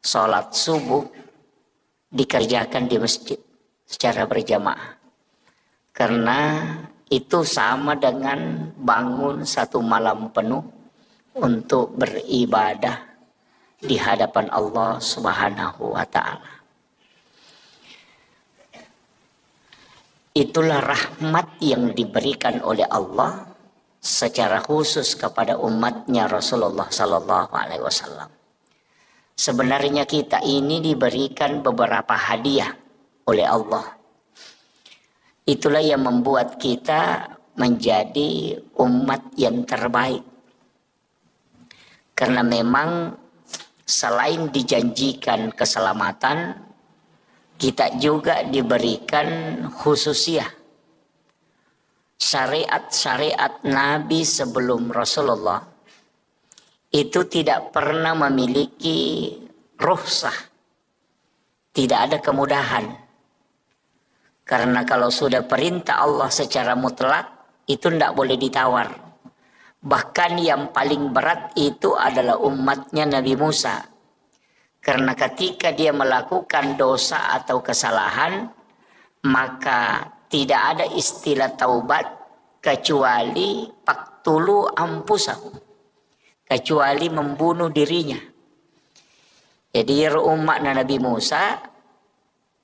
sholat subuh dikerjakan di masjid secara berjamaah. Karena itu sama dengan bangun satu malam penuh untuk beribadah di hadapan Allah Subhanahu wa ta'ala. Itulah rahmat yang diberikan oleh Allah secara khusus kepada umatnya Rasulullah Sallallahu Alaihi Wasallam. Sebenarnya kita ini diberikan beberapa hadiah oleh Allah. Itulah yang membuat kita menjadi umat yang terbaik. Karena memang selain dijanjikan keselamatan, kita juga diberikan khususiyah. Syariat-syariat Nabi sebelum Rasulullah itu tidak pernah memiliki rukhsah. Tidak ada kemudahan. Karena kalau sudah perintah Allah secara mutlak, itu tidak boleh ditawar. Bahkan yang paling berat itu adalah umatnya Nabi Musa. Karena ketika dia melakukan dosa atau kesalahan, maka tidak ada istilah taubat kecuali faqtulu anfusakum, kecuali membunuh dirinya. Jadi umat Nabi Musa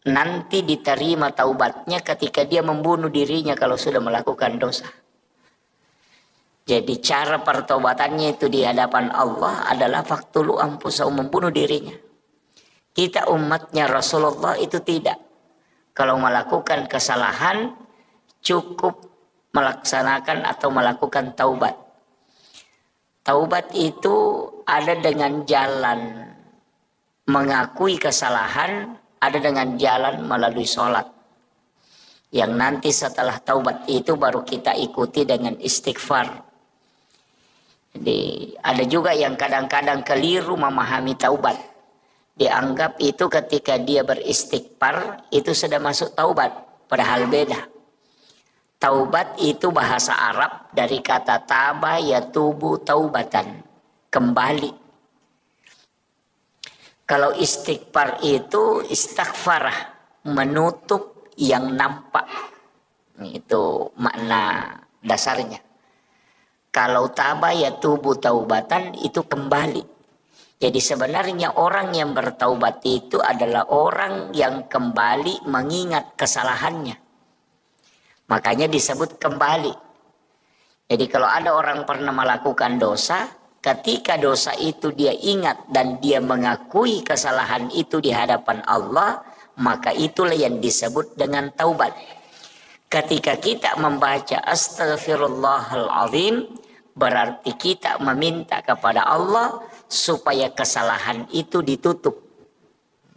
nanti diterima taubatnya ketika dia membunuh dirinya kalau sudah melakukan dosa. Jadi cara pertobatannya itu di hadapan Allah adalah faqtulu anfusakum, membunuh dirinya. Kita umatnya Rasulullah itu tidak. Kalau melakukan kesalahan cukup melaksanakan atau melakukan taubat. Taubat itu ada dengan jalan mengakui kesalahan, ada dengan jalan melalui sholat. Yang nanti setelah taubat itu baru kita ikuti dengan istighfar. Jadi ada juga yang kadang-kadang keliru memahami taubat. Dianggap itu ketika dia beristighfar itu sudah masuk taubat. Padahal beda. Taubat itu bahasa Arab dari kata taba yatubu taubatan, kembali. Kalau istighfar itu istighfarah, menutup yang nampak. Itu makna dasarnya. Kalau taba yatubu taubatan itu kembali. Jadi sebenarnya orang yang bertaubat itu adalah orang yang kembali mengingat kesalahannya. Makanya disebut kembali. Jadi kalau ada orang pernah melakukan dosa, ketika dosa itu dia ingat dan dia mengakui kesalahan itu di hadapan Allah, maka itulah yang disebut dengan taubat. Ketika kita membaca Astaghfirullahaladzim, berarti kita meminta kepada Allah supaya kesalahan itu ditutup.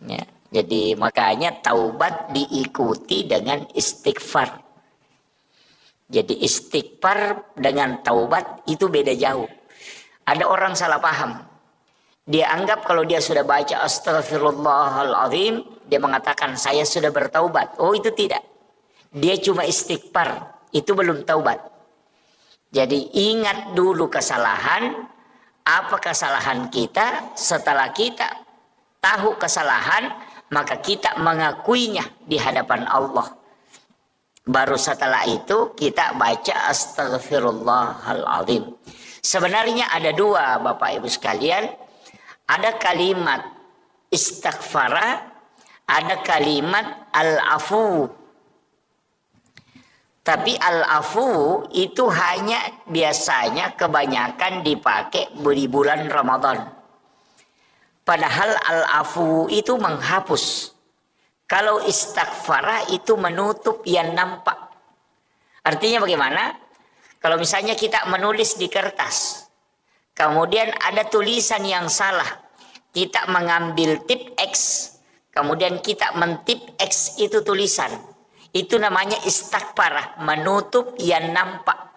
Ya, jadi makanya taubat diikuti dengan istighfar. Jadi istighfar dengan taubat itu beda jauh. Ada orang salah paham. Dia anggap kalau dia sudah baca Astaghfirullahaladzim, dia mengatakan saya sudah bertaubat. Oh itu tidak. Dia cuma istighfar. Itu belum taubat. Jadi ingat dulu kesalahan. Apa kesalahan kita? Setelah kita tahu kesalahan, maka kita mengakuinya di hadapan Allah. Baru setelah itu kita baca Astaghfirullahaladzim. Sebenarnya ada dua Bapak Ibu sekalian. Ada kalimat istighfara, ada kalimat al-afu. Tapi al-afu itu hanya biasanya kebanyakan dipakai di bulan Ramadan. Padahal al-afu itu menghapus. Kalau istighfara itu menutup yang nampak. Artinya bagaimana? Kalau misalnya kita menulis di kertas, kemudian ada tulisan yang salah, kita mengambil tip X, kemudian kita mentip X itu tulisan. Itu namanya istighfar, menutup yang nampak.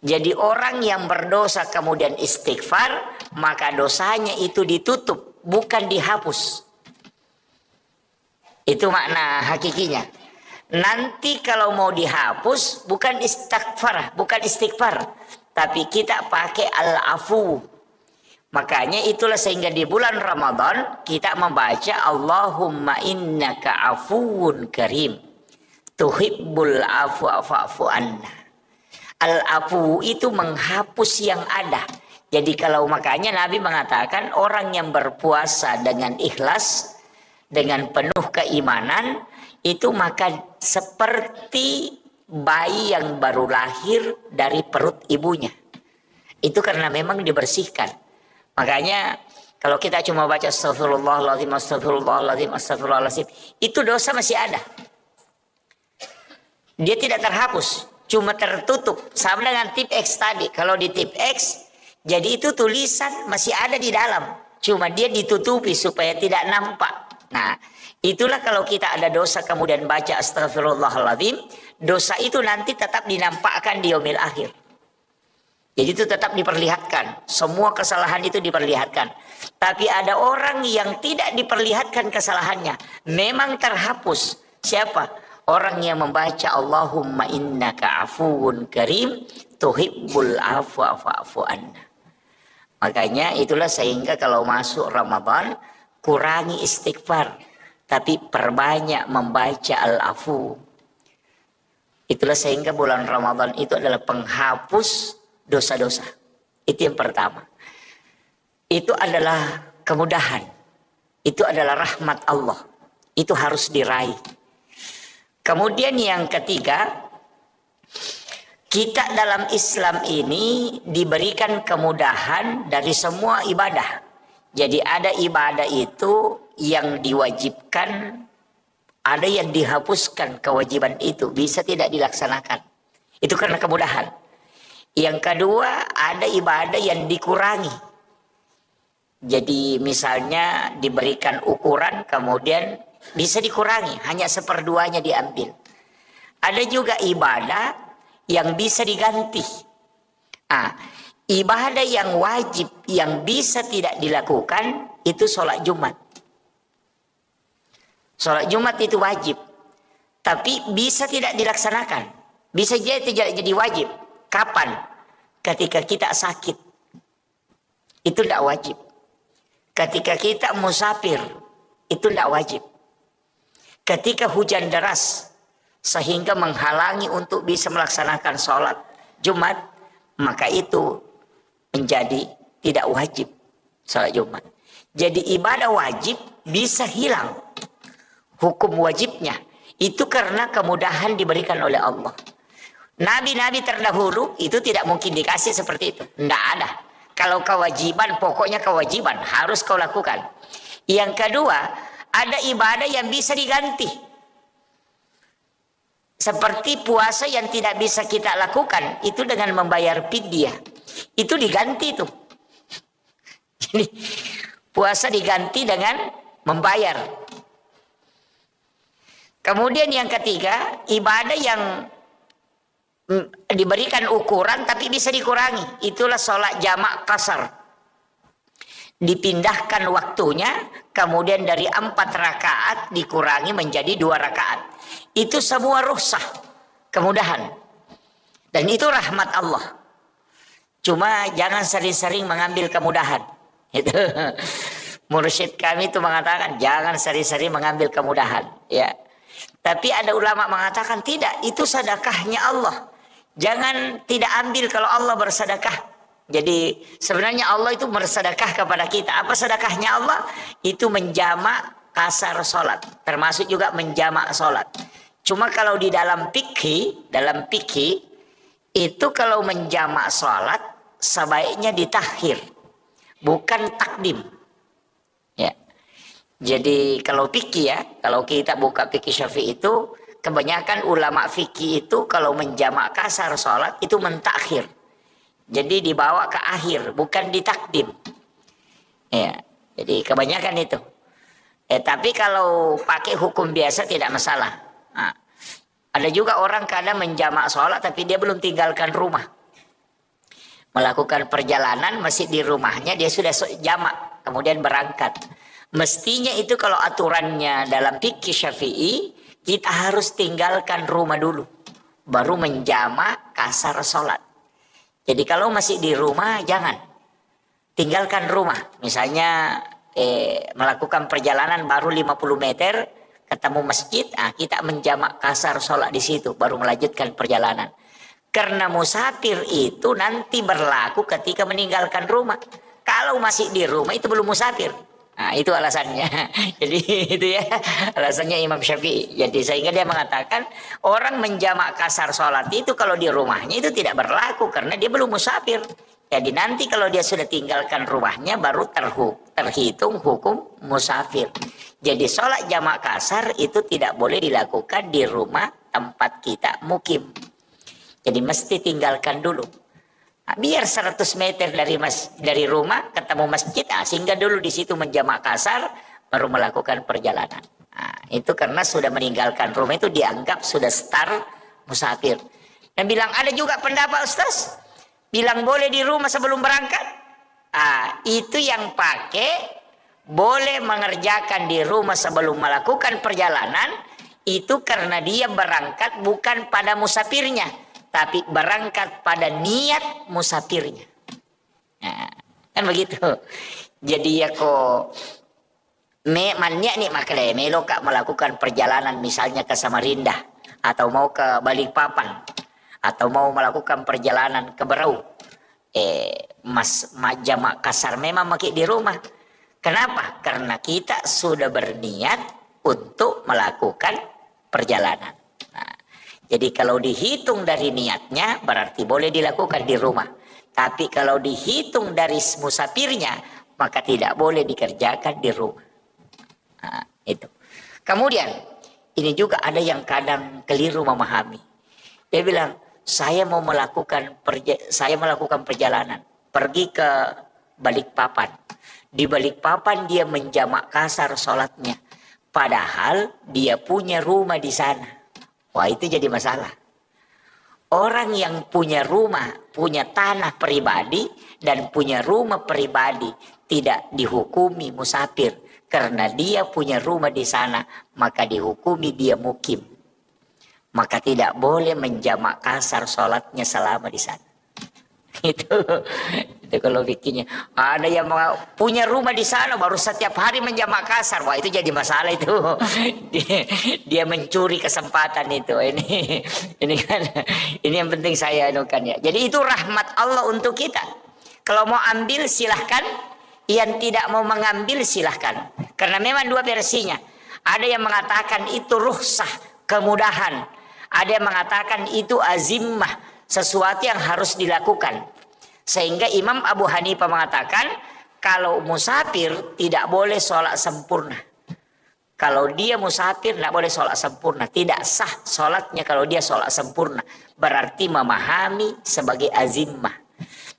Jadi orang yang berdosa kemudian istighfar, maka dosanya itu ditutup, bukan dihapus. Itu makna hakikinya. Nanti kalau mau dihapus, bukan istighfar, tapi kita pakai al-afu. Makanya itulah sehingga di bulan Ramadan kita membaca Allahumma innaka afuwun karim tuhibbul afwa fa'fu anna. Al-afu itu menghapus yang ada. Jadi kalau makanya Nabi mengatakan orang yang berpuasa dengan ikhlas, dengan penuh keimanan, itu maka seperti bayi yang baru lahir dari perut ibunya. Itu karena memang dibersihkan. Makanya kalau kita cuma baca astagfirullahaladzim, astagfirullahaladzim, astagfirullahaladzim, itu dosa masih ada. Dia tidak terhapus, cuma tertutup. Sama dengan tip X tadi. Kalau di tip X, jadi itu tulisan masih ada di dalam. Cuma dia ditutupi supaya tidak nampak. Nah, itulah kalau kita ada dosa kemudian baca astagfirullahaladzim, dosa itu nanti tetap dinampakkan di yaumil akhir. Jadi itu tetap diperlihatkan. Semua kesalahan itu diperlihatkan. Tapi ada orang yang tidak diperlihatkan kesalahannya. Memang terhapus. Siapa? Orang yang membaca Allahumma innaka afuwun karim tuhibbul afwa fa'fu anna. Makanya itulah sehingga kalau masuk Ramadan kurangi istighfar, tapi perbanyak membaca al-afu. Itulah sehingga bulan Ramadan itu adalah penghapus dosa-dosa. Itu yang pertama. Itu adalah kemudahan. Itu adalah rahmat Allah. Itu harus diraih. Kemudian yang ketiga, kita dalam Islam ini diberikan kemudahan dari semua ibadah. Jadi ada ibadah itu yang diwajibkan, ada yang dihapuskan kewajiban itu, bisa tidak dilaksanakan. Itu karena kemudahan. Yang kedua, ada ibadah yang dikurangi. Jadi misalnya diberikan ukuran kemudian bisa dikurangi, hanya seperduanya diambil. Ada juga ibadah yang bisa diganti. Ibadah yang wajib yang bisa tidak dilakukan itu sholat Jumat. Sholat Jumat itu wajib, tapi bisa tidak dilaksanakan. Bisa jadi tidak jadi wajib. Kapan? Ketika kita sakit, itu tidak wajib. Ketika kita musafir, itu tidak wajib. Ketika hujan deras sehingga menghalangi untuk bisa melaksanakan sholat Jumat, maka itu menjadi tidak wajib sholat Jumat. Jadi ibadah wajib bisa hilang hukum wajibnya. Itu karena kemudahan diberikan oleh Allah. Nabi-nabi terdahulu itu tidak mungkin dikasih seperti itu. Tidak ada. Kalau kewajiban, pokoknya kewajiban harus kau lakukan. Yang kedua, ada ibadah yang bisa diganti. Seperti puasa yang tidak bisa kita lakukan, itu dengan membayar fidyah. Itu diganti tuh. Jadi puasa diganti dengan membayar. Kemudian yang ketiga, ibadah yang diberikan ukuran tapi bisa dikurangi. Itulah sholat jamak qasar. Dipindahkan waktunya, kemudian dari 4 rakaat dikurangi menjadi 2 rakaat. Itu semua rukhsah, kemudahan. Dan itu rahmat Allah. Cuma jangan sering-sering mengambil kemudahan. Itu mursyid kami itu mengatakan jangan sering-sering mengambil kemudahan. Ya. Tapi ada ulama mengatakan tidak, itu sedekahnya Allah. Jangan tidak ambil kalau Allah bersedekah. Jadi sebenarnya Allah itu bersedekah kepada kita. Apa sedekahnya Allah? Itu menjamak kasar sholat. Termasuk juga menjamak sholat. Cuma kalau di dalam fikih, itu kalau menjamak sholat sebaiknya ditakhir, bukan takdim. Ya. Jadi kalau fikih ya, kalau kita buka fikih Syafi'i itu, kebanyakan ulama fikih itu kalau menjamak kasar sholat itu mentakhir. Jadi dibawa ke akhir, bukan ditakdim. Ya, jadi kebanyakan itu. Tapi kalau pakai hukum biasa tidak masalah. Nah, ada juga orang kadang menjamak sholat tapi dia belum tinggalkan rumah. Melakukan perjalanan masih di rumahnya, dia sudah jamak, kemudian berangkat. Mestinya itu kalau aturannya dalam fikih Syafi'i, kita harus tinggalkan rumah dulu, baru menjamak kasar sholat. Jadi kalau masih di rumah jangan. tinggalkan rumah. Misalnya melakukan perjalanan baru 50 meter ketemu masjid, kita menjamak kasar sholat di situ baru melanjutkan perjalanan. Karena musafir itu nanti berlaku ketika meninggalkan rumah. Kalau masih di rumah itu belum musafir. Nah, itu alasannya. Jadi itu ya alasannya Imam Syafi'i. Jadi sehingga dia mengatakan orang menjamak kasar sholat itu kalau di rumahnya itu tidak berlaku karena dia belum musafir. Jadi nanti kalau dia sudah tinggalkan rumahnya baru terhitung hukum musafir. Jadi sholat jamak kasar itu tidak boleh dilakukan di rumah tempat kita mukim. Jadi mesti tinggalkan dulu. Biar 100 meter dari rumah ketemu masjid, sehingga dulu di situ menjamak kasar baru melakukan perjalanan. Itu karena sudah meninggalkan rumah itu dianggap sudah start musafir. Dan bilang ada juga pendapat Ustaz bilang boleh di rumah sebelum berangkat. Itu yang pakai boleh mengerjakan di rumah sebelum melakukan perjalanan itu karena dia berangkat bukan pada musafirnya, tapi berangkat pada niat musafirnya. Kan begitu. Jadi ya kok mannya nih makanya melo kak melakukan perjalanan misalnya ke Samarinda atau mau ke Balikpapan atau mau melakukan perjalanan ke Berau. Jamak kasar memang pakai di rumah. Kenapa? Karena kita sudah berniat untuk melakukan perjalanan. Jadi kalau dihitung dari niatnya berarti boleh dilakukan di rumah. Tapi kalau dihitung dari musafirnya maka tidak boleh dikerjakan di rumah. Itu. Kemudian ini juga ada yang kadang keliru memahami. Dia bilang saya melakukan perjalanan pergi ke Balikpapan. Di Balikpapan dia menjamak kasar sholatnya. Padahal dia punya rumah di sana. Wah itu jadi masalah. Orang yang punya rumah, punya tanah pribadi dan punya rumah pribadi tidak dihukumi musafir. Karena dia punya rumah di sana maka dihukumi dia mukim. Maka tidak boleh menjamak kasar sholatnya selama di sana. Itu kalau bikinnya. Ada yang punya rumah di sana baru setiap hari menjamak kasar. Wah itu jadi masalah itu. Dia mencuri kesempatan itu. Ini kan, ini yang penting saya anukan ya. Jadi itu rahmat Allah untuk kita. Kalau mau ambil silahkan. Yang tidak mau mengambil silahkan. Karena memang dua versinya. Ada yang mengatakan itu rukhsah, kemudahan. Ada yang mengatakan itu azimah, sesuatu yang harus dilakukan. Sehingga Imam Abu Hanifah mengatakan kalau musafir tidak boleh sholat sempurna. Kalau dia musafir tidak boleh sholat sempurna. Tidak sah sholatnya kalau dia sholat sempurna. Berarti memahami sebagai azimah.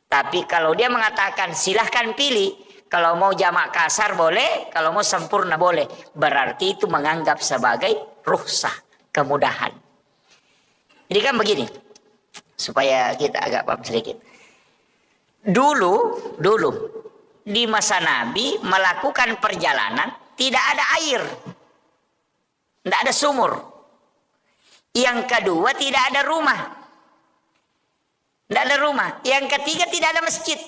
Tapi kalau dia mengatakan silahkan pilih. Kalau mau jamak kasar boleh, kalau mau sempurna boleh. Berarti itu menganggap sebagai rukhsah, kemudahan. Jadi kan begini, supaya kita agak paham sedikit. Dulu di masa Nabi melakukan perjalanan tidak ada air, tidak ada sumur. Yang kedua tidak ada rumah, tidak ada rumah. Yang ketiga tidak ada masjid.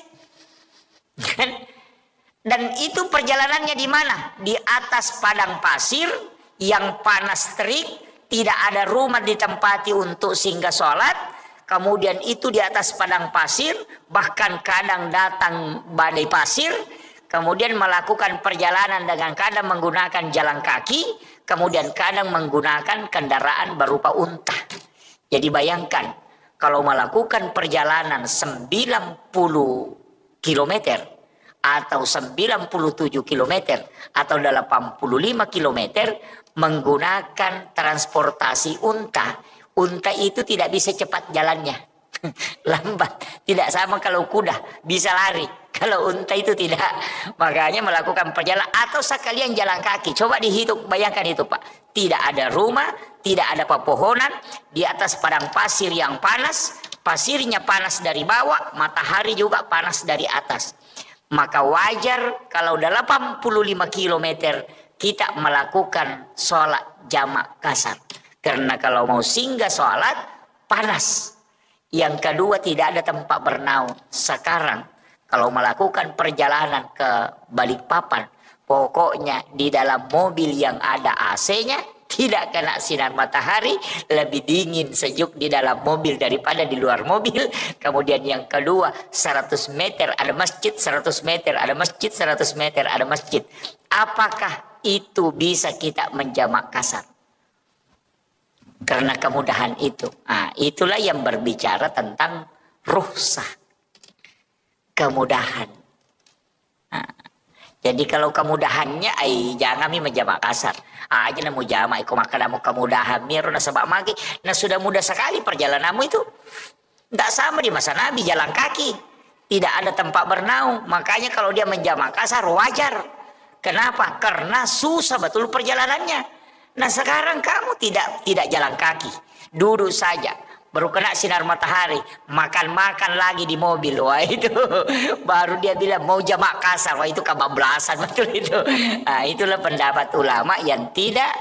Dan itu perjalanannya di mana? Di atas padang pasir yang panas terik, tidak ada rumah ditempati untuk singgah sholat. Kemudian itu di atas padang pasir, bahkan kadang datang badai pasir. Kemudian melakukan perjalanan dengan kadang menggunakan jalan kaki, kemudian kadang menggunakan kendaraan berupa unta. Jadi bayangkan, kalau melakukan perjalanan 90 kilometer, atau 97 km atau 85 km menggunakan transportasi unta. Unta itu tidak bisa cepat jalannya. Lambat. Tidak sama kalau kuda bisa lari. Kalau unta itu tidak. Makanya melakukan perjalanan atau sekalian jalan kaki. Coba dihitung, bayangkan itu Pak. Tidak ada rumah, tidak ada pepohonan, di atas padang pasir yang panas, pasirnya panas dari bawah, matahari juga panas dari atas. Maka wajar kalau 85 km kita melakukan sholat jamak kasar. Karena kalau mau singgah sholat panas. Yang kedua tidak ada tempat bernaung. Sekarang kalau melakukan perjalanan ke Balikpapan, pokoknya di dalam mobil yang ada AC-nya, tidak kena sinar matahari, lebih dingin sejuk di dalam mobil daripada di luar mobil. Kemudian yang kedua, 100 meter ada masjid, 100 meter ada masjid, 100 meter ada masjid. Apakah itu bisa kita menjamak kasar? Karena kemudahan itu. Nah, itulah yang berbicara tentang rukhsah. Kemudahan. Nah, jadi kalau kemudahannya, jangan menjamak kasar. Aja namu jamak, iku maka namu kemudahan miru na sebab magi. Nah sudah mudah sekali perjalananmu itu. Tidak sama di masa Nabi jalan kaki. Tidak ada tempat bernaung. Makanya kalau dia menjamak kasar wajar. Kenapa? Karena susah betul perjalanannya. Nah sekarang kamu tidak jalan kaki. Duduk saja. Baru kena sinar matahari, makan-makan lagi di mobil. Wah itu baru dia bilang mau jamak kasar. Wah itu kebablasan betul itu. Nah, itulah pendapat ulama yang tidak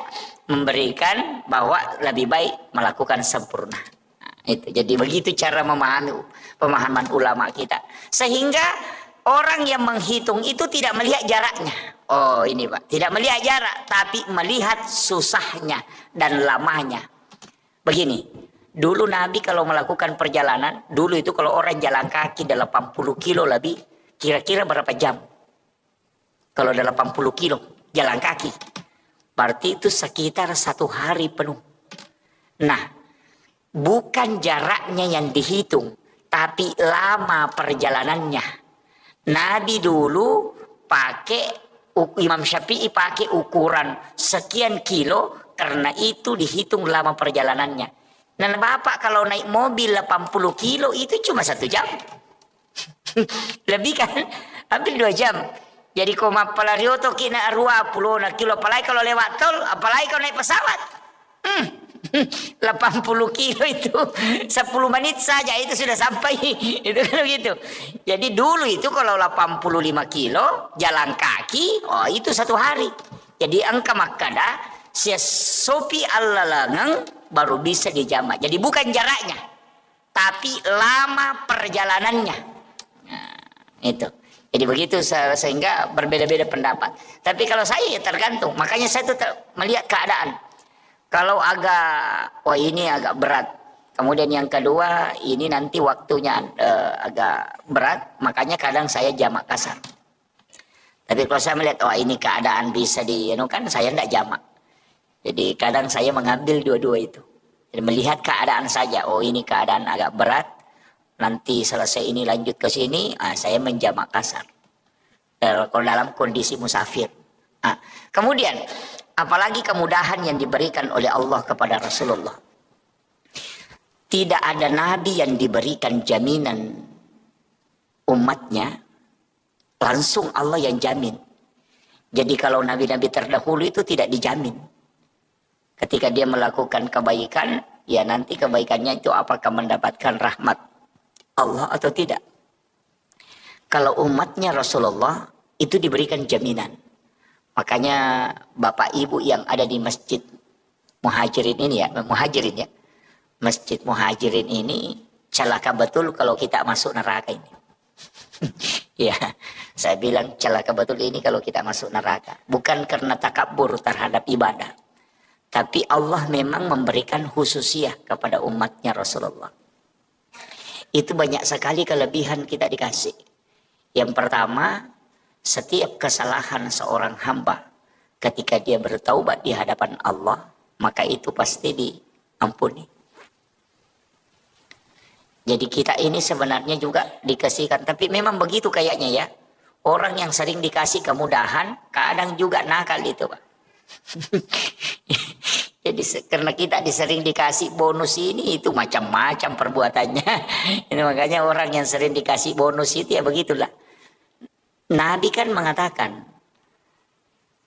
memberikan bahwa lebih baik melakukan sempurna. Nah, itu jadi begitu cara memahami pemahaman ulama kita. Sehingga orang yang menghitung itu tidak melihat jaraknya. Oh ini Pak, tidak melihat jarak, tapi melihat susahnya dan lamanya. Begini. Dulu Nabi kalau melakukan perjalanan, dulu itu kalau orang jalan kaki 80 kilo lebih, kira-kira berapa jam? Kalau 80 kilo jalan kaki, berarti itu sekitar 1 hari penuh. Nah, bukan jaraknya yang dihitung, tapi lama perjalanannya. Nabi dulu Imam Syafi'i pakai ukuran sekian kilo, karena itu dihitung lama perjalanannya. Nah Bapak kalau naik mobil 80 kilo itu cuma 1 jam. Lebih kan? Hampir 2 jam. Jadi koma palarioto kina 20 kilo. Apalagi kalau lewat tol, apalagi kalau naik pesawat. 80 kilo itu 10 menit saja itu sudah sampai. Itu kan begitu. Jadi dulu itu kalau 85 kilo jalan kaki, oh itu 1 hari. Jadi angka makada sia sopi allalangang baru bisa dijamak. Jadi bukan jaraknya, tapi lama perjalanannya. Nah, itu. Jadi begitu sehingga berbeda-beda pendapat. Tapi kalau saya ya tergantung. Makanya saya tetap melihat keadaan. Kalau wah ini agak berat. Kemudian yang kedua, ini nanti waktunya agak berat. Makanya kadang saya jamak kasar. Tapi kalau saya melihat, ini keadaan bisa kan saya tidak jamak. Jadi kadang saya mengambil dua-dua itu. Jadi melihat keadaan saja. Oh ini keadaan agak berat. Nanti selesai ini lanjut ke sini. Saya menjamak kasar. Kalau dalam kondisi musafir. Kemudian apalagi kemudahan yang diberikan oleh Allah kepada Rasulullah. Tidak ada nabi yang diberikan jaminan umatnya. Langsung Allah yang jamin. Jadi kalau nabi-nabi terdahulu itu tidak dijamin. Ketika dia melakukan kebaikan, ya nanti kebaikannya itu apakah mendapatkan rahmat Allah atau tidak. Kalau umatnya Rasulullah itu diberikan jaminan. Makanya Bapak Ibu yang ada di masjid Muhajirin ini ya, Masjid Muhajirin ini celaka betul kalau kita masuk neraka ini. Ya, saya bilang celaka betul ini kalau kita masuk neraka. Bukan karena takabur terhadap ibadah. Tapi Allah memang memberikan khususiah kepada umatnya Rasulullah. Itu banyak sekali kelebihan kita dikasih. Yang pertama, setiap kesalahan seorang hamba ketika dia bertaubat di hadapan Allah, maka itu pasti diampuni. Jadi kita ini sebenarnya juga dikasihkan. Tapi memang begitu kayaknya ya. Orang yang sering dikasih kemudahan, kadang juga nakal itu Pak. Jadi karena kita sering dikasih bonus ini, itu macam-macam perbuatannya. Ini makanya orang yang sering dikasih bonus itu ya begitulah. Nabi kan mengatakan,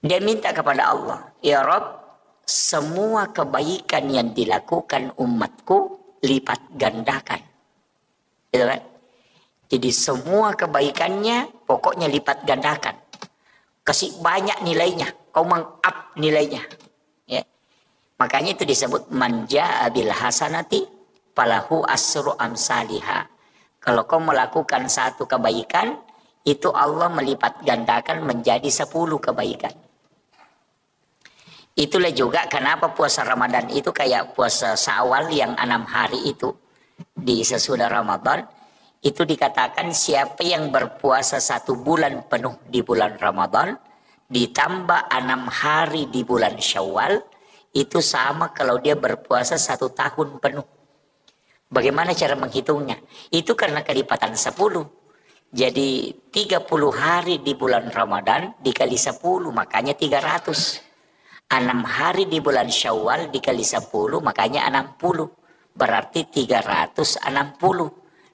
dia minta kepada Allah, ya Rob, semua kebaikan yang dilakukan umatku lipat gandakan. Gitu kan? Jadi semua kebaikannya pokoknya lipat gandakan. Kasih banyak nilainya, kau meng-up nilainya. Ya. Makanya itu disebut manja bil hasanati falahu asru amsalihha. Kalau kau melakukan satu kebaikan, itu Allah melipat gandakan menjadi 10 kebaikan. Itulah juga kenapa puasa Ramadan itu kayak puasa Syawal yang 6 hari itu di sesudah Ramadan. Itu dikatakan siapa yang berpuasa 1 bulan penuh di bulan Ramadan ditambah 6 hari di bulan Syawal, itu sama kalau dia berpuasa 1 tahun penuh. Bagaimana cara menghitungnya? Itu karena kelipatan 10. Jadi 30 hari di bulan Ramadan dikali 10 makanya 300. 6 hari di bulan Syawal dikali 10 makanya 60. Berarti 360.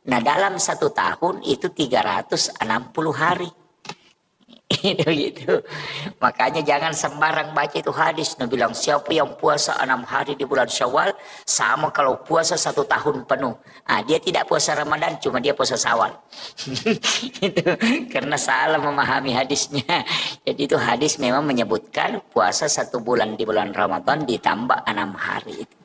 Nah dalam 1 tahun itu 360 hari. Gitu. Makanya jangan sembarang baca itu hadis. Nabi bilang siapa yang puasa 6 hari di bulan Syawal sama kalau puasa 1 tahun penuh. Dia tidak puasa Ramadan, cuma dia puasa Syawal. Itu karena salah memahami hadisnya. Jadi itu hadis memang menyebutkan puasa 1 bulan di bulan Ramadan ditambah 6 hari itu.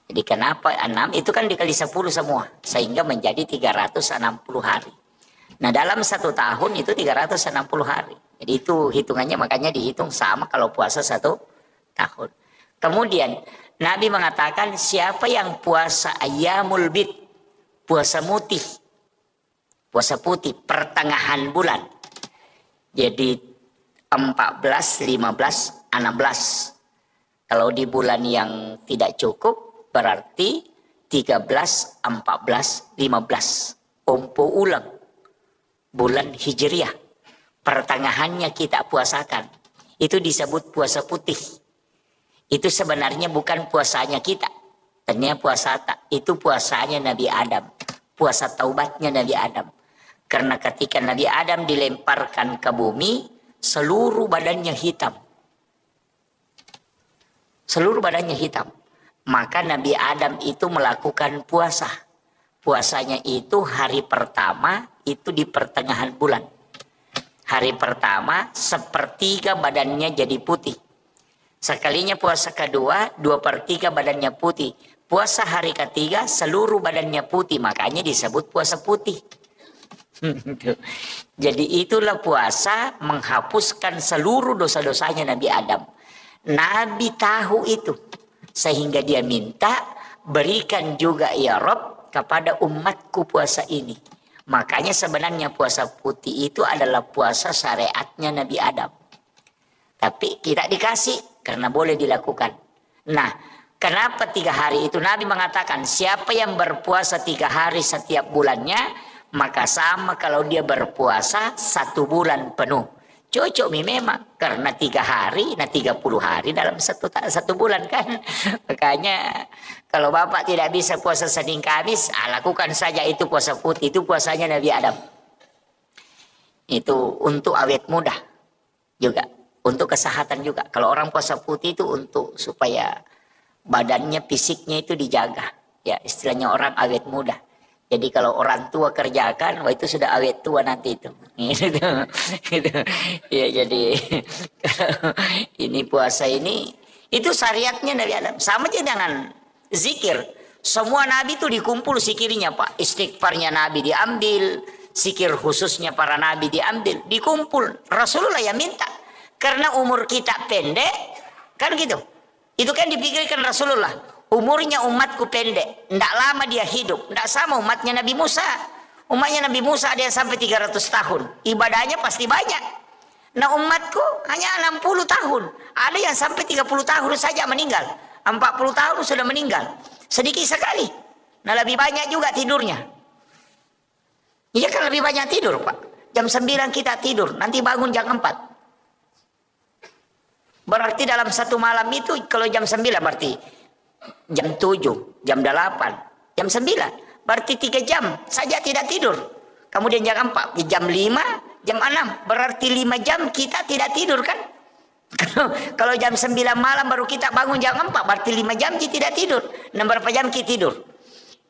Jadi kenapa 6? Itu kan dikali 10 semua. Sehingga menjadi 360 hari. Nah dalam 1 tahun itu 360 hari. Jadi itu hitungannya makanya dihitung sama kalau puasa 1 tahun. Kemudian Nabi mengatakan siapa yang puasa ayyamul bid. Puasa putih. Puasa putih pertengahan bulan. Jadi 14, 15, 16. Kalau di bulan yang tidak cukup berarti 13, 14, 15. Umpu ulang. Bulan Hijriah. Pertengahannya kita puasakan. Itu disebut puasa putih. Itu sebenarnya bukan puasanya kita. Ternyata puasa itu puasanya Nabi Adam. Puasa taubatnya Nabi Adam. Karena ketika Nabi Adam dilemparkan ke bumi, seluruh badannya hitam. Seluruh badannya hitam. Maka Nabi Adam itu melakukan puasa. Puasanya itu hari pertama itu di pertengahan bulan. Hari pertama 1/3 badannya jadi putih. Sekalinya puasa kedua 2/3 badannya putih. Puasa hari ketiga seluruh badannya putih. Makanya disebut puasa putih. Jadi itulah puasa menghapuskan seluruh dosa-dosanya Nabi Adam. Nabi tahu itu. Sehingga dia minta berikan juga ya Rob kepada umatku puasa ini. Makanya sebenarnya puasa putih itu adalah puasa syariatnya Nabi Adam. Tapi kita dikasih karena boleh dilakukan. Nah kenapa 3 hari itu Nabi mengatakan siapa yang berpuasa 3 hari setiap bulannya. Maka sama kalau dia berpuasa 1 bulan penuh. Cocok memang karena 3 hari, nah 30 hari dalam satu bulan kan. Makanya kalau Bapak tidak bisa puasa Senin Kamis, lakukan saja itu puasa putih. Itu puasanya Nabi Adam. Itu untuk awet muda juga, untuk kesehatan juga. Kalau orang puasa putih itu untuk supaya badannya, fisiknya itu dijaga. Ya istilahnya orang awet muda. Jadi kalau orang tua kerjakan, wah itu sudah awet tua nanti itu. Gitu. Ya jadi ini puasa ini itu syariatnya Nabi Adam. Sama aja dengan zikir. Semua nabi itu dikumpul zikirnya Pak. Istighfarnya Nabi diambil, zikir khususnya para nabi diambil, dikumpul. Rasulullah yang minta. Karena umur kita pendek, kan gitu. Itu kan dipikirkan Rasulullah. Umurnya umatku pendek, tidak lama dia hidup, tidak sama umatnya Nabi Musa. Umatnya Nabi Musa ada yang sampai 300 tahun, ibadahnya pasti banyak. Nah umatku hanya 60 tahun, ada yang sampai 30 tahun saja meninggal, 40 tahun sudah meninggal, sedikit sekali. Nah lebih banyak juga tidurnya. Iya kan lebih banyak tidur Pak, jam 9 kita tidur, nanti bangun jam 4. Berarti dalam 1 malam itu kalau jam 9 berarti jam 7, jam 8, jam 9. Berarti 3 jam saja tidak tidur. Kemudian jam 4, jam 5, jam 6. Berarti 5 jam kita tidak tidur kan? Kalau jam 9 malam baru kita bangun jam 4. Berarti 5 jam kita tidak tidur. Nah berapa jam kita tidur?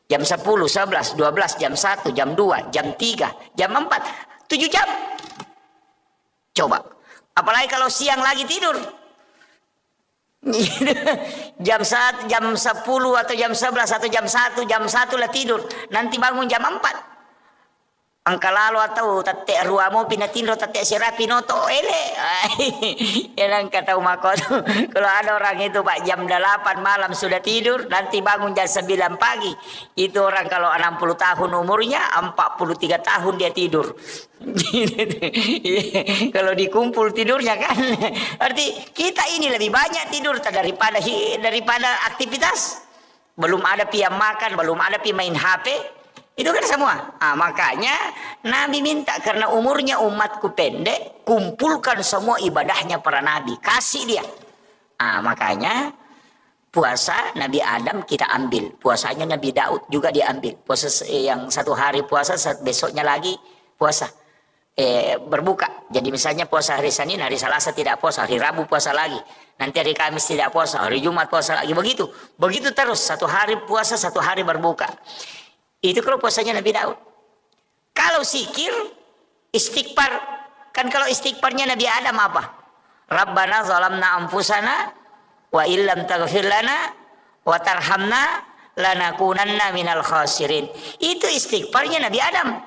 Jam 10, 11, 12, jam 1, jam 2, jam 3, jam 4. 7 jam. Coba. Apalagi kalau siang lagi tidur. Jam 1, jam 10 atau jam 11 atau jam 1 lah tidur. Nanti bangun jam 4. angka lalu atau tatek ruamo pinatindro tatek sirapi noto ele. Yang kata umako tuh, kalau ada orang itu Pak jam 8 malam sudah tidur, nanti bangun jam 9 pagi. Itu orang kalau 60 tahun umurnya, 43 tahun dia tidur. Kalau dikumpul tidurnya kan. Arti kita ini lebih banyak tidur daripada aktivitas. Belum ada pihak makan, belum ada pihak main HP. Itu kan semua. Makanya Nabi minta karena umurnya umatku pendek, kumpulkan semua ibadahnya para nabi, kasih dia. Makanya puasa Nabi Adam kita ambil, puasanya Nabi Daud juga diambil. Puasa yang 1 hari puasa, besoknya lagi puasa. Berbuka. Jadi misalnya puasa hari Senin, hari Selasa tidak puasa, hari Rabu puasa lagi. Nanti hari Kamis tidak puasa, hari Jumat puasa lagi. Begitu. Begitu terus, 1 hari puasa, 1 hari berbuka. Itu kalau puasanya Nabi Daud. Kalau zikir, istighfar. Kan kalau istighfarnya Nabi Adam apa? Rabbana zalamna anfusana wa illam taghfir lana wa tarhamna lanakunanna minal khasirin. Itu istighfarnya Nabi Adam.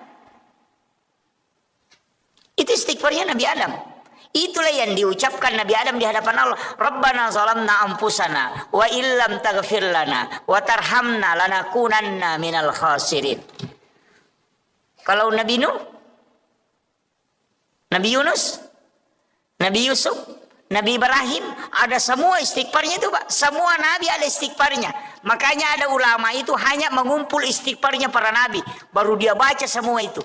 Itu istighfarnya Nabi Adam. Itulah yang diucapkan Nabi Adam di hadapan Allah. Rabbana zalamna anfusana wa illam taghfir lana wa tarhamna lanakunanna minal khasirin. Kalau Nabi Nuh, Nabi Yunus, Nabi Yusuf, Nabi Ibrahim, ada semua istighfarnya itu Pak. Semua Nabi ada istighfarnya. Makanya ada ulama itu hanya mengumpul istighfarnya para Nabi. Baru dia baca semua itu.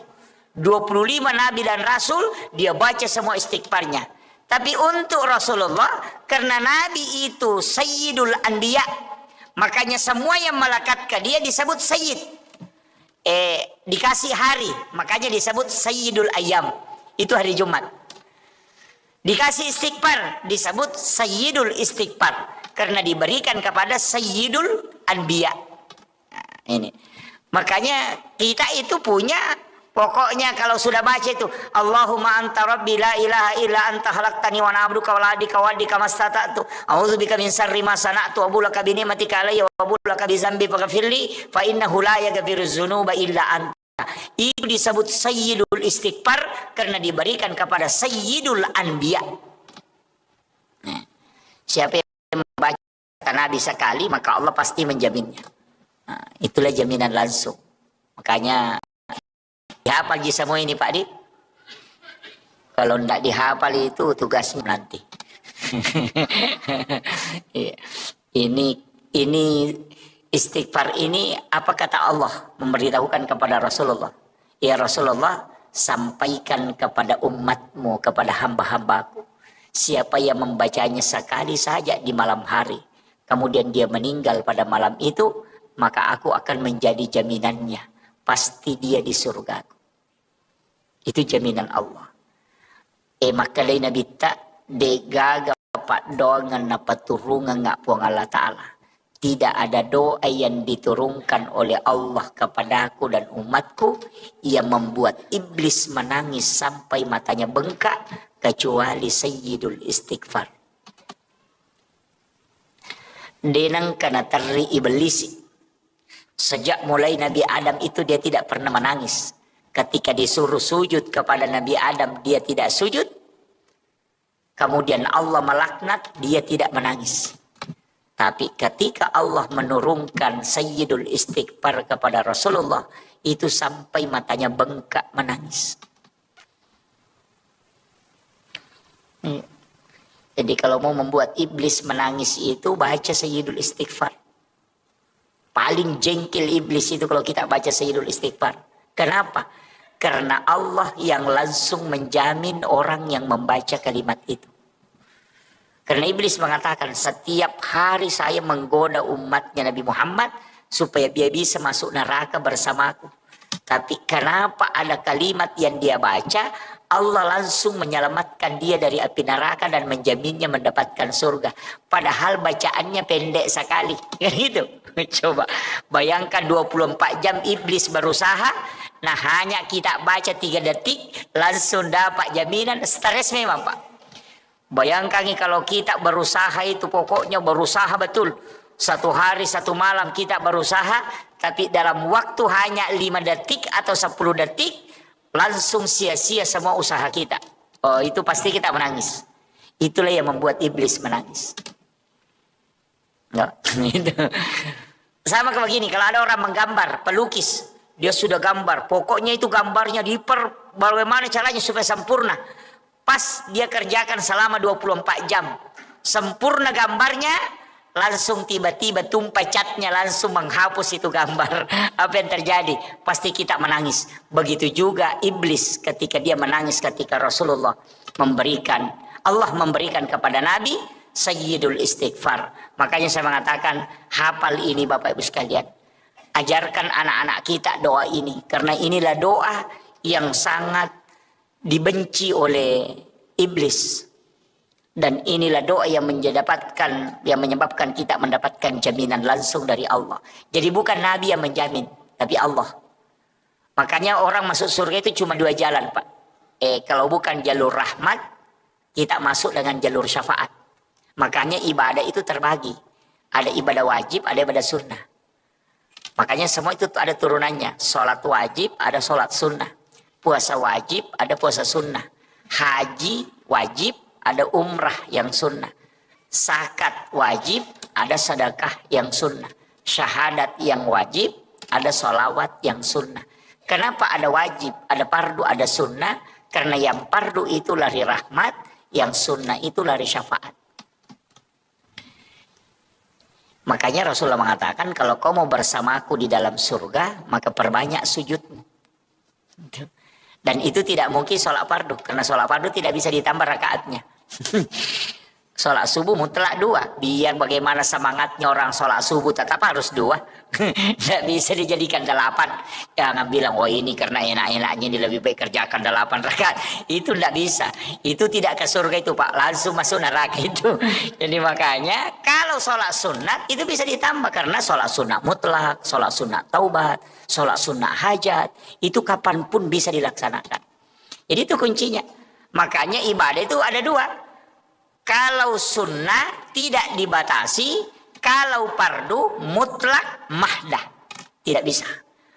25 Nabi dan Rasul dia baca semua istighfarnya. Tapi untuk Rasulullah, karena Nabi itu Sayyidul Anbiya, makanya semua yang melekat ke dia disebut Sayyid. Dikasih hari, makanya disebut Sayyidul Ayyam. Itu hari Jumat. Dikasih istighfar, disebut Sayyidul Istighfar. Karena diberikan kepada Sayyidul Anbiya. Ini. Makanya kita itu punya, pokoknya kalau sudah baca itu Allahumma anta rabbi la ilaha illa anta khalaqtani wa na'buduka wa la adika wa adika mastata'tu a'udzubika min syarri ma sana'tu wa bulaka bi ni'matika alayya wa bulaka bi dzambi faghfirli fa innahu la yaghfiru dzunuba illa anta. Itu disebut Sayyidul Istighfar karena diberikan kepada Sayyidul Anbiya. Siapa yang membaca Nabi sekali maka Allah pasti menjaminnya. Itulah jaminan langsung. Makanya dihafal semua ini Pak Dik. Kalau tidak dihafal itu tugasnya nanti. Ini istighfar ini apa kata Allah memberitahukan kepada Rasulullah. Ya Rasulullah, sampaikan kepada umatmu, kepada hamba-hambaku. Siapa yang membacanya sekali saja di malam hari, kemudian dia meninggal pada malam itu, maka aku akan menjadi jaminannya. Pasti dia di surga. Itu jaminan Allah. Maka lain Nabi tak degaga pak doangan napa turungan ngak puang Allah Ta'ala. Tidak ada doa yang diturunkan oleh Allah kepadaku dan umatku yang membuat iblis menangis sampai matanya bengkak kecuali Sayyidul Istighfar. Denang kana teri iblis. Sejak mulai Nabi Adam itu dia tidak pernah menangis. Ketika disuruh sujud kepada Nabi Adam, dia tidak sujud. Kemudian Allah melaknat, dia tidak menangis. Tapi ketika Allah menurunkan Sayyidul Istighfar kepada Rasulullah, itu sampai matanya bengkak menangis. Jadi kalau mau membuat iblis menangis itu, baca Sayyidul Istighfar. Paling jengkel iblis itu kalau kita baca Sayyidul Istighfar. Kenapa? Karena Allah yang langsung menjamin orang yang membaca kalimat itu. Karena iblis mengatakan setiap hari saya menggoda umatnya Nabi Muhammad supaya dia bisa masuk neraka bersamaku. Tapi kenapa ada kalimat yang dia baca, Allah langsung menyelamatkan dia dari api neraka dan menjaminnya mendapatkan surga. Padahal bacaannya pendek sekali. Gitu. Coba bayangkan 24 jam iblis berusaha. Nah hanya kita baca 3 detik langsung dapat jaminan. Stres memang Pak. Bayangkan kalau kita berusaha itu pokoknya berusaha betul. 1 hari 1 malam kita berusaha. Tapi dalam waktu hanya 5 detik atau 10 detik. langsung sia-sia semua usaha kita. Oh, itu pasti kita menangis. Itulah yang membuat iblis menangis. Itu. Sama kayak begini, kalau ada orang menggambar, pelukis, dia sudah gambar, pokoknya itu gambarnya bagaimana caranya supaya sempurna. Pas dia kerjakan selama 24 jam, sempurna gambarnya, langsung tiba-tiba tumpah catnya langsung menghapus itu gambar. Apa yang terjadi? Pasti kita menangis. Begitu juga iblis ketika dia menangis ketika Rasulullah Allah memberikan kepada Nabi Sayyidul Istighfar. Makanya saya mengatakan, hafal ini Bapak Ibu sekalian. Ajarkan anak-anak kita doa ini, karena inilah doa yang sangat dibenci oleh iblis. Dan inilah doa yang menyebabkan kita mendapatkan jaminan langsung dari Allah. Jadi bukan Nabi yang menjamin, tapi Allah. Makanya orang masuk surga itu cuma 2 jalan, Pak. Kalau bukan jalur rahmat, kita masuk dengan jalur syafaat. Makanya ibadah itu terbagi. Ada ibadah wajib, ada ibadah sunnah. Makanya semua itu ada turunannya. Sholat wajib, ada sholat sunnah. Puasa wajib, ada puasa sunnah. Haji wajib, ada umrah yang sunnah. Zakat wajib, ada sedekah yang sunnah. Syahadat yang wajib, ada sholawat yang sunnah. Kenapa ada wajib, ada fardu, ada sunnah? Karena yang fardu itu lari rahmat, yang sunnah itu lari syafaat. Makanya Rasulullah mengatakan, kalau kau mau bersamaku di dalam surga, maka perbanyak sujudmu. Dan itu tidak mungkin sholat fardu, karena sholat fardu tidak bisa ditambah rakaatnya. Sholat subuh mutlak 2. Biar bagaimana semangatnya orang sholat subuh tetap harus 2. Tidak bisa dijadikan 8. Jangan bilang, oh ini karena enak-enaknya ini lebih baik kerjakan 8 rakaat. Itu tidak bisa. Itu tidak ke surga itu Pak. Langsung masuk neraka itu. Jadi makanya kalau sholat sunat itu bisa ditambah. Karena sholat sunat mutlak, sholat sunat taubat, sholat sunat hajat. Itu kapanpun bisa dilaksanakan. Jadi itu kuncinya. Makanya ibadah itu ada 2. Kalau sunnah tidak dibatasi, kalau fardu mutlak mahdah. Tidak bisa.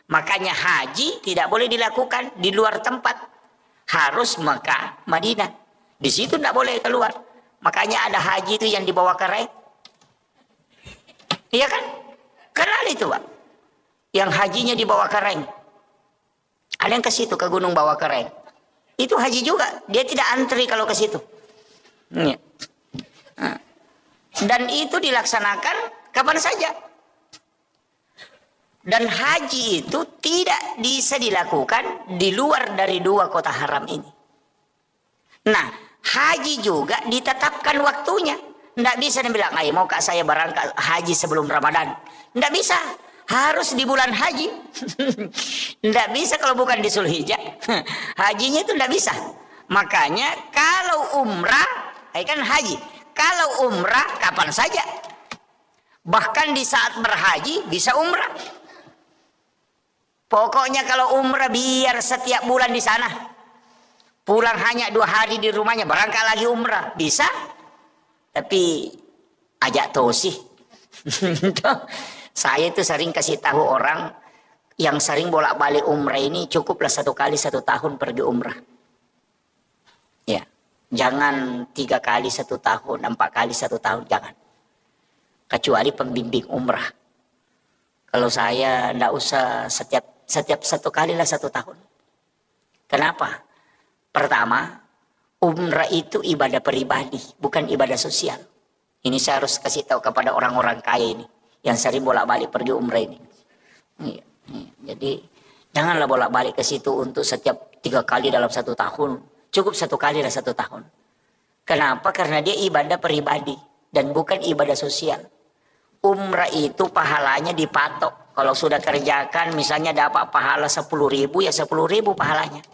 Makanya haji tidak boleh dilakukan di luar tempat. Harus Mekah, Madinah. Di situ tidak boleh keluar. Makanya ada haji itu yang dibawa kereng. Iya kan? Kenal itu Pak. Yang hajinya dibawa kereng. Ada yang ke situ, ke gunung bawa kereng. Itu haji juga. Dia tidak antri kalau ke situ. Ya. Dan itu dilaksanakan kapan saja. Dan haji itu tidak bisa dilakukan di luar dari 2 kota haram ini. Nah, haji juga ditetapkan waktunya. Tidak bisa dibilang, ayo mau kak saya berangkat haji sebelum Ramadan. Tidak bisa. Harus di bulan haji. Tidak bisa kalau bukan di Zulhijjah. Hajinya itu tidak bisa. Makanya kalau umrah, kan haji. Kalau umrah kapan saja. Bahkan di saat berhaji bisa umrah. Pokoknya kalau umrah biar setiap bulan di sana. Pulang hanya 2 hari di rumahnya, berangkat lagi umrah. Bisa. Tapi ajak tosih. Saya itu sering kasih tahu orang yang sering bolak-balik umrah ini, cukuplah 1 kali 1 tahun pergi umrah. Ya. Jangan 3 kali 1 tahun, 4 kali 1 tahun, jangan. Kecuali pembimbing umrah. Kalau saya tidak usah setiap 1 kali lah 1 tahun. Kenapa? Pertama, umrah itu ibadah pribadi, bukan ibadah sosial. Ini saya harus kasih tahu kepada orang-orang kaya ini, yang sering bolak-balik pergi umrah ini. Jadi janganlah bolak-balik ke situ untuk setiap 3 kali dalam 1 tahun. Cukup 1 kali lah 1 tahun. Kenapa? Karena dia ibadah pribadi dan bukan ibadah sosial. Umrah itu pahalanya dipatok. Kalau sudah kerjakan misalnya dapat pahala 10.000, ya 10.000 pahalanya.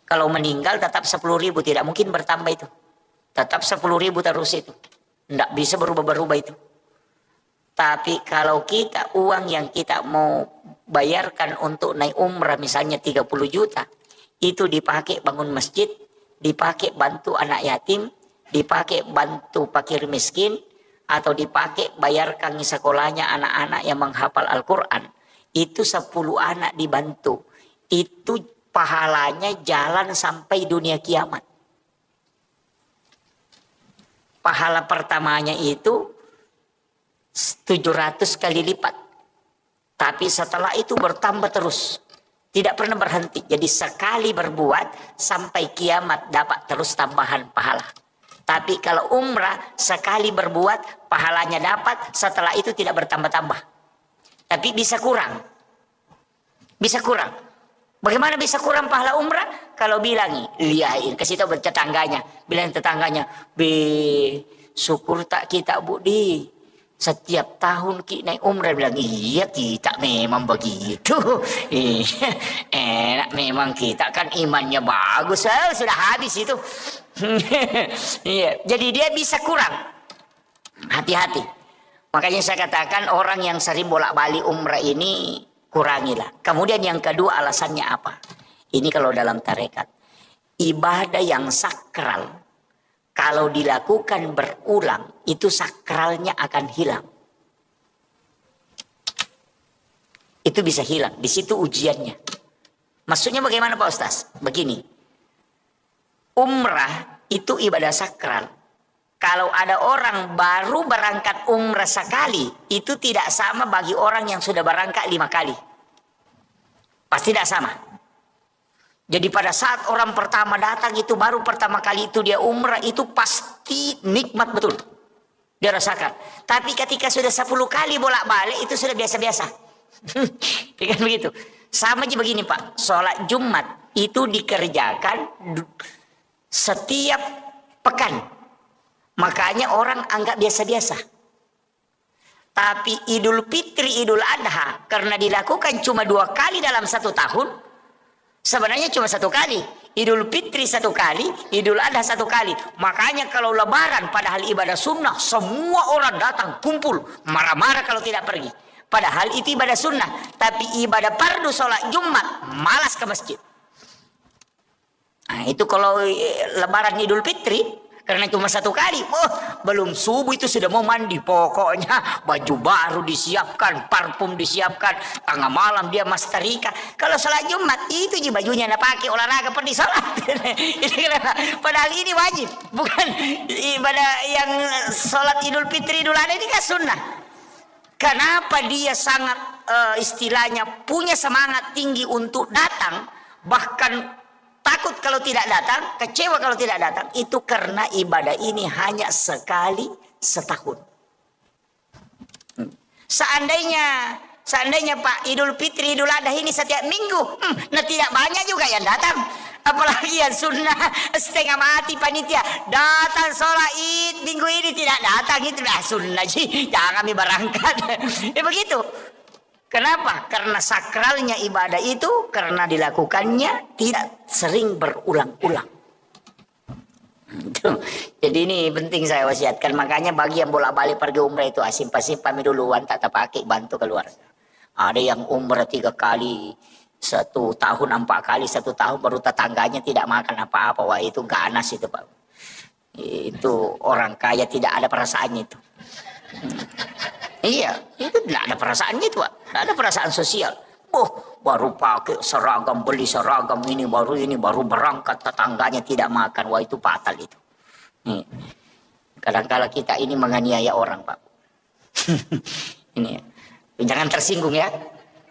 Kalau meninggal tetap 10.000, tidak mungkin bertambah itu. Tetap 10.000 terus itu. Tidak bisa berubah-berubah itu. Tapi kalau kita uang yang kita mau bayarkan untuk naik umrah misalnya 30 juta. Itu dipakai bangun masjid, dipakai bantu anak yatim, dipakai bantu fakir miskin, atau dipakai bayarkan sekolahnya anak-anak yang menghafal Al-Quran. Itu 10 anak dibantu. Itu pahalanya jalan sampai dunia kiamat. Pahala pertamanya itu 700 kali lipat. Tapi setelah itu bertambah terus. Tidak pernah berhenti. Jadi sekali berbuat sampai kiamat dapat terus tambahan pahala. Tapi kalau umrah sekali berbuat pahalanya dapat, setelah itu tidak bertambah-tambah. Tapi bisa kurang. Bisa kurang. Bagaimana bisa kurang pahala umrah? Kalau bilang, lihain, kasih tahu tetangganya. Bilang tetangganya, syukur tak kita Budi. Setiap tahun kita naik umrah. Bilang, iya kita memang begitu. Enak memang kita kan imannya bagus. Sudah habis itu. Iya. Jadi dia bisa kurang. Hati-hati. Makanya saya katakan orang yang sering bolak-balik umrah ini kurangilah. Kemudian yang kedua alasannya apa? Ini kalau dalam tarekat. Ibadah yang sakral. Kalau dilakukan berulang. Itu sakralnya akan hilang. Itu bisa hilang. Di situ ujiannya. Maksudnya bagaimana Pak Ustaz? Begini. Umrah itu ibadah sakral. Kalau ada orang baru berangkat umrah sekali, itu tidak sama bagi orang yang sudah berangkat 5 kali. Pasti tidak sama. Jadi pada saat orang pertama datang itu baru pertama kali itu dia umrah, itu pasti nikmat betul. Dia rasakan. Tapi ketika sudah 10 kali bolak-balik itu sudah biasa-biasa. Kan begitu. Sama aja begini Pak, sholat Jumat itu dikerjakan setiap pekan. Makanya orang anggap biasa-biasa. Tapi Idul Fitri, Idul Adha, karena dilakukan cuma 2 kali dalam 1 tahun, sebenarnya cuma 1 kali. Idul Fitri 1 kali, Idul Adha 1 kali. Makanya kalau Lebaran, padahal ibadah sunnah, semua orang datang kumpul, marah-marah kalau tidak pergi. Padahal itu ibadah sunnah, tapi ibadah fardu sholat Jumat, malas ke masjid. Nah itu kalau Lebaran Idul Fitri, karena cuma 1 kali, belum subuh itu sudah mau mandi. Pokoknya baju baru disiapkan, parfum disiapkan, tengah malam dia masterika. Kalau sholat Jumat itu bajunya nak pakai olahraga pergi sholat. Padahal ini wajib, bukan ibadah yang sholat Idul Fitri Idul Adha ini kan sunnah. Kenapa dia sangat istilahnya punya semangat tinggi untuk datang, bahkan takut kalau tidak datang, kecewa kalau tidak datang, itu karena ibadah ini hanya sekali setahun. Seandainya Pak Idul Fitri, Idul Adha ini setiap minggu, nah tidak banyak juga yang datang. Apalagi yang sunnah setengah mati panitia datang sholat id minggu ini tidak datang, itu dah sunnah sih, jangan kami berangkat. Begitu. Kenapa? Karena sakralnya ibadah itu karena dilakukannya tidak sering berulang-ulang. Jadi ini penting saya wasiatkan. Makanya bagi yang bolak-balik pergi umrah itu simpan duluan, tak pakai, bantu keluar. Ada yang umrah 3 kali, 1 tahun 4 kali, 1 tahun baru tetangganya tidak makan apa-apa. Wah itu ganas itu Pak. Itu orang kaya tidak ada perasaannya itu. Iya, itu tidak ada perasaannya itu Pak. Tidak ada perasaan sosial. Baru pakai seragam, beli seragam ini baru berangkat, tetangganya tidak makan. Wah itu fatal itu. Kadang-kala kita ini menganiaya orang Pak. Ini jangan tersinggung ya.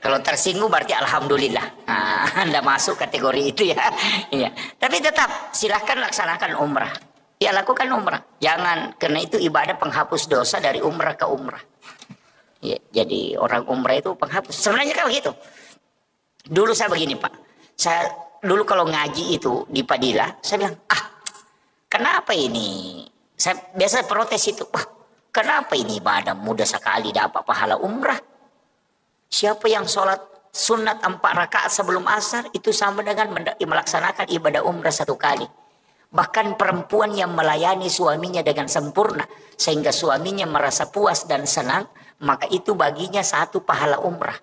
Kalau tersinggung berarti alhamdulillah. Nah, Anda masuk kategori itu ya. Iya. Tapi tetap silahkan laksanakan umrah. Ya lakukan umrah. Jangan, karena itu ibadah penghapus dosa dari umrah ke umrah. Ya, jadi orang umrah itu penghapus. Sebenarnya kan begitu. Dulu saya begini Pak. Saya dulu kalau ngaji itu di Padilla, saya bilang, kenapa ini? Saya biasa protes itu. Kenapa ini ibadah mudah sekali dapat pahala umrah? Siapa yang sholat sunat 4 rakaat sebelum asar itu sama dengan melaksanakan ibadah umrah 1 kali. Bahkan perempuan yang melayani suaminya dengan sempurna sehingga suaminya merasa puas dan senang, maka itu baginya 1 pahala umrah.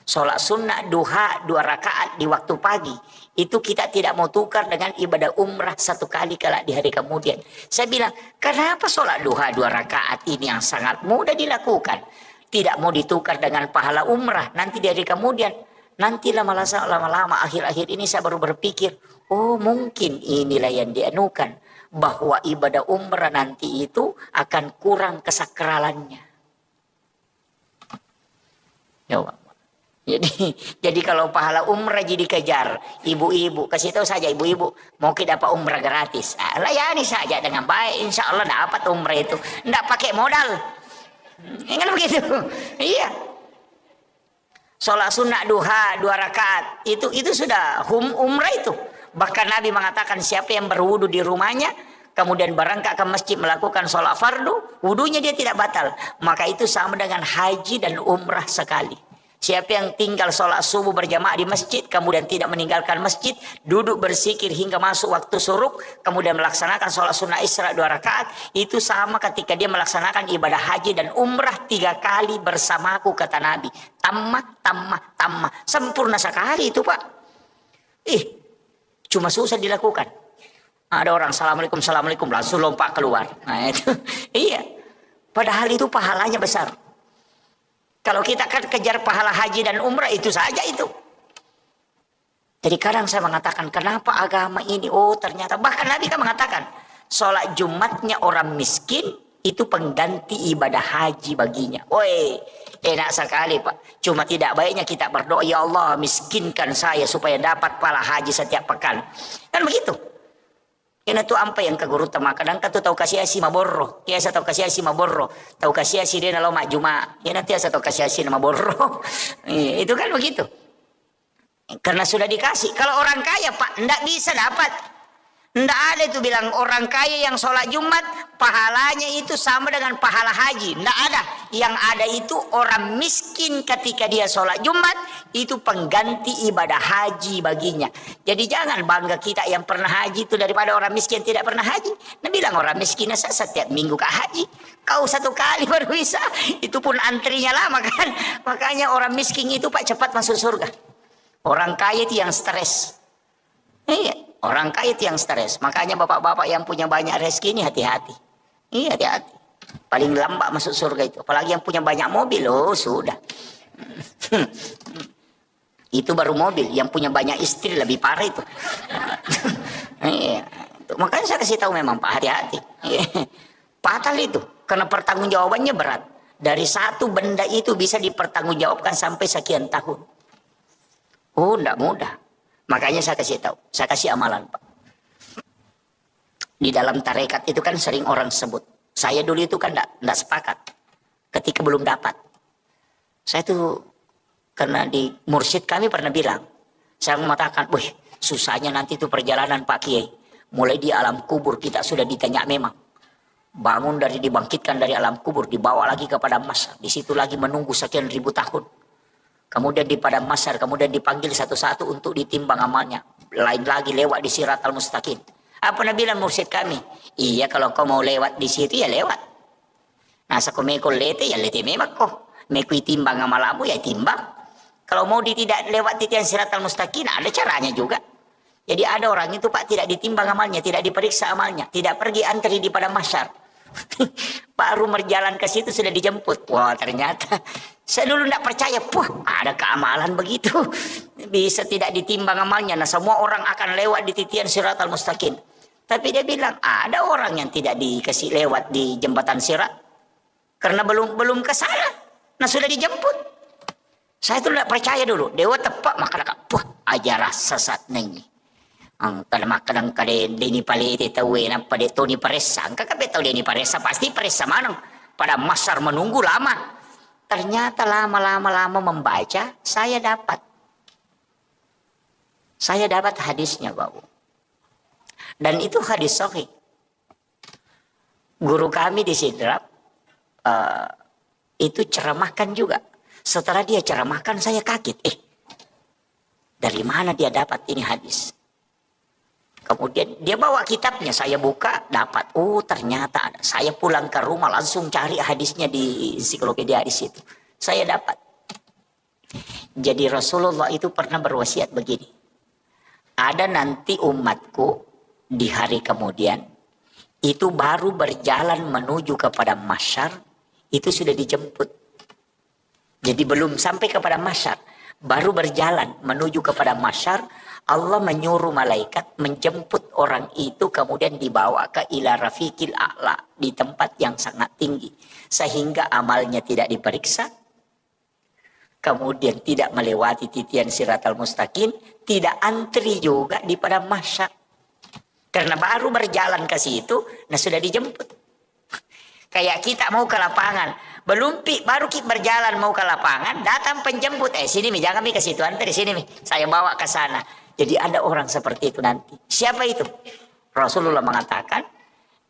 Sholat sunnah duha 2 rakaat di waktu pagi, itu kita tidak mau tukar dengan ibadah umrah 1 kali kelak di hari kemudian. Saya bilang, kenapa sholat duha 2 rakaat ini yang sangat mudah dilakukan tidak mau ditukar dengan pahala umrah nanti di hari kemudian? Nanti lama-lama akhir-akhir ini saya baru berpikir, oh mungkin inilah yang dianukan, bahwa ibadah umrah nanti itu akan kurang kesakralannya. Ya, jadi kalau pahala umrah jadi kejar, ibu-ibu kasih tahu saja ibu-ibu mau kita dapat umrah gratis, layani saja dengan baik, insya Allah dapat umrah itu, nggak pakai modal, kan begitu, iya. Sholat sunnah duha 2 rakaat itu sudah umrah itu. Bahkan Nabi mengatakan siapa yang berwudu di rumahnya kemudian berangkat ke masjid melakukan sholat fardu, wudunya dia tidak batal, maka itu sama dengan haji dan umrah sekali. Siapa yang tinggal sholat subuh berjamaah di masjid, kemudian tidak meninggalkan masjid, duduk berzikir hingga masuk waktu syuruk, kemudian melaksanakan sholat sunnah isra 2 rakaat, itu sama ketika dia melaksanakan ibadah haji dan umrah 3 kali bersamaku, kata Nabi. Tamat, sempurna sekali itu Pak. Cuma susah dilakukan. Ada orang assalamualaikum langsung lompat keluar. Nah itu, iya. Padahal itu pahalanya besar. Kalau kita kan kejar pahala haji dan umrah itu saja itu. Jadi kadang saya mengatakan kenapa agama ini, oh ternyata bahkan Nabi kan mengatakan sholat Jumatnya orang miskin itu pengganti ibadah haji baginya. Woi, enak sekali Pak. Cuma tidak baiknya kita berdoa, ya Allah miskinkan saya supaya dapat pahala haji setiap pekan. Kan begitu. Kena tu ampa yang kaguru tama kadang katu tahu kasih asi maborro, tiasa tahu kasih asi maborro, tahu kasih asi dia nalo mak juma, ya nanti tiasa tahu kasih asi nama borro. Itu kan begitu. Karena sudah dikasih. Kalau orang kaya Pak, ndak bisa dapat. Ndak ada itu bilang orang kaya yang sholat Jumat pahalanya itu sama dengan pahala haji. Ndak ada. Yang ada itu orang miskin ketika dia sholat Jumat itu pengganti ibadah haji baginya. Jadi jangan bangga kita yang pernah haji itu daripada orang miskin tidak pernah haji. Nah bilang orang miskin setiap minggu ke haji. Kau 1 kali baru bisa. Itu pun antrinya lama kan. Makanya orang miskin itu Pak cepat masuk surga. Orang kaya itu yang stres. Iya, orang kaya itu yang stres. Makanya bapak-bapak yang punya banyak rezeki ini hati-hati. Iya, hati-hati. Paling lambat masuk surga itu. Apalagi yang punya banyak mobil, oh sudah. Itu baru mobil. Yang punya banyak istri lebih parah itu. Iya. Makanya saya kasih tahu memang Pak, hati-hati. Fatal itu. Karena pertanggungjawabannya berat. Dari satu benda itu bisa dipertanggungjawabkan sampai sekian tahun. Oh, enggak mudah. Makanya saya kasih tahu, saya kasih amalan Pak. Di dalam tarekat itu kan sering orang sebut. Saya dulu itu kan enggak sepakat. Ketika belum dapat. Saya tuh, karena di mursyid kami pernah bilang. Saya mengatakan, wih susahnya nanti itu perjalanan Pak Kiai. Mulai di alam kubur kita sudah ditanya memang. Bangun dari dibangkitkan dari alam kubur, dibawa lagi kepada masyar. Di situ lagi menunggu sekian ribu tahun. Kemudian di padang mahsyar, kemudian dipanggil satu-satu untuk ditimbang amalnya. Lain lagi lewat di Siratal Mustaqim. Apa Nabi bilang mursyid kami? Iya kalau kau mau lewat di situ ya lewat. Nasa kau mekol lete ya lete memang kau. Mekui timbang amalamu ya timbang. Kalau mau tidak lewat titian Siratal Mustaqim ada caranya juga. Jadi ada orang itu Pak tidak ditimbang amalnya, tidak diperiksa amalnya, tidak pergi antri di padang mahsyar. Baru berjalan ke situ sudah dijemput. Wah ternyata saya dulu tidak percaya. Ada keamalan begitu. Bisa tidak ditimbang amalnya. Nah semua orang akan lewat di titian Siratal Mustaqim. Tapi dia bilang ada orang yang tidak dikasih lewat di jembatan sirat. Karena belum ke sana. Nah sudah dijemput. Saya itu tidak percaya dulu. Dewa tepak maka ajarah sesat nengi. Kadang-kadang Deni Palete tahu apa dia Tony Paresa. Kakak tahu Deni Paresa pasti Paresa mana pada masar menunggu lama. Ternyata lama membaca saya dapat hadisnya Bapak. Dan itu hadis sahih. Guru kami di Sidrap itu ceramahkan juga. Setelah dia ceramahkan saya kaget. Dari mana dia dapat ini hadis? Kemudian dia bawa kitabnya, saya buka, dapat. Oh ternyata ada. Saya pulang ke rumah langsung cari hadisnya di ensiklopedia di situ. Saya dapat. Jadi Rasulullah itu pernah berwasiat begini. Ada nanti umatku di hari kemudian, itu baru berjalan menuju kepada mahsyar, itu sudah dijemput. Jadi belum sampai kepada mahsyar. baru berjalan menuju kepada masyar, Allah menyuruh malaikat menjemput orang itu, kemudian dibawa ke ila rafiqil a'la, di tempat yang sangat tinggi, sehingga amalnya tidak diperiksa, kemudian tidak melewati titian siratal mustaqim, tidak antri juga di pada masyar. Karena baru berjalan ke situ, nah sudah dijemput. Kayak kita mau ke lapangan, baru kita berjalan mau ke lapangan, datang penjemput, sini mi, jangan mi ke situ, antri sini mi, saya bawa ke sana. Jadi ada orang seperti itu nanti. Siapa itu? Rasulullah mengatakan,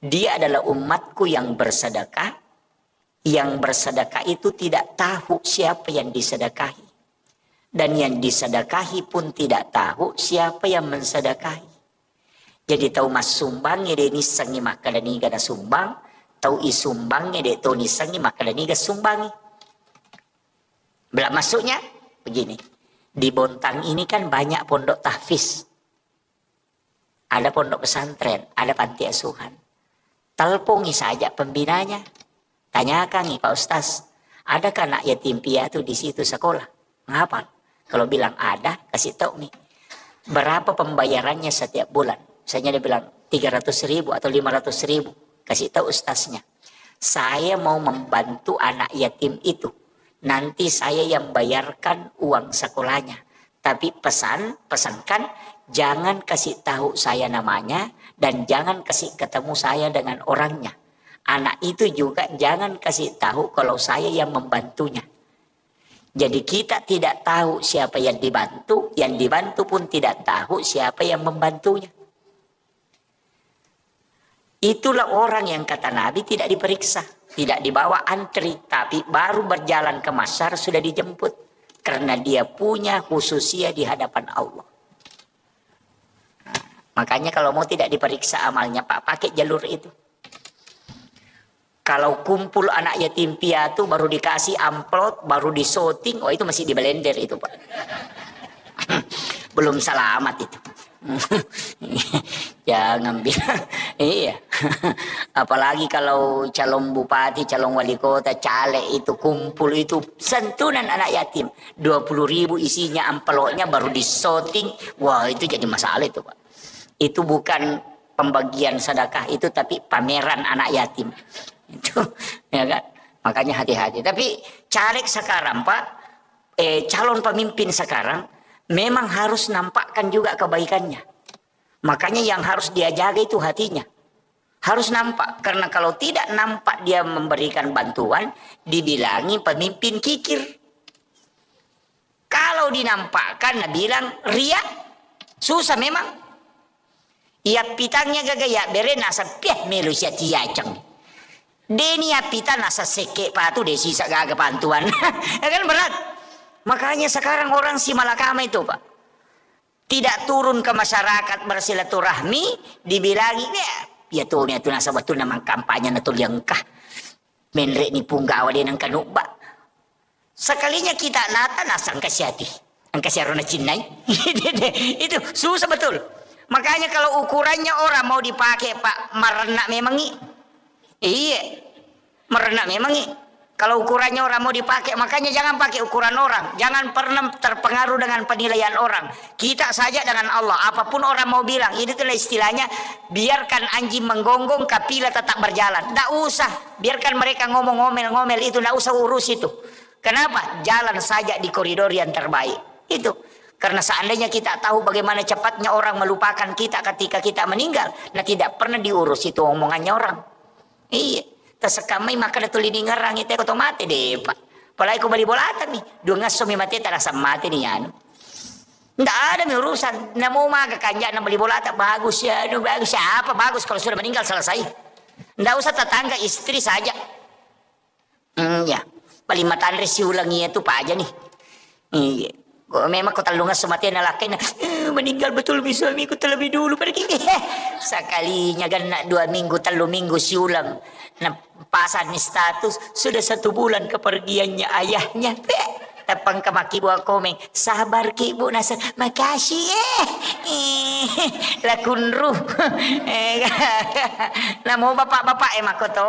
dia adalah umatku yang bersedekah. Yang bersedekah itu tidak tahu siapa yang disedekahi. Dan yang disedekahi pun tidak tahu siapa yang mensedekahi. Jadi tahu mas sumbangnya dia nisangi maka dan niga da sumbang, tahu isumbangnya dia tahu nisangi maka dan niga sumbangi. Belak masuknya begini. Di Bontang ini kan banyak pondok tahfiz. Ada pondok pesantren, ada panti asuhan. Telpongi saja pembinanya. Tanyakan nih Pak Ustaz, adakah anak yatim piatu di situ sekolah? Ngapa? Kalau bilang ada, kasih tahu nih. Berapa pembayarannya setiap bulan? Misalnya dia bilang 300.000 atau 500.000. Kasih tahu ustaznya. Saya mau membantu anak yatim itu. Nanti saya yang bayarkan uang sekolahnya. Tapi pesankan jangan kasih tahu saya namanya dan jangan kasih ketemu saya dengan orangnya. Anak itu juga jangan kasih tahu kalau saya yang membantunya. Jadi kita tidak tahu siapa yang dibantu pun tidak tahu siapa yang membantunya. Itulah orang yang kata Nabi tidak diperiksa, tidak dibawa antri, tapi baru berjalan ke masyar sudah dijemput. Karena dia punya khususia di hadapan Allah. Nah, makanya kalau mau tidak diperiksa amalnya Pak, pakai jalur itu. Kalau kumpul anak yatim piatu baru dikasih amplop, baru disorting, itu masih di blender itu Pak. Belum selamat itu. Jangan bilang. Iya. Apalagi kalau calon bupati, calon wali kota, caleg itu kumpul itu santunan anak yatim. 20.000 isinya amplopnya baru disorting. Wah itu jadi masalah itu Pak. Itu bukan pembagian sedekah itu, tapi pameran anak yatim. Itu ya kan, makanya hati-hati. Tapi caleg sekarang Pak, calon pemimpin sekarang memang harus nampakkan juga kebaikannya. Makanya yang harus dia jaga itu hatinya, harus nampak. Karena kalau tidak nampak dia memberikan bantuan, dibilangi pemimpin kikir. Kalau dinampakkan, bilang ria, susah memang. Ia pitangnya gagaya beren asa piah melu sia tiacang. Deni apita nasa seke patu desi sagaga bantuan. Ya kan berat. Makanya sekarang orang si malakama itu Pak, tidak turun ke masyarakat bersilaturahmi, dibilangi ya tuh nasa betul namang kampanye natul yang kah menrek ni punggawa dia nang kanubak. Sekalinya kita nata nasang kasyati, ang kasyarona cinay. Itu susah betul. Makanya kalau ukurannya orang mau dipakai Pak, merenak memang iya, merenak memang kalau ukurannya orang mau dipakai, makanya jangan pakai ukuran orang. Jangan pernah terpengaruh dengan penilaian orang. Kita saja dengan Allah. Apapun orang mau bilang, ini itulah istilahnya, biarkan anjing menggonggong, kapila tetap berjalan. Tidak usah, biarkan mereka ngomel-ngomel itu, tidak usah urus itu. Kenapa? Jalan saja di koridor yang terbaik. Itu. Karena seandainya kita tahu bagaimana cepatnya orang melupakan kita ketika kita meninggal, nah tidak pernah diurus itu omongannya orang. Iya. Tersekamai maka datul ini ngerang itu aku mati deh Pak. Apalagi aku beli bolatan nih, dua ngasomi mati tak rasa mati nih anu. Nggak ada nih urusan. Nggak mau maga kanjak beli bolatan bagus ya, bagus apa bagus kalau sudah meninggal selesai. Nggak usah tetangga istri saja. Ya, paling matan resi ulangi itu Pak aja nih. Iya. Memang kau talungan semati na laki na meninggal betul suamiku terlebih dulu pergi. Sekalinya kan 2 minggu 3 minggu siulang. Nah, pasan status sudah 1 bulan kepergiannya ayahnya. tepang ke maki buah komeng. Sabar ki Bu Nasr. Makasih lakun ruh. Namo bapak-bapak makoto.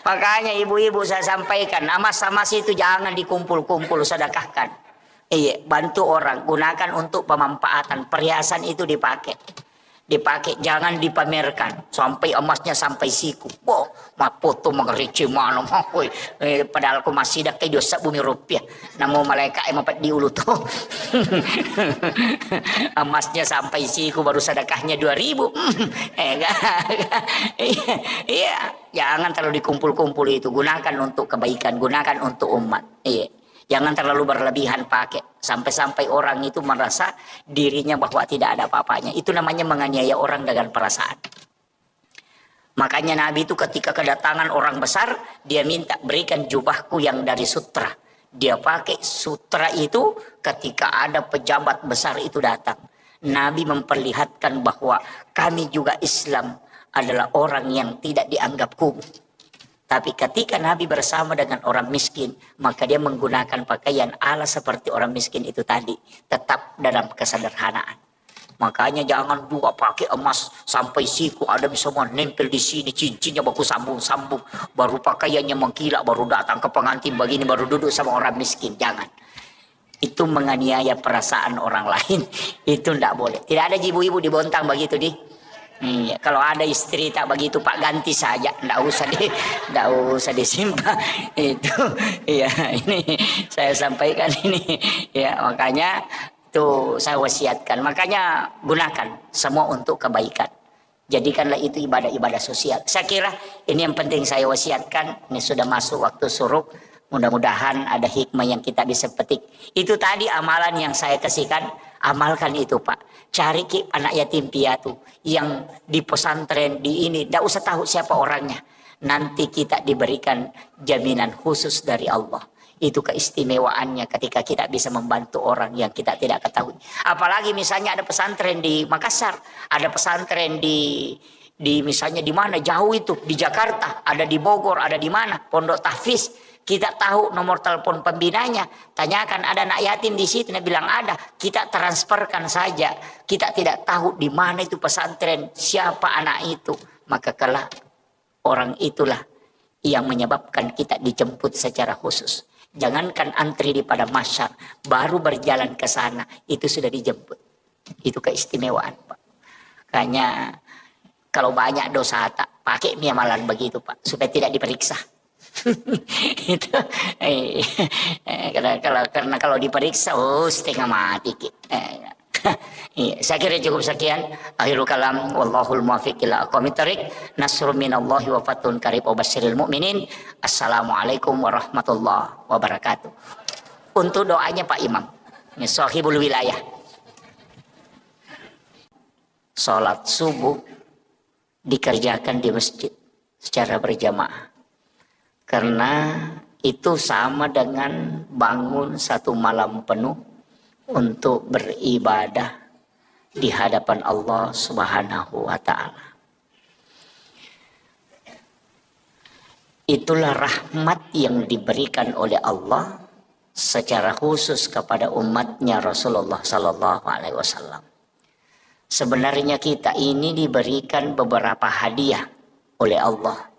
Makanya ibu-ibu saya sampaikan, amas-amas itu jangan dikumpul-kumpul, sedekahkan. Iya, bantu orang, gunakan untuk pemanfaatan. Perhiasan itu dipakai, jangan dipamerkan sampai emasnya sampai siku. Wow, mak foto mengerece mana mah, padahal aku masih dah kayak dosa bumi rupiah. Namo malaikat empat diulu tuh. Emasnya sampai siku baru sedekahnya 2.000. Iya, jangan terlalu dikumpul-kumpul itu. Gunakan untuk kebaikan, gunakan untuk umat. Iya. Jangan terlalu berlebihan pakai. Sampai-sampai orang itu merasa dirinya bahwa tidak ada apa-apanya. Itu namanya menganiaya orang dengan perasaan. Makanya Nabi itu ketika kedatangan orang besar, dia minta berikan jubahku yang dari sutra. Dia pakai sutra itu ketika ada pejabat besar itu datang. Nabi memperlihatkan bahwa kami juga Islam adalah orang yang tidak dianggap kumuh. Tapi ketika Nabi bersama dengan orang miskin, maka dia menggunakan pakaian ala seperti orang miskin itu tadi. Tetap dalam kesederhanaan. Makanya jangan juga pakai emas sampai siku, ada bisa menempel di sini, cincinnya baku sambung-sambung. Baru pakaiannya mengkilap, baru datang ke pengantin begini, baru duduk sama orang miskin. Jangan. Itu menganiaya perasaan orang lain. Itu tidak boleh. Tidak ada ibu-ibu dibontang begitu di. Iya, kalau ada istri tak begitu Pak, ganti saja, ndak usah disimpan itu. Iya, ini saya sampaikan ini ya, makanya tuh saya wasiatkan, makanya gunakan semua untuk kebaikan, jadikanlah itu ibadah-ibadah sosial. Saya kira ini yang penting saya wasiatkan. Ini sudah masuk waktu suruk, mudah-mudahan ada hikmah yang kita bisa petik. Itu tadi amalan yang saya kasihkan, amalkan itu Pak. Cari anak yatim piatu yang di pesantren di ini, tidak usah tahu siapa orangnya. Nanti kita diberikan jaminan khusus dari Allah. Itu keistimewaannya ketika kita bisa membantu orang yang kita tidak ketahui. Apalagi misalnya ada pesantren di Makassar, ada pesantren di misalnya di mana jauh itu, di Jakarta, ada di Bogor, ada di mana, Pondok Tahfiz. Kita tahu nomor telepon pembinanya, tanyakan ada anak yatim di situ, dia bilang ada, kita transferkan saja. Kita tidak tahu di mana itu pesantren, siapa anak itu, maka kelak orang itulah yang menyebabkan kita dijemput secara khusus. Jangankan antri di pada masyar, baru berjalan ke sana itu sudah dijemput. Itu keistimewaan Pak. Makanya kalau banyak dosa tak pakai amalan begitu Pak, supaya tidak diperiksa. Itu karena kalau diperiksa setengah mati. Saya kira cukup sekian. Akhirul kalam, wallahul muwaffiq ila aqwamit thoriq. Nasrun minallahi wa fathun qarib wa basyiril mu'minin. Assalamualaikum warahmatullahi wabarakatuh. Untuk doanya Pak Imam, ini sahibul wilayah. Salat subuh dikerjakan di masjid secara berjamaah. Karena itu sama dengan bangun satu malam penuh untuk beribadah di hadapan Allah Subhanahu wa Ta'ala. Itulah rahmat yang diberikan oleh Allah secara khusus kepada umatnya Rasulullah Sallallahu Alaihi Wasallam. Sebenarnya kita ini diberikan beberapa hadiah oleh Allah.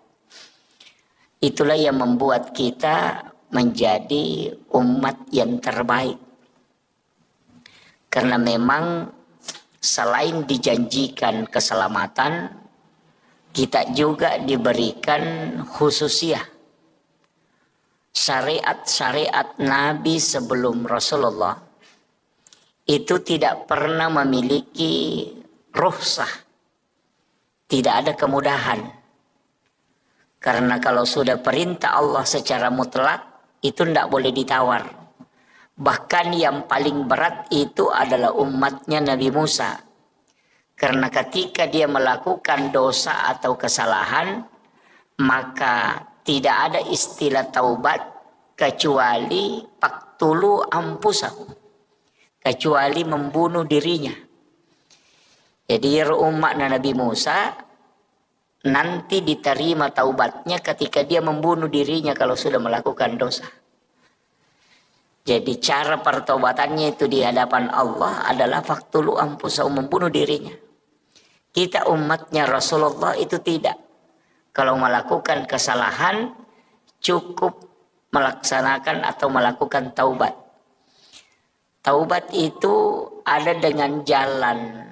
Itulah yang membuat kita menjadi umat yang terbaik. Karena memang selain dijanjikan keselamatan, kita juga diberikan khususiyah. Syariat-syariat Nabi sebelum Rasulullah itu tidak pernah memiliki rukhsah. Tidak ada kemudahan. Karena kalau sudah perintah Allah secara mutlak, itu tidak boleh ditawar. Bahkan yang paling berat itu adalah umatnya Nabi Musa. Karena ketika dia melakukan dosa atau kesalahan, maka tidak ada istilah taubat kecuali paktulu ampusahu. Kecuali membunuh dirinya. Jadi umat Nabi Musa, nanti diterima taubatnya ketika dia membunuh dirinya kalau sudah melakukan dosa. Jadi cara pertobatannya itu di hadapan Allah adalah faqtulu anfusakum, membunuh dirinya. Kita umatnya Rasulullah itu tidak. Kalau melakukan kesalahan cukup melaksanakan atau melakukan taubat. Taubat itu ada dengan jalan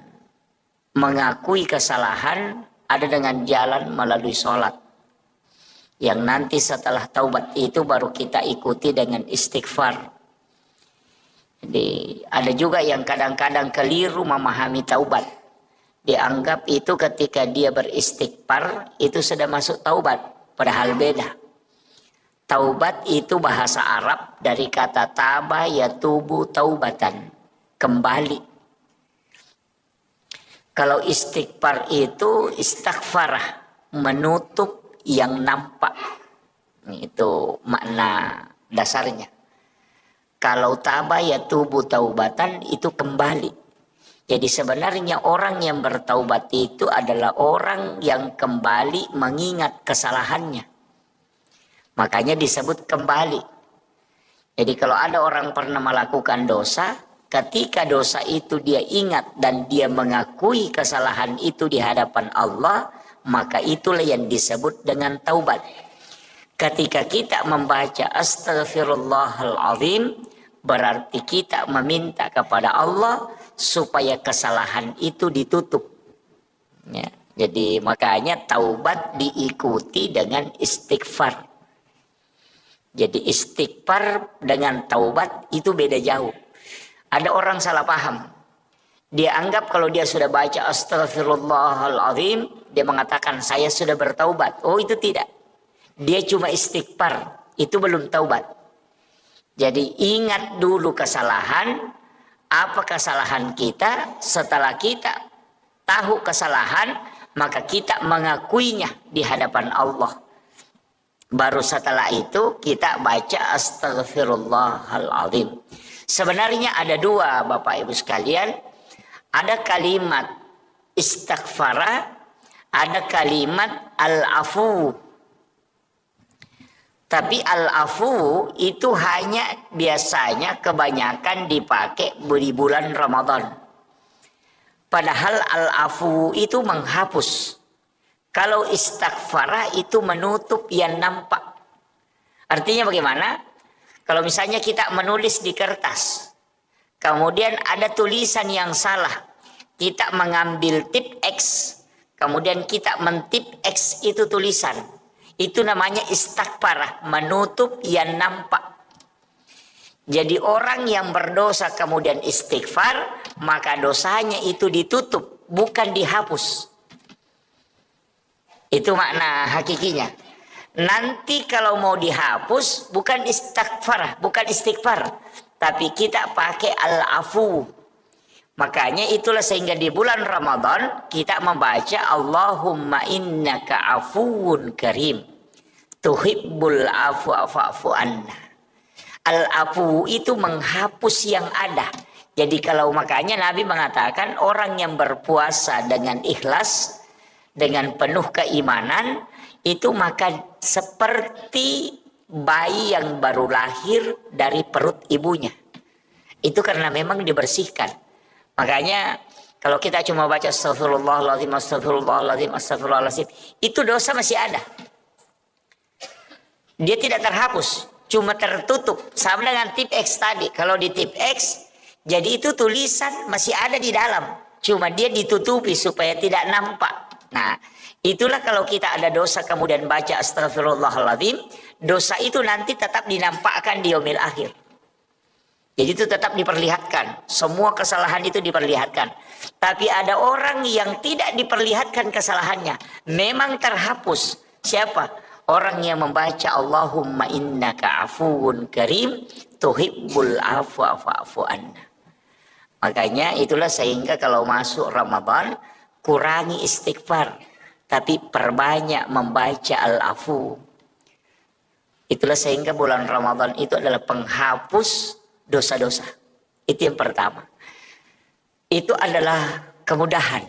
mengakui kesalahan, ada dengan jalan melalui sholat. Yang nanti setelah taubat itu baru kita ikuti dengan istighfar. Jadi ada juga yang kadang-kadang keliru memahami taubat. Dianggap itu ketika dia beristighfar itu sudah masuk taubat. Padahal beda. Taubat itu bahasa Arab dari kata taba yatubu taubatan. Kembali. Kalau istighfar itu istighfarah. Menutup yang nampak. Itu makna dasarnya. Kalau taba yatubu taubatan itu kembali. Jadi sebenarnya orang yang bertaubat itu adalah orang yang kembali mengingat kesalahannya. Makanya disebut kembali. Jadi kalau ada orang pernah melakukan dosa, ketika dosa itu dia ingat dan dia mengakui kesalahan itu di hadapan Allah, maka itulah yang disebut dengan taubat. Ketika kita membaca Astaghfirullahaladzim, berarti kita meminta kepada Allah supaya kesalahan itu ditutup. Ya, jadi makanya taubat diikuti dengan istighfar. Jadi istighfar dengan taubat itu beda jauh. Ada orang salah paham. Dia anggap kalau dia sudah baca Astaghfirullahaladzim, dia mengatakan saya sudah bertaubat. Oh itu tidak. Dia cuma istighfar. Itu belum taubat. Jadi ingat dulu kesalahan, apa kesalahan kita, setelah kita tahu kesalahan, maka kita mengakuinya di hadapan Allah. Baru setelah itu kita baca Astaghfirullahaladzim. Sebenarnya ada dua Bapak Ibu sekalian, ada kalimat istighfara, ada kalimat al-afu. Tapi al-afu itu hanya biasanya kebanyakan dipakai di bulan Ramadan. Padahal al-afu itu menghapus. Kalau istighfar itu menutup yang nampak. Artinya bagaimana? Kalau misalnya kita menulis di kertas, kemudian ada tulisan yang salah. Kita mengambil tip X, kemudian kita mentip X itu tulisan. Itu namanya istighfar, menutup yang nampak. Jadi orang yang berdosa kemudian istighfar, maka dosanya itu ditutup, bukan dihapus. Itu makna hakikinya. Nanti kalau mau dihapus, bukan istighfar, tapi kita pakai al-afu. Makanya itulah sehingga di bulan Ramadan kita membaca Allahumma innaka afuwun karim tuhibbul afwa fa'fu anna. Al-afu itu menghapus yang ada. Jadi kalau makanya Nabi mengatakan orang yang berpuasa dengan ikhlas, dengan penuh keimanan, itu maka seperti bayi yang baru lahir dari perut ibunya. Itu karena memang dibersihkan. Makanya kalau kita cuma baca astagfirullahaladzim, astagfirullahaladzim, astagfirullahaladzim, itu dosa masih ada. Dia tidak terhapus, cuma tertutup. Sama dengan tip X tadi. Kalau di tip X, jadi itu tulisan masih ada di dalam. Cuma dia ditutupi supaya tidak nampak. Nah, itulah kalau kita ada dosa kemudian baca astagfirullahaladzim, dosa itu nanti tetap dinampakkan di yaumil akhir. Jadi itu tetap diperlihatkan. Semua kesalahan itu diperlihatkan. Tapi ada orang yang tidak diperlihatkan kesalahannya. Memang terhapus. Siapa? Orang yang membaca Allahumma innaka afuwun karim tuhibbul afwa fa'fu anna. Makanya itulah sehingga kalau masuk Ramadan kurangi istighfar. Tapi perbanyak membaca al-afu. Itulah sehingga bulan Ramadan itu adalah penghapus dosa-dosa. Itu yang pertama. Itu adalah kemudahan.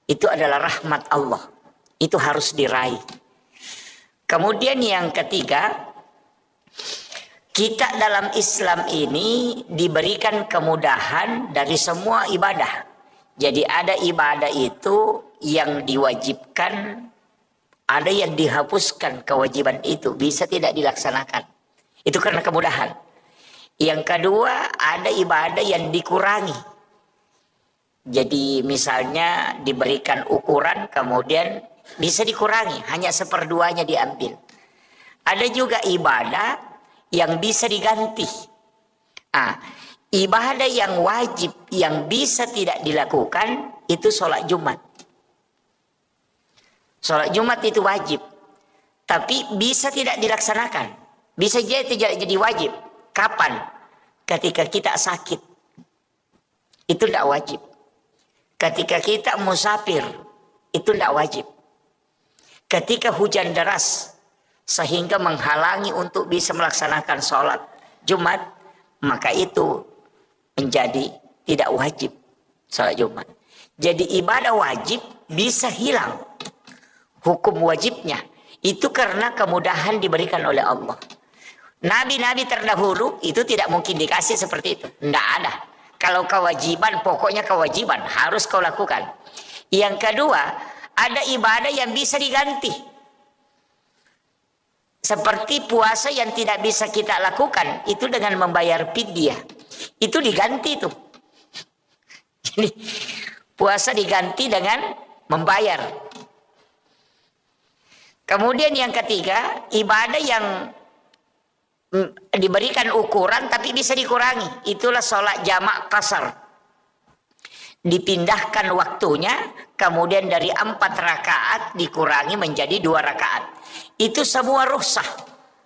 Itu adalah rahmat Allah. Itu harus diraih. Kemudian yang ketiga, kita dalam Islam ini diberikan kemudahan dari semua ibadah. Jadi ada ibadah itu yang diwajibkan, ada yang dihapuskan kewajiban itu, bisa tidak dilaksanakan. Itu karena kemudahan. Yang kedua, ada ibadah yang dikurangi. Jadi misalnya diberikan ukuran, kemudian bisa dikurangi, hanya seperduanya diambil. Ada juga ibadah yang bisa diganti. Ibadah yang wajib yang bisa tidak dilakukan itu sholat Jumat. Sholat Jumat itu wajib, tapi bisa tidak dilaksanakan. Bisa jadi wajib. Kapan? Ketika kita sakit, itu tidak wajib. Ketika kita musafir, itu tidak wajib. Ketika hujan deras sehingga menghalangi untuk bisa melaksanakan sholat Jumat, maka itu menjadi tidak wajib sholat Jumat. Jadi ibadah wajib bisa hilang hukum wajibnya. Itu karena kemudahan diberikan oleh Allah. Nabi-nabi terdahulu itu tidak mungkin dikasih seperti itu. Tidak ada. Kalau kewajiban, pokoknya kewajiban harus kau lakukan. Yang kedua, ada ibadah yang bisa diganti. Seperti puasa yang tidak bisa kita lakukan, itu dengan membayar fidyah. Itu diganti tuh. Jadi puasa diganti dengan membayar. Kemudian yang ketiga, ibadah yang diberikan ukuran tapi bisa dikurangi. Itulah sholat jamak qasar. Dipindahkan waktunya, kemudian dari 4 rakaat dikurangi menjadi 2 rakaat. Itu semua rukhsah,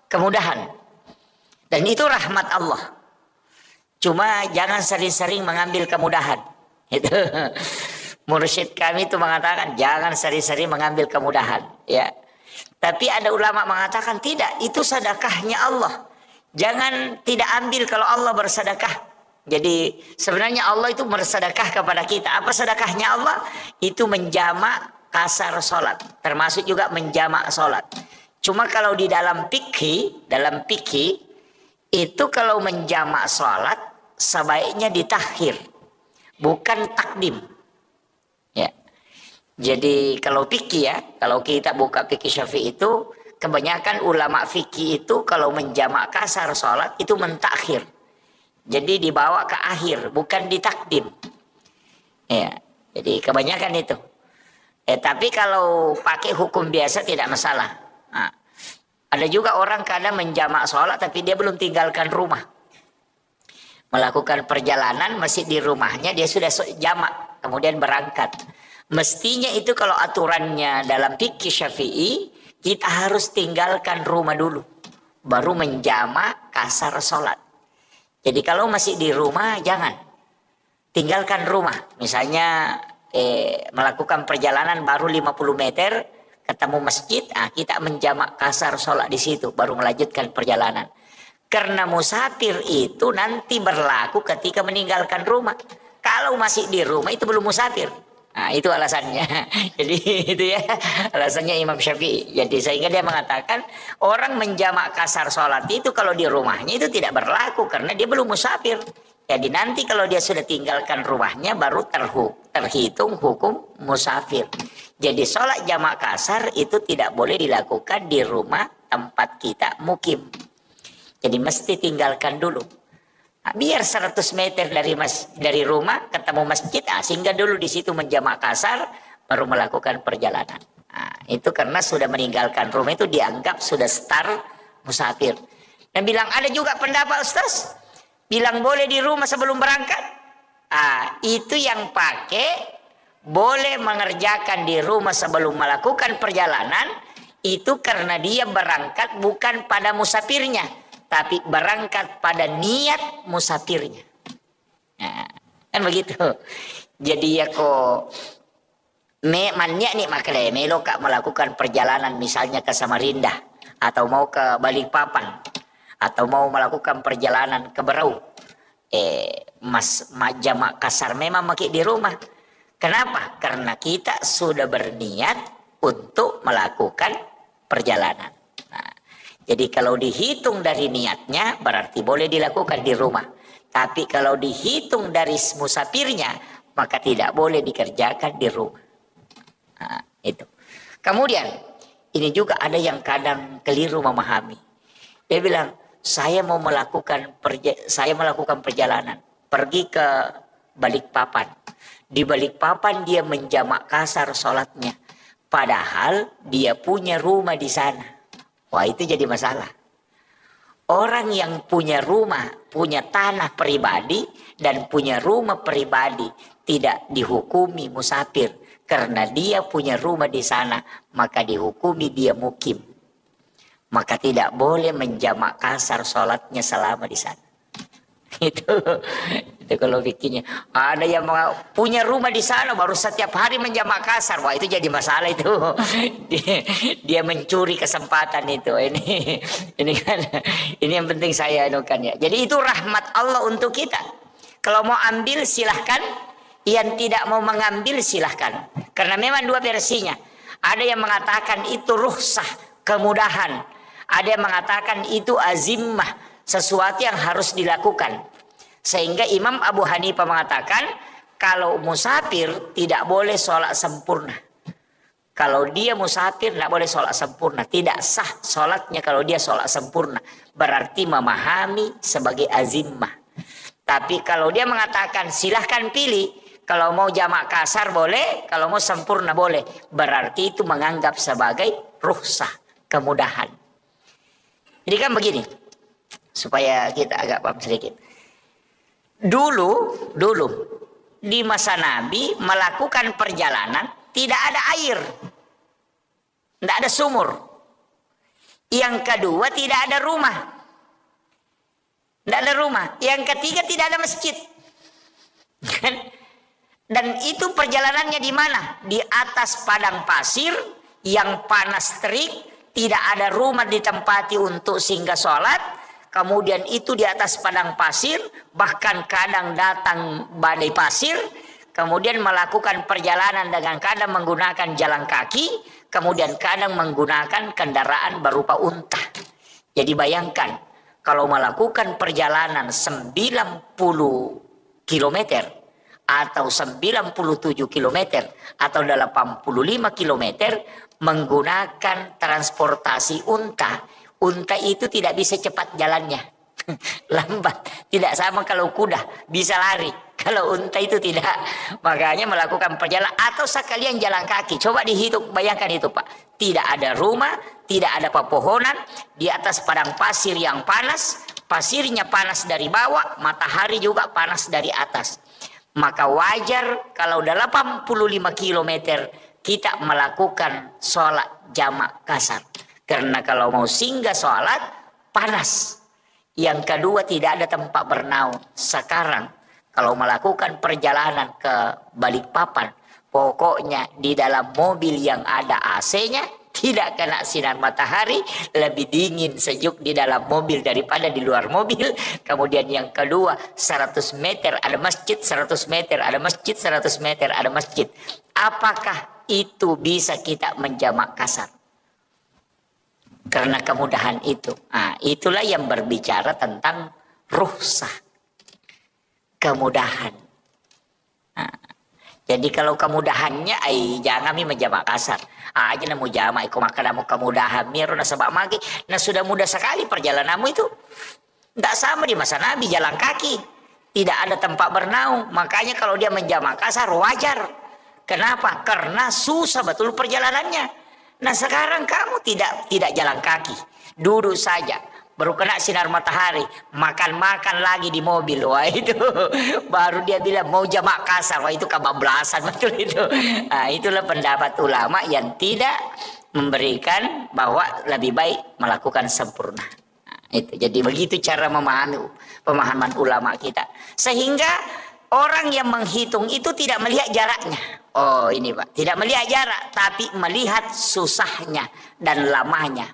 kemudahan. Dan itu rahmat Allah. Cuma jangan sering-sering mengambil kemudahan. Itu mursyid kami itu mengatakan jangan sering-sering mengambil kemudahan, ya. Tapi ada ulama mengatakan tidak, itu sedekahnya Allah. Jangan tidak ambil kalau Allah bersedekah. Jadi sebenarnya Allah itu bersedekah kepada kita. Apa sedekahnya Allah? Itu menjamak kasar sholat, termasuk juga menjamak sholat. Cuma kalau di dalam fikih itu kalau menjamak sholat sebaiknya ditakhir, bukan takdim. Ya. Jadi kalau fikih ya, kalau kita buka fikih Syafi'i itu, kebanyakan ulama fikih itu kalau menjamak kasar sholat itu mentakhir. Jadi dibawa ke akhir, bukan ditakdim. Ya. Jadi kebanyakan itu. Tapi kalau pakai hukum biasa tidak masalah. Nah, ada juga orang kadang menjamak sholat tapi dia belum tinggalkan rumah. Melakukan perjalanan masih di rumahnya, dia sudah jamak, kemudian berangkat. Mestinya itu kalau aturannya dalam fikih Syafi'i, kita harus tinggalkan rumah dulu, baru menjamak kasar sholat. Jadi kalau masih di rumah, jangan. Tinggalkan rumah. Misalnya melakukan perjalanan baru 50 meter, ketemu masjid, kita menjamak kasar sholat di situ, baru melanjutkan perjalanan. Karena musafir itu nanti berlaku ketika meninggalkan rumah. Kalau masih di rumah itu belum musafir. Nah, itu alasannya. Jadi itu ya alasannya Imam Syafi'i. Jadi sehingga dia mengatakan orang menjamak kasar sholat itu kalau di rumahnya itu tidak berlaku karena dia belum musafir. Jadi nanti kalau dia sudah tinggalkan rumahnya baru terhitung hukum musafir. Jadi sholat jamak kasar itu tidak boleh dilakukan di rumah tempat kita mukim. Jadi mesti tinggalkan dulu. Nah, biar 100 meter dari rumah ketemu masjid, singgah dulu di situ menjamak kasar, baru melakukan perjalanan. Nah, itu karena sudah meninggalkan rumah itu dianggap sudah start musafir. Dan bilang ada juga pendapat Ustaz, bilang boleh di rumah sebelum berangkat. Itu yang pakai boleh mengerjakan di rumah sebelum melakukan perjalanan, itu karena dia berangkat bukan pada musafirnya, tapi berangkat pada niat musafirnya. Nah, kan begitu. Jadi ya kok mannya nih makanya melo kak melakukan perjalanan misalnya ke Samarinda atau mau ke Balikpapan atau mau melakukan perjalanan ke Berau. Jamak kasar memang pakai di rumah. Kenapa? Karena kita sudah berniat untuk melakukan perjalanan. Nah, jadi kalau dihitung dari niatnya berarti boleh dilakukan di rumah. Tapi kalau dihitung dari musafirnya maka tidak boleh dikerjakan di rumah. Nah, itu. Kemudian ini juga ada yang kadang keliru memahami. Dia bilang, saya melakukan perjalanan, pergi ke Balikpapan. Di Balikpapan dia menjamak kasar sholatnya. Padahal dia punya rumah di sana. Wah, itu jadi masalah. Orang yang punya rumah, punya tanah pribadi, dan punya rumah pribadi tidak dihukumi musafir. Karena dia punya rumah di sana, maka dihukumi dia mukim. Maka tidak boleh menjamak kasar sholatnya selama di sana. Itu kalau bikinnya. Ada yang punya rumah di sana baru setiap hari menjamak kasar. Wah, itu jadi masalah itu. Dia mencuri kesempatan itu. Ini kan, ini yang penting saya anukan ya. Jadi itu rahmat Allah untuk kita. Kalau mau ambil silahkan. Yang tidak mau mengambil silahkan. Karena memang dua versinya. Ada yang mengatakan itu rukhsah, kemudahan. Ada yang mengatakan itu azimmah, sesuatu yang harus dilakukan. Sehingga Imam Abu Hanifah mengatakan kalau musafir tidak boleh sholat sempurna. Kalau dia musafir tidak boleh sholat sempurna. Tidak sah sholatnya kalau dia sholat sempurna. Berarti memahami sebagai azimmah. Tapi kalau dia mengatakan silahkan pilih. Kalau mau jamak kasar boleh, kalau mau sempurna boleh. Berarti itu menganggap sebagai rukhsah, kemudahan. Jadi kan begini, supaya kita agak paham sedikit. Dulu di masa Nabi melakukan perjalanan tidak ada air, tidak ada sumur. Yang kedua tidak ada rumah, tidak ada rumah. Yang ketiga tidak ada masjid. Dan itu perjalanannya di mana? Di atas padang pasir yang panas terik, tidak ada rumah ditempati untuk singgah sholat. Kemudian itu di atas padang pasir, bahkan kadang datang badai pasir. Kemudian melakukan perjalanan dengan kadang menggunakan jalan kaki, kemudian kadang menggunakan kendaraan berupa unta. Jadi bayangkan, kalau melakukan perjalanan 90 kilometer, atau 97 km atau 85 km menggunakan transportasi unta. Unta itu tidak bisa cepat jalannya. Lambat. Tidak sama kalau kuda bisa lari. Kalau unta itu tidak. Makanya melakukan perjalanan atau sekalian jalan kaki. Coba dihitung, bayangkan itu Pak. Tidak ada rumah, tidak ada pepohonan, di atas padang pasir yang panas, pasirnya panas dari bawah, matahari juga panas dari atas. Maka wajar kalau 85 km kita melakukan sholat jamak kasar. Karena kalau mau singgah sholat panas. Yang kedua tidak ada tempat bernaung. Sekarang kalau melakukan perjalanan ke Balikpapan, pokoknya di dalam mobil yang ada AC-nya, tidak kena sinar matahari, lebih dingin sejuk di dalam mobil daripada di luar mobil. Kemudian yang kedua, 100 meter ada masjid, 100 meter ada masjid, 100 meter ada masjid. Apakah itu bisa kita menjamak kasar? Karena kemudahan itu. Nah, itulah yang berbicara tentang rukhsah, kemudahan. Nah, jadi kalau kemudahannya, jangan menjamak kasar. Aja namu jamak, iko makadamu kemudahan miro na sebab magi. Nah sudah mudah sekali perjalananmu itu. Tidak sama di masa Nabi jalan kaki. Tidak ada tempat bernaung. Makanya kalau dia menjamak kasar wajar. Kenapa? Karena susah betul perjalanannya. Nah sekarang kamu tidak jalan kaki. Duduk saja. Baru kena sinar matahari, makan lagi di mobil. Wah itu baru dia bilang mau jamak kasar. Wah itu kebablasan betul itu. Nah, itulah pendapat ulama yang tidak memberikan bahwa lebih baik melakukan sempurna. Nah, itu jadi begitu cara memahami pemahaman ulama kita. Sehingga orang yang menghitung itu tidak melihat jaraknya. Oh ini Pak, tidak melihat jarak, tapi melihat susahnya dan lamanya.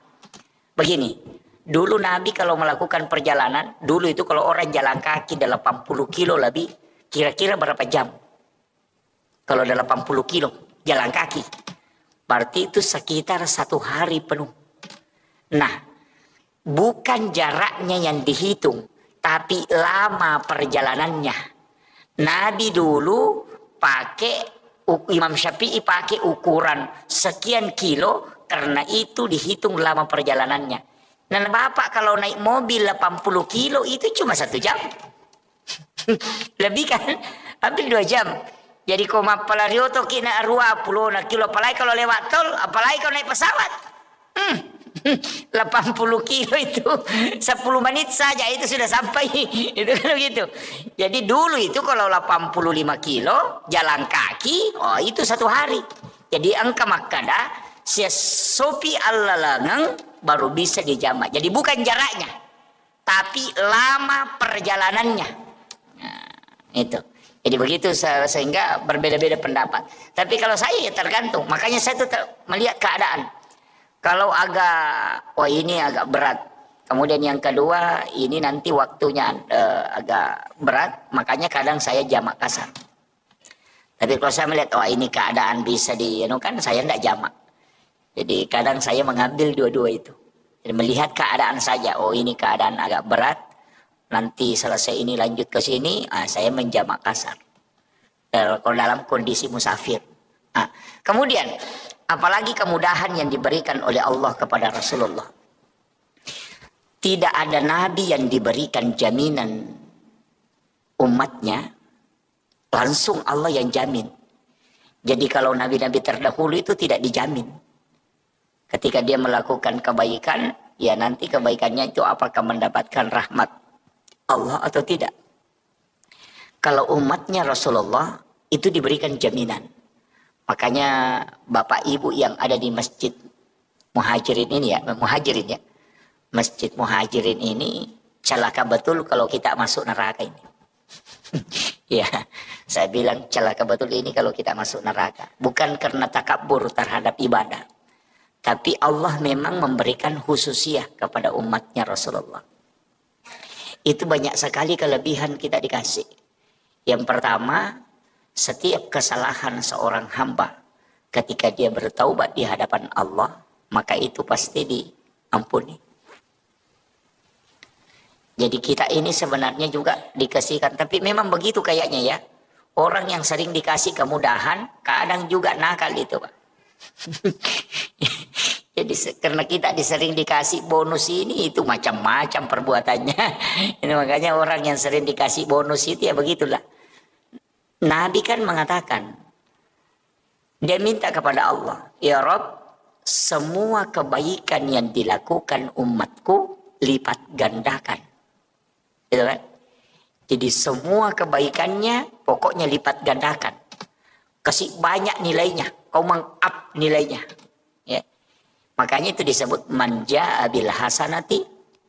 Begini. Dulu Nabi kalau melakukan perjalanan, dulu itu kalau orang jalan kaki 80 kilo lebih, kira-kira berapa jam? Kalau 80 kilo jalan kaki. Berarti itu sekitar 1 hari penuh. Nah, bukan jaraknya yang dihitung, tapi lama perjalanannya. Nabi dulu Imam Syafi'i pakai ukuran sekian kilo, karena itu dihitung lama perjalanannya. Dan Bapak kalau naik mobil 80 kilo itu cuma 1 jam. Lebih kan? Hampir 2 jam. Jadi koma Palarioto kina 20 kilo. Apalagi kalau lewat tol, apalagi kalau naik pesawat. 80 kilo itu 10 menit saja itu sudah sampai. Itu kan begitu. Jadi dulu itu kalau 85 kilo jalan kaki, oh itu 1 hari. Jadi angka makada sopi allalangang baru bisa dijamak. Jadi bukan jaraknya, tapi lama perjalanannya. Nah, itu. Jadi begitu, sehingga berbeda-beda pendapat. Tapi kalau saya ya tergantung. Makanya saya tuh melihat keadaan. Kalau wah ini agak berat. Kemudian yang kedua, ini nanti waktunya agak berat. Makanya kadang saya jamak kasar. Tapi kalau saya melihat, wah ini keadaan bisa kan saya tidak jamak. Jadi kadang saya mengambil dua-dua itu. Jadi melihat keadaan saja. Oh ini keadaan agak berat. Nanti selesai ini lanjut ke sini, saya menjamak kasar. Kalau dalam kondisi musafir. Kemudian, apalagi kemudahan yang diberikan oleh Allah kepada Rasulullah. Tidak ada nabi yang diberikan jaminan umatnya, langsung Allah yang jamin. Jadi kalau nabi-nabi terdahulu itu tidak dijamin. Ketika dia melakukan kebaikan, ya nanti kebaikannya itu apakah mendapatkan rahmat Allah atau tidak. Kalau umatnya Rasulullah itu diberikan jaminan. Makanya bapak ibu yang ada di masjid Muhajirin ini ya, Masjid Muhajirin ini celaka betul kalau kita masuk neraka ini. Ya, saya bilang celaka betul ini kalau kita masuk neraka. Bukan karena takabur terhadap ibadah, tapi Allah memang memberikan khususiyah kepada umatnya Rasulullah. Itu banyak sekali kelebihan kita dikasih. Yang pertama, setiap kesalahan seorang hamba ketika dia bertaubat di hadapan Allah, maka itu pasti diampuni. Jadi kita ini sebenarnya juga dikasihkan, tapi memang begitu kayaknya ya. Orang yang sering dikasih kemudahan, kadang juga nakal itu, Pak. Jadi karena kita sering dikasih bonus ini, itu macam-macam perbuatannya. Ini makanya orang yang sering dikasih bonus itu ya begitulah. Nabi kan mengatakan, dia minta kepada Allah, ya Rabb, semua kebaikan yang dilakukan umatku lipat gandakan. Gitu kan? Jadi semua kebaikannya pokoknya lipat gandakan. Kasih banyak nilainya, kau meng-up nilainya. Ya. Makanya itu disebut manja bil hasanati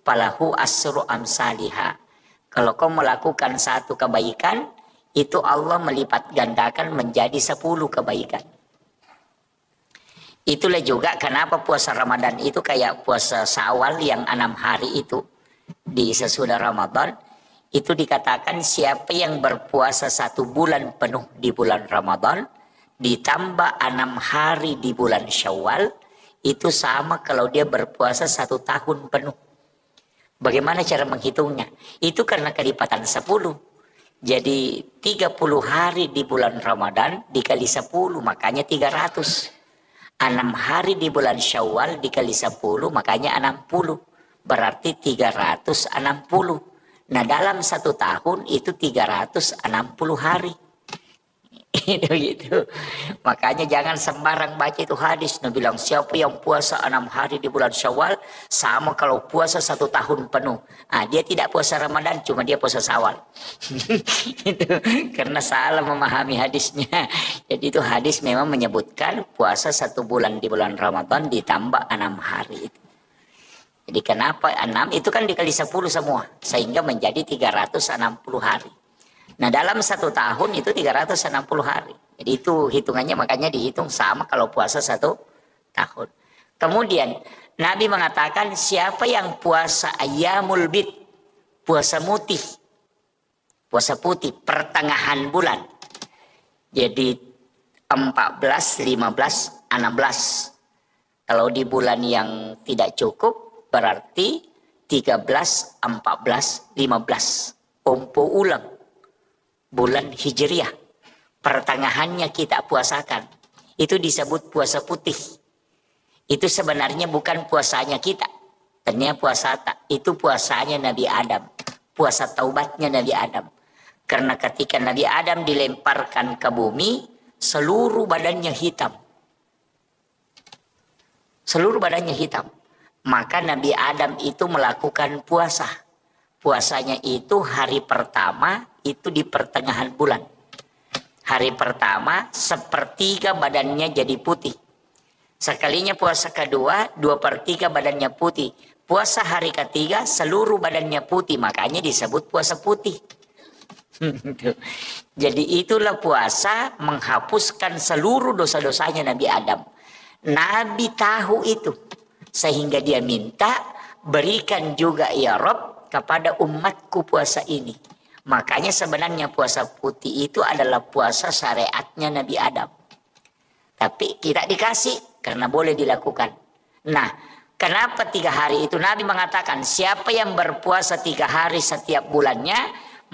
falahu asru amsalihha. Kalau kau melakukan satu kebaikan, itu Allah melipat gandakan menjadi 10 kebaikan. Itulah juga kenapa puasa Ramadan itu kayak puasa Syawal yang 6 hari itu. Di sesudah Ramadan, itu dikatakan siapa yang berpuasa 1 bulan penuh di bulan Ramadan, ditambah 6 hari di bulan Syawal, itu sama kalau dia berpuasa 1 tahun penuh. Bagaimana cara menghitungnya? Itu karena kelipatan 10. Jadi 30 hari di bulan Ramadan dikali 10, makanya 300. 6 hari di bulan Syawal dikali 10, makanya 60. Berarti 360. Nah dalam 1 tahun itu 360 hari. Itu gitu. Makanya jangan sembarang baca itu hadis. Nabi bilang siapa yang puasa 6 hari di bulan Syawal sama kalau puasa 1 tahun penuh. Dia tidak puasa Ramadan, cuma dia puasa Syawal. Itu karena salah memahami hadisnya. Jadi itu hadis memang menyebutkan puasa 1 bulan di bulan Ramadan ditambah 6 hari itu. Jadi kenapa 6 itu kan dikali 10 semua sehingga menjadi 360 hari. Nah dalam 1 tahun itu 360 hari. Jadi itu hitungannya makanya dihitung sama kalau puasa 1 tahun. Kemudian Nabi mengatakan siapa yang puasa ayyamul bid, puasa putih pertengahan bulan. Jadi 14, 15, 16. Kalau di bulan yang tidak cukup berarti 13, 14, 15. Pompo ulang bulan Hijriah. Pertengahannya kita puasakan. Itu disebut puasa putih. Itu sebenarnya bukan puasanya kita. Ternyata puasa itu puasanya Nabi Adam. Puasa taubatnya Nabi Adam. Karena ketika Nabi Adam dilemparkan ke bumi, seluruh badannya hitam. Seluruh badannya hitam. Maka Nabi Adam itu melakukan puasa. Puasanya itu hari pertama itu di pertengahan bulan. Hari pertama sepertiga badannya jadi putih. Sekalinya puasa kedua 2/3 badannya putih. Puasa hari ketiga seluruh badannya putih. Makanya disebut puasa putih. Jadi itulah puasa menghapuskan seluruh dosa-dosanya Nabi Adam. Nabi tahu itu. Sehingga dia minta berikan juga ya Rob kepada umatku puasa ini. Makanya sebenarnya puasa putih itu adalah puasa syariatnya Nabi Adam. Tapi tidak dikasih karena boleh dilakukan. Nah, kenapa 3 hari itu? Nabi mengatakan siapa yang berpuasa 3 hari setiap bulannya,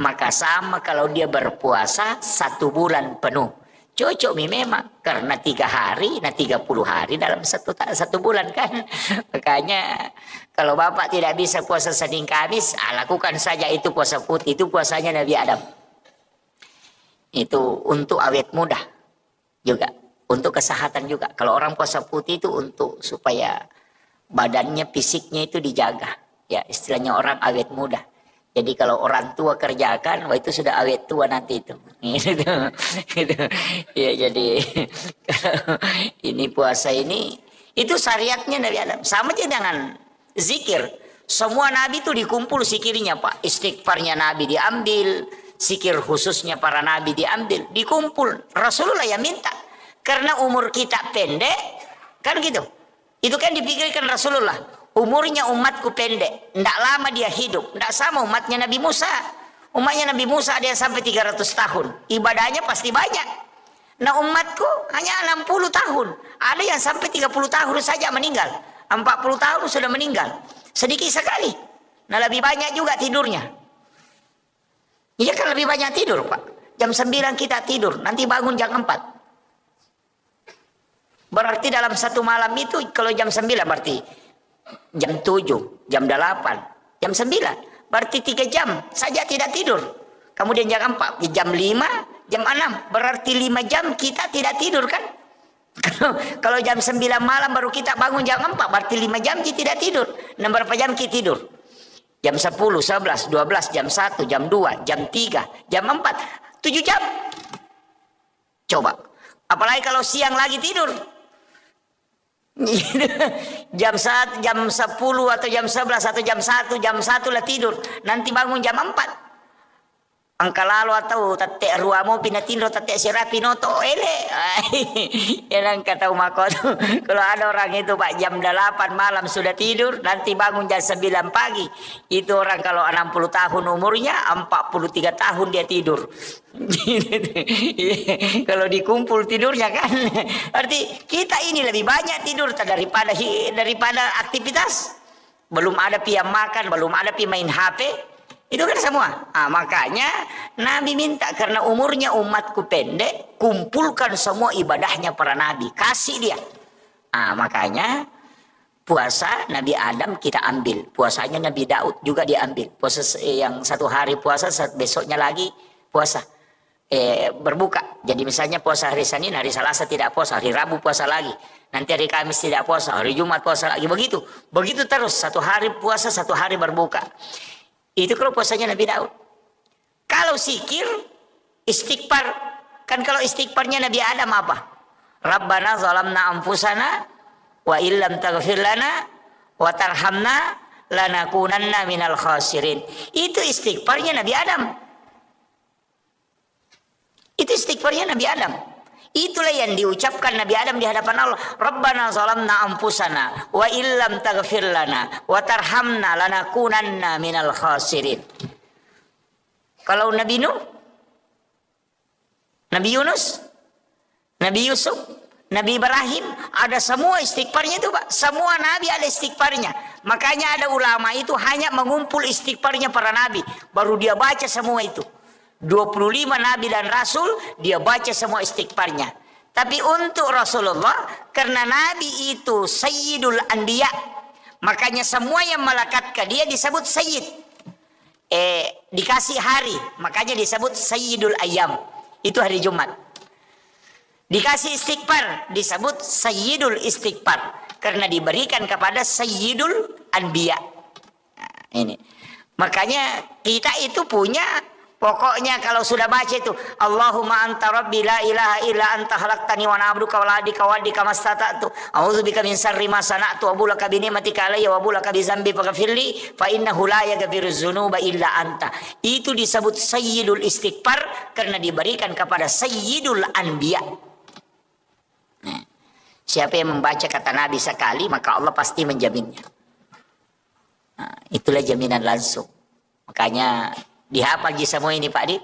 maka sama kalau dia berpuasa 1 bulan penuh. Cocok memang karena 3 hari, nah 30 hari dalam satu bulan kan. Makanya kalau Bapak tidak bisa puasa Senin Kamis, lakukan saja itu puasa putih. Itu puasanya Nabi Adam. Itu untuk awet muda juga, untuk kesehatan juga. Kalau orang puasa putih itu untuk supaya badannya, fisiknya itu dijaga. Ya istilahnya orang awet muda. Jadi kalau orang tua kerjakan, wah itu sudah awet tua nanti itu. Gitu. Ya jadi ini puasa ini itu syariatnya Nabi Adam. Sama aja dengan zikir. Semua nabi itu dikumpul zikirnya Pak. Istighfarnya Nabi diambil, zikir khususnya para nabi diambil, dikumpul. Rasulullah yang minta. Karena umur kita pendek, kan gitu. Itu kan dipikirkan Rasulullah. Umurnya umatku pendek, tidak lama dia hidup, tidak sama umatnya Nabi Musa. Umatnya Nabi Musa ada yang sampai 300 tahun, ibadahnya pasti banyak. Nah umatku hanya 60 tahun, ada yang sampai 30 tahun saja meninggal, 40 tahun sudah meninggal, sedikit sekali. Nah lebih banyak juga tidurnya. Iya kan lebih banyak tidur Pak, jam 9 kita tidur, nanti bangun jam 4. Berarti dalam satu malam itu kalau jam 9 berarti jam 7, jam 8, jam 9. Berarti 3 jam saja tidak tidur. Kemudian jam 4, jam 5, jam 6. Berarti 5 jam kita tidak tidur kan? Kalau jam 9 malam baru kita bangun jam 4. Berarti 5 jam kita tidak tidur. Nah berapa jam kita tidur? Jam 10, 11, 12, jam 1, jam 2, jam 3, jam 4. 7 jam. Coba. Apalagi kalau siang lagi tidur. Jam 1, jam 10 atau jam 11 atau jam 1 lah tidur. Nanti bangun jam 4. Angka lalu atau tatek ruamo pinatindo tatek sirapi noto ele. Yang kata umakoto. Kalau ada orang itu Pak jam 8 malam sudah tidur, nanti bangun jam 9 pagi. Itu orang kalau 60 tahun umurnya, 43 tahun dia tidur. Kalau dikumpul tidurnya kan. Berarti kita ini lebih banyak tidur daripada aktivitas. Belum ada pia makan, belum ada pia main HP. Itu kan semua. Makanya Nabi minta karena umurnya umatku pendek, kumpulkan semua ibadahnya para nabi, kasih dia. Makanya puasa Nabi Adam kita ambil, puasanya Nabi Daud juga diambil. Puasa yang 1 hari puasa, besoknya lagi puasa. Berbuka. Jadi misalnya puasa hari Senin, hari Selasa tidak puasa, hari Rabu puasa lagi. Nanti hari Kamis tidak puasa, hari Jumat puasa lagi. Begitu. Begitu terus, 1 hari puasa, 1 hari berbuka. Itu kalau puasanya Nabi Daud. Kalau zikir, istighfar. Kan kalau istighfarnya Nabi Adam apa? Rabbana zalamna anfusana wa illam taghfir lana wa tarhamna lanakunanna minal khasirin. Itu istighfarnya Nabi Adam. Itu istighfarnya Nabi Adam. Itulah yang diucapkan Nabi Adam di hadapan Allah. Rabbana zalamna anfusana wa illam taghfir lana wa tarhamna lanakunanna minal khasirin. Kalau Nabi Nuh, Nabi Yunus, Nabi Yusuf, Nabi Ibrahim ada semua istighfarnya itu Pak. Semua nabi ada istighfarnya. Makanya ada ulama itu hanya mengumpul istighfarnya para nabi. Baru dia baca semua itu. 25 nabi dan rasul dia baca semua istighfarnya. Tapi untuk Rasulullah, karena nabi itu sayyidul anbiya, makanya semua yang melekat ke dia disebut sayyid. Dikasih hari, makanya disebut sayyidul ayyam. Itu hari Jumat. Dikasih istighfar disebut sayyidul istighfar karena diberikan kepada sayyidul anbiya. Nah, ini. Makanya kita itu punya, pokoknya kalau sudah baca itu Allahumma anta rabbi la ilaha illa anta khalaqtani wa na'buduka wa la adika wa adika mastata'tu a'udzubika min syarri ma sana'tu wa bulaka bi ni'matika alayya wa bulaka bi dzambi faghfirli fa innahu la yaghfiruz dzunuba illa anta. Itu disebut sayyidul istighfar karena diberikan kepada sayyidul anbiya. Nah, siapa yang membaca kata Nabi sekali maka Allah pasti menjaminnya. Nah, itulah jaminan langsung. Makanya dihafal aja semua ini Pak Di.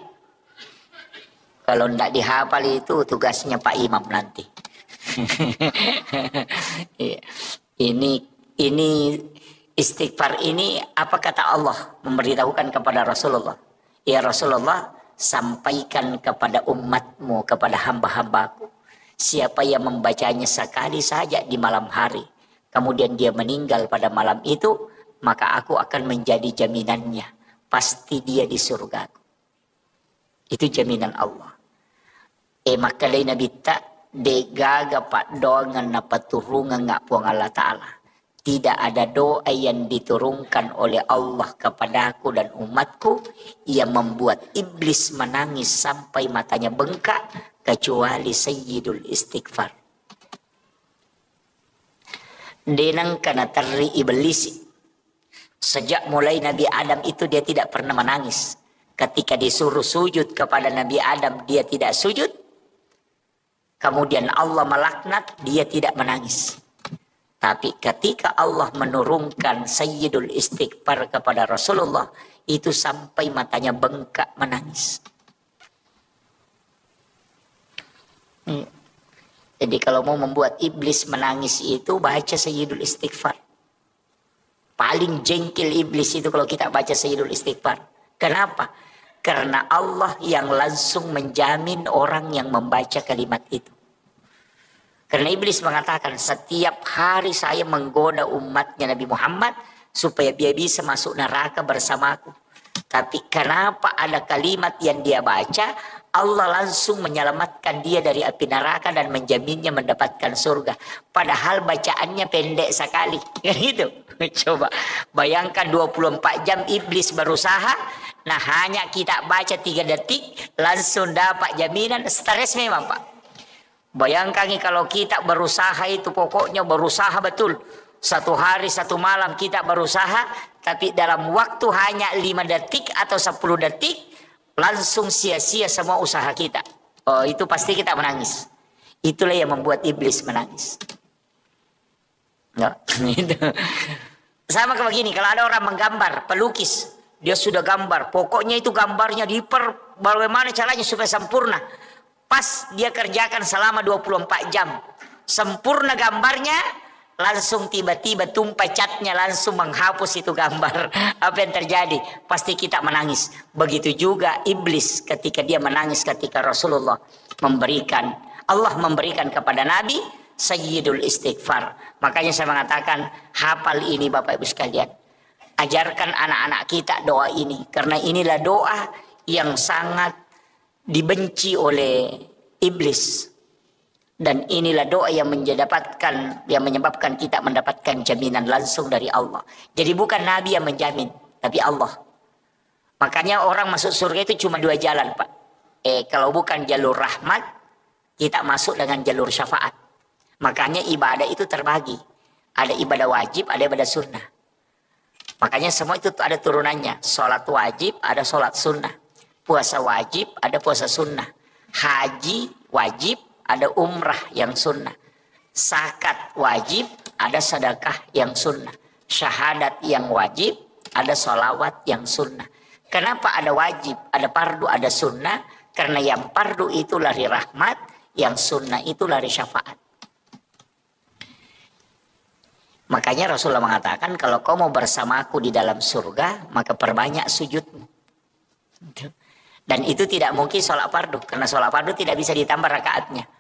Kalau tidak dihafal itu tugasnya Pak Imam nanti. ini istighfar ini apa kata Allah memberitahukan kepada Rasulullah. Ya Rasulullah, sampaikan kepada umatmu, kepada hamba-hambaku. Siapa yang membacanya sekali saja di malam hari, kemudian dia meninggal pada malam itu, maka aku akan menjadi jaminannya. Pasti dia di surga. Itu jaminan Allah. Maka lain Nabi tak degaga pak doa napa turungan ngak puang Allah Ta'ala. Tidak ada doa yang diturunkan oleh Allah kepadaku dan umatku yang membuat iblis menangis sampai matanya bengkak kecuali sayyidul istighfar. Denang kana terri iblis. Sejak mulai Nabi Adam itu dia tidak pernah menangis. Ketika disuruh sujud kepada Nabi Adam dia tidak sujud. Kemudian Allah melaknat dia tidak menangis. Tapi ketika Allah menurunkan sayyidul istighfar kepada Rasulullah, itu sampai matanya bengkak menangis. Jadi kalau mau membuat iblis menangis itu baca sayyidul istighfar. Paling jengkel iblis itu kalau kita baca sayyidul istighfar. Kenapa? Karena Allah yang langsung menjamin orang yang membaca kalimat itu. Karena iblis mengatakan setiap hari saya menggoda umatnya Nabi Muhammad supaya dia bisa masuk neraka bersamaku. Tapi kenapa ada kalimat yang dia baca, Allah langsung menyelamatkan dia dari api neraka dan menjaminnya mendapatkan surga. Padahal bacaannya pendek sekali. Gitu. Coba bayangkan 24 jam iblis berusaha. Nah hanya kita baca 3 detik langsung dapat jaminan. Stres memang Pak. Bayangkan kalau kita berusaha itu pokoknya berusaha betul. 1 hari 1 malam kita berusaha. Tapi dalam waktu hanya 5 detik atau 10 detik. Langsung sia-sia semua usaha kita. Oh itu pasti kita menangis. Itulah yang membuat iblis menangis. Nggak? Sama kayak begini. Kalau ada orang menggambar, pelukis. Dia sudah gambar. Pokoknya itu gambarnya bagaimana caranya supaya sempurna. Pas dia kerjakan selama 24 jam. Sempurna gambarnya. Langsung tiba-tiba tumpah catnya langsung menghapus itu gambar. Apa yang terjadi? Pasti kita menangis. Begitu juga iblis ketika dia menangis ketika Rasulullah memberikan. Allah memberikan kepada Nabi sayyidul istighfar. Makanya saya mengatakan hafal ini Bapak Ibu sekalian. Ajarkan anak-anak kita doa ini. Karena inilah doa yang sangat dibenci oleh iblis. Dan inilah doa yang menyebabkan kita mendapatkan jaminan langsung dari Allah. Jadi bukan Nabi yang menjamin, tapi Allah. Makanya orang masuk surga itu cuma 2 jalan, Pak. Kalau bukan jalur rahmat, kita masuk dengan jalur syafaat. Makanya ibadah itu terbagi. Ada ibadah wajib, ada ibadah sunnah. Makanya semua itu ada turunannya. Sholat wajib, ada sholat sunnah. Puasa wajib, ada puasa sunnah. Haji wajib, ada umrah yang sunnah. Zakat wajib, ada sedekah yang sunnah. Syahadat yang wajib, ada sholawat yang sunnah. Kenapa ada wajib, ada fardu, ada sunnah? Karena yang fardu itu lari rahmat, yang sunnah itu lari syafaat. Makanya Rasulullah mengatakan, kalau kau mau bersamaku di dalam surga, maka perbanyak sujudmu. Dan itu tidak mungkin sholat fardu, karena sholat fardu tidak bisa ditambah rakaatnya.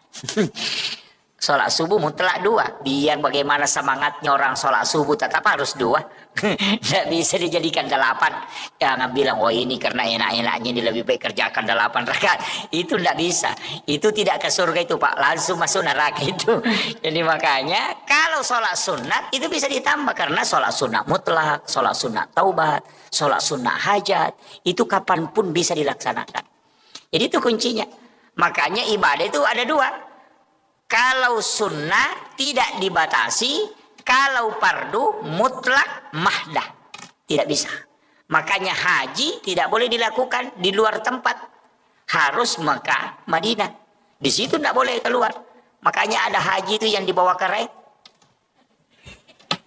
Sholat subuh mutlak 2. Biar bagaimana semangatnya orang sholat subuh tetap harus 2. Tidak bisa dijadikan 8. Jangan bilang, oh ini karena enak-enaknya ini lebih baik kerjakan 8 rakaat. Itu tidak bisa. Itu tidak ke surga itu Pak. Langsung masuk neraka itu. Jadi makanya kalau sholat sunat itu bisa ditambah. Karena sholat sunat mutlak, sholat sunat taubat, sholat sunat hajat. Itu kapanpun bisa dilaksanakan. Jadi itu kuncinya. Makanya ibadah itu ada 2. Kalau sunnah tidak dibatasi, kalau fardu mutlak mahdah. Tidak bisa. Makanya haji tidak boleh dilakukan di luar tempat. Harus Mekah, Madinah. Di situ tidak boleh keluar. Makanya ada haji itu yang dibawa keren.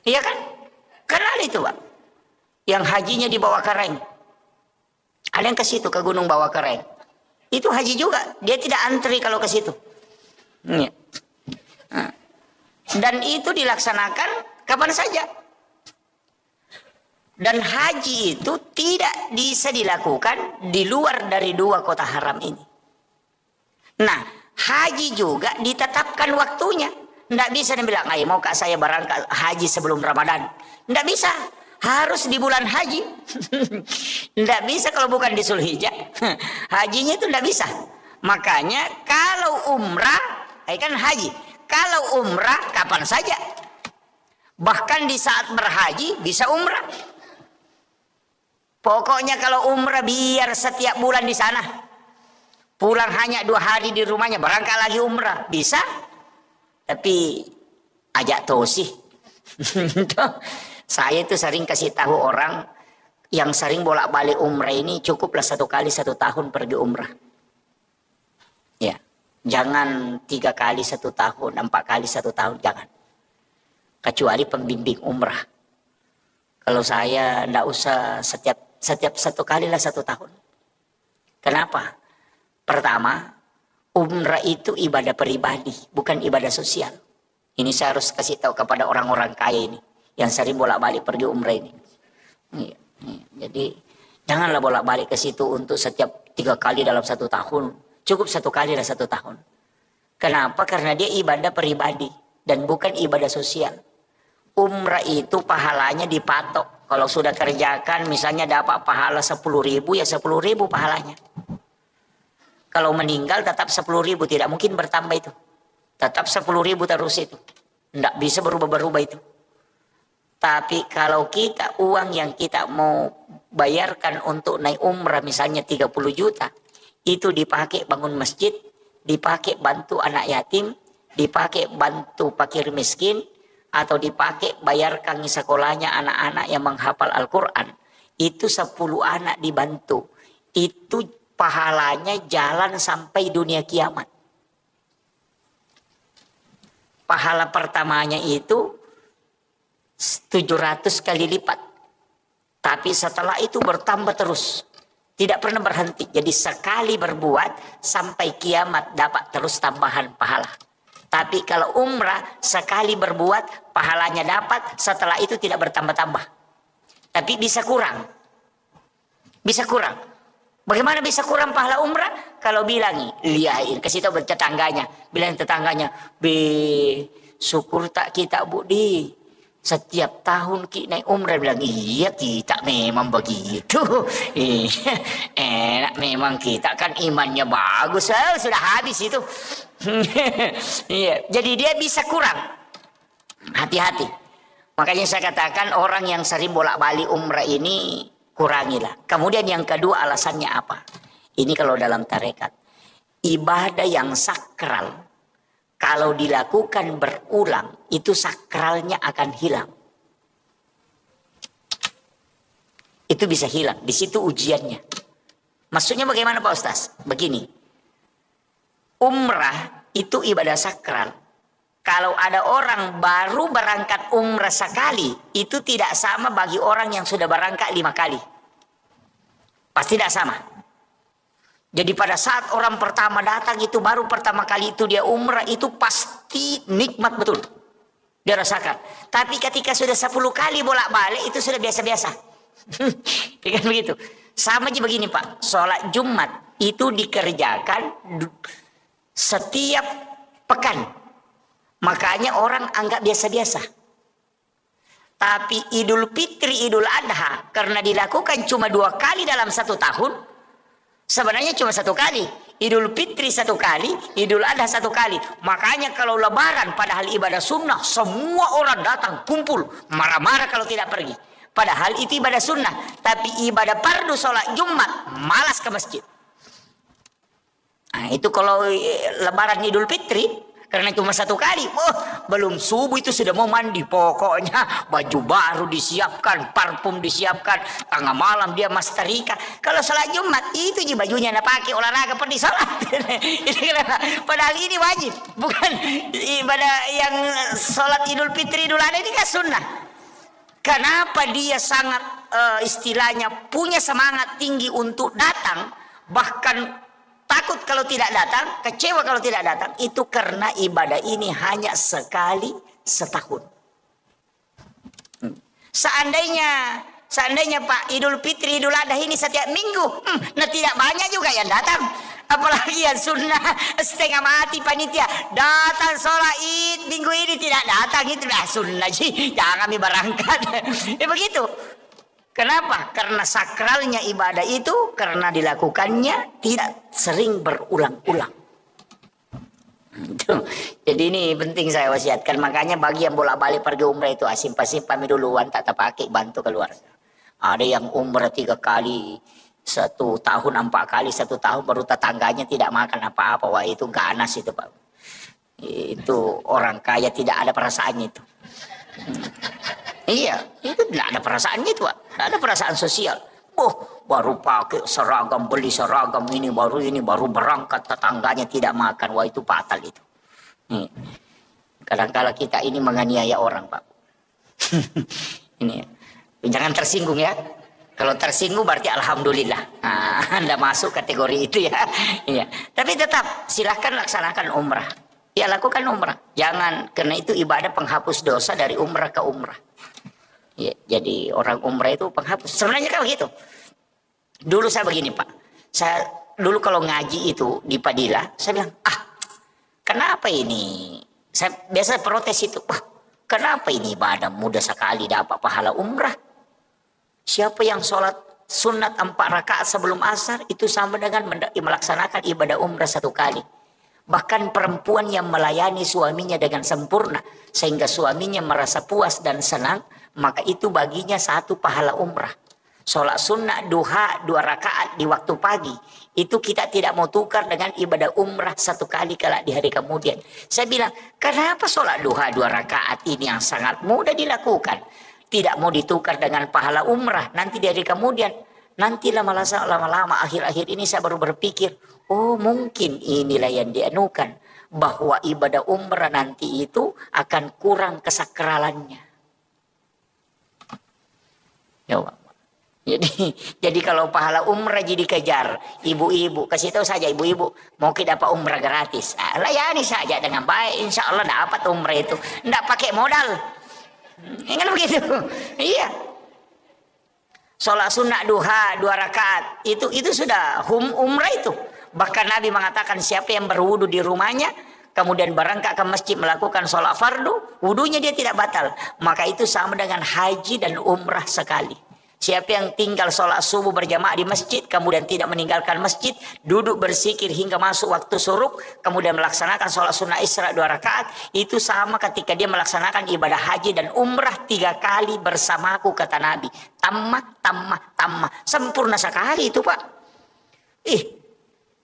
Iya kan? Kenal itu Pak. Yang hajinya dibawa keren. Ada yang ke situ, ke gunung bawa keren. Itu haji juga. Dia tidak antri kalau ke situ. Iya. Dan itu dilaksanakan kapan saja. Dan haji itu tidak bisa dilakukan di luar dari 2 kota haram ini. Nah, haji juga ditetapkan waktunya. Tidak bisa dibilang, ayo mau kak saya berangkat haji sebelum Ramadan. Tidak bisa. Harus di bulan haji. Tidak bisa kalau bukan di Zulhijjah. Hajinya itu tidak bisa. Makanya kalau umrah, kan haji. Kalau umrah kapan saja. Bahkan di saat berhaji bisa umrah. Pokoknya kalau umrah biar setiap bulan di sana. Pulang hanya 2 hari di rumahnya, berangkat lagi umrah. Bisa. Tapi ajak tosih. Saya itu sering kasih tahu orang yang sering bolak-balik umrah ini, cukuplah 1 kali 1 tahun pergi umrah. Ya. Jangan 3 kali 1 tahun, 4 kali 1 tahun, jangan. Kecuali pembimbing umrah. Kalau saya tidak usah setiap 1 kali lah 1 tahun. Kenapa? Pertama, umrah itu ibadah pribadi, bukan ibadah sosial. Ini saya harus kasih tahu kepada orang-orang kaya ini, yang sering bolak-balik pergi umrah ini. Jadi, janganlah bolak-balik ke situ untuk setiap 3 kali dalam 1 tahun. Cukup 1 kali lah 1 tahun. Kenapa? Karena dia ibadah pribadi dan bukan ibadah sosial. Umrah itu pahalanya dipatok. Kalau sudah kerjakan misalnya dapat pahala 10.000, ya 10.000 pahalanya. Kalau meninggal tetap 10.000, tidak mungkin bertambah itu. Tetap 10.000 terus itu. Tidak bisa berubah-berubah itu. Tapi kalau kita uang yang kita mau bayarkan untuk naik umrah misalnya 30 juta. Itu dipakai bangun masjid, dipakai bantu anak yatim, dipakai bantu fakir miskin, atau dipakai bayarkan sekolahnya anak-anak yang menghafal Al-Quran. Itu 10 anak dibantu. Itu pahalanya jalan sampai dunia kiamat. Pahala pertamanya itu 700 kali lipat. Tapi setelah itu bertambah terus. Tidak pernah berhenti. Jadi sekali berbuat sampai kiamat dapat terus tambahan pahala. Tapi kalau umrah sekali berbuat pahalanya dapat, setelah itu tidak bertambah-tambah. Tapi bisa kurang. Bisa kurang. Bagaimana bisa kurang pahala umrah? Kalau bilang, lihat kasih tahu tetangganya, bilang tetangganya, syukur tak kita Budi. Setiap tahun kita naik umrah, bilang iya kita memang begitu. Enak memang kita kan imannya bagus. Sudah habis itu. Iya, jadi dia bisa kurang. Hati-hati. Makanya saya katakan orang yang sering bolak-balik umrah ini kurangilah. Kemudian yang kedua alasannya apa? Ini kalau dalam tarekat. Ibadah yang sakral. Kalau dilakukan berulang, itu sakralnya akan hilang. Itu bisa hilang. Di situ ujiannya. Maksudnya bagaimana Pak Ustaz? Begini. Umrah itu ibadah sakral. Kalau ada orang baru berangkat umrah sekali, itu tidak sama bagi orang yang sudah berangkat 5 kali. Pasti tidak sama. Jadi pada saat orang pertama datang itu baru pertama kali itu dia umrah, itu pasti nikmat betul. Dia rasakan. Tapi ketika sudah 10 kali bolak-balik itu sudah biasa-biasa. Kan begitu. Sama aja begini Pak. Sholat Jumat itu dikerjakan setiap pekan. Makanya orang anggap biasa-biasa. Tapi Idul Fitri, Idul Adha karena dilakukan cuma 2 kali dalam 1 tahun. Sebenarnya cuma 1 kali. Idul Fitri 1 kali, Idul Adha 1 kali. Makanya kalau Lebaran padahal ibadah sunnah, semua orang datang kumpul, marah-marah kalau tidak pergi. Padahal itu ibadah sunnah, tapi ibadah fardu sholat Jumat malas ke masjid. Nah, itu kalau Lebaran Idul Fitri karena cuma 1 kali, belum subuh itu sudah mau mandi. Pokoknya baju baru disiapkan, parfum disiapkan, tengah malam dia masterika. Kalau sholat Jumat itu aja bajunya nak pakai olahraga pergi sholat. Padahal ini wajib, bukan ibadah yang sholat Idul Fitri Idul Adha ini kan sunnah. Kenapa dia sangat istilahnya punya semangat tinggi untuk datang, bahkan takut kalau tidak datang, kecewa kalau tidak datang, itu karena ibadah ini hanya sekali setahun. Seandainya Pak Idul Fitri Idul Adha ini setiap minggu, nah tidak banyak juga yang datang. Apalagi yang sunnah setengah mati panitia datang sholat id minggu ini tidak datang, itu dah sunnah sih, jangan kami berangkat. Ya begitu. Kenapa? Karena sakralnya ibadah itu karena dilakukannya tidak sering berulang-ulang. Jadi ini penting saya wasiatkan. Makanya bagi yang bolak-balik pergi umrah itu simpan duluan, tak pakai, bantu keluar. Ada yang umrah 3 kali 1 tahun, 4 kali 1 tahun, baru tetangganya tidak makan apa-apa. Wah itu ganas itu Pak. Itu orang kaya tidak ada perasaannya itu. Iya, itu tidak ada perasaannya itu Pak. Tidak ada perasaan sosial. Baru pakai seragam, beli seragam ini baru berangkat, tetangganya tidak makan. Wah itu fatal itu. Kadang-kala kita ini menganiaya orang Pak. Ini jangan tersinggung ya. Kalau tersinggung berarti alhamdulillah. Nah, Anda masuk kategori itu ya. Iya. Tapi tetap silahkan laksanakan umrah. Ya lakukan umrah. Jangan, karena itu ibadah penghapus dosa dari umrah ke umrah. Ya, jadi orang umrah itu penghapus. Sebenarnya kan begitu. Dulu saya begini Pak. Saya dulu kalau ngaji itu di Padilla, saya bilang, kenapa ini? Saya biasa protes itu. Kenapa ini ibadah mudah sekali dapat pahala umrah? Siapa yang sholat sunat 4 rakaat sebelum asar itu sama dengan melaksanakan ibadah umrah 1 kali. Bahkan perempuan yang melayani suaminya dengan sempurna sehingga suaminya merasa puas dan senang, maka itu baginya 1 pahala umrah. Sholat sunnah duha 2 rakaat di waktu pagi itu kita tidak mau tukar dengan ibadah umrah 1 kali kelak di hari kemudian. Saya bilang, kenapa sholat duha 2 rakaat ini yang sangat mudah dilakukan tidak mau ditukar dengan pahala umrah nanti di hari kemudian? Nanti lama-lama akhir-akhir ini saya baru berpikir, mungkin inilah yang dianukan, bahwa ibadah umrah nanti itu akan kurang kesakralannya. Ya, jadi kalau pahala umrah jadi kejar ibu-ibu, kasih tahu saja ibu-ibu mau kita dapat umrah gratis, layani saja dengan baik, insya Allah dapat umrah itu, tidak pakai modal. Ingat begitu? Iya. Sholat sunnah duha 2 rakaat itu sudah umrah itu. Bahkan Nabi mengatakan siapa yang berwudu di rumahnya kemudian berangkat ke masjid melakukan sholat fardu, wudunya dia tidak batal, maka itu sama dengan haji dan umrah sekali. Siapa yang tinggal sholat subuh berjamaah di masjid, kemudian tidak meninggalkan masjid, duduk berzikir hingga masuk waktu syuruk, kemudian melaksanakan sholat sunnah isra 2 rakaat, itu sama ketika dia melaksanakan ibadah haji dan umrah 3 kali bersamaku, kata Nabi. Tammah. Sempurna sekali itu Pak.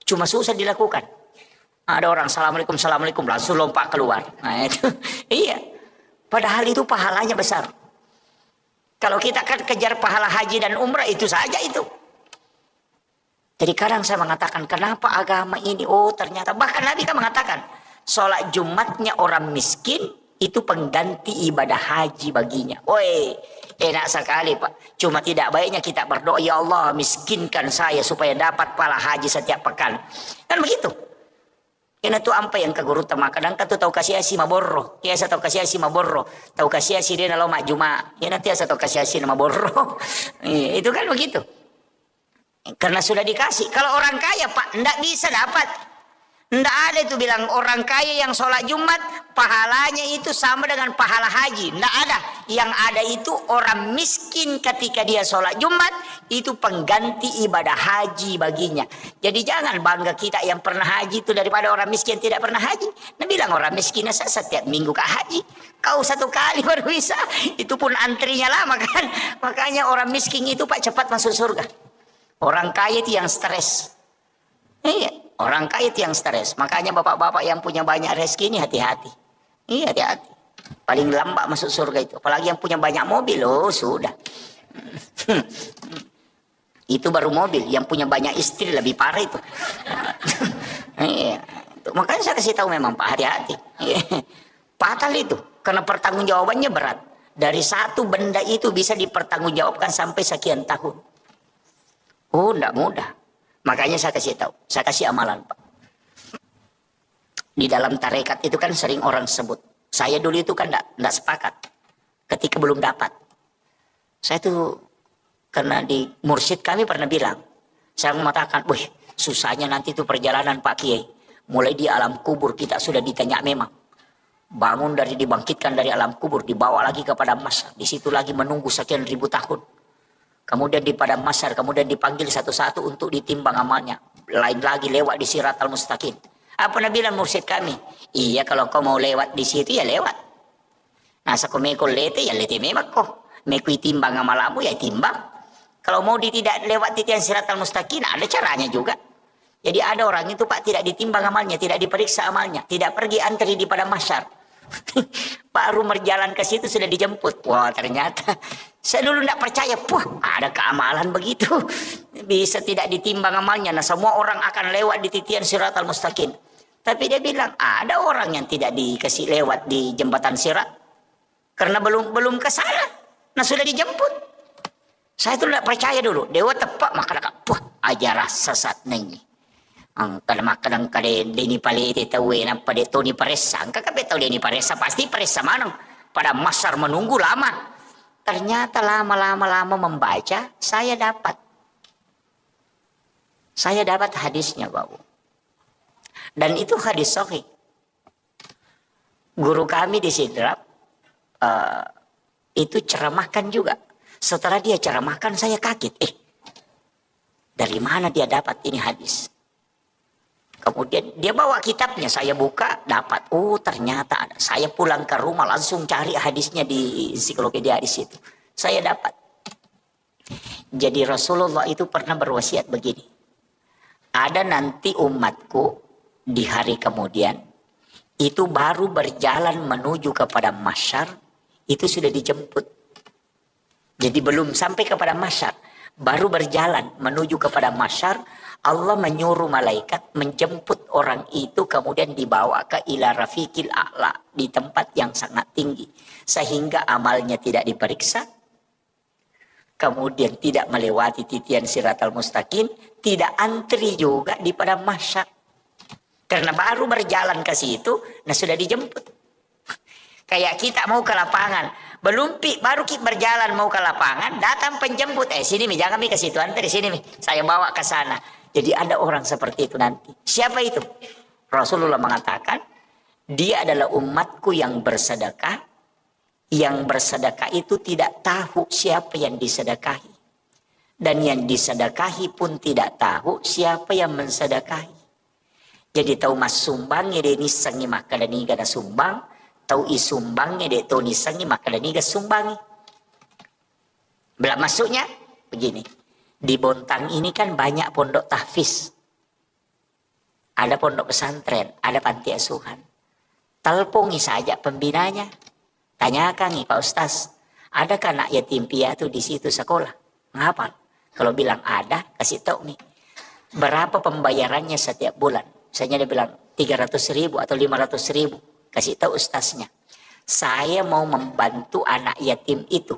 Cuma susah dilakukan. Ada orang assalamualaikum langsung lompat keluar. Nah itu, iya. Padahal itu pahalanya besar. Kalau kita kan kejar pahala haji dan umrah itu saja itu. Jadi kadang saya mengatakan kenapa agama ini, ternyata bahkan Nabi kan mengatakan sholat Jumatnya orang miskin itu pengganti ibadah haji baginya. Enak sekali Pak. Cuma tidak baiknya kita berdoa, ya Allah miskinkan saya supaya dapat pahala haji setiap pekan. Kan begitu. Kena tu ampa yang ka guru tama kadang ka tu tau kasih asi maborro. Kia sa tau kasih asi maborro. Tau kasih asi dia nalo mak juma. Ya nanti asa tau kasih asi nama borro. Itu kan begitu. Karena sudah dikasih. Kalau orang kaya Pak, ndak bisa dapat. Ndak ada itu bilang orang kaya yang sholat Jumat pahalanya itu sama dengan pahala haji. Ndak ada. Yang ada itu orang miskin ketika dia sholat Jumat itu pengganti ibadah haji baginya. Jadi jangan bangga kita yang pernah haji itu daripada orang miskin tidak pernah haji. Nah bilang orang miskin setiap minggu ke haji. Kau satu kali baru bisa. Itu pun antrinya lama kan. Makanya orang miskin itu Pak cepat masuk surga. Orang kaya itu yang stres. Iya, orang kaya itu yang stres. Makanya bapak-bapak yang punya banyak rezeki ini hati-hati. Iya, hati-hati. Paling lambat masuk surga itu. Apalagi yang punya banyak mobil, oh sudah. Itu baru mobil. Yang punya banyak istri lebih parah itu. Iya. Makanya saya kasih tahu memang Pak, hati-hati. Fatal itu. Karena pertanggungjawabannya berat. Dari satu benda itu bisa dipertanggungjawabkan sampai sekian tahun. Oh, enggak mudah. Makanya saya kasih tahu, saya kasih amalan Pak. Di dalam tarekat itu kan sering orang sebut. Saya dulu itu kan enggak sepakat. Ketika belum dapat. Saya tuh, karena di mursyid kami pernah bilang. Saya mengatakan, wih susahnya nanti itu perjalanan Pak Kiai. Mulai di alam kubur kita sudah ditanya memang. Bangun dari dibangkitkan dari alam kubur, dibawa lagi kepada masyar. Di situ lagi menunggu sekian ribu tahun. Kemudian di padang masyar, kemudian dipanggil satu-satu untuk ditimbang amalnya. Lain lagi lewat di Siratal Mustaqim. Apa nak bilang mursyid kami? Iya kalau kau mau lewat di situ ya lewat. Nah kau mekol lete ya lete memang kau. Mekui timbang amalamu ya timbang. Kalau mau tidak lewat titian Siratal Mustaqim ada caranya juga. Jadi ada orang itu Pak tidak ditimbang amalnya, tidak diperiksa amalnya, tidak pergi antri di padang masyar. Baru berjalan ke situ sudah dijemput. Wah ternyata saya dulu tidak percaya. Wah ada keamalan begitu. Bisa tidak ditimbang amalnya. Nah semua orang akan lewat di titian Siratal Mustaqim. Tapi dia bilang ada orang yang tidak dikasih lewat di jembatan sirat. Karena belum ke sana. Nah sudah dijemput. Saya itu tidak percaya dulu. Dewa tepak maka wah ajarah sesat nih. Kadang-kadang deni pali itu tahu apa dia Tony Paresa. Angka kape tahu deni Paresa pasti Paresa mana? Pada masyar menunggu lama. Ternyata lama membaca saya dapat. Saya dapat hadisnya Bapak. Dan itu hadis sahih. Guru kami di Sidrap itu ceramahkan juga. Setelah dia ceramahkan saya kaget. Dari mana dia dapat ini hadis? Kemudian dia bawa kitabnya, saya buka, dapat. Oh ternyata ada. Saya pulang ke rumah langsung cari hadisnya di ensiklopedia di situ. Saya dapat. Jadi Rasulullah itu pernah berwasiat begini. Ada nanti umatku di hari kemudian, itu baru berjalan menuju kepada masyar, itu sudah dijemput. Jadi belum sampai kepada masyar, baru berjalan menuju kepada masyar, Allah menyuruh malaikat menjemput orang itu kemudian dibawa ke ila rafiqil a'la di tempat yang sangat tinggi sehingga amalnya tidak diperiksa, kemudian tidak melewati titian Siratal Mustaqim, tidak antri juga di padang mahsyar karena baru berjalan ke situ, nah sudah dijemput. Kayak kita mau ke lapangan, baru kita berjalan mau ke lapangan, datang penjemput, sini mi jangan mi ke situ, antri sini mi, saya bawa ke sana. Jadi ada orang seperti itu nanti. Siapa itu? Rasulullah mengatakan, dia adalah umatku yang bersedekah. Yang bersedekah itu tidak tahu siapa yang disedekahi. Dan yang disedekahi pun tidak tahu siapa yang mensedekahi. Jadi tahu mas sumbangnya dia nisangi maka dan niga na sumbang. Tahu isumbangnya dia tahu nisangi maka dan niga sumbangi. Belah masuknya begini. Di Bontang ini kan banyak pondok tahfiz. Ada pondok pesantren, ada panti asuhan. Telpongi saja pembinanya. Tanyakan nih Pak Ustaz, adakah anak yatim piatu di situ sekolah? Ngapal? Kalau bilang ada, kasih tahu nih. Berapa pembayarannya setiap bulan? Misalnya dia bilang 300.000 atau 500.000. Kasih tahu ustaznya. Saya mau membantu anak yatim itu.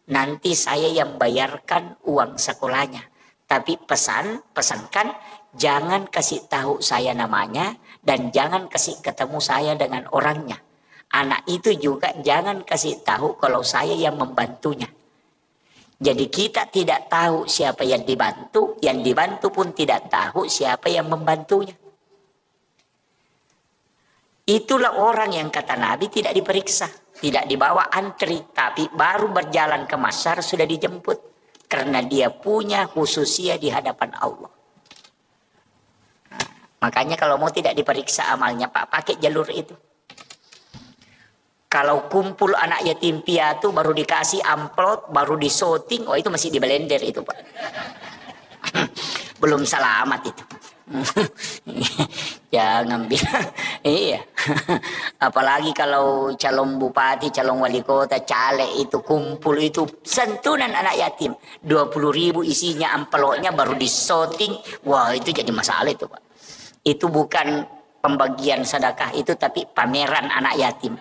Nanti saya yang bayarkan uang sekolahnya. Tapi pesankan jangan kasih tahu saya namanya dan jangan kasih ketemu saya dengan orangnya. Anak itu juga jangan kasih tahu kalau saya yang membantunya. Jadi kita tidak tahu siapa yang dibantu pun tidak tahu siapa yang membantunya. Itulah orang yang kata Nabi tidak diperiksa, tidak dibawa antri, tapi baru berjalan ke masyar sudah dijemput. Karena dia punya khususia di hadapan Allah. Nah, makanya kalau mau tidak diperiksa amalnya Pak, pakai jalur itu. Kalau kumpul anak yatim piatu baru dikasih amplop, baru disorting, oh itu masih di blender itu Pak. Belum selamat itu. Jangan bilang. Iya. Apalagi kalau calon bupati, calon wali kota, caleg itu kumpul itu santunan anak yatim. 20.000 isinya amplopnya baru disorting. Wah itu jadi masalah itu Pak. Itu bukan pembagian sedekah itu tapi pameran anak yatim.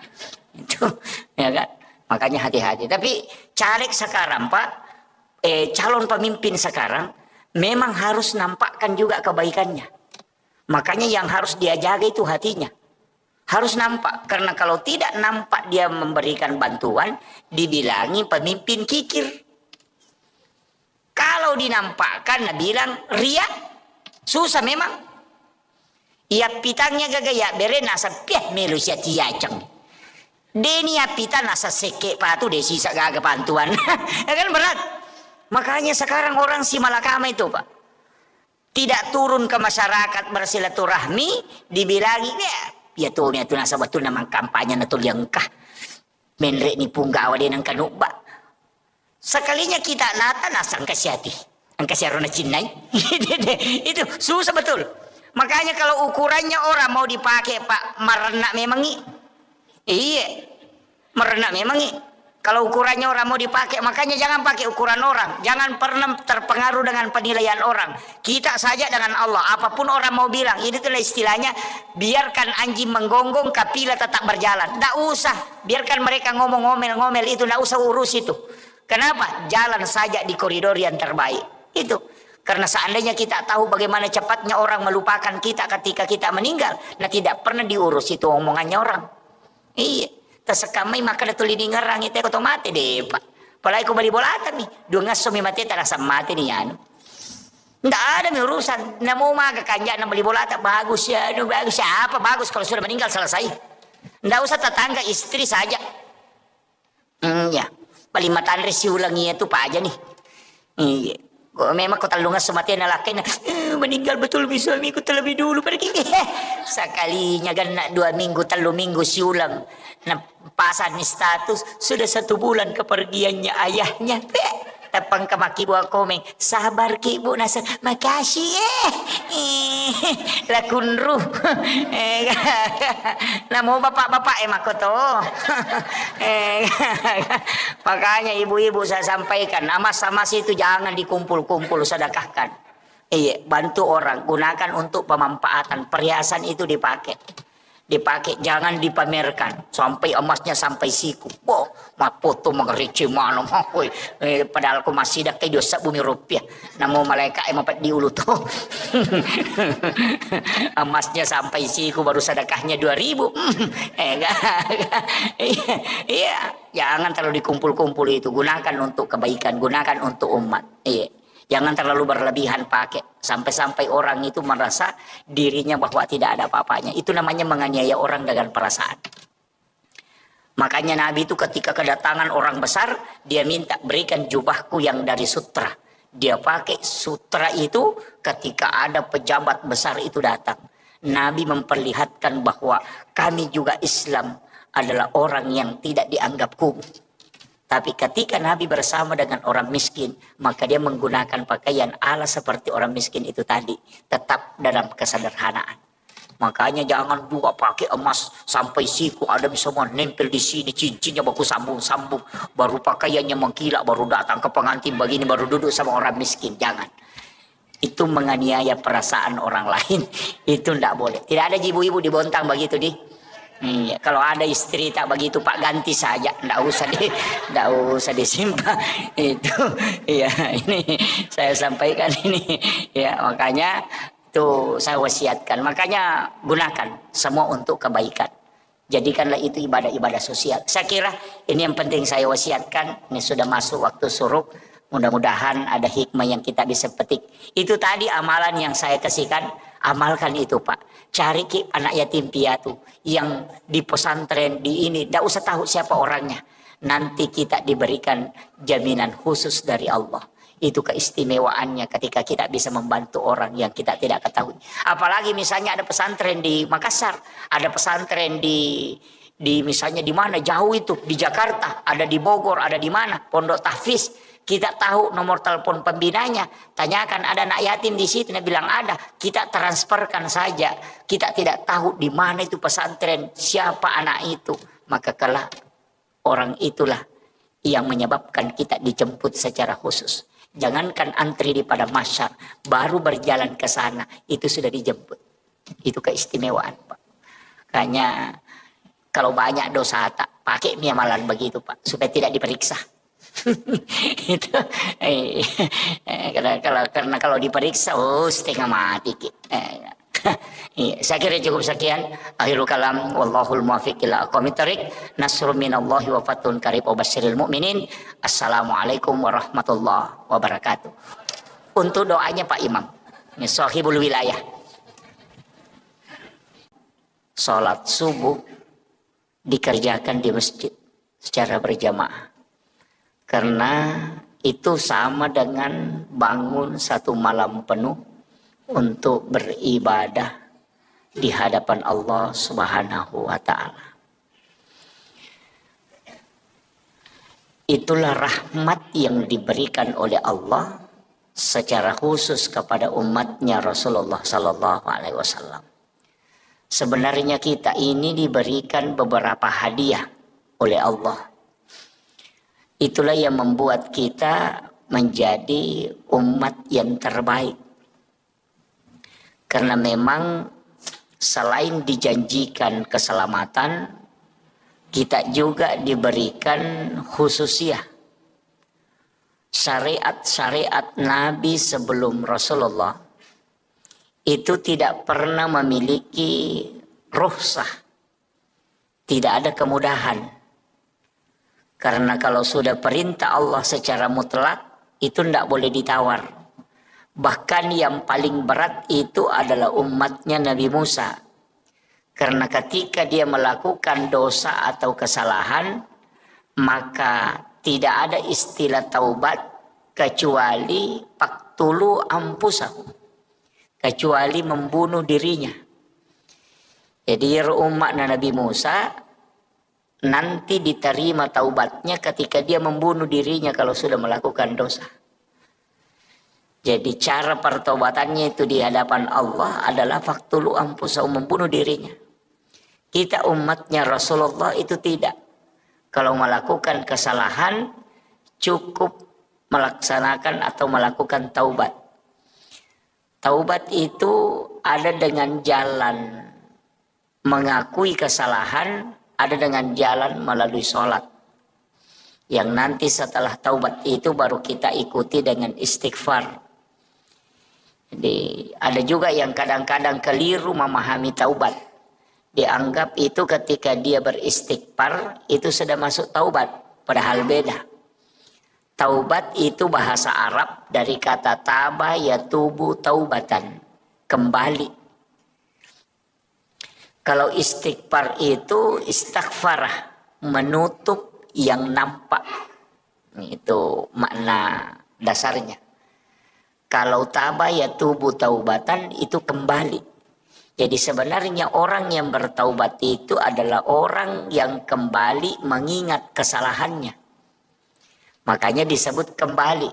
Itu ya kan, makanya hati-hati. Tapi caleg sekarang Pak, calon pemimpin sekarang memang harus nampakkan juga kebaikannya. Makanya yang harus dia jaga itu hatinya, harus nampak. Karena kalau tidak nampak dia memberikan bantuan, dibilangi pemimpin kikir. Kalau dinampakkan, bilang ria, susah memang. Ia pitangnya gagaya beren asa piah melusia tiacang. Deni apitan asa seke patu deh sisa gagak bantuan. Ya kan berat. Makanya sekarang orang si malakama itu Pak, tidak turun ke masyarakat bersilaturahmi, dibilangi ya tuh nasa betul namang kampanye natul yang kah menrek ni punggawa dia nang kanubak. Sekalinya kita nata nasang kasyati ang kasyarona cinay. Itu susah betul. Makanya kalau ukurannya orang mau dipakai Pak merena memang iya, merenak memang kalau ukurannya orang mau dipakai, makanya jangan pakai ukuran orang. Jangan pernah terpengaruh dengan penilaian orang. Kita saja dengan Allah. Apapun orang mau bilang, ini tuh istilahnya biarkan anjing menggonggong, kapila tetap berjalan. Tidak usah, biarkan mereka ngomel-ngomel itu, tidak usah urus itu. Kenapa? Jalan saja di koridor yang terbaik. Itu. Karena seandainya kita tahu bagaimana cepatnya orang melupakan kita ketika kita meninggal, nah tidak pernah diurus itu omongannya orang. Iya, tersekamai maka datulini ngerang itu kau mati deh Pak. Palai kau beli bolatan nih, dua ngasomi mati tak rasa mati nih anu. Nggak ada urusan, namu maga kanja nak beli bolatan bagus ya, bagus siapa bagus kalau sudah meninggal selesai. Nggak usah tetangga istri saja. Ya, paling matan resi ulangi itu Pak aja nih. Iya. Memang kau talungan sematian laki meninggal betul suamiku terlebih dulu pergi. Sekalinya kan 2 minggu 3 minggu siulang nah pasan status sudah 1 bulan kepergiannya ayahnya. Tapang kamaki buah komeng sabar ki bu nasa makasih lakun ruh namo bapak-bapak makoto. Makanya ibu-ibu saya sampaikan amas-amas itu jangan dikumpul-kumpul, sedekahkan. Iya, bantu orang, gunakan untuk pemanfaatan. Perhiasan itu dipakai, jangan dipamerkan sampai emasnya sampai siku. Boh, foto mengerece mana makoi. Padahal aku masih dah kayak dosa bumi rupiah. Namo malaikat empat di ulu tuh. Emasnya sampai siku baru sedekahnya 2.000. Iya, jangan terlalu dikumpul-kumpul itu. Gunakan untuk kebaikan, gunakan untuk umat. Iya. Jangan terlalu berlebihan pakai sampai-sampai orang itu merasa dirinya bahwa tidak ada apa-apanya. Itu namanya menganiaya orang dengan perasaan. Makanya Nabi itu ketika kedatangan orang besar, dia minta berikan jubahku yang dari sutra. Dia pakai sutra itu ketika ada pejabat besar itu datang. Nabi memperlihatkan bahwa kami juga Islam adalah orang yang tidak dianggap kumuh. Tapi ketika Nabi bersama dengan orang miskin, maka dia menggunakan pakaian ala seperti orang miskin itu tadi. Tetap dalam kesederhanaan. Makanya jangan juga pakai emas sampai siku, ada bisa menempel di sini, cincinnya baku sambung-sambung. Baru pakaiannya mengkilap, baru datang ke pengantin begini, baru duduk sama orang miskin. Jangan. Itu menganiaya perasaan orang lain. Itu tidak boleh. Tidak ada ibu-ibu dibontang begitu di. Iya, kalau ada istri tak begitu Pak ganti saja, ndak usah disimpan itu. Iya, ini saya sampaikan ini. Ya, makanya Itu saya wasiatkan. Makanya gunakan semua untuk kebaikan. Jadikanlah itu ibadah-ibadah sosial. Saya kira ini yang penting saya wasiatkan. Ini sudah masuk waktu suruk. Mudah-mudahan ada hikmah yang kita bisa petik. Itu tadi amalan yang saya kasihkan. Amalkan itu Pak. Cari anak yatim piatu yang di pesantren di ini. Tidak usah tahu siapa orangnya. Nanti kita diberikan jaminan khusus dari Allah. Itu keistimewaannya ketika kita bisa membantu orang yang kita tidak ketahui. Apalagi misalnya ada pesantren di Makassar, ada pesantren di misalnya di mana jauh itu di Jakarta, ada di Bogor, ada di mana Pondok Tahfiz. Kita tahu nomor telepon pembinanya, tanyakan ada anak yatim di situ, dia bilang ada, kita transferkan saja. Kita tidak tahu di mana itu pesantren, siapa anak itu, maka kelak orang itulah yang menyebabkan kita dijemput secara khusus. Jangankan antri di pada masyar, baru berjalan ke sana itu sudah dijemput. Itu keistimewaan Pak. Makanya kalau banyak dosa tak pakai amalan begitu Pak, supaya tidak diperiksa. Itu karena kalau diperiksa setengah mati. Saya kira cukup sekian. Akhirul kalam, wallahul muwaffiq ila aqwamit thoriq. Nasrun minallahi wa fathun qarib wa basyiril mu'minin. Assalamualaikum warahmatullahi wabarakatuh. Untuk doanya Pak Imam, ini sahibul wilayah. Salat subuh dikerjakan di masjid secara berjamaah. Karena itu sama dengan bangun satu malam penuh untuk beribadah di hadapan Allah Subhanahu wa Ta'ala. Itulah rahmat yang diberikan oleh Allah secara khusus kepada umatnya Rasulullah Sallallahu Alaihi Wasallam. Sebenarnya kita ini diberikan beberapa hadiah oleh Allah. Itulah yang membuat kita menjadi umat yang terbaik. Karena memang selain dijanjikan keselamatan, kita juga diberikan khususiyah. Syariat-syariat Nabi sebelum Rasulullah itu tidak pernah memiliki rukhsah. Tidak ada kemudahan. Karena kalau sudah perintah Allah secara mutlak, itu tidak boleh ditawar. Bahkan yang paling berat itu adalah umatnya Nabi Musa. Karena ketika dia melakukan dosa atau kesalahan, maka tidak ada istilah taubat kecuali paktulu ampusahum. Kecuali membunuh dirinya. Jadi umat Nabi Musa nanti diterima taubatnya ketika dia membunuh dirinya kalau sudah melakukan dosa. Jadi cara pertobatannya itu di hadapan Allah adalah faktulu ampusahum, membunuh dirinya. Kita umatnya Rasulullah itu tidak. Kalau melakukan kesalahan cukup melaksanakan atau melakukan taubat. Taubat itu ada dengan jalan mengakui kesalahan, ada dengan jalan melalui sholat. Yang nanti setelah taubat itu baru kita ikuti dengan istighfar. Jadi ada juga yang kadang-kadang keliru memahami taubat. Dianggap itu ketika dia beristighfar itu sudah masuk taubat. Padahal beda. Taubat itu bahasa Arab dari kata taba yatubu taubatan. Kembali. Kalau istighfar itu istighfarah, menutup yang nampak. Itu makna dasarnya. Kalau taba yatubu taubatan itu kembali. Jadi sebenarnya orang yang bertaubat itu adalah orang yang kembali mengingat kesalahannya. Makanya disebut kembali.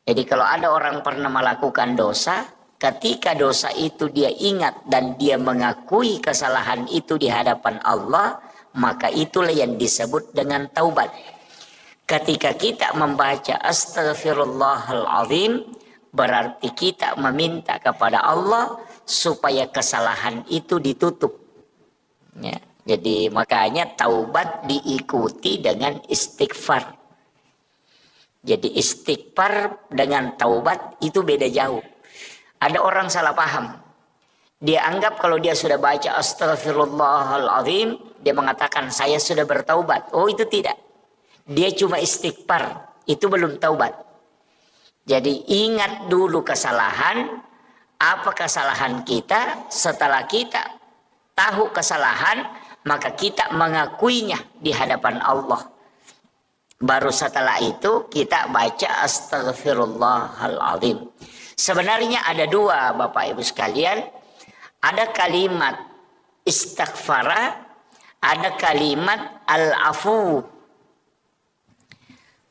Jadi kalau ada orang pernah melakukan dosa, ketika dosa itu dia ingat dan dia mengakui kesalahan itu di hadapan Allah, maka itulah yang disebut dengan taubat. Ketika kita membaca astaghfirullahaladzim, berarti kita meminta kepada Allah supaya kesalahan itu ditutup. Ya, jadi makanya taubat diikuti dengan istighfar. Jadi istighfar dengan taubat itu beda jauh. Ada orang salah paham. Dia anggap kalau dia sudah baca astaghfirullahaladzim, dia mengatakan saya sudah bertaubat. Oh, itu tidak. Dia cuma istighfar. Itu belum taubat. Jadi ingat dulu kesalahan. Apa kesalahan kita? Setelah kita tahu kesalahan, maka kita mengakuinya di hadapan Allah. Baru setelah itu kita baca astaghfirullahaladzim. Sebenarnya ada dua, Bapak Ibu sekalian. Ada kalimat istighfara, ada kalimat al-afu.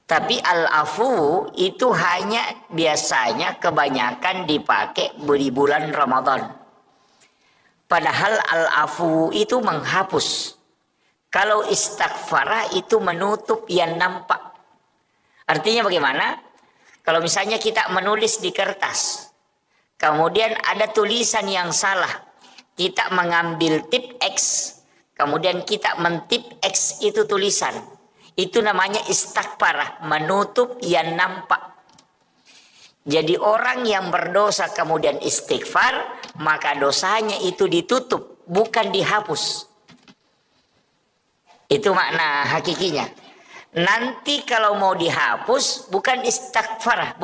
Tapi al-afu itu hanya biasanya kebanyakan dipakai di bulan Ramadan. Padahal al-afu itu menghapus. Kalau istighfara itu menutup yang nampak. Artinya bagaimana? Kalau misalnya kita menulis di kertas, kemudian ada tulisan yang salah, kita mengambil tip X, kemudian kita mentip X itu tulisan. Itu namanya istighfar, menutup yang nampak. Jadi orang yang berdosa kemudian istighfar, maka dosanya itu ditutup, bukan dihapus. Itu makna hakikinya. Nanti kalau mau dihapus, bukan istighfar,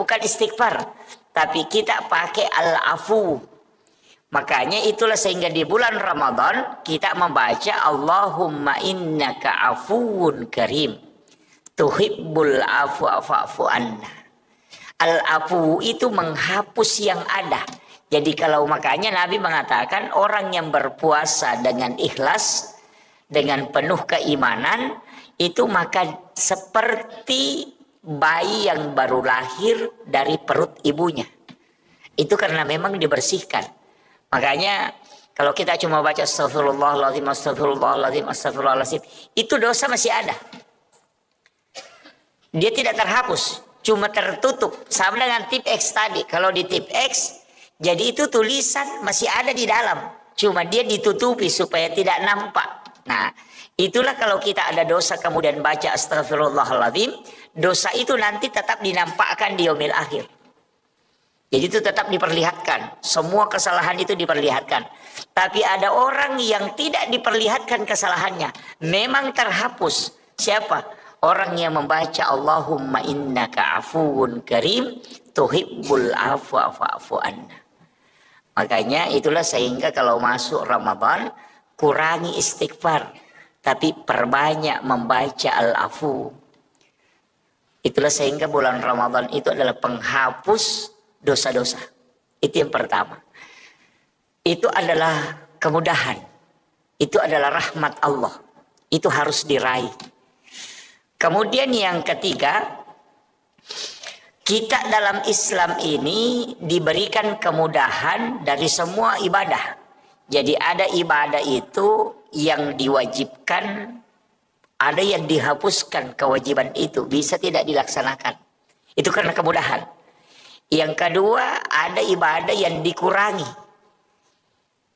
tapi kita pakai al-afu. Makanya itulah sehingga di bulan Ramadan kita membaca Allahumma innaka afuwun karim tuhibbul afwa fa'fu anna. Al-afu itu menghapus yang ada. Jadi kalau makanya Nabi mengatakan orang yang berpuasa dengan ikhlas, dengan penuh keimanan, itu maka seperti bayi yang baru lahir dari perut ibunya. Itu karena memang dibersihkan. Makanya kalau kita cuma baca astagfirullahaladzim, astagfirullahaladzim, astagfirullahaladzim, itu dosa masih ada. Dia tidak terhapus, cuma tertutup. Sama dengan tip X tadi. Kalau di tip X, jadi itu tulisan masih ada di dalam. Cuma dia ditutupi supaya tidak nampak. Nah, itulah kalau kita ada dosa kemudian baca astagfirullahaladzim, dosa itu nanti tetap dinampakkan di yaumil akhir. Jadi itu tetap diperlihatkan. Semua kesalahan itu diperlihatkan. Tapi ada orang yang tidak diperlihatkan kesalahannya. Memang terhapus. Siapa? Orang yang membaca Allahumma innaka afuwun karim tuhibbul afwa fa'fu anna. Makanya itulah sehingga kalau masuk Ramadan, kurangi istighfar, tapi perbanyak membaca al-afu. Itulah sehingga bulan Ramadan itu adalah penghapus dosa-dosa. Itu yang pertama. Itu adalah kemudahan. Itu adalah rahmat Allah. Itu harus diraih. Kemudian yang ketiga, kita dalam Islam ini diberikan kemudahan dari semua ibadah. Jadi ada ibadah itu yang diwajibkan, ada yang dihapuskan kewajiban itu, bisa tidak dilaksanakan. Itu karena kemudahan. Yang kedua, ada ibadah yang dikurangi.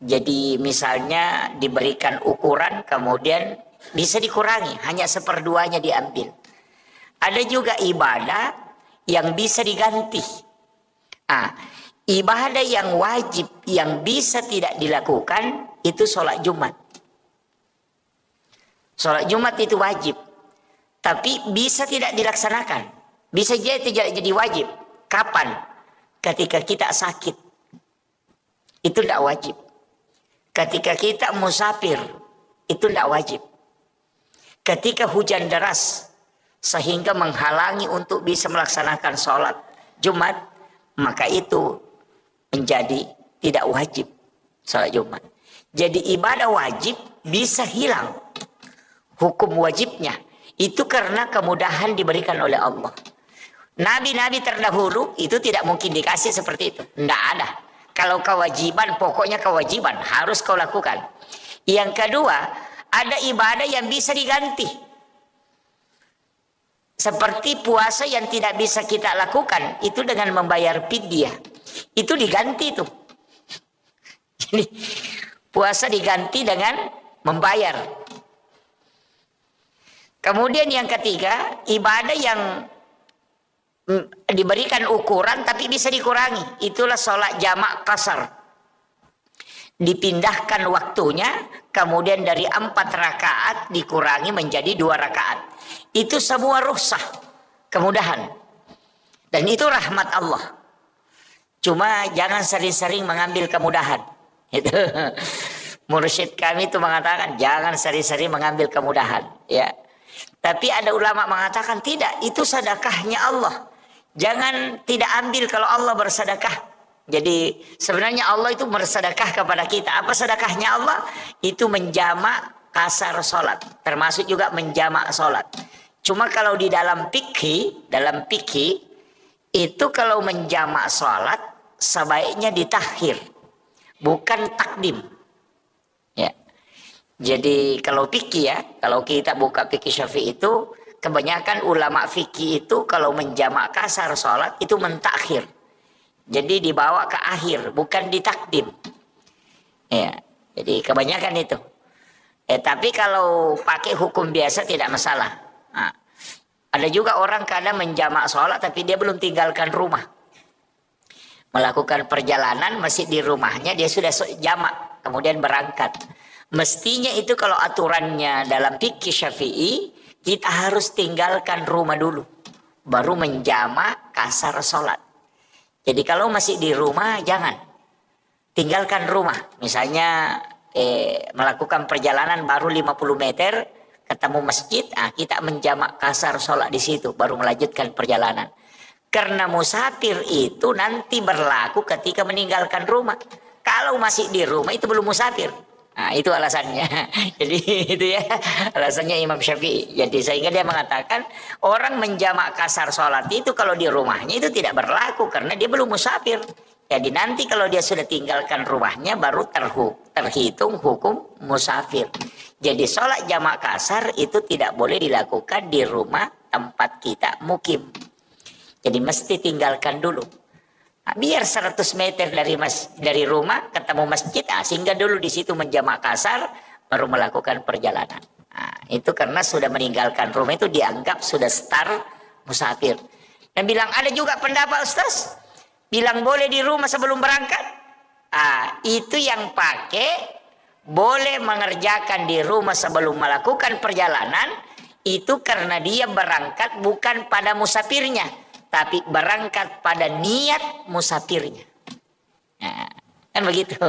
Jadi misalnya diberikan ukuran, kemudian bisa dikurangi, hanya seperduanya diambil. Ada juga ibadah yang bisa diganti. Ibadah yang wajib yang bisa tidak dilakukan itu sholat Jumat. Sholat Jumat itu wajib, tapi bisa tidak dilaksanakan. Bisa jadi wajib. Kapan? Ketika kita sakit, itu tidak wajib. Ketika kita musafir, itu tidak wajib. Ketika hujan deras sehingga menghalangi untuk bisa melaksanakan sholat Jumat, maka itu menjadi tidak wajib sholat Jumat. Jadi ibadah wajib bisa hilang hukum wajibnya. Itu karena kemudahan diberikan oleh Allah. Nabi-nabi terdahulu itu tidak mungkin dikasih seperti itu. Tidak ada. Kalau kewajiban, pokoknya kewajiban harus kau lakukan. Yang kedua, ada ibadah yang bisa diganti. Seperti puasa yang tidak bisa kita lakukan, itu dengan membayar fidyah. Itu diganti tuh. Jadi puasa diganti dengan membayar. Kemudian yang ketiga, ibadah yang diberikan ukuran tapi bisa dikurangi. Itulah sholat jamak kasar. Dipindahkan waktunya, kemudian dari 4 rakaat dikurangi menjadi 2 rakaat. Itu semua rukhsah, kemudahan. Dan itu rahmat Allah. Cuma jangan sering-sering mengambil kemudahan. Itu mursyid kami itu mengatakan jangan sering-sering mengambil kemudahan, ya. Tapi ada ulama mengatakan tidak, itu sedekahnya Allah. Jangan tidak ambil kalau Allah bersedekah. Jadi sebenarnya Allah itu bersedekah kepada kita. Apa sedekahnya Allah? Itu menjamak kasar sholat, termasuk juga menjamak sholat. Cuma kalau di dalam fikih, itu kalau menjamak sholat sebaiknya ditakhir, bukan takdim. Ya. Jadi kalau fikih ya, kalau kita buka fikih Syafi'i itu, kebanyakan ulama fikih itu kalau menjamak kasar sholat itu mentakhir. Jadi dibawa ke akhir, bukan ditakdim. Ya. Jadi kebanyakan itu. Tapi kalau pakai hukum biasa tidak masalah. Nah, ada juga orang kadang menjamak sholat tapi dia belum tinggalkan rumah. Melakukan perjalanan masih di rumahnya, dia sudah jamak, kemudian berangkat. Mestinya itu kalau aturannya dalam fikih Syafi'i, kita harus tinggalkan rumah dulu, baru menjamak kasar sholat. Jadi kalau masih di rumah, jangan. Tinggalkan rumah. Misalnya melakukan perjalanan baru 50 meter, ketemu masjid, kita menjamak kasar sholat di situ, baru melanjutkan perjalanan. Karena musafir itu nanti berlaku ketika meninggalkan rumah. Kalau masih di rumah itu belum musafir. Nah, itu alasannya. Jadi itu ya alasannya Imam Syafi'i. Jadi sehingga dia mengatakan orang menjamak kasar sholat itu kalau di rumahnya itu tidak berlaku karena dia belum musafir. Jadi nanti kalau dia sudah tinggalkan rumahnya baru terhitung hukum musafir. Jadi sholat jamak kasar itu tidak boleh dilakukan di rumah tempat kita mukim. Jadi mesti tinggalkan dulu. Biar 100 meter dari rumah ketemu masjid, singgah dulu di situ menjamak kasar, baru melakukan perjalanan. Itu karena sudah meninggalkan rumah itu dianggap sudah start musafir. Dan bilang ada juga pendapat Ustaz, bilang boleh di rumah sebelum berangkat. Itu yang pakai boleh mengerjakan di rumah sebelum melakukan perjalanan, itu karena dia berangkat bukan pada musafirnya, tapi berangkat pada niat musafirnya. Kan begitu.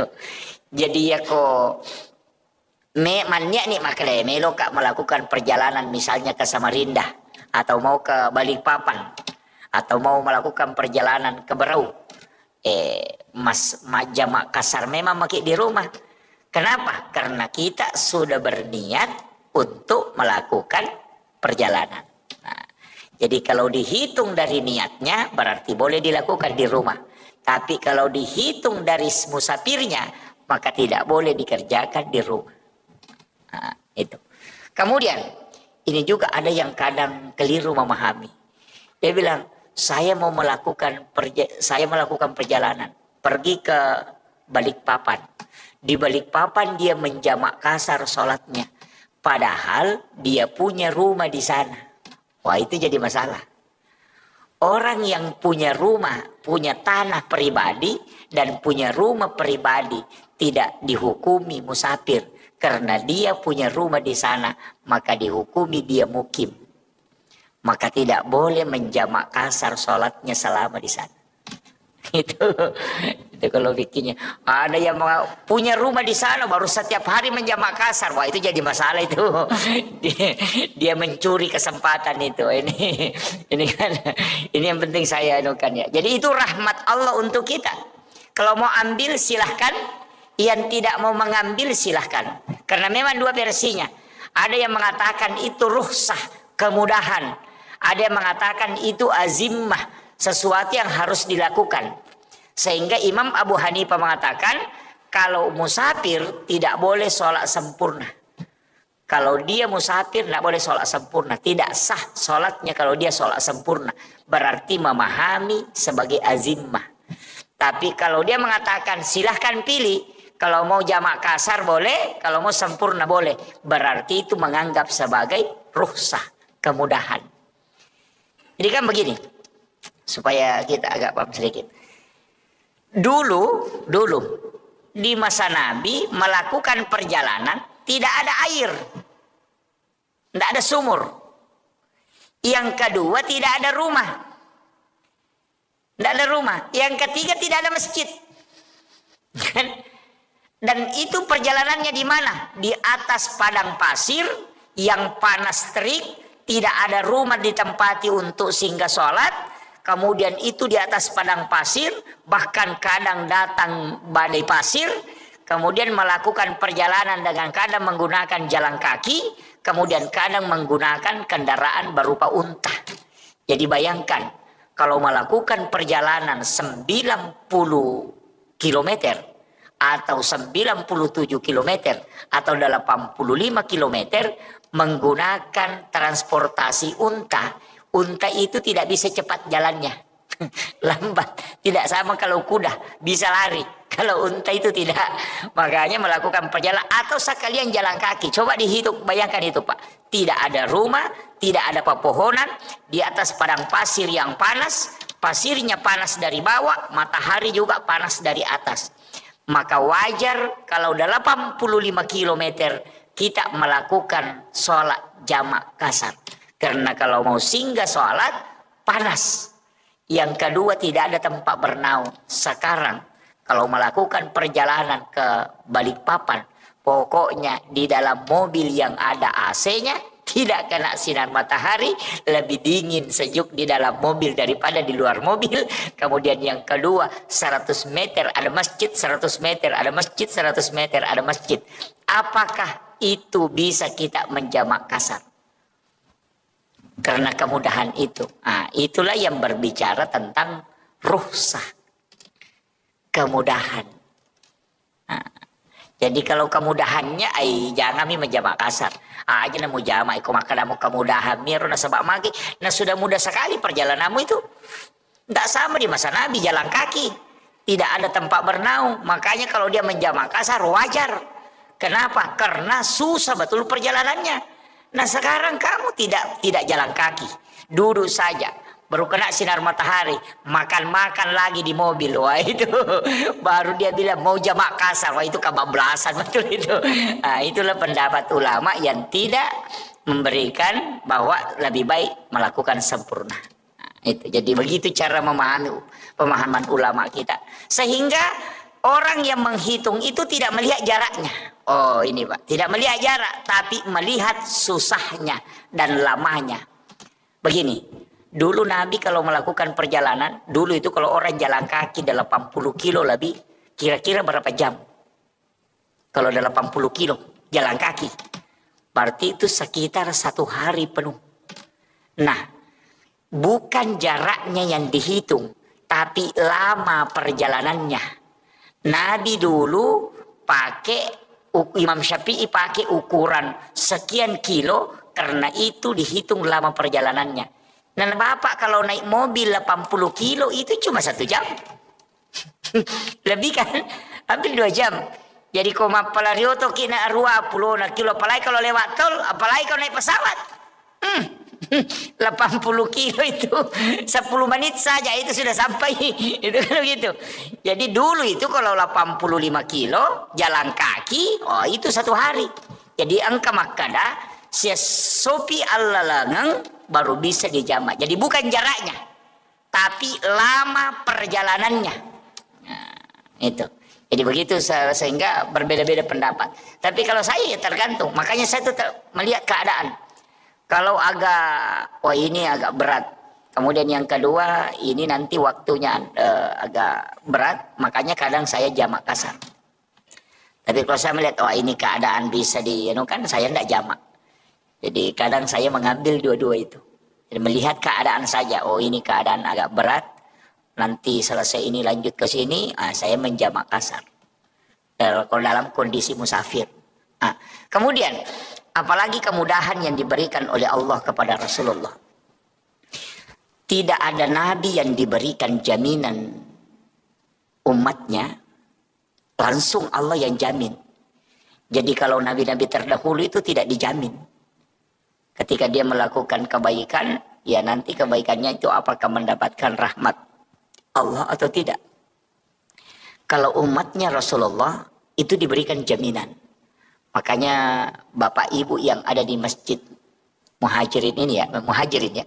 Jadi ya kok mannya nih makanya melo kak melakukan perjalanan misalnya ke Samarinda atau mau ke Balikpapan atau mau melakukan perjalanan ke Berau. Jamak kasar memang pakai di rumah. Kenapa? Karena kita sudah berniat untuk melakukan perjalanan. Jadi kalau dihitung dari niatnya berarti boleh dilakukan di rumah. Tapi kalau dihitung dari musafirnya maka tidak boleh dikerjakan di rumah. Itu. Kemudian ini juga ada yang kadang keliru memahami. Dia bilang saya melakukan perjalanan pergi ke Balikpapan. Di Balikpapan dia menjamak kasar sholatnya. Padahal dia punya rumah di sana. Wah itu jadi masalah. Orang yang punya rumah, punya tanah pribadi dan punya rumah pribadi tidak dihukumi musafir. Karena dia punya rumah di sana, maka dihukumi dia mukim. Maka tidak boleh menjamak kasar sholatnya selama di sana. Itu kalau bikinnya. Ada yang punya rumah di sana baru setiap hari menjamak kasar. Wah itu jadi masalah itu. Dia mencuri kesempatan itu. Ini kan ini yang penting saya anukan ya. Jadi itu rahmat Allah untuk kita. Kalau mau ambil silahkan. Yang tidak mau mengambil silahkan. Karena memang dua versinya. Ada yang mengatakan itu rukhsah, kemudahan. Ada yang mengatakan itu azimah. Sesuatu yang harus dilakukan. Sehingga Imam Abu Hanifah mengatakan kalau musafir tidak boleh sholat sempurna. Kalau dia musafir tidak boleh sholat sempurna. Tidak sah sholatnya kalau dia sholat sempurna. Berarti memahami sebagai azimah. Tapi kalau dia mengatakan silahkan pilih. Kalau mau jamak kasar boleh. Kalau mau sempurna boleh. Berarti itu menganggap sebagai rukhsah, kemudahan. Jadi kan begini. supaya kita agak paham sedikit. Dulu di masa Nabi melakukan perjalanan tidak ada air, tidak ada sumur. Yang kedua tidak ada rumah, tidak ada rumah. Yang ketiga tidak ada masjid. Dan itu perjalanannya di mana? Di atas padang pasir yang panas terik, tidak ada rumah ditempati untuk singgah sholat. Kemudian itu di atas padang pasir, bahkan kadang datang badai pasir. Kemudian melakukan perjalanan dengan kadang menggunakan jalan kaki, kemudian kadang menggunakan kendaraan berupa unta. Jadi bayangkan, kalau melakukan perjalanan 90 km atau 97 km atau 85 km menggunakan transportasi unta. Unta itu tidak bisa cepat jalannya. Lambat. Tidak sama kalau kuda bisa lari. Kalau unta itu tidak. Makanya melakukan perjalanan atau sekalian jalan kaki. Coba dihitung, bayangkan itu Pak. Tidak ada rumah, tidak ada pepohonan, di atas padang pasir yang panas, pasirnya panas dari bawah, matahari juga panas dari atas. Maka wajar kalau 85 km kita melakukan sholat jamak kasar. Karena kalau mau singgah sholat, panas. Yang kedua tidak ada tempat bernaung. Sekarang kalau melakukan perjalanan ke Balikpapan, pokoknya di dalam mobil yang ada AC-nya, tidak kena sinar matahari, lebih dingin sejuk di dalam mobil daripada di luar mobil. Kemudian yang kedua, 100 meter ada masjid, 100 meter ada masjid, 100 meter ada masjid. Apakah itu bisa kita menjamak kasar? Karena kemudahan itu. Nah, itulah yang berbicara tentang rukhsah. Kemudahan. Nah, jadi kalau kemudahannya, jangan mi menjamak kasar. Aja namu jamak, iko makadamu kemudahan miru na sebab magi. Nah sudah mudah sekali perjalananmu itu. Tidak sama di masa Nabi jalan kaki. Tidak ada tempat bernaung. Makanya kalau dia menjamak kasar wajar. Kenapa? Karena susah betul perjalanannya. Nah sekarang kamu tidak jalan kaki, duduk saja, baru kena sinar matahari, makan lagi di mobil, wah itu baru dia bilang mau jamak kasar, wah itu kebablasan betul itu. Nah itulah pendapat ulama yang tidak memberikan bahwa lebih baik melakukan sempurna. Nah, itu jadi begitu cara memahami pemahaman ulama kita, sehingga orang yang menghitung itu tidak melihat jaraknya. Oh ini Pak, tidak melihat jarak, tapi melihat susahnya dan lamanya. Begini, dulu Nabi kalau melakukan perjalanan, dulu itu kalau orang jalan kaki 80 kilo lebih, kira-kira berapa jam? Kalau 80 kilo jalan kaki, berarti itu sekitar 1 hari penuh. Nah, bukan jaraknya yang dihitung, tapi lama perjalanannya. Nabi dulu pakai, Imam Syafi'i pakai ukuran sekian kilo, karena itu dihitung lama perjalanannya. Dan Bapak kalau naik mobil 80 kilo itu cuma 1 jam. Lebih kan? Hampir 2 jam. Jadi koma palarioto kina 20 kilo, apalagi kalau lewat tol, apalagi kalau naik pesawat. 80 kilo itu 10 menit saja itu sudah sampai. Itu kan begitu. Jadi dulu itu kalau 85 kilo jalan kaki, oh itu 1 hari. Jadi angka makada sopi allalangang baru bisa dijamak. Jadi bukan jaraknya, tapi lama perjalanannya. Nah, itu. Jadi begitu, sehingga berbeda-beda pendapat. Tapi kalau saya ya tergantung. Makanya saya tuh melihat keadaan. Kalau agak, wah ini agak berat. Kemudian yang kedua, ini nanti waktunya agak berat. Makanya kadang saya jamak kasar. Tapi kalau saya melihat, wah ini keadaan bisa kan saya tidak jamak. Jadi kadang saya mengambil dua-dua itu. Jadi melihat keadaan saja, oh ini keadaan agak berat. Nanti selesai ini lanjut ke sini, saya menjamak kasar. Kalau dalam kondisi musafir. Kemudian, apalagi kemudahan yang diberikan oleh Allah kepada Rasulullah. Tidak ada nabi yang diberikan jaminan umatnya, langsung Allah yang jamin. Jadi kalau nabi-nabi terdahulu itu tidak dijamin. Ketika dia melakukan kebaikan, ya nanti kebaikannya itu apakah mendapatkan rahmat Allah atau tidak. Kalau umatnya Rasulullah itu diberikan jaminan. Makanya Bapak Ibu yang ada di masjid Muhajirin ini ya, Muhajirin ya.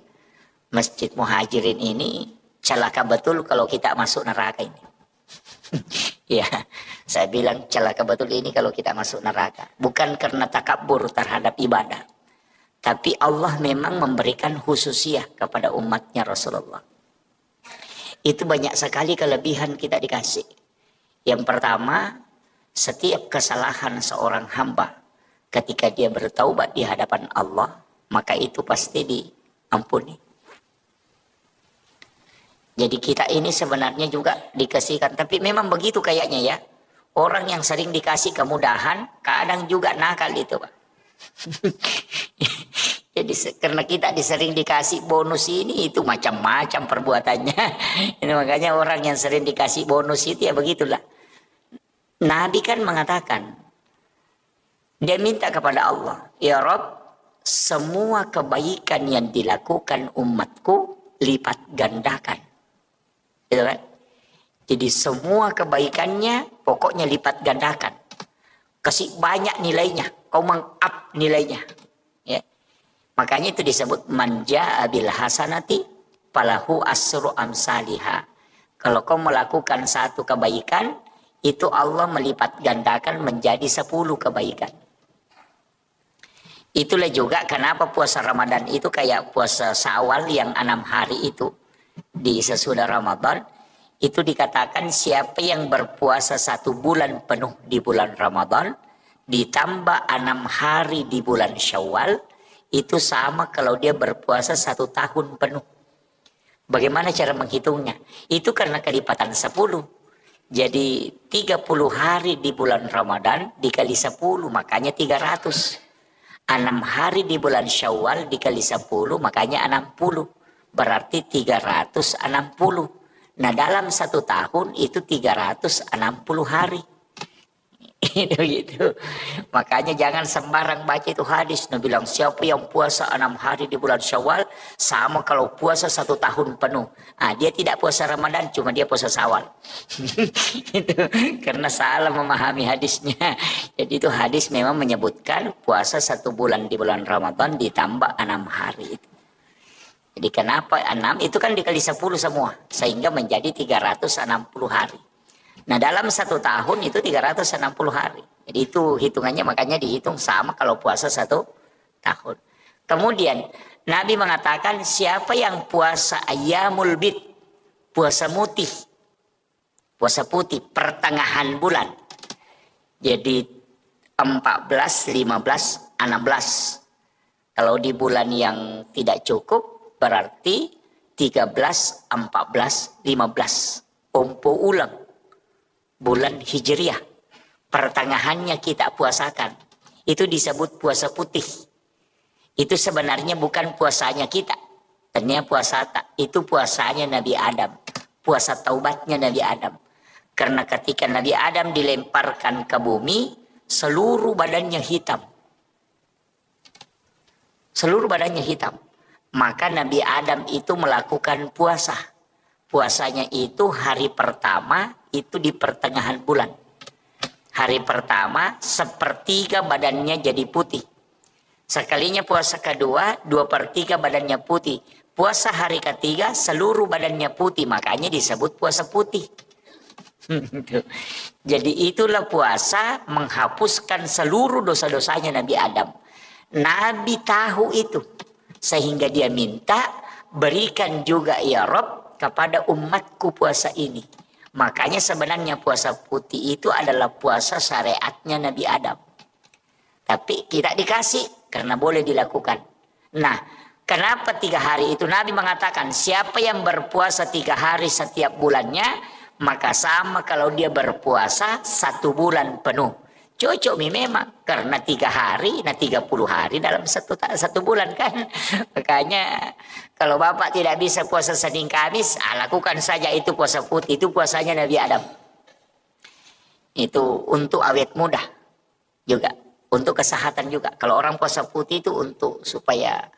Masjid Muhajirin ini celaka betul kalau kita masuk neraka ini. Ya, saya bilang celaka betul ini kalau kita masuk neraka. Bukan karena takabur terhadap ibadah. Tapi Allah memang memberikan khususiah kepada umatnya Rasulullah. Itu banyak sekali kelebihan kita dikasih. Yang pertama, setiap kesalahan seorang hamba ketika dia bertaubat di hadapan Allah, maka itu pasti diampuni. Jadi kita ini sebenarnya juga dikasihkan, tapi memang begitu kayaknya ya. Orang yang sering dikasih kemudahan, kadang juga nakal itu, Pak. Jadi karena kita sering dikasih bonus ini, itu macam-macam perbuatannya. Ini makanya orang yang sering dikasih bonus itu ya begitulah. Nabi kan mengatakan, dia minta kepada Allah, ya Rob, semua kebaikan yang dilakukan umatku lipat gandakan. Gitu kan? Jadi semua kebaikannya pokoknya lipat gandakan. Kasih banyak nilainya, kau meng-up nilainya. Ya. Makanya itu disebut manja bil hasanati falahu asru amsalihha. Kalau kau melakukan satu kebaikan, itu Allah melipat gandakan menjadi 10 kebaikan. Itulah juga kenapa puasa Ramadan itu kayak puasa Syawal yang 6 hari itu. Di sesudah Ramadan, itu dikatakan siapa yang berpuasa 1 bulan penuh di bulan Ramadan, ditambah 6 hari di bulan Syawal, itu sama kalau dia berpuasa 1 tahun penuh. Bagaimana cara menghitungnya? Itu karena kelipatan 10. Jadi 30 hari di bulan Ramadan dikali 10, makanya 300. 6 hari di bulan Syawal dikali 10, makanya 60. Berarti 360. Nah dalam 1 tahun itu 360 hari. Itu gitu. Makanya jangan sembarang baca itu hadis. Nabi bilang siapa yang puasa 6 hari di bulan Syawal sama kalau puasa 1 tahun penuh. Dia tidak puasa Ramadan, cuma dia puasa Syawal. Itu karena salah memahami hadisnya. Jadi itu hadis memang menyebutkan puasa 1 bulan di bulan Ramadan ditambah 6 hari itu. Jadi kenapa 6 itu kan dikali 10 semua sehingga menjadi 360 hari. Nah dalam 1 tahun itu 360 hari. Jadi itu hitungannya makanya dihitung sama kalau puasa 1 tahun. Kemudian Nabi mengatakan siapa yang puasa ayyamul bid, puasa putih, pertengahan bulan. Jadi 14, 15, 16. Kalau di bulan yang tidak cukup berarti 13, 14, 15. Ompo ulang. Bulan Hijriah. Pertengahannya kita puasakan. Itu disebut puasa putih. Itu sebenarnya bukan puasanya kita. Ternyata puasa itu puasanya Nabi Adam. Puasa taubatnya Nabi Adam. Karena ketika Nabi Adam dilemparkan ke bumi, seluruh badannya hitam. Seluruh badannya hitam. Maka Nabi Adam itu melakukan puasa. Puasanya itu hari pertama itu di pertengahan bulan. Hari pertama 1/3 badannya jadi putih. Sekalinya puasa kedua 2/3 badannya putih. Puasa hari ketiga seluruh badannya putih. Makanya disebut puasa putih. Jadi itulah puasa menghapuskan seluruh dosa-dosanya Nabi Adam. Nabi tahu itu. Sehingga dia minta berikan juga ya Rob kepada umatku puasa ini. Makanya sebenarnya puasa putih itu adalah puasa syariatnya Nabi Adam. Tapi tidak dikasih karena boleh dilakukan. Nah, kenapa 3 hari itu? Nabi mengatakan siapa yang berpuasa 3 hari setiap bulannya, maka sama kalau dia berpuasa 1 bulan penuh. Cocok memang karena 3 hari, nah 30 hari dalam satu bulan kan. Makanya kalau Bapak tidak bisa puasa Senin Kamis, lakukan saja itu puasa putih. Itu puasanya Nabi Adam. Itu untuk awet muda juga, untuk kesehatan juga. Kalau orang puasa putih itu untuk supaya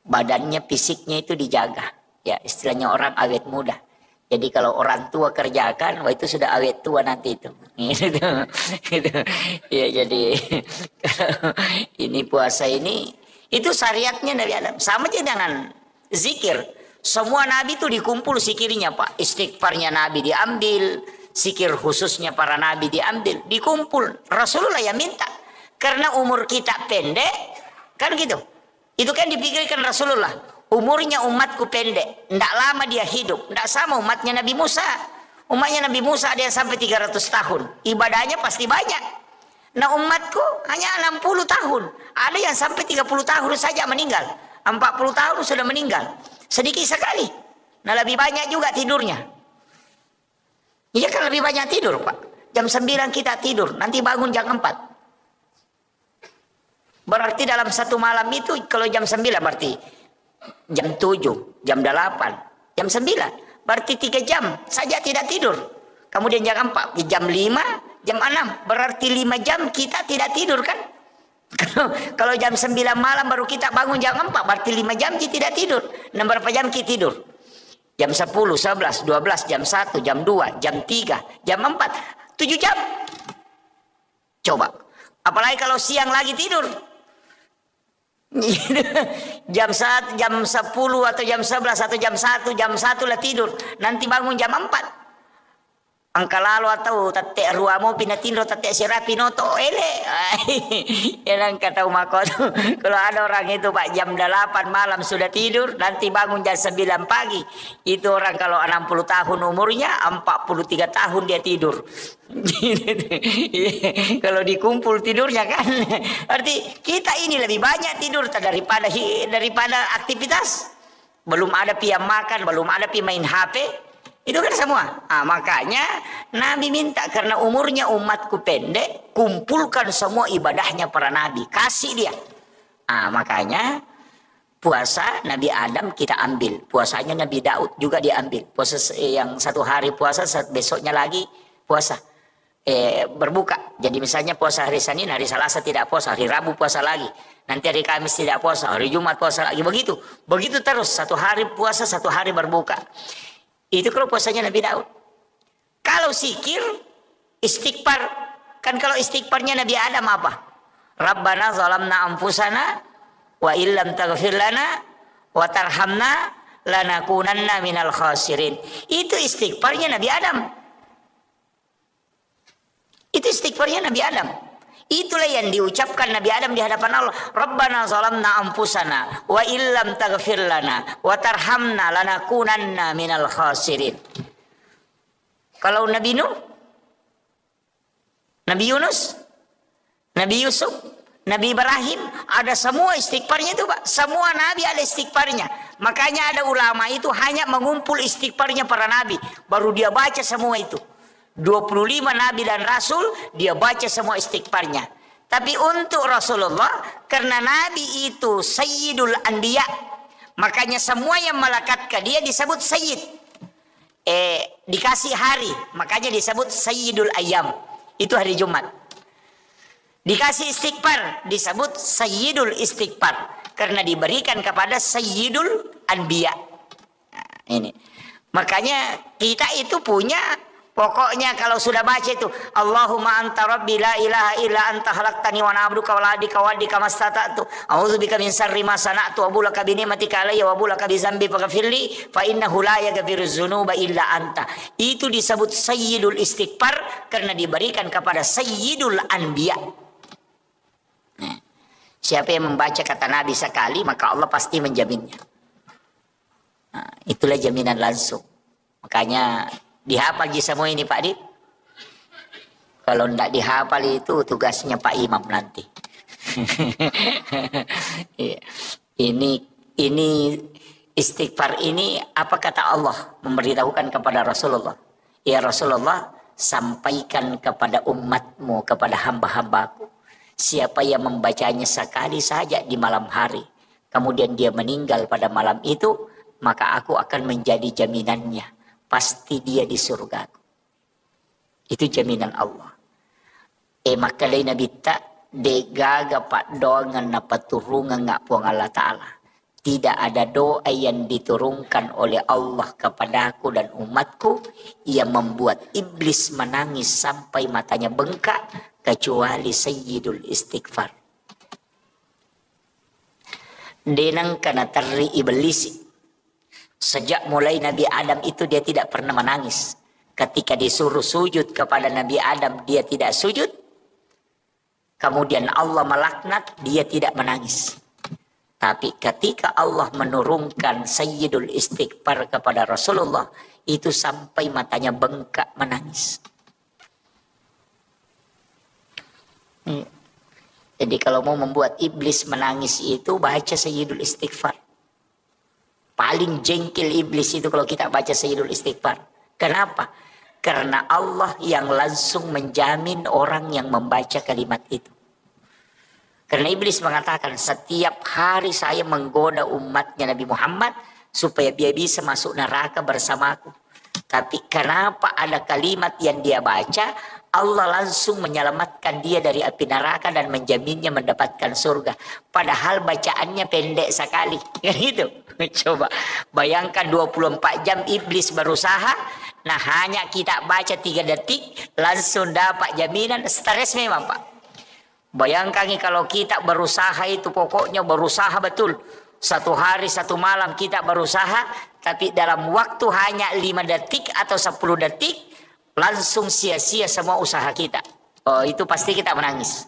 badannya, fisiknya itu dijaga. Ya, istilahnya orang awet muda. Jadi kalau orang tua kerjakan, wah itu sudah awet tua nanti itu. Gitu. Ya, jadi ini puasa ini, itu syariatnya Nabi Adam. Sama aja dengan zikir. Semua Nabi itu dikumpul zikirnya Pak. Istighfarnya Nabi diambil, zikir khususnya para Nabi diambil, dikumpul. Rasulullah yang minta. Karena umur kita pendek, kan gitu. Itu kan dipikirkan Rasulullah. Umurnya umatku pendek, tidak lama dia hidup, tidak sama umatnya Nabi Musa. Umatnya Nabi Musa ada yang sampai 300 tahun, ibadahnya pasti banyak. Nah umatku hanya 60 tahun, ada yang sampai 30 tahun saja meninggal, 40 tahun sudah meninggal, sedikit sekali. Nah lebih banyak juga tidurnya. Iya kan lebih banyak tidur Pak, jam 9 kita tidur, nanti bangun jam 4. Berarti dalam satu malam itu, kalau jam 9 berarti jam 7, jam 8, jam 9. Berarti 3 jam saja tidak tidur. Kemudian jam 4, jam 5, jam 6. Berarti 5 jam kita tidak tidur kan? Kalau jam 9 malam baru kita bangun jam 4, berarti 5 jam kita tidak tidur. Nah, berapa jam kita tidur? Jam 10, 11, 12, jam 1, jam 2, jam 3, jam 4. 7 jam. Coba. Apalagi kalau siang lagi tidur. Jam 1, jam 10 atau jam 11 atau jam 1, jam 1 lah tidur. Nanti bangun jam 4. Angka lalu atau tatek ruamo pinatindo tatek sirapi noto ele. Yang kata umako kalau ada orang itu Pak jam 8 malam sudah tidur, nanti bangun jam 9 pagi. Itu orang kalau 60 tahun umurnya, 43 tahun dia tidur. Kalau dikumpul tidurnya kan. Arti kita ini lebih banyak tidur daripada aktivitas. Belum ada pi makan, belum ada pi main HP. Itu kan semua. Makanya Nabi minta karena umurnya umatku pendek, kumpulkan semua ibadahnya para Nabi, kasih dia. Makanya puasa Nabi Adam kita ambil, puasanya Nabi Daud juga diambil. Puasa yang 1 hari puasa, besoknya lagi puasa. Berbuka. Jadi misalnya puasa hari Senin, hari Selasa tidak puasa, hari Rabu puasa lagi. Nanti hari Kamis tidak puasa, hari Jumat puasa lagi. Begitu terus, 1 hari puasa, 1 hari berbuka. Itu kalau puasanya Nabi Daud. Kalau zikir, istighfar. Kan kalau istighfarnya Nabi Adam apa? Rabbana zalamna anfusana wa illam taghfir lana wa tarhamna lanakunanna minal khasirin. Itu istighfarnya Nabi Adam. Itu istighfarnya Nabi Adam. Itulah yang diucapkan Nabi Adam di hadapan Allah. Rabbana zalamna anfusana wa illam taghfir lana wa tarhamna lanakunanna minal khasirin. Kalau Nabi Nuh, Nabi Yunus, Nabi Yusuf, Nabi Ibrahim, ada semua istighfarnya itu Pak. Semua Nabi ada istighfarnya. Makanya ada ulama itu hanya mengumpul istighfarnya para Nabi, baru dia baca semua itu. 25 Nabi dan Rasul dia baca semua istighfarnya. Tapi untuk Rasulullah, karena Nabi itu Sayyidul Anbiya, makanya semua yang melekat ke dia disebut Sayyid. Dikasih hari, makanya disebut Sayyidul Ayyam. Itu hari Jumat. Dikasih istighfar, disebut Sayyidul Istighfar, karena diberikan kepada Sayyidul Anbiya. Ini. Makanya kita itu punya. Pokoknya kalau sudah baca itu Allahumma anta rabbi la ilaha illa anta khalaqtani wa ana abduka wa la adika wa adika mastata'tu a'udzubika min syarri ma sana'tu wa bulaka bi ni'matika alayya wa bulaka bi dzambi faghfirli fa innahu la yaghfiruz dzunuba illa anta. Itu disebut Sayyidul Istighfar karena diberikan kepada Sayyidul Anbiya. Siapa yang membaca kata Nabi sekali maka Allah pasti menjaminnya. Itulah jaminan langsung. Makanya dihafal di semua ini Pak Dit. Kalau tidak dihafal itu tugasnya Pak Imam nanti. Ini istighfar ini apa kata Allah memberitahukan kepada Rasulullah. Ya Rasulullah, sampaikan kepada umatmu, kepada hamba-hambaku. Siapa yang membacanya sekali saja di malam hari, kemudian dia meninggal pada malam itu, maka aku akan menjadi jaminannya. Pasti dia di surga. Itu jaminan Allah. Maka lain Nabi tak degaga pak dongan napa turungan ngak puang Allah Ta'ala. tidak ada doa yang diturunkan oleh Allah kepadaku dan umatku yang membuat iblis menangis sampai matanya bengkak kecuali Sayyidul Istighfar. Denang kana terri iblis. Sejak mulai Nabi Adam itu dia tidak pernah menangis. Ketika disuruh sujud kepada Nabi Adam dia tidak sujud. Kemudian Allah melaknat dia tidak menangis. Tapi ketika Allah menurunkan Sayyidul Istighfar kepada Rasulullah, itu sampai matanya bengkak menangis. Jadi kalau mau membuat iblis menangis itu baca Sayyidul Istighfar. Paling jengkel iblis itu kalau kita baca Sayyidul Istighfar. Kenapa? Karena Allah yang langsung menjamin orang yang membaca kalimat itu. Karena iblis mengatakan setiap hari saya menggoda umatnya Nabi Muhammad supaya dia bisa masuk neraka bersamaku. Tapi kenapa ada kalimat yang dia baca, Allah langsung menyelamatkan dia dari api neraka dan menjaminnya mendapatkan surga. Padahal bacaannya pendek sekali. Gitu. Coba bayangkan 24 jam iblis berusaha. Nah hanya kita baca 3 detik langsung dapat jaminan. Stres memang Pak. Bayangkan kalau kita berusaha itu pokoknya berusaha betul. 1 hari 1 malam kita berusaha. Tapi dalam waktu hanya 5 detik atau 10 detik. Langsung sia-sia semua usaha kita. Oh itu pasti kita menangis.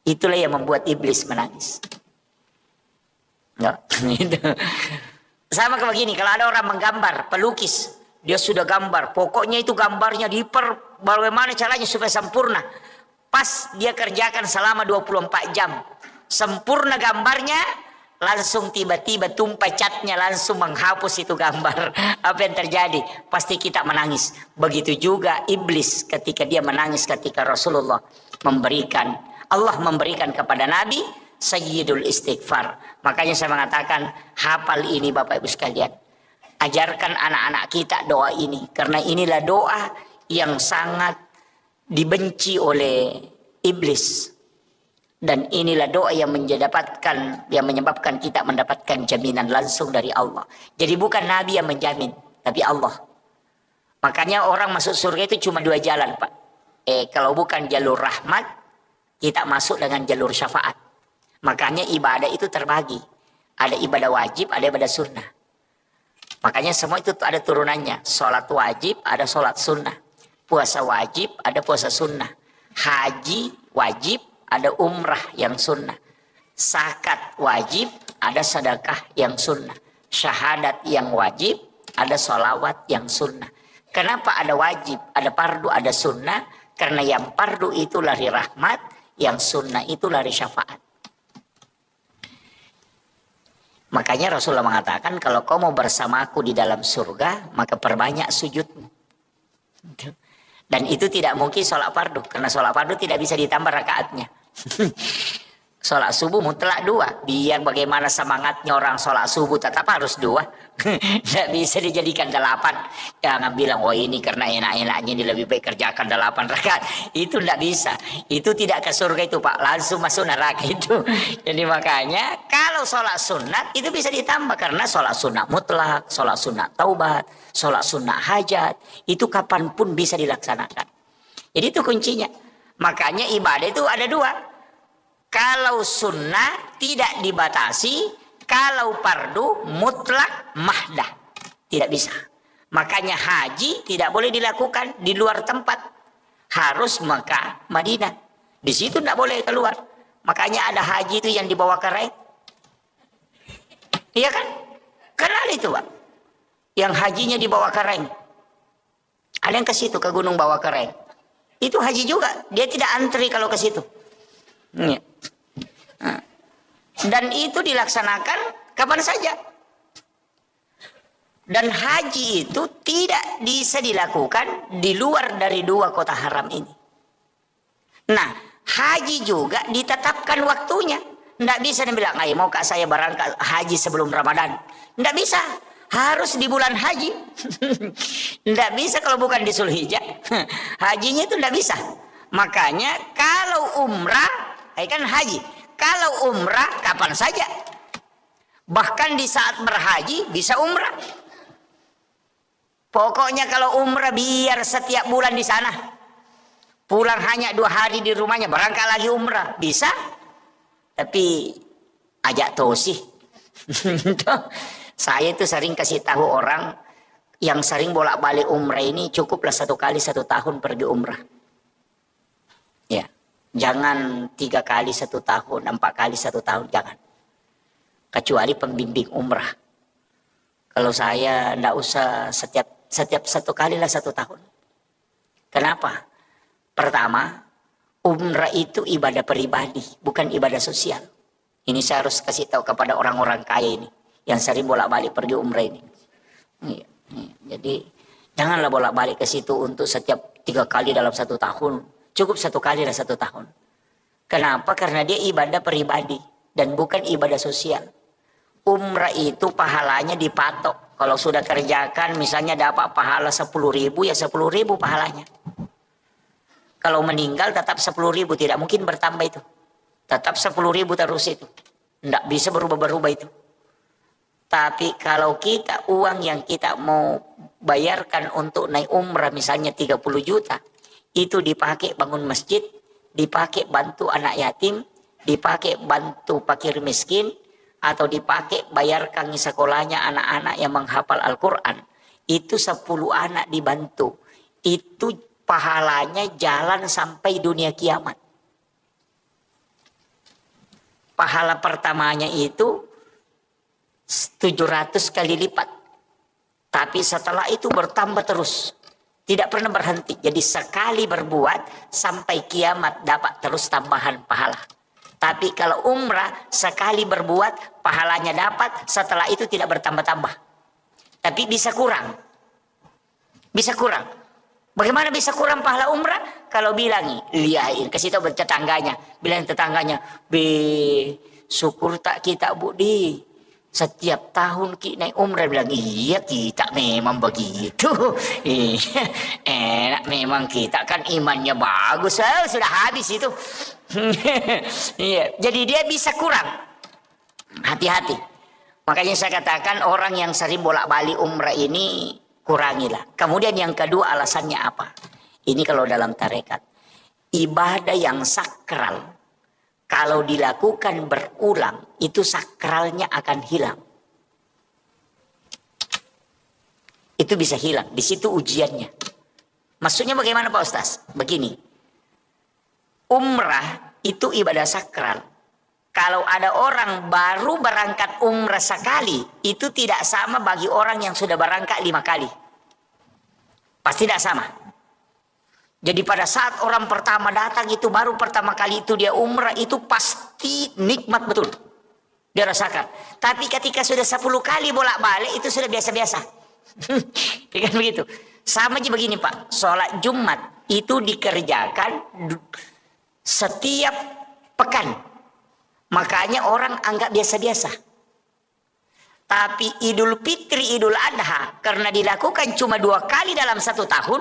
Itulah yang membuat iblis menangis. Ya, itu. Sama kayak begini. Kalau ada orang menggambar, pelukis. Dia sudah gambar. Pokoknya itu gambarnya bagaimana caranya supaya sempurna. Pas dia kerjakan selama 24 jam. Sempurna gambarnya. Langsung tiba-tiba tumpah catnya langsung menghapus itu gambar. Apa yang terjadi? Pasti kita menangis. Begitu juga iblis ketika dia menangis ketika Rasulullah memberikan. Allah memberikan kepada Nabi Sayyidul Istighfar. Makanya saya mengatakan hafal ini Bapak Ibu sekalian. Ajarkan anak-anak kita doa ini. Karena inilah doa yang sangat dibenci oleh iblis. Dan inilah doa yang menyebabkan kita mendapatkan jaminan langsung dari Allah. Jadi bukan Nabi yang menjamin, tapi Allah. Makanya orang masuk surga itu cuma 2 jalan Pak. Kalau bukan jalur rahmat, kita masuk dengan jalur syafaat. Makanya ibadah itu terbagi. Ada ibadah wajib, ada ibadah sunnah. Makanya semua itu ada turunannya. Sholat wajib, ada sholat sunnah. Puasa wajib, ada puasa sunnah. Haji wajib, ada umrah yang sunnah. Zakat wajib, ada sedekah yang sunnah. Syahadat yang wajib, ada sholawat yang sunnah. Kenapa ada wajib, ada fardu, ada sunnah? Karena yang fardu itu lari rahmat, yang sunnah itu lari syafaat. Makanya Rasulullah mengatakan, kalau kau mau bersamaku di dalam surga, maka perbanyak sujudmu. Dan itu tidak mungkin sholat fardu. Karena sholat fardu tidak bisa ditambah rakaatnya. Sholat subuh mutlak 2. Biar bagaimana semangatnya orang sholat subuh tetap harus 2. Tidak bisa dijadikan 8. Jangan bilang, oh ini karena enak-enaknya ini lebih baik kerjakan 8 rakaat. Itu tidak bisa. Itu tidak ke surga itu Pak. Langsung masuk neraka itu. Jadi makanya kalau sholat sunat itu bisa ditambah. Karena sholat sunat mutlak, sholat sunat taubat, sholat sunat hajat. Itu kapanpun bisa dilaksanakan. Jadi itu kuncinya. Makanya ibadah itu ada 2. Kalau sunnah tidak dibatasi, kalau fardu mutlak mahdah. Tidak bisa. Makanya haji tidak boleh dilakukan di luar tempat. Harus Mekah, Madinah. Di situ tidak boleh keluar. Makanya ada haji itu yang dibawa kereng. Iya kan? Kenal itu Pak. Yang hajinya dibawa kereng. Ada yang ke situ ke gunung bawa kereng. Itu haji juga. Dia tidak antri kalau ke situ. Ya. Dan itu dilaksanakan kapan saja. Dan haji itu tidak bisa dilakukan di luar dari 2 kota haram ini. Nah, haji juga ditetapkan waktunya. Tidak bisa dibilang, ayo mau kak saya berangkat haji sebelum Ramadan. Tidak bisa. Harus di bulan haji. Tidak bisa kalau bukan di Zulhijjah. Hajinya itu tidak bisa. Makanya kalau umrah, kan haji. Kalau umrah kapan saja. Bahkan di saat berhaji bisa umrah. Pokoknya kalau umrah biar setiap bulan di sana. Pulang hanya 2 hari di rumahnya, berangkat lagi umrah. Bisa. Tapi ajak tosih. Saya itu sering kasih tahu orang yang sering bolak-balik umrah ini, cukuplah 1 kali 1 tahun pergi umrah. Ya. Jangan 3 kali 1 tahun, 4 kali 1 tahun, jangan. Kecuali pembimbing umrah. Kalau saya ndak usah setiap 1 kali lah 1 tahun. Kenapa? Pertama, umrah itu ibadah pribadi, bukan ibadah sosial. Ini saya harus kasih tahu kepada orang-orang kaya ini yang sering bolak-balik pergi umrah ini. Jadi janganlah bolak-balik ke situ untuk setiap 3 kali dalam 1 tahun. Cukup 1 kali lah 1 tahun. Kenapa? Karena dia ibadah pribadi dan bukan ibadah sosial. Umrah itu pahalanya dipatok. Kalau sudah kerjakan misalnya dapat pahala 10.000, ya 10.000 pahalanya. Kalau meninggal tetap 10.000, tidak mungkin bertambah itu. Tetap 10.000 terus itu. Tidak bisa berubah-berubah itu. Tapi kalau kita uang yang kita mau bayarkan untuk naik umrah misalnya 30 juta. Itu dipakai bangun masjid, dipakai bantu anak yatim, dipakai bantu fakir miskin, atau dipakai bayarkan sekolahnya anak-anak yang menghafal Al-Quran. Itu 10 anak dibantu. Itu pahalanya jalan sampai dunia kiamat. Pahala pertamanya itu 700 kali lipat. Tapi setelah itu bertambah terus. Tidak pernah berhenti. Jadi sekali berbuat sampai kiamat dapat terus tambahan pahala. Tapi kalau umrah sekali berbuat pahalanya dapat, setelah itu tidak bertambah-tambah. Tapi bisa kurang. Bisa kurang. Bagaimana bisa kurang pahala umrah? Kalau bilang, lihain, kasih tahu tetangganya. Bilang tetangganya, syukur tak kita Budi. Setiap tahun kita naik umrah. Bilang, iya kita memang begitu. Enak memang kita kan imannya bagus. Sudah habis itu. Iya, jadi dia bisa kurang. Hati-hati. Makanya saya katakan orang yang sering bolak-balik umrah ini kurangilah. Kemudian yang kedua alasannya apa? Ini kalau dalam tarekat. Ibadah yang sakral kalau dilakukan berulang itu sakralnya akan hilang. Itu bisa hilang. Di situ ujiannya. Maksudnya bagaimana Pak Ustaz? Begini. Umrah itu ibadah sakral. Kalau ada orang baru berangkat umrah sekali, itu tidak sama bagi orang yang sudah berangkat 5 kali. Pasti tidak sama. Jadi pada saat orang pertama datang itu baru pertama kali itu dia umrah, itu pasti nikmat betul. Dia rasakan. Tapi ketika sudah 10 kali bolak-balik itu sudah biasa-biasa. Kan begitu. Sama aja begini Pak, sholat Jumat itu dikerjakan setiap pekan. Makanya orang anggap biasa-biasa. Tapi Idul Fitri, Idul Adha, karena dilakukan cuma 2 kali dalam 1 tahun,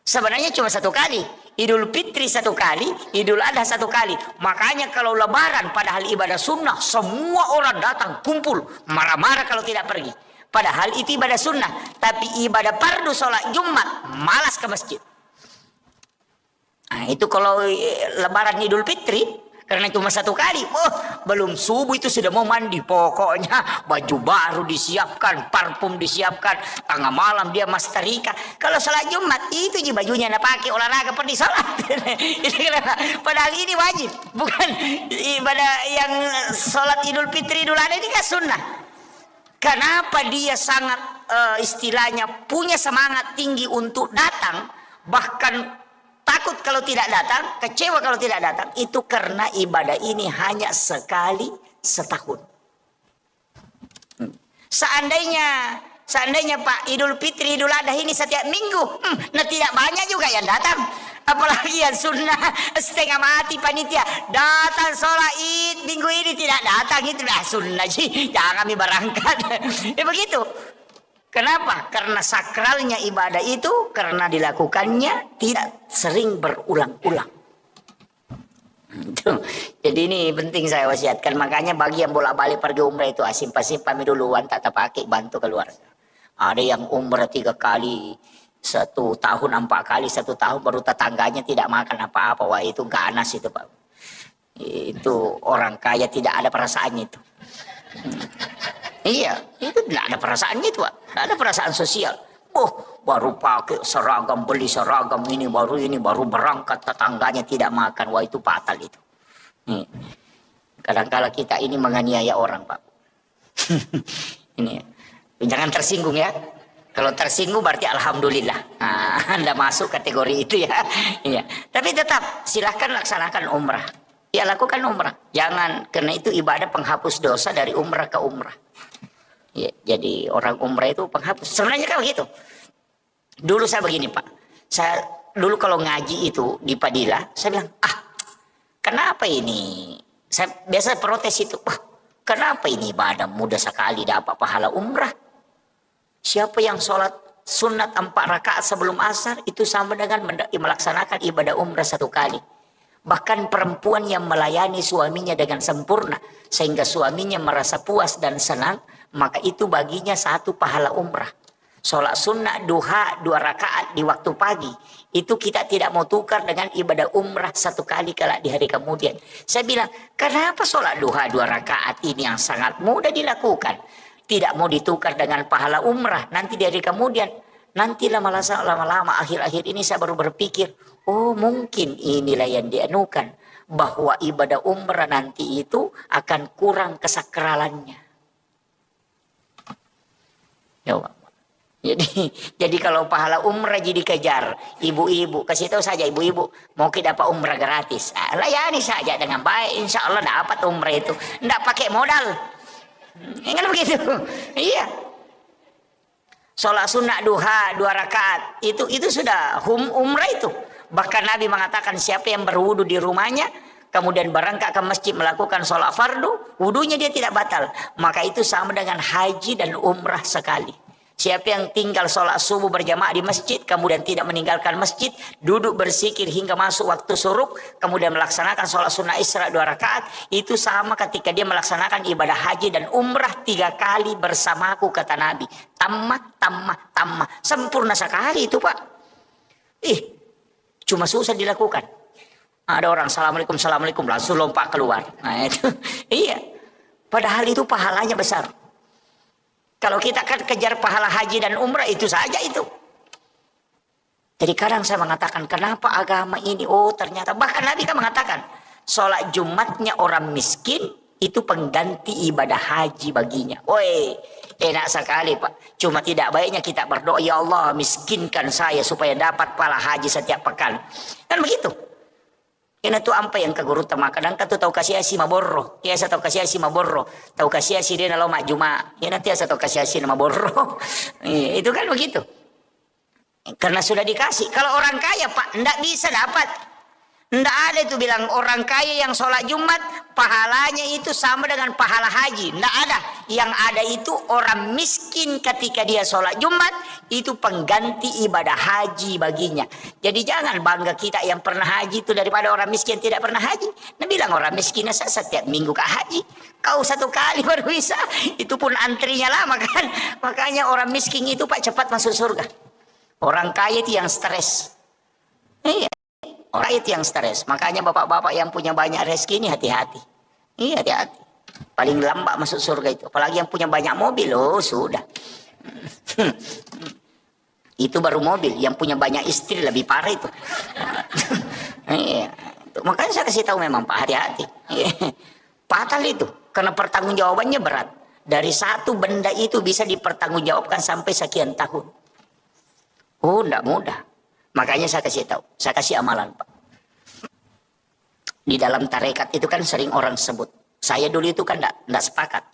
sebenarnya cuma 1 kali. Idul Fitri 1 kali, Idul Adha 1 kali. Makanya kalau Lebaran padahal ibadah sunnah, semua orang datang kumpul, marah-marah kalau tidak pergi. Padahal itu ibadah sunnah, tapi ibadah fardu sholat Jumat, malas ke masjid. Nah, itu kalau Lebaran Idul Fitri, karena cuma 1 kali, belum subuh itu sudah mau mandi. Pokoknya baju baru disiapkan, parfum disiapkan, tengah malam dia masterika. Kalau sholat Jumat, itu aja bajunya nak pakai olahraga pergi sholat. Padahal ini wajib, bukan ibadah yang sholat Idul Fitri, Idul Adha ini kan sunnah. Kenapa dia sangat istilahnya punya semangat tinggi untuk datang, bahkan takut kalau tidak datang, kecewa kalau tidak datang, itu karena ibadah ini hanya sekali setahun. Seandainya Pak Idul Fitri, Idul Adha ini setiap minggu, nah tidak banyak juga yang datang. Apalagi yang sunnah setengah mati panitia datang sholat id minggu ini tidak datang, itu dah sunnah sih, jangan kami berangkat. Begitu. Kenapa? Karena sakralnya ibadah itu karena dilakukannya tidak sering berulang-ulang. Jadi ini penting saya wasiatkan. Makanya bagi yang bolak-balik pergi umrah itu simpan duluan, tak pakai, bantu keluar. Ada yang umrah 3 kali, 1 tahun 4 kali, 1 tahun baru tetangganya tidak makan apa-apa. Wah itu ganas itu Pak. Itu orang kaya tidak ada perasaannya itu. Iya, itu tidak ada perasaannya itu Pak. Tidak ada perasaan sosial. Oh, baru pakai seragam, beli seragam ini baru berangkat, tetangganya tidak makan. Wah itu fatal itu. Kadang-kala kita ini menganiaya orang Pak. Ini jangan tersinggung ya. Kalau tersinggung berarti alhamdulillah. Nah, Anda masuk kategori itu ya. Iya. Tapi tetap silahkan laksanakan umrah. Ya lakukan umrah. Jangan, karena itu ibadah penghapus dosa dari umrah ke umrah. Ya, jadi orang umrah itu penghapus. Sebenarnya kan begitu. Dulu saya begini Pak. Saya dulu kalau ngaji itu di Padilla, saya bilang, kenapa ini? Saya biasa protes itu. Kenapa ini ibadah mudah sekali dapat pahala umrah? Siapa yang sholat sunat 4 rakaat sebelum asar itu sama dengan melaksanakan ibadah umrah 1 kali. Bahkan perempuan yang melayani suaminya dengan sempurna sehingga suaminya merasa puas dan senang, maka itu baginya 1 pahala umrah. Sholat sunnah duha 2 rakaat di waktu pagi itu kita tidak mau tukar dengan ibadah umrah 1 kali kelak di hari kemudian. Saya bilang, kenapa sholat duha 2 rakaat ini yang sangat mudah dilakukan tidak mau ditukar dengan pahala umrah nanti di hari kemudian? Nanti lama-lama akhir-akhir ini saya baru berpikir, oh mungkin inilah yang dianukan, bahwa ibadah umrah nanti itu akan kurang kesakralannya. Ya Allah. Jadi kalau pahala umrah jadi kejar, ibu-ibu kasih tahu saja ibu-ibu mau kita dapat umrah gratis, layani saja dengan baik, insya Allah dapat umrah itu, tidak pakai modal. Kan begitu, iya. Sholat sunnah duha 2 rakaat itu sudah umrah itu. Bahkan Nabi mengatakan siapa yang berwudu di rumahnya kemudian berangkat ke masjid melakukan sholat fardu, wudunya dia tidak batal, maka itu sama dengan haji dan umrah sekali. Siapa yang tinggal sholat subuh berjamaah di masjid, kemudian tidak meninggalkan masjid, duduk berzikir hingga masuk waktu syuruk, kemudian melaksanakan sholat sunnah isra 2 rakaat, itu sama ketika dia melaksanakan ibadah haji dan umrah 3 kali bersamaku, kata Nabi. Tamah. Sempurna sekali itu Pak. Cuma susah dilakukan. Ada orang assalamualaikum langsung lompat keluar. Nah itu, iya. Padahal itu pahalanya besar. Kalau kita kan kejar pahala haji dan umrah itu saja itu. Jadi kadang saya mengatakan kenapa agama ini, ternyata bahkan Nabi kan mengatakan sholat Jumatnya orang miskin itu pengganti ibadah haji baginya. Woi, enak sekali Pak. Cuma tidak baiknya kita berdoa, ya Allah miskinkan saya supaya dapat pahala haji setiap pekan. Kan begitu. Kena tu ampai yang kaguru tama kadang katu tahu kasih asi maborro, ya saya tahu kasih asi maborro, tahu kasih asi dia nalo mak juma, ya nanti saya tahu kasih asi nama borro, itu kan begitu. Karena sudah dikasih. Kalau orang kaya Pak, ndak bisa dapat. Ndak ada itu bilang orang kaya yang sholat Jumat pahalanya itu sama dengan pahala haji. Ndak ada. Yang ada itu orang miskin ketika dia sholat Jumat itu pengganti ibadah haji baginya. Jadi jangan bangga kita yang pernah haji itu daripada orang miskin tidak pernah haji. Nah bilang orang miskin setiap minggu ke haji. Kau 1 kali baru bisa. Itu pun antrinya lama kan. Makanya orang miskin itu Pak cepat masuk surga. Orang kaya itu yang stres. Iya. Orang itu yang stres. Makanya bapak-bapak yang punya banyak rezeki ini hati-hati. Iya hati-hati. Paling lambat masuk surga itu. Apalagi yang punya banyak mobil. Sudah. Itu baru mobil. Yang punya banyak istri lebih parah itu. Iya. Makanya saya kasih tahu memang Pak hati-hati. Fatal itu. Karena pertanggungjawabannya berat. Dari 1 benda itu bisa dipertanggungjawabkan sampai sekian tahun. Enggak mudah. Makanya saya kasih tahu, saya kasih amalan Pak. Di dalam tarekat itu kan sering orang sebut. Saya dulu itu kan enggak sepakat.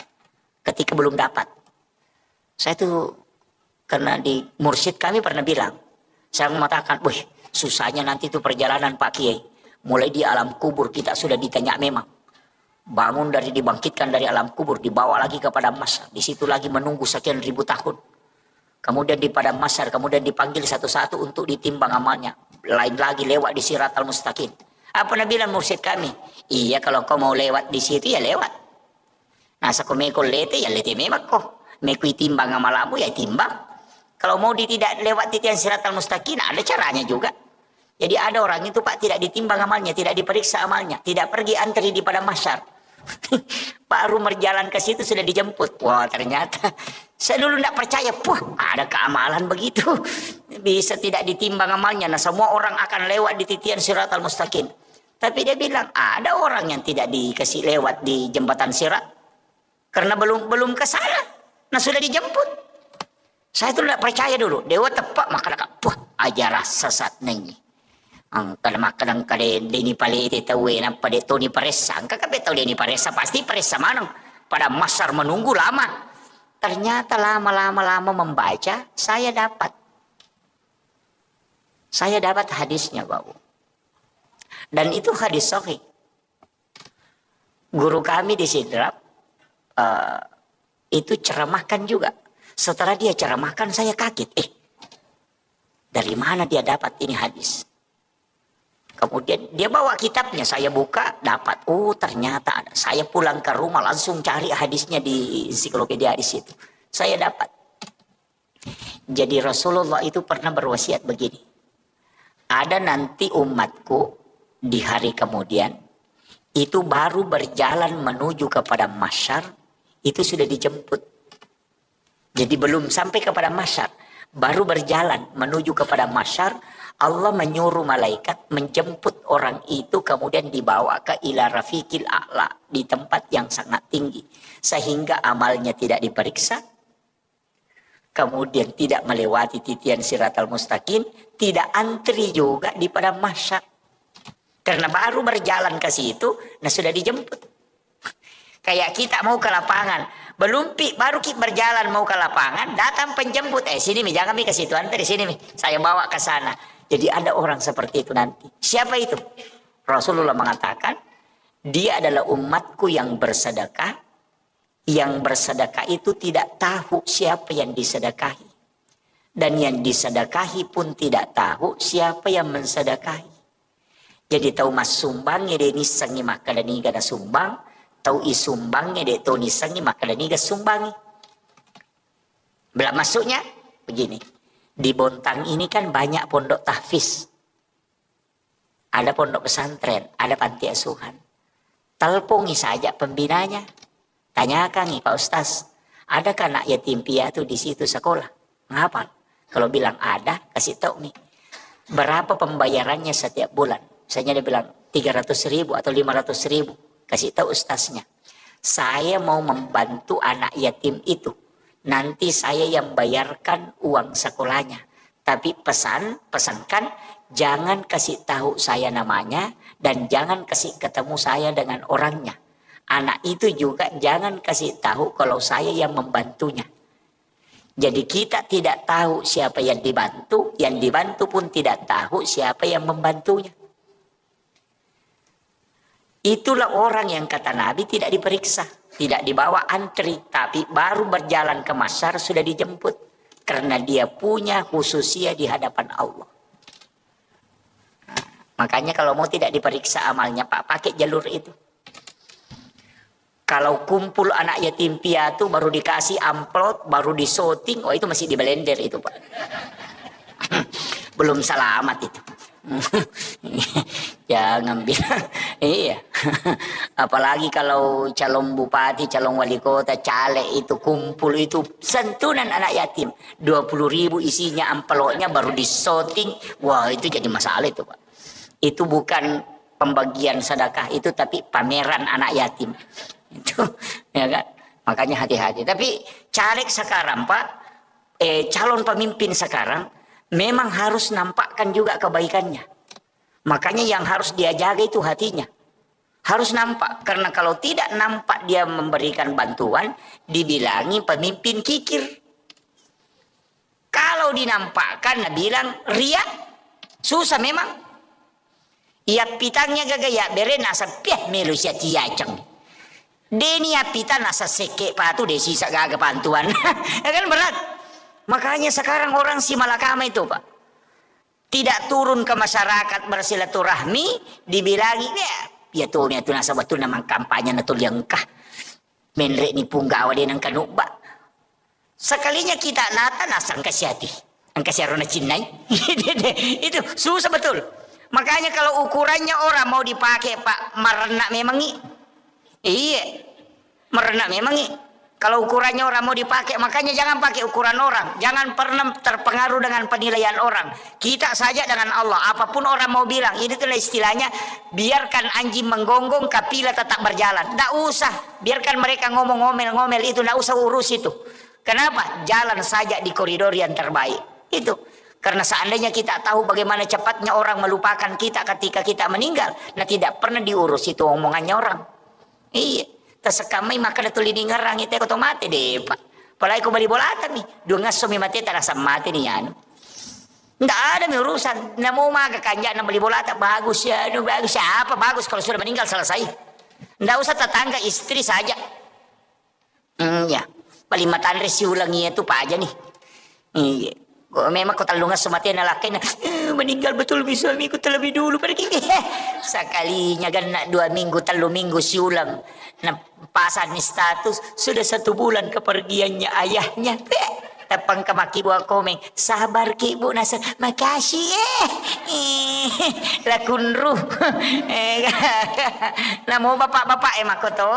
Ketika belum dapat. Saya tuh, karena di mursyid kami pernah bilang. Saya mengatakan, wih susahnya nanti itu perjalanan Pak Kiai. Mulai di alam kubur kita sudah ditanya memang. Bangun dibangkitkan dari alam kubur, dibawa lagi kepada mahsyar. Di situ lagi menunggu sekian ribu tahun. Kemudian di padang mahsyar, kemudian dipanggil satu-satu untuk ditimbang amalnya. Lain lagi lewat di Siratal Mustaqim. Apa Nabi bilang mursyid kami? Iya, kalau kau mau lewat di situ ya lewat. Nasa kau mekol lete ya lete memak kau. Meku timbang amalamu ya timbang. Kalau mau tidak lewat titian siratal mustaqim ada caranya juga. Jadi ada orang itu Pak tidak ditimbang amalnya, tidak diperiksa amalnya, tidak pergi antri di padang mahsyar. Baru berjalan ke situ sudah dijemput. Wah ternyata saya dulu tidak percaya. Wah ada keamalan begitu. Bisa tidak ditimbang amalnya. Nah semua orang akan lewat di titian siratal mustaqim. Tapi dia bilang ada orang yang tidak dikasih lewat di jembatan sirat. Karena belum ke sana. Nah sudah dijemput. Saya itu tidak percaya dulu. Dewa tepak maka wah ajarah sesat nih. Ang kadang-kadang deni pale ite tahu nampa de Tony Paresa. Angka kabe tahu deni Paresa pasti Paresa manang. Pada masar menunggu lama. Ternyata lama membaca saya dapat hadisnya Bapak. Dan itu hadis sahih. Guru kami di Sidrap itu ceramahkan juga. Setelah dia ceramahkan saya kaget. Dari mana dia dapat ini hadis? Kemudian dia bawa kitabnya, saya buka, dapat. Oh ternyata ada. Saya pulang ke rumah langsung cari hadisnya di ensiklopedia hadis itu. Saya dapat. Jadi Rasulullah itu pernah berwasiat begini. Ada nanti umatku di hari kemudian, itu baru berjalan menuju kepada mahsyar, itu sudah dijemput. Jadi belum sampai kepada mahsyar, baru berjalan menuju kepada mahsyar, Allah menyuruh malaikat menjemput orang itu kemudian dibawa ke ila rafiqil a'la di tempat yang sangat tinggi sehingga amalnya tidak diperiksa, kemudian tidak melewati titian siratal mustaqim, tidak antri juga di padang mahsyar karena baru berjalan ke situ, nah sudah dijemput. Kayak kita mau ke lapangan, baru kita berjalan mau ke lapangan, datang penjemput, sini mi jangan mi ke situ, antri sini mi, saya bawa ke sana. Jadi ada orang seperti itu nanti. Siapa itu? Rasulullah mengatakan, dia adalah umatku yang bersedekah. Yang bersedekah itu tidak tahu siapa yang disedekahi. Dan yang disedekahi pun tidak tahu siapa yang mensedekahi. Jadi tahu mas sumbangnya dia nisangi maka dan iga sumbang. Tahu isumbangnya dia tahu nisangi maka dan iga sumbangi. Belum masuknya begini. Di Bontang ini kan banyak pondok tahfiz. Ada pondok pesantren, ada panti asuhan. Telpongi saja pembinanya. Tanyakan nih Pak Ustaz, adakah anak yatim piatu di situ sekolah? Ngapa? Kalau bilang ada, kasih tahu nih. Berapa pembayarannya setiap bulan? Misalnya dia bilang 300.000 atau 500.000. Kasih tahu ustaznya. Saya mau membantu anak yatim itu. Nanti saya yang bayarkan uang sekolahnya. Tapi pesankan jangan kasih tahu saya namanya dan jangan kasih ketemu saya dengan orangnya. Anak itu juga jangan kasih tahu kalau saya yang membantunya. Jadi kita tidak tahu siapa yang dibantu pun tidak tahu siapa yang membantunya. Itulah orang yang kata Nabi tidak diperiksa. Tidak dibawa antri, tapi baru berjalan ke mahsyar sudah dijemput. Karena dia punya khususia di hadapan Allah. Nah, makanya kalau mau tidak diperiksa amalnya, Pak, pakai jalur itu. Kalau kumpul anak yatim piatu baru dikasih amplop, baru disorting, oh itu masih di blender itu, Pak. Belum selamat itu. Jangan bilang iya. Apalagi kalau calon bupati, calon wali kota, caleg itu kumpul itu santunan anak yatim 20.000 isinya amplopnya baru disorting. Wah itu jadi masalah itu Pak. Itu bukan pembagian sedekah itu tapi pameran anak yatim itu ya kan. Makanya hati-hati. Tapi caleg sekarang Pak, calon pemimpin sekarang memang harus nampakkan juga kebaikannya. Makanya yang harus dia jaga itu hatinya. Harus nampak. Karena kalau tidak nampak dia memberikan bantuan, dibilangi pemimpin kikir. Kalau dinampakkan, bilang riak. Susah memang. Ia pitangnya gagaya bere nasa piah melu sia tiacang. Deni pita nasa seke patu desi gaga bantuan. Ya kan berat. Makanya sekarang orang si malakama itu Pak. tidak turun ke masyarakat bersilaturahmi, dibilangi ya tuh nasabah tuh namang kampanye natul yang kah menrek ni punggawa dia nang kanubak. Sekalinya kita nata nasang kasyati angka syarona cinnai. Itu susah betul. Makanya kalau ukurannya orang mau dipakai Pak merenak memang iya merenak memang kalau ukurannya orang mau dipakai, makanya jangan pakai ukuran orang. Jangan pernah terpengaruh dengan penilaian orang. Kita saja dengan Allah. Apapun orang mau bilang, ini itulah istilahnya, biarkan anjing menggonggong, kapila tetap berjalan. Tidak usah, biarkan mereka ngomel-ngomel itu, tidak usah urus itu. Kenapa? Jalan saja di koridor yang terbaik. Itu. Karena seandainya kita tahu bagaimana cepatnya orang melupakan kita ketika kita meninggal, nah tidak pernah diurus itu omongannya orang. Iya. Tersekamai maka datul ini ngerang itu aku mati deh Pak. Apalagi aku beli bolatan nih. Dua ngasomi mati tak rasa mati nih anu. Nggak ada nih urusan. Nggak mau maga kanjak beli bolatan bagus ya. Bagus siapa bagus kalau sudah meninggal selesai. Nggak usah tetangga istri saja. Ya. Paling matan resi ulangi itu Pak aja nih. Iya. Memang kau talungan semati anak laki meninggal betul suamiku terlebih dulu pergi. Sekalinya kan 2 minggu 3 minggu si ulang. Nah, pasan status sudah 1 bulan kepergiannya ayahnya. Tepang kemaki buah komeng. Sabar ki bu Nasr. Makasih lakun ruh. Namo bapak-bapak mako to.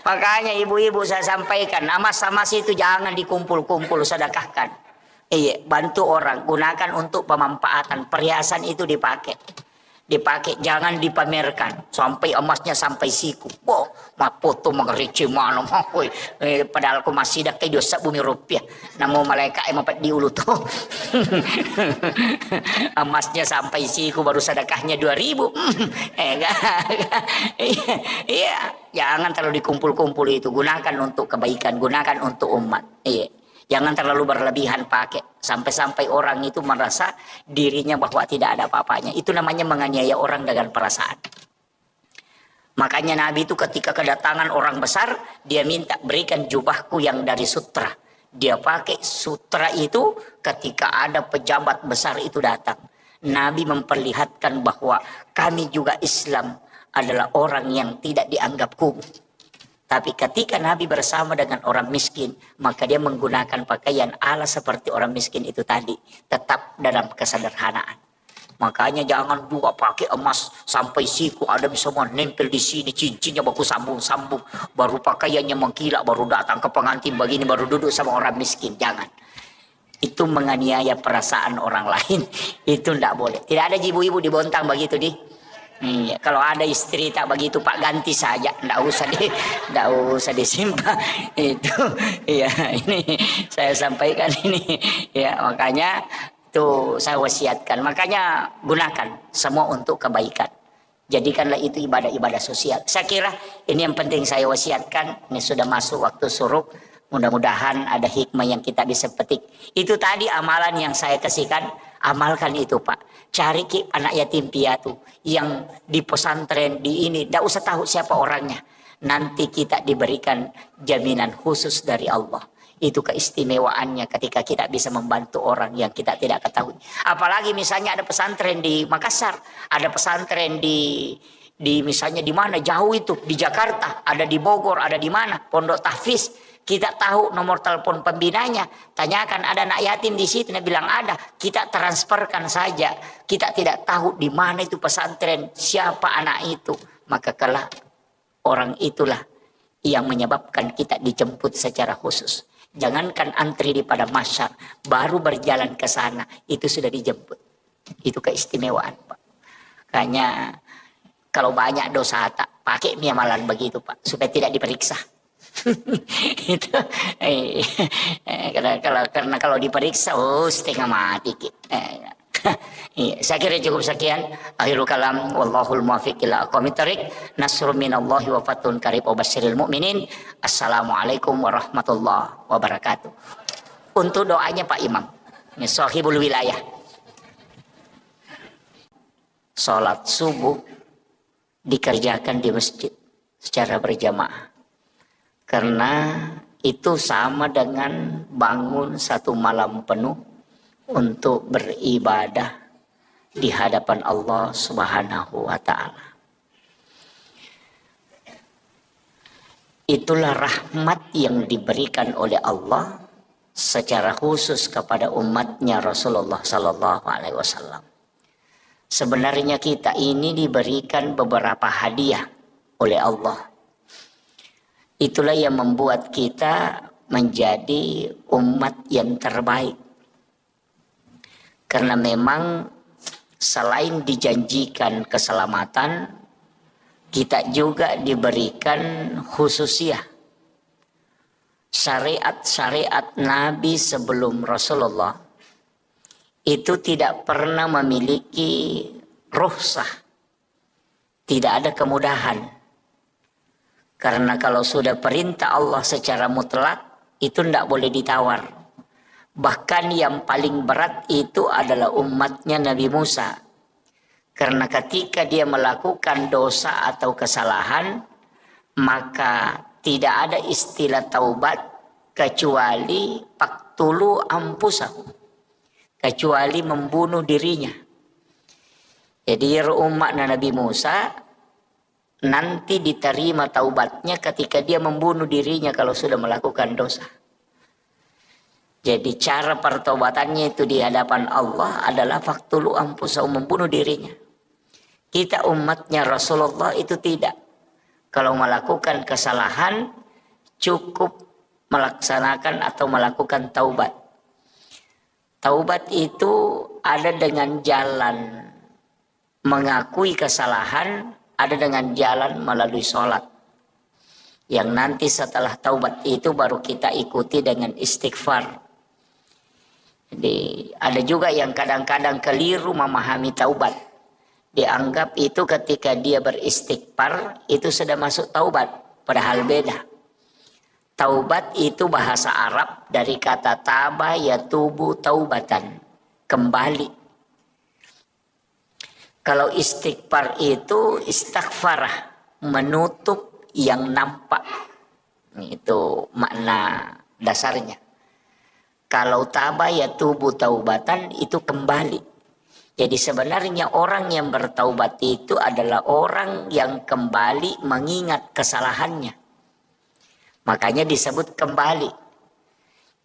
Makanya ibu-ibu saya sampaikan, amas-amas itu jangan dikumpul-kumpul, sedekahkan. Iya, bantu orang, gunakan untuk pemanfaatan. Perhiasan itu dipakai, jangan dipamerkan. Sampai emasnya sampai siku. Wow, mak foto mengerici mana makoi. Padahal aku masih dah kayak dosa bumi rupiah. Namo malaikat empat diulu tuh. Emasnya sampai siku baru sedekahnya 2.000. Iya, jangan terlalu dikumpul-kumpul itu. Gunakan untuk kebaikan, gunakan untuk umat. Iya. Jangan terlalu berlebihan pakai. Sampai-sampai orang itu merasa dirinya bahwa tidak ada apa-apanya. Itu namanya menganiaya orang dengan perasaan. Makanya Nabi itu ketika kedatangan orang besar, dia minta berikan jubahku yang dari sutra. Dia pakai sutra itu ketika ada pejabat besar itu datang. Nabi memperlihatkan bahwa kami juga Islam adalah orang yang tidak dianggap kumuh. Tapi ketika Nabi bersama dengan orang miskin, maka dia menggunakan pakaian ala seperti orang miskin itu tadi. Tetap dalam kesederhanaan. Makanya jangan juga pakai emas sampai siku, ada bisa menempel di sini, cincinnya baku sambung-sambung. Baru pakaiannya mengkilap, baru datang ke pengantin begini, baru duduk sama orang miskin. Jangan. Itu menganiaya perasaan orang lain. Itu tidak boleh. Tidak ada ibu-ibu dibontang begitu di. Iya, kalau ada istri tak begitu Pak ganti saja, ndak usah disimpan itu. Iya, ini saya sampaikan ini. Ya, makanya itu saya wasiatkan. Makanya gunakan semua untuk kebaikan. Jadikanlah itu ibadah-ibadah sosial. Saya kira ini yang penting saya wasiatkan. Ini sudah masuk waktu suruk. Mudah-mudahan ada hikmah yang kita bisa petik. Itu tadi amalan yang saya kasihkan. Amalkan itu Pak. Cari anak yatim piatu yang di pesantren di ini. Tidak usah tahu siapa orangnya. Nanti kita diberikan jaminan khusus dari Allah. Itu keistimewaannya ketika kita bisa membantu orang yang kita tidak ketahui. Apalagi misalnya ada pesantren di Makassar. Ada pesantren di misalnya di mana jauh itu. Di Jakarta. Ada di Bogor. Ada di mana. Pondok Tahfiz. Kita tahu nomor telepon pembinanya, tanyakan ada anak yatim di situ, dia bilang ada, kita transferkan saja. Kita tidak tahu di mana itu pesantren, siapa anak itu, maka kelak orang itulah yang menyebabkan kita dijemput secara khusus. Jangankan antri di pada masyar, baru berjalan ke sana itu sudah dijemput. Itu keistimewaan Pak. Makanya kalau banyak dosa tak pakai amalan begitu Pak, supaya tidak diperiksa. Itu karena kalau diperiksa setengah mati saya kira cukup sekian. Akhirul kalam wallahul muwaffiq ila aqwamit thoriq. Nasrun minallahi wa fathun qarib wa basyiril mu'minin. Assalamualaikum warahmatullahi wabarakatuh. Untuk doanya Pak Imam, ini sahibul wilayah. Salat subuh dikerjakan di masjid secara berjamaah. Karena itu sama dengan bangun 1 malam penuh untuk beribadah di hadapan Allah Subhanahu wa Ta'ala. Itulah rahmat yang diberikan oleh Allah secara khusus kepada umatnya Rasulullah Sallallahu Alaihi Wasallam. Sebenarnya kita ini diberikan beberapa hadiah oleh Allah. Itulah yang membuat kita menjadi umat yang terbaik. Karena memang selain dijanjikan keselamatan, kita juga diberikan khususiyah. Syariat-syariat Nabi sebelum Rasulullah itu tidak pernah memiliki rukhsah. Tidak ada kemudahan. Karena kalau sudah perintah Allah secara mutlak, itu tidak boleh ditawar. Bahkan yang paling berat itu adalah umatnya Nabi Musa. Karena ketika dia melakukan dosa atau kesalahan, maka tidak ada istilah taubat kecuali faqtulu anfusakum, kecuali membunuh dirinya. Jadi umat Nabi Musa nanti diterima taubatnya ketika dia membunuh dirinya kalau sudah melakukan dosa. Jadi cara pertaubatannya itu di hadapan Allah adalah faqtulu anfusakum, membunuh dirinya. Kita umatnya Rasulullah itu tidak. Kalau melakukan kesalahan cukup melaksanakan atau melakukan taubat. Taubat itu ada dengan jalan mengakui kesalahan, ada dengan jalan melalui sholat. Yang nanti setelah taubat itu baru kita ikuti dengan istighfar. Jadi ada juga yang kadang-kadang keliru memahami taubat. Dianggap itu ketika dia beristighfar itu sudah masuk taubat, padahal beda. Taubat itu bahasa Arab dari kata taba yatubu taubatan, kembali. Kalau istighfar itu istighfarah, menutup yang nampak. Itu makna dasarnya. Kalau taba yatubu taubatan itu kembali. Jadi sebenarnya orang yang bertaubat itu adalah orang yang kembali mengingat kesalahannya. Makanya disebut kembali.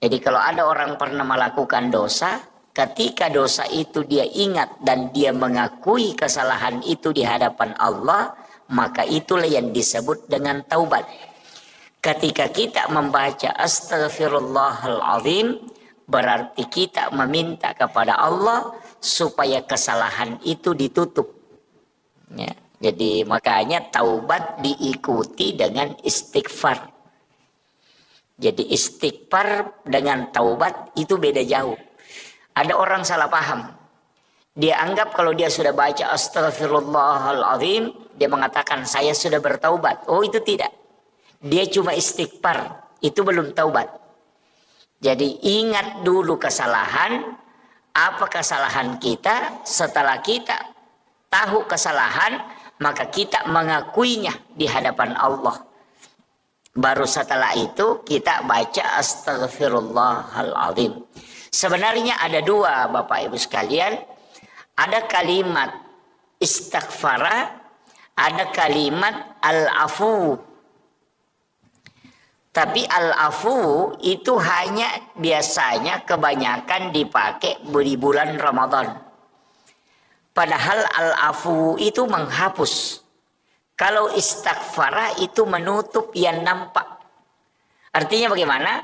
Jadi kalau ada orang pernah melakukan dosa, ketika dosa itu dia ingat dan dia mengakui kesalahan itu di hadapan Allah, maka itulah yang disebut dengan taubat. Ketika kita membaca Astaghfirullahaladzim, berarti kita meminta kepada Allah supaya kesalahan itu ditutup. Ya, jadi makanya taubat diikuti dengan istighfar. Jadi istighfar dengan taubat itu beda jauh. Ada orang salah paham. Dia anggap kalau dia sudah baca Astaghfirullahaladzim, dia mengatakan saya sudah bertaubat. Oh itu tidak. Dia cuma istighfar, itu belum taubat. Jadi ingat dulu kesalahan. Apa kesalahan kita? Setelah kita tahu kesalahan, maka kita mengakuinya di hadapan Allah. Baru setelah itu kita baca Astaghfirullahaladzim. Sebenarnya ada dua Bapak Ibu sekalian. Ada kalimat istighfara, ada kalimat al-afu. Tapi al-afu itu hanya biasanya kebanyakan dipakai di bulan Ramadan. Padahal al-afu itu menghapus. Kalau istighfar itu menutup yang nampak. Artinya bagaimana?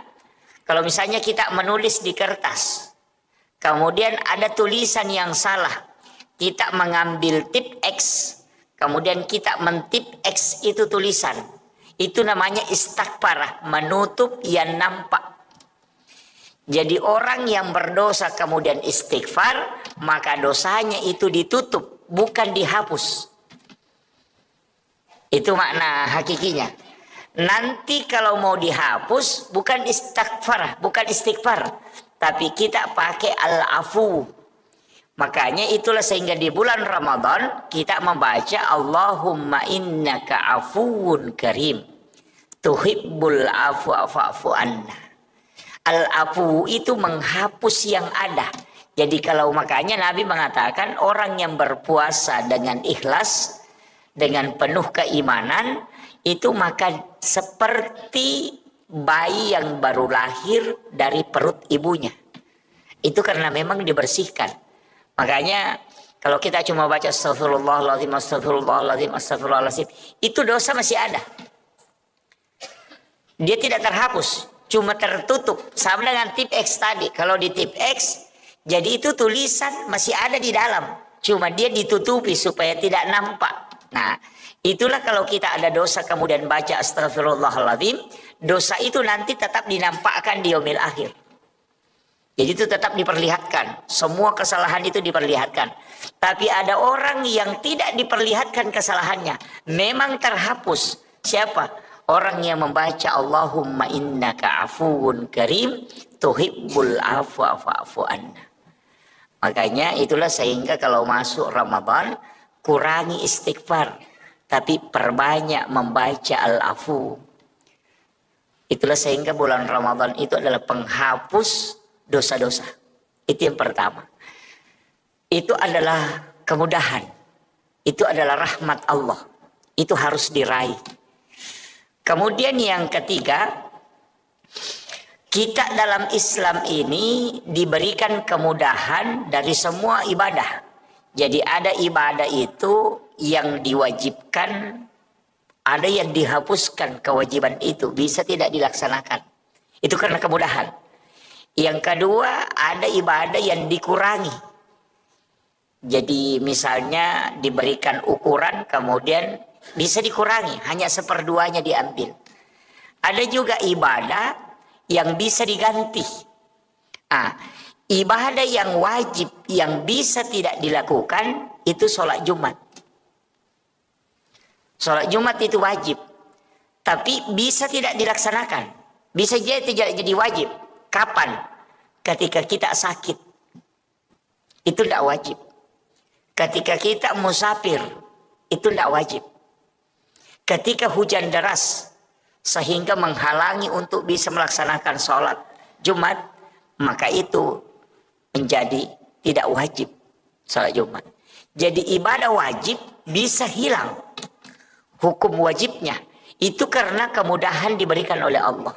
Kalau misalnya kita menulis di kertas, kemudian ada tulisan yang salah, kita mengambil tip X, kemudian kita mentip X itu tulisan. Itu namanya istighfar, menutup yang nampak. Jadi orang yang berdosa kemudian istighfar, maka dosanya itu ditutup, bukan dihapus. Itu makna hakikinya. Nanti kalau mau dihapus, bukan istighfar, tapi kita pakai al-afu. Makanya itulah sehingga di bulan Ramadan kita membaca Allahumma innaka afuwun karim tuhibbul afwa fa'fu anna. Al-afu itu menghapus yang ada. Jadi kalau makanya Nabi mengatakan orang yang berpuasa dengan ikhlas, dengan penuh keimanan, itu maka seperti bayi yang baru lahir dari perut ibunya. Itu karena memang dibersihkan. Makanya kalau kita cuma baca astagfirullahaladzim, astagfirullahaladzim, astagfirullahaladzim, itu dosa masih ada. Dia tidak terhapus, cuma tertutup. Sama dengan tip X tadi. Kalau di tip X, jadi itu tulisan masih ada di dalam. Cuma dia ditutupi supaya tidak nampak. Nah, itulah kalau kita ada dosa kemudian baca astagfirullahaladzim, dosa itu nanti tetap dinampakkan di yaumil akhir. Jadi itu tetap diperlihatkan. Semua kesalahan itu diperlihatkan. Tapi ada orang yang tidak diperlihatkan kesalahannya. Memang terhapus. Siapa? Orang yang membaca Allahumma innaka afuwun karim tuhibbul afwa fa'fu anna. Makanya itulah sehingga kalau masuk Ramadan kurangi istighfar, tapi perbanyak membaca al-afu. Itulah sehingga bulan Ramadan itu adalah penghapus dosa-dosa. Itu yang pertama. Itu adalah kemudahan. Itu adalah rahmat Allah. Itu harus diraih. Kemudian yang ketiga, kita dalam Islam ini diberikan kemudahan dari semua ibadah. Jadi ada ibadah itu yang diwajibkan, ada yang dihapuskan kewajiban itu, bisa tidak dilaksanakan. Itu karena kemudahan. Yang kedua, ada ibadah yang dikurangi. Jadi misalnya diberikan ukuran kemudian bisa dikurangi, hanya seperduanya diambil. Ada juga ibadah yang bisa diganti. Ibadah yang wajib yang bisa tidak dilakukan itu sholat Jumat. Sholat Jumat itu wajib, tapi bisa tidak dilaksanakan. Bisa jadi tidak jadi wajib. Kapan? Ketika kita sakit, itu tidak wajib. Ketika kita musafir, itu tidak wajib. Ketika hujan deras sehingga menghalangi untuk bisa melaksanakan sholat Jumat, maka itu menjadi tidak wajib sholat Jumat. Jadi ibadah wajib bisa hilang hukum wajibnya. Itu karena kemudahan diberikan oleh Allah.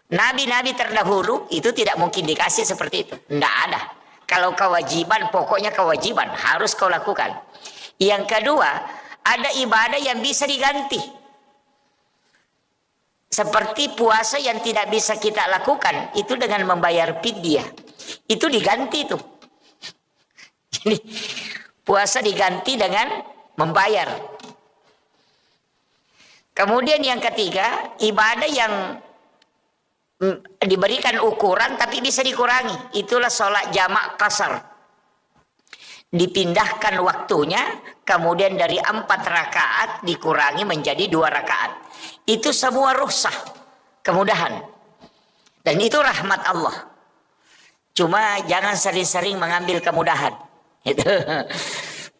Nabi-nabi terdahulu itu tidak mungkin dikasih seperti itu. Tidak ada. Kalau kewajiban, pokoknya kewajiban harus kau lakukan. Yang kedua, ada ibadah yang bisa diganti. Seperti puasa yang tidak bisa kita lakukan itu dengan membayar fidyah. Itu diganti tuh. Jadi puasa diganti dengan membayar. Kemudian yang ketiga, ibadah yang diberikan ukuran tapi bisa dikurangi. Itulah sholat jamak qasar. Dipindahkan waktunya, kemudian dari 4 rakaat dikurangi menjadi 2 rakaat. Itu semua rukhsah, kemudahan. Dan itu rahmat Allah. Cuma jangan sering-sering mengambil kemudahan. Itu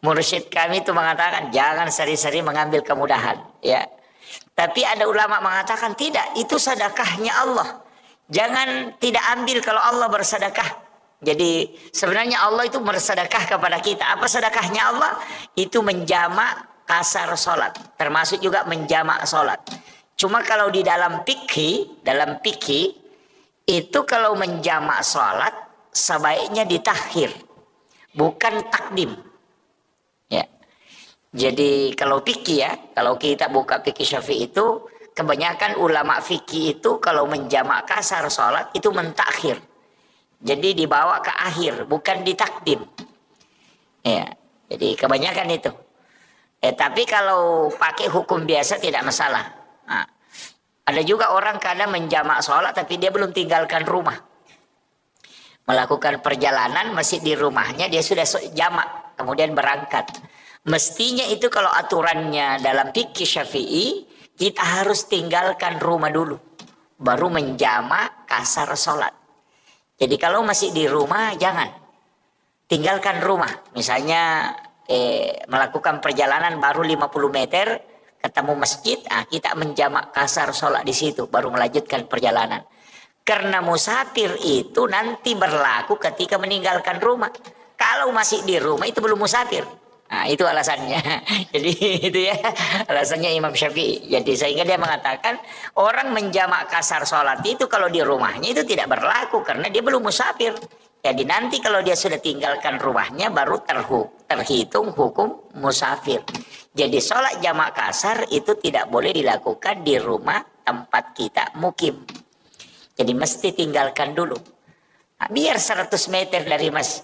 mursyid kami itu mengatakan jangan sering-sering mengambil kemudahan, ya. Tapi ada ulama mengatakan tidak, itu sedekahnya Allah. Jangan tidak ambil kalau Allah bersedekah. Jadi sebenarnya Allah itu bersedekah kepada kita. Apa sedekahnya Allah? Itu menjamak kasar sholat. Termasuk juga menjamak sholat. Cuma kalau di dalam fikih itu kalau menjamak sholat sebaiknya ditakhir, bukan takdim. Ya. Jadi kalau fikih ya, kalau kita buka fikih Syafi'i itu kebanyakan ulama fikih itu kalau menjamak kasar sholat itu mentakhir. Jadi dibawa ke akhir, bukan ditakdim. Ya, jadi kebanyakan itu. Tapi kalau pakai hukum biasa tidak masalah. Nah, ada juga orang kadang menjamak sholat tapi dia belum tinggalkan rumah. Melakukan perjalanan masih di rumahnya, dia sudah jamak, kemudian berangkat. Mestinya itu kalau aturannya dalam fikih Syafi'i, kita harus tinggalkan rumah dulu. Baru menjamak kasar sholat. Jadi kalau masih di rumah, jangan. Tinggalkan rumah. Misalnya melakukan perjalanan baru 50 meter, ketemu masjid, kita menjamak kasar sholat di situ, baru melanjutkan perjalanan. Karena musafir itu nanti berlaku ketika meninggalkan rumah. Kalau masih di rumah itu belum musafir. Nah, itu alasannya. Jadi itu ya alasannya Imam Syafi'i. Jadi sehingga dia mengatakan orang menjamak kasar sholat itu kalau di rumahnya itu tidak berlaku karena dia belum musafir. Jadi nanti kalau dia sudah tinggalkan rumahnya baru terhitung hukum musafir. Jadi sholat jamak kasar itu tidak boleh dilakukan di rumah tempat kita mukim. Jadi mesti tinggalkan dulu. Nah, biar 100 meter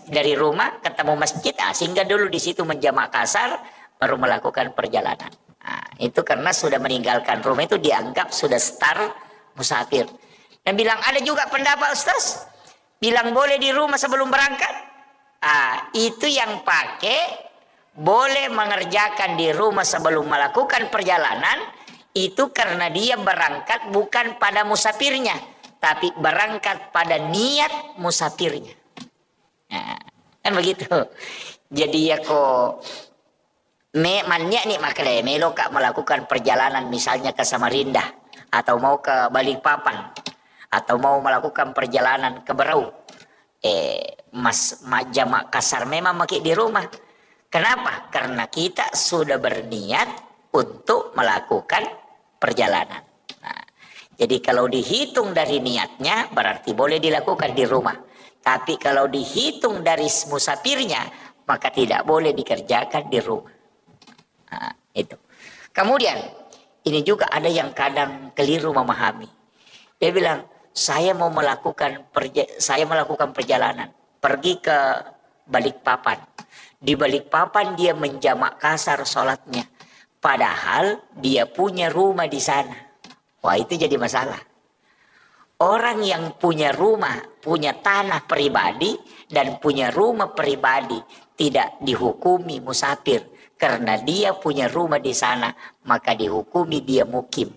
dari rumah ketemu masjid, singgah dulu di situ menjamak kasar, baru melakukan perjalanan. Nah, itu karena sudah meninggalkan rumah itu dianggap sudah start musafir. Dan bilang ada juga pendapat Ustaz, bilang boleh di rumah sebelum berangkat. Itu yang pakai boleh mengerjakan di rumah sebelum melakukan perjalanan, itu karena dia berangkat bukan pada musafirnya, tapi berangkat pada niat musafirnya. Nah, kan begitu. Jadi ya kok mannya nih makanya melo kak melakukan perjalanan misalnya ke Samarinda atau mau ke Balikpapan atau mau melakukan perjalanan ke Berau. Jamak kasar memang makin di rumah. Kenapa? Karena kita sudah berniat untuk melakukan perjalanan. Nah, jadi kalau dihitung dari niatnya berarti boleh dilakukan di rumah. Tapi kalau dihitung dari musafirnya maka tidak boleh dikerjakan di rumah. Nah, itu. Kemudian ini juga ada yang kadang keliru memahami. Dia bilang saya melakukan perjalanan pergi ke Balikpapan. Di Balikpapan dia menjamak kasar sholatnya. Padahal dia punya rumah di sana. Wah itu jadi masalah. Orang yang punya rumah, punya tanah pribadi dan punya rumah pribadi tidak dihukumi musafir. Karena dia punya rumah di sana, maka dihukumi dia mukim.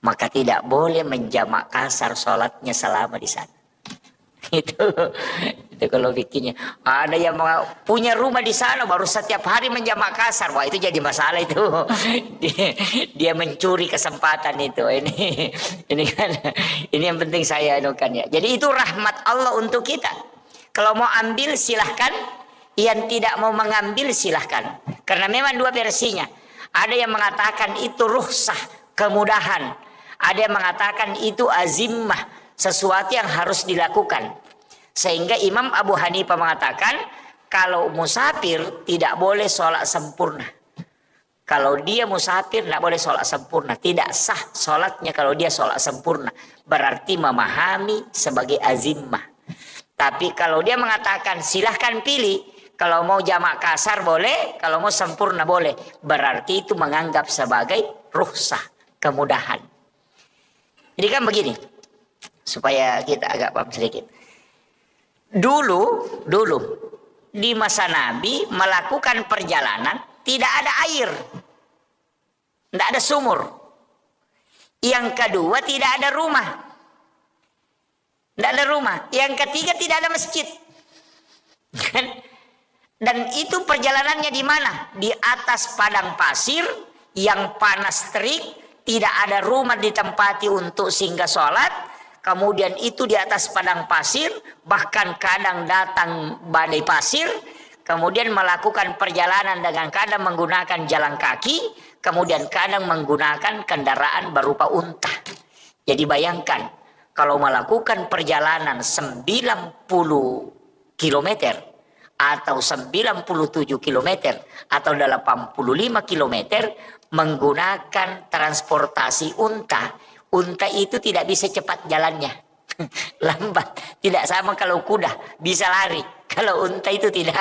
Maka tidak boleh menjamak kasar sholatnya selama di sana. Itu kalau bikinnya. Ada yang punya rumah di sana baru setiap hari menjamak kasar. Wah itu jadi masalah itu. Dia mencuri kesempatan itu. Ini kan ini yang penting saya anukan ya. Jadi itu rahmat Allah untuk kita. Kalau mau ambil silahkan. Yang tidak mau mengambil silahkan. Karena memang dua versinya. Ada yang mengatakan itu rukhsah, kemudahan. Ada yang mengatakan itu azimmah, sesuatu yang harus dilakukan. Sehingga Imam Abu Hanifah mengatakan kalau musafir tidak boleh sholat sempurna. Kalau dia musafir tidak boleh sholat sempurna. Tidak sah sholatnya kalau dia sholat sempurna. Berarti memahami sebagai azimmah. Tapi kalau dia mengatakan silahkan pilih. Kalau mau jamak kasar boleh. Kalau mau sempurna boleh. Berarti itu menganggap sebagai rukhsah, kemudahan. Jadi kan begini. Supaya kita agak paham sedikit. Dulu di masa Nabi melakukan perjalanan tidak ada air, tidak ada sumur. Yang kedua tidak ada rumah, tidak ada rumah. Yang ketiga tidak ada masjid. Dan itu perjalanannya di mana? Di atas padang pasir yang panas terik, tidak ada rumah ditempati untuk singgah sholat. Kemudian itu di atas padang pasir, bahkan kadang datang badai pasir, kemudian melakukan perjalanan dengan kadang menggunakan jalan kaki, kemudian kadang menggunakan kendaraan berupa unta. Jadi bayangkan, kalau melakukan perjalanan 90 km, atau 97 km, atau 85 km, menggunakan transportasi unta, unta itu tidak bisa cepat jalannya. Lambat. Tidak sama kalau kuda bisa lari. Kalau unta itu tidak.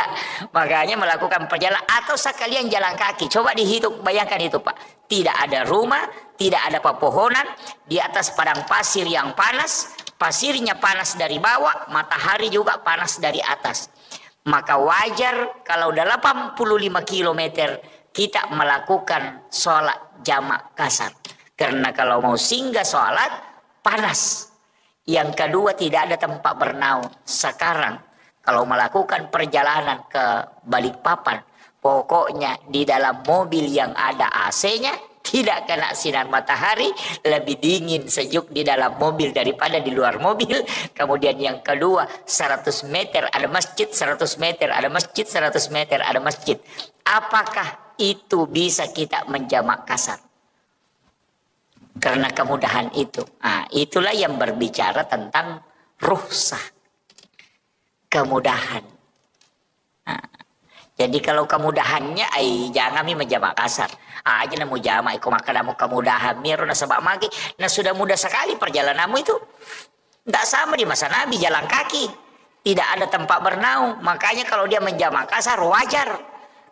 Makanya melakukan perjalanan atau sekalian jalan kaki. Coba dihitung, bayangkan itu Pak. Tidak ada rumah, tidak ada pepohonan, di atas padang pasir yang panas, pasirnya panas dari bawah, matahari juga panas dari atas. Maka wajar kalau 85 km kita melakukan sholat jamak kasar. Karena kalau mau singgah sholat, panas. Yang kedua tidak ada tempat bernaung. Sekarang kalau melakukan perjalanan ke Balikpapan, pokoknya di dalam mobil yang ada AC-nya, tidak kena sinar matahari, lebih dingin sejuk di dalam mobil daripada di luar mobil. Kemudian yang kedua, 100 meter ada masjid, 100 meter ada masjid, 100 meter ada masjid. Apakah itu bisa kita menjamak kasar? Karena kemudahan itu. Nah, itulah yang berbicara tentang rukhsah. Kemudahan. Nah, jadi kalau kemudahannya, jangan menjamak kasar. Aja namu jamak, iko makadamu kemudahan miro na sabak magi. Nah sudah mudah sekali perjalananmu itu. Tidak sama di masa Nabi jalan kaki. Tidak ada tempat bernaung. Makanya kalau dia menjamak kasar wajar.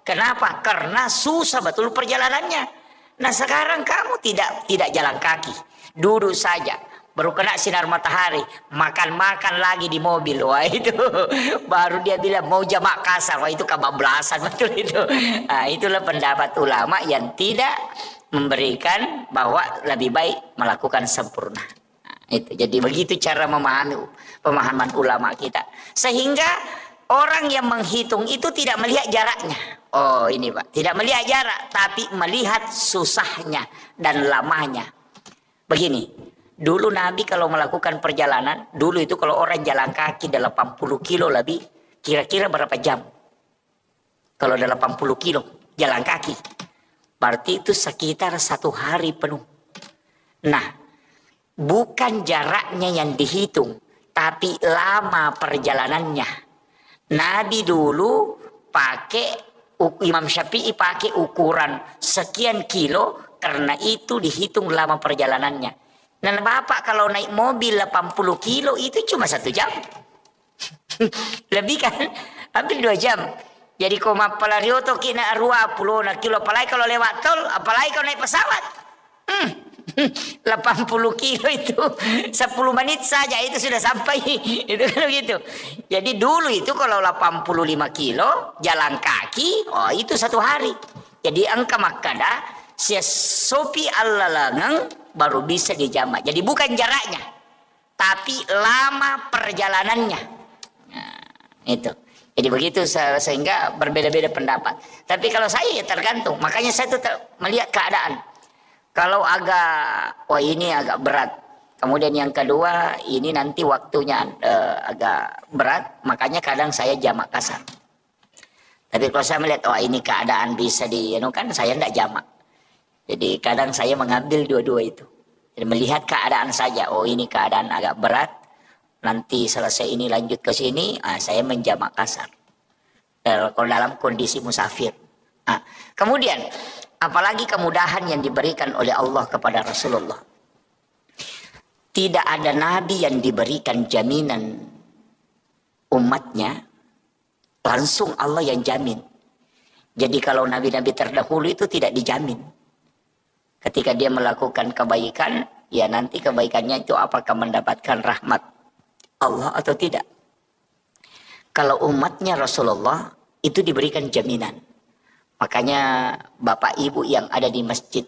Kenapa? Karena susah betul perjalanannya. Nah sekarang kamu tidak jalan kaki. Duduk saja. Baru kena sinar matahari, makan-makan lagi di mobil. Wah itu baru dia bilang mau jamak kasar. Wah itu kebablasan betul itu. Nah, itulah pendapat ulama yang tidak memberikan bahwa lebih baik melakukan sempurna. Nah, itu jadi begitu cara memahami pemahaman ulama kita. Sehingga orang yang menghitung itu tidak melihat jaraknya. Oh ini Pak, tidak melihat jarak, tapi melihat susahnya dan lamanya. Begini. Dulu Nabi kalau melakukan perjalanan, dulu itu kalau orang jalan kaki 80 kilo lebih, kira-kira berapa jam? Kalau 80 kilo jalan kaki, berarti itu sekitar 1 hari penuh. Nah, bukan jaraknya yang dihitung, tapi lama perjalanannya. Nabi dulu Imam Syafi'i pakai ukuran sekian kilo, karena itu dihitung lama perjalanannya. Nah Bapak kalau naik mobil 80 kilo itu cuma 1 jam. Lebih kan? Hampir 2 jam. Jadi koma palarioto kina 20 kilo. Apalagi kalau lewat tol, apalagi kalau naik pesawat. 80 kilo itu 10 menit saja itu sudah sampai. Itu kan begitu. Jadi dulu itu kalau 85 kilo jalan kaki, oh itu 1 hari. Jadi angka makada sia sopi allalangang baru bisa dijamak. Jadi bukan jaraknya, tapi lama perjalanannya. Nah, itu. Jadi begitu sehingga berbeda-beda pendapat. Tapi kalau saya ya tergantung. Makanya saya tetap melihat keadaan. Kalau wah ini agak berat. Kemudian yang kedua, ini nanti waktunya agak berat. Makanya kadang saya jamak kasar. Tapi kalau saya melihat, ini keadaan bisa kan saya tidak jamak. Jadi kadang saya mengambil dua-dua itu. Jadi melihat keadaan saja. Oh ini keadaan agak berat. Nanti selesai ini lanjut ke sini. Saya menjamak kasar. Kalau dalam kondisi musafir. Kemudian apalagi kemudahan yang diberikan oleh Allah kepada Rasulullah. Tidak ada nabi yang diberikan jaminan umatnya. Langsung Allah yang jamin. Jadi kalau nabi-nabi terdahulu itu tidak dijamin. Ketika dia melakukan kebaikan, ya nanti kebaikannya itu apakah mendapatkan rahmat Allah atau tidak. Kalau umatnya Rasulullah itu diberikan jaminan. Makanya Bapak Ibu yang ada di masjid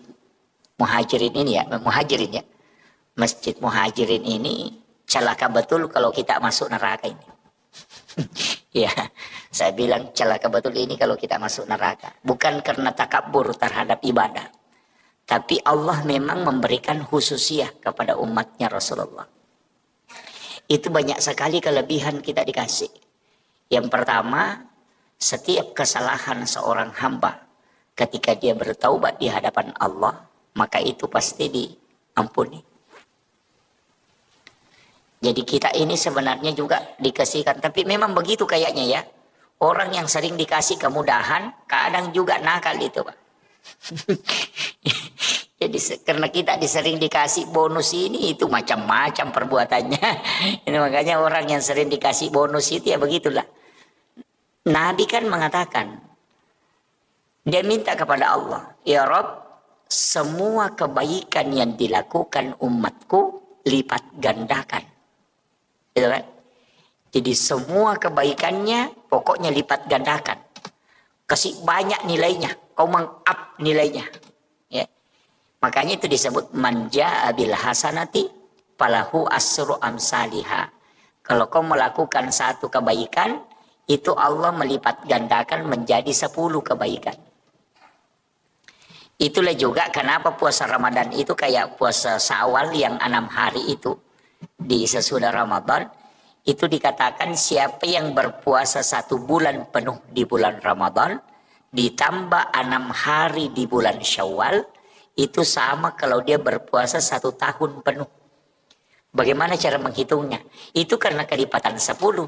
Muhajirin ini Masjid Muhajirin ini celaka betul kalau kita masuk neraka ini. Ya, saya bilang celaka betul ini kalau kita masuk neraka. Bukan karena takabur terhadap ibadah. Tapi Allah memang memberikan khususiyah kepada umatnya Rasulullah. Itu banyak sekali kelebihan kita dikasih. Yang pertama, setiap kesalahan seorang hamba ketika dia bertaubat di hadapan Allah, maka itu pasti diampuni. Jadi kita ini sebenarnya juga dikasihkan. Tapi memang begitu kayaknya ya. Orang yang sering dikasih kemudahan, kadang juga nakal itu Pak. Jadi karena kita sering dikasih bonus ini, itu macam-macam perbuatannya. Ini makanya orang yang sering dikasih bonus itu ya begitulah. Nabi kan mengatakan, dia minta kepada Allah, ya Rob, semua kebaikan yang dilakukan umatku lipat gandakan. Gitu kan? Jadi semua kebaikannya pokoknya lipat gandakan. Kasih banyak nilainya, kau meng-up nilainya. Ya. Makanya itu disebut manja bil hasanati falahu asru amsalihha. Kalau kau melakukan satu kebaikan, itu Allah melipat gandakan menjadi 10 kebaikan. Itulah juga kenapa puasa Ramadan itu kayak puasa Syawal yang 6 hari itu. Di sesudah Ramadan, itu dikatakan siapa yang berpuasa 1 bulan penuh di bulan Ramadan, ditambah 6 hari di bulan Syawal, itu sama kalau dia berpuasa 1 tahun penuh. Bagaimana cara menghitungnya? Itu karena kelipatan 10.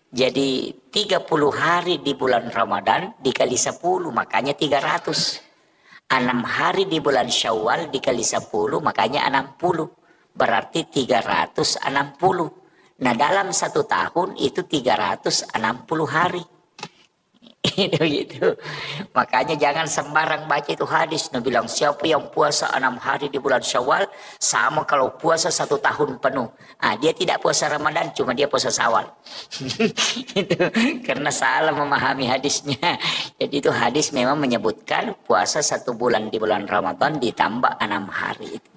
Jadi 30 hari di bulan Ramadan dikali 10, makanya 300. 6 hari di bulan Syawal dikali 10, makanya 60. Berarti 360. Nah, dalam 1 tahun itu 360 hari. Itu gitu. Makanya jangan sembarang baca itu hadis. Nabi bilang siapa yang puasa 6 hari di bulan Syawal sama kalau puasa 1 tahun penuh. Dia tidak puasa Ramadan, cuma dia puasa Syawal. Itu karena salah memahami hadisnya. Jadi itu hadis memang menyebutkan puasa 1 bulan di bulan Ramadan ditambah 6 hari itu.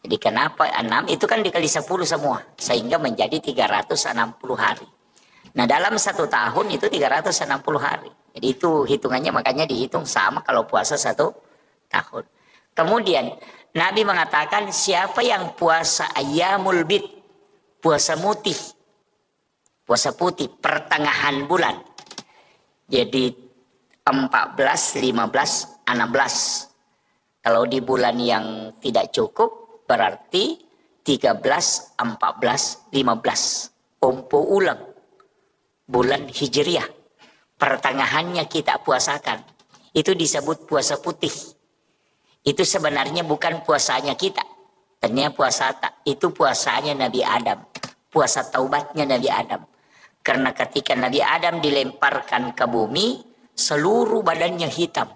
Jadi kenapa 6 itu kan dikali 10 semua sehingga menjadi 360 hari. Nah, dalam 1 tahun itu 360 hari. Jadi itu hitungannya makanya dihitung sama kalau puasa 1 tahun. Kemudian Nabi mengatakan siapa yang puasa ayyamul bid, puasa putih pertengahan bulan. Jadi 14, 15, 16. Kalau di bulan yang tidak cukup berarti 13, 14, 15. Ompo ulang. Bulan Hijriah, pertengahannya kita puasakan. Itu disebut puasa putih. Itu sebenarnya bukan puasanya kita. Ternyata itu puasanya Nabi Adam. Puasa taubatnya Nabi Adam. Karena ketika Nabi Adam dilemparkan ke bumi, seluruh badannya hitam.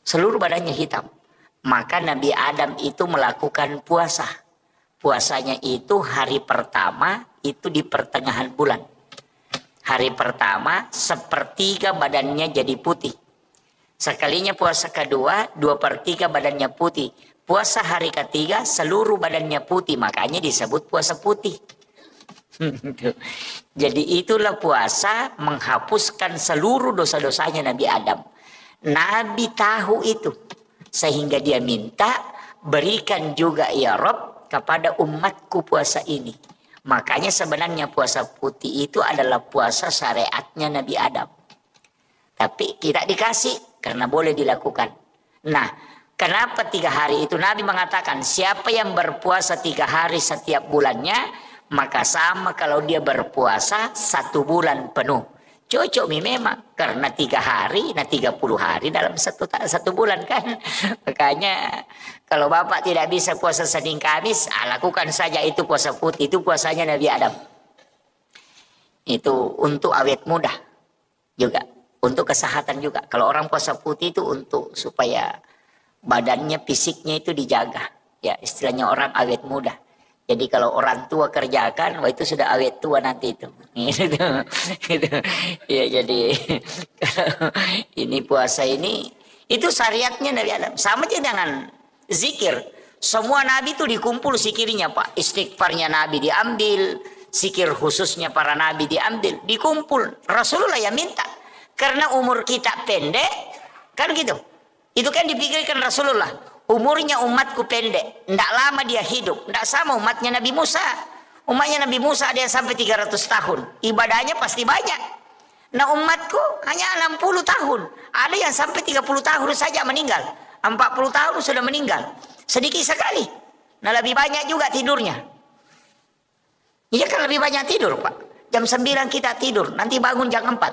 Seluruh badannya hitam. Maka Nabi Adam itu melakukan puasa. Puasanya itu hari pertama itu di pertengahan bulan. Hari pertama 1/3 badannya jadi putih. Sekalinya puasa kedua 2/3 badannya putih. Puasa hari ketiga seluruh badannya putih. Makanya disebut puasa putih. Jadi itulah puasa menghapuskan seluruh dosa-dosanya Nabi Adam. Nabi tahu itu. Sehingga dia minta berikan juga ya Rob kepada umatku puasa ini. Makanya sebenarnya puasa putih itu adalah puasa syariatnya Nabi Adam. Tapi tidak dikasih karena boleh dilakukan. Nah, kenapa 3 hari itu? Nabi mengatakan siapa yang berpuasa 3 hari setiap bulannya, maka sama kalau dia berpuasa 1 bulan penuh. Cocok memang karena 3 hari, 30 hari dalam satu bulan kan. Makanya kalau Bapak tidak bisa puasa Senin Kamis, lakukan saja itu puasa putih. Itu puasanya Nabi Adam. Itu untuk awet muda juga, untuk kesehatan juga. Kalau orang puasa putih itu untuk supaya badannya, fisiknya itu dijaga. Ya, istilahnya orang awet muda. Jadi kalau orang tua kerjakan, wah itu sudah awet tua nanti itu. Gitu. Ya, jadi ini puasa ini, itu syariatnya Nabi Adam. Sama aja dengan zikir. Semua Nabi itu dikumpul zikirnya Pak. Istighfarnya Nabi diambil, zikir khususnya para Nabi diambil, dikumpul. Rasulullah yang minta. Karena umur kita pendek, kan gitu. Itu kan dipikirkan Rasulullah. Umurnya umatku pendek, tidak lama dia hidup, tidak sama umatnya Nabi Musa. Umatnya Nabi Musa ada yang sampai 300 tahun, ibadahnya pasti banyak. Nah umatku hanya 60 tahun, ada yang sampai 30 tahun saja meninggal, 40 tahun sudah meninggal, sedikit sekali. Nah lebih banyak juga tidurnya. Iya kan lebih banyak tidur Pak, jam 9 kita tidur, nanti bangun jam 4.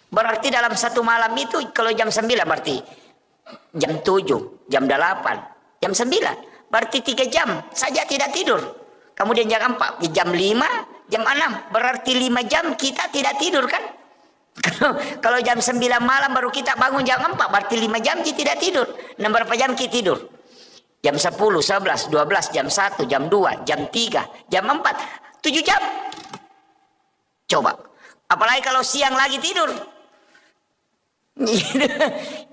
Berarti dalam 1 malam itu kalau jam 9 berarti jam 7, jam 8, jam 9. Berarti 3 jam saja tidak tidur. Kemudian jam 4, jam 5, jam 6. Berarti 5 jam kita tidak tidur kan? Kalau jam 9 malam baru kita bangun jam 4. Berarti 5 jam kita tidak tidur. Nah, berapa jam kita tidur? Jam 10, 11, 12, jam 1, jam 2, jam 3, jam 4. 7 jam. Coba. Apalagi kalau siang lagi tidur.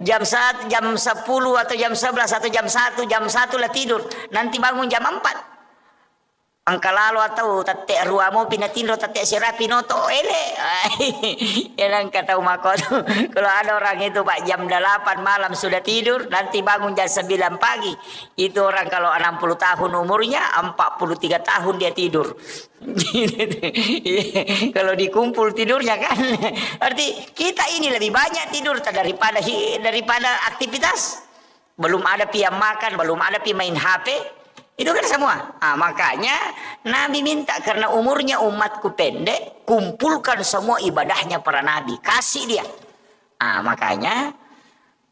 Jam 1, jam 10 atau jam 11 atau jam 1 lah tidur. Nanti bangun jam 4. angka lalu atau tatek ruamo pinatindro tatek sirapi noto ele. Yang kata umako tuh, kalau ada orang itu Pak jam 8 malam sudah tidur, nanti bangun jam 9 pagi. Itu orang kalau 60 tahun umurnya, 43 tahun dia tidur. Kalau dikumpul tidurnya kan. Berarti kita ini lebih banyak tidur daripada aktivitas. Belum ada piam makan, belum ada pi main HP. Itu kan semua. Makanya Nabi minta karena umurnya umatku pendek, kumpulkan semua ibadahnya para nabi, kasih dia. Makanya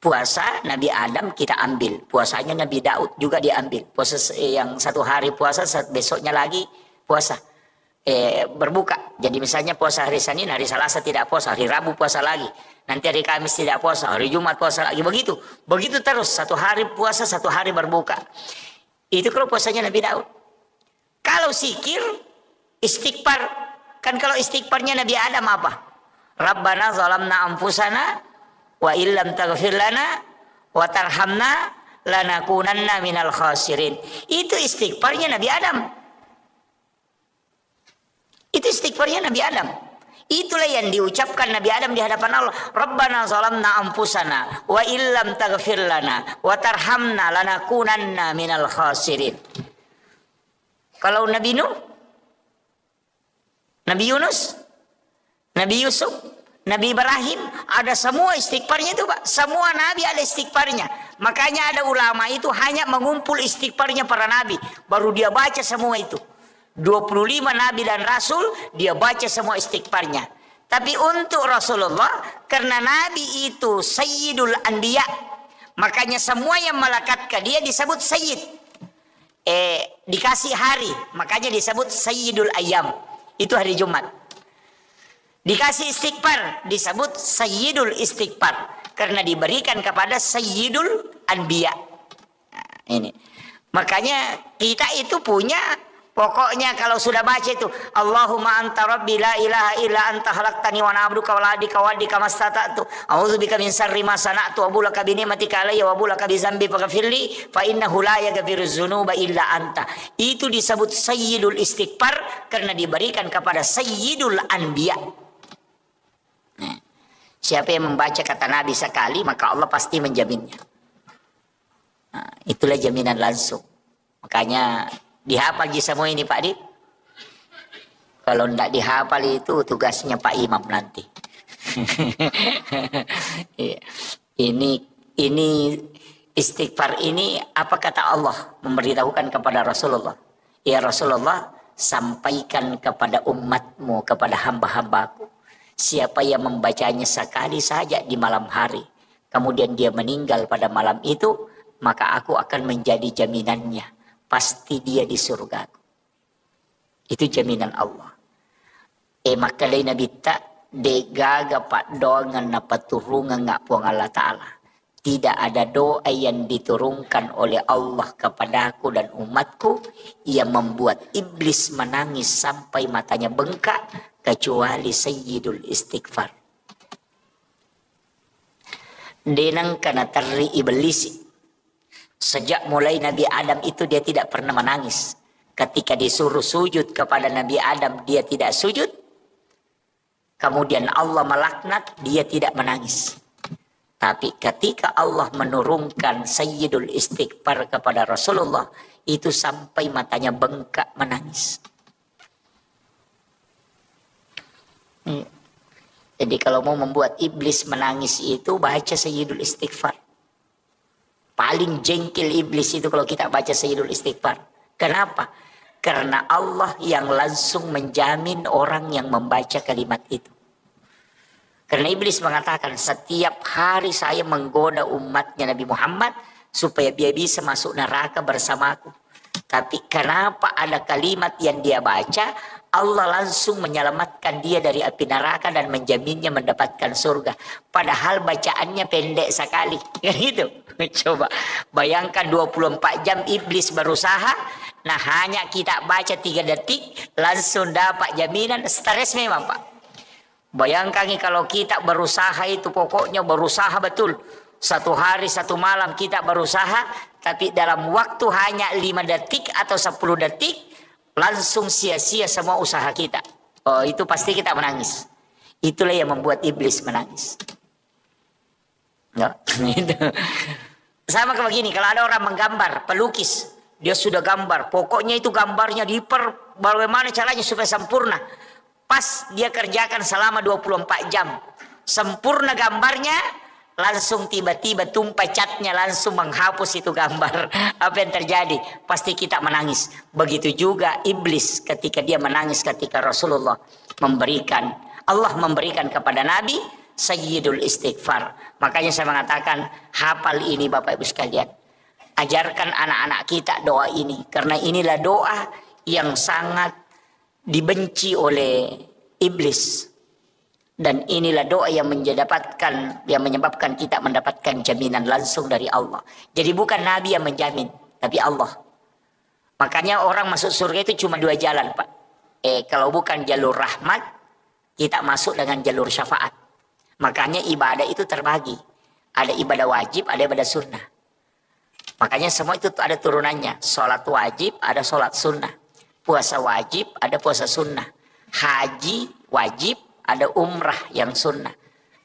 puasa Nabi Adam kita ambil, puasanya Nabi Daud juga diambil. Puasa yang 1 hari puasa, besoknya lagi puasa. Berbuka. Jadi misalnya puasa hari Senin, hari Selasa tidak puasa, hari Rabu puasa lagi. Nanti hari Kamis tidak puasa, hari Jumat puasa lagi. Begitu. Begitu terus, 1 hari puasa, 1 hari berbuka. Itu kalau puasanya Nabi Daud. Kalau zikir, istighfar. Kan kalau istighfarnya Nabi Adam apa? Rabbana zalamna anfusana wa illam taghfir lana wa tarhamna lanakunanna minal khasirin. Itu istighfarnya Nabi Adam. Itu istighfarnya Nabi Adam. Itulah yang diucapkan Nabi Adam di hadapan Allah. Rabbana zalamna anfusana wa illam taghfir lana wa tarhamna lanakunanna minal khasirin. Kalau Nabi Nuh, Nabi Yunus, Nabi Yusuf, Nabi Ibrahim, ada semua istighfarnya itu Pak. Semua Nabi ada istighfarnya. Makanya ada ulama itu hanya mengumpul istighfarnya para Nabi. Baru dia baca semua itu. 25 Nabi dan Rasul dia baca semua istighfarnya. Tapi untuk Rasulullah, karena Nabi itu Sayyidul Anbiya, makanya semua yang melekat ke dia disebut Sayyid. Dikasih hari, makanya disebut Sayyidul Ayyam. Itu hari Jumat. Dikasih istighfar, disebut Sayyidul Istighfar. Karena diberikan kepada Sayyidul Anbiya. Ini. Makanya kita itu punya. Pokoknya kalau sudah baca itu Allahumma anta rabbi la ilaha illa anta khalaqtani wa na'buduka wa la adika wa adika mastata'tu a'udzubika min syarri ma sana'tu wa bulaka bi ni'matika alayya wa bulaka bi dzambi faghfirli fa innahu la yaghfiru dzunuba illa anta. Itu disebut sayyidul istighfar karena diberikan kepada sayyidul anbiya. Siapa yang membaca kata Nabi sekali maka Allah pasti menjaminnya. Itulah jaminan langsung. Makanya dihafal semua ini Pak Di. Kalau tidak dihafal itu tugasnya Pak Imam nanti. Ini istighfar ini apa kata Allah memberitahukan kepada Rasulullah. Ya Rasulullah, sampaikan kepada umatmu, kepada hamba-hambaku. Siapa yang membacanya sekali saja di malam hari, kemudian dia meninggal pada malam itu, maka aku akan menjadi jaminannya. Pasti dia di surgaku. Itu jaminan Allah. Maka lain Nabi tak degaga pak dongan napa turungan ngak puang Allah Ta'ala. Tidak ada doa yang diturunkan oleh Allah kepadaku dan umatku yang membuat iblis menangis sampai matanya bengkak kecuali Sayyidul Istighfar. Denang kana tari iblis. Sejak mulai Nabi Adam itu dia tidak pernah menangis. Ketika disuruh sujud kepada Nabi Adam, dia tidak sujud. Kemudian Allah melaknat, dia tidak menangis. Tapi ketika Allah menurunkan Sayyidul Istighfar kepada Rasulullah, itu sampai matanya bengkak menangis. Jadi kalau mau membuat iblis menangis itu, baca Sayyidul Istighfar. Paling jengkel iblis itu kalau kita baca Sayyidul Istighfar. Kenapa? Karena Allah yang langsung menjamin orang yang membaca kalimat itu. Karena iblis mengatakan setiap hari saya menggoda umatnya Nabi Muhammad supaya dia bisa masuk neraka bersamaku. Tapi kenapa ada kalimat yang dia baca, Allah langsung menyelamatkan dia dari api neraka dan menjaminnya mendapatkan surga. Padahal bacaannya pendek sekali. Gitu. Coba bayangkan 24 jam iblis berusaha. Nah hanya kita baca 3 detik langsung dapat jaminan. Stres memang Pak. Bayangkan kalau kita berusaha itu pokoknya berusaha betul. 1 hari 1 malam kita berusaha. Tapi dalam waktu hanya 5 detik atau 10 detik. langsung sia-sia semua usaha kita. Oh, itu pasti kita menangis. Itulah yang membuat iblis menangis. Itu. Sama kayak begini, kalau ada orang menggambar, pelukis, dia sudah gambar, pokoknya itu gambarnya bagaimana caranya supaya sempurna. Pas dia kerjakan selama 24 jam, sempurna gambarnya, langsung tiba-tiba tumpah catnya langsung menghapus itu gambar. Apa yang terjadi? Pasti kita menangis. Begitu juga iblis ketika dia menangis ketika Rasulullah memberikan, Allah memberikan kepada Nabi Sayyidul Istighfar. Makanya saya mengatakan, hafal ini Bapak Ibu sekalian. Ajarkan anak-anak kita doa ini. Karena inilah doa yang sangat dibenci oleh iblis. Dan inilah doa yang menyebabkan kita mendapatkan jaminan langsung dari Allah. Jadi bukan Nabi yang menjamin, tapi Allah. Makanya orang masuk surga itu cuma 2 jalan, Pak. Kalau bukan jalur rahmat, kita masuk dengan jalur syafaat. Makanya ibadah itu terbagi. Ada ibadah wajib, ada ibadah sunnah. Makanya semua itu ada turunannya. Sholat wajib, ada sholat sunnah. Puasa wajib, ada puasa sunnah. Haji wajib, ada umrah yang sunnah.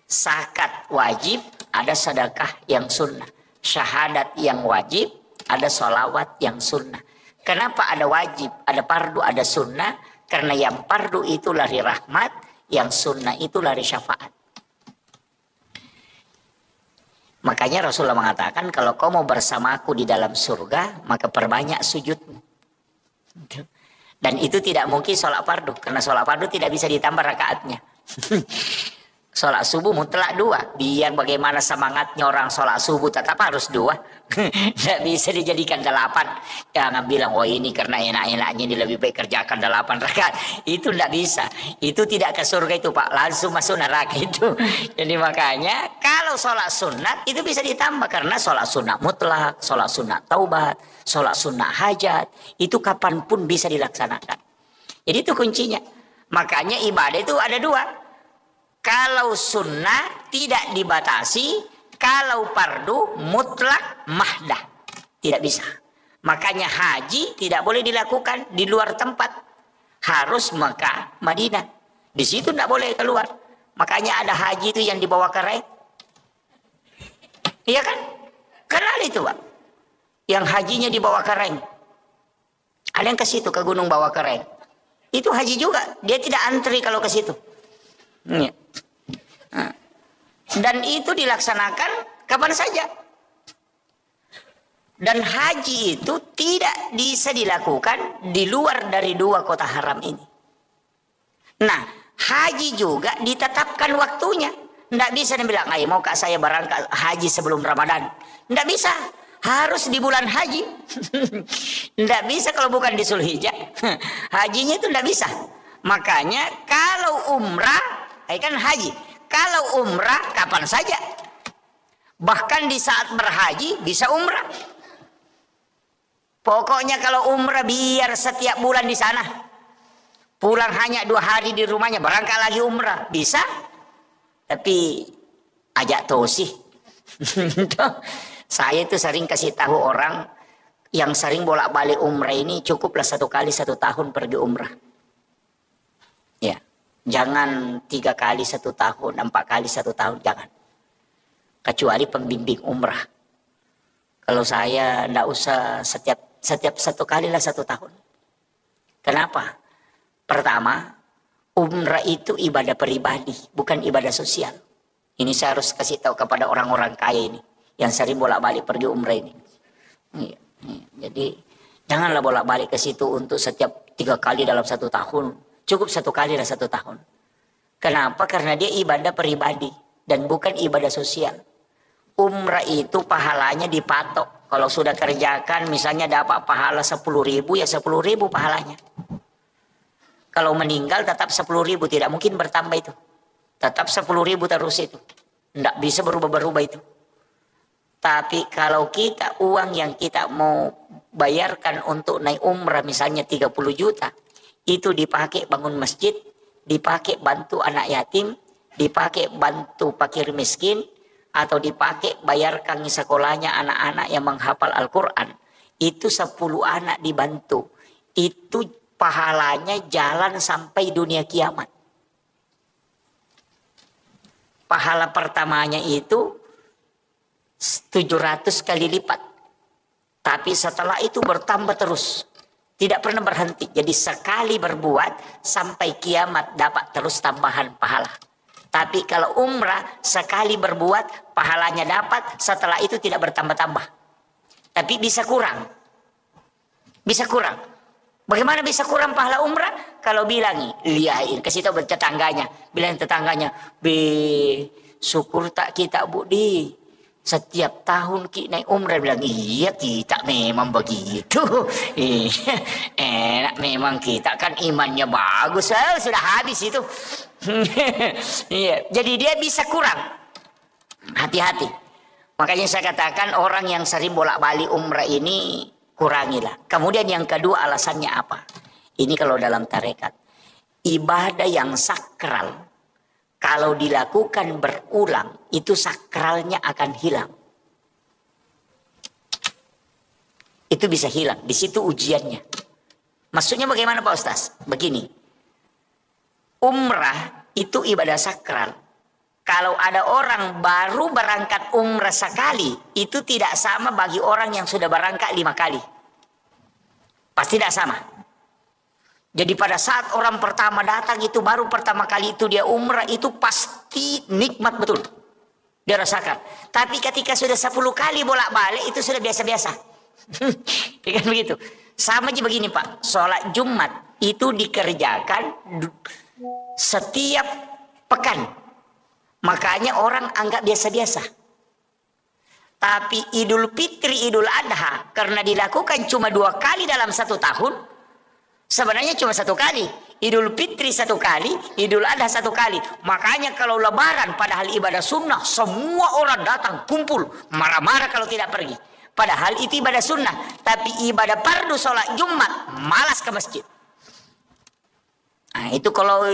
Zakat wajib, ada sedekah yang sunnah. Syahadat yang wajib, ada sholawat yang sunnah. Kenapa ada wajib, ada fardu, ada sunnah? Karena yang fardu itu lari rahmat, yang sunnah itu lari syafaat. Makanya Rasulullah mengatakan, kalau kau mau bersamaku di dalam surga, maka perbanyak sujudmu. Dan itu tidak mungkin sholat fardu, karena sholat fardu tidak bisa ditambah rakaatnya. Sholat subuh mutlak 2. Biar bagaimana semangatnya orang sholat subuh tetap harus 2. Tidak bisa dijadikan 8. Jangan bilang, oh ini karena enak-enaknya ini lebih baik kerjakan 8 rakaat. Itu tidak bisa. Itu tidak ke surga itu Pak. Langsung masuk neraka itu. Jadi makanya kalau sholat sunat itu bisa ditambah. Karena sholat sunat mutlak, sholat sunat taubat, sholat sunat hajat. Itu kapanpun bisa dilaksanakan. Jadi itu kuncinya. Makanya ibadah itu ada 2. Kalau sunnah tidak dibatasi, kalau fardu mutlak mahdah. Tidak bisa. Makanya haji tidak boleh dilakukan di luar tempat. Harus Mekah, Madinah. Di situ tidak boleh keluar. Makanya ada haji itu yang dibawa kereng. Iya kan? Kenal itu Pak. Yang hajinya dibawa kereng. Ada yang ke situ, ke gunung bawa kereng. Itu haji juga. Dia tidak antri kalau ke situ. Iya. Dan itu dilaksanakan kapan saja. Dan haji itu tidak bisa dilakukan di luar dari 2 kota haram ini. Nah, haji juga ditetapkan waktunya. Tidak bisa dibilang, ayo mau kak saya berangkat haji sebelum Ramadan. Tidak bisa. Harus di bulan haji. Tidak bisa kalau bukan di Zulhijjah. Hajinya itu tidak bisa. Makanya kalau umrah, kan haji. Kalau umrah kapan saja. Bahkan di saat berhaji bisa umrah. Pokoknya kalau umrah biar setiap bulan di sana. Pulang hanya 2 hari di rumahnya, berangkat lagi umrah. Bisa. Tapi ajak tosih. Saya itu sering kasih tahu orang yang sering bolak-balik umrah ini, cukuplah 1 kali 1 tahun pergi umrah. Ya. Jangan 3 kali 1 tahun, 4 kali 1 tahun, jangan. Kecuali pembimbing umrah. Kalau saya tidak usah setiap 1 kali lah 1 tahun. Kenapa? Pertama, umrah itu ibadah pribadi, bukan ibadah sosial. Ini saya harus kasih tahu kepada orang-orang kaya ini, yang sering bolak-balik pergi umrah ini. Jadi, janganlah bolak-balik ke situ untuk setiap 3 kali dalam 1 tahun. Cukup 1 kali lah 1 tahun. Kenapa? Karena dia ibadah pribadi dan bukan ibadah sosial. Umrah itu pahalanya dipatok. Kalau sudah kerjakan misalnya dapat pahala 10.000, ya 10.000 pahalanya. Kalau meninggal tetap 10.000, tidak mungkin bertambah itu. Tetap 10.000 terus itu. Tidak bisa berubah-berubah itu. Tapi kalau kita uang yang kita mau bayarkan untuk naik umrah misalnya 30 juta. Itu dipakai bangun masjid, dipakai bantu anak yatim, dipakai bantu fakir miskin, atau dipakai bayarkan sekolahnya anak-anak yang menghafal Al-Quran. Itu 10 anak dibantu. Itu pahalanya jalan sampai dunia kiamat. Pahala pertamanya itu 700 kali lipat. Tapi setelah itu bertambah terus. Tidak pernah berhenti. Jadi sekali berbuat sampai kiamat dapat terus tambahan pahala. Tapi kalau umrah sekali berbuat pahalanya dapat, setelah itu tidak bertambah-tambah. Tapi bisa kurang. Bisa kurang. Bagaimana bisa kurang pahala umrah? Kalau bilang, lihain, kasih tahu tetangganya. Bilang tetangganya, syukur tak kita Budi. Setiap tahun kita naik umrah. Bilang, iya kita memang begitu. Enak memang kita kan imannya bagus. Sudah habis itu. Iya. Jadi dia bisa kurang. Hati-hati. Makanya saya katakan orang yang sering bolak-balik umrah ini kurangilah. Kemudian yang kedua alasannya apa? Ini kalau dalam tarekat. Ibadah yang sakral. Kalau dilakukan berulang, itu sakralnya akan hilang. Itu bisa hilang. Di situ ujiannya. Maksudnya bagaimana Pak Ustaz? Begini. Umrah itu ibadah sakral. Kalau ada orang baru berangkat umrah sekali, itu tidak sama bagi orang yang sudah berangkat 5 kali. Pasti tidak sama. Jadi pada saat orang pertama datang itu baru pertama kali itu dia umrah itu pasti nikmat betul. Dia rasakan. Tapi ketika sudah 10 kali bolak-balik itu sudah biasa-biasa. Kan begitu. Sama aja begini Pak. Sholat Jumat itu dikerjakan setiap pekan. Makanya orang anggap biasa-biasa. Tapi Idul Fitri, Idul Adha karena dilakukan cuma 2 kali dalam 1 tahun. Sebenarnya cuma 1 kali. Idul Fitri 1 kali, Idul Adha 1 kali. Makanya kalau Lebaran padahal ibadah sunnah, semua orang datang kumpul. Marah-marah kalau tidak pergi. Padahal itu ibadah sunnah. Tapi ibadah fardu sholat Jumat, malas ke masjid. Nah itu kalau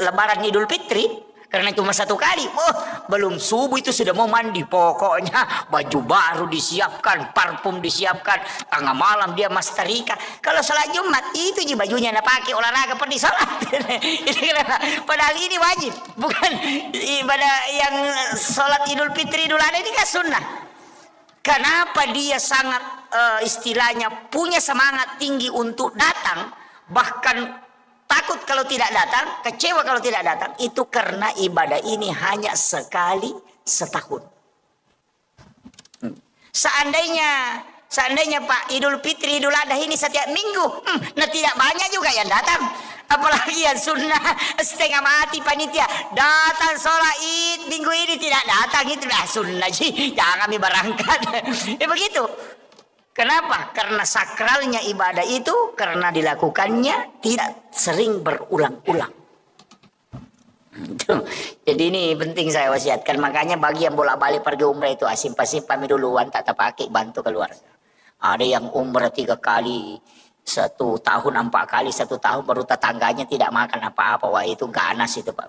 Lebaran Idul Fitri, karena cuma 1 kali, belum subuh itu sudah mau mandi. Pokoknya baju baru disiapkan, parfum disiapkan, tengah malam dia masterika. Kalau sholat Jumat itu aja bajunya nak pakai olahraga pergi sholat. Padahal ini wajib, bukan ibadah yang sholat Idul Fitri Idul Adha ini kan sunnah. Kenapa dia sangat istilahnya punya semangat tinggi untuk datang, bahkan takut kalau tidak datang, kecewa kalau tidak datang, itu karena ibadah ini hanya sekali setahun. Seandainya Pak Idul Fitri Idul Adha ini setiap minggu, nah tidak banyak juga yang datang. Apalagi yang sunnah setengah mati panitia datang sholat id minggu ini tidak datang, itu dah sunnah sih, jangan kami berangkat. Begitu. Kenapa? Karena sakralnya ibadah itu karena dilakukannya tidak sering berulang-ulang. Jadi ini penting saya wasiatkan. Makanya bagi yang bolak-balik pergi umrah itu simpan duluan, tak terpakai, bantu keluarga. Ada yang umrah 3 kali, 1 tahun 4 kali, 1 tahun baru tetangganya tidak makan apa-apa. Wah itu ganas itu Pak.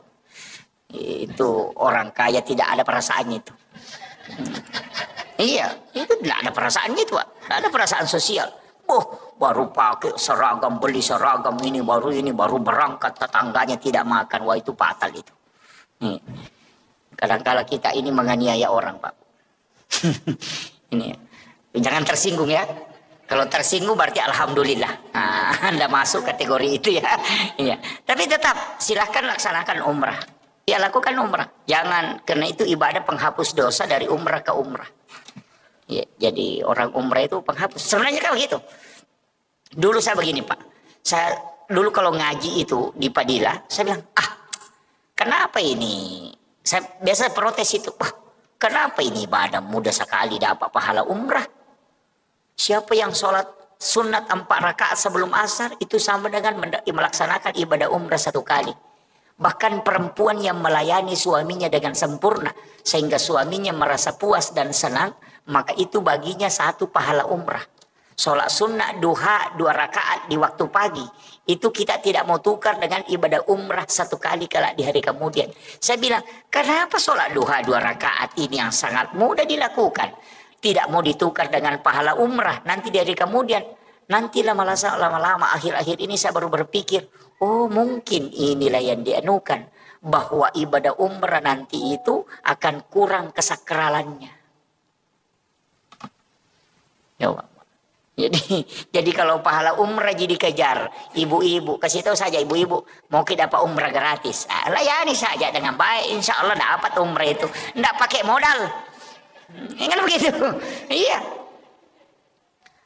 Itu orang kaya tidak ada perasaannya itu. Iya, itu tidak ada perasaannya itu Pak. Tidak ada perasaan sosial. Baru pakai seragam, beli seragam ini, baru berangkat, tetangganya tidak makan. Wah itu fatal itu. Kadang-kala kita ini menganiaya orang Pak. Ini, jangan tersinggung ya. Kalau tersinggung berarti alhamdulillah. Nah, Anda masuk kategori itu ya. Iya. Tapi tetap silahkan laksanakan umrah. Ya lakukan umrah. Jangan, karena itu ibadah penghapus dosa dari umrah ke umrah. Ya, jadi orang umrah itu penghapus. Sebenarnya kan begitu. Dulu saya begini Pak. Saya dulu kalau ngaji itu di Padilla, saya bilang, kenapa ini? Saya biasa protes itu. Kenapa ini ibadah mudah sekali dapat pahala umrah? Siapa yang sholat sunat 4 rakaat sebelum asar itu sama dengan melaksanakan ibadah umrah 1 kali. Bahkan perempuan yang melayani suaminya dengan sempurna sehingga suaminya merasa puas dan senang, maka itu baginya 1 pahala umrah. Sholat sunnah duha 2 rakaat di waktu pagi, itu kita tidak mau tukar dengan ibadah umrah 1 kali kelak di hari kemudian. Saya bilang, kenapa sholat duha 2 rakaat ini yang sangat mudah dilakukan tidak mau ditukar dengan pahala umrah nanti di hari kemudian? Nanti lama-lama akhir-akhir ini saya baru berpikir, oh mungkin inilah yang dianukan, bahwa ibadah umrah nanti itu akan kurang kesakralannya. Ya, jadi kalau pahala umrah jadi kejar, ibu-ibu kasih tahu saja ibu-ibu mau kita dapat umrah gratis, layani saja dengan baik, insya Allah dapat umrah itu, nggak pakai modal, kan begitu, iya.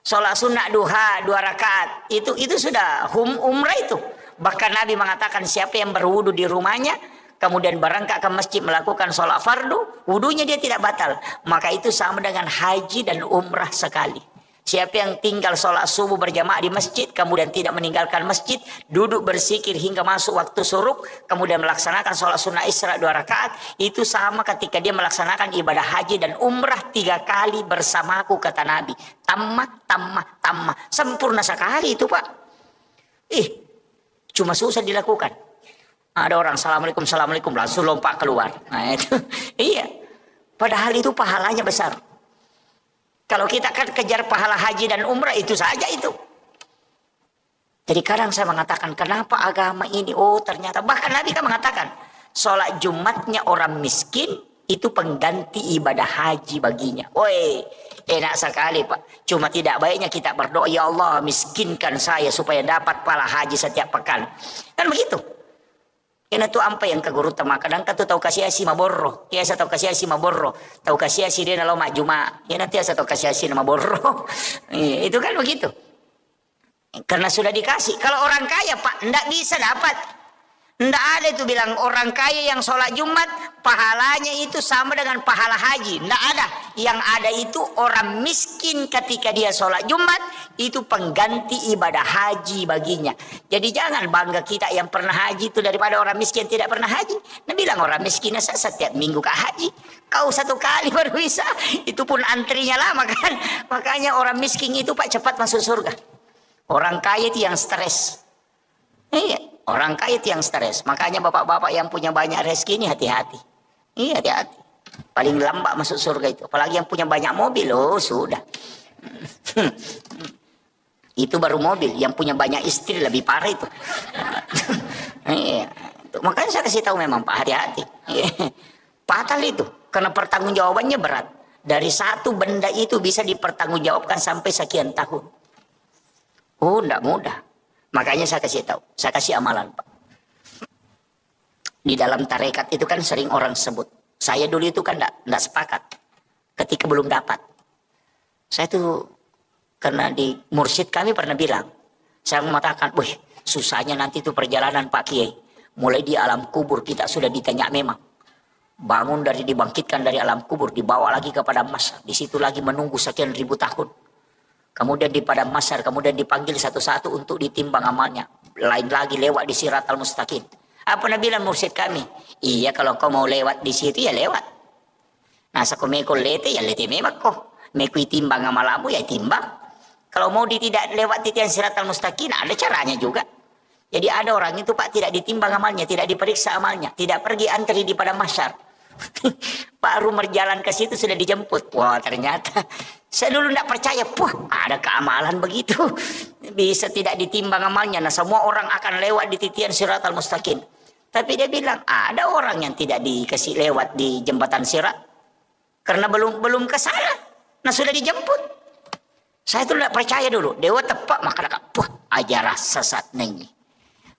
Sholat sunnah duha 2 rakaat itu sudah umrah itu. Bahkan Nabi mengatakan siapa yang berwudu di rumahnya kemudian berangkat ke masjid melakukan sholat fardu, wudunya dia tidak batal, maka itu sama dengan haji dan umrah sekali. Siapa yang tinggal sholat subuh berjamaah di masjid kemudian tidak meninggalkan masjid, duduk berzikir hingga masuk waktu syuruk, kemudian melaksanakan sholat sunnah isra 2 rakaat, itu sama ketika dia melaksanakan ibadah haji dan umrah 3 kali bersamaku, kata Nabi. Tamah, sempurna sekali itu Pak. Cuma susah dilakukan. Ada orang assalamualaikum langsung lompat keluar. Nah itu iya. Padahal itu pahalanya besar. Kalau kita kan kejar pahala haji dan umrah itu saja itu. Jadi kadang saya mengatakan kenapa agama ini, oh ternyata bahkan Nabi kan mengatakan sholat Jumatnya orang miskin itu pengganti ibadah haji baginya. Woi, enak sekali Pak. Cuma tidak baiknya kita berdoa, ya Allah miskinkan saya supaya dapat pahala haji setiap pekan. Kan begitu. Kena tu apa yang kaguru tema kadang katu tahu kasih asi maborro, ya saya tahu kasih asi maborro, tahu kasih asi dia nalo mak juma, ya nanti saya tahu kasih asi nama borro, itu kan begitu. Karena sudah dikasih. Kalau orang kaya Pak, ndak bisa dapat. Ndak ada itu bilang orang kaya yang sholat Jumat pahalanya itu sama dengan pahala haji. Ndak ada. Yang ada itu orang miskin ketika dia sholat Jumat itu pengganti ibadah haji baginya. Jadi jangan bangga kita yang pernah haji itu daripada orang miskin tidak pernah haji. Nah bilang orang miskin setiap minggu ke haji. Kau 1 kali baru bisa. Itu pun antrinya lama kan. Makanya orang miskin itu Pak cepat masuk surga. Orang kaya itu yang stres. Iya, orang kaya itu yang stres. Makanya bapak-bapak yang punya banyak rezeki ini hati-hati. Iya, hati-hati. Paling lambat masuk surga itu. Apalagi yang punya banyak mobil, oh sudah. Itu baru mobil. Yang punya banyak istri lebih parah itu. Iya. Makanya saya kasih tahu memang Pak, hati-hati. Fatal itu. Karena pertanggungjawabannya berat. Dari satu benda itu bisa dipertanggungjawabkan sampai sekian tahun. Oh, enggak mudah. Makanya saya kasih tahu, saya kasih amalan Pak. Di dalam tarekat itu kan sering orang sebut. Saya dulu itu kan enggak sepakat. Ketika belum dapat. Saya tuh, karena di mursyid kami pernah bilang. Saya mengatakan, wih susahnya nanti itu perjalanan Pak Kiai. Mulai di alam kubur kita sudah ditanya memang. Bangun dari dibangkitkan dari alam kubur, dibawa lagi kepada masyar. Di situ lagi menunggu sekian ribu tahun. Kemudian di padang mahsyar, kemudian dipanggil satu-satu untuk ditimbang amalnya. Lain lagi lewat di Siratal Mustaqim. Apa Nabi bilang mursyid kami? Iya kalau kau mau lewat di situ ya lewat. Nah sakomeko lete ya lete memang kok. Mekui timbang amalamu ya timbang. Kalau mau tidak lewat titian Siratal Mustaqim ada caranya juga. Jadi ada orang itu Pak tidak ditimbang amalnya, tidak diperiksa amalnya, tidak pergi antri di padang mahsyar. Baru berjalan ke situ sudah dijemput. Wah ternyata saya dulu tidak percaya. Ada keamalan begitu. Bisa tidak ditimbang amalnya. Nah semua orang akan lewat di titian Siratal Mustaqim. Tapi dia bilang ada orang yang tidak dikasih lewat di jembatan Sirat. Karena belum ke sana. Nah sudah dijemput. Saya itu tidak percaya dulu. Dewa tepak maka ajarah sesat nengi.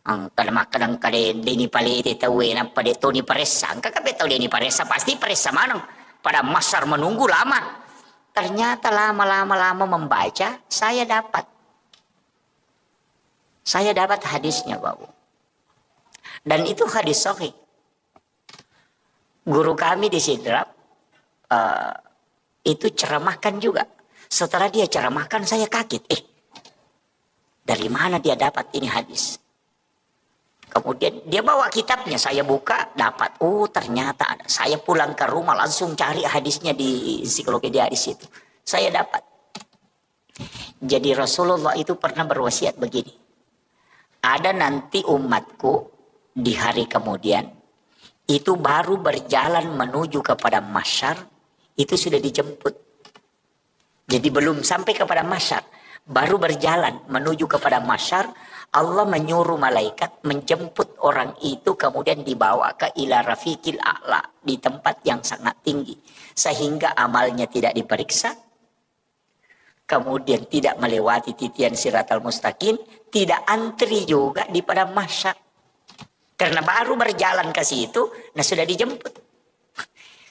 Kadang-kadang deni pale itu tahu apa dia tahu ni paresa. Angka tahu deni paresa pasti paresa mana? Pada masar menunggu lama. Ternyata lama membaca saya dapat hadisnya Bapak. Dan itu hadis sahih. Guru kami di Sidrap itu ceramahkan juga. Setelah dia ceramahkan saya kaget. Dari mana dia dapat ini hadis? Kemudian dia bawa kitabnya, saya buka, dapat. Oh ternyata ada. Saya pulang ke rumah langsung cari hadisnya di ensiklopedia hadis itu. Saya dapat. Jadi Rasulullah itu pernah berwasiat begini. Ada nanti umatku di hari kemudian, itu baru berjalan menuju kepada mahsyar, itu sudah dijemput. Jadi belum sampai kepada mahsyar. baru berjalan menuju kepada masyar, Allah menyuruh malaikat menjemput orang itu, kemudian dibawa ke ila rafiqil a'la, di tempat yang sangat tinggi, sehingga amalnya tidak diperiksa, kemudian tidak melewati titian siratal mustaqim, tidak antri juga di padang mahsyar. Karena baru berjalan ke situ, nah sudah dijemput.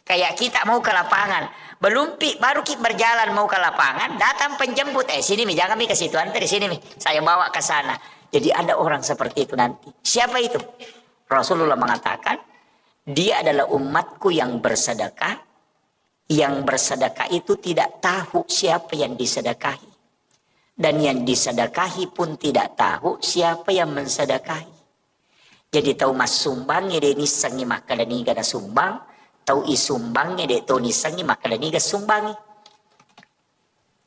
Kayak kita mau ke lapangan, baru kita berjalan mau ke lapangan, datang penjemput, sini mi, jangan mi ke situ, antri sini mi, saya bawa ke sana. Jadi ada orang seperti itu nanti. Siapa itu? Rasulullah mengatakan, dia adalah umatku yang bersedekah. Yang bersedekah itu tidak tahu siapa yang disedekahi. Dan yang disedekahi pun tidak tahu siapa yang mensedekahi. Jadi tahu mas sumbang ya ini sangi maka dan iga na sumbang, tahu isumbang ya to ni sangi maka dan iga sumbangi.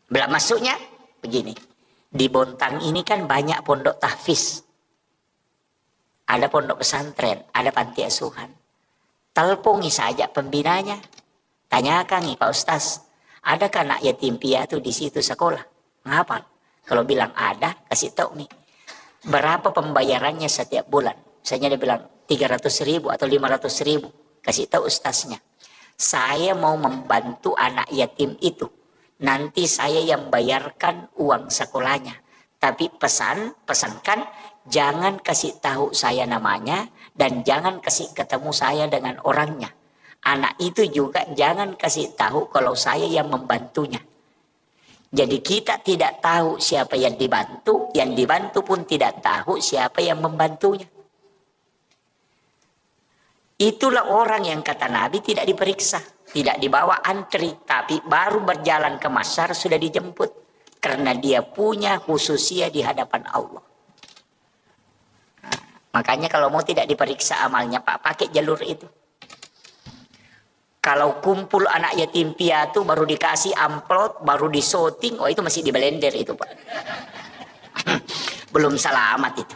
Belak masuknya begini. Di Bontang ini kan banyak pondok tahfiz. Ada pondok pesantren, ada panti asuhan. Telpongi saja pembinanya. Tanyakan nih Pak Ustaz, adakah anak yatim piatu di situ sekolah? Ngapal? Kalau bilang ada, kasih tahu nih. Berapa pembayarannya setiap bulan? Misalnya dia bilang 300.000 atau 500.000. Kasih tahu ustaznya. Saya mau membantu anak yatim itu. Nanti saya yang bayarkan uang sekolahnya. Tapi pesankan jangan kasih tahu saya namanya dan jangan kasih ketemu saya dengan orangnya. Anak itu juga jangan kasih tahu kalau saya yang membantunya. Jadi kita tidak tahu siapa yang dibantu pun tidak tahu siapa yang membantunya. Itulah orang yang kata Nabi tidak diperiksa, tidak dibawa antri, tapi baru berjalan ke masyar sudah dijemput. Karena dia punya khususia di hadapan Allah. Nah, makanya kalau mau tidak diperiksa amalnya Pak, pakai jalur itu. Kalau kumpul anak yatim piatu baru dikasih amplop, baru disorting, itu masih di blender itu Pak. Belum selamat itu.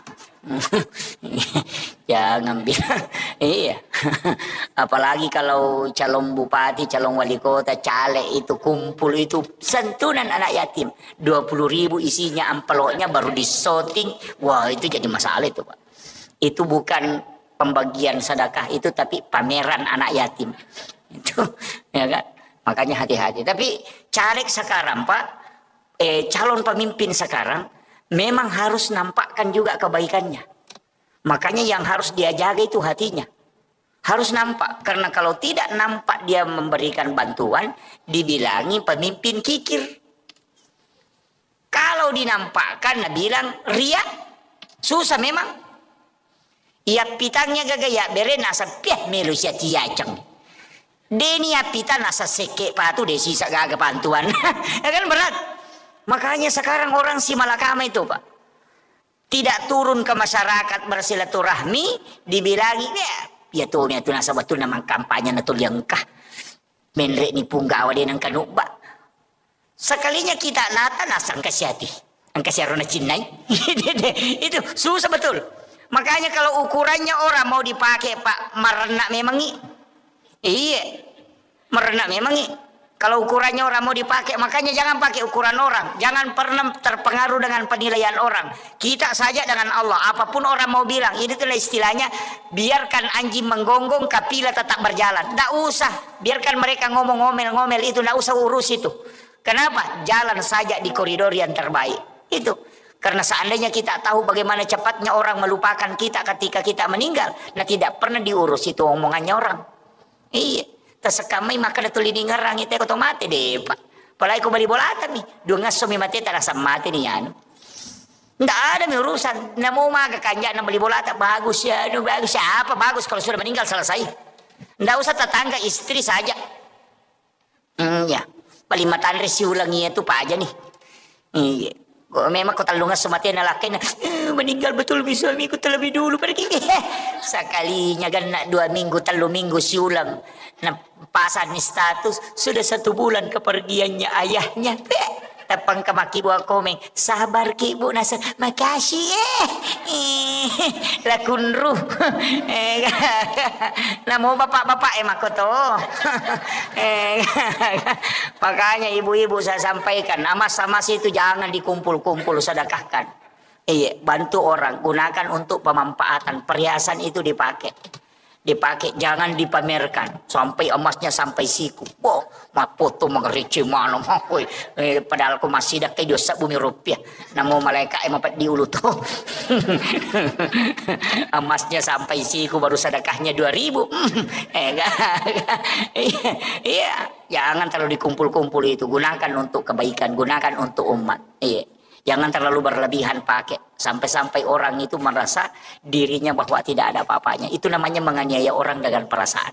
Jangan bilang. Iya. Apalagi kalau calon bupati, calon wali kota, caleg itu kumpul itu santunan anak yatim. 20.000 isinya amplopnya baru disorting. Wah itu jadi masalah itu Pak. Itu bukan pembagian sedekah itu, tapi pameran anak yatim. Itu ya kan. Makanya hati-hati. Tapi caleg sekarang Pak, calon pemimpin sekarang memang harus nampakkan juga kebaikannya. Makanya yang harus dia jaga itu hatinya. Harus nampak. Karena kalau tidak nampak dia memberikan bantuan, dibilangi pemimpin kikir. Kalau dinampakkan, nah bilang ria, susah memang. Ia pitangnya gagaya beren asa piah melu sia tiacang. Deni apita nasa seke patu desi gaga bantuan. Ya kan berat. Makanya sekarang orang si malakama itu Pak, tidak turun ke masyarakat bersilaturahmi, dibilangi ya tuh nasa betul namang kampanye natul yang kah menrek ni punggawa dia nang kanuba. Sekalinya kita nata nasang kasyati, ang kasyarona cinay. Itu susah betul. Makanya kalau ukurannya orang mau dipakai Pak, merenak memangi. Iya, merenak memangi. Kalau ukurannya orang mau dipakai, makanya jangan pakai ukuran orang. Jangan pernah terpengaruh dengan penilaian orang. Kita saja dengan Allah. Apapun orang mau bilang, ini itulah istilahnya, biarkan anjing menggonggong, kapila tetap berjalan. Tidak usah, biarkan mereka ngomong ngomel-ngomel itu, tidak usah urus itu. Kenapa? Jalan saja di koridor yang terbaik. Itu. Karena seandainya kita tahu bagaimana cepatnya orang melupakan kita ketika kita meninggal, nah tidak pernah diurus itu omongannya orang. Iya. Tersekamai maka datulini ngerang itu aku mati deh Pak. Palagi ko bali bolatan nih. Dua ngaso mi mati terasa mati nih ano. Nggak ada mi urusan. Namo maga kanja na bali bolatan bagus ya. Bagus siapa bagus kalau sudah meninggal selesai. Nggak usah tetangga istri saja. Ya. Palimatan resi ulang itu Pak aja nih. Iya. Memang kau talungan semati na laki na meninggal betul suamiku terlebih dulu pergi. Sekalinya kan 2 minggu 3 minggu siulang na pasan ni status sudah 1 bulan kepergiannya ayahnya. tepang ke maki buah komeng. Sabar ki Bu Nasr. Makasih lakun ruh. Namo bapak-bapak makoto. Makanya ibu-ibu saya sampaikan, amas-amas itu jangan dikumpul-kumpul, sedekahkan. Iya, bantu orang, gunakan untuk pemanfaatan. Perhiasan itu dipakai, jangan dipamerkan sampai emasnya sampai siku. Boh, mak foto mengerece mana makoi. Padahal aku masih dah kayak dosa bumi rupiah. Namo malaikat empat diulu tuh. Emasnya sampai siku baru sedekahnya 2.000. Iya, jangan terlalu dikumpul-kumpul itu. Gunakan untuk kebaikan, gunakan untuk umat. Iya. Jangan terlalu berlebihan pakai. Sampai-sampai orang itu merasa dirinya bahwa tidak ada apa-apanya. Itu namanya menganiaya orang dengan perasaan.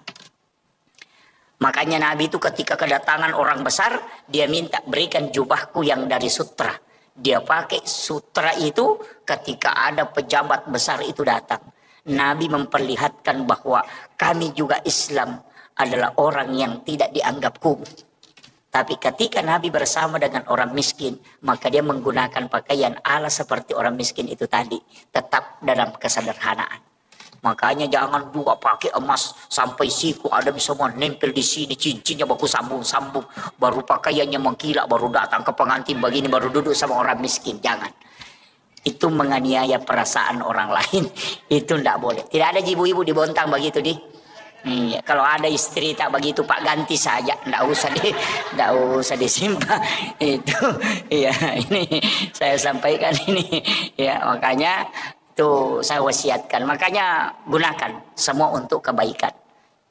Makanya Nabi itu ketika kedatangan orang besar, dia minta berikan jubahku yang dari sutra. Dia pakai sutra itu ketika ada pejabat besar itu datang. Nabi memperlihatkan bahwa kami juga Islam adalah orang yang tidak dianggap kumuh. Tapi ketika Nabi bersama dengan orang miskin, maka dia menggunakan pakaian ala seperti orang miskin itu tadi. Tetap dalam kesederhanaan. Makanya jangan juga pakai emas sampai siku, ada semua nempel di sini, cincinnya baku sambung-sambung. Baru pakaiannya mengkilap, baru datang ke pengantin begini, baru duduk sama orang miskin. Jangan. Itu menganiaya perasaan orang lain. Itu tidak boleh. Tidak ada ibu-ibu dibontang begitu di. Iya, kalau ada istri tak begitu Pak, ganti saja, ndak usah disimpan itu. Iya, ini saya sampaikan ini. Ya, makanya itu saya wasiatkan. Makanya gunakan semua untuk kebaikan.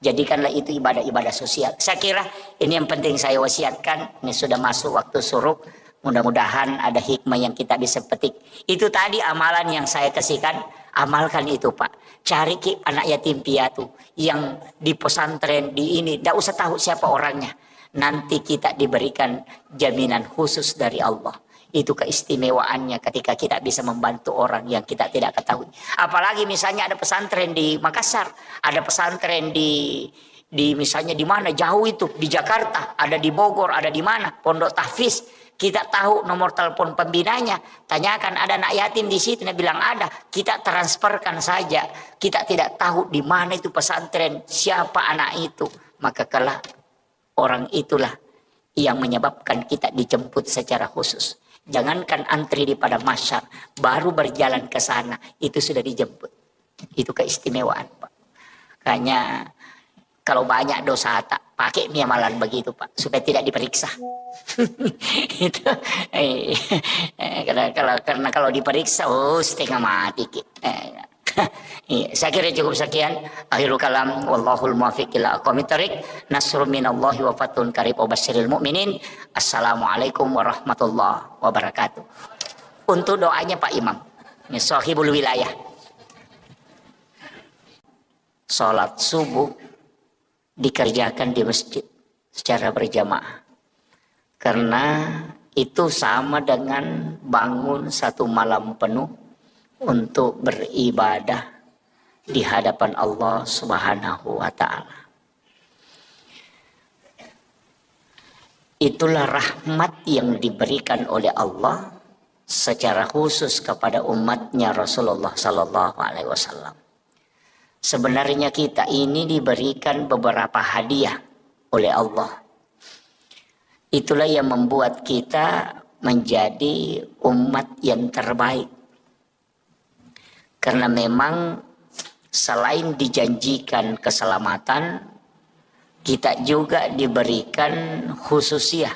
Jadikanlah itu ibadah-ibadah sosial. Saya kira ini yang penting saya wasiatkan. Ini sudah masuk waktu suruk. Mudah-mudahan ada hikmah yang kita bisa petik. Itu tadi amalan yang saya kasihkan. Amalkan itu Pak. Cari anak yatim piatu yang di pesantren di ini. Tidak usah tahu siapa orangnya. Nanti kita diberikan jaminan khusus dari Allah. Itu keistimewaannya ketika kita bisa membantu orang yang kita tidak ketahui. Apalagi misalnya ada pesantren di Makassar. Ada pesantren di misalnya di mana jauh itu. Di Jakarta. Ada di Bogor. Ada di mana. Pondok Tahfiz. Kita tahu nomor telepon pembinanya, tanyakan ada anak yatim di situ, dia bilang ada, kita transferkan saja. Kita tidak tahu di mana itu pesantren, siapa anak itu, maka kelak orang itulah yang menyebabkan kita dijemput secara khusus. Jangankan antri di padang mahsyar, baru berjalan ke sana itu sudah dijemput. Itu keistimewaan Pak. Makanya kalau banyak dosa tak pakai amalan begitu Pak, supaya tidak diperiksa. Itu karena kalau diperiksa setengah mati. Saya kira cukup sekian. Akhirul kalam, wallahul muwaffiq ila aqwamit thoriq. Nasrun minallahi wa fathun qarib wa basyiril mu'minin. Assalamualaikum warahmatullahi wabarakatuh. Untuk doanya Pak Imam, ini sahibul wilayah. Salat subuh dikerjakan di masjid secara berjamaah. Karena itu sama dengan bangun satu malam penuh untuk beribadah di hadapan Allah Subhanahu wa ta'ala. Itulah rahmat yang diberikan oleh Allah secara khusus kepada umatnya Rasulullah Sallallahu Alaihi Wasallam. Sebenarnya kita ini diberikan beberapa hadiah oleh Allah. Itulah yang membuat kita menjadi umat yang terbaik. Karena memang selain dijanjikan keselamatan, kita juga diberikan khususiyah.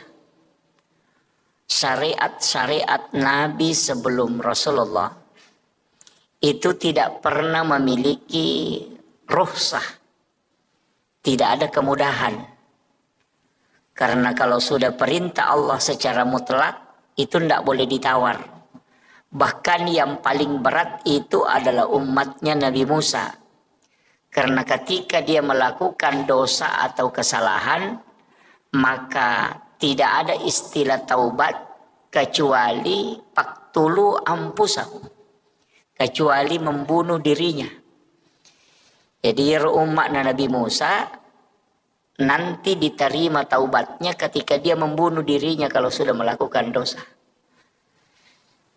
Syariat-syariat Nabi sebelum Rasulullah itu tidak pernah memiliki rukhsah. Tidak ada kemudahan. Karena kalau sudah perintah Allah secara mutlak, itu tidak boleh ditawar. Bahkan yang paling berat itu adalah umatnya Nabi Musa. Karena ketika dia melakukan dosa atau kesalahan, maka tidak ada istilah taubat kecuali faqtulu anfusakum, kecuali membunuh dirinya. Jadi umat Nabi Musa nanti diterima taubatnya ketika dia membunuh dirinya kalau sudah melakukan dosa.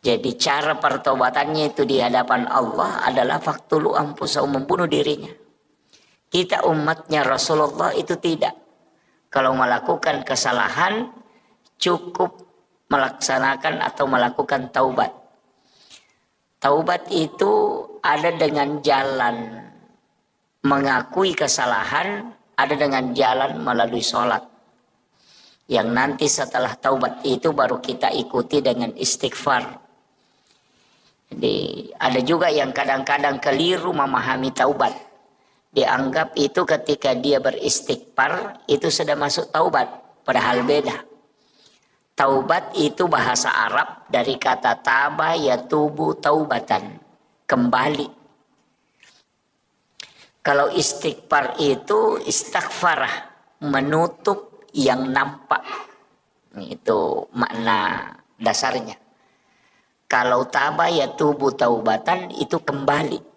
Jadi cara pertobatannya itu di hadapan Allah adalah faqtulu anfusakum, membunuh dirinya. Kita umatnya Rasulullah itu tidak. Kalau melakukan kesalahan cukup melaksanakan atau melakukan taubat. Taubat itu ada dengan jalan mengakui kesalahan, ada dengan jalan melalui sholat. Yang nanti setelah taubat itu baru kita ikuti dengan istighfar. Jadi ada juga yang kadang-kadang keliru memahami taubat. Dianggap itu ketika dia beristighfar itu sudah masuk taubat. Padahal beda. Taubat itu bahasa Arab dari kata taba yatubu taubatan. Kembali. Kalau istighfar itu istighfarah, menutup yang nampak. Itu makna dasarnya. Kalau taba yatubu taubatan itu kembali.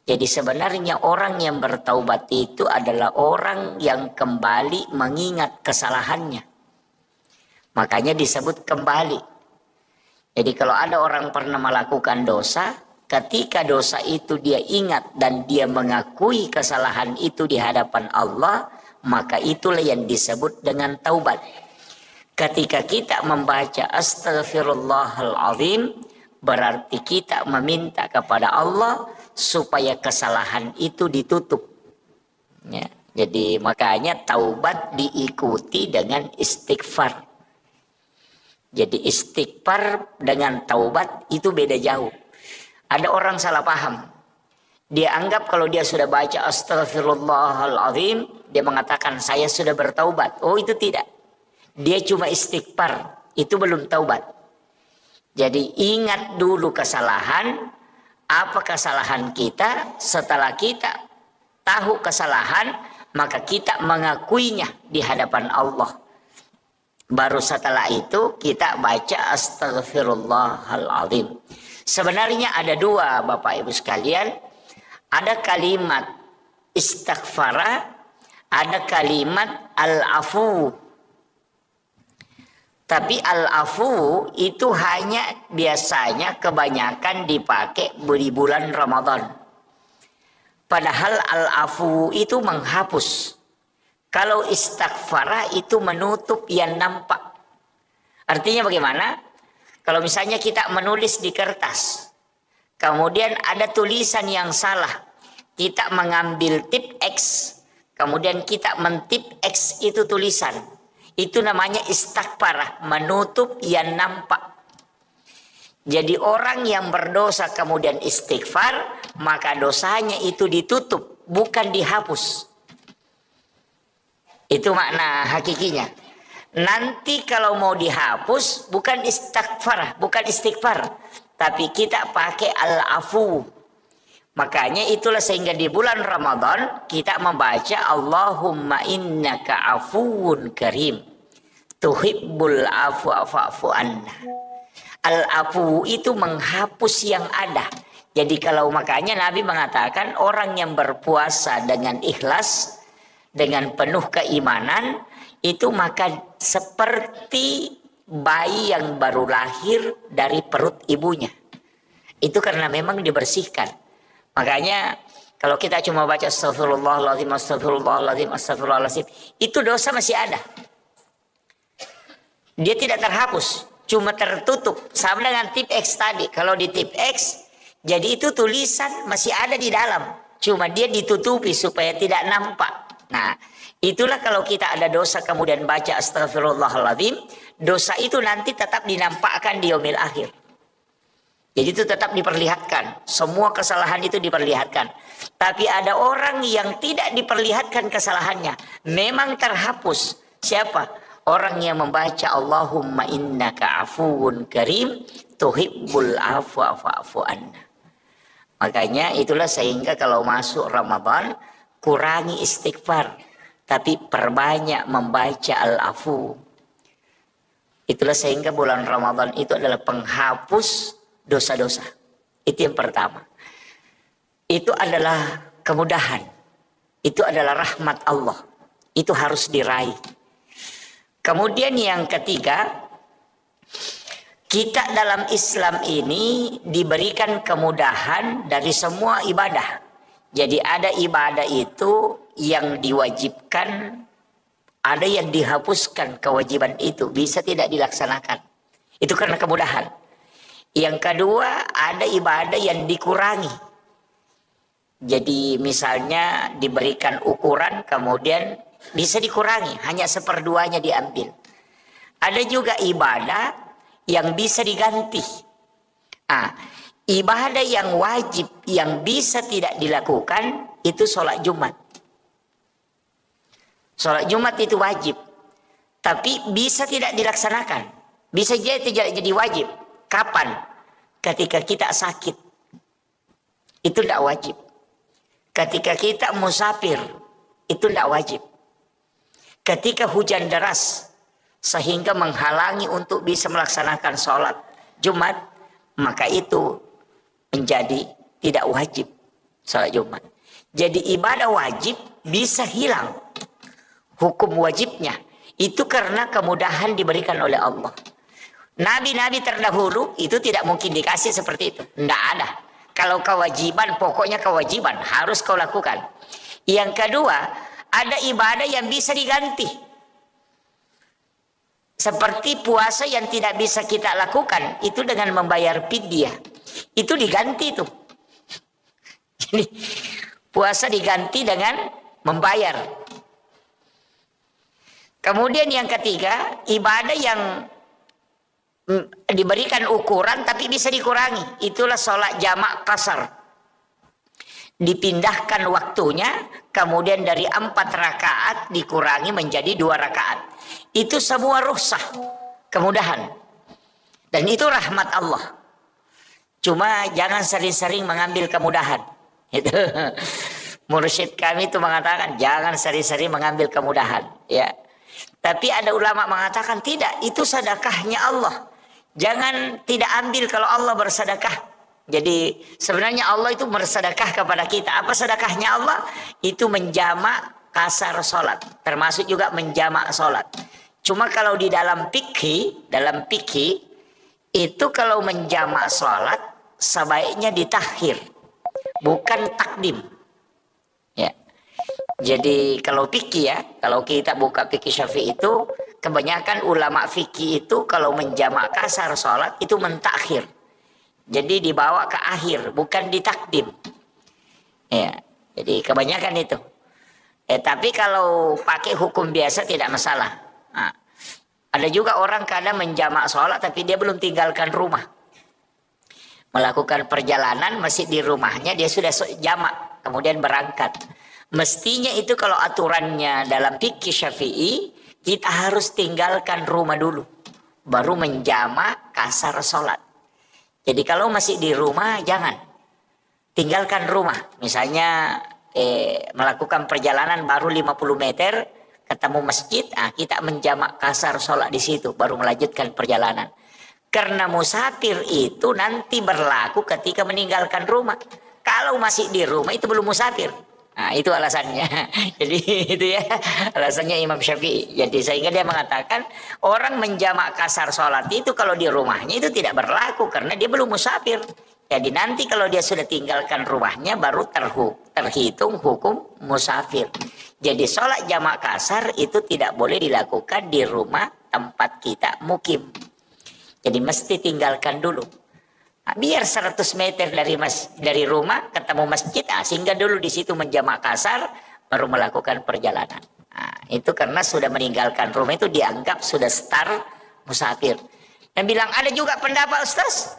Jadi sebenarnya orang yang bertaubat itu adalah orang yang kembali mengingat kesalahannya. Makanya disebut kembali. Jadi kalau ada orang pernah melakukan dosa, ketika dosa itu dia ingat dan dia mengakui kesalahan itu di hadapan Allah, maka itulah yang disebut dengan taubat. Ketika kita membaca astaghfirullahaladzim, berarti kita meminta kepada Allah supaya kesalahan itu ditutup. Ya, jadi makanya taubat diikuti dengan istighfar. Jadi istighfar dengan taubat itu beda jauh. Ada orang salah paham. Dia anggap kalau dia sudah baca astaghfirullahaladzim, dia mengatakan saya sudah bertaubat. Oh itu tidak. Dia cuma istighfar. Itu belum taubat. Jadi ingat dulu kesalahan. Apa kesalahan kita? Setelah kita tahu kesalahan, maka kita mengakuinya di hadapan Allah. Baru setelah itu kita baca astaghfirullahaladzim. Sebenarnya ada dua Bapak Ibu sekalian. Ada kalimat istighfara, ada kalimat al-afu. Tapi al-afu itu hanya biasanya kebanyakan dipakai di bulan Ramadan. Padahal al-afu itu menghapus. Kalau istighfar itu menutup yang nampak. Artinya bagaimana? Kalau misalnya kita menulis di kertas, kemudian ada tulisan yang salah, kita mengambil tip X, kemudian kita mentip X itu tulisan. Itu namanya istighfar, menutup yang nampak. Jadi orang yang berdosa kemudian istighfar, maka dosanya itu ditutup, bukan dihapus. Itu makna hakikinya. Nanti kalau mau dihapus bukan istighfar, tapi kita pakai al-afu. Makanya itulah sehingga di bulan Ramadan kita membaca Allahumma innaka afuwun karim tuhibbul afwa fa'fu anna. Al-afu itu menghapus yang ada. Jadi kalau makanya Nabi mengatakan orang yang berpuasa dengan ikhlas, dengan penuh keimanan, itu maka seperti bayi yang baru lahir dari perut ibunya. Itu karena memang dibersihkan. Makanya kalau kita cuma baca astagfirullahaladzim, astagfirullahaladzim, astagfirullahaladzim, itu dosa masih ada. Dia tidak terhapus, cuma tertutup. Sama dengan tip X tadi. Kalau di tip X, jadi itu tulisan masih ada di dalam. Cuma dia ditutupi supaya tidak nampak. Nah, itulah kalau kita ada dosa kemudian baca astagfirullahaladzim, dosa itu nanti tetap dinampakkan di yaumil akhir. Jadi itu tetap diperlihatkan. Semua kesalahan itu diperlihatkan. Tapi ada orang yang tidak diperlihatkan kesalahannya. Memang terhapus. Siapa? Orang yang membaca Allahumma innaka afuwun karim tuhibbul afwa fa'fu anna. Makanya itulah sehingga kalau masuk Ramadan, kurangi istighfar, tapi perbanyak membaca al-afu. Itulah sehingga bulan Ramadan itu adalah penghapus dosa-dosa. Itu yang pertama. Itu adalah kemudahan. Itu adalah rahmat Allah. Itu harus diraih. Kemudian yang ketiga, kita dalam Islam ini diberikan kemudahan dari semua ibadah. Jadi ada ibadah itu yang diwajibkan, ada yang dihapuskan kewajiban itu, bisa tidak dilaksanakan. Itu karena kemudahan. Yang kedua, ada ibadah yang dikurangi. Jadi misalnya diberikan ukuran, kemudian bisa dikurangi, hanya seperduanya diambil. Ada juga ibadah yang bisa diganti. Ibadah yang wajib yang bisa tidak dilakukan itu sholat Jumat. Sholat Jumat itu wajib, tapi bisa tidak dilaksanakan. Bisa jadi wajib. Kapan? Ketika kita sakit, itu tidak wajib. Ketika kita musafir, itu tidak wajib. Ketika hujan deras sehingga menghalangi untuk bisa melaksanakan sholat Jumat, maka itu menjadi tidak wajib sholat Jumat. Jadi ibadah wajib bisa hilang hukum wajibnya. Itu karena kemudahan diberikan oleh Allah. Nabi-nabi terdahulu itu tidak mungkin dikasih seperti itu. Tidak ada. Kalau kewajiban, pokoknya kewajiban harus kau lakukan. Yang kedua, ada ibadah yang bisa diganti. Seperti puasa yang tidak bisa kita lakukan, itu dengan membayar fidyah. Itu diganti tuh. Jadi puasa diganti dengan membayar. Kemudian yang ketiga, ibadah yang diberikan ukuran tapi bisa dikurangi. Itulah sholat jamak qasar. Dipindahkan waktunya, kemudian dari 4 rakaat dikurangi menjadi 2 rakaat. Itu semua rukhsah, kemudahan. Dan itu rahmat Allah. Cuma jangan sering-sering mengambil kemudahan. Itu mursyid kami itu mengatakan jangan sering-sering mengambil kemudahan, ya. Tapi ada ulama mengatakan tidak, itu sedekahnya Allah. Jangan tidak ambil kalau Allah bersedekah. Jadi sebenarnya Allah itu bersedekah kepada kita. Apa sedekahnya Allah? Itu menjamak kasar sholat. Termasuk juga menjamak sholat. Cuma kalau di dalam fikih, itu kalau menjamak sholat sebaiknya ditakhir, bukan takdim. Ya. Jadi kalau fikih ya, kalau kita buka fikih Syafi'i itu, kebanyakan ulama fikih itu kalau menjamak kasar sholat itu mentakhir. Jadi dibawa ke akhir, bukan ditakdim. Ya, jadi kebanyakan itu. Tapi kalau pakai hukum biasa tidak masalah. Nah, ada juga orang kadang menjamak sholat tapi dia belum tinggalkan rumah. Melakukan perjalanan masih di rumahnya, dia sudah jamak, kemudian berangkat. Mestinya itu kalau aturannya dalam fikih Syafi'i, kita harus tinggalkan rumah dulu, baru menjamak kasar sholat. Jadi kalau masih di rumah jangan tinggalkan rumah. Misalnya melakukan perjalanan baru 50 meter ketemu masjid, kita menjamak kasar sholat di situ baru melanjutkan perjalanan. Karena musafir itu nanti berlaku ketika meninggalkan rumah. Kalau masih di rumah itu belum musafir. Nah, itu alasannya. Jadi itu ya alasannya Imam Syafi'i. Jadi sehingga dia mengatakan orang menjamak kasar sholat itu kalau di rumahnya itu tidak berlaku karena dia belum musafir. Jadi nanti kalau dia sudah tinggalkan rumahnya baru terhitung hukum musafir. Jadi sholat jamak kasar itu tidak boleh dilakukan di rumah tempat kita mukim. Jadi mesti tinggalkan dulu. Biar 100 meter dari rumah ketemu masjid, singgah dulu di situ menjamak kasar, baru melakukan perjalanan. Itu karena sudah meninggalkan rumah itu dianggap sudah start musafir. Dan bilang ada juga pendapat Ustaz,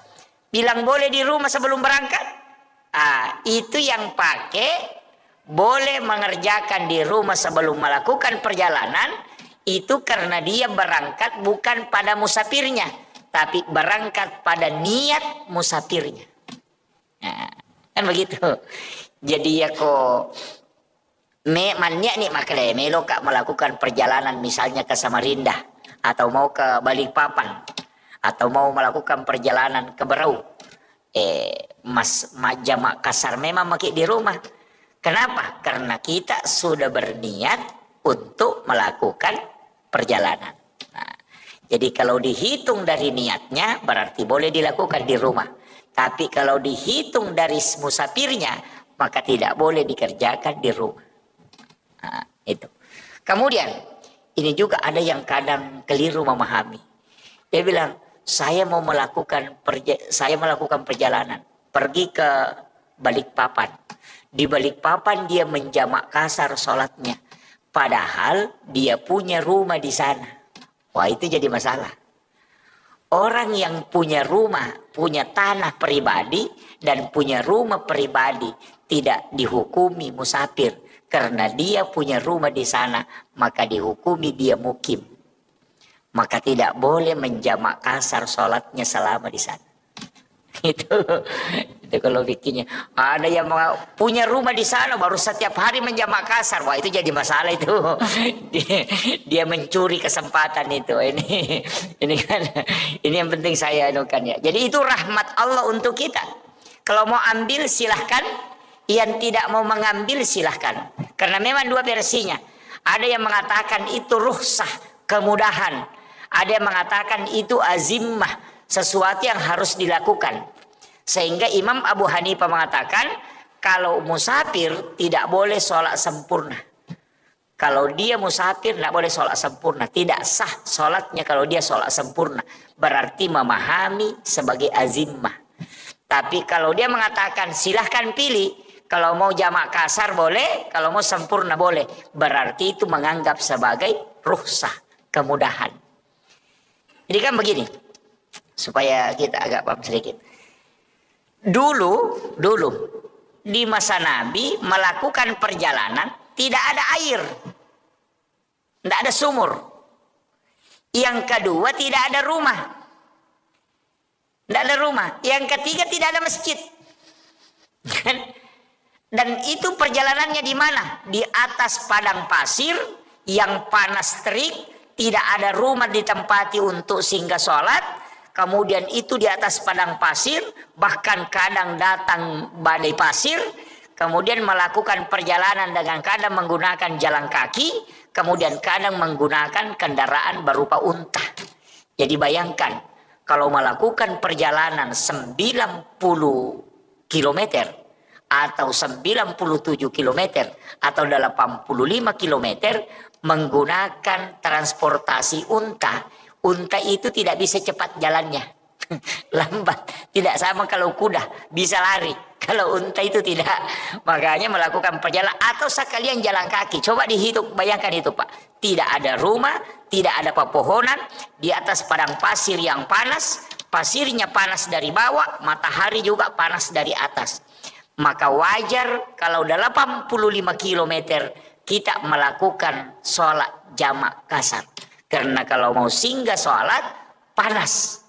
bilang boleh di rumah sebelum berangkat. Itu yang pakai boleh mengerjakan di rumah sebelum melakukan perjalanan, itu karena dia berangkat bukan pada musafirnya, tapi berangkat pada niat musafirnya. Kan begitu. Jadi ya kok mannya nih makanya melo kak melakukan perjalanan misalnya ke Samarinda atau mau ke Balikpapan atau mau melakukan perjalanan ke Berau. Jamak kasar memang pakai di rumah. Kenapa? Karena kita sudah berniat untuk melakukan perjalanan. Nah, jadi kalau dihitung dari niatnya berarti boleh dilakukan di rumah. Tapi kalau dihitung dari musafirnya maka tidak boleh dikerjakan di rumah. Nah, itu. Kemudian ini juga ada yang kadang keliru memahami. Dia bilang, saya melakukan perjalanan, pergi ke Balikpapan. Di Balikpapan dia menjamak kasar sholatnya. Padahal dia punya rumah di sana. Wah, itu jadi masalah. Orang yang punya rumah, punya tanah pribadi, dan punya rumah pribadi tidak dihukumi musafir. Karena dia punya rumah di sana, maka dihukumi dia mukim. Maka tidak boleh menjamak kasar sholatnya selama di sana. Itu kalau bikinnya. Ada yang punya rumah di sana baru setiap hari menjamak kasar. Wah, itu jadi masalah itu. Dia mencuri kesempatan itu. Ini kan, ini yang penting saya anukan ya. Jadi itu rahmat Allah untuk kita. Kalau mau ambil silahkan. Yang tidak mau mengambil silahkan. Karena memang dua versinya. Ada yang mengatakan itu rukhsah, kemudahan. Ada yang mengatakan itu azimah, sesuatu yang harus dilakukan. Sehingga Imam Abu Hanifah mengatakan kalau musafir tidak boleh sholat sempurna. Kalau dia musafir tidak boleh sholat sempurna. Tidak sah sholatnya kalau dia sholat sempurna. Berarti memahami sebagai azimah. Tapi kalau dia mengatakan silahkan pilih. Kalau mau jamak kasar boleh, kalau mau sempurna boleh. Berarti itu menganggap sebagai rukhsah, kemudahan. Jadi kan begini, supaya kita agak paham sedikit. Dulu di masa Nabi melakukan perjalanan tidak ada air, tidak ada sumur. Yang kedua tidak ada rumah, tidak ada rumah. Yang ketiga tidak ada masjid. Dan itu perjalanannya di mana? Di atas padang pasir yang panas terik, tidak ada rumah ditempati untuk singgah sholat. Kemudian itu di atas padang pasir, bahkan kadang datang badai pasir. Kemudian melakukan perjalanan dengan kadang menggunakan jalan kaki, kemudian kadang menggunakan kendaraan berupa unta. Jadi bayangkan, kalau melakukan perjalanan 90 kilometer, atau 97 km atau 85 km menggunakan transportasi unta. Unta itu tidak bisa cepat jalannya. Lambat. Tidak sama kalau kuda bisa lari. Kalau unta itu tidak. Makanya melakukan perjalanan atau sekalian jalan kaki. Coba dihitung, bayangkan itu Pak. Tidak ada rumah, tidak ada pepohonan, di atas padang pasir yang panas, pasirnya panas dari bawah, matahari juga panas dari atas. Maka wajar kalau 85 km kita melakukan sholat jamak kasar. Karena kalau mau singgah sholat panas.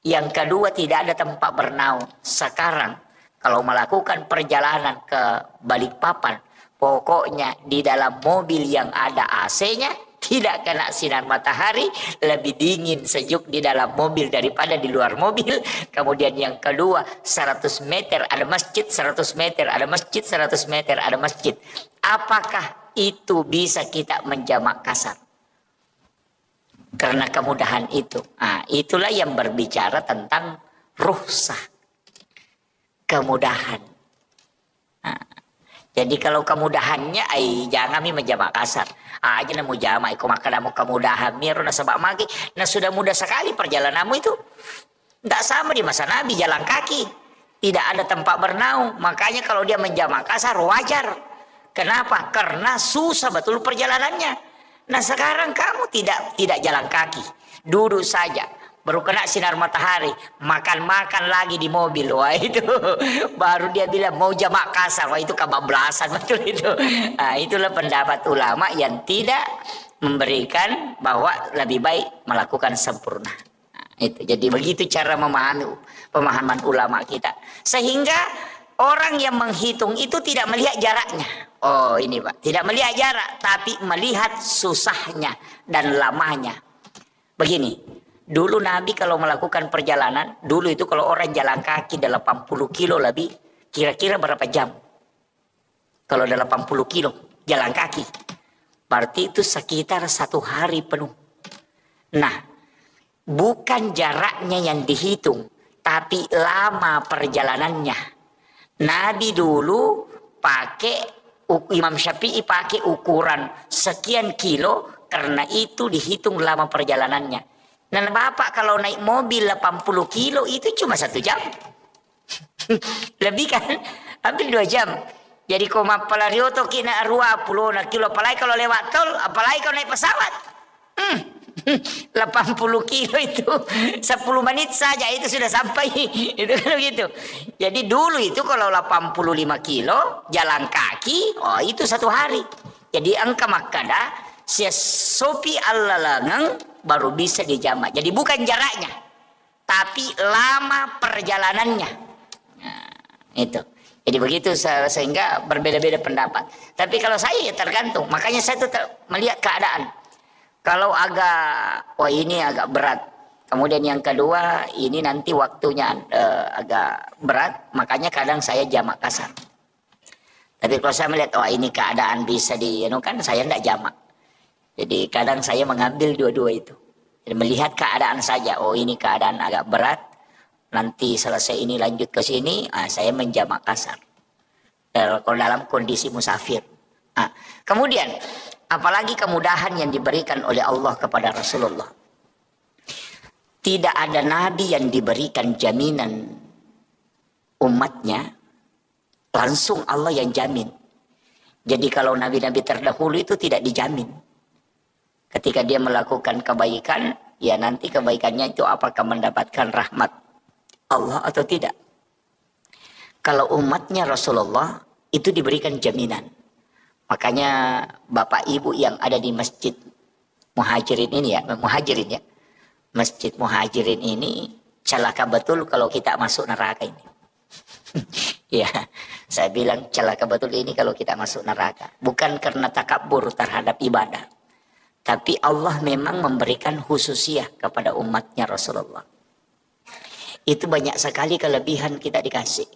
Yang kedua tidak ada tempat bernaung. Sekarang kalau melakukan perjalanan ke Balikpapan, pokoknya di dalam mobil yang ada AC-nya, tidak kena sinar matahari, lebih dingin sejuk di dalam mobil daripada di luar mobil. Kemudian yang kedua 100 meter ada masjid, 100 meter ada masjid, 100 meter ada masjid. Apakah itu bisa kita menjamak kasar? Karena kemudahan itu. Nah, itulah yang berbicara tentang rukhsah, kemudahan. Nah, jadi kalau kemudahannya, jangan menjamak kasar. Aja namu jamak, iko makadamu kemudahan miro na sebab magi. Nah sudah mudah sekali perjalananmu itu. Tidak sama di masa Nabi jalan kaki. Tidak ada tempat bernaung. Makanya kalau dia menjamak kasar wajar. Kenapa? Karena susah betul perjalanannya. Nah sekarang kamu tidak jalan kaki. Duduk saja. Baru kena sinar matahari, makan lagi di mobil. Wah itu baru dia bilang mau jamak kasar. Wah itu kebablasan betul itu. Nah, itulah pendapat ulama yang tidak memberikan bahwa lebih baik melakukan sempurna. Nah, itu jadi begitu cara memahami pemahaman ulama kita. Sehingga orang yang menghitung itu tidak melihat jaraknya. Oh ini Pak, tidak melihat jarak, tapi melihat susahnya dan lamanya. Begini. Dulu Nabi kalau melakukan perjalanan, dulu itu kalau orang jalan kaki 80 kilo lebih, kira-kira berapa jam? Kalau 80 kilo jalan kaki, Berarti itu sekitar 1 hari penuh. Nah, bukan jaraknya yang dihitung, tapi lama perjalanannya. Nabi dulu Imam Syafi'i pakai ukuran sekian kilo, karena itu dihitung lama perjalanannya. Dan Bapak kalau naik mobil 80 kilo itu cuma 1 jam. Lebih kan? Hampir 2 jam. Jadi koma Palarioto kina 20 kilo. Apalagi kalau lewat tol, apalagi kalau naik pesawat. 80 kilo itu 10 menit saja itu sudah sampai. Itu kan begitu. Jadi dulu itu kalau 85 kilo jalan kaki, oh itu 1 hari. Jadi angka makada sopi allalangang baru bisa dijamak. Jadi bukan jaraknya, tapi lama perjalanannya. Nah, itu. Jadi begitu, sehingga berbeda-beda pendapat. Tapi kalau saya ya tergantung. Makanya saya tuh melihat keadaan. Kalau ini agak berat. Kemudian yang kedua, ini nanti waktunya agak berat. Makanya kadang saya jamak kasar. Tapi kalau saya melihat, ini keadaan bisa kan saya tidak jamak. Jadi kadang saya mengambil dua-dua itu. Jadi melihat keadaan saja. Ini keadaan agak berat. Nanti selesai ini lanjut ke sini, saya menjamak kasar. Kalau dalam kondisi musafir. Kemudian, apalagi kemudahan yang diberikan oleh Allah kepada Rasulullah. Tidak ada nabi yang diberikan jaminan umatnya, langsung Allah yang jamin. Jadi kalau nabi-nabi terdahulu itu tidak dijamin. Ketika dia melakukan kebaikan, ya nanti kebaikannya itu apakah mendapatkan rahmat Allah atau tidak. Kalau umatnya Rasulullah itu diberikan jaminan. Makanya Bapak Ibu yang ada di Masjid Muhajirin ini Masjid Muhajirin ini celaka betul kalau kita masuk neraka ini. Ya, saya bilang celaka betul ini kalau kita masuk neraka. Bukan karena takabur terhadap ibadah, tapi Allah memang memberikan khususiyah kepada umatnya Rasulullah. Itu banyak sekali kelebihan kita dikasih.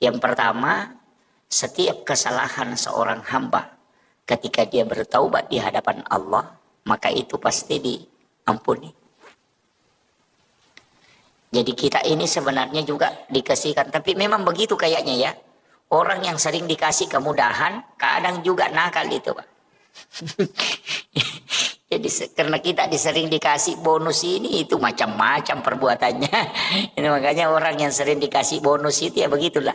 Yang pertama, setiap kesalahan seorang hamba ketika dia bertaubat di hadapan Allah, maka itu pasti diampuni. Jadi kita ini sebenarnya juga dikasihkan, tapi memang begitu kayaknya ya. Orang yang sering dikasih kemudahan, kadang juga nakal itu, Pak. Jadi karena kita sering dikasih bonus ini, itu macam-macam perbuatannya. Ini makanya orang yang sering dikasih bonus itu ya begitulah.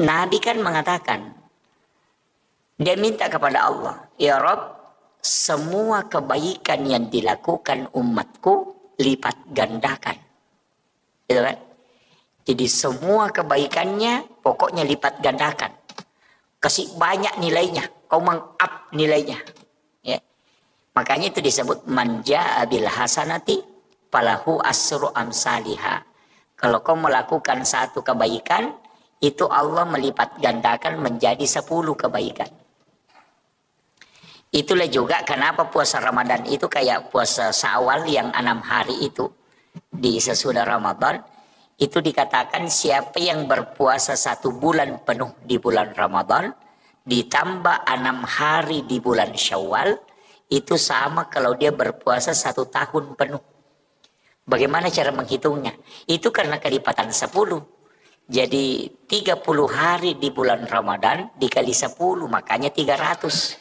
Nabi kan mengatakan, dia minta kepada Allah, ya Rabb, semua kebaikan yang dilakukan umatku lipat gandakan. Gitu kan? Jadi semua kebaikannya pokoknya lipat gandakan. Kasih banyak nilainya, kau meng-up nilainya. Ya. Makanya itu disebut manja bil hasanati falahu asru amsalihha. Kalau kau melakukan satu kebaikan, itu Allah melipat gandakan menjadi 10 kebaikan. Itulah juga kenapa puasa Ramadan itu kayak puasa Syawal yang 6 hari itu di sesudah Ramadan. Itu dikatakan siapa yang berpuasa 1 bulan penuh di bulan Ramadan ditambah 6 hari di bulan Syawal, itu sama kalau dia berpuasa 1 tahun penuh. Bagaimana cara menghitungnya? Itu karena kelipatan 10. Jadi 30 hari di bulan Ramadan dikali 10 makanya 300.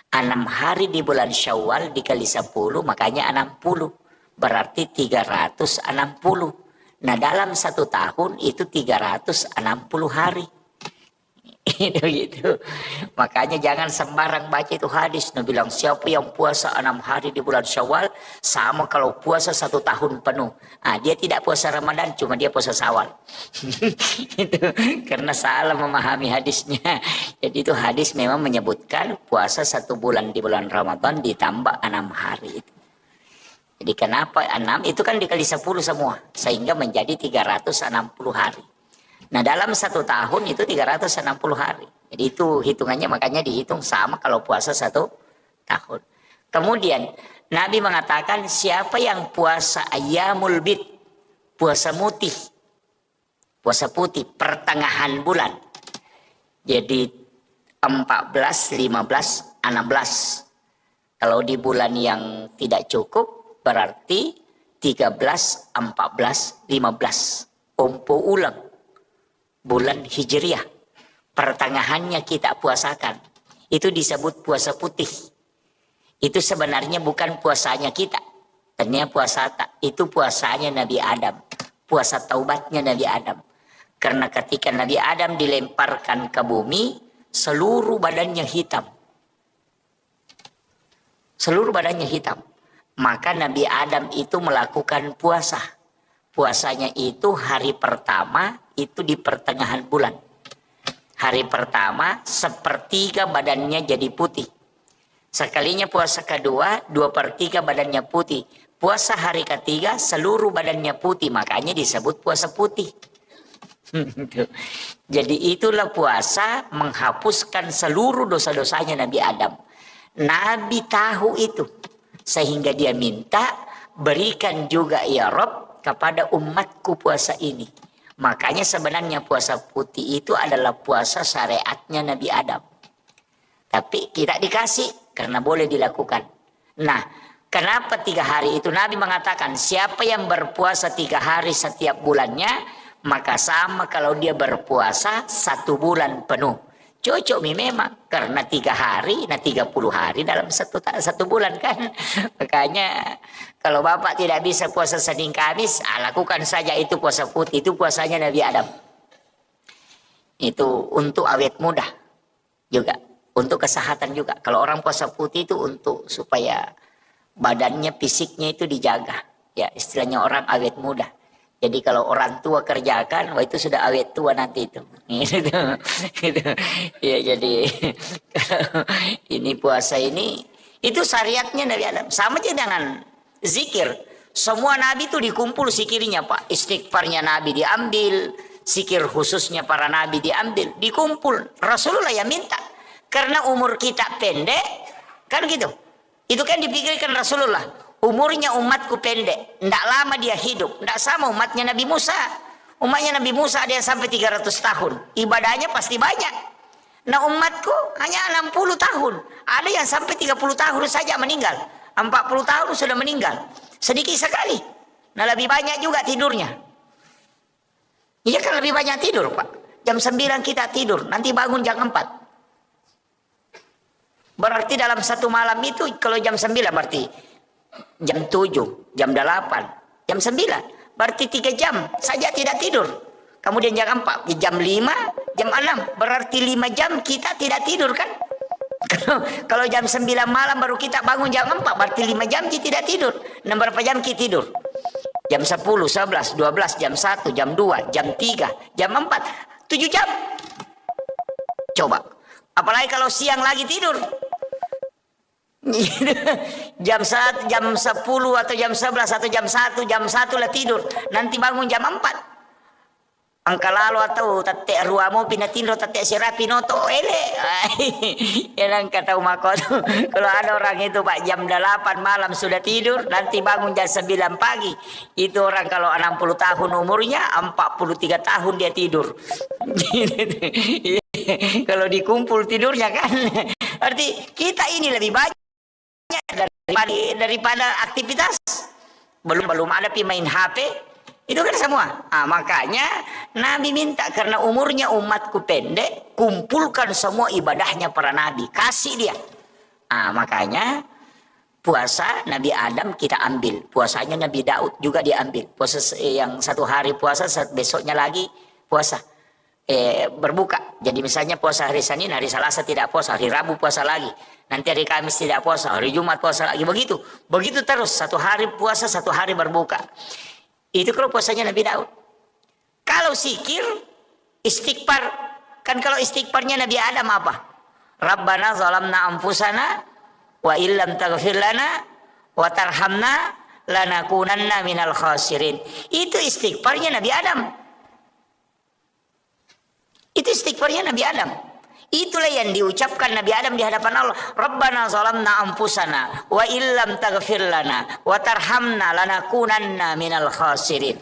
6 hari di bulan Syawal dikali 10 makanya 60. Berarti 360. Nah dalam 1 tahun itu 360 hari. Itu gitu. Makanya jangan sembarang baca itu hadis. Nabi bilang siapa yang puasa 6 hari di bulan Syawal sama kalau puasa 1 tahun penuh. Dia tidak puasa Ramadan, cuma dia puasa Syawal. Itu karena salah memahami hadisnya. Jadi itu hadis memang menyebutkan puasa 1 bulan di bulan Ramadan ditambah 6 hari itu. Jadi kenapa 6 itu kan dikali 10 semua sehingga menjadi 360 hari. Nah dalam 1 tahun itu 360 hari. Jadi itu hitungannya makanya dihitung sama kalau puasa 1 tahun. Kemudian Nabi mengatakan siapa yang puasa ayyamul bid, puasa putih, pertengahan bulan. Jadi 14, 15, 16. Kalau di bulan yang tidak cukup berarti 13, 14, 15. Ompo ulang bulan Hijriah. Pertengahannya kita puasakan. Itu disebut puasa putih. Itu sebenarnya bukan puasanya kita. Ternyata puasa itu puasanya Nabi Adam. Puasa taubatnya Nabi Adam. Karena ketika Nabi Adam dilemparkan ke bumi, seluruh badannya hitam. Seluruh badannya hitam. Maka Nabi Adam itu melakukan puasa. Puasanya itu hari pertama itu di pertengahan bulan. Hari pertama sepertiga badannya jadi putih. Sekalinya puasa kedua 2/3 badannya putih. Puasa hari ketiga seluruh badannya putih. Makanya disebut puasa putih. Jadi itulah puasa menghapuskan seluruh dosa-dosanya Nabi Adam. Nabi tahu itu. Sehingga dia minta berikan juga ya Rob kepada umatku puasa ini. Makanya sebenarnya puasa putih itu adalah puasa syariatnya Nabi Adam. Tapi tidak dikasih karena boleh dilakukan. Nah, kenapa 3 hari itu? Nabi mengatakan siapa yang berpuasa 3 hari setiap bulannya, maka sama kalau dia berpuasa 1 bulan penuh. Cocok memang karena 3 hari, nah 30 hari dalam satu bulan kan. Makanya kalau Bapak tidak bisa puasa Senin Kamis, lakukan saja itu puasa putih. Itu puasanya Nabi Adam. Itu untuk awet muda juga, untuk kesehatan juga. Kalau orang puasa putih itu untuk supaya badannya, fisiknya itu dijaga. Ya istilahnya orang awet muda. Jadi kalau orang tua kerjakan, wah itu sudah awet tua nanti itu. Gitu. Ya jadi ini puasa ini itu syariatnya Nabi Adam. Sama aja dengan zikir. Semua nabi itu dikumpul zikirnya Pak. Istighfarnya Nabi diambil, zikir khususnya para nabi diambil, dikumpul. Rasulullah yang minta. Karena umur kita pendek, kan gitu. Itu kan dipikirkan Rasulullah. Umurnya umatku pendek, tidak lama dia hidup, tidak sama umatnya Nabi Musa. Umatnya Nabi Musa ada yang sampai 300 tahun, ibadahnya pasti banyak. Nah umatku hanya 60 tahun, ada yang sampai 30 tahun saja meninggal, 40 tahun sudah meninggal, sedikit sekali. Nah lebih banyak juga tidurnya. Iya kan lebih banyak tidur Pak. Jam 9 kita tidur, nanti bangun jam 4. Berarti dalam satu malam itu kalau jam 9 berarti jam 7, jam 8, jam 9. Berarti 3 jam saja tidak tidur. Kemudian jam 4, jam 5, jam 6. Berarti 5 jam kita tidak tidur kan? Kalau jam 9 malam baru kita bangun jam 4. Berarti 5 jam kita tidak tidur. Nah, berapa jam kita tidur? Jam 10, 11, 12, jam 1, jam 2, jam 3, jam 4. 7 jam. Coba. Apalagi kalau siang lagi tidur. Jam 1, jam 10 atau jam 11 atau jam 1 lah tidur. Nanti bangun jam 4. Angka lalu atau tatek ruamo pinatindo tatek sirapi noto ele. Yang kata umako kalau ada orang itu Pak jam 8 malam sudah tidur, nanti bangun jam 9 pagi. Itu orang kalau 60 tahun umurnya, 43 tahun dia tidur. Kalau dikumpul tidurnya kan. Arti kita ini lebih banyak daripada aktivitas. Belum ada main HP itu kan semua. Makanya Nabi minta karena umurnya umatku pendek, kumpulkan semua ibadahnya para nabi, kasih dia. Makanya puasa Nabi Adam kita ambil, puasanya Nabi Daud juga diambil. Puasa yang 1 hari puasa, besoknya lagi puasa. Berbuka. Jadi misalnya puasa hari Senin, hari Selasa tidak puasa, hari Rabu puasa lagi, nanti hari Kamis tidak puasa, hari Jumat puasa lagi, begitu terus. 1 hari puasa, 1 hari berbuka. Itu kalau puasanya Nabi Daud. Kalau zikir, istighfar, kan kalau istighfarnya Nabi Adam apa? Rabbana zalamna anfusana wa illam taghfir lana wa tarhamna lanakunanna minal khasirin. Itu istighfarnya Nabi Adam. Itu istighfarnya Nabi Adam. Itulah yang diucapkan Nabi Adam di hadapan Allah. Rabbana zalamna anfusana wa illam taghfir lana wa tarhamna lanakunanna minal khasirin.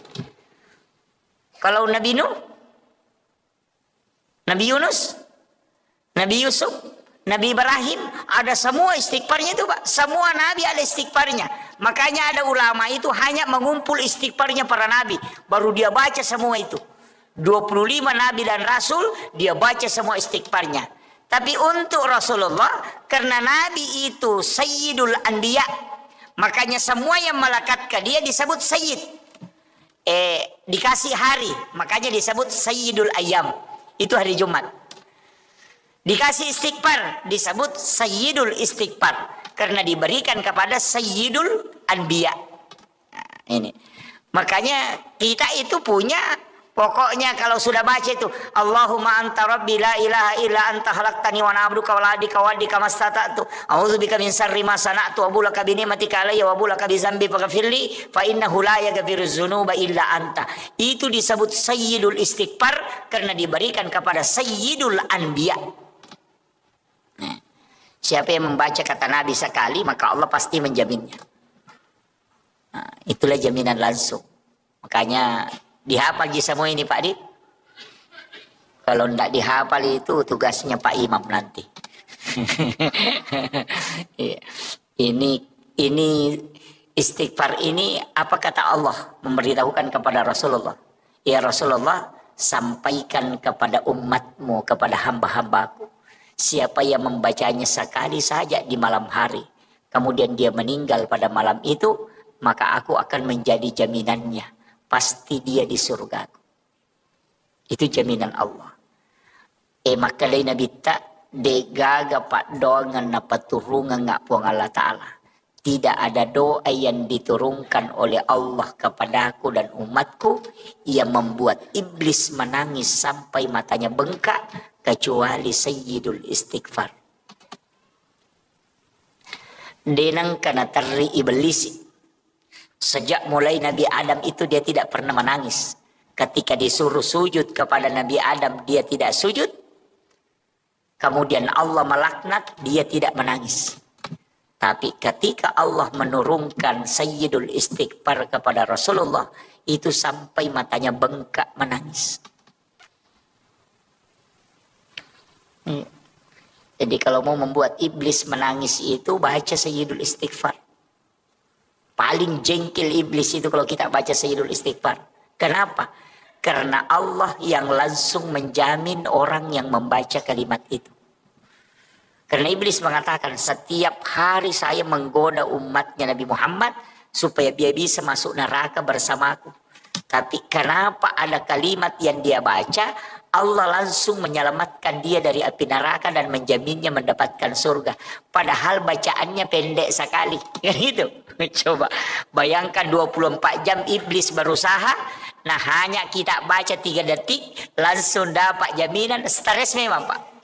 Kalau Nabi Nuh, Nabi Yunus, Nabi Yusuf, Nabi Ibrahim ada semua istighfarnya itu Pak. Semua Nabi ada istighfarnya. Makanya ada ulama itu hanya mengumpul istighfarnya para Nabi. Baru dia baca semua itu. 25 Nabi dan Rasul dia baca semua istighfarnya. Tapi untuk Rasulullah karena Nabi itu Sayyidul Anbiya. Makanya semua yang melekat ke dia disebut Sayyid. Dikasih hari. Makanya disebut Sayyidul Ayyam. Itu hari Jumat. Dikasih istighfar disebut Sayyidul Istighfar karena diberikan kepada Sayyidul Anbiya. Nah, ini. Makanya kita itu punya pokoknya kalau sudah baca itu Allahumma anta rabbi la ilaha illa anta khalaqtani wa ana abduka wa la adika wa adika mastata'tu a'udzubika min syarri ma sana'tu wa bulaka bi ni'matika alayya wa bulaka bi dzambi faghfirli fa innahu la yaghfiruz dzunuba illa anta. Itu disebut Sayyidul Istighfar karena diberikan kepada Sayyidul Anbiya. Nah, siapa yang membaca kata Nabi sekali maka Allah pasti menjaminnya. Nah, itulah jaminan langsung. Makanya dihafal aja semua ini Pak Dit. Kalau tidak dihafal itu tugasnya Pak Imam nanti. ini istighfar ini apa kata Allah memberitahukan kepada Rasulullah. Ya Rasulullah, sampaikan kepada umatmu, kepada hamba-hambaku. Siapa yang membacanya sekali saja di malam hari, kemudian dia meninggal pada malam itu, maka aku akan menjadi jaminannya. Pasti dia di surga. Itu jaminan Allah. Maka lain Nabi tak degaga pak doa ngana turungan ngak puang Allah Ta'ala. Tidak ada doa yang diturunkan oleh Allah kepadaku dan umatku yang membuat iblis menangis sampai matanya bengkak kecuali Sayyidul Istighfar. Denang kana teri iblis. Sejak mulai Nabi Adam itu dia tidak pernah menangis. Ketika disuruh sujud kepada Nabi Adam dia tidak sujud. Kemudian Allah melaknat dia tidak menangis. Tapi ketika Allah menurunkan Sayyidul Istighfar kepada Rasulullah, itu sampai matanya bengkak menangis. Jadi kalau mau membuat iblis menangis itu baca Sayyidul Istighfar. Paling jengkel iblis itu kalau kita baca Sayyidul Istighfar. Kenapa? Karena Allah yang langsung menjamin orang yang membaca kalimat itu. Karena iblis mengatakan setiap hari saya menggoda umatnya Nabi Muhammad supaya dia bisa masuk neraka bersamaku. Tapi kenapa ada kalimat yang dia baca, Allah langsung menyelamatkan dia dari api neraka dan menjaminnya mendapatkan surga. Padahal bacaannya pendek sekali. Gitu. Coba bayangkan 24 jam iblis berusaha. Nah hanya kita baca 3 detik langsung dapat jaminan. Stres memang Pak.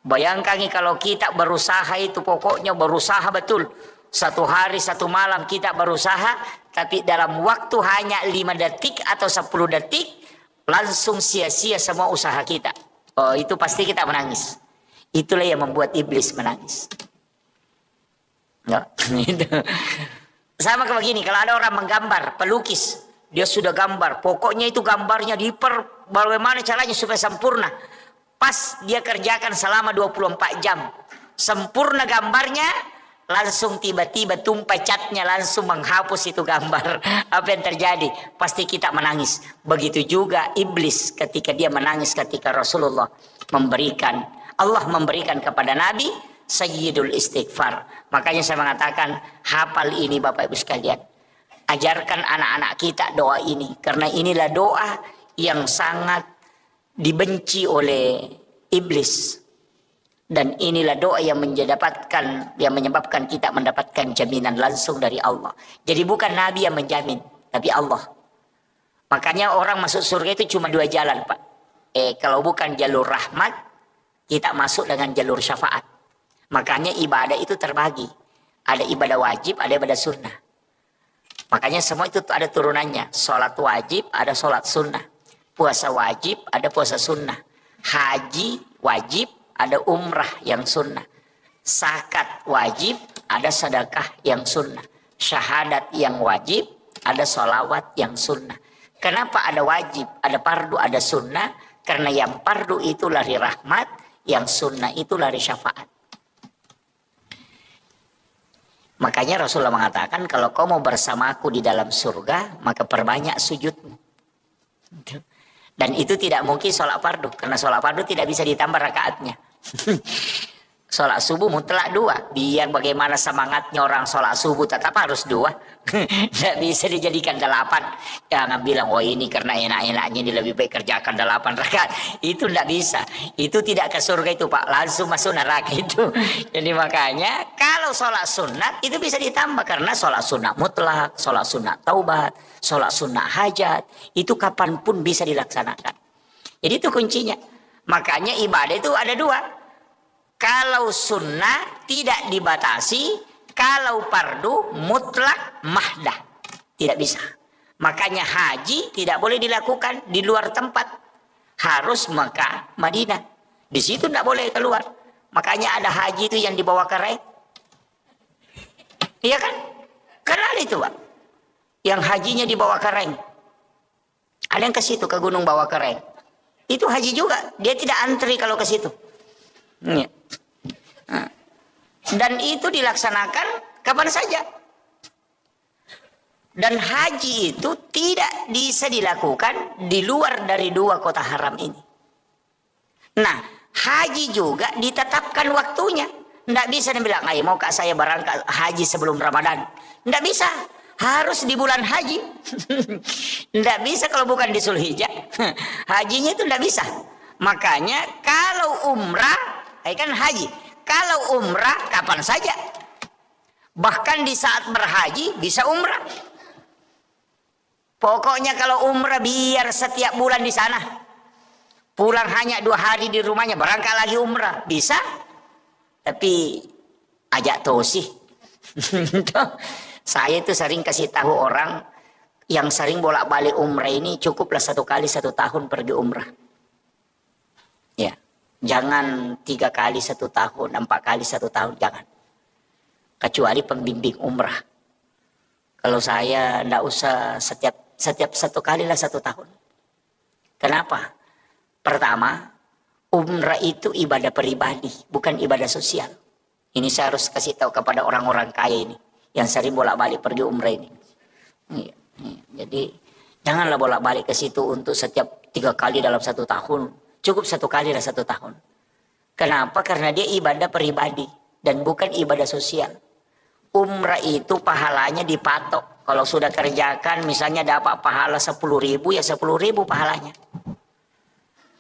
Bayangkan kalau kita berusaha itu pokoknya berusaha betul. 1 hari 1 malam kita berusaha. Tapi dalam waktu hanya 5 detik atau 10 detik. Langsung sia-sia semua usaha kita. Oh itu pasti kita menangis. Itulah yang membuat iblis menangis. Nggak? Sama kayak begini. Kalau ada orang menggambar, pelukis. Dia sudah gambar. Pokoknya itu gambarnya bagaimana caranya supaya sempurna. Pas dia kerjakan selama 24 jam. Sempurna gambarnya. Langsung tiba-tiba tumpah catnya langsung menghapus itu gambar. Apa yang terjadi? Pasti kita menangis. Begitu juga iblis ketika dia menangis ketika Rasulullah memberikan. Allah memberikan kepada Nabi Sayyidul Istighfar. Makanya saya mengatakan hafal ini Bapak Ibu sekalian. Ajarkan anak-anak kita doa ini. Karena inilah doa yang sangat dibenci oleh iblis. Dan inilah doa yang menyebabkan kita mendapatkan jaminan langsung dari Allah. Jadi bukan Nabi yang menjamin, tapi Allah. Makanya orang masuk surga itu cuma 2 jalan, Pak. Kalau bukan jalur rahmat, kita masuk dengan jalur syafaat. Makanya ibadah itu terbagi. Ada ibadah wajib, ada ibadah sunnah. Makanya semua itu ada turunannya. Sholat wajib, ada sholat sunnah. Puasa wajib, ada puasa sunnah. Haji wajib, ada umrah yang sunnah. Zakat wajib, ada sedekah yang sunnah. Syahadat yang wajib, ada sholawat yang sunnah. Kenapa ada wajib, ada fardu, ada sunnah? Karena yang fardu itu lari rahmat, yang sunnah itu lari syafaat. Makanya Rasulullah mengatakan, kalau kau mau bersamaku di dalam surga, maka perbanyak sujudmu. Dan itu tidak mungkin sholat fardu, karena sholat fardu tidak bisa ditambah rakaatnya. Sholat subuh mutlak 2. Biar bagaimana semangatnya orang sholat subuh tetap harus 2. Tidak bisa dijadikan 8. Jangan bilang, oh ini karena enak-enaknya ini lebih baik kerjakan 8 rakaat. Itu tidak bisa. Itu tidak ke surga itu Pak. Langsung masuk neraka itu. Jadi makanya kalau sholat sunat itu bisa ditambah. Karena sholat sunat mutlak, sholat sunat taubat, sholat sunat hajat. Itu kapanpun bisa dilaksanakan. Jadi itu kuncinya. Makanya ibadah itu ada 2. Kalau sunnah tidak dibatasi, kalau fardu mutlak mahdah. Tidak bisa. Makanya haji tidak boleh dilakukan di luar tempat. Harus Mekah, Madinah. Di situ tidak boleh keluar. Makanya ada haji itu yang dibawa keren. Iya kan? Kenal itu Pak. Yang hajinya dibawa keren. Ada yang ke situ, ke gunung bawa keren. Itu haji juga. Dia tidak antri kalau ke situ. Ya. Dan itu dilaksanakan kapan saja. Dan haji itu tidak bisa dilakukan di luar dari 2 kota haram ini. Nah, haji juga ditetapkan waktunya. Tidak bisa dibilang, ayo mau kak saya berangkat haji sebelum Ramadan. Tidak bisa. Harus di bulan haji. Tidak bisa kalau bukan di Zulhijjah. Hajinya itu tidak bisa. Makanya kalau umrah, kan haji. Kalau umrah kapan saja. Bahkan di saat berhaji bisa umrah. Pokoknya kalau umrah biar setiap bulan di sana. Pulang hanya 2 hari di rumahnya, berangkat lagi umrah. Bisa. Tapi ajak tosih. Saya itu sering kasih tahu orang yang sering bolak-balik umrah ini, cukuplah 1 kali 1 tahun pergi umrah. Ya. Jangan 3 kali 1 tahun, 4 kali 1 tahun, jangan. Kecuali pembimbing umrah. Kalau saya tidak usah setiap 1 kali lah 1 tahun. Kenapa? Pertama, umrah itu ibadah pribadi, bukan ibadah sosial. Ini saya harus kasih tahu kepada orang-orang kaya ini, yang sering bolak-balik pergi umrah ini. Jadi janganlah bolak-balik ke situ untuk setiap 3 kali dalam 1 tahun. Cukup 1 kali lah 1 tahun. Kenapa? Karena dia ibadah pribadi dan bukan ibadah sosial. Umrah itu pahalanya dipatok. Kalau sudah kerjakan misalnya dapat pahala 10.000, ya 10.000 pahalanya.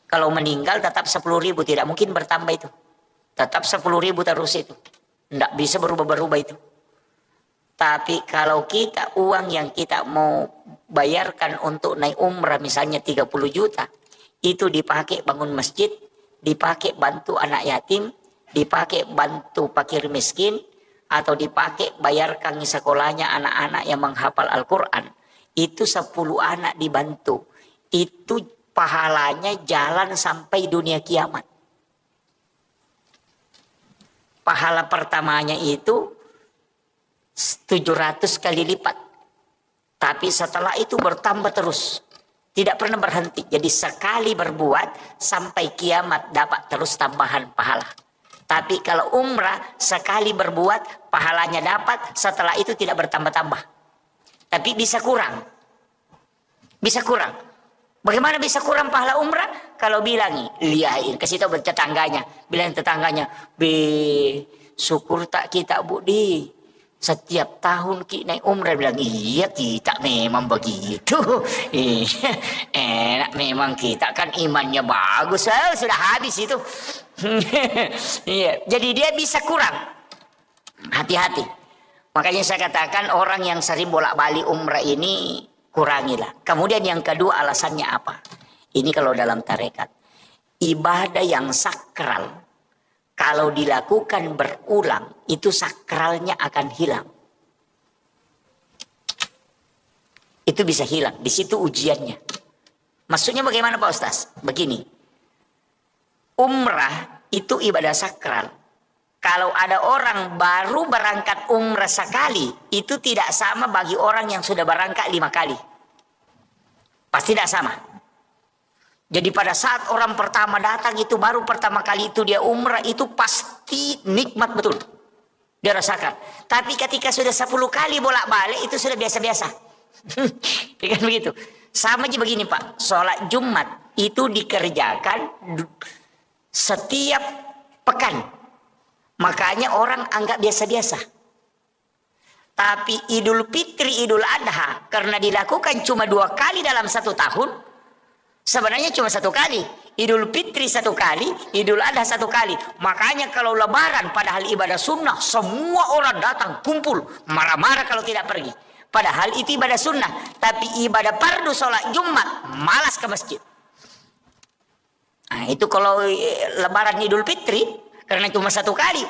Kalau meninggal tetap 10.000, tidak mungkin bertambah itu. Tetap 10.000 terus itu. Tidak bisa berubah-berubah itu. Tapi kalau kita uang yang kita mau bayarkan untuk naik umrah misalnya 30 juta. Itu dipakai bangun masjid, dipakai bantu anak yatim, dipakai bantu fakir miskin, atau dipakai bayarkan sekolahnya anak-anak yang menghafal Al-Quran. Itu 10 anak dibantu. Itu pahalanya jalan sampai dunia kiamat. Pahala pertamanya itu 700 kali lipat. Tapi setelah itu bertambah terus. Tidak pernah berhenti. Jadi sekali berbuat sampai kiamat dapat terus tambahan pahala. Tapi kalau umrah sekali berbuat pahalanya dapat, setelah itu tidak bertambah-tambah. Tapi bisa kurang. Bisa kurang. Bagaimana bisa kurang pahala umrah? Kalau bilang, lihain, kasih tahu tetangganya. Bilang tetangganya, syukur tak kita Budi. Setiap tahun kita naik umrah, bilang iya kita memang begitu. Enak memang kita kan imannya bagus. Sudah habis itu. Iya. Jadi dia bisa kurang. Hati-hati. Makanya saya katakan orang yang sering bolak-balik umrah ini kurangilah. Kemudian yang kedua alasannya apa? Ini kalau dalam tarekat. Ibadah yang sakral. Kalau dilakukan berulang, itu sakralnya akan hilang. Itu bisa hilang. Di situ ujiannya. Maksudnya bagaimana Pak Ustaz? Begini. Umrah itu ibadah sakral. Kalau ada orang baru berangkat umrah sekali, itu tidak sama bagi orang yang sudah berangkat 5 kali. Pasti tidak sama. Jadi pada saat orang pertama datang itu baru pertama kali itu dia umrah, itu pasti nikmat betul. dia rasakan. Tapi ketika sudah 10 kali bolak-balik itu sudah biasa-biasa. Kan begitu. Sama aja begini Pak, sholat Jumat itu dikerjakan setiap pekan. Makanya orang anggap biasa-biasa. Tapi Idul Fitri, Idul Adha karena dilakukan cuma 2 kali dalam 1 tahun, sebenarnya cuma 1 kali. Idul Fitri 1 kali, Idul Adha 1 kali. Makanya kalau Lebaran padahal ibadah sunnah, semua orang datang kumpul, marah-marah kalau tidak pergi. Padahal itu ibadah sunnah, tapi ibadah fardu sholat Jumat malas ke masjid. Nah, itu kalau Lebaran Idul Fitri karena cuma 1 kali,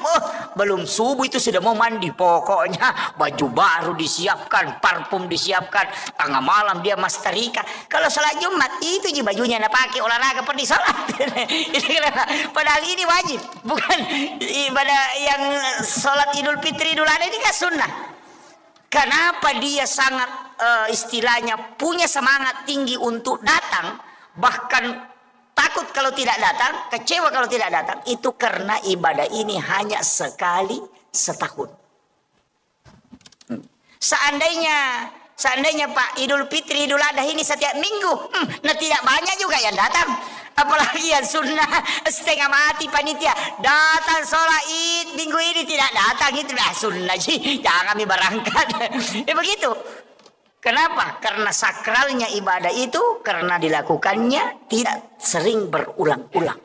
belum subuh itu sudah mau mandi, pokoknya baju baru disiapkan, parfum disiapkan, tengah malam dia masterika. Kalau sholat Jumat itu aja bajunya nak pakai olahraga pergi sholat. Padahal ini wajib, bukan ibadah yang sholat Idul Fitri Idul Adha ini kan sunnah. Kenapa dia sangat istilahnya punya semangat tinggi untuk datang, bahkan takut kalau tidak datang, kecewa kalau tidak datang, itu karena ibadah ini hanya sekali setahun. Seandainya Pak Idul Fitri Idul Adha ini setiap minggu, nah tidak banyak juga yang datang. Apalagi yang sunnah setengah mati panitia datang sholat id minggu ini tidak datang, itu dah sunnah sih, jangan kami berangkat. Begitu. Kenapa? Karena sakralnya ibadah itu karena dilakukannya tidak sering berulang-ulang.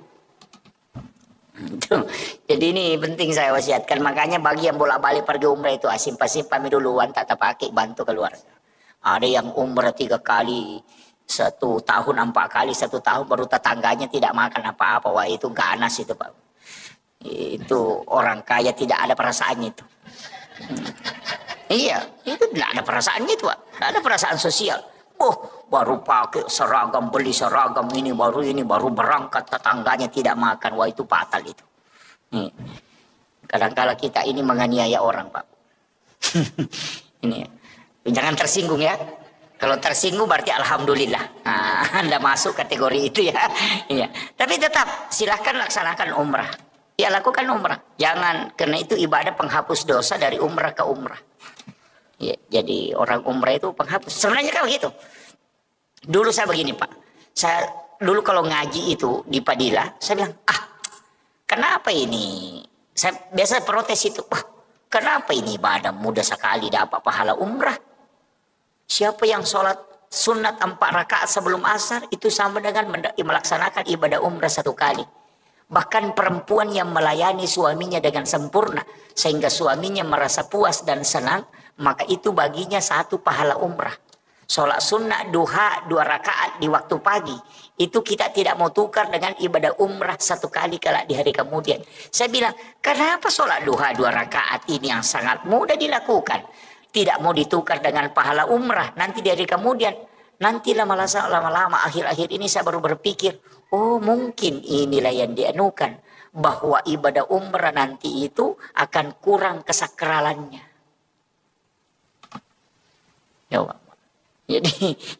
Jadi ini penting saya wasiatkan. Makanya bagi yang bolak-balik pergi umrah itu simpan duluan, tak pakai, bantu keluarga. Ada yang umrah 3 kali 1 tahun, 4 kali 1 tahun, baru tetangganya tidak makan apa-apa. Wah itu ganas itu Pak. Itu orang kaya tidak ada perasaannya itu. Iya, itu tidak ada perasaannya itu Pak. Tidak ada perasaan sosial. Baru pakai seragam, beli seragam ini baru berangkat, tetangganya tidak makan. Wah itu fatal itu. Kadang-kala kita ini menganiaya orang Pak. Ini jangan tersinggung ya. Kalau tersinggung berarti alhamdulillah. Nah, Anda masuk kategori itu ya. Iya. Tapi tetap silahkan laksanakan umrah. Ya lakukan umrah. Jangan, karena itu ibadah penghapus dosa dari umrah ke umrah. Ya, jadi orang umrah itu penghapus. Sebenarnya kan begitu. Dulu saya begini Pak. Saya dulu kalau ngaji itu di Padilla, saya bilang, kenapa ini? Saya biasa protes itu. Kenapa ini ibadah mudah sekali dapat pahala umrah? Siapa yang sholat sunat 4 rakaat sebelum asar itu sama dengan melaksanakan ibadah umrah 1 kali. Bahkan perempuan yang melayani suaminya dengan sempurna sehingga suaminya merasa puas dan senang, maka itu baginya 1 pahala umrah. Sholat sunat duha 2 rakaat di waktu pagi itu kita tidak mau tukar dengan ibadah umrah 1 kali kelak di hari kemudian. Saya bilang, kenapa sholat duha 2 rakaat ini yang sangat mudah dilakukan tidak mau ditukar dengan pahala umrah nanti dari kemudian? Nanti lama-lama akhir-akhir ini saya baru berpikir, mungkin inilah yang dianukan, bahwa ibadah umrah nanti itu akan kurang kesakralannya. Ya,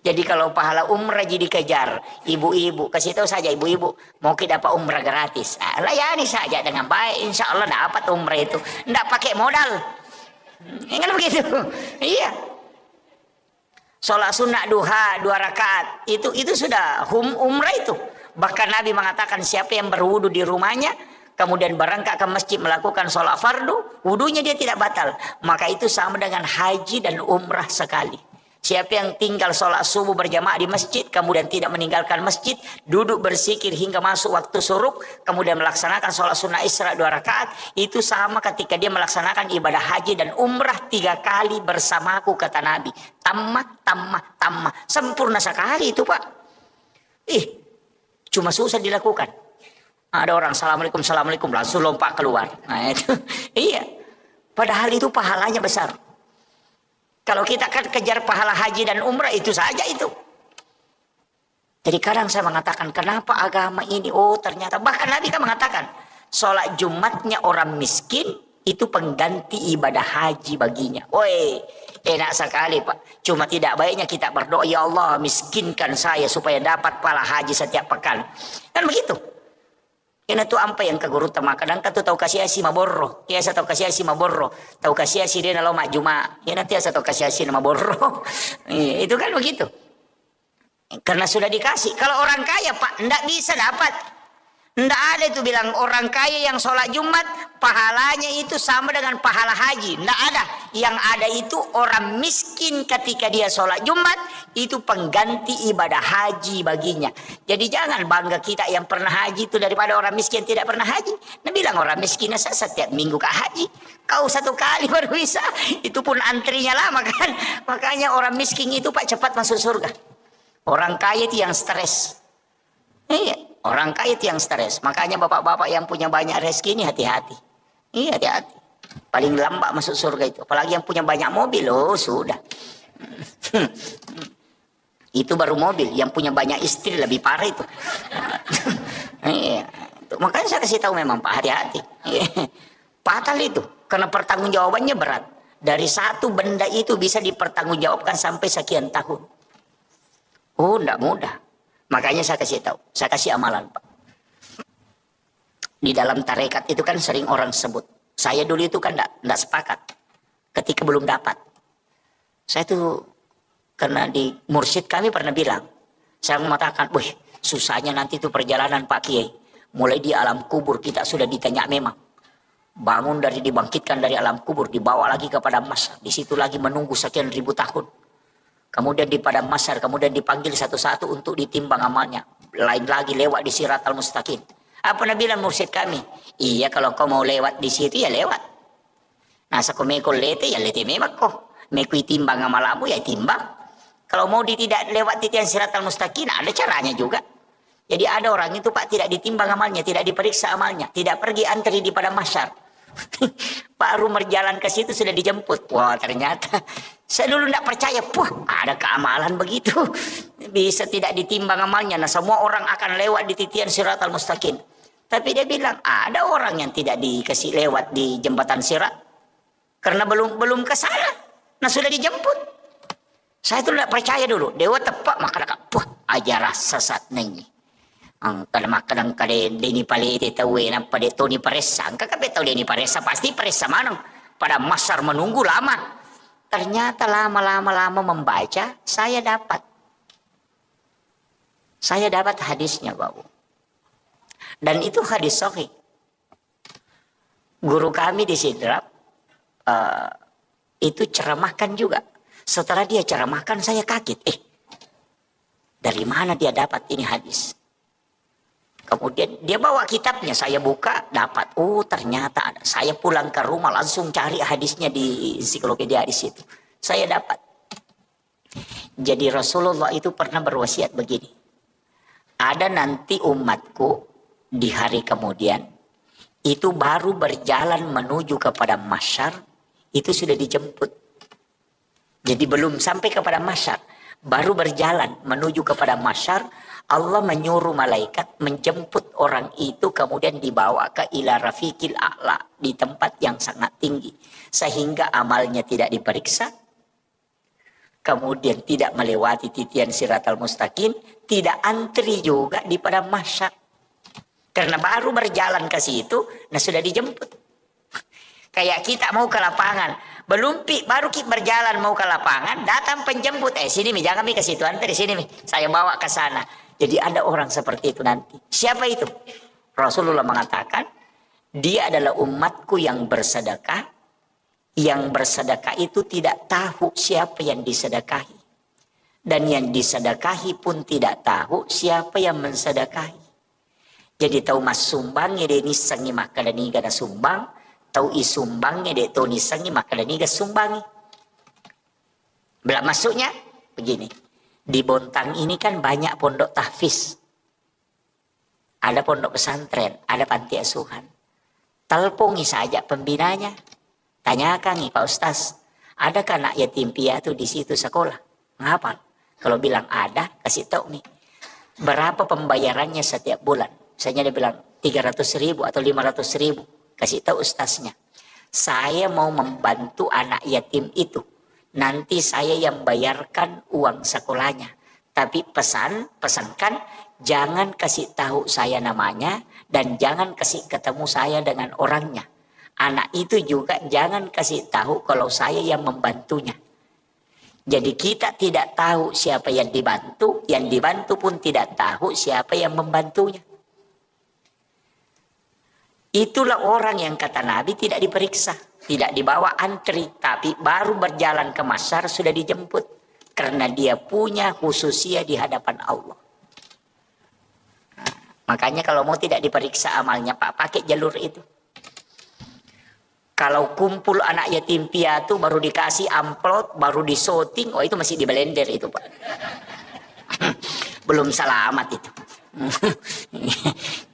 jadi kalau pahala umrah jadi kejar, ibu-ibu kasih tahu saja ibu-ibu mau kita dapat umrah gratis, layani saja dengan baik, insya Allah dapat umrah itu, tidak pakai modal. Kan begitu. Iya. Sholat sunat duha 2 rakaat itu sudah umrah itu. Bahkan Nabi mengatakan siapa yang berwudu di rumahnya kemudian berangkat ke masjid melakukan sholat fardu, wudunya dia tidak batal, maka itu sama dengan haji dan umrah sekali. Siapa yang tinggal sholat subuh berjamaah di masjid, kemudian tidak meninggalkan masjid, duduk berzikir hingga masuk waktu syuruk, kemudian melaksanakan sholat sunnah isra 2 rakaat, itu sama ketika dia melaksanakan ibadah haji dan umrah 3 kali bersamaku, kata Nabi. Tammah. Sempurna sekali itu Pak. Cuma susah dilakukan. Ada orang assalamualaikum langsung lompat keluar. Nah itu, iya. Padahal itu pahalanya besar. Kalau kita kan kejar pahala haji dan umrah itu saja itu. Jadi kadang saya mengatakan kenapa agama ini, ternyata bahkan Nabi kan mengatakan sholat Jumatnya orang miskin itu pengganti ibadah haji baginya. Enak sekali Pak. Cuma tidak baiknya kita berdoa, ya Allah miskinkan saya supaya dapat pahala haji setiap pekan. Kan begitu. Kena tu ampa yang kaguru tama kadang katu tau kasih asi maborro. Kia sa tau kasih asi maborro. Tau kasih asi dia nalo mak juma. Ya nanti asa tau kasih asi nama borro. Itu kan begitu. Karena sudah dikasih. Kalau orang kaya Pak, ndak bisa dapat. Ndak ada itu bilang orang kaya yang sholat Jumat pahalanya itu sama dengan pahala haji. Ndak ada. Yang ada itu orang miskin ketika dia sholat Jumat itu pengganti ibadah haji baginya. Jadi jangan bangga kita yang pernah haji itu daripada orang miskin tidak pernah haji. Nah bilang orang miskin setiap minggu ke haji. Kau 1 kali baru bisa. Itu pun antrinya lama kan. Makanya orang miskin itu Pak cepat masuk surga. Orang kaya itu yang stres. Iya. Orang kaya itu yang stres. Makanya bapak-bapak yang punya banyak rezeki ini hati-hati. Iya hati-hati. Paling lambat masuk surga itu. Apalagi yang punya banyak mobil. Oh sudah. Itu baru mobil. Yang punya banyak istri lebih parah itu. Iya. Makanya saya kasih tahu memang Pak hati-hati. Fatal itu. Karena pertanggungjawabannya berat. Dari satu benda itu bisa dipertanggungjawabkan sampai sekian tahun. Oh enggak mudah. Makanya saya kasih tahu, saya kasih amalan Pak. Di dalam tarekat itu kan sering orang sebut. Saya dulu itu kan enggak sepakat. Ketika belum dapat. Saya tuh, karena di mursyid kami pernah bilang. Saya mengatakan, wih susahnya nanti itu perjalanan Pak Kiai. Mulai di alam kubur kita sudah ditanya memang. Bangun dibangkitkan dari alam kubur, dibawa lagi kepada masyar. Di situ lagi menunggu sekian ribu tahun. Kemudian di padang masyar, kemudian dipanggil satu-satu untuk ditimbang amalnya. Lain lagi lewat di Siratal Mustaqim. Apa nak bilang mursyid kami? Iya kalau kau mau lewat di situ ya lewat. Nasa kau mekol lete ya lete memang kau. Mekui timbang amalamu ya timbang. Kalau mau tidak lewat di tiang Siratal Mustaqim ada caranya juga. Jadi ada orang itu Pak tidak ditimbang amalnya, tidak diperiksa amalnya, tidak pergi antri di padang masyar. Baru berjalan ke situ sudah dijemput. Wah ternyata saya dulu tidak percaya. Ada keamalan begitu. Bisa tidak ditimbang amalnya. Nah semua orang akan lewat di titian Siratal Mustaqim. Tapi dia bilang ada orang yang tidak dikasih lewat di jembatan Sirat. Karena belum ke sana. Nah sudah dijemput. Saya itu tidak percaya dulu. Dewa tepak maka ajarah sesat nengi. Kadang-kadang Deni Palete tahu nampak dia Tony Paresa. Kakak tahu Deni Paresa pasti Paresa mana? Pada masyar menunggu lama. Ternyata lama membaca saya dapat hadisnya Bapak. Dan itu hadis sahih. Guru kami di Sidrap itu ceramahkan juga. Setelah dia ceramahkan saya kaget. Dari mana dia dapat ini hadis? Kemudian dia bawa kitabnya, saya buka, dapat. Oh ternyata ada. Saya pulang ke rumah langsung cari hadisnya di ensiklopedia hadis itu. Saya dapat. Jadi Rasulullah itu pernah berwasiat begini. Ada nanti umatku di hari kemudian. Itu baru berjalan menuju kepada masyar. Itu sudah dijemput. Jadi belum sampai kepada masyar. Baru berjalan menuju kepada masyar. Allah menyuruh malaikat menjemput orang itu kemudian dibawa ke ila rafiqil a'la di tempat yang sangat tinggi sehingga amalnya tidak diperiksa, kemudian tidak melewati titian Siratal Mustaqim, tidak antri juga di padang masyar karena baru berjalan ke situ, nah sudah dijemput. Kayak kita mau ke lapangan, baru kita berjalan mau ke lapangan, datang penjemput, sini mi jangan mi ke situ, antri sini mi, saya bawa ke sana. Jadi ada orang seperti itu nanti. Siapa itu? Rasulullah mengatakan, dia adalah umatku yang bersedekah. Yang bersedekah itu tidak tahu siapa yang disedekahi. Dan yang disedekahi pun tidak tahu siapa yang mensedekahi. Jadi tahu mas sumbangnya dia nisangi maka dan niga sumbang. Tahu isumbangnya dia tahu nisangi maka dan niga sumbangi. Belak masuknya begini. Di Bontang ini kan banyak pondok tahfiz. Ada pondok pesantren, ada panti asuhan. Telpongi saja pembinanya. Tanyakan nih Pak Ustaz, adakah anak yatim piatu di situ sekolah? Ngapal? Kalau bilang ada, kasih tahu nih. Berapa pembayarannya setiap bulan? Misalnya dia bilang 300.000 atau 500.000. Kasih tahu ustaznya. Saya mau membantu anak yatim itu. Nanti saya yang bayarkan uang sekolahnya. Tapi pesankan jangan kasih tahu saya namanya Dan jangan kasih ketemu saya dengan orangnya. Anak itu juga jangan kasih tahu kalau saya yang membantunya. Jadi kita tidak tahu siapa yang dibantu pun tidak tahu siapa yang membantunya. Itulah orang yang kata Nabi tidak diperiksa, tidak dibawa antri, tapi baru berjalan ke Masyar sudah dijemput. Karena dia punya khususia di hadapan Allah. Nah, makanya kalau mau tidak diperiksa amalnya, Pak, pakai jalur itu. Kalau kumpul anak yatim piatu baru dikasih amplop, baru disorting, oh itu masih di blender itu, Pak. Belum selamat itu.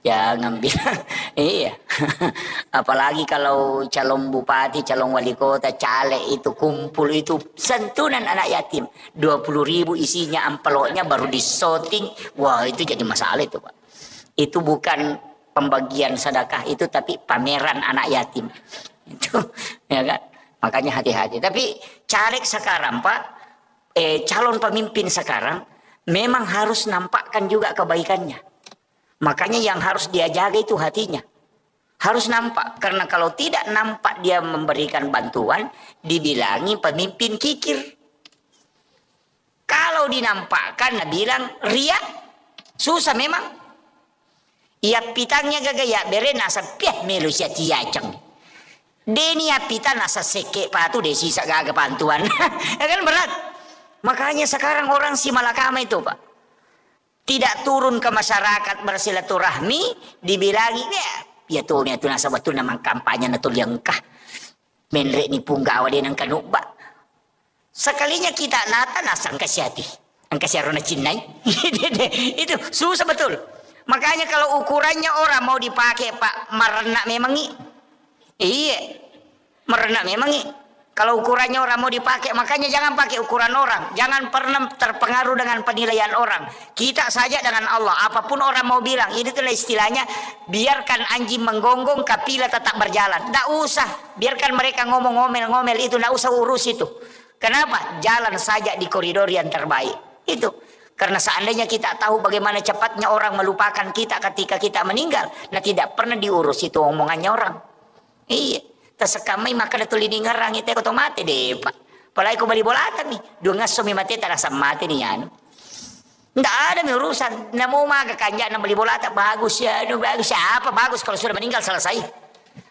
Jangan bilang. Iya. Apalagi kalau calon bupati, calon wali kota, caleg itu kumpul itu santunan anak yatim. 20.000 isinya amplopnya baru disorting. Wah, itu jadi masalah itu, Pak. Itu bukan pembagian sedekah itu, tapi pameran anak yatim. Itu, ya kan? Makanya hati-hati. Tapi caleg sekarang, Pak, calon pemimpin sekarang memang harus nampakkan juga kebaikannya. Makanya yang harus dia jaga itu hatinya. Harus nampak. Karena kalau tidak nampak dia memberikan bantuan, dibilangi pemimpin kikir. Kalau dinampakkan, bilang riak, susah memang. Ia pitangnya gagaya, bere nasa piah melu sia tiacang. Deni apita nasa seke patu desi sagaga bantuan. Ya kan berat. Makanya sekarang orang si malakama itu, Pak, tidak turun ke masyarakat bersilaturahmi, dibilangi ya tuh nasa betul nama kampanye natul yang kah menrek ni punggawa dia nang kanubak. Sekalinya kita nata nasang kasyati, ang kasyarona cinai. Itu susah betul. Makanya kalau ukurannya orang mau dipakai, Pak, merenak memang iya, merenak memang Kalau ukurannya orang mau dipakai, makanya jangan pakai ukuran orang. Jangan pernah terpengaruh dengan penilaian orang. Kita saja dengan Allah. Apapun orang mau bilang, ini itulah istilahnya, biarkan anjing menggonggong, kapila tetap berjalan. Tidak usah, biarkan mereka ngomel-ngomel itu, tidak usah urus itu. Kenapa? Jalan saja di koridor yang terbaik. Itu. Karena seandainya kita tahu bagaimana cepatnya orang melupakan kita ketika kita meninggal, nah tidak pernah diurus itu omongannya orang. Iya. Tersekamai maka datul ini ngerang itu aku mati deh, Pak. Apalagi aku beli bolatan nih, dua ngaso mi mati tak rasa mati nih anu. Nggak ada nih urusan. Namo maga kanja na beli bolatan bagus ya, bagus apa bagus kalau sudah meninggal selesai.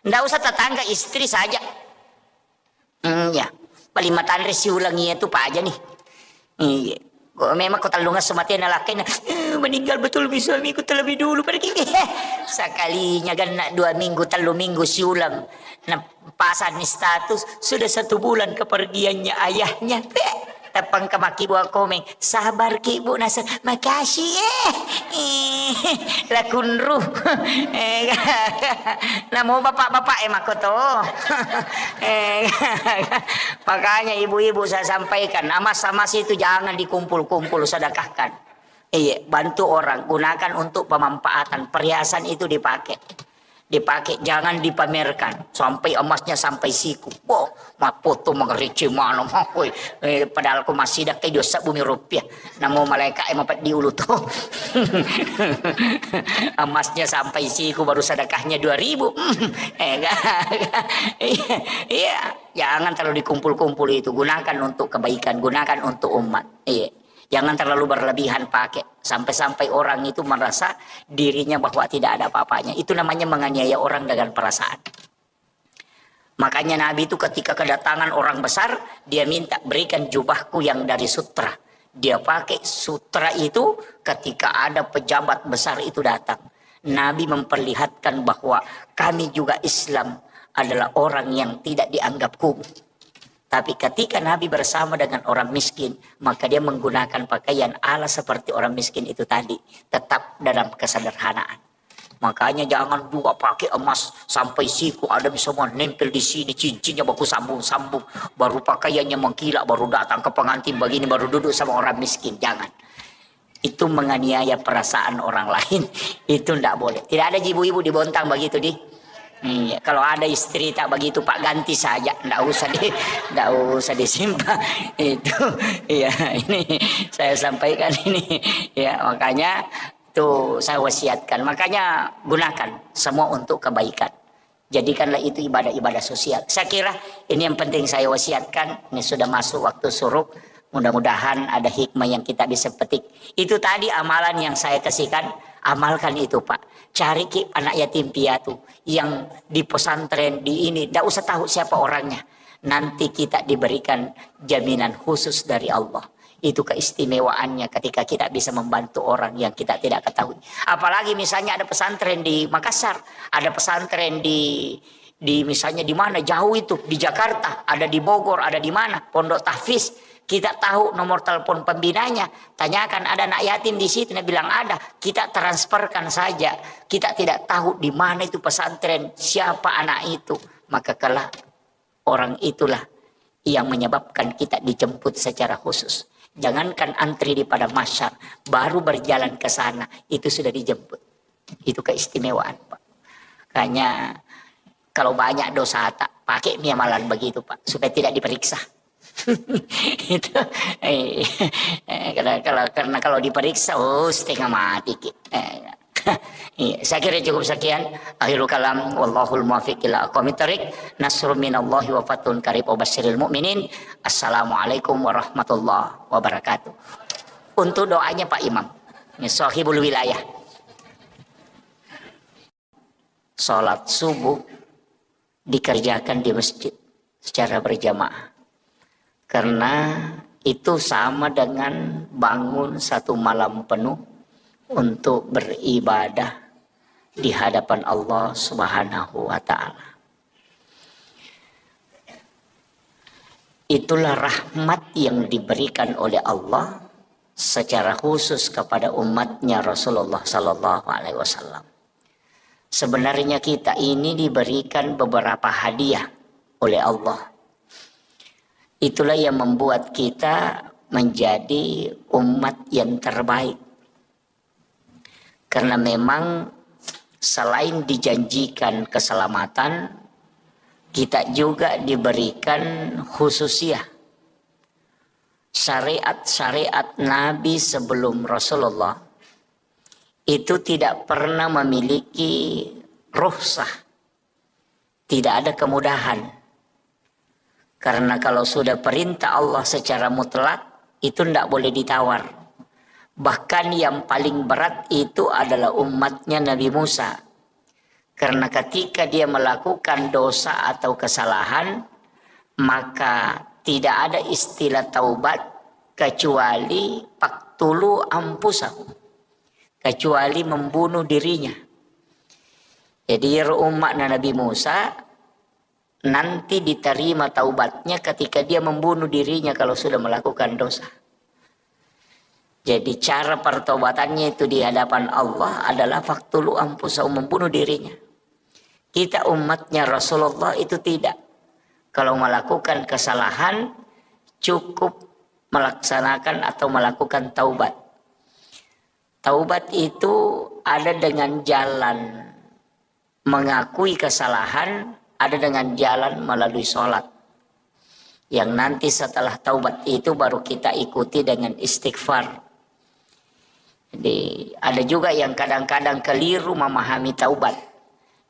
Nggak usah tetangga istri saja. Ya, paling matan resi ulangi itu Pak aja nih. Iya. Memang kau terlalu ngasih mati anak laki meninggal betul suamiku terlebih dulu pergi. Sekalinya kan 2 minggu 3 minggu si ulang. Nah, pasan status sudah 1 bulan kepergiannya ayahnya. Tapang kamaki buah komeng, sabar ki bu nasa, makasih lakun ruh. Namo bapak-bapak mako to. Makanya ibu-ibu saya sampaikan, amas-amas itu jangan dikumpul-kumpul, sedekahkan. Iya, bantu orang, gunakan untuk pemanfaatan. Perhiasan itu dipakai, jangan dipamerkan sampai emasnya sampai siku. Wow, mak foto mengerici mana makoi. Padahal aku masih dah kayak dosa bumi rupiah. Namo malaikat empat di ulu tuh. Emasnya sampai siku baru sedekahnya 2.000. Iya, jangan terlalu dikumpul-kumpul itu. Gunakan untuk kebaikan, gunakan untuk umat. Iya. Jangan terlalu berlebihan pakai. Sampai-sampai orang itu merasa dirinya bahwa tidak ada apa-apanya. Itu namanya menganiaya orang dengan perasaan. Makanya Nabi itu ketika kedatangan orang besar, dia minta berikan jubahku yang dari sutra. Dia pakai sutra itu ketika ada pejabat besar itu datang. Nabi memperlihatkan bahwa kami juga Islam adalah orang yang tidak dianggap kumuh. Tapi ketika Nabi bersama dengan orang miskin, maka dia menggunakan pakaian ala seperti orang miskin itu tadi. Tetap dalam kesederhanaan. Makanya jangan juga pakai emas sampai siku, ada bisa menempel di sini, cincinnya baku sambung-sambung. Baru pakaiannya mengkilap, baru datang ke pengantin begini, baru duduk sama orang miskin. Jangan. Itu menganiaya perasaan orang lain. Itu tidak boleh. Tidak ada ibu-ibu dibontang begitu di. Iya, kalau ada istri tak begitu Pak ganti saja, ndak usah disimpan itu. Iya, ini saya sampaikan ini. Ya, makanya Itu saya wasiatkan. Makanya gunakan semua untuk kebaikan. Jadikanlah itu ibadah-ibadah sosial. Saya kira ini yang penting saya wasiatkan. Ini sudah masuk waktu suruh. Mudah-mudahan ada hikmah yang kita bisa petik. Itu tadi amalan yang saya kasihkan. Amalkan itu Pak. Cari anak yatim piatu yang di pesantren di ini. Tidak usah tahu siapa orangnya. Nanti kita diberikan jaminan khusus dari Allah. Itu keistimewaannya ketika kita bisa membantu orang yang kita tidak ketahui. Apalagi misalnya ada pesantren di Makassar, ada pesantren di misalnya di mana jauh itu di Jakarta, ada di Bogor, ada di mana Pondok Tahfiz. Kita tahu nomor telepon pembinanya, tanyakan ada anak yatim di situ, dia bilang ada, kita transferkan saja. Kita tidak tahu di mana itu pesantren, siapa anak itu, maka kelak orang itulah yang menyebabkan kita dijemput secara khusus. Jangankan antri di padang mahsyar, baru berjalan ke sana itu sudah dijemput. Itu keistimewaan Pak. Makanya kalau banyak dosa tak pakai amalan begitu Pak, supaya tidak diperiksa. Itu karena kalau diperiksa setengah mati. Saya kira cukup sekian. Akhirul kalam wallahul muwaffiq ila aqwamit thoriq. Nasrun minallahi wa fathun qarib wa basyiril mu'minin. Assalamualaikum warahmatullahi wabarakatuh. Untuk doanya Pak Imam, ini sahibul wilayah. Salat subuh dikerjakan di masjid secara berjamaah. Karena itu sama dengan bangun satu malam penuh untuk beribadah di hadapan Allah Subhanahu wa ta'ala. Itulah rahmat yang diberikan oleh Allah secara khusus kepada umatnya Rasulullah Sallallahu Alaihi Wasallam. Sebenarnya kita ini diberikan beberapa hadiah oleh Allah. Itulah yang membuat kita menjadi umat yang terbaik. Karena memang selain dijanjikan keselamatan, kita juga diberikan khususiah. Syariat-syariat Nabi sebelum Rasulullah itu tidak pernah memiliki rukhsah. Tidak ada kemudahan. Karena kalau sudah perintah Allah secara mutlak, itu tidak boleh ditawar. Bahkan yang paling berat itu adalah umatnya Nabi Musa. Karena ketika dia melakukan dosa atau kesalahan, maka tidak ada istilah taubat kecuali faqtulu anfusakum, kecuali membunuh dirinya. Jadi umat Nabi Musa nanti diterima taubatnya ketika dia membunuh dirinya kalau sudah melakukan dosa. Jadi cara pertobatannya itu di hadapan Allah adalah faqtulu anfusakum, membunuh dirinya. Kita umatnya Rasulullah itu tidak. Kalau melakukan kesalahan cukup melaksanakan atau melakukan taubat. Taubat itu ada dengan jalan mengakui kesalahan, ada dengan jalan melalui sholat. Yang nanti setelah taubat itu baru kita ikuti dengan istighfar. Jadi ada juga yang kadang-kadang keliru memahami taubat.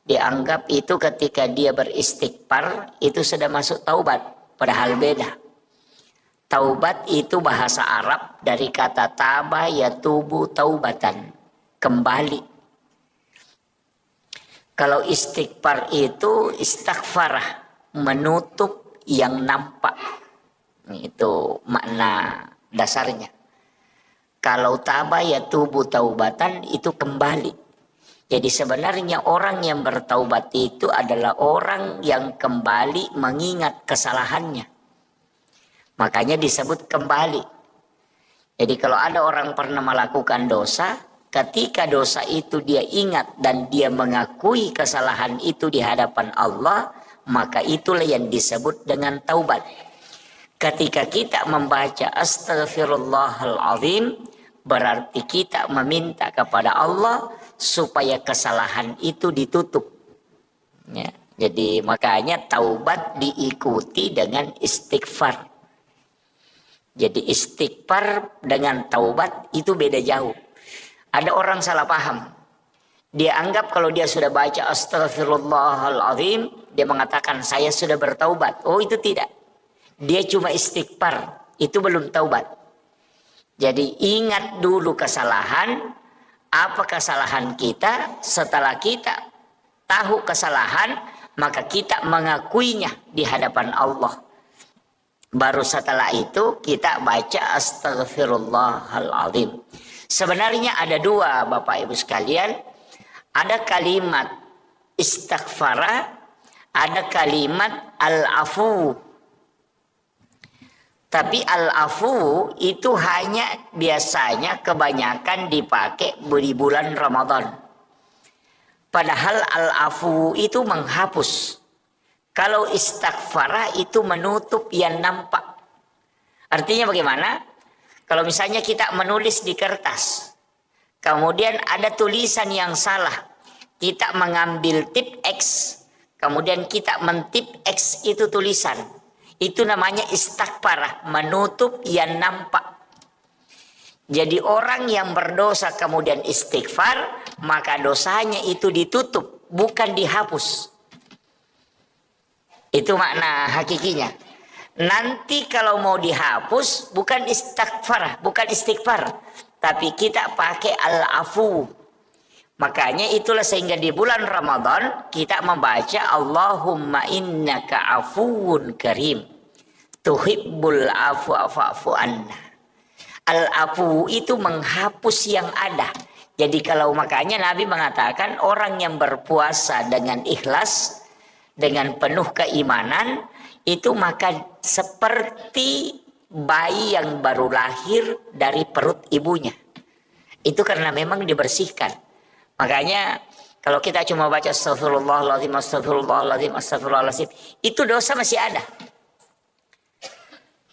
Dianggap itu ketika dia beristighfar itu sudah masuk taubat. Padahal beda. Taubat itu bahasa Arab dari kata taba yatubu taubatan. Kembali. Kalau istighfar itu istighfarah. Menutup yang nampak. Itu makna dasarnya. Kalau taba yatubu taubatan itu kembali. Jadi sebenarnya orang yang bertaubat itu adalah orang yang kembali mengingat kesalahannya. Makanya disebut kembali. Jadi kalau ada orang pernah melakukan dosa, ketika dosa itu dia ingat dan dia mengakui kesalahan itu di hadapan Allah, maka itulah yang disebut dengan taubat. Ketika kita membaca Astaghfirullahaladzim, berarti kita meminta kepada Allah supaya kesalahan itu ditutup. Ya, jadi makanya taubat diikuti dengan istighfar. Jadi istighfar dengan taubat itu beda jauh. Ada orang salah paham. Dia anggap kalau dia sudah baca astaghfirullahaladzim, dia mengatakan saya sudah bertaubat. Oh, itu tidak. Dia cuma istighfar. Itu belum taubat. Jadi ingat dulu kesalahan. Apa kesalahan kita? Setelah kita tahu kesalahan, maka kita mengakuinya di hadapan Allah. Baru setelah itu kita baca astaghfirullahaladzim. Sebenarnya ada dua, Bapak Ibu sekalian. Ada kalimat istighfara, ada kalimat al-afu. Tapi al-afu itu hanya biasanya kebanyakan dipakai di bulan Ramadan. Padahal al-afu itu menghapus. Kalau istighfara itu menutup yang nampak. Artinya bagaimana? Kalau misalnya kita menulis di kertas, kemudian ada tulisan yang salah, kita mengambil tip X, kemudian kita mentip X itu tulisan. Itu namanya istighfar, menutup yang nampak. Jadi orang yang berdosa kemudian istighfar, maka dosanya itu ditutup, bukan dihapus. Itu makna hakikinya. Nanti kalau mau dihapus, bukan istighfar, tapi kita pakai al-afu. Makanya itulah sehingga di bulan Ramadan kita membaca Allahumma innaka afuwun karim tuhibbul afwa fa'fu anna. Al-afu itu menghapus yang ada. Jadi kalau makanya Nabi mengatakan orang yang berpuasa dengan ikhlas, dengan penuh keimanan, itu maka seperti bayi yang baru lahir dari perut ibunya. Itu karena memang dibersihkan. Makanya kalau kita cuma baca astagfirullahaladzim, astagfirullahaladzim, astagfirullahaladzim, itu dosa masih ada.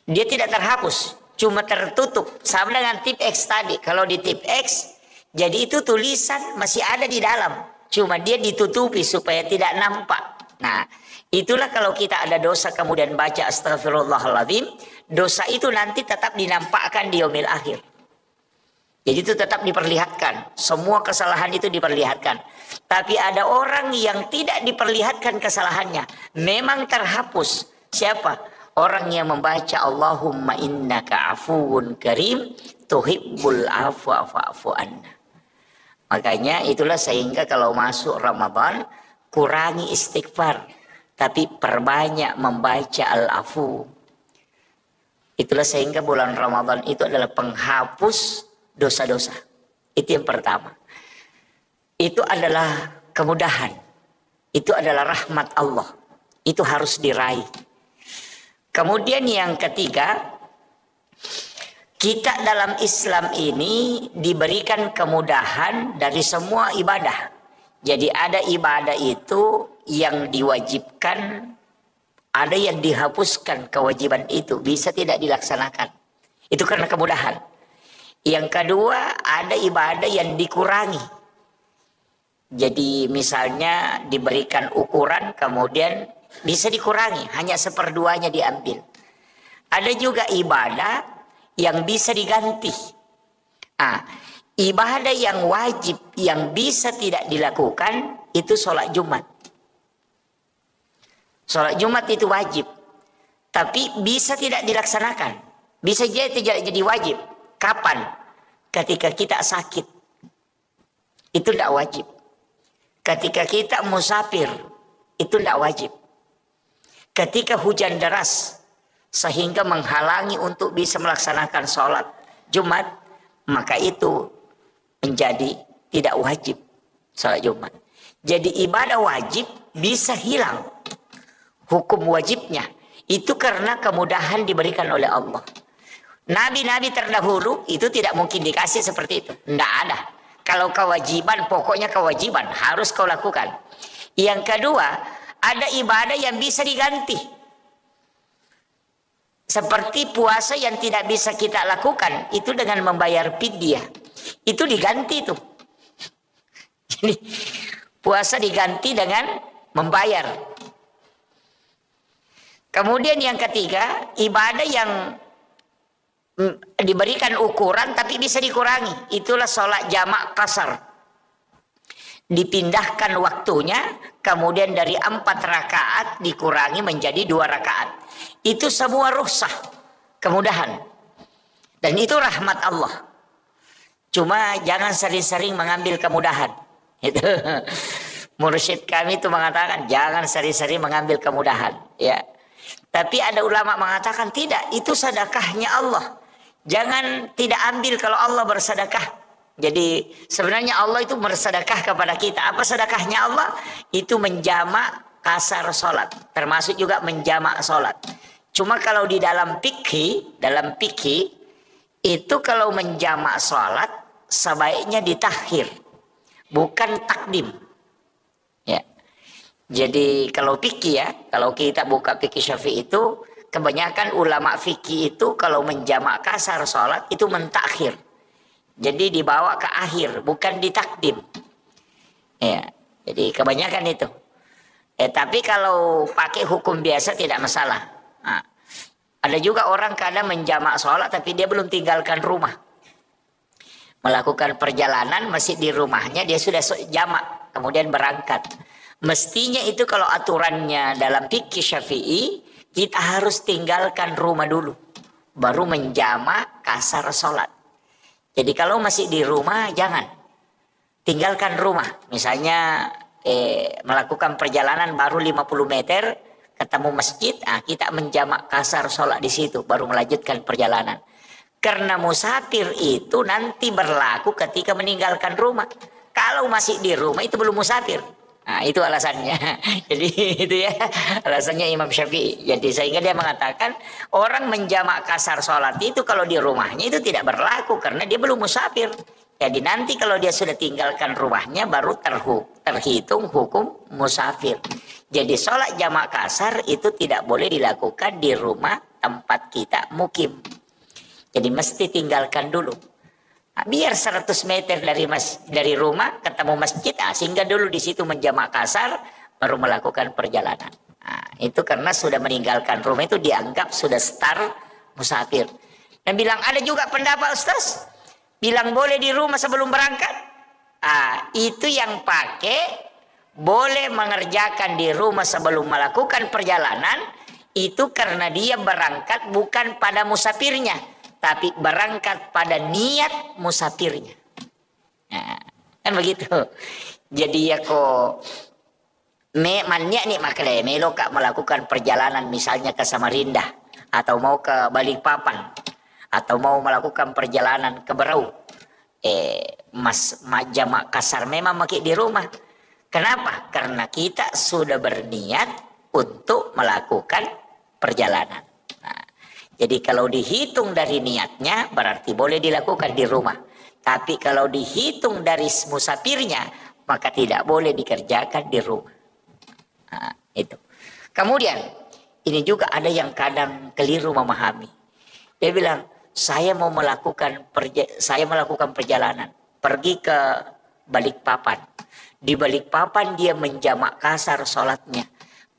Dia tidak terhapus, cuma tertutup. Sama dengan tip X tadi. Kalau di tip X, jadi itu tulisan masih ada di dalam. Cuma dia ditutupi supaya tidak nampak. Nah, itulah kalau kita ada dosa kemudian baca astagfirullahaladzim, dosa itu nanti tetap dinampakkan di yaumil akhir. Jadi itu tetap diperlihatkan. Semua kesalahan itu diperlihatkan. Tapi ada orang yang tidak diperlihatkan kesalahannya. Memang terhapus. Siapa? Orang yang membaca Allahumma innaka afuwun karim tuhibbul afwa fa'fu anna. Makanya itulah sehingga kalau masuk Ramadan kurangi istighfar. Tapi perbanyak membaca al-afu. Itulah sehingga bulan Ramadan itu adalah penghapus dosa-dosa. Itu yang pertama. Itu adalah kemudahan. Itu adalah rahmat Allah. Itu harus diraih. Kemudian yang ketiga, kita dalam Islam ini diberikan kemudahan dari semua ibadah. Jadi ada ibadah itu yang diwajibkan, ada yang dihapuskan kewajiban itu, bisa tidak dilaksanakan. Itu karena kemudahan. Yang kedua, ada ibadah yang dikurangi. Jadi misalnya diberikan ukuran, kemudian bisa dikurangi, hanya seperduanya diambil. Ada juga ibadah yang bisa diganti. Ibadah yang wajib, yang bisa tidak dilakukan, itu sholat Jumat. Sholat Jumat itu wajib, tapi bisa tidak dilaksanakan. Bisa jadi tidak jadi wajib. Kapan? Ketika kita sakit. Itu tidak wajib. Ketika kita musafir. Itu tidak wajib. Ketika hujan deras. Sehingga menghalangi untuk bisa melaksanakan sholat Jumat. Maka itu menjadi tidak wajib sholat Jumat. Jadi ibadah wajib bisa hilang. Hukum wajibnya. Itu karena kemudahan diberikan oleh Allah. Nabi-nabi terdahulu itu tidak mungkin dikasih seperti itu. Tidak ada. Kalau kewajiban, pokoknya kewajiban. Harus kau lakukan. Yang kedua, ada ibadah yang bisa diganti. Seperti puasa yang tidak bisa kita lakukan. Itu dengan membayar fidyah. Itu diganti tuh. Jadi puasa diganti dengan membayar. Kemudian yang ketiga, ibadah yang diberikan ukuran tapi bisa dikurangi. Itulah sholat jamak kasar. Dipindahkan waktunya, kemudian dari 4 rakaat dikurangi menjadi 2 rakaat. Itu semua rukhsah, kemudahan. Dan itu rahmat Allah. Cuma jangan sering-sering mengambil kemudahan. Itu mursyid kami itu mengatakan jangan sering-sering mengambil kemudahan, ya. Tapi ada ulama mengatakan tidak, itu sedekahnya Allah. Jangan tidak ambil kalau Allah bersedekah. Jadi sebenarnya Allah itu bersedekah kepada kita. Apa sedekahnya Allah? Itu menjamak kasar sholat. Termasuk juga menjamak sholat. Cuma kalau di dalam fikih, itu kalau menjamak sholat sebaiknya ditakhir, bukan takdim. Ya. Jadi kalau fikih ya, kalau kita buka fikih Syafi'i itu, kebanyakan ulama fikih itu kalau menjamak kasar sholat itu mentakhir. Jadi dibawa ke akhir, bukan ditakdim. Ya, jadi kebanyakan itu. Tapi kalau pakai hukum biasa tidak masalah. Nah, ada juga orang kadang menjamak sholat tapi dia belum tinggalkan rumah. Melakukan perjalanan masih di rumahnya, dia sudah jamak, kemudian berangkat. Mestinya itu kalau aturannya dalam fikih Syafi'i, kita harus tinggalkan rumah dulu, baru menjamak kasar sholat. Jadi kalau masih di rumah, jangan. Tinggalkan rumah. Misalnya melakukan perjalanan baru 50 meter, ketemu masjid, kita menjamak kasar sholat di situ, baru melanjutkan perjalanan. Karena musafir itu nanti berlaku ketika meninggalkan rumah. Kalau masih di rumah itu belum musafir. Nah, itu alasannya. Jadi itu ya alasannya Imam Syafi'i. Jadi sehingga dia mengatakan orang menjamak kasar sholat itu kalau di rumahnya itu tidak berlaku karena dia belum musafir. Jadi nanti kalau dia sudah tinggalkan rumahnya baru terhitung hukum musafir. Jadi sholat jamak kasar itu tidak boleh dilakukan di rumah tempat kita mukim. Jadi mesti tinggalkan dulu. Biar 100 meter dari rumah ketemu masjid, singgah dulu di situ menjamak kasar, baru melakukan perjalanan. Itu karena sudah meninggalkan rumah itu dianggap sudah start musafir. Dan bilang ada juga pendapat Ustaz, bilang boleh di rumah sebelum berangkat. Itu yang pakai boleh mengerjakan di rumah sebelum melakukan perjalanan, itu karena dia berangkat bukan pada musafirnya, tapi berangkat pada niat musafirnya. Kan begitu. Jadi ya kok mannya nih makanya melo kak melakukan perjalanan misalnya ke Samarinda atau mau ke Balikpapan atau mau melakukan perjalanan ke Berau. Jamak kasar memang pakai di rumah. Kenapa? Karena kita sudah berniat untuk melakukan perjalanan. Jadi kalau dihitung dari niatnya berarti boleh dilakukan di rumah. Tapi kalau dihitung dari musafirnya maka tidak boleh dikerjakan di rumah. Itu. Kemudian ini juga ada yang kadang keliru memahami. Dia bilang saya melakukan perjalanan pergi ke Balikpapan. Di Balikpapan dia menjamak kasar sholatnya.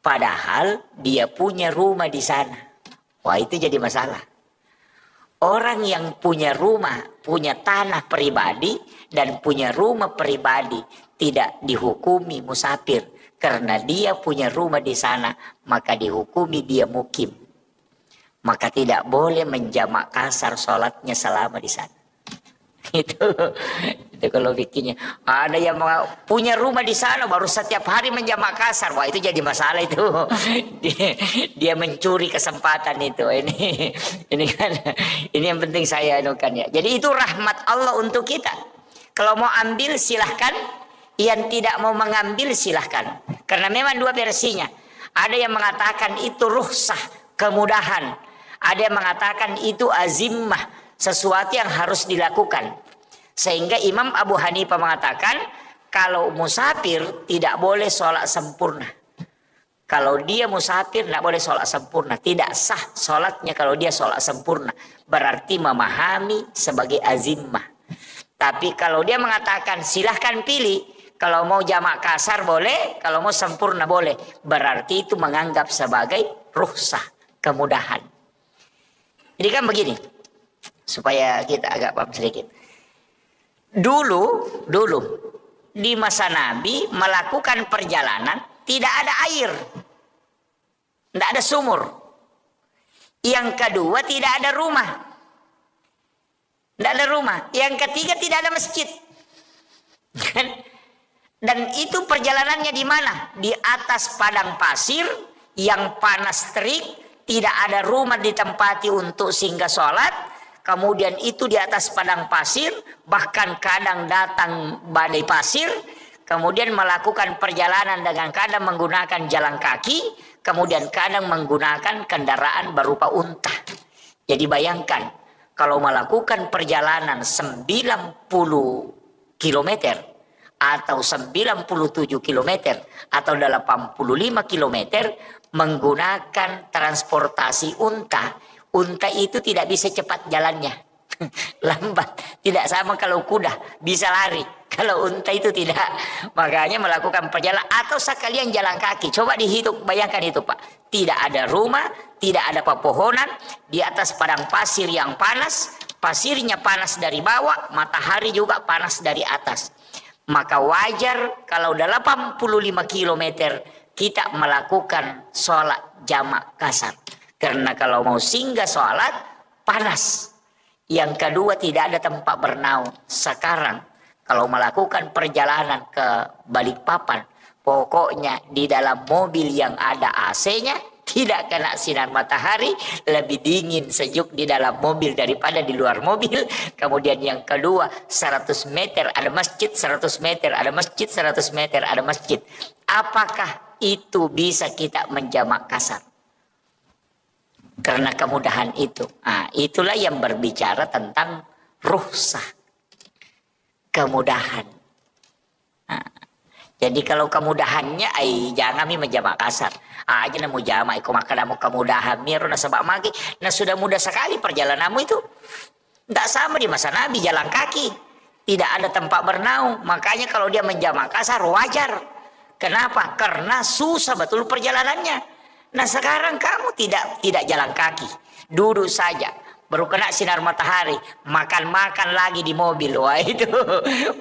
Padahal dia punya rumah di sana. Wah itu jadi masalah. Orang yang punya rumah, punya tanah pribadi dan punya rumah pribadi tidak dihukumi musafir. Karena dia punya rumah di sana, maka dihukumi dia mukim. Maka tidak boleh menjamak kasar sholatnya selama di sana. Itu kalau bikinnya. Ada yang punya rumah di sana baru setiap hari menjamak kasar. Wah itu jadi masalah itu. Dia mencuri kesempatan itu. Ini kan ini yang penting saya anukan ya. Jadi itu rahmat Allah untuk kita. Kalau mau ambil silahkan. Yang tidak mau mengambil silahkan. Karena memang dua versinya. Ada yang mengatakan itu rukhsah, kemudahan. Ada yang mengatakan itu azimah. Sesuatu yang harus dilakukan. Sehingga Imam Abu Hanifah mengatakan kalau musafir tidak boleh sholat sempurna. Kalau dia musafir tidak boleh sholat sempurna. Tidak sah sholatnya kalau dia sholat sempurna. Berarti memahami sebagai azimah. Tapi kalau dia mengatakan silahkan pilih. Kalau mau jamak kasar boleh. Kalau mau sempurna boleh. Berarti itu menganggap sebagai rukhsah, kemudahan. Jadi kan begini. supaya kita agak paham sedikit. Dulu di masa Nabi melakukan perjalanan tidak ada air, tidak ada sumur. Yang kedua tidak ada rumah, tidak ada rumah. Yang ketiga tidak ada masjid. Dan itu perjalanannya di mana? Di atas padang pasir yang panas terik, tidak ada rumah ditempati untuk singgah sholat. Kemudian itu di atas padang pasir, bahkan kadang datang badai pasir. Kemudian melakukan perjalanan dengan kadang menggunakan jalan kaki, kemudian kadang menggunakan kendaraan berupa unta. Jadi bayangkan, kalau melakukan perjalanan 90 km atau 97 km atau 85 km menggunakan transportasi unta. Unta itu tidak bisa cepat jalannya, lambat. Tidak sama kalau kuda bisa lari, kalau unta itu tidak. Makanya melakukan perjalanan atau sekalian jalan kaki. Coba dihitung, bayangkan itu Pak. Tidak ada rumah, tidak ada pepohonan, di atas padang pasir yang panas, pasirnya panas dari bawah, matahari juga panas dari atas. Maka wajar kalau 85 km kita melakukan sholat jamak kasar. Karena kalau mau singgah sholat, panas. Yang kedua tidak ada tempat bernaung. Sekarang kalau melakukan perjalanan ke Balikpapan, pokoknya di dalam mobil yang ada AC-nya, tidak kena sinar matahari, lebih dingin sejuk di dalam mobil daripada di luar mobil. Kemudian yang kedua, 100 meter ada masjid, 100 meter ada masjid, 100 meter ada masjid. Apakah itu bisa kita menjamak kasar? Karena kemudahan itu. Nah, itulah yang berbicara tentang rukhsah. Kemudahan. Nah, jadi kalau kemudahannya, jangan menjamak kasar. Aja namu jamak, iku maka namu kemudahan. Miru na sebab magi. Nah sudah mudah sekali perjalananmu itu. Tidak sama di masa Nabi, jalan kaki. Tidak ada tempat bernaung. Makanya kalau dia menjamak kasar, wajar. Kenapa? Karena susah betul perjalanannya. Nah sekarang kamu tidak jalan kaki, duduk saja, baru kena sinar matahari, makan lagi di mobil. Wah itu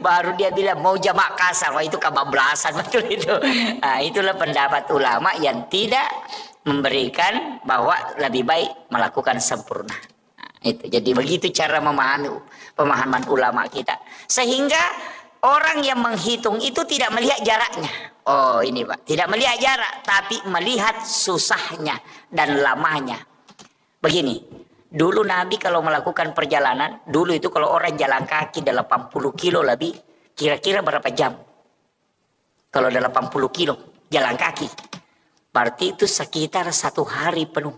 baru dia bilang mau jamak kasar. Wah itu kebablasan betul itu. Nah, itulah pendapat ulama yang tidak memberikan bahwa lebih baik melakukan sempurna. Nah, itu jadi begitu cara memahami pemahaman ulama kita, sehingga orang yang menghitung itu tidak melihat jaraknya. Oh ini Pak, tidak melihat jarak, tapi melihat susahnya dan lamanya. Begini, dulu Nabi kalau melakukan perjalanan, dulu itu kalau orang jalan kaki 80 kilo lebih, kira-kira berapa jam? Kalau 80 kilo jalan kaki, berarti itu sekitar 1 hari penuh.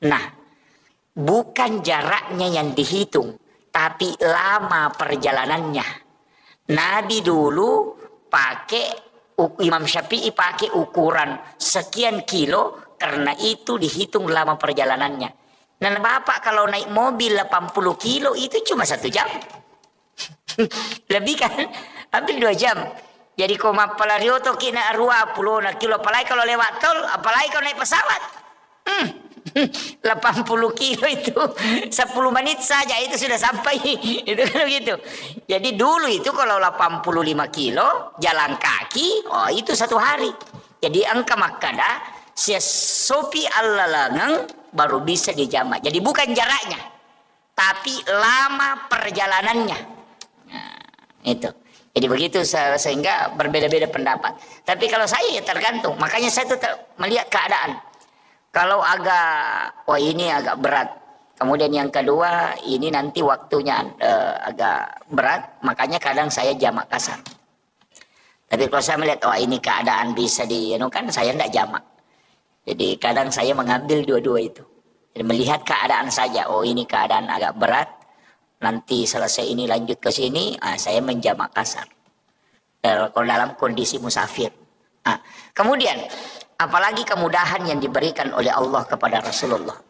Nah, bukan jaraknya yang dihitung, tapi lama perjalanannya. Nabi dulu pakai, Imam Syafi'i pakai ukuran sekian kilo, karena itu dihitung lama perjalanannya. Dan Bapak kalau naik mobil 80 kilo itu cuma 1 jam. Lebih kan? Hampir 2 jam. Jadi koma palarioto kina 20 kilo, apalagi kalau lewat tol, apalagi kalau naik pesawat. 80 kilo itu 10 menit saja itu sudah sampai. Itu kan begitu. Jadi dulu itu kalau 85 kilo jalan kaki, oh itu 1 hari. Jadi angka makada sopi allalangang baru bisa dijamak. Jadi bukan jaraknya, tapi lama perjalanannya. Nah, itu. Jadi begitu, sehingga berbeda-beda pendapat. Tapi kalau saya ya tergantung. Makanya saya tetap melihat keadaan. Kalau agak, wah ini agak berat. Kemudian yang kedua, ini nanti waktunya agak berat. Makanya kadang saya jamak kasar. Tapi kalau saya melihat, wah ini keadaan bisa kan saya tidak jamak. Jadi kadang saya mengambil dua-dua itu. Jadi melihat keadaan saja, oh ini keadaan agak berat. Nanti selesai ini lanjut ke sini, saya menjamak kasar. Kalau dalam kondisi musafir. Kemudian, apalagi kemudahan yang diberikan oleh Allah kepada Rasulullah.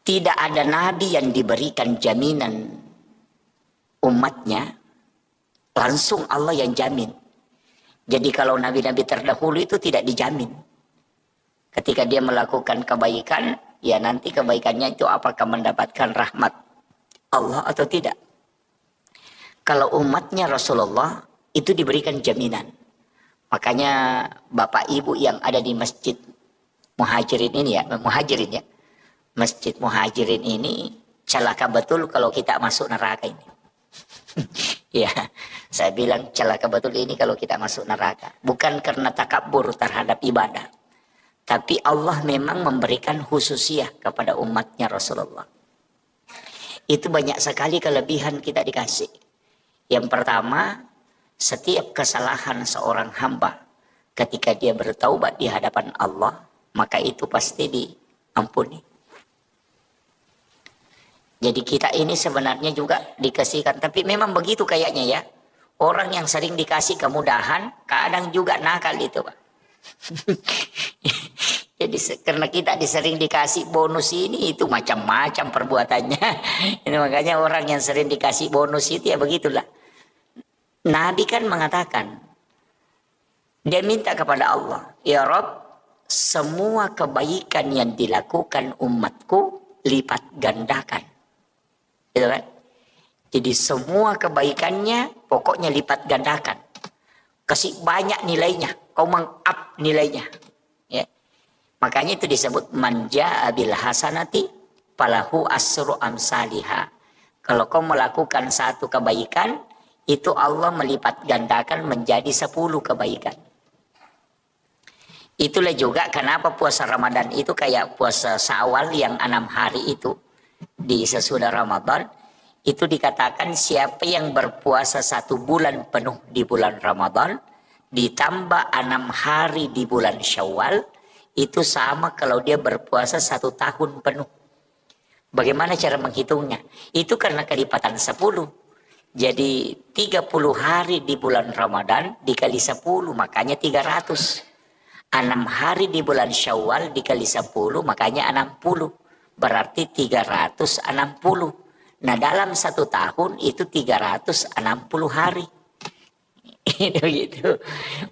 Tidak ada nabi yang diberikan jaminan umatnya, langsung Allah yang jamin. Jadi kalau nabi-nabi terdahulu itu tidak dijamin. Ketika dia melakukan kebaikan, ya nanti kebaikannya itu apakah mendapatkan rahmat Allah atau tidak. Kalau umatnya Rasulullah itu diberikan jaminan. Makanya Bapak Ibu yang ada di masjid Muhajirin ini ya, Muhajirin ya. Masjid Muhajirin ini celaka betul kalau kita masuk neraka ini. Ya, saya bilang celaka betul ini kalau kita masuk neraka. Bukan karena takabur terhadap ibadah. Tapi Allah memang memberikan khususiyah kepada umatnya Rasulullah. Itu banyak sekali kelebihan kita dikasih. Yang pertama, setiap kesalahan seorang hamba ketika dia bertaubat di hadapan Allah, maka itu pasti diampuni. Jadi kita ini sebenarnya juga dikasihkan, tapi memang begitu kayaknya ya. Orang yang sering dikasih kemudahan, kadang juga nakal itu, Pak. Jadi karena kita sering dikasih bonus ini, itu macam-macam perbuatannya. Ini makanya orang yang sering dikasih bonus itu ya begitulah. Nabi kan mengatakan, dia minta kepada Allah, ya Rob, semua kebaikan yang dilakukan umatku lipat gandakan. Gitu kan? Jadi semua kebaikannya pokoknya lipat gandakan. Kasih banyak nilainya, kau meng-up nilainya. Ya. Makanya itu disebut manja bil hasanati falahu asru amsalihha. Kalau kau melakukan satu kebaikan, itu Allah melipat gandakan menjadi 10 kebaikan. Itulah juga kenapa puasa Ramadan itu kayak puasa Syawal yang 6 hari itu. Di sesudah Ramadan itu dikatakan siapa yang berpuasa 1 bulan penuh di bulan Ramadan ditambah 6 hari di bulan Syawal itu sama kalau dia berpuasa 1 tahun penuh. Bagaimana cara menghitungnya? Itu karena kelipatan 10. Jadi 30 hari di bulan Ramadan dikali 10 makanya 300. 6 hari di bulan Syawal dikali 10 makanya 60. Berarti 360. Nah dalam 1 tahun itu 360 hari. Itu gitu.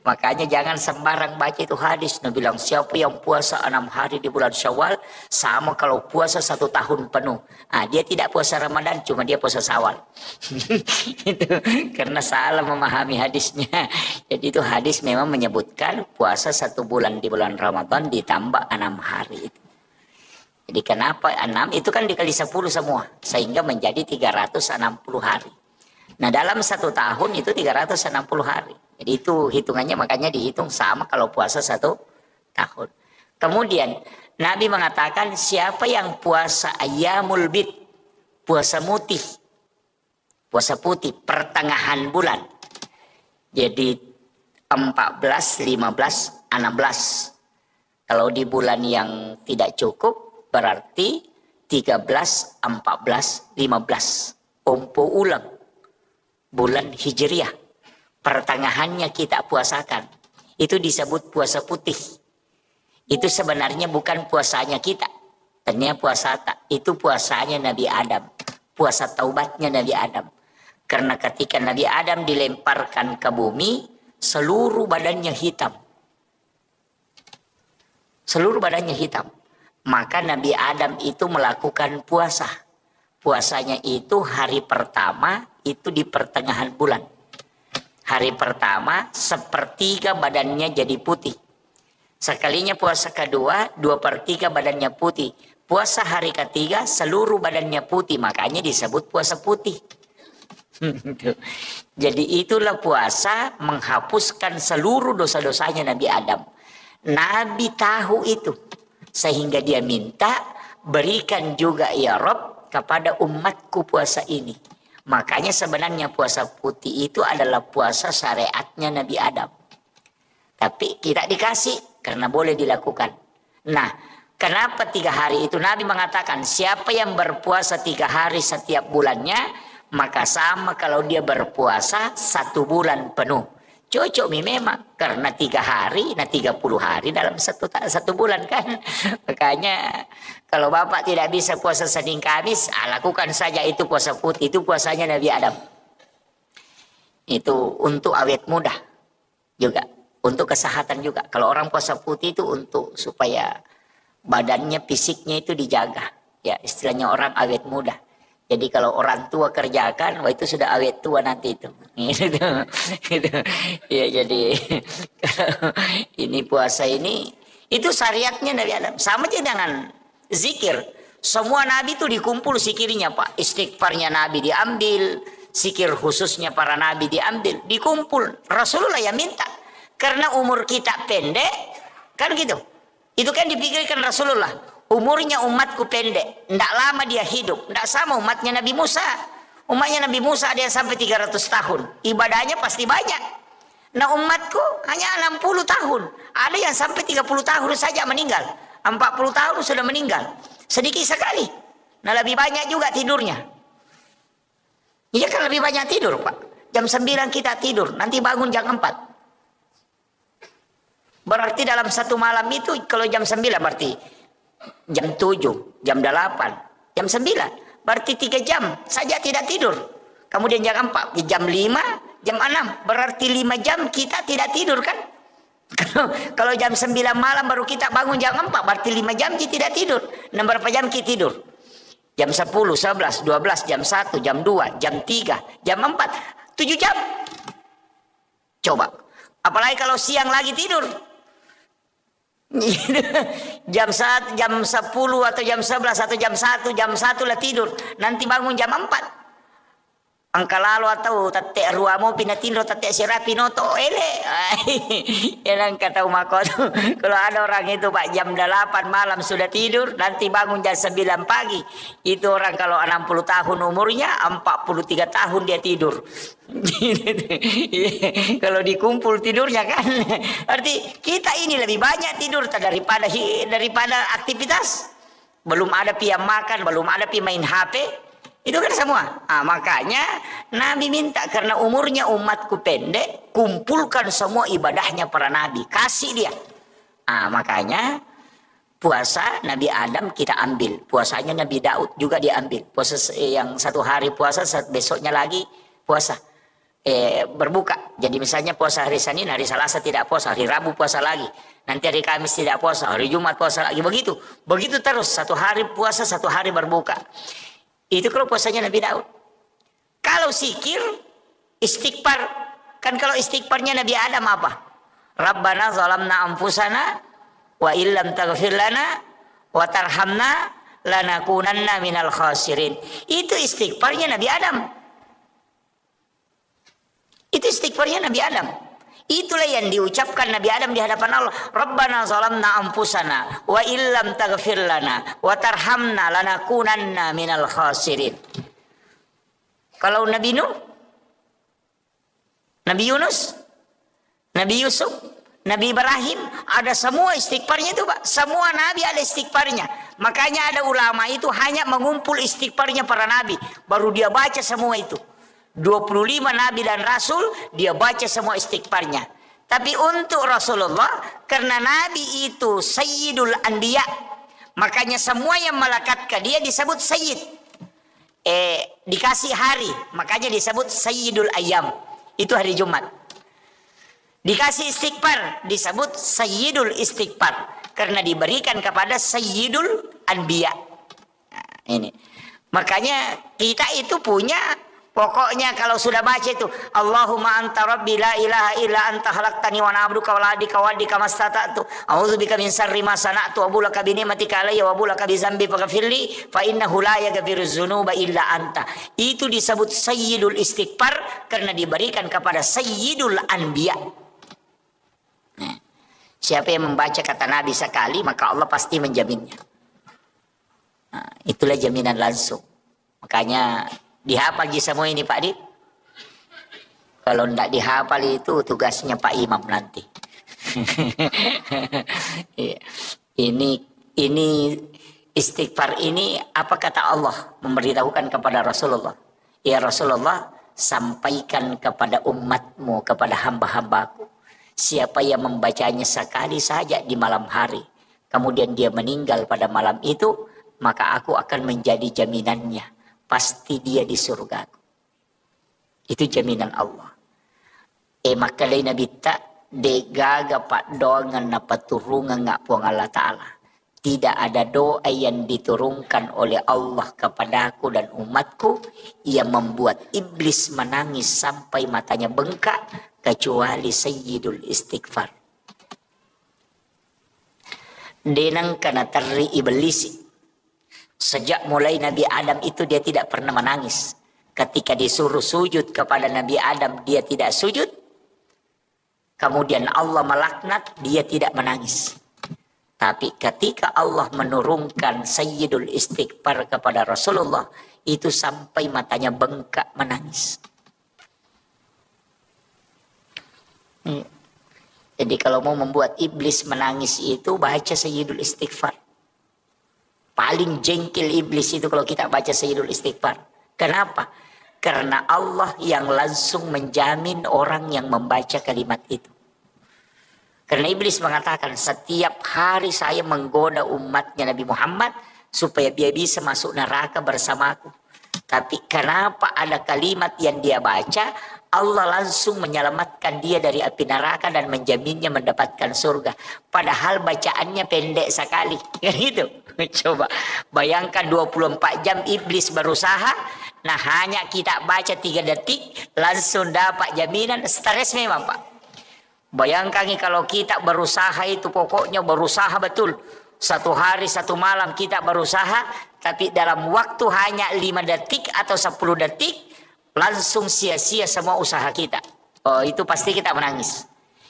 Makanya jangan sembarang baca itu hadis. Nabi bilang siapa yang puasa 6 hari di bulan Syawal sama kalau puasa 1 tahun penuh. Ah, dia tidak puasa Ramadan, cuma dia puasa Syawal. Itu karena salah memahami hadisnya. Jadi itu hadis memang menyebutkan puasa 1 bulan di bulan Ramadan ditambah 6 hari itu. Jadi kenapa 6? Itu kan dikali 10 semua. Sehingga menjadi 360 hari. Nah dalam 1 tahun itu 360 hari. Jadi itu hitungannya makanya dihitung sama kalau puasa 1 tahun. Kemudian Nabi mengatakan siapa yang puasa ayyamul bid. Puasa mutih. Puasa putih pertengahan bulan. Jadi 14, 15, 16. Kalau di bulan yang tidak cukup berarti 13, 14, 15. Ompo ulang. Bulan Hijriah. Pertengahannya kita puasakan. Itu disebut puasa putih. Itu sebenarnya bukan puasanya kita. Ternyata puasa itu puasanya Nabi Adam. Puasa taubatnya Nabi Adam. Karena ketika Nabi Adam dilemparkan ke bumi, seluruh badannya hitam. Seluruh badannya hitam. Maka Nabi Adam itu melakukan puasa. Puasanya itu hari pertama itu di pertengahan bulan. Hari pertama 1/3 badannya jadi putih. Sekalinya puasa kedua 2/3 badannya putih. Puasa hari ketiga seluruh badannya putih. Makanya disebut puasa putih. Jadi itulah puasa menghapuskan seluruh dosa-dosanya Nabi Adam. Nabi tahu itu. Sehingga dia minta berikan juga ya Rob kepada umatku puasa ini. Makanya sebenarnya puasa putih itu adalah puasa syariatnya Nabi Adam. Tapi kita dikasih karena boleh dilakukan. Nah kenapa 3 hari itu Nabi mengatakan siapa yang berpuasa 3 hari setiap bulannya maka sama kalau dia berpuasa 1 bulan penuh. Cocok memang karena 3 hari, nah 30 hari dalam satu bulan kan. Makanya kalau Bapak tidak bisa puasa Senin Kamis, lakukan saja itu puasa putih. Itu puasanya Nabi Adam. Itu untuk awet muda juga, untuk kesehatan juga. Kalau orang puasa putih itu untuk supaya badannya, fisiknya itu dijaga. Ya, istilahnya orang awet muda. Jadi kalau orang tua kerjakan, wah itu sudah awet tua nanti itu. Gitu. Ya, jadi ini puasa ini, itu syariatnya Nabi Adam. Sama aja dengan zikir. Semua Nabi itu dikumpul zikirnya Pak. Istighfarnya Nabi diambil, zikir khususnya para Nabi diambil, dikumpul. Rasulullah yang minta. Karena umur kita pendek, kan gitu. Itu kan dipikirkan Rasulullah. Umurnya umatku pendek. Tidak lama dia hidup. Tidak sama umatnya Nabi Musa. Umatnya Nabi Musa ada yang sampai 300 tahun. Ibadahnya pasti banyak. Nah umatku hanya 60 tahun. Ada yang sampai 30 tahun saja meninggal. 40 tahun sudah meninggal. Sedikit sekali. Nah lebih banyak juga tidurnya. Iya kan lebih banyak tidur Pak. Jam 9 kita tidur. Nanti bangun jam 4. Berarti dalam satu malam itu kalau jam 9 berarti jam 7, jam 8, jam 9. Berarti 3 jam saja tidak tidur. Kemudian jam 4, jam 5, jam 6. Berarti 5 jam kita tidak tidur kan? Kalau jam 9 malam baru kita bangun jam 4. Berarti 5 jam kita tidak tidur. Nah berapa jam kita tidur? Jam 10, 11, 12, jam 1, jam 2, jam 3, jam 4. 7 jam. Coba. Apalagi kalau siang lagi tidur. Jam 1, jam 10 atau jam 11 atau jam 1 lah tidur. Nanti bangun jam 4. Angka lalu atau tatek ruamo pinatindo tatek sirapi noto ele. Yang kata umako tuh. Kalau ada orang itu Pak jam 8 malam sudah tidur, nanti bangun jam 9 pagi. Itu orang kalau 60 tahun umurnya, 43 tahun dia tidur. Kalau dikumpul tidurnya kan. Arti kita ini lebih banyak tidur daripada aktivitas. Belum ada pi makan, belum ada pi main HP. Itu kan semua. Makanya Nabi minta karena umurnya umatku pendek, kumpulkan semua ibadahnya para Nabi, kasih dia. Makanya puasa Nabi Adam kita ambil, puasanya Nabi Daud juga diambil. Puasa yang 1 hari puasa, besoknya lagi puasa. Berbuka. Jadi misalnya puasa hari Senin, hari Selasa tidak puasa, hari Rabu puasa lagi. Nanti hari Kamis tidak puasa, hari Jumat puasa lagi. Begitu. Begitu terus, 1 hari puasa, 1 hari berbuka. Itu kalau puasanya Nabi Daud. Kalau zikir, istighfar. Kan kalau istighfarnya Nabi Adam apa? Rabbana zalamna anfusana wa illam taghfir lana wa tarhamna lanakunanna minal khasirin. Itu istighfarnya Nabi Adam. Itu istighfarnya Nabi Adam. Itulah yang diucapkan Nabi Adam di hadapan Allah. Rabbana zalamna anfusana wa illam taghfir lana wa tarhamna lanakunanna minal khasirin. Kalau Nabi Nuh, Nabi Yunus, Nabi Yusuf, Nabi Ibrahim, ada semua istighfarnya itu Pak. Semua Nabi ada istighfarnya. Makanya ada ulama itu hanya mengumpul istighfarnya para Nabi. Baru dia baca semua itu. 25 Nabi dan Rasul dia baca semua istighfarnya. Tapi untuk Rasulullah, karena Nabi itu Sayyidul Anbiya, makanya semua yang melekat ke dia disebut Sayyid. Dikasih hari, makanya disebut Sayyidul Ayyam. Itu hari Jumat. Dikasih istighfar, disebut Sayyidul Istighfar, karena diberikan kepada Sayyidul Anbiya. Ini. Makanya kita itu punya. Pokoknya kalau sudah baca itu Allahumma anta rabbi la ilaha illa anta khalaqtani wa na'buduka wa la adika wa adika mastata'tu a'udzubika min syarri ma sana'tu wa bulaka bi ni'matika alayya wa bulaka bi dzambi faghfirli fa innahu la yaghfiruz dzunuba illa anta. Itu disebut Sayyidul Istighfar karena diberikan kepada Sayyidul Anbiya. Siapa yang membaca kata Nabi sekali maka Allah pasti menjaminnya. Itulah jaminan langsung. Makanya dihafal semua ini Pak Di. Kalau tidak dihafal itu tugasnya Pak Imam nanti. Ini istighfar ini apa kata Allah memberitahukan kepada Rasulullah. Ya Rasulullah, sampaikan kepada umatmu, kepada hamba-hambaku. Siapa yang membacanya sekali saja di malam hari, kemudian dia meninggal pada malam itu, maka aku akan menjadi jaminannya. Pasti dia di surga. Itu jaminan Allah. Makalay na bita, de gaga pa doangan na paturungan nga po ang Allah Ta'ala. tidak ada doa yang diturunkan oleh Allah kepadaku dan umatku yang membuat iblis menangis sampai matanya bengkak kecuali sayyidul istighfar. Denang kana terri iblis. Sejak mulai Nabi Adam itu dia tidak pernah menangis. Ketika disuruh sujud kepada Nabi Adam dia tidak sujud. Kemudian Allah melaknat, dia tidak menangis. Tapi ketika Allah menurunkan sayyidul istighfar kepada Rasulullah, itu sampai matanya bengkak menangis. Jadi kalau mau membuat iblis menangis itu baca sayyidul istighfar. Paling jengkel iblis itu kalau kita baca sayyidul istighfar. Kenapa? Karena Allah yang langsung menjamin orang yang membaca kalimat itu. Karena iblis mengatakan setiap hari saya menggoda umatnya Nabi Muhammad supaya dia bisa masuk neraka bersamaku. Tapi kenapa ada kalimat yang dia baca, Allah langsung menyelamatkan dia dari api neraka dan menjaminnya mendapatkan surga. Padahal bacaannya pendek sekali. Gitu. Coba bayangkan 24 jam iblis berusaha. Nah hanya kita baca 3 detik langsung dapat jaminan. Stres memang Pak. Bayangkan kalau kita berusaha itu pokoknya berusaha betul. 1 hari 1 malam kita berusaha. Tapi dalam waktu hanya 5 detik atau 10 detik. Langsung sia-sia semua usaha kita. Oh itu pasti kita menangis.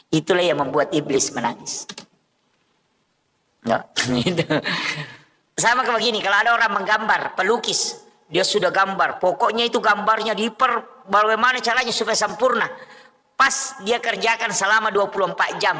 Itulah yang membuat iblis menangis. Nggak, itu. Sama kayak begini. Kalau ada orang menggambar, pelukis. Dia sudah gambar. Pokoknya itu gambarnya bagaimana caranya supaya sempurna. Pas dia kerjakan selama 24 jam.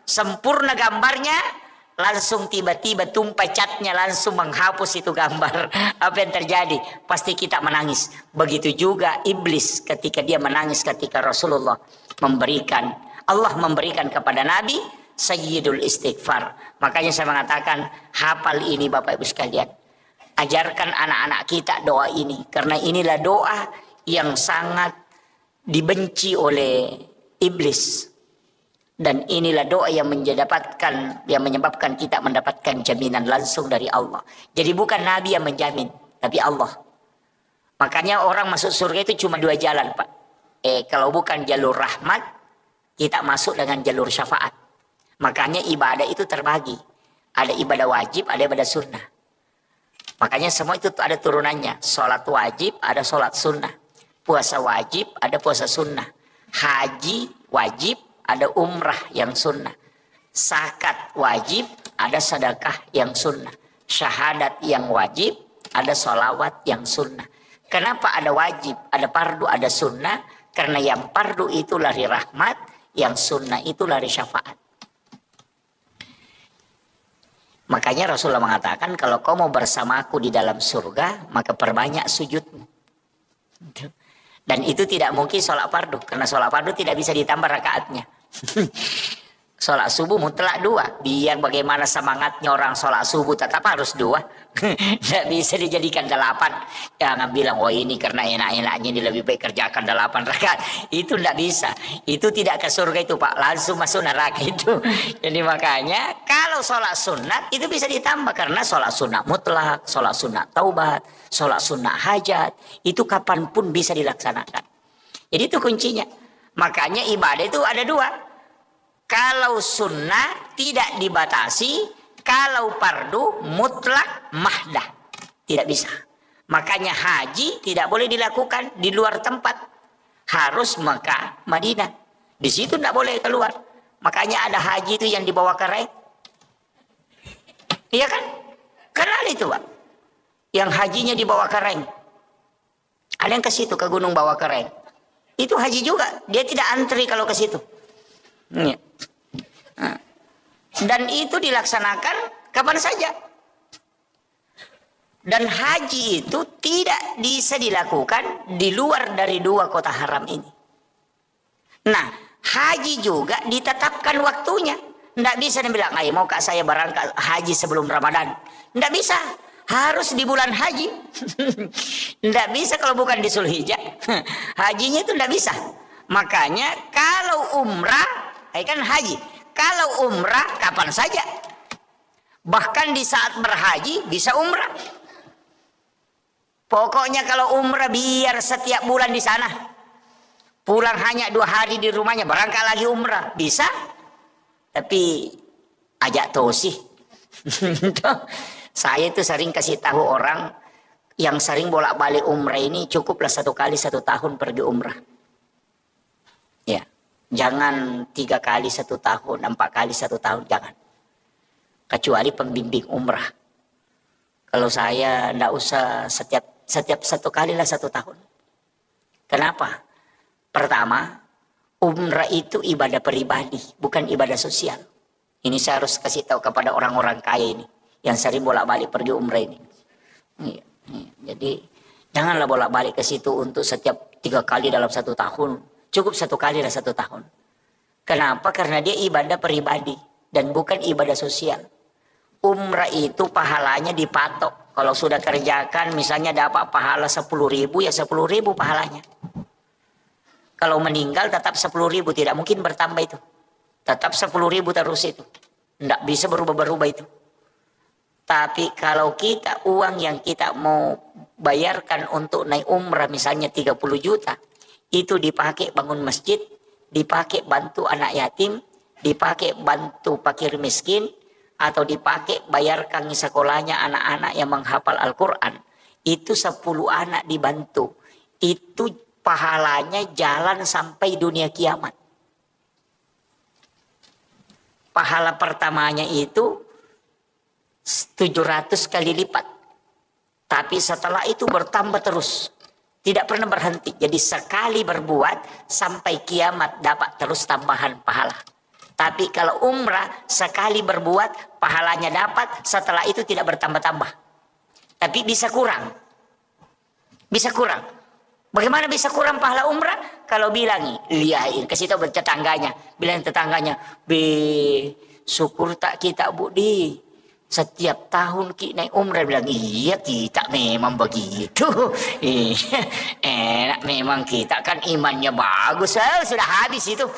Sempurna gambarnya. Langsung tiba-tiba tumpah catnya langsung menghapus itu gambar. Apa yang terjadi? Pasti kita menangis. Begitu juga iblis ketika dia menangis ketika Rasulullah memberikan. Allah memberikan kepada Nabi sayyidul istighfar. Makanya saya mengatakan hafal ini Bapak Ibu sekalian. Ajarkan anak-anak kita doa ini. Karena inilah doa yang sangat dibenci oleh iblis. Dan inilah doa yang menyebabkan kita mendapatkan jaminan langsung dari Allah. Jadi bukan Nabi yang menjamin, tapi Allah. Makanya orang masuk surga itu cuma 2 jalan, Pak. Kalau bukan jalur rahmat, kita masuk dengan jalur syafaat. Makanya ibadah itu terbagi. Ada ibadah wajib, ada ibadah sunnah. Makanya semua itu ada turunannya. Sholat wajib, ada sholat sunnah. Puasa wajib, ada puasa sunnah. Haji wajib, ada umrah yang sunnah. Zakat wajib, ada sedekah yang sunnah. Syahadat yang wajib, ada sholawat yang sunnah. Kenapa ada wajib, ada fardu, ada sunnah? Karena yang fardu itu lari rahmat, yang sunnah itu lari syafaat. Makanya Rasulullah mengatakan, kalau kau mau bersamaku di dalam surga, maka perbanyak sujudmu. Dan itu tidak mungkin sholat fardu. Karena sholat fardu tidak bisa ditambah rakaatnya. Sholat subuh mutlak 2. Biar bagaimana semangatnya orang sholat subuh tetap harus 2. Tidak bisa dijadikan 8. Jangan bilang, oh ini karena enak-enaknya ini lebih baik kerjakan 8 rakaat. Itu tidak bisa. Itu tidak ke surga itu Pak. Langsung masuk neraka itu. Jadi makanya kalau sholat sunat itu bisa ditambah. Karena sholat sunat mutlak, sholat sunat taubat, sholat sunat hajat. Itu kapanpun bisa dilaksanakan. Jadi itu kuncinya. Makanya ibadah itu ada 2. Kalau sunnah tidak dibatasi, kalau fardu mutlak mahdah. Tidak bisa. Makanya haji tidak boleh dilakukan di luar tempat. Harus Mekah, Madinah. Di situ tidak boleh keluar. Makanya ada haji itu yang dibawa kereng. Iya kan? Kenal itu Pak. Yang hajinya dibawa kereng. Ada yang ke situ, ke gunung bawa kereng. Itu haji juga. Dia tidak antri kalau ke situ. Dan itu dilaksanakan kapan saja. Dan haji itu tidak bisa dilakukan di luar dari 2 kota haram ini. Nah, haji juga ditetapkan waktunya. Tidak bisa dibilang, ayo mau kak saya berangkat haji sebelum Ramadan. Tidak bisa. Harus di bulan haji. Tidak bisa kalau bukan di Zulhijjah. Hajinya itu tidak bisa. Makanya kalau umrah, kan haji. Kalau umrah kapan saja. Bahkan di saat berhaji bisa umrah. Pokoknya kalau umrah biar setiap bulan di sana. Pulang hanya 2 hari di rumahnya, berangkat lagi umrah. Bisa. Tapi ajak tosih. Saya itu sering kasih tahu orang yang sering bolak-balik umrah ini, cukuplah 1 kali 1 tahun pergi umrah. Ya, jangan 3 kali 1 tahun, 4 kali 1 tahun, jangan. Kecuali pembimbing umrah. Kalau saya ndak usah setiap 1 kali lah 1 tahun. Kenapa? Pertama, umrah itu ibadah pribadi, bukan ibadah sosial. Ini saya harus kasih tahu kepada orang-orang kaya ini yang sering bolak-balik pergi umrah ini. Jadi janganlah bolak-balik ke situ untuk setiap 3 kali dalam 1 tahun. Cukup 1 kali dalam 1 tahun. Kenapa? Karena dia ibadah pribadi dan bukan ibadah sosial. Umrah itu pahalanya dipatok. Kalau sudah kerjakan misalnya dapat pahala 10.000, ya 10.000 pahalanya. Kalau meninggal tetap 10.000, tidak mungkin bertambah itu. Tetap 10.000 terus itu. Tidak bisa berubah-berubah itu. Tapi kalau kita uang yang kita mau bayarkan untuk naik umrah misalnya 30 juta. Itu dipakai bangun masjid, dipakai bantu anak yatim, dipakai bantu fakir miskin, atau dipakai bayarkan sekolahnya anak-anak yang menghafal Al-Quran. Itu 10 anak dibantu. Itu pahalanya jalan sampai dunia kiamat. Pahala pertamanya itu 700 kali lipat. Tapi setelah itu bertambah terus. Tidak pernah berhenti. Jadi sekali berbuat sampai kiamat dapat terus tambahan pahala. Tapi kalau umrah sekali berbuat pahalanya dapat, setelah itu tidak bertambah-tambah. Tapi bisa kurang. Bisa kurang. Bagaimana bisa kurang pahala umrah? Kalau bilang, lihain, kasih tahu tetangganya. Bilang tetangganya, syukur tak kita budi. Setiap tahun kita naik umrah. Bilang, iya kita memang begitu. Enak memang kita kan imannya bagus. Sudah habis itu.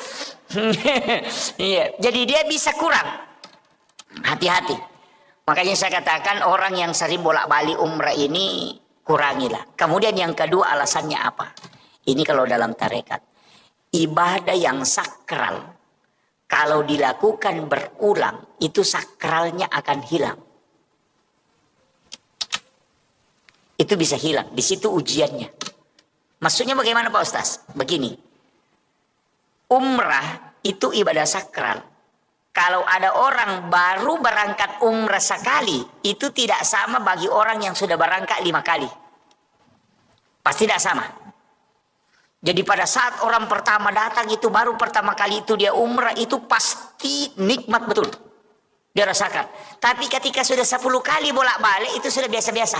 Jadi dia bisa kurang. Hati-hati. Makanya saya katakan orang yang sering bolak-balik umrah ini, kurangilah. Kemudian yang kedua alasannya apa? Ini kalau dalam tarekat. Ibadah yang sakral. Kalau dilakukan berulang. Itu sakralnya akan hilang. Itu bisa hilang. Di situ ujiannya. Maksudnya bagaimana Pak Ustaz? Begini. Umrah itu ibadah sakral. Kalau ada orang baru berangkat umrah sekali, itu tidak sama bagi orang yang sudah berangkat 5 kali. Pasti tidak sama. Jadi pada saat orang pertama datang itu baru pertama kali itu dia umrah, itu pasti nikmat betul. Dia rasakan. Tapi ketika sudah 10 kali bolak-balik itu sudah biasa-biasa.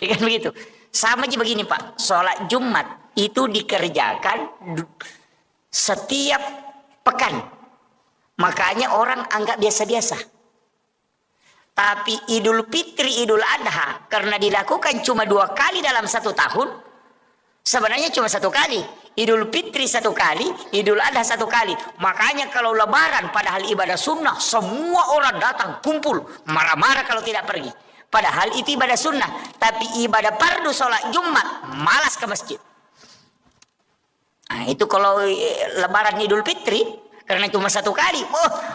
Kan begitu. Sama aja begini Pak, sholat Jumat itu dikerjakan setiap pekan. Makanya orang anggap biasa-biasa. Tapi Idul Fitri, Idul Adha, karena dilakukan cuma 2 kali dalam 1 tahun, sebenarnya cuma 1 kali. Idul Fitri 1 kali, Idul Adha 1 kali. Makanya kalau Lebaran, padahal ibadah sunnah, semua orang datang kumpul, marah-marah kalau tidak pergi. Padahal itu ibadah sunnah, tapi ibadah fardu sholat Jumat, malas ke masjid. Nah, itu kalau Lebaran Idul Fitri. Karena cuma 1 kali,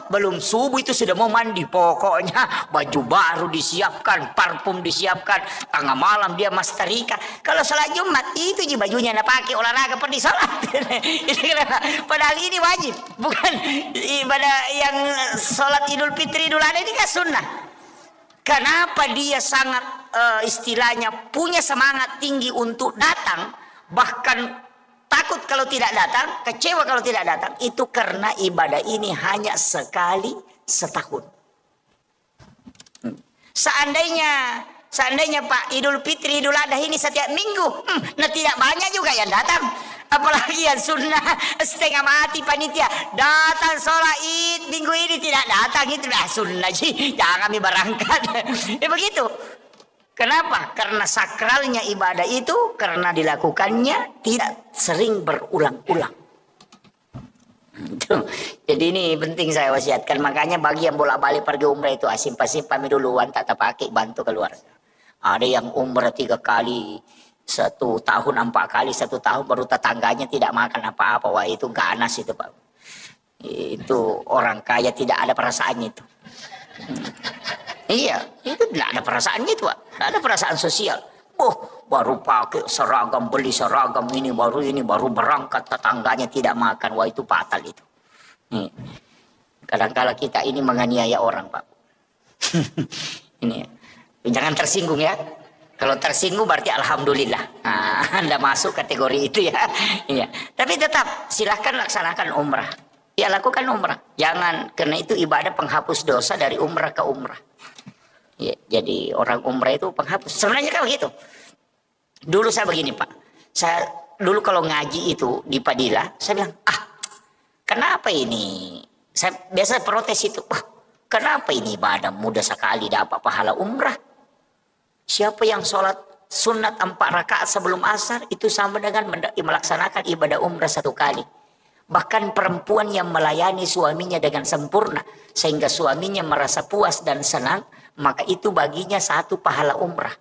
belum subuh itu sudah mau mandi. Pokoknya baju baru disiapkan, parfum disiapkan, tengah malam dia masterika. Kalau sholat Jumat itu aja bajunya nak pakai olahraga pergi sholat. Padahal ini wajib, bukan ibadah yang sholat Idul Fitri Idul Adha ini kan sunnah. Kenapa dia sangat istilahnya punya semangat tinggi untuk datang, bahkan takut kalau tidak datang, kecewa kalau tidak datang, itu karena ibadah ini hanya sekali setahun. Seandainya Pak Idul Fitri Idul Adha ini setiap minggu, nah tidak banyak juga yang datang. Apalagi yang sunnah setengah mati panitia datang sholat id minggu ini tidak datang, itu dah sunnah sih, jangan berangkat. Begitu. Kenapa? Karena sakralnya ibadah itu karena dilakukannya tidak sering berulang-ulang. Tuh. Jadi ini penting saya wasiatkan. Makanya bagi yang bolak-balik pergi umrah itu simpan duluan, tak pakai, bantu keluar. Ada yang umrah 3 kali, 1 tahun 4 kali, 1 tahun baru tetangganya tidak makan apa-apa. Wah itu ganas itu Pak. Itu orang kaya tidak ada perasaannya itu. Iya, itu tidak ada perasaannya itu Pak. Tidak ada perasaan sosial. Oh, baru pakai seragam, beli seragam ini, baru berangkat, tetangganya tidak makan. Wah itu fatal itu. Kadang-kala kita ini menganiaya orang Pak. Ini jangan tersinggung ya. Kalau tersinggung berarti alhamdulillah. Nah, Anda masuk kategori itu ya. Iya. Tapi tetap silahkan laksanakan umrah. Ya lakukan umrah. Jangan, karena itu ibadah penghapus dosa dari umrah ke umrah. Ya, jadi orang umrah itu penghapus. Sebenarnya kan begitu. Dulu saya begini Pak. Saya dulu kalau ngaji itu di Padilla, saya bilang, kenapa ini? Saya biasa protes itu. Kenapa ini ibadah mudah sekali dapat pahala umrah? Siapa yang sholat sunat 4 rakaat sebelum asar itu sama dengan melaksanakan ibadah umrah 1 kali. Bahkan perempuan yang melayani suaminya dengan sempurna sehingga suaminya merasa puas dan senang, maka itu baginya 1 pahala umrah.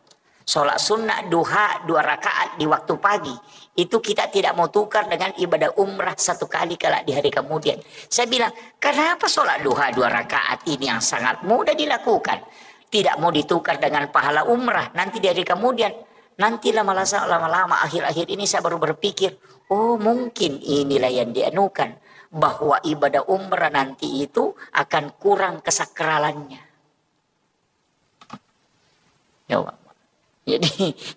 Sholat sunnah duha 2 rakaat di waktu pagi itu kita tidak mau tukar dengan ibadah umrah 1 kali kelak di hari kemudian. Saya bilang, kenapa sholat duha 2 rakaat ini yang sangat mudah dilakukan tidak mau ditukar dengan pahala umrah nanti di hari kemudian? Nanti lama-lama akhir-akhir ini saya baru berpikir, oh mungkin inilah yang dianukan, bahwa ibadah umrah nanti itu akan kurang kesakralannya. Ya,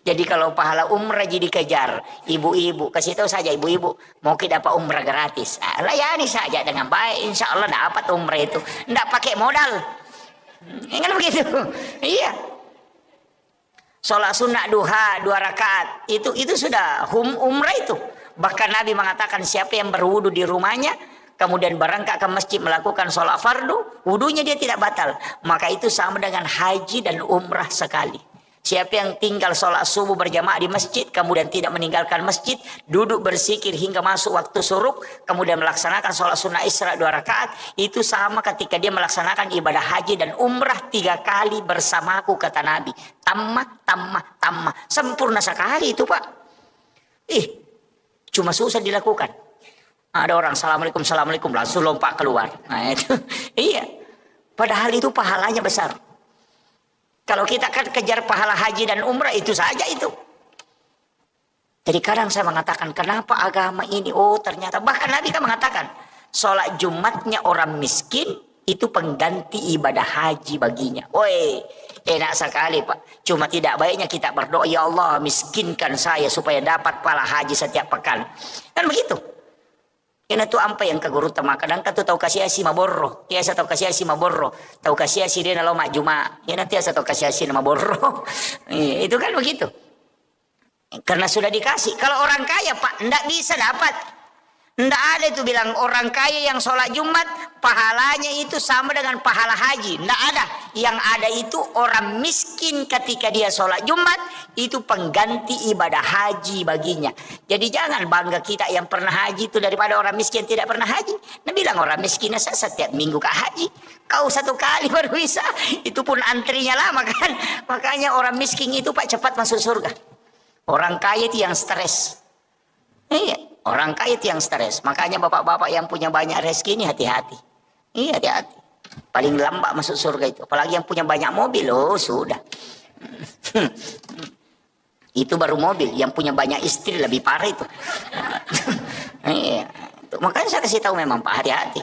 jadi kalau pahala umrah jadi kejar, ibu-ibu kasih tahu saja ibu-ibu mau kita dapat umrah gratis, layani saja dengan baik, insya Allah dapat umrah itu, nggak pakai modal, kan begitu, iya. Sholat sunnah duha 2 rakaat itu sudah umrah itu. Bahkan Nabi mengatakan siapa yang berwudu di rumahnya kemudian berangkat ke masjid melakukan sholat fardu, wudunya dia tidak batal, maka itu sama dengan haji dan umrah sekali. Siapa yang tinggal sholat subuh berjamaah di masjid, kemudian tidak meninggalkan masjid, duduk berzikir hingga masuk waktu syuruk, kemudian melaksanakan sholat sunnah isra 2 rakaat, itu sama ketika dia melaksanakan ibadah haji dan umrah 3 kali bersamaku, kata Nabi. Tamah. Sempurna sekali itu Pak. Cuma susah dilakukan. Ada orang assalamualaikum langsung lompat keluar. Nah itu, iya. Padahal itu pahalanya besar. Kalau kita kan kejar pahala haji dan umrah itu saja itu. Jadi kadang saya mengatakan kenapa agama ini? Oh ternyata bahkan Nabi kan mengatakan sholat Jumatnya orang miskin itu pengganti ibadah haji baginya. Woi enak sekali Pak. Cuma tidak baiknya kita berdoa, ya Allah miskinkan saya supaya dapat pahala haji setiap pekan. Kan begitu. Kena tu apa yang kaguru tema kadang katu tahu kasih asi maborro, ya saya tahu kasih asi maborro, tahu kasih asi dia nalo mak juma, ya nanti saya tahu kasih asi nama borro, itu kan begitu. Karena sudah dikasih. Kalau orang kaya Pak, ndak bisa dapat. Ndak ada itu bilang orang kaya yang sholat Jumat pahalanya itu sama dengan pahala haji. Ndak ada. Yang ada itu orang miskin ketika dia sholat Jumat itu pengganti ibadah haji baginya. Jadi jangan bangga kita yang pernah haji itu daripada orang miskin tidak pernah haji. Nah bilang orang miskin setiap minggu ke haji. Kau 1 kali baru bisa. Itu pun antrinya lama kan. Makanya orang miskin itu Pak cepat masuk surga. Orang kaya itu yang stres. Iya. Orang kaya itu yang stres. Makanya bapak-bapak yang punya banyak rezeki ini hati-hati. Iya hati-hati. Paling lambat masuk surga itu. Apalagi yang punya banyak mobil. Oh sudah. Itu baru mobil. Yang punya banyak istri lebih parah itu. Iya. Makanya saya kasih tahu memang Pak hati-hati.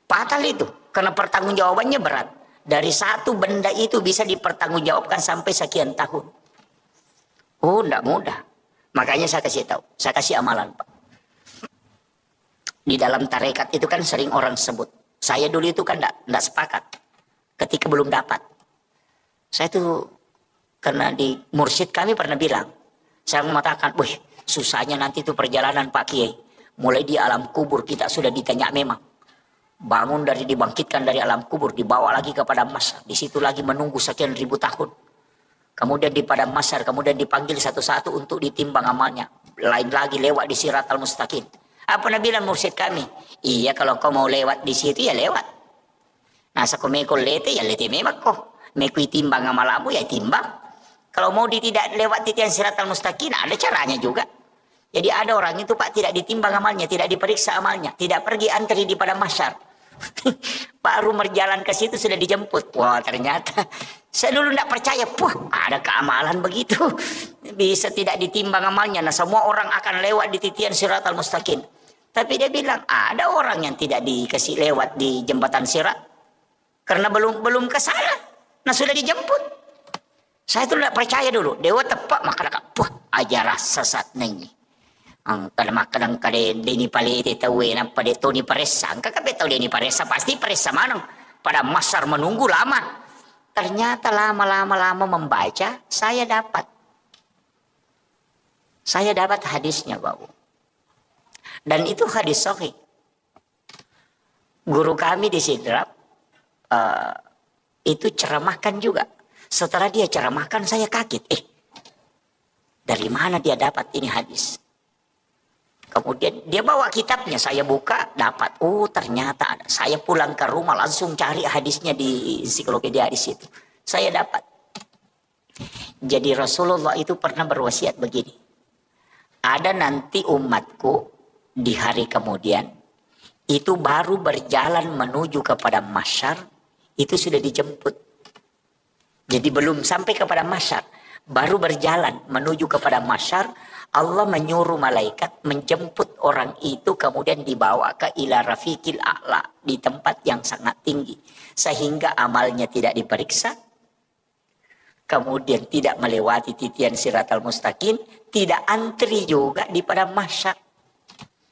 Fatal itu. Karena pertanggungjawabannya berat. Dari 1 benda itu bisa dipertanggungjawabkan sampai sekian tahun. Oh enggak mudah. Makanya saya kasih tahu, saya kasih amalan Pak. Di dalam tarekat itu kan sering orang sebut. Saya dulu itu kan enggak sepakat. Ketika belum dapat. Saya tuh, karena di mursyid kami pernah bilang. Saya mengatakan, wih susahnya nanti itu perjalanan Pak Kiai. Mulai di alam kubur kita sudah ditanya memang. Bangun dari dibangkitkan dari alam kubur, dibawa lagi kepada mas. Di situ lagi menunggu sekian ribu tahun. Kemudian di padang mahsyar, kemudian dipanggil satu-satu untuk ditimbang amalnya. Lain lagi lewat di Siratal Mustaqim. Apa nak bilang mursyid kami? Iya, kalau kau mau lewat di situ ya lewat. Nasa kau mekol lete ya lete memak kau. Mekui timbang amalamu ya timbang. Kalau mau tidak lewat titian siratal mustaqim ada caranya juga. Jadi ada orang itu Pak tidak ditimbang amalnya, tidak diperiksa amalnya, tidak pergi antri di padang mahsyar. Baru berjalan ke situ sudah dijemput. Wah ternyata saya dulu tidak percaya. Wah ada keamalan begitu. Bisa tidak ditimbang amalnya. Nah semua orang akan lewat di titian siratal mustaqim. Tapi dia bilang ada orang yang tidak dikasih lewat di jembatan sirat. Karena belum ke sana. Nah sudah dijemput. Saya tuh tidak percaya dulu. Dewa tepak maka wah ajarah sesat nengi. Kadang-kadang Deni Palete tahu pada Tony Paresa. Angka tahu Deni Paresa pasti Paresa mana? Pada masar menunggu lama. Ternyata lama membaca saya dapat hadisnya Bapak. Dan itu hadis sahih. Guru kami di Sidrap itu ceramahkan juga. Setelah dia ceramahkan saya kaget. Dari mana dia dapat ini hadis? Kemudian dia bawa kitabnya, saya buka, dapat. Oh ternyata ada. Saya pulang ke rumah langsung cari hadisnya di ensiklopedia hadis itu. Saya dapat. Jadi Rasulullah itu pernah berwasiat begini. Ada nanti umatku di hari kemudian, itu baru berjalan menuju kepada mahsyar, itu sudah dijemput. Jadi belum sampai kepada mahsyar, baru berjalan menuju kepada mahsyar, Allah menyuruh malaikat menjemput orang itu kemudian dibawa ke ila rafiqil a'la di tempat yang sangat tinggi sehingga amalnya tidak diperiksa, kemudian tidak melewati titian siratal mustaqim, tidak antri juga di padang mahsyar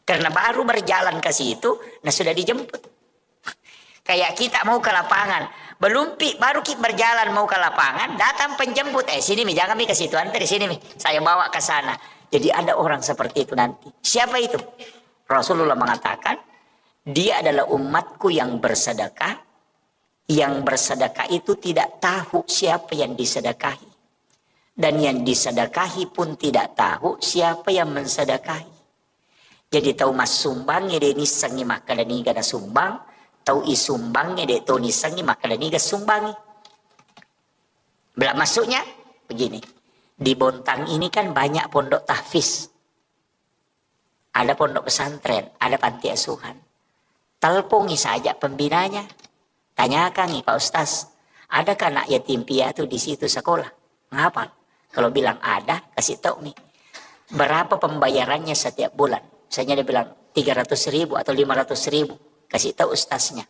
karena baru berjalan ke situ, nah sudah dijemput. Kayak kita mau ke lapangan, baru kita berjalan mau ke lapangan, datang penjemput, sini mi jangan mi ke situ, antri sini mi, saya bawa ke sana. Jadi ada orang seperti itu nanti. Siapa itu? Rasulullah mengatakan, dia adalah umatku yang bersedekah. Yang bersedekah itu tidak tahu siapa yang disedekahi. Dan yang disedekahi pun tidak tahu siapa yang mensedekahi. Jadi tahu mas sumbangnya dia nisangi maka dan niga na sumbang. Tahu isumbangnya dia tahu nisangi maka dan niga sumbangi. Belak masuknya begini. Di Bontang ini kan banyak pondok tahfiz. Ada pondok pesantren, ada panti asuhan. Telpongi saja pembinanya. Tanyakan nih Pak Ustaz, adakah anak yatim piatu di situ sekolah? Ngapa? Kalau bilang ada, kasih tahu nih. Berapa pembayarannya setiap bulan? Misalnya dia bilang 300.000 atau 500.000. Kasih tahu ustaznya.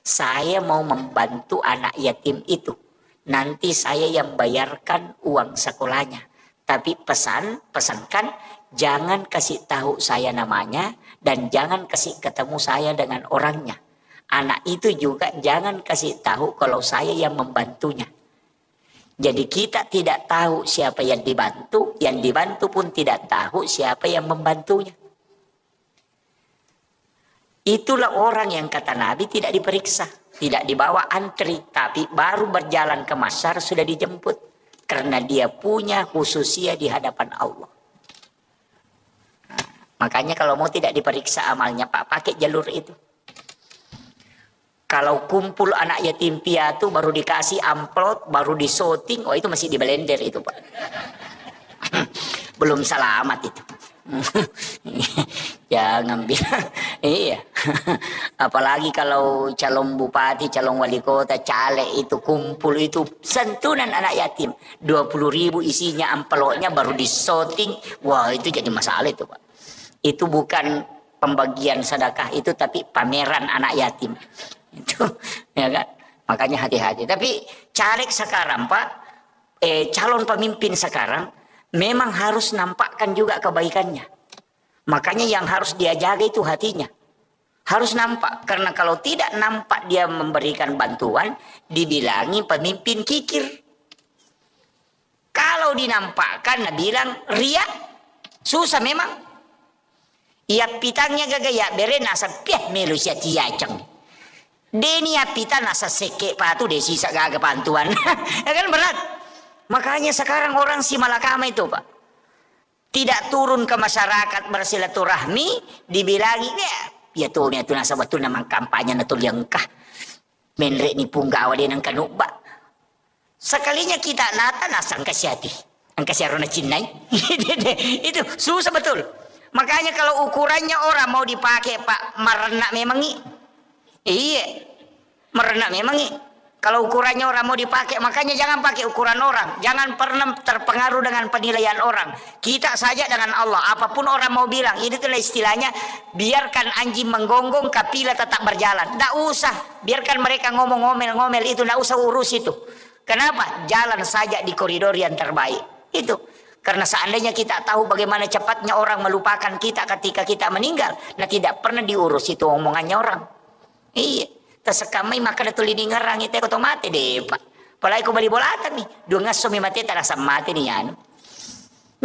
Saya mau membantu anak yatim itu. Nanti saya yang bayarkan uang sekolahnya. Tapi pesankan jangan kasih tahu saya namanya dan jangan kasih ketemu saya dengan orangnya. Anak itu juga jangan kasih tahu kalau saya yang membantunya. Jadi kita tidak tahu siapa yang dibantu pun tidak tahu siapa yang membantunya. Itulah orang yang kata Nabi tidak diperiksa. Tidak dibawa antri, tapi baru berjalan ke mahsyar sudah dijemput. Karena dia punya khususia di hadapan Allah. Nah, makanya kalau mau tidak diperiksa amalnya, Pak, pakai jalur itu. Kalau kumpul anak yatim piatu baru dikasih amplop, baru disorting, itu masih di blender itu, Pak. Belum selamat itu. Jangan bilang iya. Apalagi kalau calon bupati, calon wali kota, caleg itu kumpul itu santunan anak yatim 20.000 isinya amplopnya baru disorting. Wah itu jadi masalah itu Pak. Itu bukan pembagian sedekah itu tapi pameran anak yatim itu ya kan. Makanya hati-hati. Tapi caleg sekarang Pak, calon pemimpin sekarang memang harus nampakkan juga kebaikannya. Makanya yang harus dia jaga itu hatinya. Harus nampak. Karena kalau tidak nampak dia memberikan bantuan, dibilangi pemimpin kikir. Kalau dinampakkan, nah bilang ria, susah memang. Ia pitangnya gagaya bere nasa piah melu sia tiacang. Deni apita nasa seke patu desi gaga bantuan. Ya kan berat. Makanya sekarang orang si malakama itu Pak. tidak turun ke masyarakat bersilaturahmi, dibilangi ya tuh nasabah tuh namang kampanye na tuh yang kah menrek ni punggawa dia nang kanuba. Sekalinya kita nata nasang kasyati, ang kasyaro na cinay. Itu susah betul. Makanya kalau ukurannya orang mau dipakai Pak merena memang iya merena memang kalau ukurannya orang mau dipakai, makanya jangan pakai ukuran orang, jangan pernah terpengaruh dengan penilaian orang. Kita saja dengan Allah, apapun orang mau bilang, ini itulah istilahnya, biarkan anjing menggonggong, kapila tetap berjalan. Tidak usah, biarkan mereka ngomel-ngomel itu, tidak usah urus itu. Kenapa? Jalan saja di koridor yang terbaik. Itu. Karena seandainya kita tahu bagaimana cepatnya orang melupakan kita ketika kita meninggal, nah tidak pernah diurus itu omongannya orang. Iya. Tersekamai maka datang lini ngerang itu aku mati deh Pak. Apalagi aku beli bola nih. Dua ngasomi mati tak rasa mati nih anu.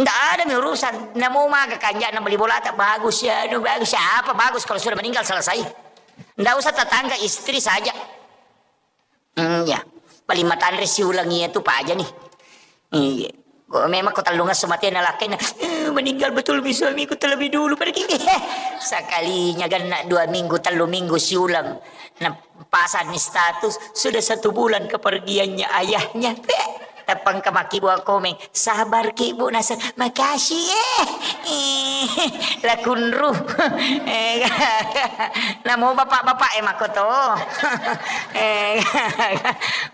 Nggak ada nih urusan. Nggak mau maga kanja nak beli bola tak bagus ya. Bagus siapa bagus kalau sudah meninggal selesai. Nggak usah tetangga istri saja. Ya. Paling mata Andre si ulangi itu Pak aja nih. Iya. Memang kau talungas semati na laki na meninggal betul suamiku terlebih dulu pergi. Sekalinya kan 2 minggu 3 minggu si ulang nah pasan status sudah 1 bulan kepergiannya ayahnya. Tapang kamaki buah komeng sabar ki bu Nasr makasih lakun ruh namo bapak-bapak makoto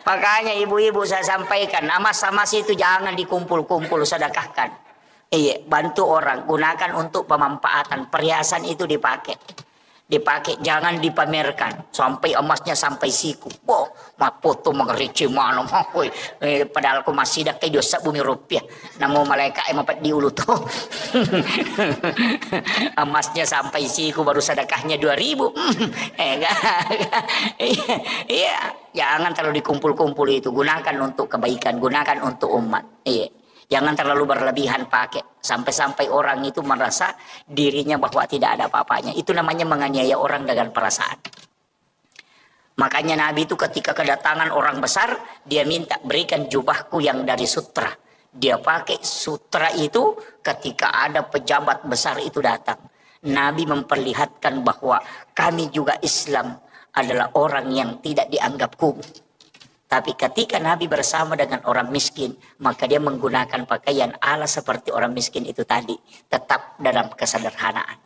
makanya ibu-ibu saya sampaikan amas-amas itu jangan dikumpul-kumpul sedekahkan. Iya bantu orang gunakan untuk pemanfaatan perhiasan itu dipakai jangan dipamerkan sampai emasnya sampai siku. Boh, foto mengerece mana padahal aku masih dah kayak dosa bumi rupiah. Namo malaikat empat diulu tuh. Emasnya sampai siku baru sedekahnya 2.000. Iya, jangan terlalu dikumpul-kumpul itu. Gunakan untuk kebaikan, gunakan untuk umat. Iya. Jangan terlalu berlebihan pakai. Sampai-sampai orang itu merasa dirinya bahwa tidak ada apa-apanya. Itu namanya menganiaya orang dengan perasaan. Makanya Nabi itu ketika kedatangan orang besar, dia minta berikan jubahku yang dari sutra. Dia pakai sutra itu ketika ada pejabat besar itu datang. Nabi memperlihatkan bahwa kami juga Islam adalah orang yang tidak dianggap kumuh. Tapi ketika Nabi bersama dengan orang miskin, maka dia menggunakan pakaian ala seperti orang miskin itu tadi. Tetap dalam kesederhanaan.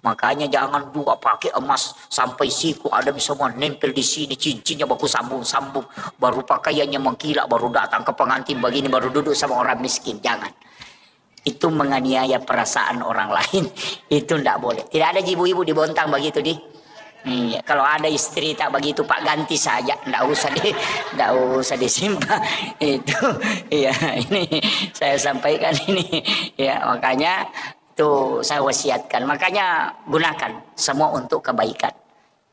Makanya jangan juga pakai emas sampai siku ada semua nempel di sini. Cincinnya baku sambung-sambung. Baru pakaiannya mengkilap, baru datang ke pengantin begini, baru duduk sama orang miskin. Jangan. Itu menganiaya perasaan orang lain. Itu tidak boleh. Tidak ada ibu-ibu dibontang begitu di. Iya, kalau ada istri tak begitu Pak ganti saja, ndak usah disimpan itu. Iya, ini saya sampaikan ini. Ya, makanya itu saya wasiatkan. Makanya gunakan semua untuk kebaikan.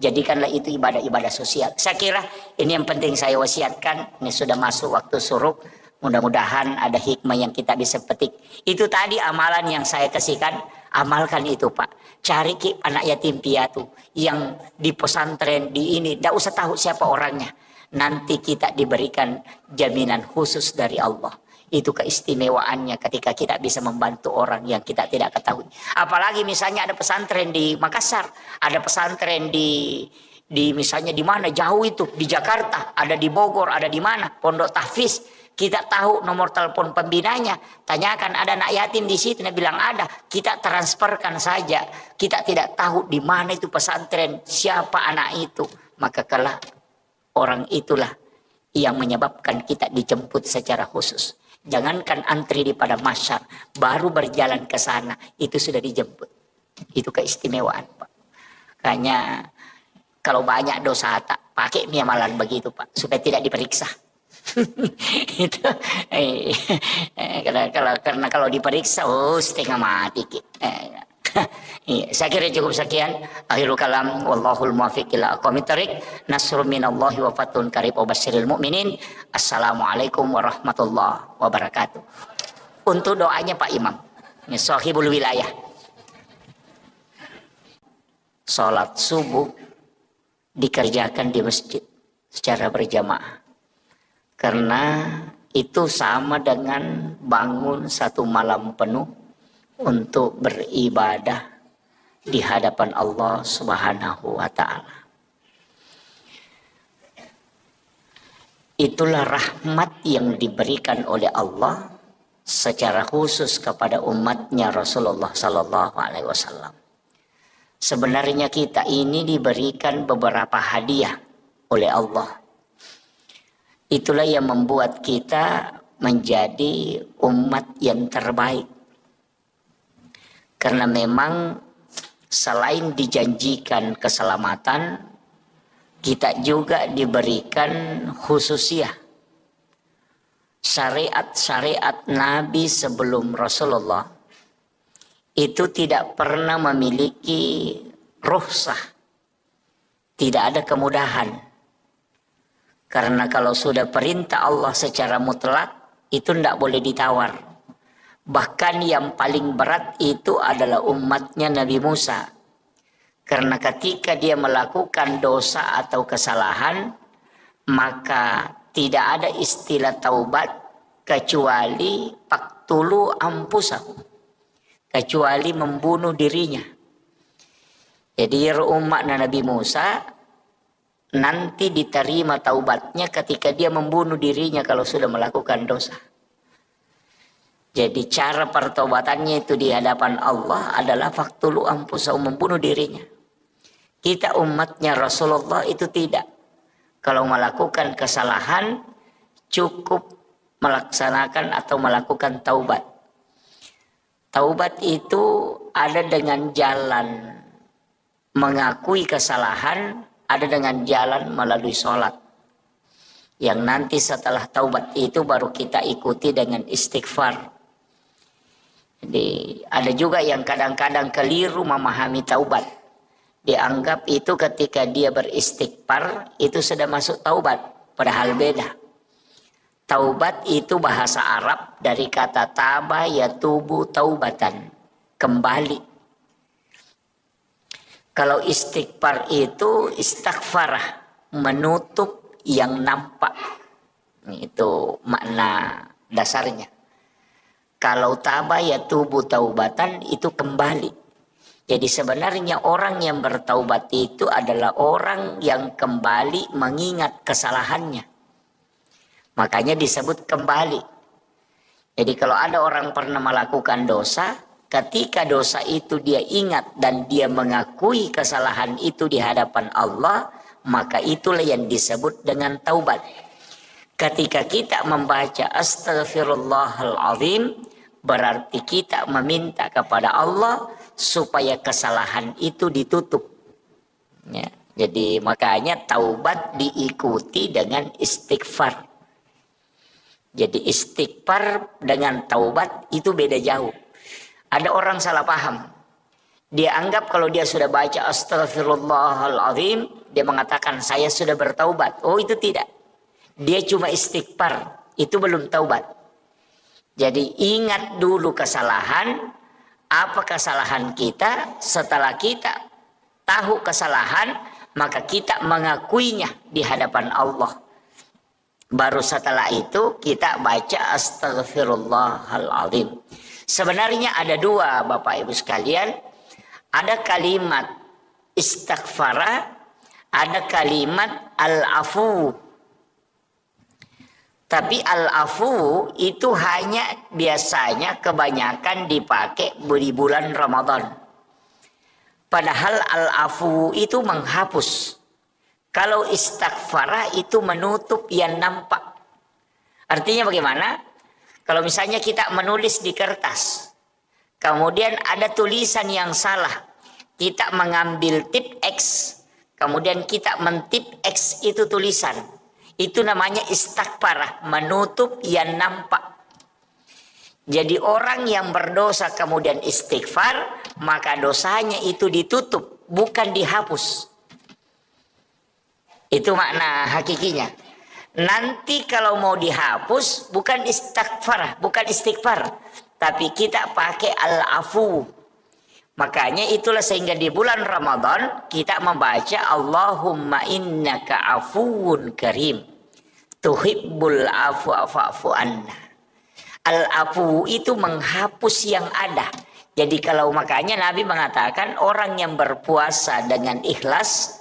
Jadikanlah itu ibadah-ibadah sosial. Saya kira ini yang penting saya wasiatkan. Ini sudah masuk waktu suruk. Mudah-mudahan ada hikmah yang kita bisa petik. Itu tadi amalan yang saya kasihkan. Amalkan itu Pak. Cari anak yatim piatu yang di pesantren di ini. Tidak usah tahu siapa orangnya. Nanti kita diberikan jaminan khusus dari Allah. Itu keistimewaannya ketika kita bisa membantu orang yang kita tidak ketahui. Apalagi misalnya ada pesantren di Makassar. Ada pesantren di misalnya di mana jauh itu. Di Jakarta. Ada di Bogor. Ada di mana. Pondok Tahfiz. Kita tahu nomor telepon pembinanya, tanyakan ada anak yatim di situ, dia bilang ada, kita transferkan saja. Kita tidak tahu di mana itu pesantren, siapa anak itu, maka kelak orang itulah yang menyebabkan kita dijemput secara khusus. Jangankan antri di pada masyar, baru berjalan ke sana itu sudah dijemput. Itu keistimewaan Pak. Makanya kalau banyak dosa tak pakai amalan begitu Pak, supaya tidak diperiksa. Itu karena kalau diperiksa setengah mati saya kira cukup sekian. Akhirul kalam wallahul muwaffiq ila aqwamit thoriq. Nasrun minallahi wa fathun qarib wa basyiril mu'minin. Assalamualaikum warahmatullahi wabarakatuh. Untuk doanya Pak Imam, ini sahibul wilayah. Salat subuh dikerjakan di masjid secara berjamaah. Karena itu sama dengan bangun 1 malam penuh untuk beribadah di hadapan Allah Subhanahu wa Ta'ala. Itulah rahmat yang diberikan oleh Allah secara khusus kepada umatnya Rasulullah Sallallahu Alaihi Wasallam. Sebenarnya kita ini diberikan beberapa hadiah oleh Allah. Itulah yang membuat kita menjadi umat yang terbaik. Karena memang selain dijanjikan keselamatan, kita juga diberikan khususiyah. Syariat-syariat Nabi sebelum Rasulullah itu tidak pernah memiliki rukhsah. Tidak ada kemudahan. Karena kalau sudah perintah Allah secara mutlak, itu tidak boleh ditawar. Bahkan yang paling berat itu adalah umatnya Nabi Musa. Karena ketika dia melakukan dosa atau kesalahan, maka tidak ada istilah taubat kecuali faqtulu anfusakum, kecuali membunuh dirinya. Jadi umat Nabi Musa nanti diterima taubatnya ketika dia membunuh dirinya kalau sudah melakukan dosa. Jadi cara pertobatannya itu di hadapan Allah adalah faqtulu anfusakum, membunuh dirinya. Kita umatnya Rasulullah itu tidak. Kalau melakukan kesalahan cukup melaksanakan atau melakukan taubat. Taubat itu ada dengan jalan mengakui kesalahan, ada dengan jalan melalui sholat. Yang nanti setelah taubat itu baru kita ikuti dengan istighfar. Jadi ada juga yang kadang-kadang keliru memahami taubat. Dianggap itu ketika dia beristighfar itu sudah masuk taubat. Padahal beda. Taubat itu bahasa Arab dari kata taba yatubu taubatan, kembali. Kalau istighfar itu istighfarah, menutup yang nampak. Itu makna dasarnya. Kalau taba yatubu taubatan itu kembali. Jadi sebenarnya orang yang bertaubat itu adalah orang yang kembali mengingat kesalahannya. Makanya disebut kembali. Jadi kalau ada orang pernah melakukan dosa, ketika dosa itu dia ingat dan dia mengakui kesalahan itu di hadapan Allah, maka itulah yang disebut dengan taubat. Ketika kita membaca Astaghfirullahaladzim, berarti kita meminta kepada Allah supaya kesalahan itu ditutup. Ya, jadi makanya taubat diikuti dengan istighfar. Jadi istighfar dengan taubat itu beda jauh. Ada orang salah paham. Dia anggap kalau dia sudah baca Astaghfirullahaladzim, dia mengatakan saya sudah bertaubat. Oh itu tidak. Dia cuma istighfar. Itu belum taubat. Jadi ingat dulu kesalahan. Apa kesalahan kita? Setelah kita tahu kesalahan, maka kita mengakuinya di hadapan Allah. Baru setelah itu kita baca Astaghfirullahaladzim. Sebenarnya ada dua Bapak Ibu sekalian. Ada kalimat istighfara, ada kalimat al-afu. Tapi al-afu itu hanya biasanya kebanyakan dipakai di bulan Ramadan. Padahal al-afu itu menghapus. Kalau istighfara itu menutup yang nampak. Artinya bagaimana? Kalau misalnya kita menulis di kertas, kemudian ada tulisan yang salah. Kita mengambil tip X, kemudian kita mentip X itu tulisan. Itu namanya istighfar, menutup yang nampak. Jadi orang yang berdosa kemudian istighfar, maka dosanya itu ditutup, bukan dihapus. Itu makna hakikinya. Nanti kalau mau dihapus, bukan istighfar, bukan istighfar, tapi kita pakai al-afu. Makanya itulah sehingga di bulan Ramadan kita membaca Allahumma innaka afuwun karim tuhibbul afwa fa'fu anna. Al-afu itu menghapus yang ada. Jadi kalau makanya Nabi mengatakan orang yang berpuasa dengan ikhlas,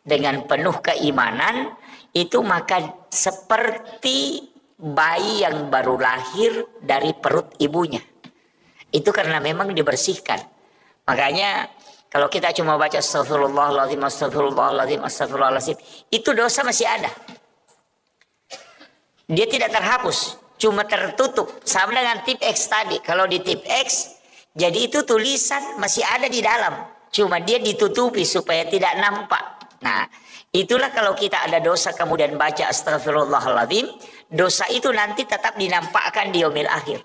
dengan penuh keimanan, itu maka seperti bayi yang baru lahir dari perut ibunya. Itu karena memang dibersihkan. Makanya kalau kita cuma baca astagfirullahaladzim, astagfirullahaladzim, astagfirullahaladzim, itu dosa masih ada. Dia tidak terhapus, cuma tertutup. Sama dengan tip X tadi. Kalau di tip X, jadi itu tulisan masih ada di dalam. Cuma dia ditutupi supaya tidak nampak. Nah, itulah kalau kita ada dosa kemudian baca astagfirullahaladzim, dosa itu nanti tetap dinampakkan di yaumil akhir.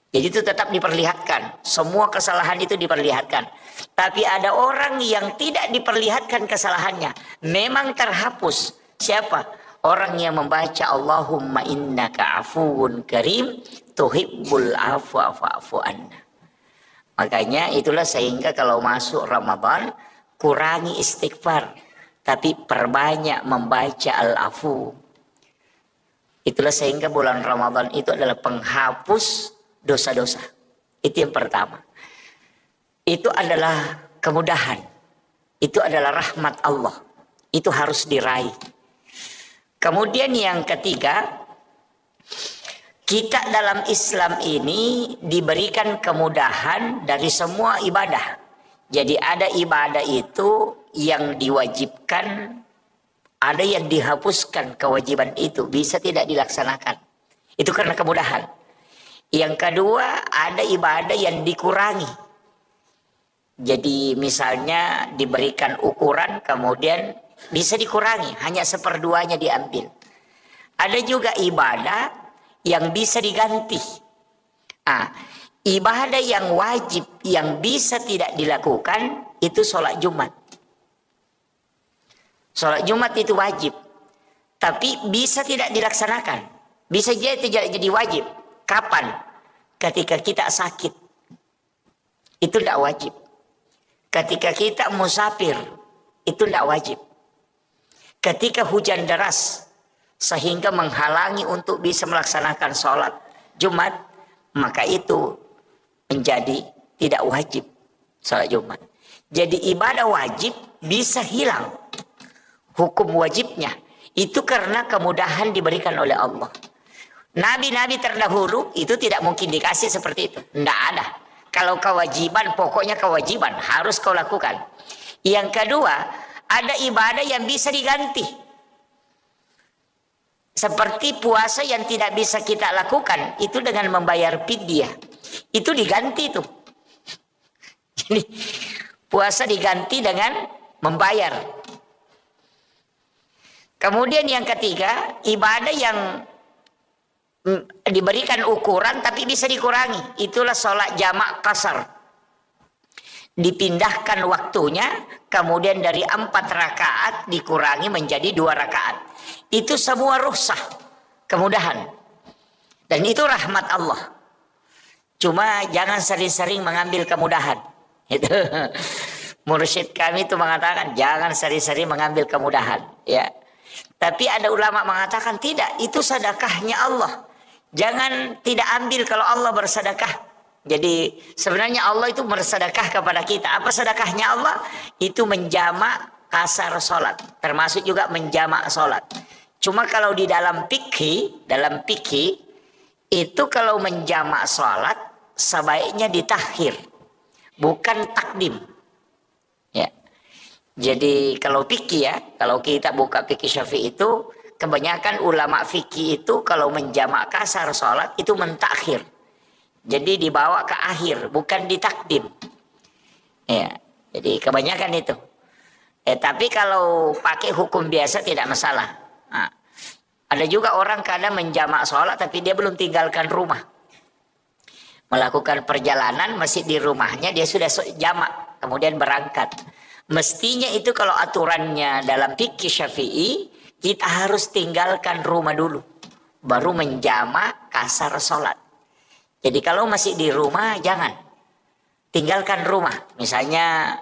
Jadi itu tetap diperlihatkan. Semua kesalahan itu diperlihatkan. Tapi ada orang yang tidak diperlihatkan kesalahannya. Memang terhapus. Siapa? Orang yang membaca Allahumma innaka afuwun karim tuhibbul afwa fa'fu anna. Makanya itulah sehingga kalau masuk Ramadan kurangi istighfar. Tapi perbanyak membaca al-afu. Itulah sehingga bulan Ramadan itu adalah penghapus dosa-dosa. Itu yang pertama. Itu adalah kemudahan. Itu adalah rahmat Allah. Itu harus diraih. Kemudian yang ketiga, kita dalam Islam ini diberikan kemudahan dari semua ibadah. Jadi ada ibadah itu yang diwajibkan, ada yang dihapuskan kewajiban itu, bisa tidak dilaksanakan. Itu karena kemudahan. Yang kedua, ada ibadah yang dikurangi. Jadi misalnya diberikan ukuran, kemudian bisa dikurangi, hanya seperduanya diambil. Ada juga ibadah yang bisa diganti. Ibadah yang wajib, yang bisa tidak dilakukan, itu sholat Jumat. Sholat Jumat itu wajib, tapi bisa tidak dilaksanakan. Bisa jadi wajib. Kapan? Ketika kita sakit. Itu tidak wajib. Ketika kita musafir. Itu tidak wajib. Ketika hujan deras. Sehingga menghalangi untuk bisa melaksanakan sholat Jumat. Maka itu menjadi tidak wajib sholat Jumat. Jadi ibadah wajib bisa hilang. Hukum wajibnya. Itu karena kemudahan diberikan oleh Allah. Nabi-nabi terdahulu itu tidak mungkin dikasih seperti itu. Tidak ada. Kalau kewajiban, pokoknya kewajiban. Harus kau lakukan. Yang kedua, ada ibadah yang bisa diganti. Seperti puasa yang tidak bisa kita lakukan. Itu dengan membayar fidyah. Itu diganti tuh. Jadi puasa diganti dengan membayar. Kemudian yang ketiga, ibadah yang diberikan ukuran tapi bisa dikurangi. Itulah sholat jamak qasar. Dipindahkan waktunya, kemudian dari 4 rakaat dikurangi menjadi 2 rakaat. Itu semua rukhsah, kemudahan. Dan itu rahmat Allah. Cuma jangan sering-sering mengambil kemudahan. Itu mursyid kami itu mengatakan jangan sering-sering mengambil kemudahan. Ya. Tapi ada ulama mengatakan tidak, itu sedekahnya Allah. Jangan tidak ambil kalau Allah bersedekah. Jadi sebenarnya Allah itu bersedekah kepada kita. Apa sedekahnya Allah? Itu menjamak kasar sholat. Termasuk juga menjamak sholat. Cuma kalau di dalam fikih itu kalau menjamak sholat sebaiknya ditakhir, bukan takdim. Ya. Jadi kalau fikih ya, kalau kita buka fikih Syafi'i itu kebanyakan ulama fikih itu kalau menjamak kasar sholat itu mentakhir. Jadi dibawa ke akhir, bukan ditakdim. Ya, jadi kebanyakan itu. Tapi kalau pakai hukum biasa tidak masalah. Nah, ada juga orang kadang menjamak sholat tapi dia belum tinggalkan rumah. Melakukan perjalanan masih di rumahnya, dia sudah jamak, kemudian berangkat. Mestinya itu kalau aturannya dalam fikih Syafi'i, kita harus tinggalkan rumah dulu. Baru menjamak kasar sholat. Jadi kalau masih di rumah, jangan. Tinggalkan rumah. Misalnya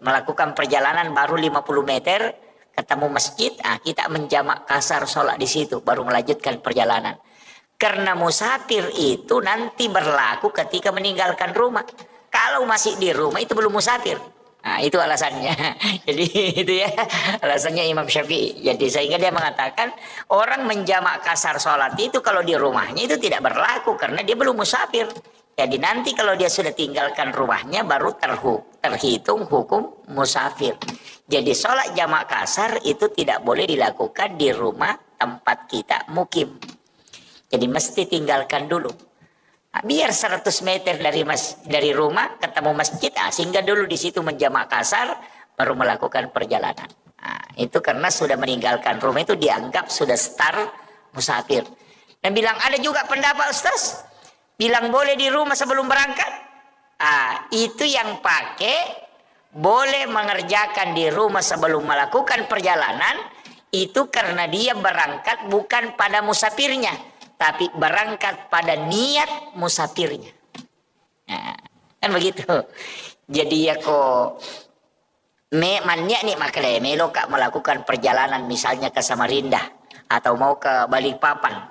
melakukan perjalanan baru 50 meter, ketemu masjid, kita menjamak kasar sholat di situ. Baru melanjutkan perjalanan. Karena musafir itu nanti berlaku ketika meninggalkan rumah. Kalau masih di rumah itu belum musafir. Nah, itu alasannya. Jadi itu ya alasannya Imam Syafi'i. Jadi sehingga dia mengatakan orang menjamak kasar sholat itu kalau di rumahnya itu tidak berlaku karena dia belum musafir. Jadi nanti kalau dia sudah tinggalkan rumahnya baru terhitung hukum musafir. Jadi sholat jamak kasar itu tidak boleh dilakukan di rumah tempat kita mukim. Jadi mesti tinggalkan dulu. Nah, biar 100 meter dari rumah ketemu masjid, singgah dulu di situ menjamak kasar, baru melakukan perjalanan. Nah, itu karena sudah meninggalkan rumah itu dianggap sudah start musafir. Dan bilang ada juga pendapat Ustaz, bilang boleh di rumah sebelum berangkat. Itu yang pakai boleh mengerjakan di rumah sebelum melakukan perjalanan, itu karena dia berangkat bukan pada musafirnya, tapi berangkat pada niat musafirnya. Nah, kan begitu. Jadi ya kok mannya nih makanya melo kak melakukan perjalanan misalnya ke Samarinda atau mau ke Balikpapan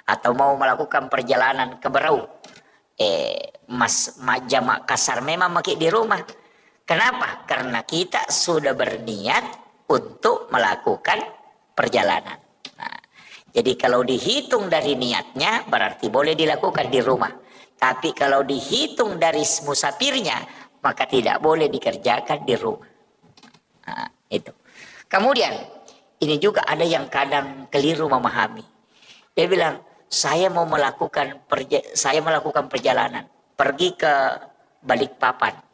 atau mau melakukan perjalanan ke Berau. Jamak kasar memang pakai di rumah. Kenapa? Karena kita sudah berniat untuk melakukan perjalanan. Nah, jadi kalau dihitung dari niatnya berarti boleh dilakukan di rumah. Tapi kalau dihitung dari musafirnya maka tidak boleh dikerjakan di rumah. Nah, itu. Kemudian ini juga ada yang kadang keliru memahami. Dia bilang saya melakukan perjalanan pergi ke Balikpapan.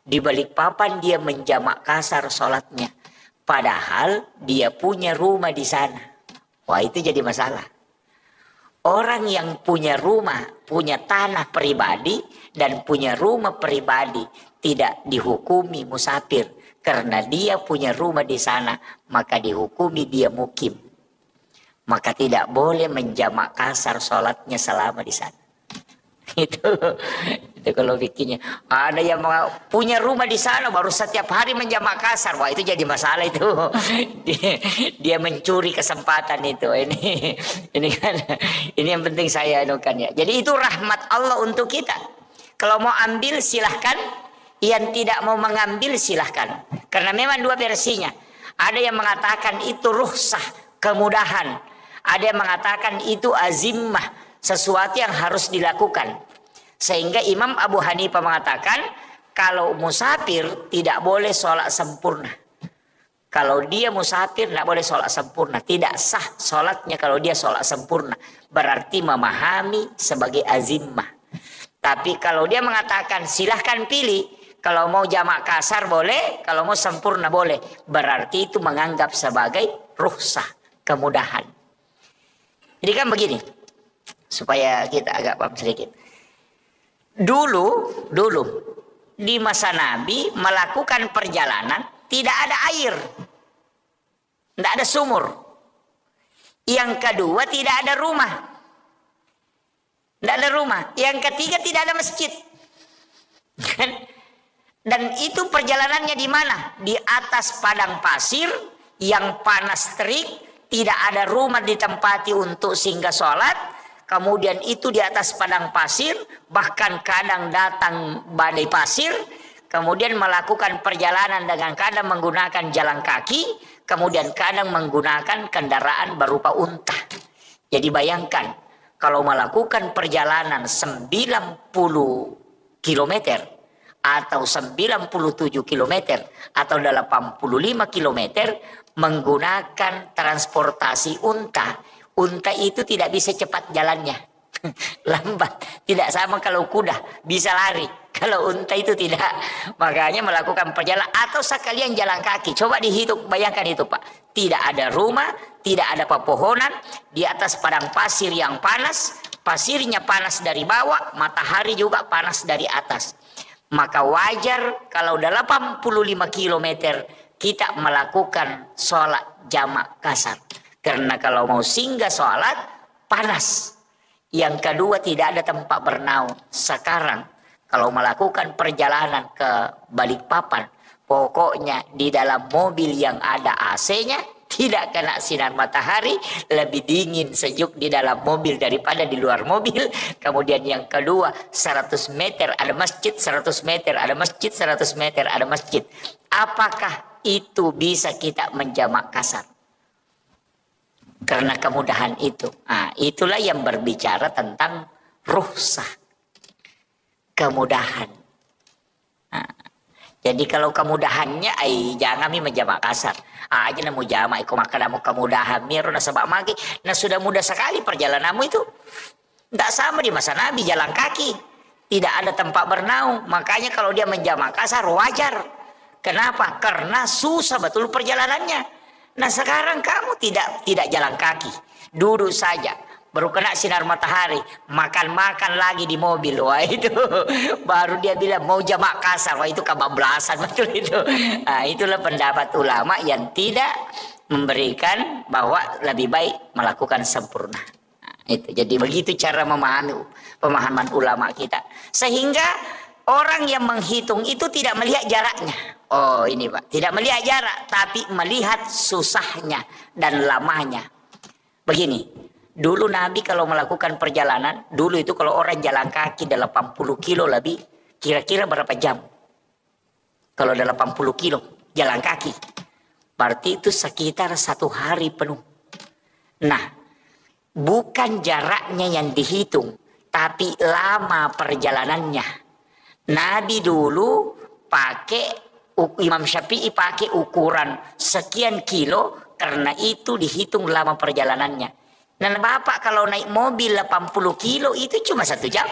Di Balikpapan dia menjamak kasar sholatnya. Padahal dia punya rumah di sana. Wah itu jadi masalah. Orang yang punya rumah, punya tanah pribadi dan punya rumah pribadi tidak dihukumi musafir. Karena dia punya rumah di sana, maka dihukumi dia mukim. Maka tidak boleh menjamak kasar sholatnya selama di sana. Itu kalau bikinnya ada yang punya rumah di sana baru setiap hari menjamak kasar, wah itu jadi masalah itu. Dia mencuri kesempatan itu. Ini kan ini yang penting saya anukan ya. Jadi itu rahmat Allah untuk kita. Kalau mau ambil silahkan, yang tidak mau mengambil silahkan. Karena memang dua versinya. Ada yang mengatakan itu rukhsah, kemudahan. Ada yang mengatakan itu azimah, sesuatu yang harus dilakukan. Sehingga Imam Abu Hanifah mengatakan kalau musafir tidak boleh sholat sempurna. Kalau dia musafir tidak boleh sholat sempurna. Tidak sah sholatnya kalau dia sholat sempurna. Berarti memahami sebagai azimah. Tapi kalau dia mengatakan silahkan pilih. Kalau mau jamak kasar boleh. Kalau mau sempurna boleh. Berarti itu menganggap sebagai rukhsah, kemudahan. Jadi kan begini. Supaya kita agak paham sedikit. Dulu di masa Nabi melakukan perjalanan tidak ada air. Tidak ada sumur. Yang kedua tidak ada rumah. Tidak ada rumah. Yang ketiga tidak ada masjid. Dan itu perjalanannya di mana? Di atas padang pasir yang panas terik, tidak ada rumah ditempati untuk singgah sholat. Kemudian itu di atas padang pasir, bahkan kadang datang badai pasir, kemudian melakukan perjalanan dengan kadang menggunakan jalan kaki, kemudian kadang menggunakan kendaraan berupa unta. Jadi bayangkan, kalau melakukan perjalanan 90 km, atau 97 km, atau 85 km, menggunakan transportasi unta. Unta itu tidak bisa cepat jalannya. Lambat. Tidak sama kalau kuda. Bisa lari. Kalau unta itu tidak. Makanya melakukan perjalanan. Atau sekalian jalan kaki. Coba dihitung. Bayangkan itu Pak. Tidak ada rumah. Tidak ada pepohonan. Di atas padang pasir yang panas. Pasirnya panas dari bawah. Matahari juga panas dari atas. Maka wajar kalau 85 km kita melakukan sholat jamak kasar. Karena kalau mau singgah sholat, panas. Yang kedua tidak ada tempat bernaung. Sekarang kalau melakukan perjalanan ke Balikpapan, pokoknya di dalam mobil yang ada AC-nya, tidak kena sinar matahari, lebih dingin sejuk di dalam mobil daripada di luar mobil. Kemudian yang kedua, 100 meter ada masjid, 100 meter ada masjid, 100 meter ada masjid. Apakah itu bisa kita menjamak kasar? Karena kemudahan itu. Nah, itulah yang berbicara tentang rukhsah. Kemudahan. Nah, jadi kalau kemudahannya, jangan menjamak kasar. Aja namu jamak, iko maka namu kemudahan. Miro na sabak magi. Nah sudah mudah sekali perjalananmu itu. Tidak sama di masa Nabi jalan kaki. Tidak ada tempat bernaung. Makanya kalau dia menjamak kasar wajar. Kenapa? Karena susah betul perjalanannya. Nah sekarang kamu tidak jalan kaki, duduk saja, baru kena sinar matahari, makan lagi di mobil. Wah itu baru dia bilang mau jamak kasar. Wah itu kebablasan betul itu. Nah, itulah pendapat ulama yang tidak memberikan bahwa lebih baik melakukan sempurna. Nah, itu jadi begitu cara memahami pemahaman ulama kita, sehingga orang yang menghitung itu tidak melihat jaraknya. Oh ini Pak, tidak melihat jarak, tapi melihat susahnya dan lamanya. Begini, dulu Nabi kalau melakukan perjalanan, dulu itu kalau orang jalan kaki 80 kilo lebih, kira-kira berapa jam? Kalau 80 kilo jalan kaki, berarti itu sekitar 1 hari penuh. Nah, bukan jaraknya yang dihitung, tapi lama perjalanannya. Nabi dulu pakai, Imam Syafi'i pakai ukuran sekian kilo, karena itu dihitung lama perjalanannya. Dan Bapak kalau naik mobil 80 kilo itu cuma 1 jam.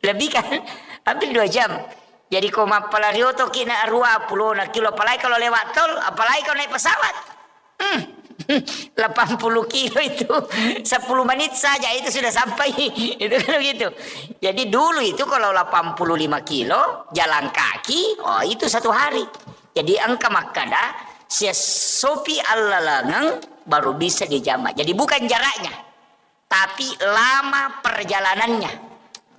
Lebih kan? Hampir 2 jam. Jadi koma palarioto kina 20 kilo, apalagi kalau lewat tol, apalagi kalau naik pesawat. 80 kilo itu 10 menit saja itu sudah sampai. Itu kan begitu. Jadi dulu itu kalau 85 kilo jalan kaki, oh itu 1 hari. Jadi angka makada sia sopi allalangang baru bisa dijamak. Jadi bukan jaraknya, tapi lama perjalanannya.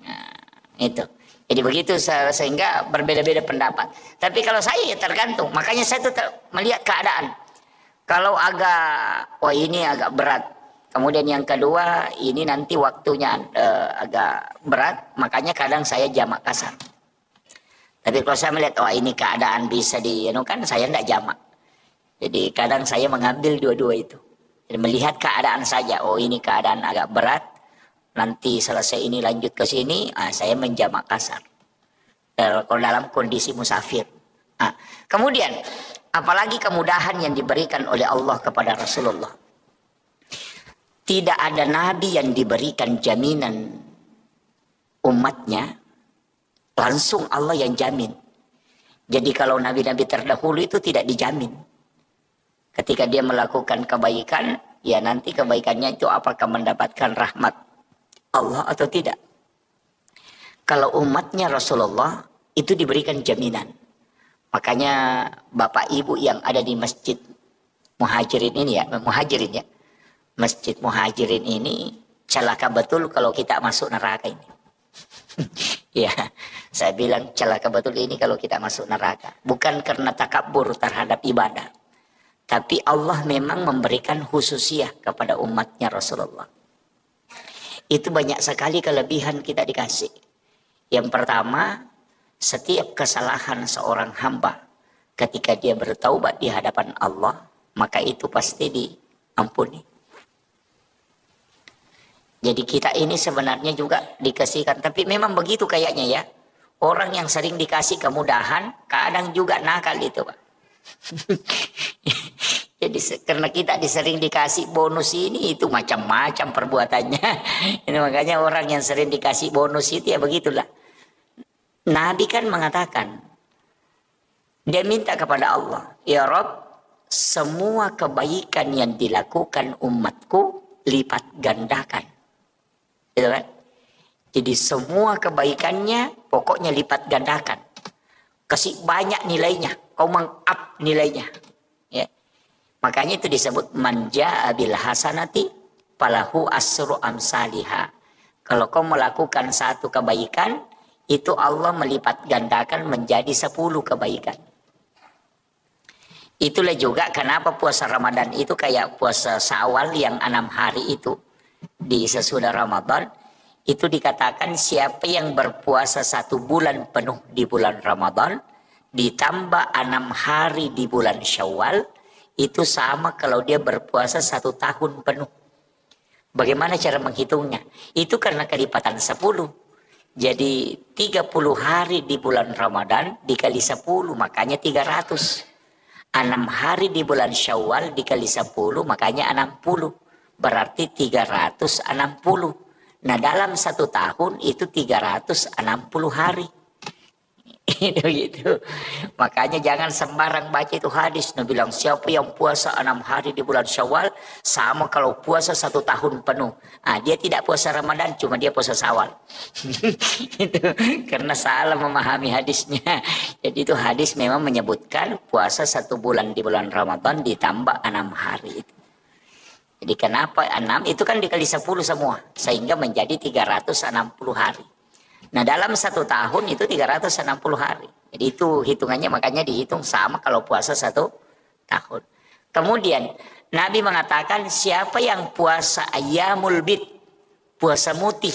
Nah, itu. Jadi begitu, sehingga berbeda-beda pendapat. Tapi kalau saya ya tergantung. Makanya saya tuh melihat keadaan. Kalau agak, wah ini agak berat. Kemudian yang kedua, ini nanti waktunya agak berat. Makanya kadang saya jamak kasar. Tapi kalau saya melihat, wah ini keadaan bisa kan saya tidak jamak. Jadi kadang saya mengambil dua-dua itu. Jadi melihat keadaan saja, oh ini keadaan agak berat. Nanti selesai ini lanjut ke sini, saya menjamak kasar. Kalau dalam kondisi musafir. Nah, kemudian, apalagi kemudahan yang diberikan oleh Allah kepada Rasulullah. Tidak ada nabi yang diberikan jaminan umatnya, langsung Allah yang jamin. Jadi kalau nabi-nabi terdahulu itu tidak dijamin. Ketika dia melakukan kebaikan, ya nanti kebaikannya itu apakah mendapatkan rahmat Allah atau tidak. Kalau umatnya Rasulullah itu diberikan jaminan. Makanya Bapak Ibu yang ada di Masjid Muhajirin ini ya, Masjid Muhajirin ini celaka betul kalau kita masuk neraka ini. Ya, saya bilang celaka betul ini kalau kita masuk neraka. Bukan karena takabur terhadap ibadah, tapi Allah memang memberikan khususiyah kepada umatnya Rasulullah. Itu banyak sekali kelebihan kita dikasih. Yang pertama, setiap kesalahan seorang hamba ketika dia bertaubat di hadapan Allah, maka itu pasti diampuni. Jadi kita ini sebenarnya juga dikasihkan, tapi memang begitu kayaknya ya. Orang yang sering dikasih kemudahan, kadang juga nakal itu Pak. Jadi karena kita sering dikasih bonus ini, itu macam-macam perbuatannya. Ini makanya orang yang sering dikasih bonus itu ya begitulah. Nabi kan mengatakan, dia minta kepada Allah, ya Rabb, semua kebaikan yang dilakukan umatku lipat gandakan. Gitu kan? Jadi semua kebaikannya pokoknya lipat gandakan. Kasih banyak nilainya, kau meng-up nilainya. Ya. Makanya itu disebut manja bil hasanati falahu asru amsalihha. Kalau kau melakukan satu kebaikan, itu Allah melipat gandakan menjadi 10 kebaikan. Itulah juga kenapa puasa Ramadan itu kayak puasa Syawal yang 6 hari itu. Di sesudah Ramadan, itu dikatakan siapa yang berpuasa 1 bulan penuh di bulan Ramadan, ditambah 6 hari di bulan Syawal, itu sama kalau dia berpuasa 1 tahun penuh. Bagaimana cara menghitungnya? Itu karena kelipatan 10. Jadi 30 hari di bulan Ramadan dikali 10, makanya 300. 6 hari di bulan Syawal dikali 10, makanya 60. Berarti 360. Nah, dalam 1 tahun itu 360 hari. Itu gitu. Makanya jangan sembarang baca itu hadis. Nabi bilang siapa yang puasa 6 hari di bulan Syawal sama kalau puasa 1 tahun penuh. Dia tidak puasa Ramadan, cuma dia puasa Syawal. Itu karena salah memahami hadisnya. Jadi itu hadis memang menyebutkan puasa 1 bulan di bulan Ramadan ditambah 6 hari itu. Jadi kenapa 6 itu kan dikali 10 semua sehingga menjadi 360 hari. Nah, dalam 1 tahun itu 360 hari. Jadi itu hitungannya, makanya dihitung sama kalau puasa 1 tahun. Kemudian Nabi mengatakan siapa yang puasa ayyamul bid, puasa putih,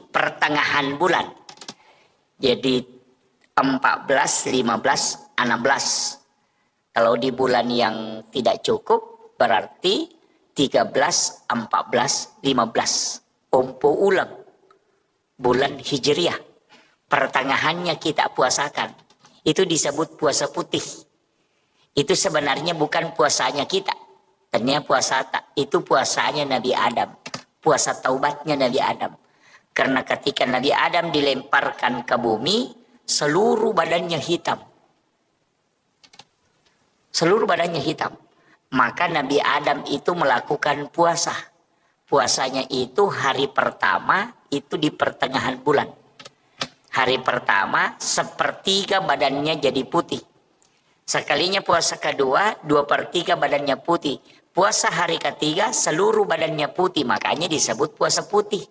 pertengahan bulan. Jadi 14, 15, 16. Kalau di bulan yang tidak cukup berarti 13, 14, 15. Pompo ulang. Bulan Hijriah, pertengahannya kita puasakan. Itu disebut puasa putih. Itu sebenarnya bukan puasanya kita. Ternyata itu puasanya Nabi Adam. Puasa taubatnya Nabi Adam. Karena ketika Nabi Adam dilemparkan ke bumi, seluruh badannya hitam. Seluruh badannya hitam. Maka Nabi Adam itu melakukan puasa. Puasanya itu hari pertama itu di pertengahan bulan. Hari pertama 1/3 badannya jadi putih. Sekalinya puasa kedua 2/3 badannya putih. Puasa hari ketiga seluruh badannya putih. Makanya disebut puasa putih.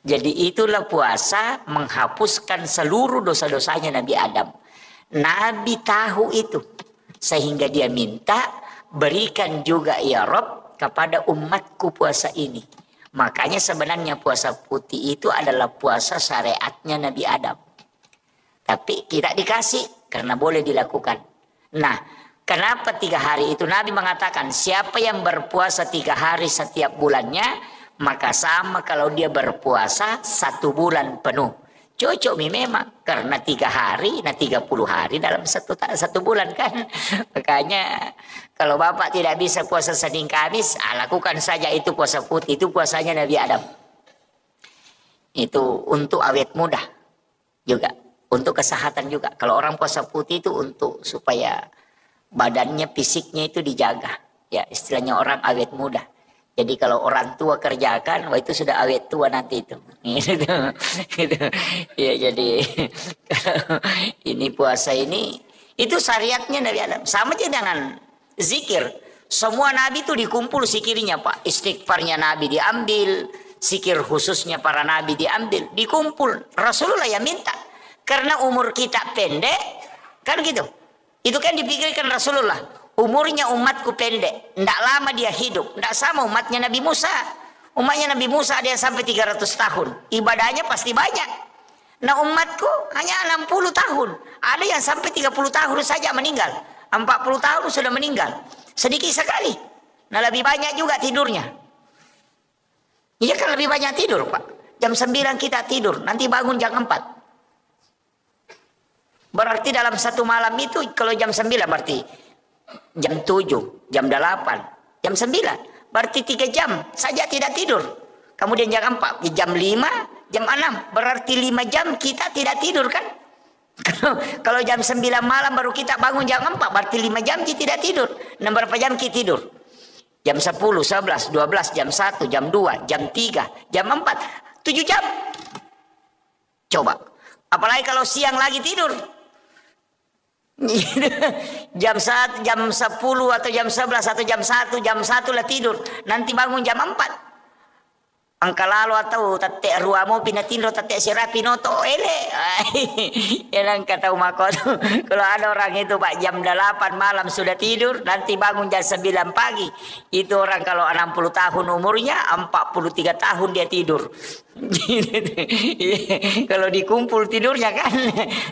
Jadi itulah puasa menghapuskan seluruh dosa-dosanya Nabi Adam. Nabi tahu itu. Sehingga dia minta berikan juga ya Rob kepada umatku puasa ini. Makanya sebenarnya puasa putih itu adalah puasa syariatnya Nabi Adam. Tapi tidak dikasih karena boleh dilakukan. Nah, kenapa 3 hari itu? Nabi mengatakan siapa yang berpuasa 3 hari setiap bulannya, maka sama kalau dia berpuasa 1 bulan penuh. Cocok memang karena 3 hari, 30 hari dalam satu bulan kan. Makanya kalau Bapak tidak bisa puasa Senin Kamis, lakukan saja itu puasa putih. Itu puasanya Nabi Adam. Itu untuk awet muda juga, untuk kesehatan juga. Kalau orang puasa putih itu untuk supaya badannya, fisiknya itu dijaga. Ya, istilahnya orang awet muda. Jadi kalau orang tua kerjakan, wah itu sudah awet tua nanti itu. Ya, jadi ini puasa ini, itu syariatnya Nabi Adam. Sama aja dengan zikir. Semua Nabi itu dikumpul zikirnya Pak. Istighfarnya Nabi diambil, zikir khususnya para Nabi diambil, dikumpul. Rasulullah yang minta. Karena umur kita pendek, kan gitu. Itu kan dipikirkan Rasulullah. Umurnya umatku pendek, tidak lama dia hidup, tidak sama umatnya Nabi Musa. Umatnya Nabi Musa ada yang sampai 300 tahun, ibadahnya pasti banyak. Nah umatku hanya 60 tahun, ada yang sampai 30 tahun saja meninggal, 40 tahun sudah meninggal, sedikit sekali. Nah lebih banyak juga tidurnya. Iya kan lebih banyak tidur Pak, jam 9 kita tidur, nanti bangun jam 4. Berarti dalam 1 malam itu kalau jam 9 berarti jam 7, jam 8, jam 9. Berarti 3 jam saja tidak tidur. Kemudian jam 4, jam 5, jam 6. Berarti 5 jam kita tidak tidur kan? Kalau jam 9 malam baru kita bangun jam 4. Berarti 5 jam kita tidak tidur. Nah, berapa jam kita tidur? Jam 10, 11, 12, jam 1, jam 2, jam 3, jam 4. 7 jam. Coba. Apalagi kalau siang lagi tidur. Jam 1, jam 10 atau jam 11 atau jam 1 lah tidur. Nanti bangun jam 4. angka lalu atau tatek ruamo pinatindo tatek sirapi noto ele. Yang kata umako tuh, kalau ada orang itu Pak jam 8 malam sudah tidur, nanti bangun jam 9 pagi. Itu orang kalau 60 tahun umurnya, 43 tahun dia tidur. Kalau dikumpul tidurnya kan.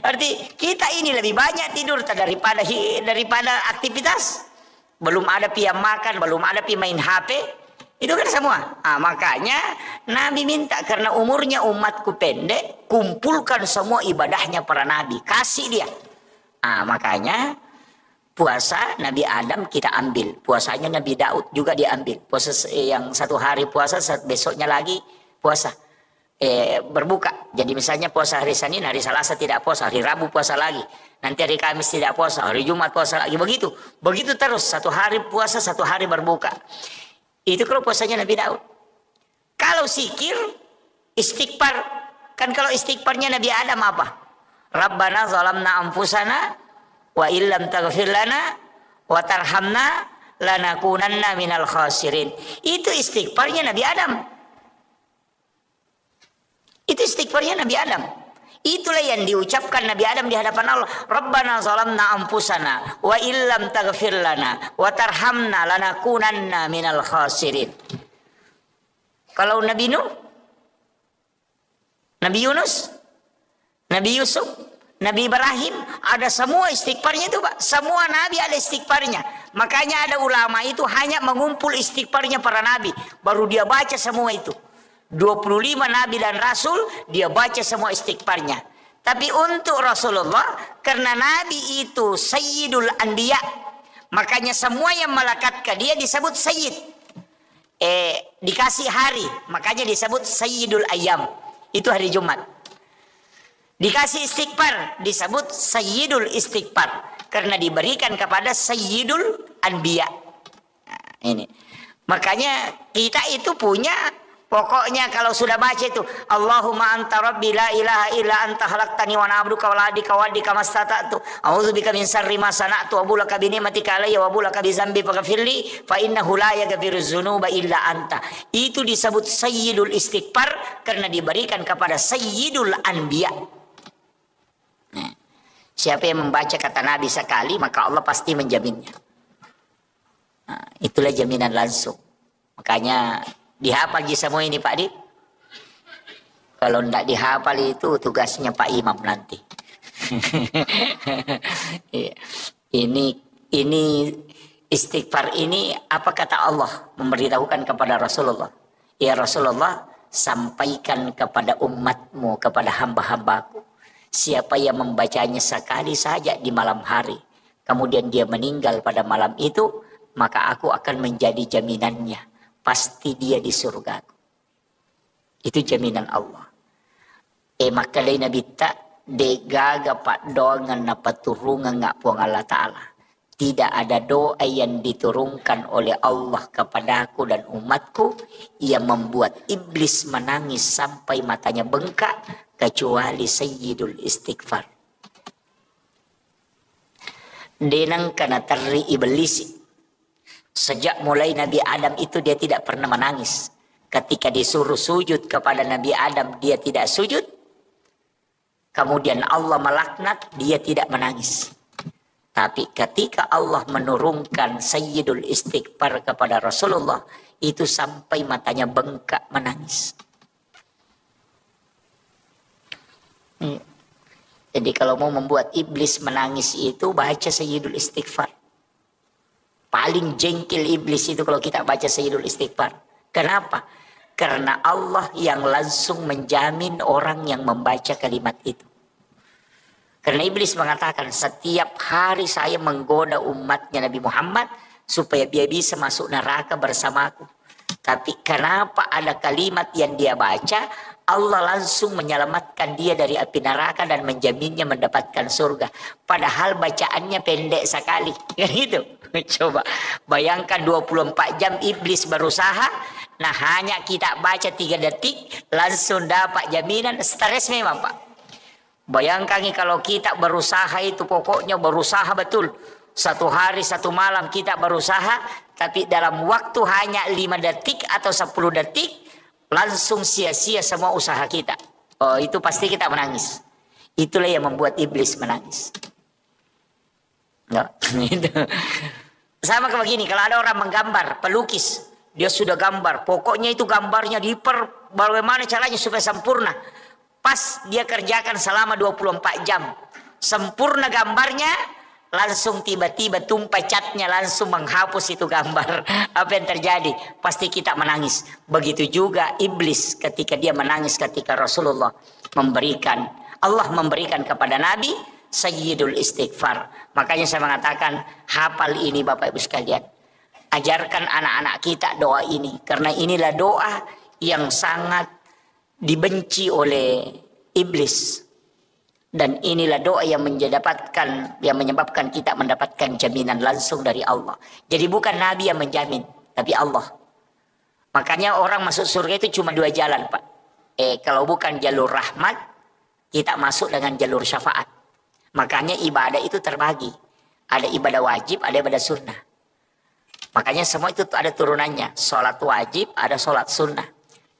Arti kita ini lebih banyak tidur daripada aktivitas. Belum ada pi yang makan, belum ada pi main HP. Itu kan semua. Makanya Nabi minta karena umurnya umatku pendek, kumpulkan semua ibadahnya para nabi, kasih dia. Makanya puasa Nabi Adam kita ambil, puasanya Nabi Daud juga diambil. Puasa yang 1 hari puasa, besoknya lagi puasa. Berbuka. Jadi misalnya puasa hari Senin, hari Selasa tidak puasa, hari Rabu puasa lagi. Nanti hari Kamis tidak puasa, hari Jumat puasa lagi. Begitu terus, 1 hari puasa, 1 hari berbuka. Itu kalau puasanya Nabi Daud. Kalau zikir, istighfar. Kan kalau istighfarnya Nabi Adam apa? Rabbana zalamna anfusana wa illam taghfir lana wa tarhamna lanakunanna minal khasirin. Itu istighfarnya Nabi Adam. Itu istighfarnya Nabi Adam. Itulah yang diucapkan Nabi Adam di hadapan Allah. Rabbana zalamna anfusana wa illam taghfir lana wa tarhamna lanakunanna minal khasirin. Kalau Nabi Nuh, Nabi Yunus, Nabi Yusuf, Nabi Ibrahim, ada semua istighfarnya itu Pak. Semua Nabi ada istighfarnya. Makanya ada ulama itu hanya mengumpul istighfarnya para Nabi. Baru dia baca semua itu. 25 Nabi dan Rasul, dia baca semua istighfarnya. Tapi untuk Rasulullah, karena Nabi itu Sayyidul Anbiya, makanya semua yang melekat ke dia disebut Sayyid. Dikasih hari, makanya disebut Sayyidul Ayyam. Itu hari Jumat. Dikasih istighfar, disebut Sayyidul Istighfar. Karena diberikan kepada Sayyidul Anbiya. Ini. Makanya kita itu punya. Pokoknya kalau sudah baca itu Allahumma anta rabbi la ilaha illa anta khalaqtani wa na'buduka wa la adika wa adika mastata'tu a'udzubika min syarri ma sana'tu wa bulaka bi ni'matika alayya wa bulaka bi dzambi faghfirli fa innahu la yaghfiruz dzunuba illa anta. Itu disebut Sayyidul Istighfar karena diberikan kepada Sayyidul Anbiya. Siapa yang membaca kata Nabi sekali maka Allah pasti menjaminnya. Itulah jaminan langsung. Makanya dihafal aja semua ini Pak Dit. Kalau tidak dihafal itu tugasnya Pak Imam nanti. Ini istighfar ini apa kata Allah memberitahukan kepada Rasulullah. Ya Rasulullah, sampaikan kepada umatmu, kepada hamba-hambaku. Siapa yang membacanya sekali saja di malam hari, kemudian dia meninggal pada malam itu, maka aku akan menjadi jaminannya. Pasti dia di surga. Itu jaminan Allah. Maka dari Nabi tak degaga pak doa ngana paturungan ngak puang Allah Ta'ala. Tidak ada doa yang diturunkan oleh Allah kepadaku dan umatku yang membuat iblis menangis sampai matanya bengkak kecuali Sayyidul Istighfar. Denang kana tari iblis. Sejak mulai Nabi Adam itu dia tidak pernah menangis. Ketika disuruh sujud kepada Nabi Adam, dia tidak sujud. Kemudian Allah melaknat, dia tidak menangis. Tapi ketika Allah menurunkan Sayyidul Istighfar kepada Rasulullah, itu sampai matanya bengkak menangis. Jadi kalau mau membuat iblis menangis itu, baca Sayyidul Istighfar. Paling jengkel iblis itu kalau kita baca Sayyidul Istighfar. Kenapa? Karena Allah yang langsung menjamin orang yang membaca kalimat itu. Karena iblis mengatakan setiap hari saya menggoda umatnya Nabi Muhammad supaya dia bisa masuk neraka bersamaku. Tapi kenapa ada kalimat yang dia baca, Allah langsung menyelamatkan dia dari api neraka dan menjaminnya mendapatkan surga. Padahal bacaannya pendek sekali. Gitu. Coba bayangkan 24 jam iblis berusaha. Nah hanya kita baca 3 detik langsung dapat jaminan. Stres memang Pak. Bayangkan kalau kita berusaha itu pokoknya berusaha betul. 1 hari 1 malam kita berusaha. Tapi dalam waktu hanya 5 detik atau 10 detik. langsung sia-sia semua usaha kita. Oh, itu pasti kita menangis. Itulah yang membuat iblis menangis. Enggak, itu. Sama kayak begini, kalau ada orang menggambar, pelukis, dia sudah gambar, pokoknya itu gambarnya bagaimana caranya supaya sempurna. Pas dia kerjakan selama 24 jam, sempurna gambarnya, langsung tiba-tiba tumpah catnya langsung menghapus itu gambar. Apa yang terjadi? Pasti kita menangis. Begitu juga iblis ketika dia menangis ketika Rasulullah Allah memberikan kepada Nabi Sayyidul Istighfar. Makanya saya mengatakan, hafal ini Bapak Ibu sekalian. Ajarkan anak-anak kita doa ini. Karena inilah doa yang sangat dibenci oleh iblis. Dan inilah doa yang menyebabkan kita mendapatkan jaminan langsung dari Allah. Jadi bukan Nabi yang menjamin, tapi Allah. Makanya orang masuk surga itu cuma 2 jalan, Pak. Kalau bukan jalur rahmat, kita masuk dengan jalur syafaat. Makanya ibadah itu terbagi. Ada ibadah wajib, ada ibadah sunnah. Makanya semua itu ada turunannya. Sholat wajib, ada sholat sunnah.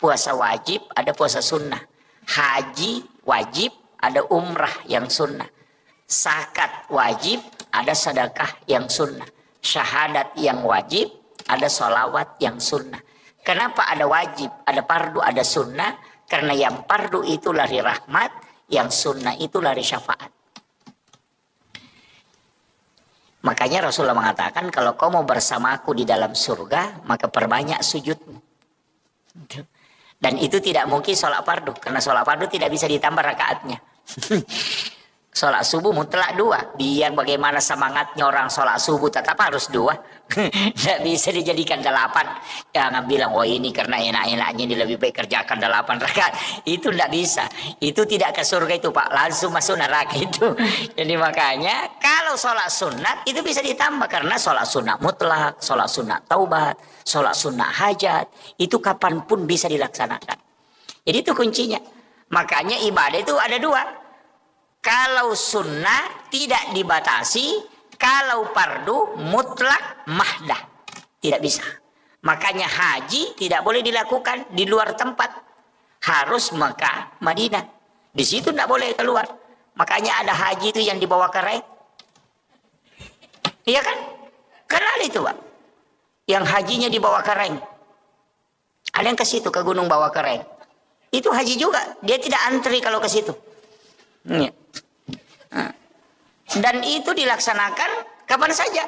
Puasa wajib, ada puasa sunnah. Haji wajib, ada umrah yang sunnah. Zakat wajib, ada sedekah yang sunnah. Syahadat yang wajib, ada sholawat yang sunnah. Kenapa ada wajib, ada fardu, ada sunnah? Karena yang fardu itu lari rahmat, yang sunnah itu lari syafaat. Makanya Rasulullah mengatakan, kalau kau mau bersamaku di dalam surga, maka perbanyak sujudmu. Dan itu tidak mungkin sholat fardu, karena sholat fardu tidak bisa ditambah rakaatnya. Sholat subuh mutlak 2. Biar bagaimana semangatnya orang sholat subuh tetap harus 2. Tidak bisa dijadikan 8. Jangan bilang, oh ini karena enak-enaknya ini lebih baik kerjakan 8 rakaat. Itu tidak bisa. Itu tidak ke surga itu Pak. Langsung masuk neraka itu. Jadi makanya kalau sholat sunat itu bisa ditambah. Karena sholat sunat mutlak, sholat sunat taubat, sholat sunat hajat. Itu kapanpun bisa dilaksanakan. Jadi itu kuncinya. Makanya ibadah itu ada 2. Kalau sunnah tidak dibatasi, kalau fardu mutlak mahdah. Tidak bisa. Makanya haji tidak boleh dilakukan di luar tempat. Harus Mekah, Madinah. Di situ tidak boleh keluar. Makanya ada haji itu yang dibawa keren. Iya kan? Kenal itu Pak. Yang hajinya dibawa keren. Ada yang ke situ, ke gunung bawa keren. Itu haji juga. Dia tidak antri kalau ke situ. Ya. Dan itu dilaksanakan kapan saja.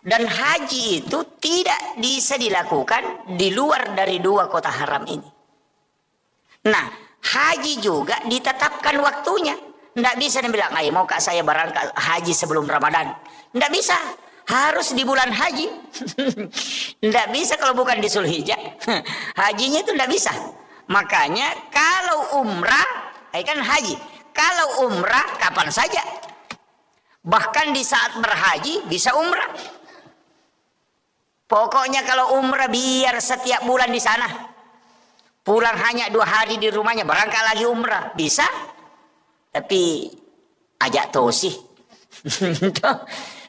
Dan haji itu tidak bisa dilakukan di luar dari 2 kota haram ini. Nah, haji juga ditetapkan waktunya. Tidak bisa dibilang, ayo mau kak saya berangkat haji sebelum Ramadan. Tidak bisa. Harus di bulan haji. Tidak bisa kalau bukan di Zulhijjah. Hajinya itu tidak bisa. Makanya kalau umrah, kan haji. Kalau umrah kapan saja. Bahkan di saat berhaji bisa umrah. Pokoknya kalau umrah biar setiap bulan di sana. Pulang hanya 2 hari di rumahnya, berangkat lagi umrah. Bisa. Tapi ajak tosih.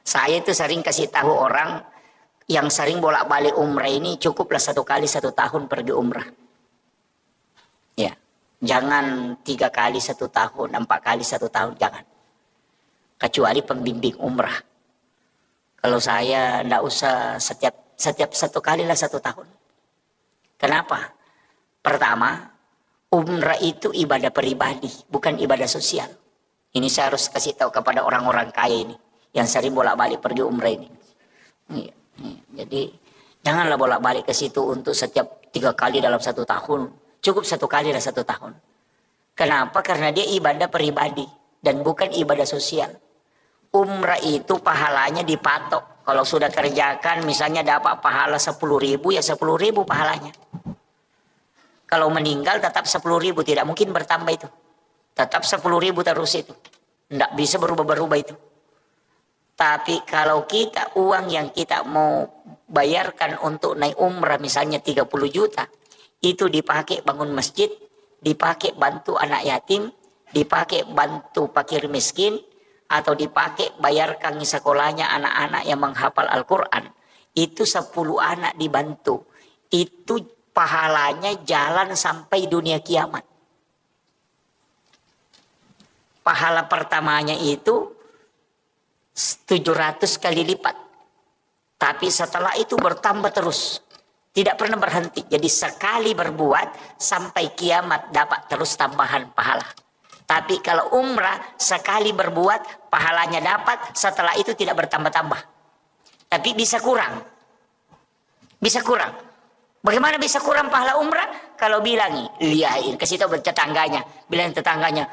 Saya itu sering kasih tahu orang yang sering bolak-balik umrah ini, cukuplah 1 kali 1 tahun pergi umrah. Ya. Jangan 3 kali 1 tahun, 4 kali 1 tahun, jangan. Kecuali pembimbing umrah. Kalau saya tidak usah setiap 1 kali lah 1 tahun. Kenapa? Pertama, umrah itu ibadah pribadi, bukan ibadah sosial. Ini saya harus kasih tahu kepada orang-orang kaya ini, yang sering bolak-balik pergi umrah ini. Jadi janganlah bolak-balik ke situ untuk setiap 3 kali dalam 1 tahun. Cukup 1 kali lah 1 tahun. Kenapa? Karena dia ibadah pribadi dan bukan ibadah sosial. Umrah itu pahalanya dipatok. Kalau sudah kerjakan misalnya dapat pahala 10.000, ya 10.000 pahalanya. Kalau meninggal tetap 10.000, tidak mungkin bertambah itu. Tetap 10.000 terus itu. Tidak bisa berubah-berubah itu. Tapi kalau kita uang yang kita mau bayarkan untuk naik umrah misalnya 30 juta. Itu dipakai bangun masjid, dipakai bantu anak yatim, dipakai bantu fakir miskin, atau dipakai bayarkan sekolahnya anak-anak yang menghafal Al-Quran. Itu 10 anak dibantu. Itu pahalanya jalan sampai dunia kiamat. Pahala pertamanya itu 700 kali lipat. Tapi setelah itu bertambah terus. Tidak pernah berhenti. Jadi sekali berbuat sampai kiamat dapat terus tambahan pahala. Tapi kalau umrah sekali berbuat pahalanya dapat, setelah itu tidak bertambah-tambah. Tapi bisa kurang. Bisa kurang. Bagaimana bisa kurang pahala umrah? Kalau bilang, liain, kasih tahu tetangganya. Bilang tetangganya,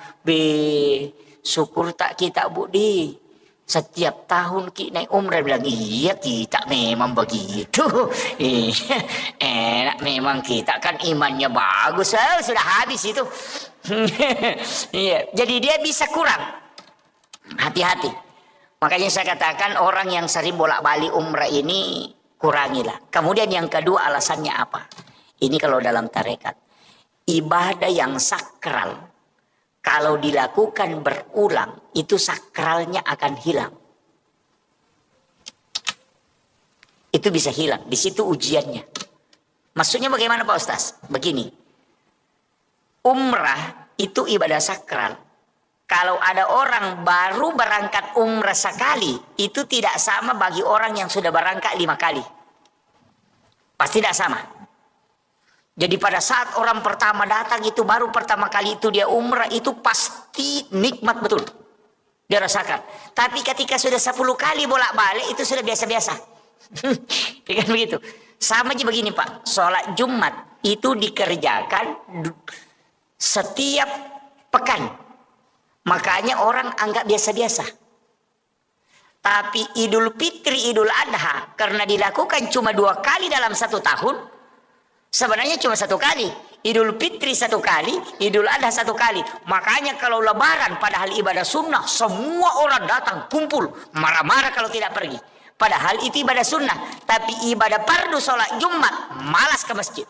syukur tak kita Budi. Setiap tahun kita naik umrah. Bilang, iya kita memang begitu. Enak memang kita kan imannya bagus. Sudah habis itu. Iya. Jadi dia bisa kurang. Hati-hati. Makanya saya katakan orang yang sering bolak-balik umrah ini kurangilah. Kemudian yang kedua alasannya apa? Ini kalau dalam tarekat. Ibadah yang sakral. Kalau dilakukan berulang, itu sakralnya akan hilang. Itu bisa hilang. Di situ ujiannya. Maksudnya bagaimana Pak Ustaz? Begini. Umrah itu ibadah sakral. Kalau ada orang baru berangkat umrah sekali, itu tidak sama bagi orang yang sudah berangkat 5 kali. Pasti tidak sama. Jadi pada saat orang pertama datang itu baru pertama kali itu dia umrah itu pasti nikmat betul. Dia rasakan. Tapi ketika sudah 10 kali bolak-balik itu sudah biasa-biasa. Kan begitu. Sama aja begini Pak. Sholat Jumat itu dikerjakan setiap pekan. Makanya orang anggap biasa-biasa. Tapi Idul Fitri, Idul Adha karena dilakukan cuma 2 kali dalam 1 tahun. Sebenarnya cuma 1 kali. Idul Fitri 1 kali, Idul Adha 1 kali. Makanya kalau lebaran padahal ibadah sunnah, semua orang datang kumpul. Marah-marah kalau tidak pergi. Padahal itu ibadah sunnah. Tapi ibadah fardu sholat Jumat, malas ke masjid.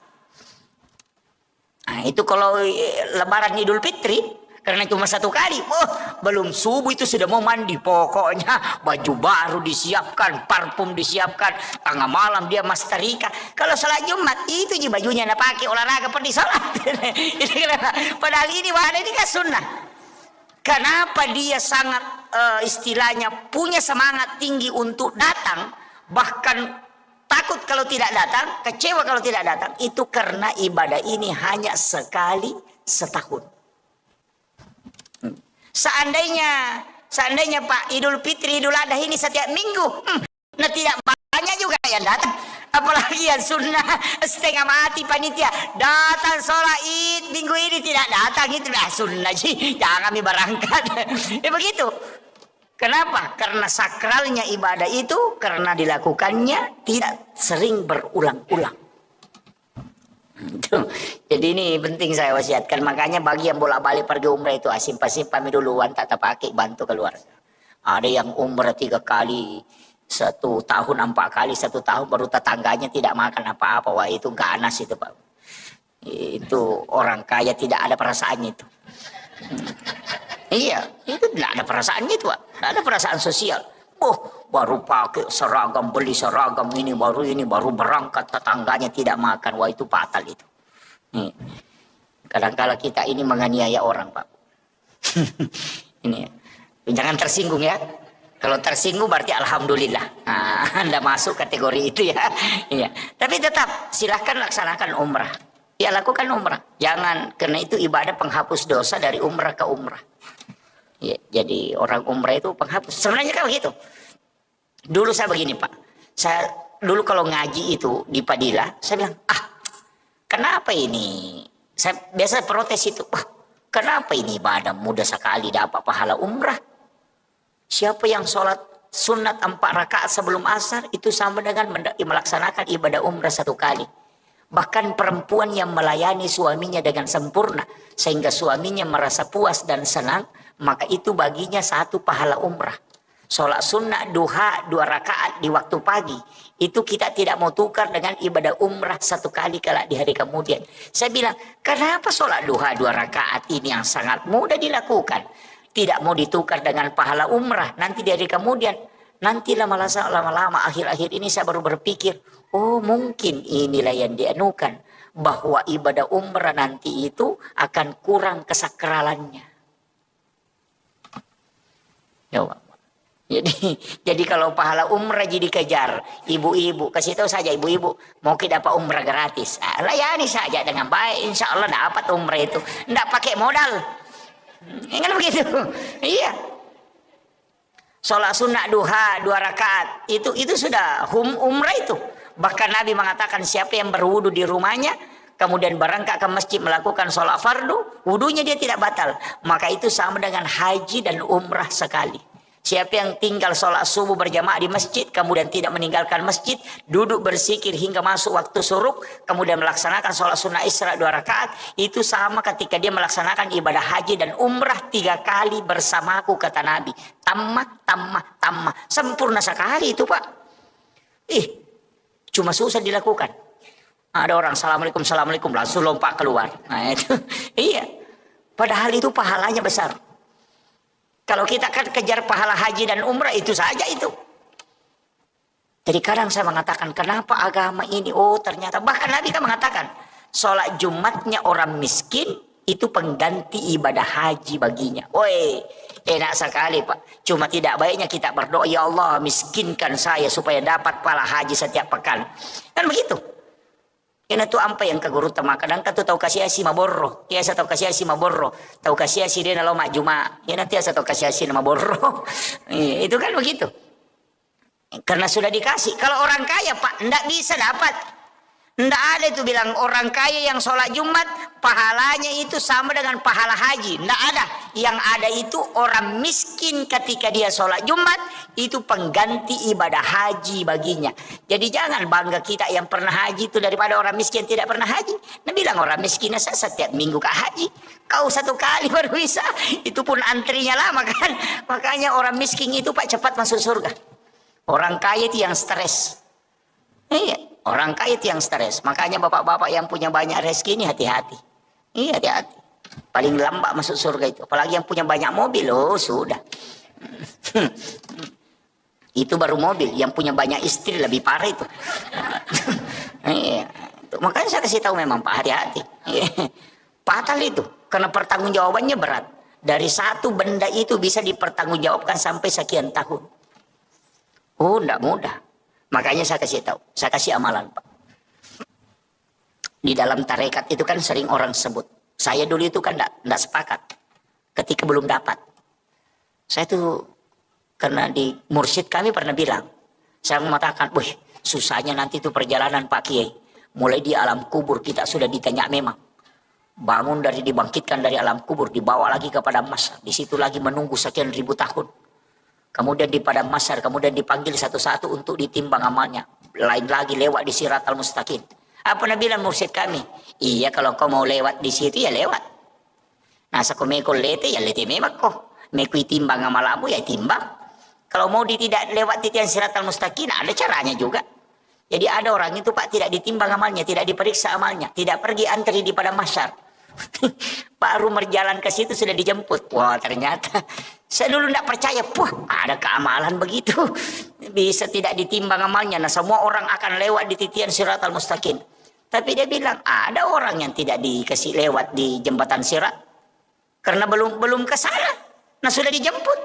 Nah itu kalau lebaran Idul Fitri, karena cuma 1 kali, belum subuh itu sudah mau mandi. Pokoknya baju baru disiapkan, parfum disiapkan, tengah malam dia masterika. Kalau sholat Jumat itu aja bajunya nak pakai olahraga pergi sholat. Padahal ini wahana ini kan sunnah. Kenapa dia sangat istilahnya punya semangat tinggi untuk datang, bahkan takut kalau tidak datang, kecewa kalau tidak datang, itu karena ibadah ini hanya sekali setahun. Seandainya Pak Idul Fitri, Idul Adha ini setiap minggu, nah tidak banyak juga yang datang. Apalagi yang sunnah setengah mati panitia datang sholat id minggu ini tidak datang, itu dah sunnah sih, jangan kami berangkat. Ya begitu. Kenapa? Karena sakralnya ibadah itu karena dilakukannya tidak sering berulang-ulang. Jadi ini penting saya wasiatkan. Makanya bagi yang bolak-balik pergi umrah itu simpan duluan, tak pakai, bantu keluarga. Ada yang umrah 3 kali 1 tahun, 4 kali 1 tahun, baru tetangganya tidak makan apa-apa. Wah itu ganas itu Pak. Itu orang kaya tidak ada perasaannya itu. Iya, itu tidak ada perasaannya itu Pak. Tidak ada perasaan sosial. Baru pakai seragam, beli seragam ini baru berangkat, tetangganya tidak makan. Wah itu fatal itu. Kadang-kala kita ini menganiaya orang Pak. Ini jangan tersinggung ya. Kalau tersinggung berarti alhamdulillah. Anda masuk kategori itu ya. Iya. Tapi tetap silahkan laksanakan umrah. Ya lakukan umrah. Jangan, karena itu ibadah penghapus dosa dari umrah ke umrah. Ya, jadi orang umrah itu penghapus. Sebenarnya kan begitu. Dulu saya begini Pak. Saya dulu kalau ngaji itu di Padilla, saya bilang, kenapa ini? Saya biasa protes itu. Kenapa ini ibadah mudah sekali dapat pahala umrah? Siapa yang sholat sunat 4 rakaat sebelum asar itu sama dengan melaksanakan ibadah umrah 1 kali. Bahkan perempuan yang melayani suaminya dengan sempurna sehingga suaminya merasa puas dan senang, maka itu baginya 1 pahala umrah. Sholat sunnah duha 2 rakaat di waktu pagi itu kita tidak mau tukar dengan ibadah umrah 1 kali kelak di hari kemudian. Saya bilang, kenapa sholat duha 2 rakaat ini yang sangat mudah dilakukan tidak mau ditukar dengan pahala umrah nanti di hari kemudian? Nanti lama-lama akhir-akhir ini saya baru berpikir, oh mungkin inilah yang dianukan bahwa ibadah umrah nanti itu akan kurang kesakralannya. Ya, jadi kalau pahala umrah jadi kejar, ibu-ibu kasih tahu saja ibu-ibu mau kita dapat umrah gratis, layani saja dengan baik, insya Allah dapat umrah itu, nggak pakai modal, kan begitu, iya. Sholat sunnah duha 2 rakaat itu sudah umrah itu. Bahkan Nabi mengatakan siapa yang berwudu di rumahnya kemudian berangkat ke masjid melakukan sholat fardu, wudunya dia tidak batal, maka itu sama dengan haji dan umrah sekali. Siapa yang tinggal sholat subuh berjamaah di masjid, kemudian tidak meninggalkan masjid, duduk berzikir hingga masuk waktu syuruk, kemudian melaksanakan sholat sunnah isra 2 rakaat, itu sama ketika dia melaksanakan ibadah haji dan umrah 3 kali bersamaku, kata Nabi. Tammah. Sempurna sekali itu, Pak. Cuma susah dilakukan. Ada orang assalamualaikum langsung lompat keluar. Nah itu, iya. Padahal itu pahalanya besar. Kalau kita kan kejar pahala haji dan umrah itu saja itu. Jadi kadang saya mengatakan kenapa agama ini, ternyata bahkan Nabi kan mengatakan sholat Jumatnya orang miskin itu pengganti ibadah haji baginya. Woi, enak sekali Pak. Cuma tidak baiknya kita berdoa, ya Allah miskinkan saya supaya dapat pahala haji setiap pekan. Kan begitu. Kena tu ampai yang kaguru tama kadang katu tahu kasih asi maborro, kiasa tahu kasih asi maborro, tahu kasih asi dia nalo mak juma, ya nanti asa tahu kasih asi nama borro, itu kan begitu. Karena sudah dikasih. Kalau orang kaya Pak, ndak bisa dapat. Ndak ada itu bilang orang kaya yang sholat Jumat pahalanya itu sama dengan pahala haji. Ndak ada. Yang ada itu orang miskin ketika dia sholat Jumat itu pengganti ibadah haji baginya. Jadi jangan bangga kita yang pernah haji itu daripada orang miskin tidak pernah haji. Nah bilang orang miskin setiap minggu ke haji. Kau 1 kali baru bisa. Itu pun antrinya lama kan. Makanya orang miskin itu Pak cepat masuk surga. Orang kaya itu yang stres. Iya. Orang kaya itu yang stres. Makanya bapak-bapak yang punya banyak rezeki ini hati-hati. Iya, hati-hati. Paling lambat masuk surga itu. Apalagi yang punya banyak mobil. Sudah. Itu baru mobil. Yang punya banyak istri lebih parah itu. Iya. Makanya saya kasih tahu memang Pak, hati-hati. Fatal itu. Karena pertanggungjawabannya berat. Dari satu benda itu bisa dipertanggungjawabkan sampai sekian tahun. Enggak mudah. Makanya saya kasih tahu, saya kasih amalan Pak. Di dalam tarekat itu kan sering orang sebut. Saya dulu itu kan enggak sepakat. Ketika belum dapat. Saya tuh, karena di mursyid kami pernah bilang. Saya mengatakan, wih susahnya nanti itu perjalanan Pak Kiai. Mulai di alam kubur kita sudah ditanya memang. Bangun dibangkitkan dari alam kubur, dibawa lagi kepada mahsyar. Di situ lagi menunggu sekian ribu tahun. Kemudian di padang mahsyar, kemudian dipanggil satu-satu untuk ditimbang amalnya. Lain lagi lewat di siratal mustaqim. Apa nak bilang mursyid kami? Iya kalau kau mau lewat di situ ya lewat. Nasa kau mekol lete ya lete memang kau. Mekui timbang amalamu ya timbang. Kalau mau tidak lewat di tiang siratal mustaqim ada caranya juga. Jadi ada orang itu Pak tidak ditimbang amalnya, tidak diperiksa amalnya, tidak pergi antri di padang mahsyar. Baru berjalan ke situ sudah dijemput. Wah ternyata saya dulu tidak percaya. Ada keamalan begitu. Bisa tidak ditimbang amalnya. Nah semua orang akan lewat di titian siratal mustaqim. Tapi dia bilang ada orang yang tidak dikasih lewat di jembatan sirat. Karena belum ke sana. Nah sudah dijemput.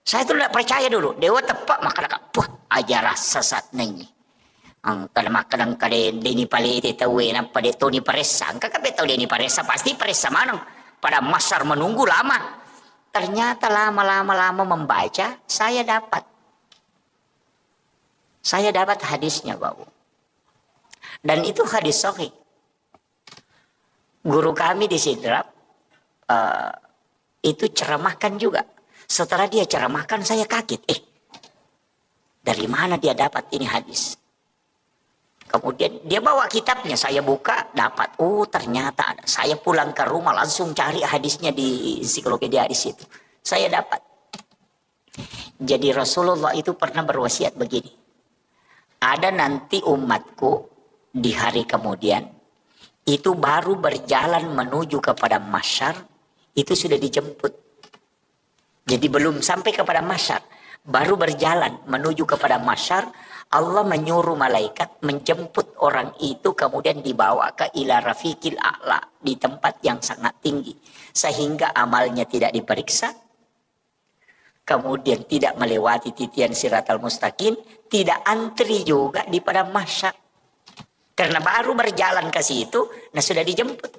Saya itu tidak percaya dulu. Dewa tepak maka ajarah sesat nih. Kadang-kadang deni palete tahu apa dia Tony Paresa. Kakak tahu deni Paresa pasti Paresa mana? Pada mahsyar menunggu lama. Ternyata lama membaca saya dapat hadisnya Bapak. Dan itu hadis sahih. Guru kami di Sidrap itu ceramahkan juga. Setelah dia ceramahkan saya kaget. Dari mana dia dapat ini hadis? Kemudian dia bawa kitabnya, saya buka, dapat. Ternyata ada. Saya pulang ke rumah langsung cari hadisnya di ensiklopedia hadis itu. Saya dapat. Jadi Rasulullah itu pernah berwasiat begini. Ada nanti umatku di hari kemudian, itu baru berjalan menuju kepada mahsyar, itu sudah dijemput. Jadi belum sampai kepada mahsyar, baru berjalan menuju kepada mahsyar, Allah menyuruh malaikat menjemput orang itu kemudian dibawa ke ila rafiqil a'la, di tempat yang sangat tinggi, sehingga amalnya tidak diperiksa, kemudian tidak melewati titian siratal mustaqim, tidak antri juga di padang mahsyar. Karena baru berjalan ke situ, nah sudah dijemput.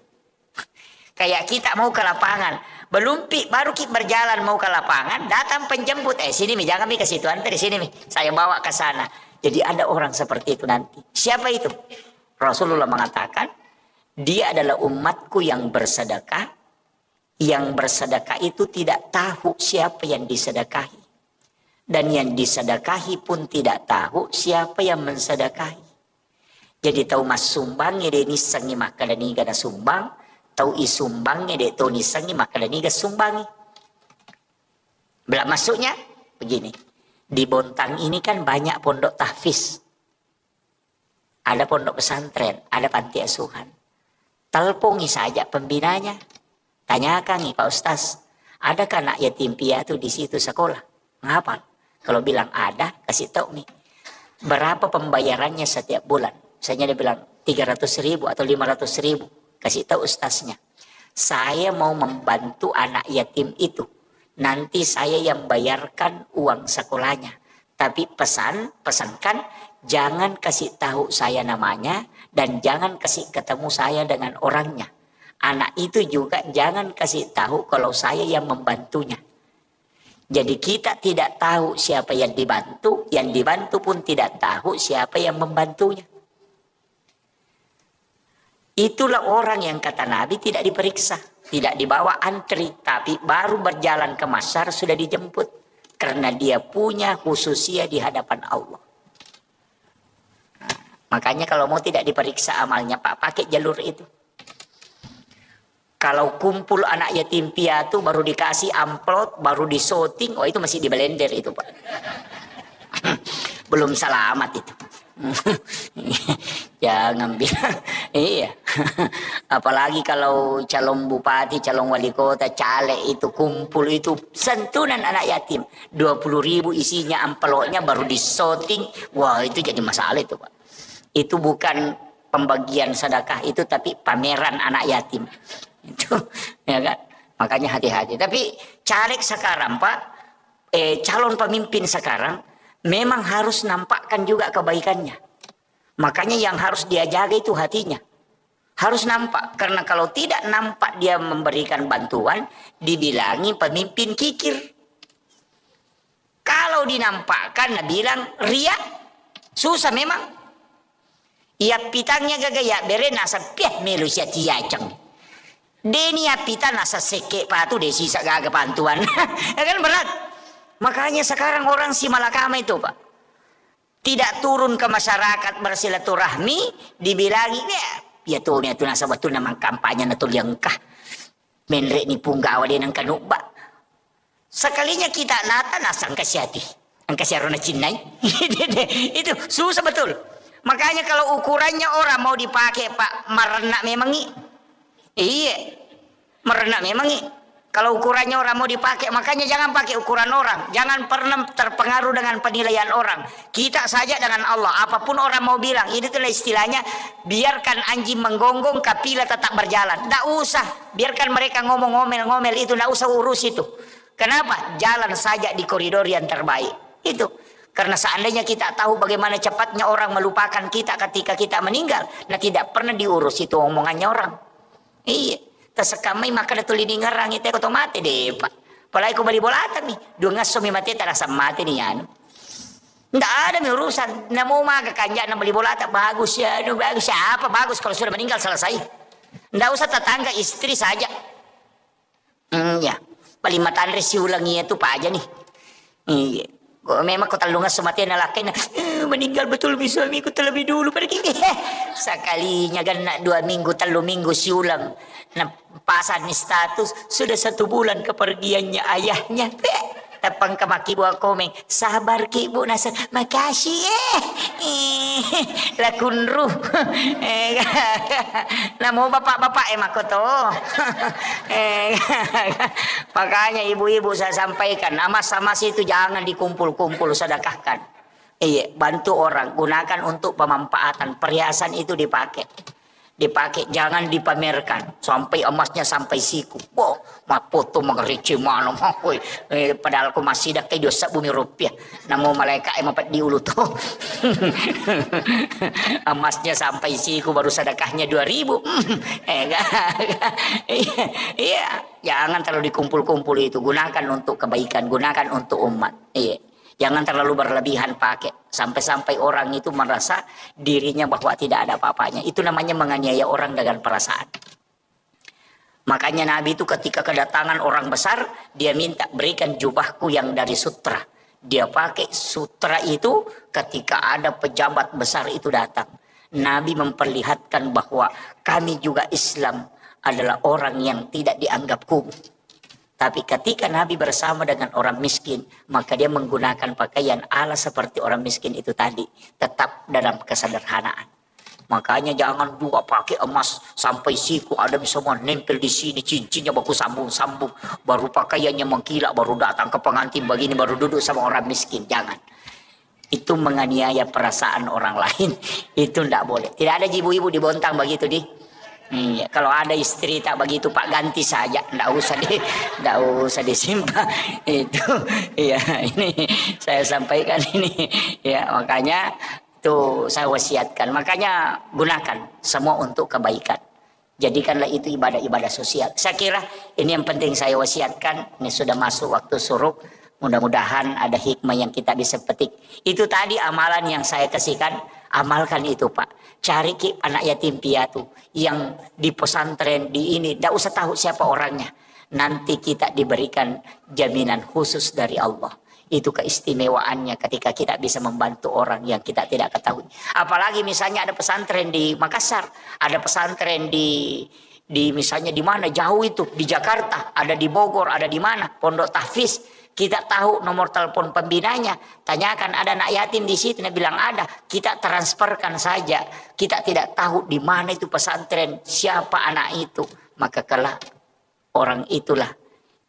Kayak kita mau ke lapangan, baru kita berjalan mau ke lapangan, datang penjemput, sini mi, jangan mi ke situ, antri sini mi, saya bawa ke sana. Jadi ada orang seperti itu nanti. Siapa itu? Rasulullah mengatakan, dia adalah umatku yang bersedekah. Yang bersedekah itu tidak tahu siapa yang disedekahi. Dan yang disedekahi pun tidak tahu siapa yang mensedekahi. Jadi tahu mas sumbangnya dia nisangi maka dan iga na sumbang, tahu isumbangnya dia tahu nisangi maka dan iga sumbangi. Belak masuknya begini. Di Bontang ini kan banyak pondok tahfiz. Ada pondok pesantren, ada panti asuhan. Telpongi saja pembinanya. Tanyakan nih Pak Ustaz, adakah anak yatim piatu di situ sekolah? Ngapal? Kalau bilang ada, kasih tahu nih. Berapa pembayarannya setiap bulan? Misalnya dia bilang 300.000 atau 500.000. Kasih tahu ustaznya. Saya mau membantu anak yatim itu. Nanti saya yang bayarkan uang sekolahnya. Tapi pesankan jangan kasih tahu saya namanya dan jangan kasih ketemu saya dengan orangnya. Anak itu juga jangan kasih tahu kalau saya yang membantunya. Jadi kita tidak tahu siapa yang dibantu pun tidak tahu siapa yang membantunya. Itulah orang yang kata Nabi tidak diperiksa, tidak dibawa antri, tapi baru berjalan ke mahsyar sudah dijemput. Karena dia punya khususia di hadapan Allah. Makanya kalau mau tidak diperiksa amalnya Pak, pakai jalur itu. Kalau kumpul anak yatim piatu baru dikasih amplop, baru disorting, itu masih di blender itu Pak. Belum selamat itu. Jangan bilang. Iya. Apalagi kalau calon bupati, calon wali kota, caleg itu kumpul itu santunan anak yatim. 20.000 isinya amplopnya baru disorting. Wah itu jadi masalah itu Pak. Itu bukan pembagian sedekah itu, tapi pameran anak yatim. Itu ya kan, makanya hati-hati. Tapi caleg sekarang Pak, calon pemimpin sekarang memang harus nampakkan juga kebaikannya. Makanya yang harus dia jaga itu hatinya, harus nampak. Karena kalau tidak nampak dia memberikan bantuan, dibilangi pemimpin kikir. Kalau dinampakkan bilang ria, susah memang. Ia pitangnya gagaya bere nasa piah melu sia tiacang. Deni apita nasa seke patu desi gaga bantuan. Ya kan berat. Makanya sekarang orang si malakama itu Pak, tidak turun ke masyarakat bersilaturahmi, dibilangi ya tuh nih tuh nasa betul namang kampanye natul yang kah. Menrek ni punggawa dia nang kanubak. Sekalinya kita nata nasang kasyati. Ang kasyarona cinay. Itu susah betul. Makanya kalau ukurannya orang mau dipakai Pak, merenak memang iya, merenak memang kalau ukurannya orang mau dipakai, makanya jangan pakai ukuran orang. Jangan pernah terpengaruh dengan penilaian orang. Kita saja dengan Allah, apapun orang mau bilang, ini itulah istilahnya, biarkan anjing menggonggong, kapila tetap berjalan. Tidak usah, biarkan mereka ngomel-ngomel itu, tidak usah urus itu. Kenapa? Jalan saja di koridor yang terbaik. Itu. Karena seandainya kita tahu bagaimana cepatnya orang melupakan kita ketika kita meninggal, nah tidak pernah diurus itu omongannya orang. Iya, tersekamai maka datul ini ngerang itu kau mati deh Pak. Apalagi kau beli bolatan nih, dua ngasomi mati terasa mati nih anu. Nggak ada nih urusan, nggak mau makan kanjak beli bolatan bagus ya, bagus siapa bagus kalau sudah meninggal selesai. Nggak usah tetangga istri saja. Ya, paling matan resi ulangi itu Pak aja nih. Iya. Memang kau terlalu ngasumati anak laki meninggal betul suamiku terlebih dulu pergi. Sekalinya kan 2 minggu 3 minggu si ulang. Nah, pasan ni status sudah 1 bulan kepergiannya ayahnya. Tapang kamaki buah komeng, sabar ki bu nasa, makasih lakunruh. Namo bapak-bapak mako to. Makanya ibu-ibu saya sampaikan, amas-amas itu jangan dikumpul-kumpul, sedekahkan. Iya, bantu orang, gunakan untuk pemanfaatan. Perhiasan itu dipakai. Dipakai, jangan dipamerkan sampai emasnya sampai siku. Wow, mak foto mengerici mana makoi. Padahal aku masih dah kayak dosa bumi rupiah. Namo malaikat empat di ulu tuh. Emasnya sampai siku baru sedekahnya 2.000. Iya, jangan terlalu dikumpul-kumpul itu. Gunakan untuk kebaikan, gunakan untuk umat. Iya. Jangan terlalu berlebihan pakai. Sampai-sampai orang itu merasa dirinya bahwa tidak ada apa-apanya. Itu namanya menganiaya orang dengan perasaan. Makanya Nabi itu ketika kedatangan orang besar, dia minta berikan jubahku yang dari sutra. Dia pakai sutra itu ketika ada pejabat besar itu datang. Nabi memperlihatkan bahwa kami juga Islam adalah orang yang tidak dianggap kumuh. Tapi ketika Nabi bersama dengan orang miskin, maka dia menggunakan pakaian ala seperti orang miskin itu tadi. Tetap dalam kesederhanaan. Makanya jangan juga pakai emas sampai siku, ada semua nempel di sini, cincinnya bagus sambung-sambung. Baru pakaiannya mengkilap, baru datang ke pengantin begini, baru duduk sama orang miskin. Jangan. Itu menganiaya perasaan orang lain. Itu tidak boleh. Tidak ada ibu-ibu dibontang begitu di. Iya, kalau ada istri tak begitu Pak, ganti saja, ndak usah disimpan itu. Iya, ini saya sampaikan ini. Ya, makanya tuh saya wasiatkan. Makanya gunakan semua untuk kebaikan. Jadikanlah itu ibadah-ibadah sosial. Saya kira ini yang penting saya wasiatkan. Ini sudah masuk waktu suruk. Mudah-mudahan ada hikmah yang kita bisa petik. Itu tadi amalan yang saya kasihkan. Amalkan itu Pak. Cari anak yatim piatu yang di pesantren di ini. Tidak usah tahu siapa orangnya. Nanti kita diberikan jaminan khusus dari Allah. Itu keistimewaannya ketika kita bisa membantu orang yang kita tidak ketahui. Apalagi misalnya ada pesantren di Makassar. Ada pesantren di misalnya di mana jauh itu. Di Jakarta. Ada di Bogor. Ada di mana. Pondok Tahfiz. Kita tahu nomor telepon pembinanya. Tanyakan ada anak yatim di situ. Dia bilang ada. Kita transferkan saja. Kita tidak tahu di mana itu pesantren. Siapa anak itu. Maka kelak orang itulah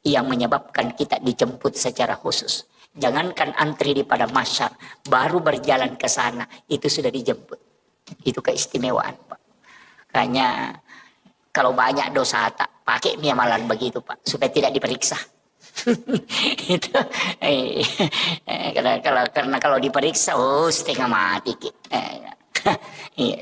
yang menyebabkan kita dijemput secara khusus. Jangankan antri di pada masyar. Baru berjalan ke sana. Itu sudah dijemput. Itu keistimewaan Pak. Makanya kalau banyak dosa tak. Pakai amalan begitu Pak. Supaya tidak diperiksa. Itu karena kalau diperiksa setengah mati.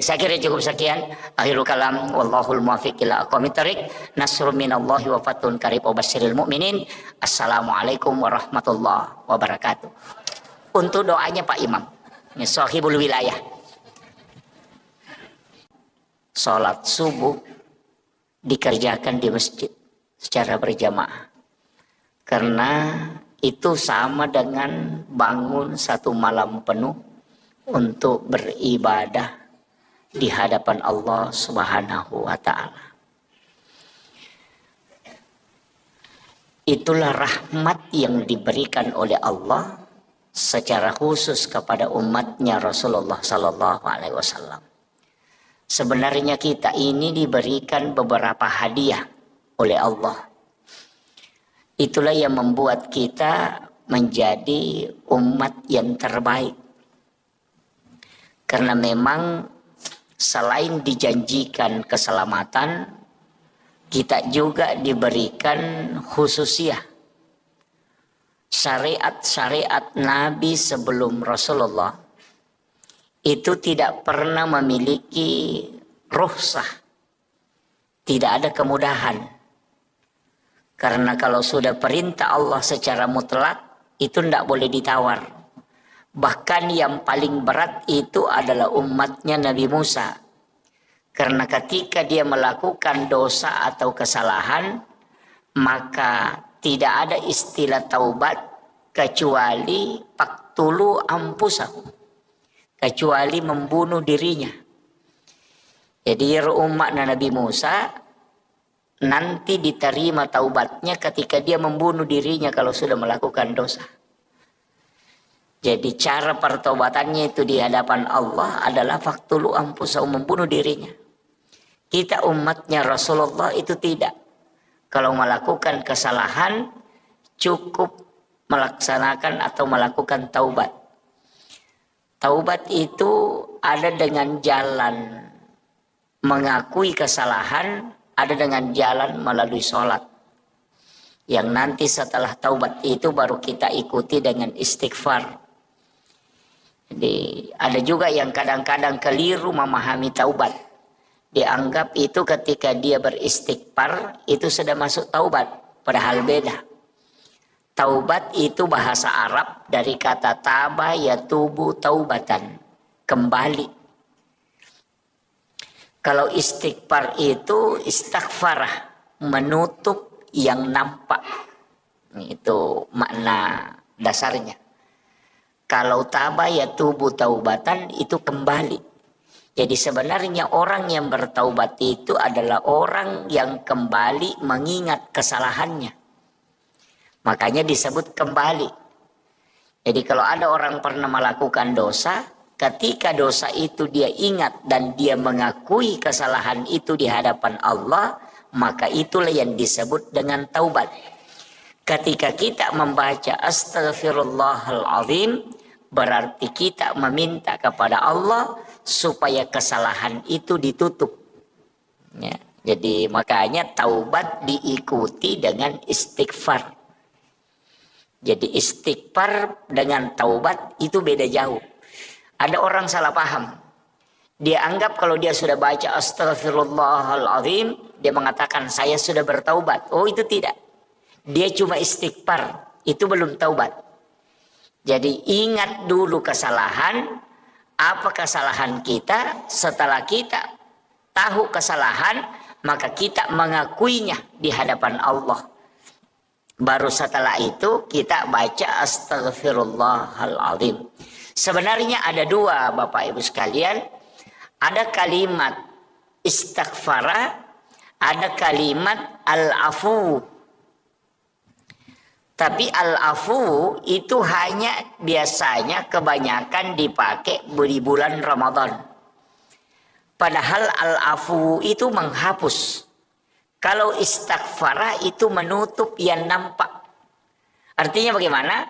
Saya kira cukup sekian. Akhirul kalam wallahul muwaffiq ila aqwamit thoriq. Nasrun minallahi wa fathun qarib wa basyiril mu'minin. Assalamualaikum warahmatullahi wabarakatuh. Untuk doanya Pak Imam, sahibul wilayah. Salat subuh dikerjakan di masjid secara berjamaah. Karena itu sama dengan bangun satu malam penuh untuk beribadah di hadapan Allah Subhanahu wa Ta'ala. Itulah rahmat yang diberikan oleh Allah secara khusus kepada umatnya Rasulullah Sallallahu Alaihi Wasallam. Sebenarnya kita ini diberikan beberapa hadiah oleh Allah. Itulah yang membuat kita menjadi umat yang terbaik. Karena memang selain dijanjikan keselamatan, kita juga diberikan khususiah. Syariat-syariat Nabi sebelum Rasulullah itu tidak pernah memiliki rukhsah. Tidak ada kemudahan. Karena kalau sudah perintah Allah secara mutlak, itu tidak boleh ditawar. Bahkan yang paling berat itu adalah umatnya Nabi Musa. Karena ketika dia melakukan dosa atau kesalahan, maka tidak ada istilah taubat kecuali faqtulu anfusakum. Kecuali membunuh dirinya. Jadi umat Nabi Musa nanti diterima taubatnya ketika dia membunuh dirinya kalau sudah melakukan dosa. Jadi cara pertobatannya itu di hadapan Allah adalah faqtulu anfusakum, membunuh dirinya. Kita umatnya Rasulullah itu tidak. Kalau melakukan kesalahan cukup melaksanakan atau melakukan taubat. Taubat itu ada dengan jalan mengakui kesalahan, ada dengan jalan melalui sholat. Yang nanti setelah taubat itu baru kita ikuti dengan istighfar. Jadi ada juga yang kadang-kadang keliru memahami taubat. Dianggap itu ketika dia beristighfar itu sudah masuk taubat. Padahal beda. Taubat itu bahasa Arab dari kata taba yatubu taubatan. Kembali. Kalau istighfar itu istighfarah. Menutup yang nampak. Itu makna dasarnya. Kalau taba yatubu taubatan itu kembali. Jadi sebenarnya orang yang bertaubat itu adalah orang yang kembali mengingat kesalahannya. Makanya disebut kembali. Jadi kalau ada orang pernah melakukan dosa, ketika dosa itu dia ingat dan dia mengakui kesalahan itu di hadapan Allah, maka itulah yang disebut dengan taubat. Ketika kita membaca Astaghfirullahaladzim, berarti kita meminta kepada Allah supaya kesalahan itu ditutup. Ya, jadi makanya taubat diikuti dengan istighfar. Jadi istighfar dengan taubat itu beda jauh. Ada orang salah paham. Dia anggap kalau dia sudah baca Astaghfirullahaladzim, dia mengatakan saya sudah bertaubat. Oh, itu tidak. Dia cuma istighfar, itu belum taubat. Jadi ingat dulu kesalahan, apa kesalahan kita. Setelah kita tahu kesalahan, maka kita mengakuinya di hadapan Allah. Baru setelah itu kita baca Astaghfirullahaladzim. Sebenarnya ada dua Bapak Ibu sekalian. Ada kalimat istighfara, ada kalimat al-afu. Tapi al-afu itu hanya biasanya kebanyakan dipakai di bulan Ramadan. Padahal al-afu itu menghapus. Kalau istighfar itu menutup yang nampak. Artinya bagaimana?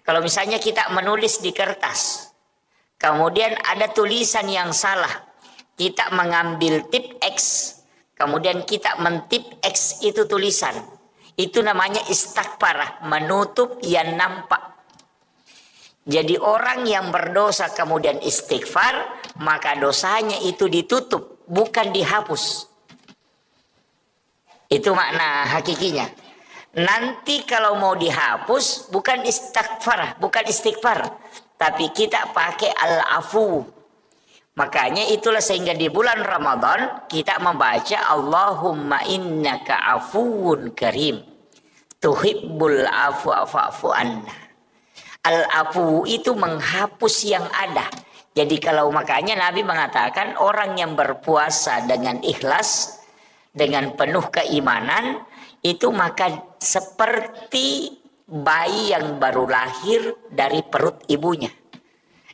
Kalau misalnya kita menulis di kertas, kemudian ada tulisan yang salah. Kita mengambil tip X, kemudian kita mentip X itu tulisan. Itu namanya istighfar, menutup yang nampak. Jadi orang yang berdosa kemudian istighfar, maka dosanya itu ditutup, bukan dihapus. Itu makna hakikinya. Nanti kalau mau dihapus, bukan istighfar, tapi kita pakai al-afu. Makanya itulah sehingga di bulan Ramadan kita membaca Allahumma innaka afuwun karim tuhibbul afwa fa'fu anna. Al-afu itu menghapus yang ada. Jadi kalau makanya Nabi mengatakan orang yang berpuasa dengan ikhlas, dengan penuh keimanan, itu maka seperti bayi yang baru lahir dari perut ibunya.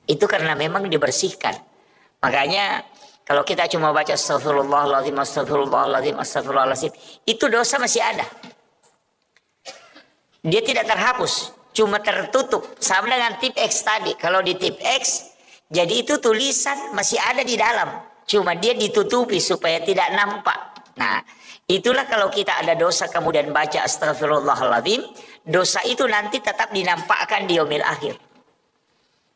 Itu karena memang dibersihkan. Makanya kalau kita cuma baca astagfirullahaladzim, astagfirullahaladzim, astagfirullahaladzim, itu dosa masih ada. Dia tidak terhapus, cuma tertutup. Sama dengan tip X tadi. Kalau di tip X, jadi itu tulisan masih ada di dalam. Cuma dia ditutupi supaya tidak nampak. Nah, itulah kalau kita ada dosa kemudian baca astagfirullahaladzim, dosa itu nanti tetap dinampakkan di yaumil akhir.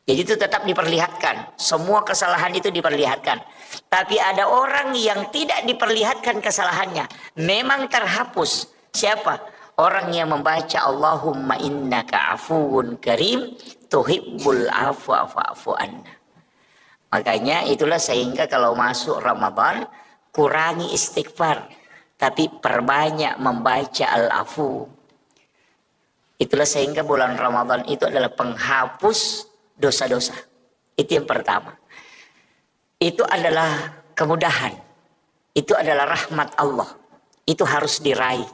Jadi itu tetap diperlihatkan. Semua kesalahan itu diperlihatkan. Tapi ada orang yang tidak diperlihatkan kesalahannya. Memang terhapus. Siapa? Orang yang membaca Allahumma innaka afuwun karim tuhibbul afwa fa'fu anna. Makanya itulah sehingga kalau masuk Ramadan kurangi istighfar. Tapi perbanyak membaca al-afu. Itulah sehingga bulan Ramadan itu adalah penghapus dosa-dosa. Itu yang pertama. Itu adalah kemudahan. Itu adalah rahmat Allah. Itu harus diraih.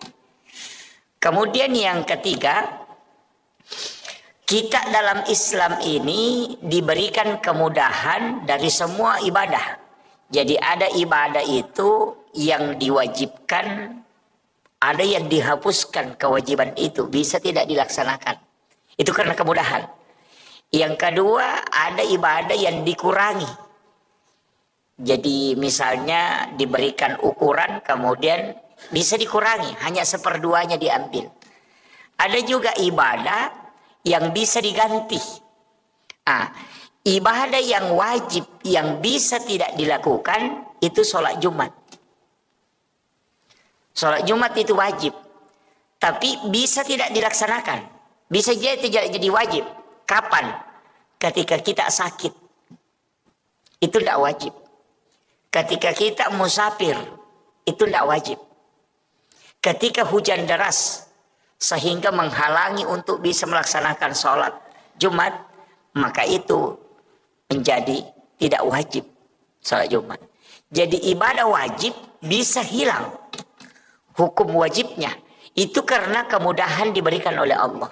Kemudian yang ketiga, kita dalam Islam ini diberikan kemudahan dari semua ibadah. Jadi ada ibadah itu yang diwajibkan, ada yang dihapuskan kewajiban itu, bisa tidak dilaksanakan. Itu karena kemudahan. Yang kedua, ada ibadah yang dikurangi. Jadi misalnya diberikan ukuran kemudian bisa dikurangi, hanya seperduanya diambil. Ada juga ibadah yang bisa diganti. Ibadah yang wajib yang bisa tidak dilakukan itu sholat Jumat. Sholat Jumat itu wajib, tapi bisa tidak dilaksanakan. Bisa jadi wajib. Kapan? Ketika kita sakit. Itu tidak wajib. Ketika kita musafir. Itu tidak wajib. Ketika hujan deras. Sehingga menghalangi untuk bisa melaksanakan sholat Jumat. Maka itu menjadi tidak wajib sholat Jumat. Jadi ibadah wajib bisa hilang. Hukum wajibnya. Itu karena kemudahan diberikan oleh Allah.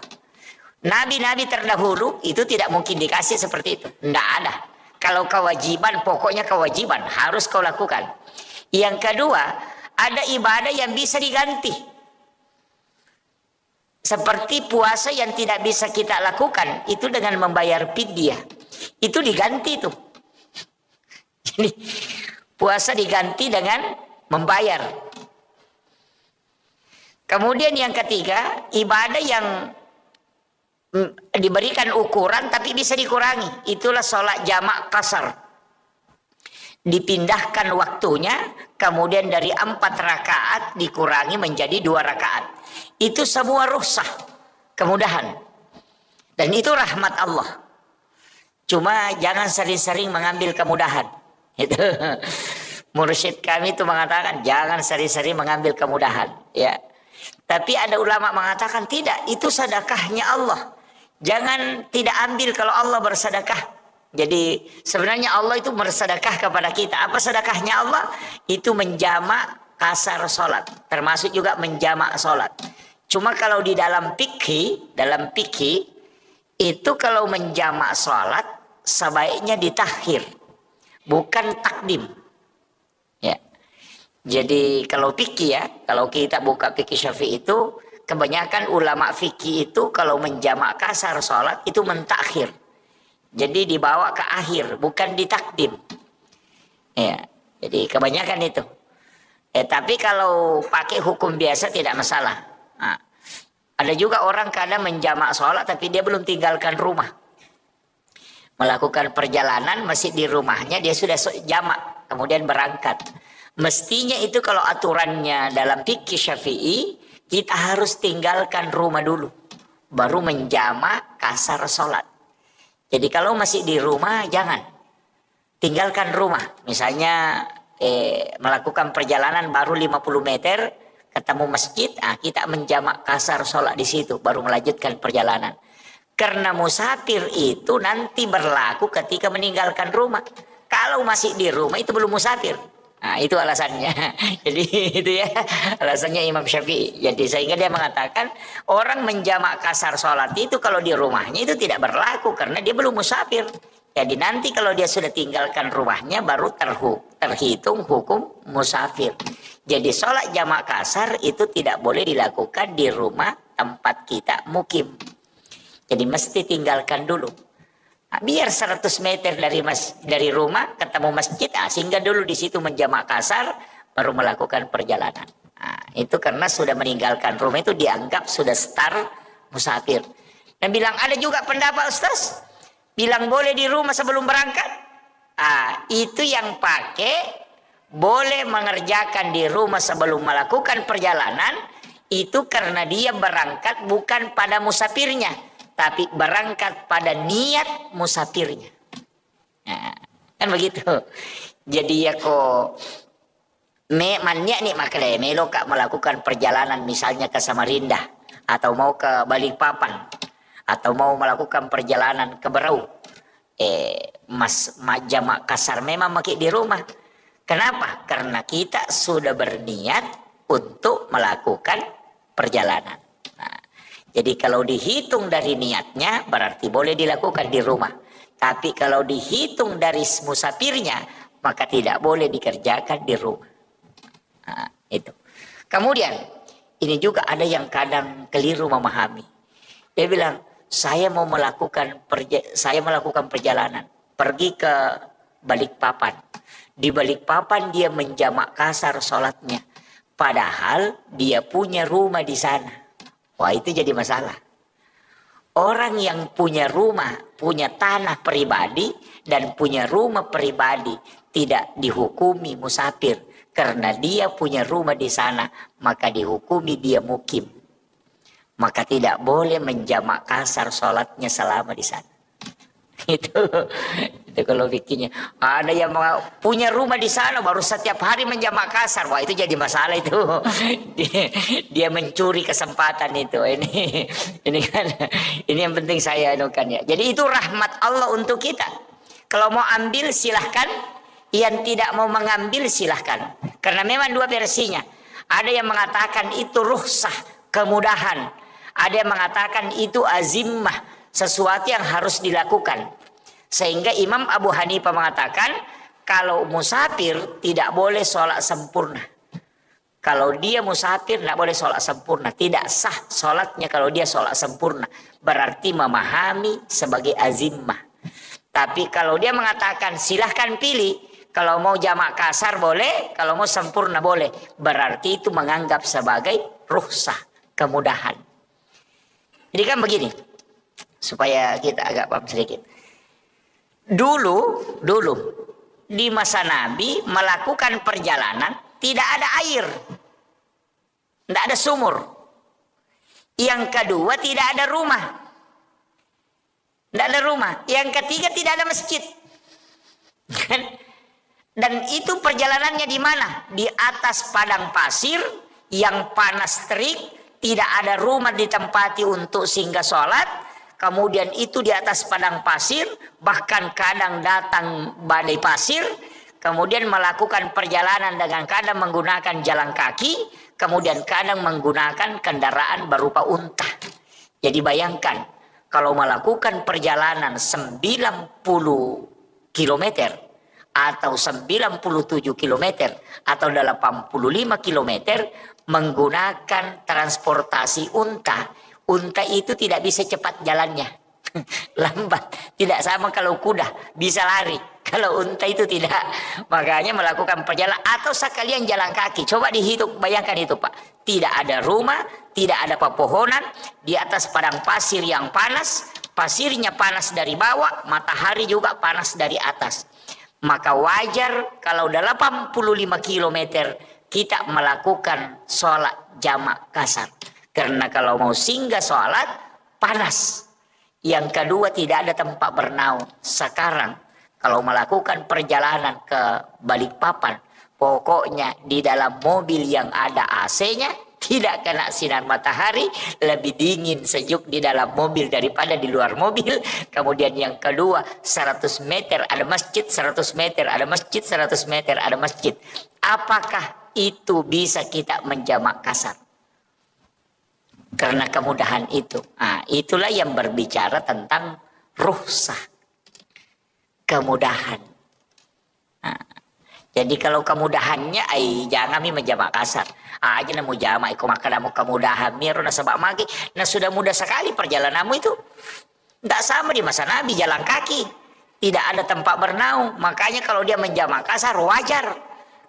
Nabi-nabi terdahulu itu tidak mungkin dikasih seperti itu. Tidak ada. Kalau kewajiban, pokoknya kewajiban. Harus kau lakukan. Yang kedua, ada ibadah yang bisa diganti. Seperti puasa yang tidak bisa kita lakukan. Itu dengan membayar fidyah. Itu diganti tuh. Jadi, puasa diganti dengan membayar. Kemudian yang ketiga, ibadah yang diberikan ukuran tapi bisa dikurangi. Itulah sholat jamak qasar. Dipindahkan waktunya, kemudian dari 4 rakaat dikurangi menjadi 2 rakaat. Itu semua rukhsah, kemudahan. Dan itu rahmat Allah. Cuma jangan sering-sering mengambil kemudahan. Itu mursyid kami itu mengatakan jangan sering-sering mengambil kemudahan, ya. Tapi ada ulama mengatakan tidak, itu sedekahnya Allah. Jangan tidak ambil kalau Allah bersedekah. Jadi sebenarnya Allah itu bersedekah kepada kita. Apa sedekahnya Allah? Itu menjamak kasar sholat. Termasuk juga menjamak sholat. Cuma kalau di dalam fikih itu kalau menjamak sholat sebaiknya ditakhir, bukan takdim. Ya. Jadi kalau fikih ya, kalau kita buka fikih Syafi'i itu kebanyakan ulama fikih itu kalau menjamak kasar sholat itu mentakhir. Jadi dibawa ke akhir, bukan ditakdim. Ya, jadi kebanyakan itu. Tapi kalau pakai hukum biasa tidak masalah. Nah, ada juga orang kadang menjamak sholat tapi dia belum tinggalkan rumah. Melakukan perjalanan masih di rumahnya, dia sudah jamak, kemudian berangkat. Mestinya itu kalau aturannya dalam fikih Syafi'i, kita harus tinggalkan rumah dulu, baru menjamak kasar sholat. Jadi kalau masih di rumah, jangan. Tinggalkan rumah. Misalnya melakukan perjalanan baru 50 meter, ketemu masjid, kita menjamak kasar sholat di situ, baru melanjutkan perjalanan. Karena musafir itu nanti berlaku ketika meninggalkan rumah. Kalau masih di rumah itu belum musafir. Nah, itu alasannya. Jadi itu ya alasannya Imam Syafi'i. Jadi sehingga dia mengatakan orang menjamak kasar sholat itu kalau di rumahnya itu tidak berlaku karena dia belum musafir. Jadi nanti kalau dia sudah tinggalkan rumahnya baru terhitung hukum musafir. Jadi sholat jamak kasar itu tidak boleh dilakukan di rumah tempat kita mukim. Jadi mesti tinggalkan dulu. Biar 100 meter dari rumah ketemu masjid, singgah dulu di situ menjamak kasar, baru melakukan perjalanan. Itu karena sudah meninggalkan rumah itu dianggap sudah start musafir. Dan bilang ada juga pendapat Ustaz, bilang boleh di rumah sebelum berangkat. Itu yang pakai boleh mengerjakan di rumah sebelum melakukan perjalanan, itu karena dia berangkat bukan pada musafirnya, tapi berangkat pada niat musafirnya. Kan begitu. Jadi ya kok mannya nih makanya melo kak melakukan perjalanan misalnya ke Samarinda atau mau ke Balikpapan atau mau melakukan perjalanan ke Berau. Jamak kasar memang pakai di rumah. Kenapa? Karena kita sudah berniat untuk melakukan perjalanan. Jadi kalau dihitung dari niatnya berarti boleh dilakukan di rumah. Tapi kalau dihitung dari musafirnya maka tidak boleh dikerjakan di rumah. Itu. Kemudian ini juga ada yang kadang keliru memahami. Dia bilang saya melakukan perjalanan pergi ke Balikpapan. Di Balikpapan dia menjamak kasar sholatnya, padahal dia punya rumah di sana. Wah, itu jadi masalah. Orang yang punya rumah, punya tanah pribadi dan punya rumah pribadi tidak dihukumi musafir karena dia punya rumah di sana, maka dihukumi dia mukim. Maka tidak boleh menjamak kasar sholatnya selama di sana. Itu kalau bikinnya. Ada yang punya rumah di sana baru setiap hari menjamak kasar. Wah, itu jadi masalah itu. Dia mencuri kesempatan itu. Ini kan, ini yang penting saya anukan ya. Jadi itu rahmat Allah untuk kita. Kalau mau ambil silahkan, yang tidak mau mengambil silahkan. Karena memang dua versinya. Ada yang mengatakan itu rukhsah, kemudahan. Ada yang mengatakan itu azimah, sesuatu yang harus dilakukan. Sehingga Imam Abu Hanifah mengatakan kalau musafir tidak boleh sholat sempurna. Kalau dia musafir tidak boleh sholat sempurna, tidak sah sholatnya kalau dia sholat sempurna, berarti memahami sebagai azimah. Tapi kalau dia mengatakan silahkan pilih, kalau mau jamak kasar boleh, kalau mau sempurna boleh, berarti itu menganggap sebagai rukhsah, kemudahan. Jadi kan begini, supaya kita agak paham sedikit. Dulu di masa Nabi melakukan perjalanan tidak ada air, tidak ada sumur. Yang kedua tidak ada rumah, tidak ada rumah. Yang ketiga tidak ada masjid. Dan itu perjalanannya di mana? Di atas padang pasir yang panas terik, tidak ada rumah ditempati untuk singgah sholat. Kemudian itu di atas padang pasir, bahkan kadang datang badai pasir, kemudian melakukan perjalanan dengan kadang menggunakan jalan kaki, kemudian kadang menggunakan kendaraan berupa unta. Jadi bayangkan, kalau melakukan perjalanan 90 km, atau 97 km, atau 85 km, menggunakan transportasi unta, unta itu tidak bisa cepat jalannya, lambat. Tidak sama kalau kuda bisa lari, kalau unta itu tidak. Makanya melakukan perjalanan atau sekalian jalan kaki. Coba dihitung, bayangkan itu Pak. Tidak ada rumah, tidak ada pepohonan, di atas padang pasir yang panas, pasirnya panas dari bawah, matahari juga panas dari atas. Maka wajar kalau 85 km kita melakukan sholat jamak kasar. Karena kalau mau singgah sholat, panas. Yang kedua tidak ada tempat bernaung. Sekarang kalau melakukan perjalanan ke Balikpapan, pokoknya di dalam mobil yang ada AC-nya, tidak kena sinar matahari, lebih dingin sejuk di dalam mobil daripada di luar mobil. Kemudian yang kedua, 100 meter ada masjid, 100 meter ada masjid, 100 meter ada masjid. Apakah itu bisa kita menjamak kasar? Karena kemudahan itu. Nah, itulah yang berbicara tentang rukhsah, kemudahan. Nah, jadi kalau kemudahannya, jangan kami menjamak kasar. Aja namu jamak, ikut makan namu kemudahan. Miru nasabak magi. Nah sudah mudah sekali perjalananmu itu. Tidak sama di masa Nabi, jalan kaki. Tidak ada tempat bernaung. Makanya kalau dia menjamak kasar wajar.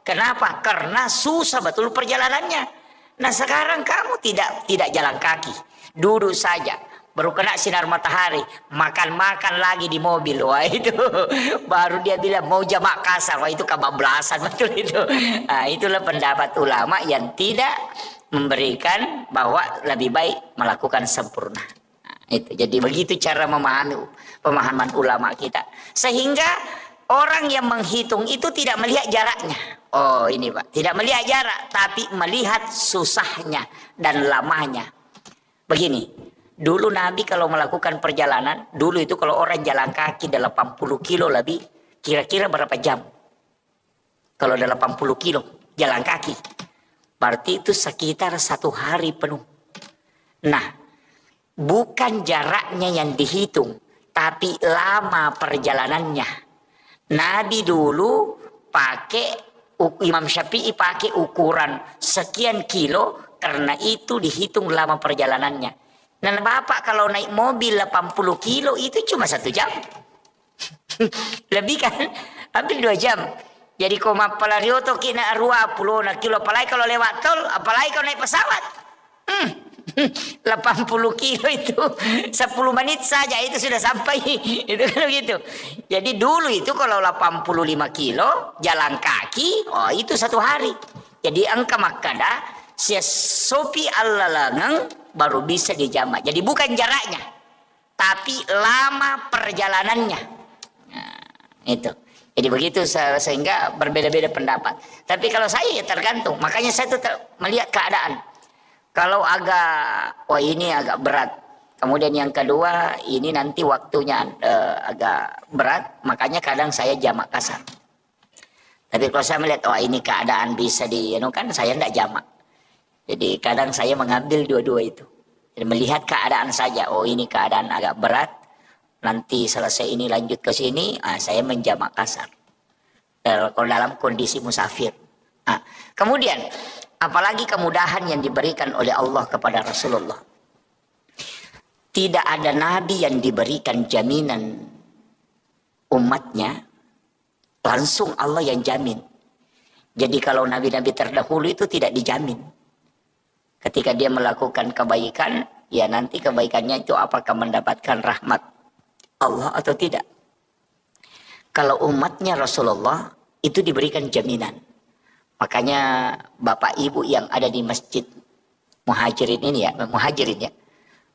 Kenapa? Karena susah betul perjalanannya. Nah sekarang kamu tidak jalan kaki, duduk saja, baru kena sinar matahari, makan lagi di mobil. Wah itu baru dia bilang mau jamak kasar. Wah itu kebablasan betul itu. Nah, itulah pendapat ulama yang tidak memberikan bahwa lebih baik melakukan sempurna. Nah, itu jadi begitu cara memahami pemahaman ulama kita, sehingga orang yang menghitung itu tidak melihat jaraknya. Oh ini Pak, tidak melihat jarak, tapi melihat susahnya dan lamanya. Begini, dulu Nabi kalau melakukan perjalanan, dulu itu kalau orang jalan kaki 80 kilo lebih, kira-kira berapa jam? Kalau 80 kilo jalan kaki, berarti itu sekitar 1 hari penuh. Nah, bukan jaraknya yang dihitung, tapi lama perjalanannya. Nabi dulu pakai, Imam Syafi'i pakai ukuran sekian kilo, karena itu dihitung lama perjalanannya. Dan Bapak kalau naik mobil 80 kilo itu cuma 1 jam. Lebih kan? Hampir 2 jam. Jadi koma palarioto kina 20 kilo. Apalagi kalau lewat tol, apalagi kalau naik pesawat. 80 kilo itu 10 menit saja itu sudah sampai. Itu kan begitu. Jadi dulu itu kalau 85 kilo jalan kaki, oh itu 1 hari. Jadi angka makada sia sopi allalangang baru bisa dijamak. Jadi bukan jaraknya, tapi lama perjalanannya. Nah, itu. Jadi begitu sehingga berbeda-beda pendapat. Tapi kalau saya ya tergantung. Makanya saya tuh melihat keadaan. Kalau agak, wah ini agak berat. Kemudian yang kedua, ini nanti waktunya agak berat. Makanya kadang saya jamak kasar. Tapi kalau saya melihat, wah ini keadaan bisa kan saya tidak jamak. Jadi kadang saya mengambil dua-dua itu. Jadi melihat keadaan saja, oh ini keadaan agak berat. Nanti selesai ini lanjut ke sini, saya menjamak kasar. Kalau dalam kondisi musafir. Kemudian, apalagi kemudahan yang diberikan oleh Allah kepada Rasulullah. Tidak ada nabi yang diberikan jaminan umatnya, langsung Allah yang jamin. Jadi kalau nabi-nabi terdahulu itu tidak dijamin. Ketika dia melakukan kebaikan, ya nanti kebaikannya itu apakah mendapatkan rahmat Allah atau tidak. Kalau umatnya Rasulullah itu diberikan jaminan. Makanya Bapak Ibu yang ada di masjid Muhajirin ini Muhajirin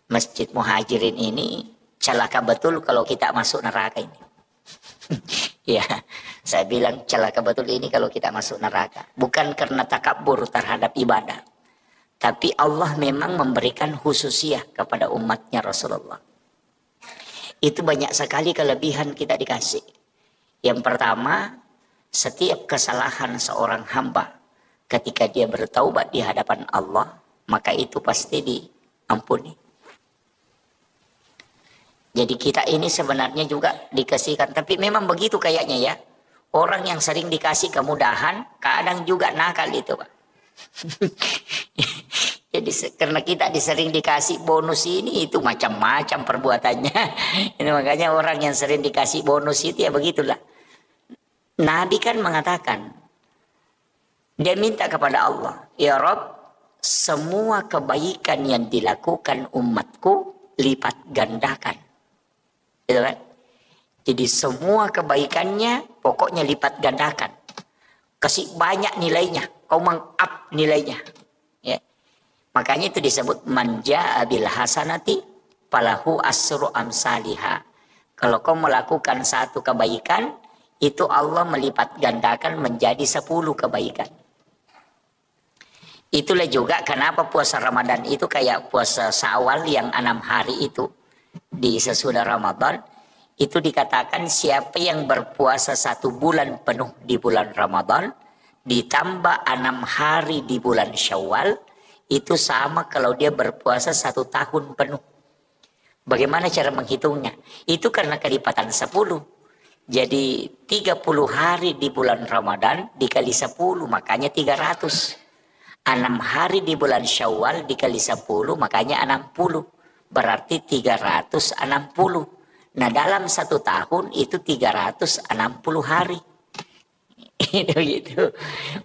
Masjid Muhajirin ini celaka betul kalau kita masuk neraka ini. Ya, saya bilang celaka betul ini kalau kita masuk neraka. Bukan karena takabur terhadap ibadah. Tapi Allah memang memberikan khususiyah kepada umatnya Rasulullah. Itu banyak sekali kelebihan kita dikasih. Yang pertama, setiap kesalahan seorang hamba ketika dia bertaubat di hadapan Allah, maka itu pasti diampuni. Jadi kita ini sebenarnya juga dikasihkan, tapi memang begitu kayaknya ya. Orang yang sering dikasih kemudahan, kadang juga nakal itu, Pak. Jadi karena kita sering dikasih bonus ini, itu macam-macam perbuatannya. Ini makanya orang yang sering dikasih bonus itu ya begitulah. Nabi kan mengatakan, dia minta kepada Allah, ya Rob, semua kebaikan yang dilakukan umatku lipat gandakan. Gitu kan? Jadi semua kebaikannya pokoknya lipat gandakan. Kasih banyak nilainya, kau meng-up nilainya. Ya. Makanya itu disebut manja bil hasanati falahu asru amsalihha. Kalau kau melakukan satu kebaikan, itu Allah melipat gandakan menjadi 10 kebaikan. Itulah juga kenapa puasa Ramadan itu kayak puasa Syawal yang 6 hari itu. Di sesudah Ramadan, itu dikatakan siapa yang berpuasa 1 bulan penuh di bulan Ramadan, ditambah 6 hari di bulan Syawal, itu sama kalau dia berpuasa 1 tahun penuh. Bagaimana cara menghitungnya? Itu karena kelipatan 10. Jadi 30 hari di bulan Ramadan dikali 10, makanya 300. 6 hari di bulan Syawal dikali 10, makanya 60. Berarti 360. Nah dalam 1 tahun itu 360 hari. Itu gitu.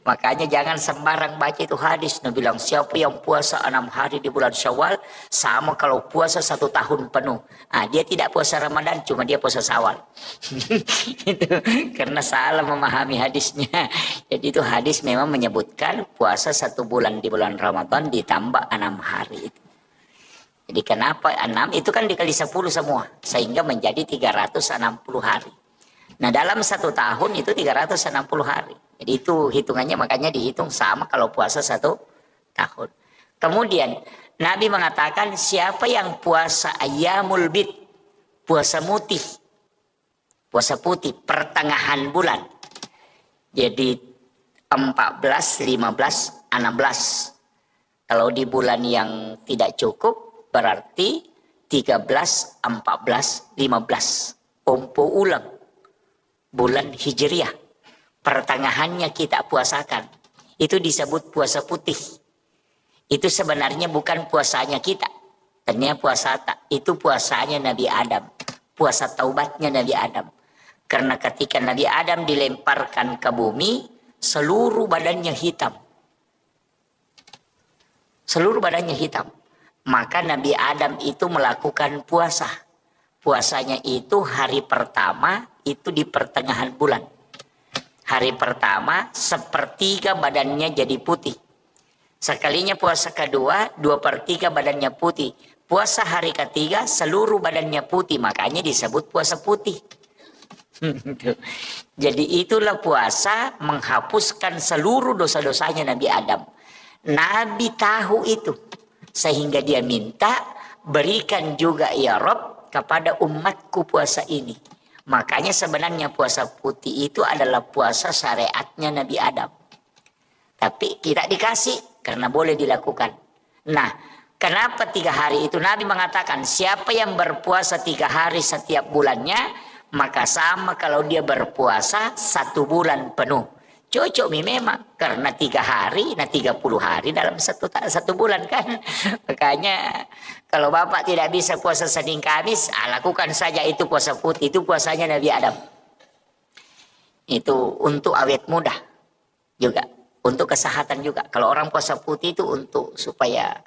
Makanya jangan sembarang baca itu hadis. Nabi bilang siapa yang puasa 6 hari di bulan Syawal sama kalau puasa 1 tahun penuh. Dia tidak puasa Ramadan, cuma dia puasa Syawal. Itu karena salah memahami hadisnya. Jadi itu hadis memang menyebutkan puasa 1 bulan di bulan Ramadan ditambah 6 hari itu. Jadi kenapa 6 itu kan dikali 10 semua sehingga menjadi 360 hari. Nah dalam 1 tahun itu 360 hari. Jadi itu hitungannya makanya dihitung sama kalau puasa 1 tahun. Kemudian Nabi mengatakan siapa yang puasa ayyamul bid, puasa putih pertengahan bulan. Jadi 14, 15, 16. Kalau di bulan yang tidak cukup berarti 13, 14, 15. Ompo ulang. Bulan Hijriah. Pertengahannya kita puasakan. Itu disebut puasa putih. Itu sebenarnya bukan puasanya kita. Ternyata puasa itu puasanya Nabi Adam. Puasa taubatnya Nabi Adam. Karena ketika Nabi Adam dilemparkan ke bumi, seluruh badannya hitam. Seluruh badannya hitam. Maka Nabi Adam itu melakukan puasa. Puasanya itu hari pertama itu di pertengahan bulan. Hari pertama sepertiga badannya jadi putih. Sekalinya puasa kedua 2/3 badannya putih. Puasa hari ketiga seluruh badannya putih. Makanya disebut puasa putih. Jadi itulah puasa menghapuskan seluruh dosa-dosanya Nabi Adam. Nabi tahu itu. Sehingga dia minta berikan juga ya Rob kepada umatku puasa ini. Makanya sebenarnya puasa putih itu adalah puasa syariatnya Nabi Adam. Tapi tidak dikasih karena boleh dilakukan. Nah, kenapa 3 hari itu? Nabi mengatakan siapa yang berpuasa 3 hari setiap bulannya, maka sama kalau dia berpuasa 1 bulan penuh. Cocok memang karena 3 hari, nah 30 hari dalam satu bulan kan. Makanya kalau Bapak tidak bisa puasa Senin Kamis, lakukan saja itu puasa putih, itu puasanya Nabi Adam. Itu untuk awet muda juga, untuk kesehatan juga. Kalau orang puasa putih itu untuk supaya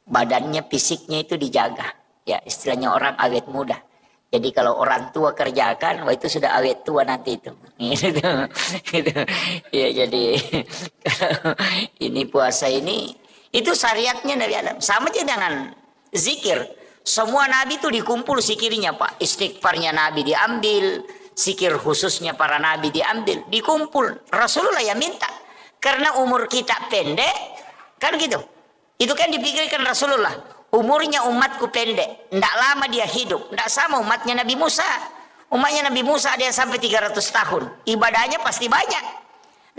badannya, fisiknya itu dijaga. Ya, istilahnya orang awet muda. Jadi kalau orang tua kerjakan, wah itu sudah awet tua nanti itu. Gitu. Ya, jadi ini puasa ini, itu syariatnya Nabi Adam. Sama aja dengan zikir. Semua Nabi itu dikumpul zikirnya Pak. Istighfarnya Nabi diambil, zikir khususnya para Nabi diambil, dikumpul. Rasulullah yang minta. Karena umur kita pendek, kan gitu. Itu kan dipikirkan Rasulullah. Umurnya umatku pendek, tidak lama dia hidup, tidak sama umatnya Nabi Musa. Umatnya Nabi Musa ada yang sampai 300 tahun, ibadahnya pasti banyak.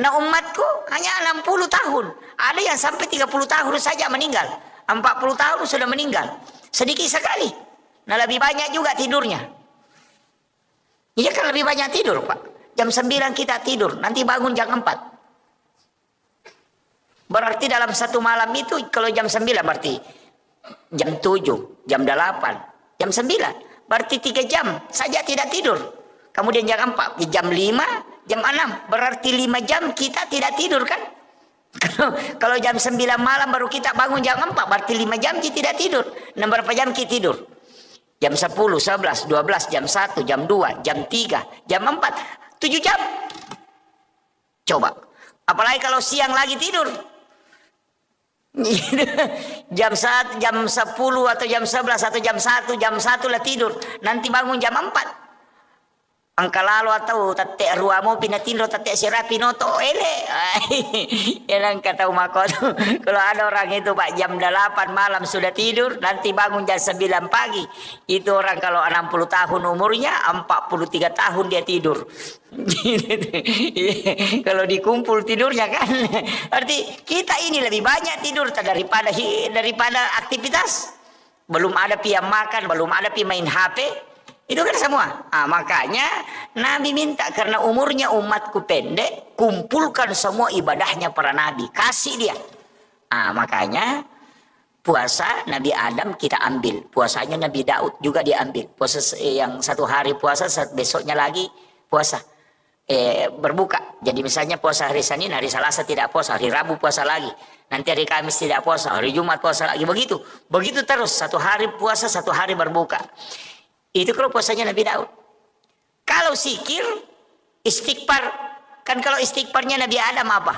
Nah umatku hanya 60 tahun, ada yang sampai 30 tahun saja meninggal, 40 tahun sudah meninggal, sedikit sekali. Nah lebih banyak juga tidurnya. Iya kan lebih banyak tidur Pak, jam 9 kita tidur, nanti bangun jam 4. Berarti dalam satu malam itu kalau jam 9 berarti jam 7, jam 8, jam 9. Berarti 3 jam saja tidak tidur. Kemudian jam 4, jam 5, jam 6. Berarti 5 jam kita tidak tidur kan? Kalau jam 9 malam baru kita bangun jam 4, berarti 5 jam kita tidak tidur. Nah, berapa jam kita tidur? Jam 10, 11, 12, jam 1, jam 2, jam 3, jam 4. 7 jam. Coba. Apalagi kalau siang lagi tidur. Jam 1, jam 10 atau jam 11 atau jam 1, jam 1 lah tidur. Nanti bangun jam 4. Angka lalu atau tatek ruamo pinatindo tatek sirapi noto ele. Yang kata umako tuh. Kalau ada orang itu Pak jam 8 malam sudah tidur, nanti bangun jam 9 pagi. Itu orang kalau 60 tahun umurnya, 43 tahun dia tidur. Kalau dikumpul tidurnya kan. Arti kita ini lebih banyak tidur daripada aktivitas. Belum ada piam makan, belum ada pi main HP. Itu kan semua. Makanya Nabi minta karena umurnya umatku pendek, kumpulkan semua ibadahnya para Nabi, kasih dia. Makanya puasa Nabi Adam kita ambil, puasanya Nabi Daud juga diambil. Puasa yang 1 hari puasa, besoknya lagi puasa. Berbuka. Jadi misalnya puasa hari Senin, hari Selasa tidak puasa, hari Rabu puasa lagi. Nanti hari Kamis tidak puasa, hari Jumat puasa lagi. Begitu. Begitu terus, 1 hari puasa, 1 hari berbuka. Itu kalau puasanya Nabi Daud. Kalau zikir, istighfar. Kan kalau istighfarnya Nabi Adam apa?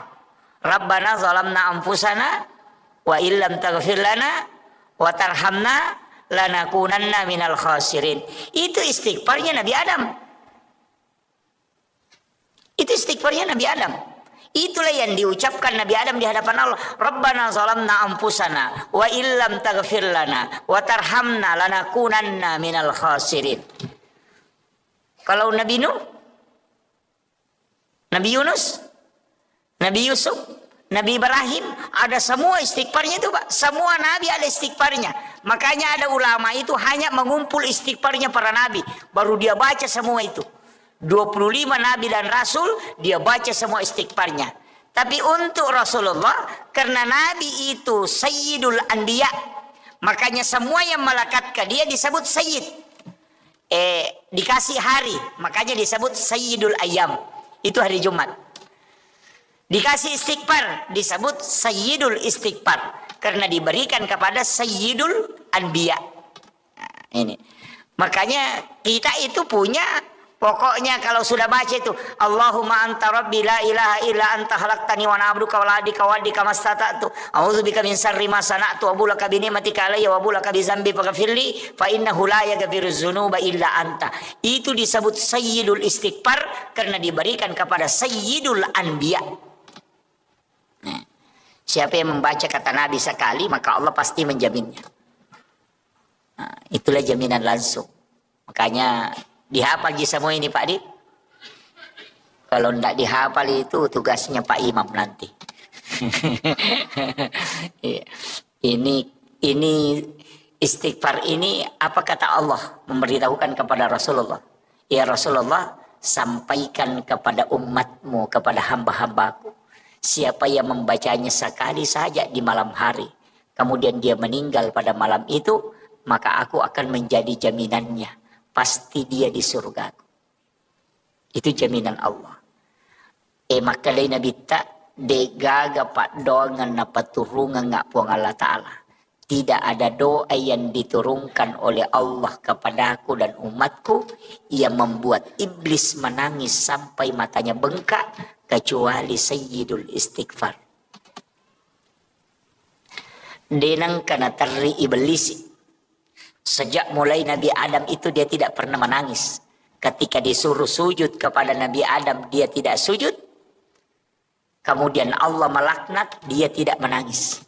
Rabbana zalamna anfusana wa illam taghfir lana wa tarhamna lanakunanna minal khasirin. Itu istighfarnya Nabi Adam. Itu istighfarnya Nabi Adam. Itulah yang diucapkan Nabi Adam di hadapan Allah. Rabbana zalamna anfusana wa illam taghfir lana wa tarhamna lanakunanna minal khasirin. Kalau Nabi Nuh, Nabi Yunus, Nabi Yusuf, Nabi Ibrahim, ada semua istighfarnya itu Pak. Semua Nabi ada istighfarnya. Makanya ada ulama itu hanya mengumpul istighfarnya para Nabi. Baru dia baca semua itu. 25 Nabi dan Rasul, dia baca semua istighfarnya. Tapi untuk Rasulullah, karena Nabi itu Sayyidul Anbiya, Makanya semua yang melekat ke dia disebut sayyid. Dikasih hari, makanya disebut sayyidul ayam. Itu hari Jumat. Dikasih istighfar, disebut sayyidul istighfar. Karena diberikan kepada sayyidul anbiya. Nah, ini. Makanya kita itu punya, pokoknya kalau sudah baca itu, Allahumma anta rabbi la ilaha illa anta khalaqtani wa ana abduka wa la adika wa adika mastata'tu. A'udzubika min syarri ma sana'tu wa bulaka bi ni'matika alayya wa bulaka bi dzambi faghfirli fa innahu la yaghfiruz dzunuba illa anta. Itu disebut sayyidul istighfar karena diberikan kepada sayyidul anbiya. Nah, siapa yang membaca kata Nabi sekali, maka Allah pasti menjaminnya. Nah, itulah jaminan langsung. Makanya dihafal semua ini Pak Di. Kalau tidak dihafal itu tugasnya Pak Imam nanti. Ini istighfar ini apa kata Allah memberitahukan kepada Rasulullah. Ya Rasulullah, sampaikan kepada umatmu, kepada hamba-hambaku. Siapa yang membacanya sekali saja di malam hari, kemudian dia meninggal pada malam itu, maka aku akan menjadi jaminannya. Pasti dia di surga. Itu jaminan Allah. Maka lain Nabi tak degaga pak dongan napa turungan ngak puang Allah Ta'ala. Tidak ada doa yang diturunkan oleh Allah kepadaku dan umatku yang membuat iblis menangis sampai matanya bengkak kecuali sayyidul istighfar. Denang kana tari iblis. Sejak mulai Nabi Adam itu dia tidak pernah menangis. Ketika disuruh sujud kepada Nabi Adam dia tidak sujud. Kemudian Allah melaknat, dia tidak menangis.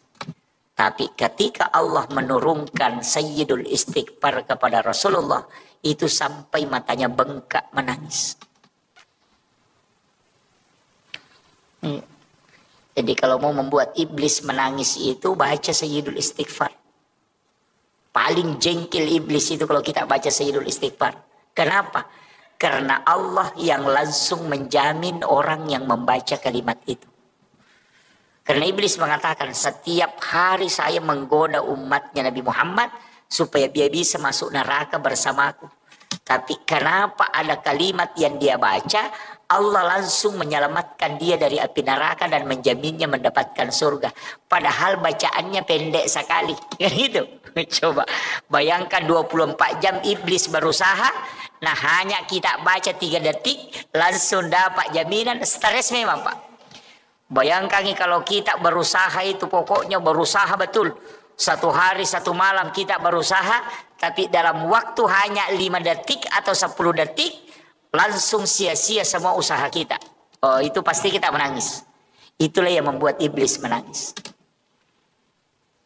Tapi ketika Allah menurunkan sayyidul istighfar kepada Rasulullah, itu sampai matanya bengkak menangis. Jadi kalau mau membuat iblis menangis itu baca sayyidul istighfar. Paling jengkel iblis itu kalau kita baca sayyidul istighfar. Kenapa? Karena Allah yang langsung menjamin orang yang membaca kalimat itu. Karena iblis mengatakan setiap hari saya menggoda umatnya Nabi Muhammad supaya dia bisa masuk neraka bersamaku. Tapi kenapa ada kalimat yang dia baca, Allah langsung menyelamatkan dia dari api neraka dan menjaminnya mendapatkan surga. Padahal bacaannya pendek sekali. Gitu. Coba bayangkan 24 jam iblis berusaha. Nah hanya kita baca 3 detik langsung dapat jaminan. Stres memang Pak. Bayangkan kalau kita berusaha itu pokoknya berusaha betul. 1 hari 1 malam kita berusaha. Tapi dalam waktu hanya 5 detik atau 10 detik. Langsung sia-sia semua usaha kita. Oh itu pasti kita menangis. Itulah yang membuat iblis menangis.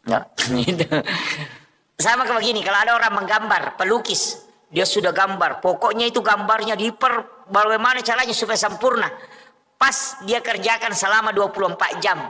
Nggak, itu. Sama kayak begini. Kalau ada orang menggambar, pelukis. Dia sudah gambar. Pokoknya itu gambarnya bagaimana caranya supaya sempurna. Pas dia kerjakan selama 24 jam.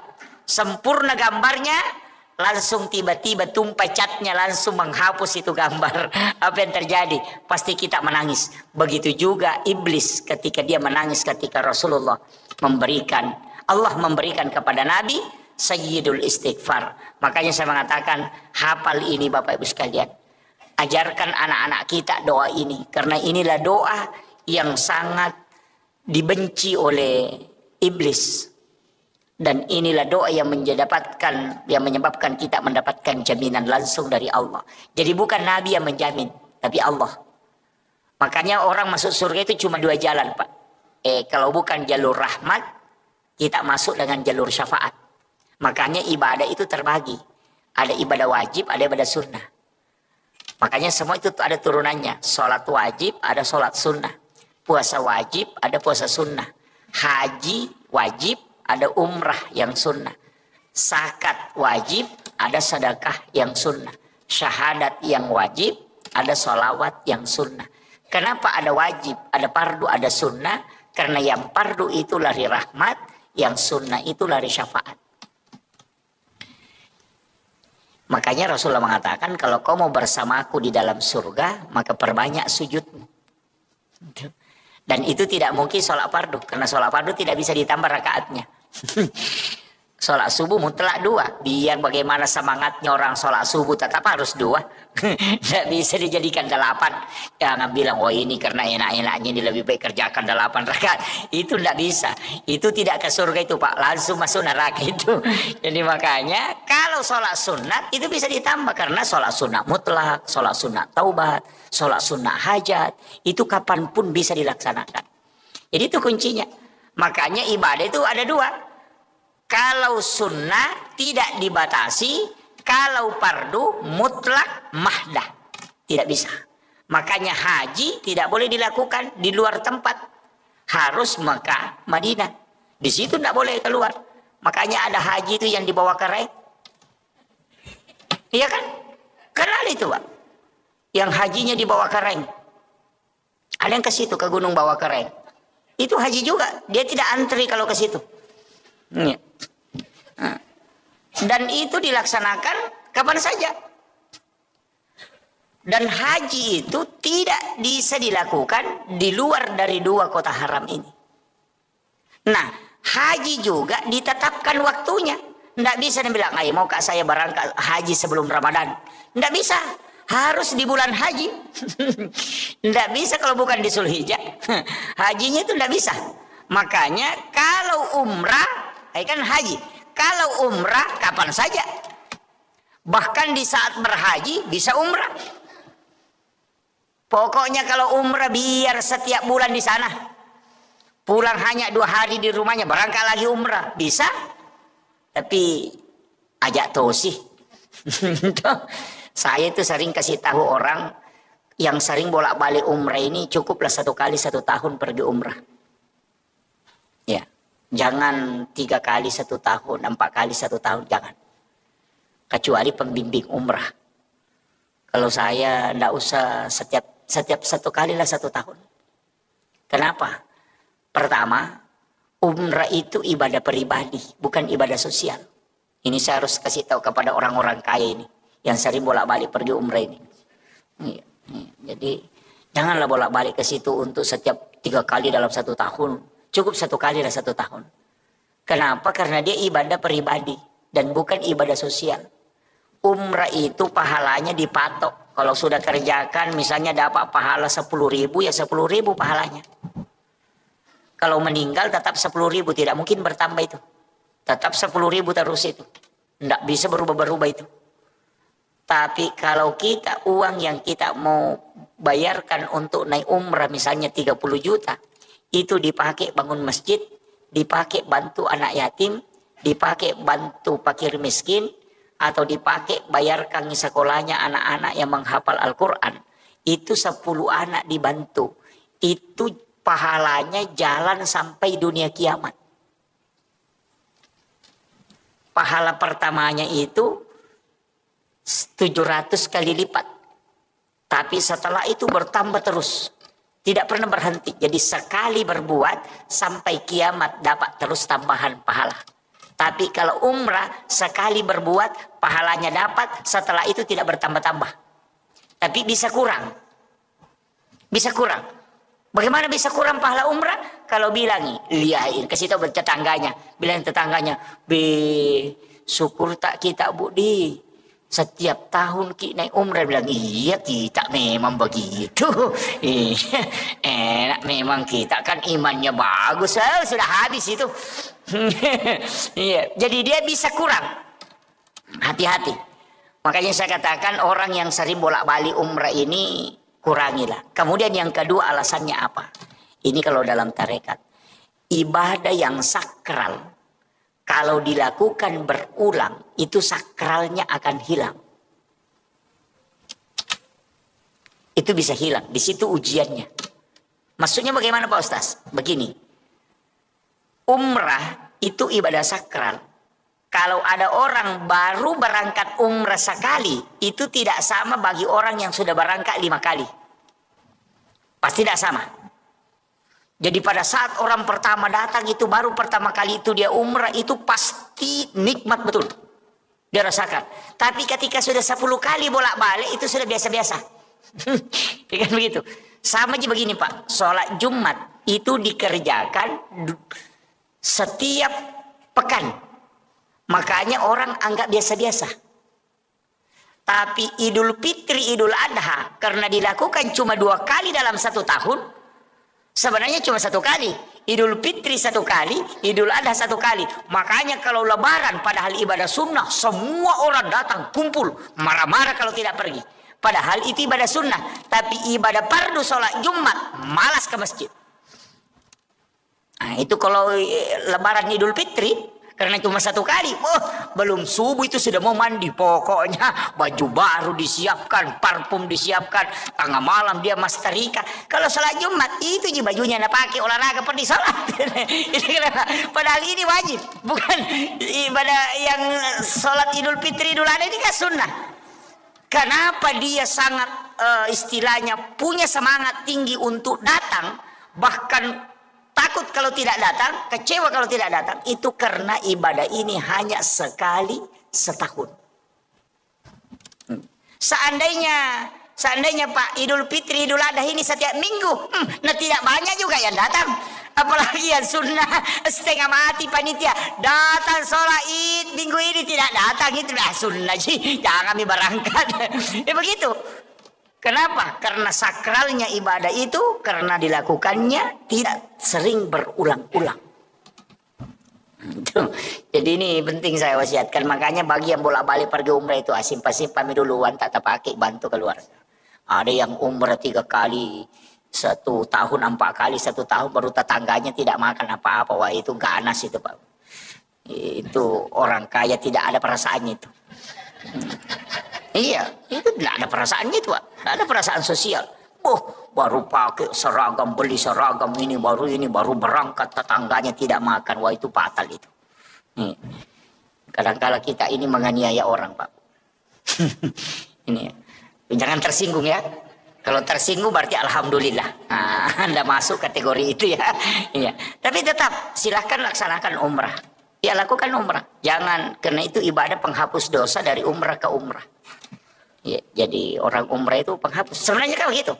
Sempurna gambarnya. Langsung tiba-tiba tumpah catnya langsung menghapus itu gambar. Apa yang terjadi? Pasti kita menangis. Begitu juga iblis ketika dia menangis ketika Rasulullah memberikan. Allah memberikan kepada Nabi sayyidul istighfar. Makanya saya mengatakan hafal ini Bapak Ibu sekalian. Ajarkan anak-anak kita doa ini. Karena inilah doa yang sangat dibenci oleh iblis. Dan inilah doa yang menyebabkan kita mendapatkan jaminan langsung dari Allah. Jadi bukan Nabi yang menjamin, tapi Allah. Makanya orang masuk surga itu cuma 2 jalan, Pak. Kalau bukan jalur rahmat, kita masuk dengan jalur syafaat. Makanya ibadah itu terbagi. Ada ibadah wajib, ada ibadah sunnah. Makanya semua itu ada turunannya. Sholat wajib, ada sholat sunnah. Puasa wajib, ada puasa sunnah. Haji wajib, ada umrah yang sunnah. Zakat wajib, ada sedekah yang sunnah. Syahadat yang wajib, ada sholawat yang sunnah. Kenapa ada wajib, ada fardu, ada sunnah? Karena yang fardu itu lari rahmat, yang sunnah itu lari syafaat. Makanya Rasulullah mengatakan, kalau kau mau bersamaku di dalam surga, maka perbanyak sujudmu. Dan itu tidak mungkin sholat fardu. Karena sholat fardu tidak bisa ditambah rakaatnya. Sholat subuh mutlak 2. Biar bagaimana semangatnya orang sholat subuh tetap harus 2. Tidak bisa dijadikan 8. Jangan bilang, oh ini karena enak-enaknya ini lebih baik kerjakan 8 rakaat. Itu tidak bisa. Itu tidak ke surga itu Pak. Langsung masuk neraka itu. Jadi makanya kalau sholat sunat itu bisa ditambah. Karena sholat sunat mutlak, sholat sunat taubat, sholat sunat hajat. Itu kapanpun bisa dilaksanakan. Jadi itu kuncinya. Makanya ibadah itu ada 2. Kalau sunnah tidak dibatasi, kalau fardu mutlak mahdah. Tidak bisa. Makanya haji tidak boleh dilakukan di luar tempat. Harus Mekah, Madinah. Di situ tidak boleh keluar. Makanya ada haji itu yang dibawa keren. Iya kan? Kenal itu Pak. Yang hajinya dibawa keren. Ada yang ke situ, ke gunung bawa keren. Itu haji juga. Dia tidak antri kalau ke situ. Ya. Dan itu dilaksanakan kapan saja. Dan haji itu tidak bisa dilakukan di luar dari 2 kota haram ini. Nah, haji juga ditetapkan waktunya. Tidak bisa dibilang, ayo mau kak saya berangkat haji sebelum Ramadan. Tidak bisa. Harus di bulan haji. Tidak bisa kalau bukan di Zulhijjah. Hajinya itu tidak bisa. Makanya kalau umrah kan haji. Kalau umrah kapan saja. Bahkan di saat berhaji bisa umrah. Pokoknya kalau umrah biar setiap bulan di sana. Pulang hanya 2 hari di rumahnya, berangkat lagi umrah. Bisa. Tapi ajak tosih. Saya itu sering kasih tahu orang yang sering bolak-balik umrah ini, cukuplah 1 kali 1 tahun pergi umrah. Ya. Jangan 3 kali 1 tahun, 4 kali 1 tahun, jangan. Kecuali pembimbing umrah. Kalau saya tidak usah setiap 1 kali lah 1 tahun. Kenapa? Pertama, umrah itu ibadah pribadi, bukan ibadah sosial. Ini saya harus kasih tahu kepada orang-orang kaya ini, yang sering bolak-balik pergi umrah ini. Jadi, janganlah bolak-balik ke situ untuk setiap 3 kali dalam 1 tahun. Cukup 1 kali lah 1 tahun. Kenapa? Karena dia ibadah pribadi dan bukan ibadah sosial. Umrah itu pahalanya dipatok. Kalau sudah kerjakan misalnya dapat pahala 10.000 ya 10.000 pahalanya. Kalau meninggal tetap 10.000, tidak mungkin bertambah itu. Tetap 10.000 terus itu. Tidak bisa berubah-berubah itu. Tapi kalau kita uang yang kita mau bayarkan untuk naik umrah misalnya 30 juta. Itu dipakai bangun masjid, dipakai bantu anak yatim, dipakai bantu fakir miskin, atau dipakai bayarkan sekolahnya anak-anak yang menghafal Al-Quran. Itu 10 anak dibantu. Itu pahalanya jalan sampai dunia kiamat. Pahala pertamanya itu 700 kali lipat. Tapi setelah itu bertambah terus. Tidak pernah berhenti. Jadi sekali berbuat sampai kiamat dapat terus tambahan pahala. Tapi kalau umrah sekali berbuat pahalanya dapat, setelah itu tidak bertambah-tambah. Tapi bisa kurang. Bisa kurang. Bagaimana bisa kurang pahala umrah? Kalau bilang, lihain ke situ tetangganya, bilang tetangganya, syukur tak kita Budi. Setiap tahun kita naik umrah, bilang iya kita memang begitu. Enak memang kita kan imannya bagus. Sudah habis itu. Jadi dia bisa kurang. Hati-hati. Makanya saya katakan orang yang sering bolak-balik umrah ini kurangilah. Kemudian yang kedua alasannya apa? Ini kalau dalam tarekat. Ibadah yang sakral. Kalau dilakukan berulang, itu sakralnya akan hilang. Itu bisa hilang. Di situ ujiannya. Maksudnya bagaimana Pak Ustaz? Begini. Umrah itu ibadah sakral. Kalau ada orang baru berangkat umrah sekali, itu tidak sama bagi orang yang sudah berangkat 5 kali. Pasti tidak sama. Jadi pada saat orang pertama datang itu baru pertama kali itu dia umrah, itu pasti nikmat betul. Dia rasakan. Tapi ketika sudah 10 kali bolak-balik itu sudah biasa-biasa. Kan begitu. Sama aja begini Pak. Sholat Jumat itu dikerjakan setiap pekan. Makanya orang anggap biasa-biasa. Tapi Idul Fitri, Idul Adha, karena dilakukan cuma 2 kali dalam 1 tahun, sebenarnya cuma 1 kali. Idul Fitri 1 kali, Idul Adha 1 kali. Makanya kalau Lebaran padahal ibadah sunnah, semua orang datang kumpul, marah-marah kalau tidak pergi. Padahal itu ibadah sunnah, tapi ibadah fardu sholat Jumat malas ke masjid. Nah, itu kalau Lebaran Idul Fitri karena cuma 1 kali, belum subuh itu sudah mau mandi, pokoknya baju baru disiapkan, parfum disiapkan, tengah malam dia masterika. Kalau sholat Jumat itu bajunya nak pakai olahraga pergi sholat. Padahal ini wajib, bukan ibadah yang sholat Idul Fitri Idul Adha ini kan sunnah. Kenapa dia sangat istilahnya punya semangat tinggi untuk datang, bahkan takut kalau tidak datang, kecewa kalau tidak datang, itu karena ibadah ini hanya sekali setahun. Seandainya Pak Idul Fitri Idul Adha ini setiap minggu, nah tidak banyak juga yang datang. Apalagi yang sunnah setengah mati panitia datang sholat id minggu ini tidak datang, itu dah sunnah sih, jangan kami berangkat. Begitu. Kenapa? Karena sakralnya ibadah itu karena dilakukannya tidak sering berulang-ulang. Jadi ini penting saya wasiatkan. Makanya bagi yang bolak-balik pergi umrah itu simpan duluan, tak pakai, bantu keluar. Ada yang umrah 3 kali 1 tahun, 4 kali 1 tahun, baru tetangganya tidak makan apa-apa. Wah, itu ganas itu Pak. Itu orang kaya tidak ada perasaannya itu. Iya, itu tidak ada perasaannya itu Pak. Tidak ada perasaan sosial. Baru pakai seragam, beli seragam ini, baru berangkat, tetangganya tidak makan. Wah, itu fatal itu. Kadang-kala kita ini menganiaya orang Pak. Ini ya. Jangan tersinggung ya. Kalau tersinggung berarti alhamdulillah. Nah, Anda masuk kategori itu ya. Iya. Tapi tetap silahkan laksanakan umrah. Ya, lakukan umrah. Jangan, karena itu ibadah penghapus dosa dari umrah ke umrah. Ya, jadi orang umrah itu penghapus. Sebenarnya kan begitu.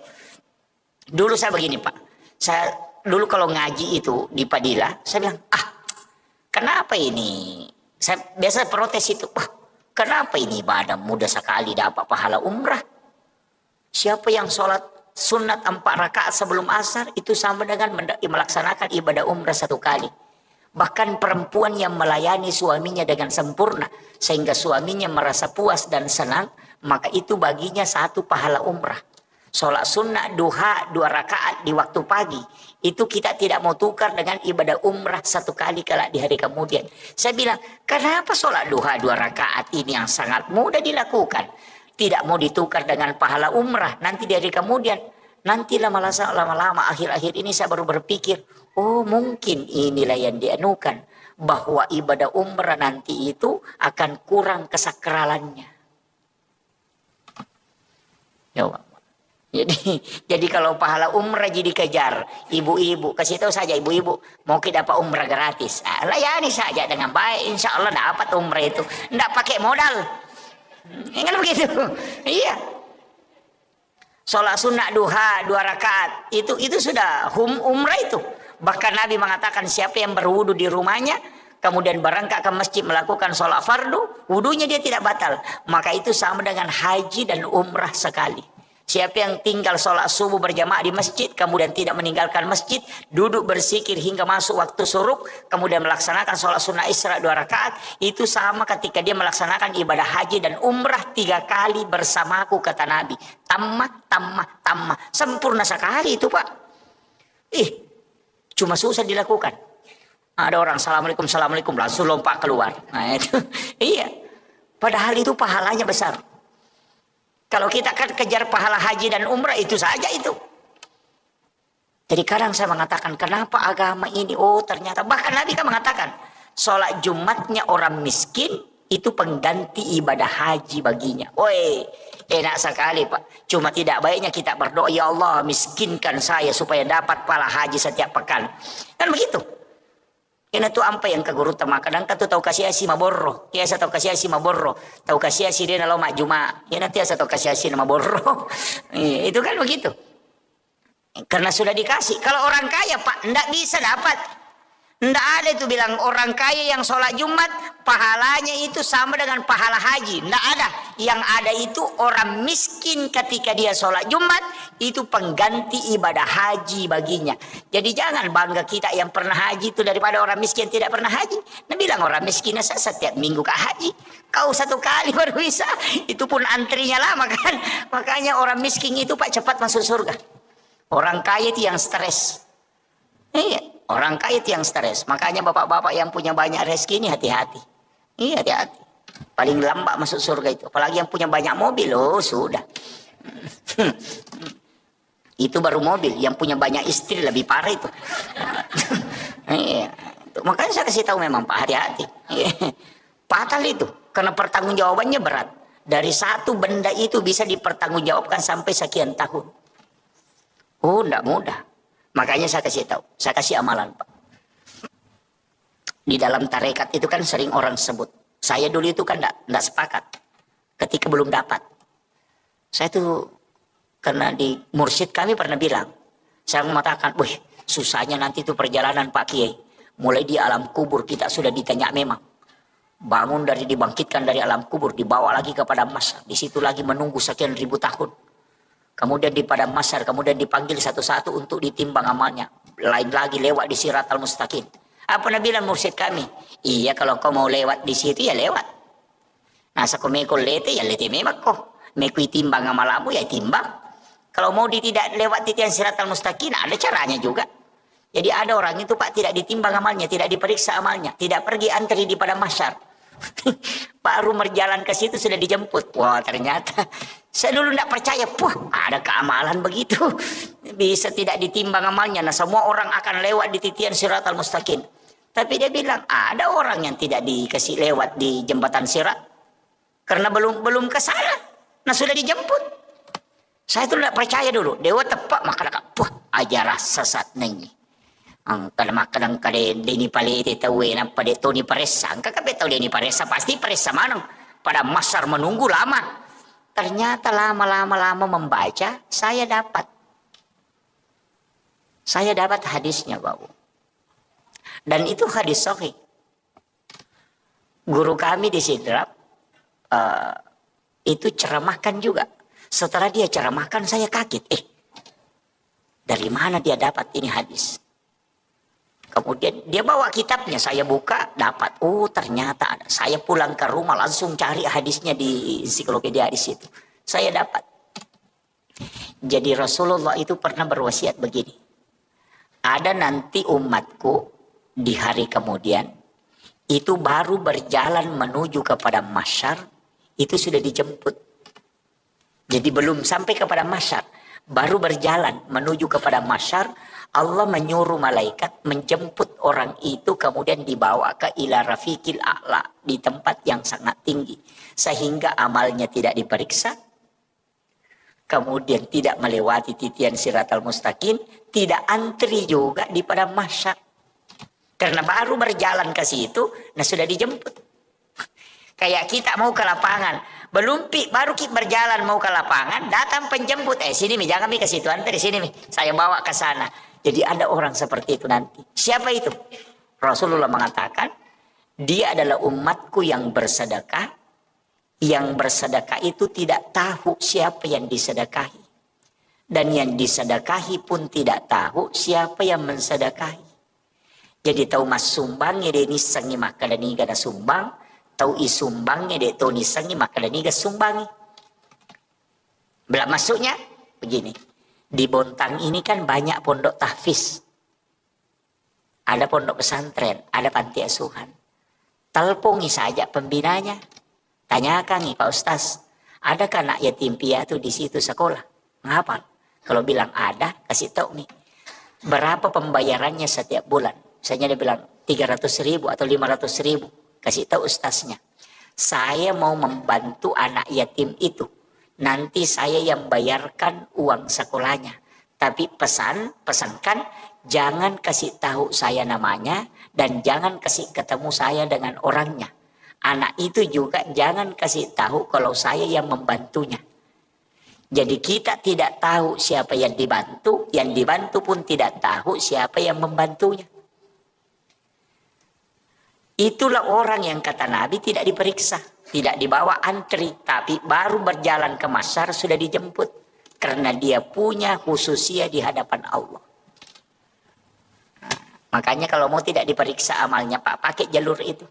Dulu saya begini Pak. Saya dulu kalau ngaji itu di Padilla, saya bilang, kenapa ini? Saya biasa protes itu. Kenapa ini ibadah mudah sekali dapat pahala umrah? Siapa yang sholat sunat 4 rakaat sebelum asar itu sama dengan melaksanakan ibadah umrah 1 kali. Bahkan perempuan yang melayani suaminya dengan sempurna sehingga suaminya merasa puas dan senang, maka itu baginya 1 pahala umrah. Sholat sunat duha 2 rakaat di waktu pagi itu kita tidak mau tukar dengan ibadah umrah 1 kali kelak di hari kemudian. Saya bilang, kenapa sholat duha 2 rakaat ini yang sangat mudah dilakukan tidak mau ditukar dengan pahala umrah nanti di hari kemudian? Nanti lama-lama akhir-akhir ini saya baru berpikir, mungkin inilah yang dianukan, bahwa ibadah umrah nanti itu akan kurang kesakralannya. Jadi kalau pahala umrah jadi kejar, ibu-ibu kasih tahu saja, ibu-ibu mau kita dapat umrah gratis, layani saja dengan baik, insya Allah dapat umrah itu, tidak pakai modal. Kan begitu. Iya. Sholat sunnah duha 2 rakaat itu sudah umrah itu. Bahkan Nabi mengatakan siapa yang berwudu di rumahnya kemudian berangkat ke masjid melakukan sholat fardu, wudunya dia tidak batal, maka itu sama dengan haji dan umrah sekali. Siapa yang tinggal sholat subuh berjamaah di masjid, kemudian tidak meninggalkan masjid, duduk berzikir hingga masuk waktu syuruk, kemudian melaksanakan sholat sunnah isra 2 rakaat, itu sama ketika dia melaksanakan ibadah haji dan umrah 3 kali bersamaku, kata Nabi. Tammah. Sempurna sekali itu Pak. Cuma susah dilakukan. Ada orang assalamualaikum langsung lompat keluar. Nah itu, iya. Padahal itu pahalanya besar. Kalau kita kan kejar pahala haji dan umrah itu saja itu. Jadi kadang saya mengatakan kenapa agama ini, ternyata bahkan Nabi kan mengatakan sholat Jumatnya orang miskin itu pengganti ibadah haji baginya. Enak sekali Pak. Cuma tidak baiknya kita berdoa, ya Allah miskinkan saya supaya dapat pahala haji setiap pekan. Kan begitu. Kena tu ampa yang kaguru tama kadang katu tahu kasih asi maborro, ya sa tahu kasih asi maborro, tahu kasih asi dia nalo mak juma, ya nanti sa tahu kasih asi nama borro. Itu kan begitu. Karena sudah dikasih. Kalau orang kaya Pak, ndak bisa dapat. Nggak ada itu bilang orang kaya yang sholat Jumat pahalanya itu sama dengan pahala haji. Nggak ada. Yang ada itu orang miskin ketika dia sholat Jumat itu pengganti ibadah haji baginya. Jadi jangan bangga kita yang pernah haji itu daripada orang miskin tidak pernah haji. Nah bilang orang miskin setiap minggu ke haji. Kau 1 kali baru bisa. Itu pun antrinya lama kan. Makanya orang miskin itu Pak cepat masuk surga. Orang kaya itu yang stres. Iya. Orang kaya itu yang stres. Makanya bapak-bapak yang punya banyak rezeki ini hati-hati. Iya, hati-hati. Paling lambat masuk surga itu. Apalagi yang punya banyak mobil. Oh, sudah. Itu baru mobil. Yang punya banyak istri lebih parah itu. Iya. Makanya saya kasih tahu memang Pak, hati-hati. Fatal itu. Karena pertanggungjawabannya berat. Dari satu benda itu bisa dipertanggungjawabkan sampai sekian tahun. Oh, enggak mudah. Makanya saya kasih tahu, saya kasih amalan Pak. Di dalam tarekat itu kan sering orang sebut. Saya dulu itu kan enggak sepakat. Ketika belum dapat. Saya tuh, karena di mursyid kami pernah bilang. Saya mengatakan, wih susahnya nanti itu perjalanan Pak Kiai. Mulai di alam kubur kita sudah ditanya memang. Bangun dari dibangkitkan dari alam kubur, dibawa lagi kepada masa. Di situ lagi menunggu sekian ribu tahun. Kemudian di padang mahsyar, kemudian dipanggil satu-satu untuk ditimbang amalnya. Lain lagi lewat di Siratal Mustaqim. Apa Nabi bilang mursyid kami? Iya kalau kau mau lewat di situ ya lewat. Nah sakomeko lete ya lete memang kok. Mekui timbang amalamu ya timbang. Kalau mau tidak lewat titian Siratal Mustaqim ada caranya juga. Jadi ada orang itu Pak tidak ditimbang amalnya, tidak diperiksa amalnya, tidak pergi antri di padang mahsyar. Baru berjalan ke situ sudah dijemput. Wah ternyata saya dulu tidak percaya. Wah ada keamalan begitu. Bisa tidak ditimbang amalnya. Nah semua orang akan lewat di titian Siratal Mustaqim. Tapi dia bilang ada orang yang tidak dikasih lewat di jembatan Sirat. Karena belum ke sana. Nah sudah dijemput. Saya itu tidak percaya dulu. Dewa tepak maka wah ajarah sesat nengi. Ang kadang kade deni palete tahu apa de Tony Paresa. Angka kabe tahu deni Paresa pasti Paresa mana pada masar menunggu lama. Ternyata lama membaca saya dapat hadisnya Bapak. Dan itu hadis sahih. Guru kami di Sidrap itu ceramahkan juga. Setelah dia ceramahkan saya kaget. Dari mana dia dapat ini hadis? Kemudian dia bawa kitabnya, saya buka, dapat. Oh ternyata ada. Saya pulang ke rumah langsung cari hadisnya di ensiklopedia hadis itu. Saya dapat. Jadi Rasulullah itu pernah berwasiat begini. Ada nanti umatku di hari kemudian, itu baru berjalan menuju kepada mahsyar, itu sudah dijemput. Jadi belum sampai kepada mahsyar, baru berjalan menuju kepada mahsyar, Allah menyuruh malaikat menjemput orang itu kemudian dibawa ke ila rafiqil a'la di tempat yang sangat tinggi sehingga amalnya tidak diperiksa, kemudian tidak melewati titian Siratal Mustaqim, tidak antri juga di padang mahsyar karena baru berjalan ke situ, nah sudah dijemput. Kayak kita mau ke lapangan, baru kita berjalan mau ke lapangan, datang penjemput, sini mi jangan mi ke situ, antri sini mi, saya bawa ke sana. Jadi ada orang seperti itu nanti. Siapa itu? Rasulullah mengatakan, dia adalah umatku yang bersedekah. Yang bersedekah itu tidak tahu siapa yang disedekahi. Dan yang disedekahi pun tidak tahu siapa yang mensedekahi. Jadi tahu mas sumbangnya dia nisangi maka dan niga da sumbang. Tahu isumbangnya dia tahu nisangi maka dan niga sumbangi. Belak masuknya begini. Di Bontang ini kan banyak pondok tahfiz. Ada pondok pesantren, ada panti asuhan. Telpongi saja pembinanya. Tanyakan nih Pak Ustaz, adakah anak yatim piatu di situ sekolah? Ngapa? Kalau bilang ada, kasih tahu nih. Berapa pembayarannya setiap bulan? Misalnya dia bilang 300.000 atau 500.000. Kasih tahu ustaznya. Saya mau membantu anak yatim itu. Nanti saya yang bayarkan uang sekolahnya. Tapi pesankan jangan kasih tahu saya namanya dan jangan kasih ketemu saya dengan orangnya. Anak itu juga jangan kasih tahu kalau saya yang membantunya. Jadi kita tidak tahu siapa yang dibantu pun tidak tahu siapa yang membantunya. Itulah orang yang kata Nabi tidak diperiksa, tidak dibawa antri, tapi baru berjalan ke masyar sudah dijemput. Karena dia punya khususia di hadapan Allah. Makanya kalau mau tidak diperiksa amalnya Pak, pakai jalur itu.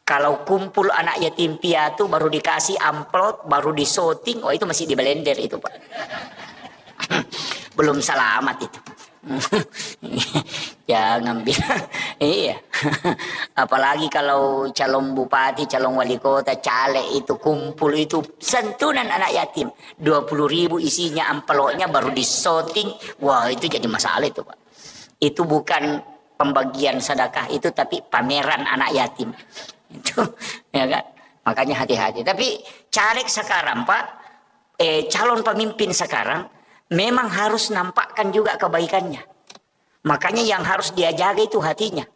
Kalau kumpul anak yatim piatu baru dikasih amplop, baru disorting, oh itu masih di blender itu Pak. Belum selamat itu. Jangan bilang. Iya. Apalagi kalau calon bupati, calon wali kota, caleg itu kumpul itu santunan anak yatim. 20.000 isinya amplopnya baru disorting. Wah itu jadi masalah itu Pak. Itu bukan pembagian sedekah itu, tapi pameran anak yatim. Itu ya kan, makanya hati-hati. Tapi caleg sekarang Pak, calon pemimpin sekarang memang harus nampakkan juga kebaikannya. Makanya yang harus dia jaga itu hatinya,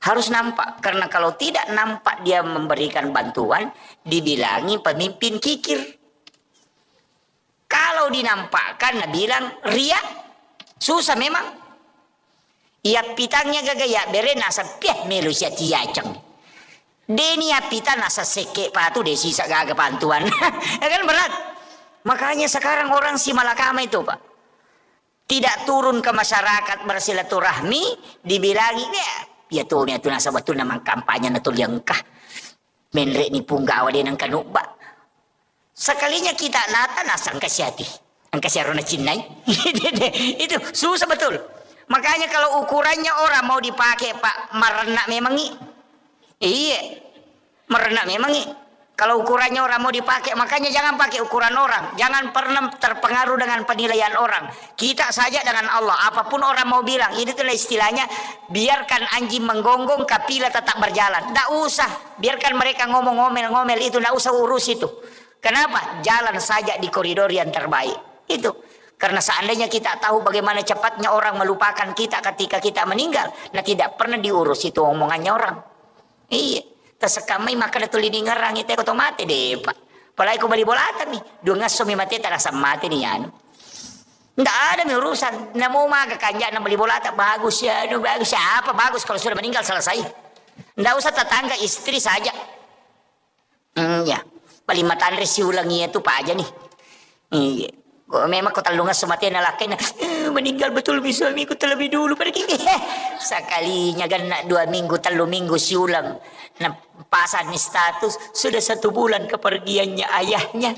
harus nampak. Karena kalau tidak nampak dia memberikan bantuan, dibilangi pemimpin kikir. Kalau dinampakkan bilang ria, susah memang. Ya pitangnya gagaya beren asa piah melu sia tiacang. Deni apita nasa seke patu desi sagaga bantuan. Kan berat. Makanya sekarang orang si malakama itu Pak, tidak turun ke masyarakat bersilaturahmi, dibilangi ya tuh nasa betul namang kampanye natul yang kah menrek ni punggawa dia nang kanubak. Sekalinya kita nata nasang kasyati ang kasyarona cinay. Itu susah betul. Makanya kalau ukurannya orang mau dipakai Pak, merenak memang iya, merenak memang kalau ukurannya orang mau dipakai, makanya jangan pakai ukuran orang. Jangan pernah terpengaruh dengan penilaian orang. Kita saja dengan Allah. Apapun orang mau bilang, ini itulah istilahnya, biarkan anjing menggonggong, kapila tetap berjalan. Tidak usah, biarkan mereka ngomel-ngomel itu, tidak usah urus itu. Kenapa? Jalan saja di koridor yang terbaik. Itu. Karena seandainya kita tahu bagaimana cepatnya orang melupakan kita ketika kita meninggal, nah tidak pernah diurus itu omongannya orang. Iya, tersekamai maka datul ini ngerang itu aku mati deh Pak. Apalagi aku balik bolatan nih, dua ngaso mati tak rasa mati nih anu. Nggak ada nih urusan, nggak mau maga kanja nak beli bolatan bagus ya, bagus apa bagus kalau sudah meninggal selesai. Nggak usah tetangga istri saja. Ya, paling mata Andre si ulangi itu Pak aja nih. Iya. Memang kau terlalu ngasematin laki meninggal betul suamiku terlebih dulu pergi. Sekalinya kan 2 minggu 3 minggu si ulang. Nah, pasan status sudah 1 bulan kepergiannya ayahnya.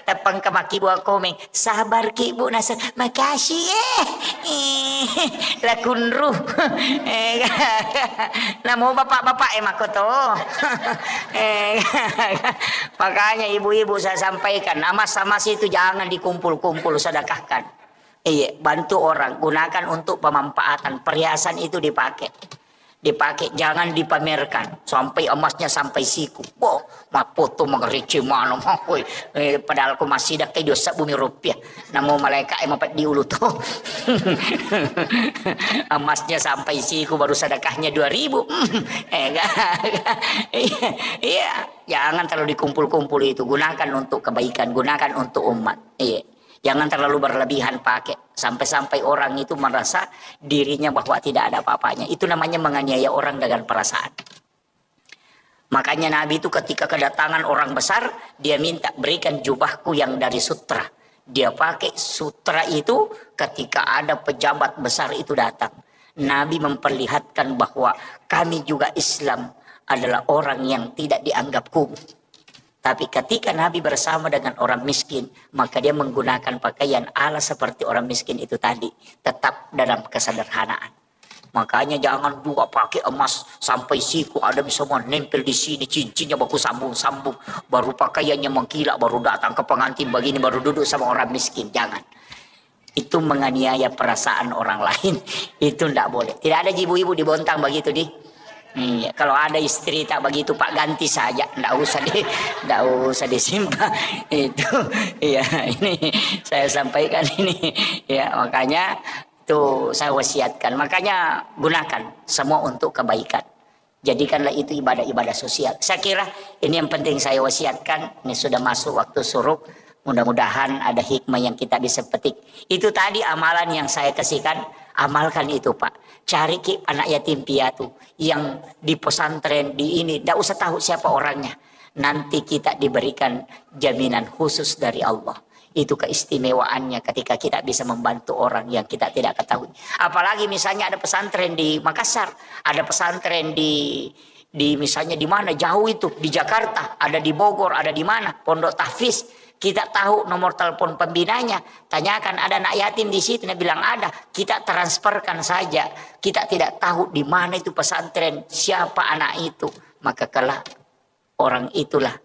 Tapang kamaki buah komeng, sabar ki bu nasa, makasih lakun ruh. Namo bapak-bapak makoto. Makanya ibu-ibu saya sampaikan, amas-amas itu jangan dikumpul-kumpul, sedekahkan. Iya, bantu orang, gunakan untuk pemanfaatan. Perhiasan itu dipakai, jangan dipamerkan sampai emasnya sampai siku. Boh, mak foto mengerece mana mah, padahal aku masih dah kayak dosa bumi rupiah. Namo malaikat empat diulu tuh. Emasnya sampai siku baru sedekahnya 2.000. Iya, jangan terlalu dikumpul-kumpul itu. Gunakan untuk kebaikan, gunakan untuk umat. Iya. Jangan terlalu berlebihan pakai. Sampai-sampai orang itu merasa dirinya bahwa tidak ada apa-apanya. Itu namanya menganiaya orang dengan perasaan. Makanya Nabi itu ketika kedatangan orang besar, dia minta berikan jubahku yang dari sutra. Dia pakai sutra itu ketika ada pejabat besar itu datang. Nabi memperlihatkan bahwa kami juga Islam adalah orang yang tidak dianggap kumuh. Tapi ketika Nabi bersama dengan orang miskin, maka dia menggunakan pakaian ala seperti orang miskin itu tadi. Tetap dalam kesederhanaan. Makanya jangan juga pakai emas sampai siku, ada bisa menempel di sini, cincinnya baku sambung-sambung. Baru pakaiannya mengkilap, baru datang ke pengantin begini, baru duduk sama orang miskin. Jangan. Itu menganiaya perasaan orang lain. Itu tidak boleh. Tidak ada ibu-ibu dibontang begitu di. Iya, kalau ada istri tak begitu Pak ganti saja, ndak usah disimpan itu. Iya, ini saya sampaikan ini. Ya, makanya itu saya wasiatkan. Makanya gunakan semua untuk kebaikan. Jadikanlah itu ibadah-ibadah sosial. Saya kira ini yang penting saya wasiatkan. Ini sudah masuk waktu suruk. Mudah-mudahan ada hikmah yang kita bisa petik. Itu tadi amalan yang saya kasihkan. Amalkan itu Pak. Cari anak yatim piatu yang di pesantren di ini. Tidak usah tahu siapa orangnya. Nanti kita diberikan jaminan khusus dari Allah. Itu keistimewaannya ketika kita bisa membantu orang yang kita tidak ketahui. Apalagi misalnya ada pesantren di Makassar. Ada pesantren di misalnya di mana jauh itu. Di Jakarta. Ada di Bogor. Ada di mana. Pondok Tahfiz. Kita tahu nomor telepon pembinanya. Tanyakan ada anak yatim di situ. Dia bilang ada. Kita transferkan saja. Kita tidak tahu di mana itu pesantren. Siapa anak itu. Maka kelak orang itulah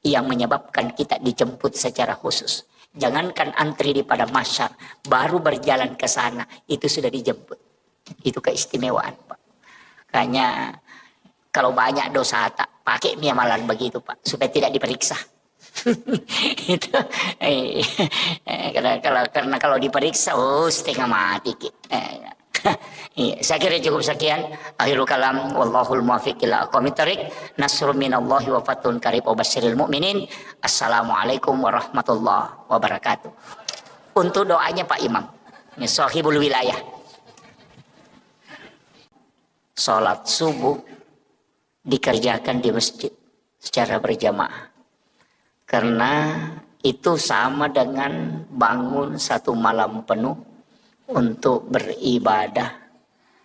yang menyebabkan kita dijemput secara khusus. Jangankan antri di pada masyar. Baru berjalan ke sana. Itu sudah dijemput. Itu keistimewaan Pak. Makanya kalau banyak dosa tak pakai amalan begitu Pak. Supaya tidak diperiksa. Itu karena kalau diperiksa setengah mati saya kira cukup sekian. Akhirul kalam wallahul muwaffiq ila aqwamit thoriq. Nasrun minallahi wa fathun qarib wa basyiril mu'minin. Assalamualaikum warahmatullahi wabarakatuh. Untuk doanya Pak Imam, ini sahibul wilayah. Salat subuh dikerjakan di masjid secara berjamaah. Karena itu sama dengan bangun satu malam penuh untuk beribadah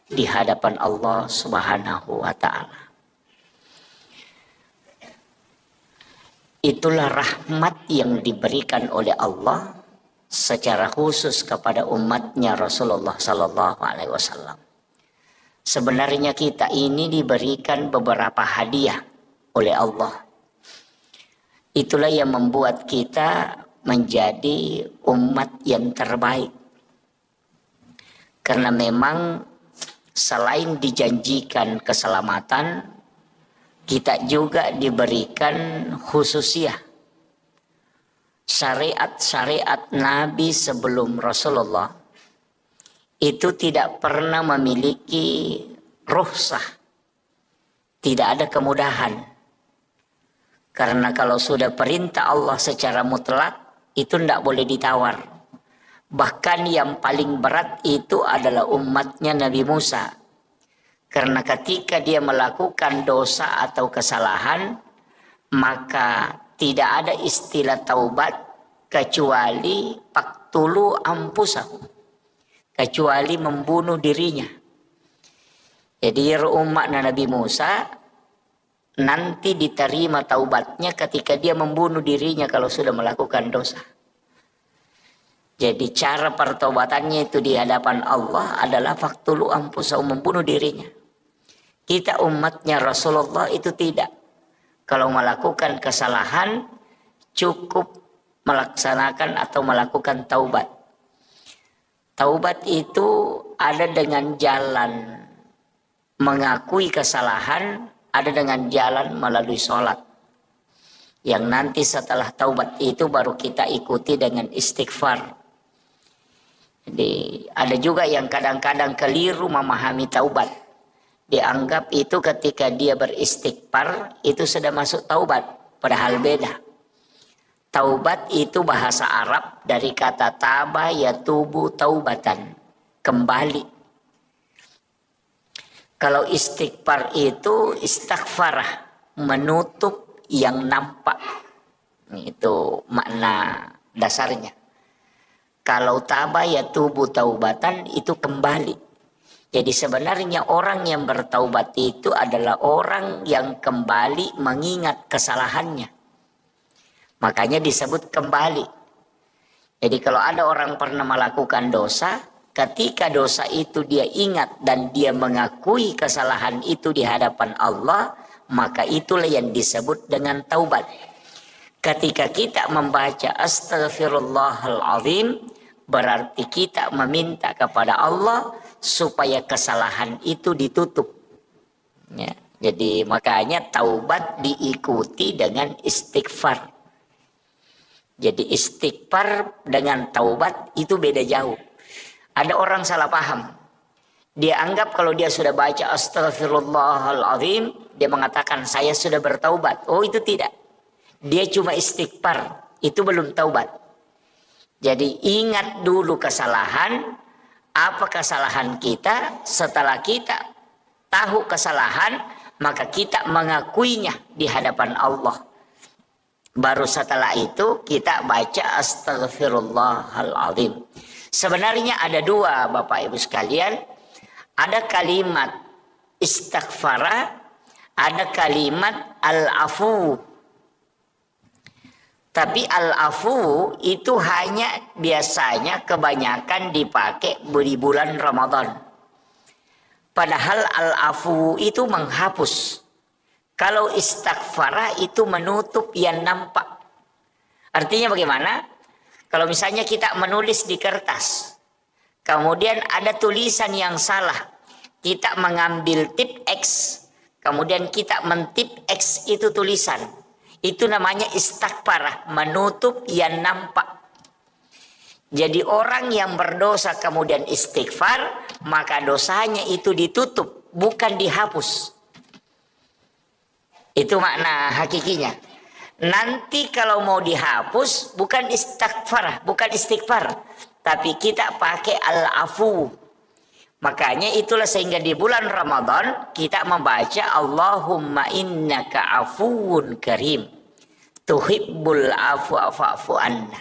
di hadapan Allah Subhanahu wa Ta'ala. Itulah rahmat yang diberikan oleh Allah secara khusus kepada umatnya Rasulullah Sallallahu Alaihi Wasallam. Sebenarnya kita ini diberikan beberapa hadiah oleh Allah. Itulah yang membuat kita menjadi umat yang terbaik. Karena memang selain dijanjikan keselamatan, kita juga diberikan khususiyah. Syariat-syariat Nabi sebelum Rasulullah itu tidak pernah memiliki rukhsah. Tidak ada kemudahan. Karena kalau sudah perintah Allah secara mutlak, itu tidak boleh ditawar. Bahkan yang paling berat itu adalah umatnya Nabi Musa. Karena ketika dia melakukan dosa atau kesalahan, maka tidak ada istilah taubat kecuali faqtulu anfusakum. Kecuali membunuh dirinya. Jadi umat Nabi Musa nanti diterima taubatnya ketika dia membunuh dirinya kalau sudah melakukan dosa. Jadi cara pertobatannya itu di hadapan Allah adalah faqtulu anfusakum, membunuh dirinya. Kita umatnya Rasulullah itu tidak. Kalau melakukan kesalahan cukup melaksanakan atau melakukan taubat. Taubat itu ada dengan jalan mengakui kesalahan, ada dengan jalan melalui sholat. Yang nanti setelah taubat itu baru kita ikuti dengan istighfar. Jadi ada juga yang kadang-kadang keliru memahami taubat. Dianggap itu ketika dia beristighfar itu sudah masuk taubat. Padahal beda. Taubat itu bahasa Arab dari kata taba yatubu taubatan. Kembali. Kalau istighfar itu istighfarah, menutup yang nampak. Itu makna dasarnya. Kalau taba yatubu taubatan itu kembali. Jadi sebenarnya orang yang bertaubat itu adalah orang yang kembali mengingat kesalahannya. Makanya disebut kembali. Jadi kalau ada orang pernah melakukan dosa, ketika dosa itu dia ingat dan dia mengakui kesalahan itu di hadapan Allah, maka itulah yang disebut dengan taubat. Ketika kita membaca Astaghfirullahaladzim, berarti kita meminta kepada Allah supaya kesalahan itu ditutup. Ya, jadi makanya taubat diikuti dengan istighfar. Jadi istighfar dengan taubat itu beda jauh. Ada orang salah paham. Dia anggap kalau dia sudah baca Astaghfirullahaladzim, dia mengatakan saya sudah bertaubat. Oh itu tidak. Dia cuma istighfar. Itu belum taubat. Jadi ingat dulu kesalahan. apa kesalahan kita. Setelah kita tahu kesalahan, maka kita mengakuinya di hadapan Allah. Baru setelah itu kita baca astaghfirullahaladzim. Sebenarnya ada dua, Bapak Ibu sekalian. Ada kalimat istighfara, ada kalimat al-afu. Tapi al-afu itu hanya biasanya kebanyakan dipakai di bulan Ramadan. Padahal al-afu itu menghapus. Kalau istighfara itu menutup yang nampak. Artinya bagaimana? Kalau misalnya kita menulis di kertas, kemudian ada tulisan yang salah, kita mengambil tip X, kemudian kita mentip X itu tulisan. Itu namanya istighfar, menutup yang nampak. Jadi orang yang berdosa kemudian istighfar, maka dosanya itu ditutup, bukan dihapus. Itu makna hakikinya. Nanti kalau mau dihapus, bukan istighfar, tapi kita pakai al-afu. Makanya itulah sehingga di bulan Ramadan kita membaca Allahumma innaka afuwun karim tuhibbul afwa fa'fu anna.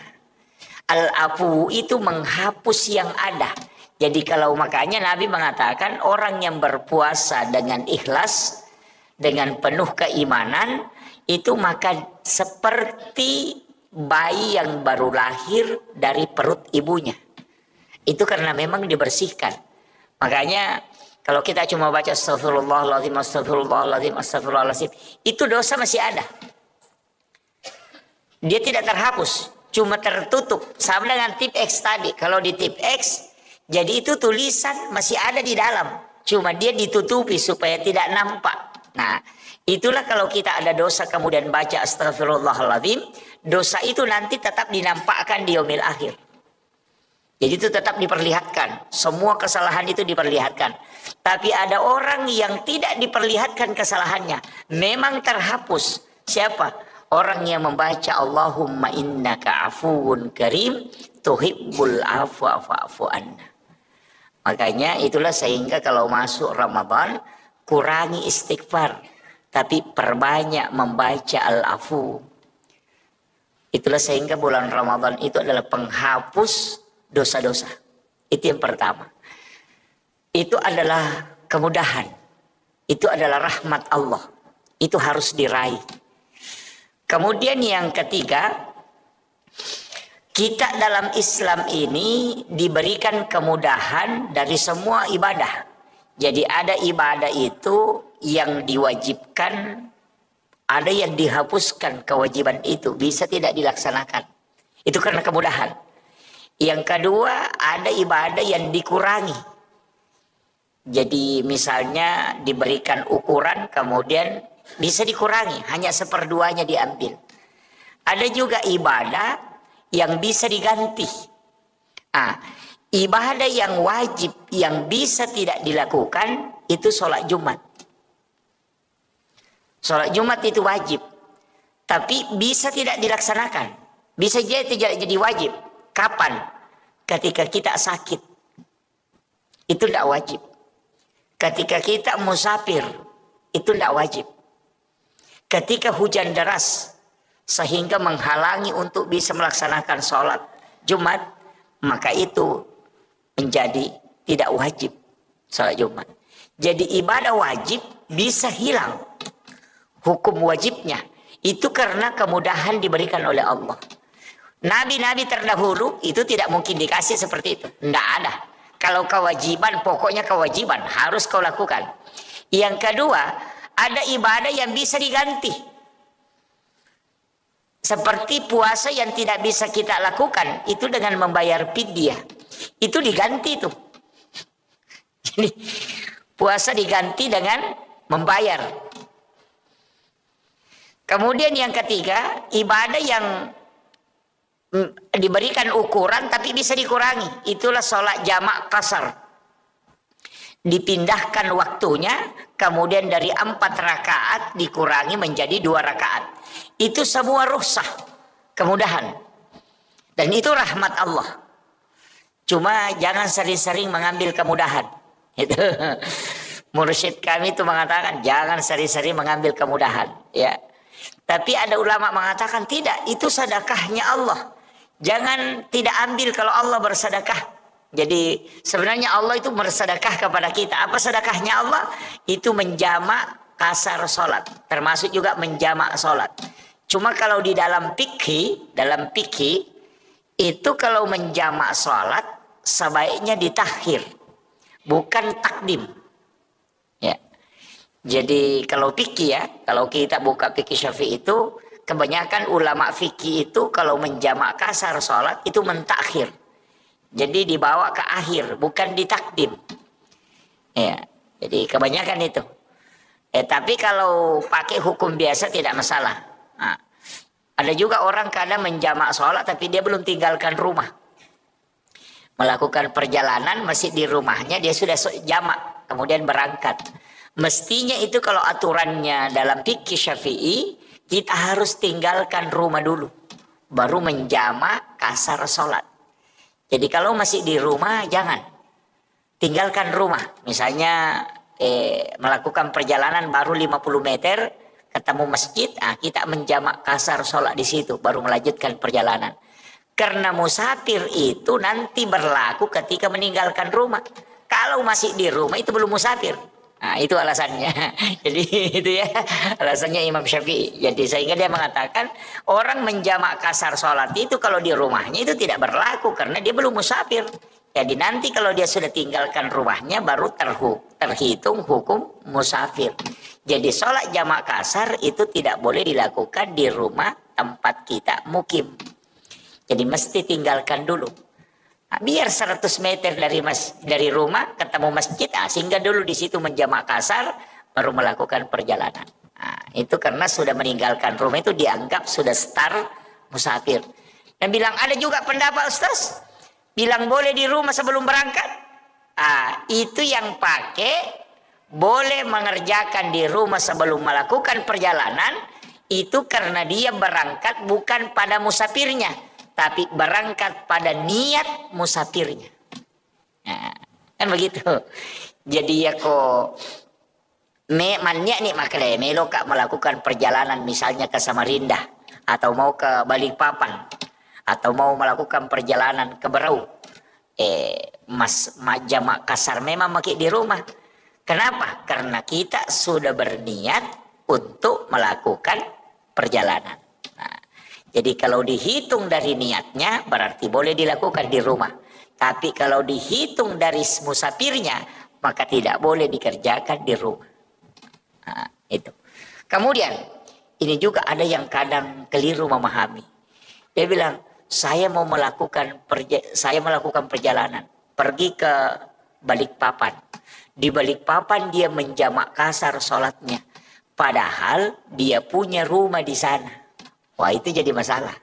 Al-afu itu menghapus yang ada. Jadi kalau makanya Nabi mengatakan orang yang berpuasa dengan ikhlas, dengan penuh keimanan, itu maka seperti bayi yang baru lahir dari perut ibunya. Itu karena memang dibersihkan. Makanya kalau kita cuma baca astagfirullahaladzim, astagfirullahaladzim, astagfirullahaladzim, itu dosa masih ada. Dia tidak terhapus, cuma tertutup. Sama dengan tip X tadi. Kalau di tip X, jadi itu tulisan masih ada di dalam. Cuma dia ditutupi supaya tidak nampak. Nah, itulah kalau kita ada dosa kemudian baca astagfirullahaladzim, dosa itu nanti tetap dinampakkan di yaumil akhir. Jadi itu tetap diperlihatkan. Semua kesalahan itu diperlihatkan. Tapi ada orang yang tidak diperlihatkan kesalahannya. Memang terhapus. Siapa? Orang yang membaca Allahumma innaka afuwun karim tuhibbul afwa fa'fu anna. Makanya itulah sehingga kalau masuk Ramadan kurangi istighfar. Tapi perbanyak membaca al-afu. Itulah sehingga bulan Ramadan itu adalah penghapus dosa-dosa. Itu yang pertama. Itu adalah kemudahan. Itu adalah rahmat Allah. Itu harus diraih. Kemudian yang ketiga, kita dalam Islam ini diberikan kemudahan dari semua ibadah. Jadi ada ibadah itu yang diwajibkan, ada yang dihapuskan kewajiban itu, bisa tidak dilaksanakan. Itu karena kemudahan. Yang kedua, ada ibadah yang dikurangi. Jadi misalnya diberikan ukuran, kemudian bisa dikurangi, hanya seperduanya diambil. Ada juga ibadah yang bisa diganti. Ibadah yang wajib, yang bisa tidak dilakukan, itu sholat Jumat. Sholat Jumat itu wajib, tapi bisa tidak dilaksanakan. Bisa jadi wajib. Kapan? Ketika kita sakit. Itu tidak wajib. Ketika kita musafir. Itu tidak wajib. Ketika hujan deras. Sehingga menghalangi untuk bisa melaksanakan sholat Jumat. Maka itu menjadi tidak wajib sholat Jumat. Jadi ibadah wajib bisa hilang. Hukum wajibnya. Itu karena kemudahan diberikan oleh Allah. Nabi-nabi terdahulu itu tidak mungkin dikasih seperti itu. Tidak ada. Kalau kewajiban, pokoknya kewajiban. Harus kau lakukan. Yang kedua, ada ibadah yang bisa diganti. Seperti puasa yang tidak bisa kita lakukan. Itu dengan membayar fidyah. Itu diganti tuh. Jadi puasa diganti dengan membayar. Kemudian yang ketiga, ibadah yang diberikan ukuran tapi bisa dikurangi. Itulah sholat jamak qasar. Dipindahkan waktunya, kemudian dari 4 rakaat dikurangi menjadi 2 rakaat. Itu semua rukhsah, kemudahan. Dan itu rahmat Allah. Cuma jangan sering-sering mengambil kemudahan. Itu mursyid kami itu mengatakan jangan sering-sering mengambil kemudahan. Ya. Tapi ada ulama mengatakan tidak, itu sedekahnya Allah. Jangan tidak ambil kalau Allah bersedekah. Jadi sebenarnya Allah itu bersedekah kepada kita. Apa sedekahnya Allah? Itu menjamak kasar sholat. Termasuk juga menjamak sholat. Cuma kalau di dalam fikih itu kalau menjamak sholat sebaiknya ditakhir, bukan takdim. Ya. Jadi kalau fikih ya, kalau kita buka fikih Syafi'i itu kebanyakan ulama fikih itu kalau menjamak kasar sholat itu mentakhir. Jadi dibawa ke akhir, bukan ditakdim. Ya, jadi kebanyakan itu. Tapi kalau pakai hukum biasa tidak masalah. Nah, ada juga orang kadang menjamak sholat tapi dia belum tinggalkan rumah. Melakukan perjalanan masih di rumahnya, dia sudah jamak, kemudian berangkat. Mestinya itu kalau aturannya dalam fikih Syafi'i, kita harus tinggalkan rumah dulu, baru menjamak kasar sholat. Jadi kalau masih di rumah jangan tinggalkan rumah. Misalnya melakukan perjalanan baru 50 meter ketemu masjid, kita menjamak kasar sholat di situ baru melanjutkan perjalanan. Karena musafir itu nanti berlaku ketika meninggalkan rumah. Kalau masih di rumah itu belum musafir. Nah, itu alasannya. Jadi itu ya alasannya Imam Syafi'i. Jadi sehingga dia mengatakan orang menjamak kasar sholat itu kalau di rumahnya itu tidak berlaku karena dia belum musafir. Jadi nanti kalau dia sudah tinggalkan rumahnya baru terhitung hukum musafir. Jadi sholat jamak kasar itu tidak boleh dilakukan di rumah tempat kita mukim. Jadi mesti tinggalkan dulu. Nah, biar 100 meter dari rumah ketemu masjid, singgah dulu di situ menjamak kasar, baru melakukan perjalanan. Nah, itu karena sudah meninggalkan rumah itu dianggap sudah start musafir. Dan bilang ada juga pendapat Ustaz, bilang boleh di rumah sebelum berangkat. Itu yang pakai boleh mengerjakan di rumah sebelum melakukan perjalanan, itu karena dia berangkat bukan pada musafirnya, tapi berangkat pada niat musafirnya. Nah, kan begitu. Jadi ya kok mannya nih makanya melo kak melakukan perjalanan misalnya ke Samarinda atau mau ke Balikpapan atau mau melakukan perjalanan ke Berau. Jamak kasar memang pakai di rumah. Kenapa? Karena kita sudah berniat untuk melakukan perjalanan. Nah, jadi kalau dihitung dari niatnya berarti boleh dilakukan di rumah. Tapi kalau dihitung dari musafirnya maka tidak boleh dikerjakan di rumah. Nah, itu. Kemudian ini juga ada yang kadang keliru memahami. Dia bilang saya melakukan perjalanan pergi ke Balikpapan. Di Balikpapan dia menjamak kasar sholatnya. Padahal dia punya rumah di sana. Wah itu jadi masalah.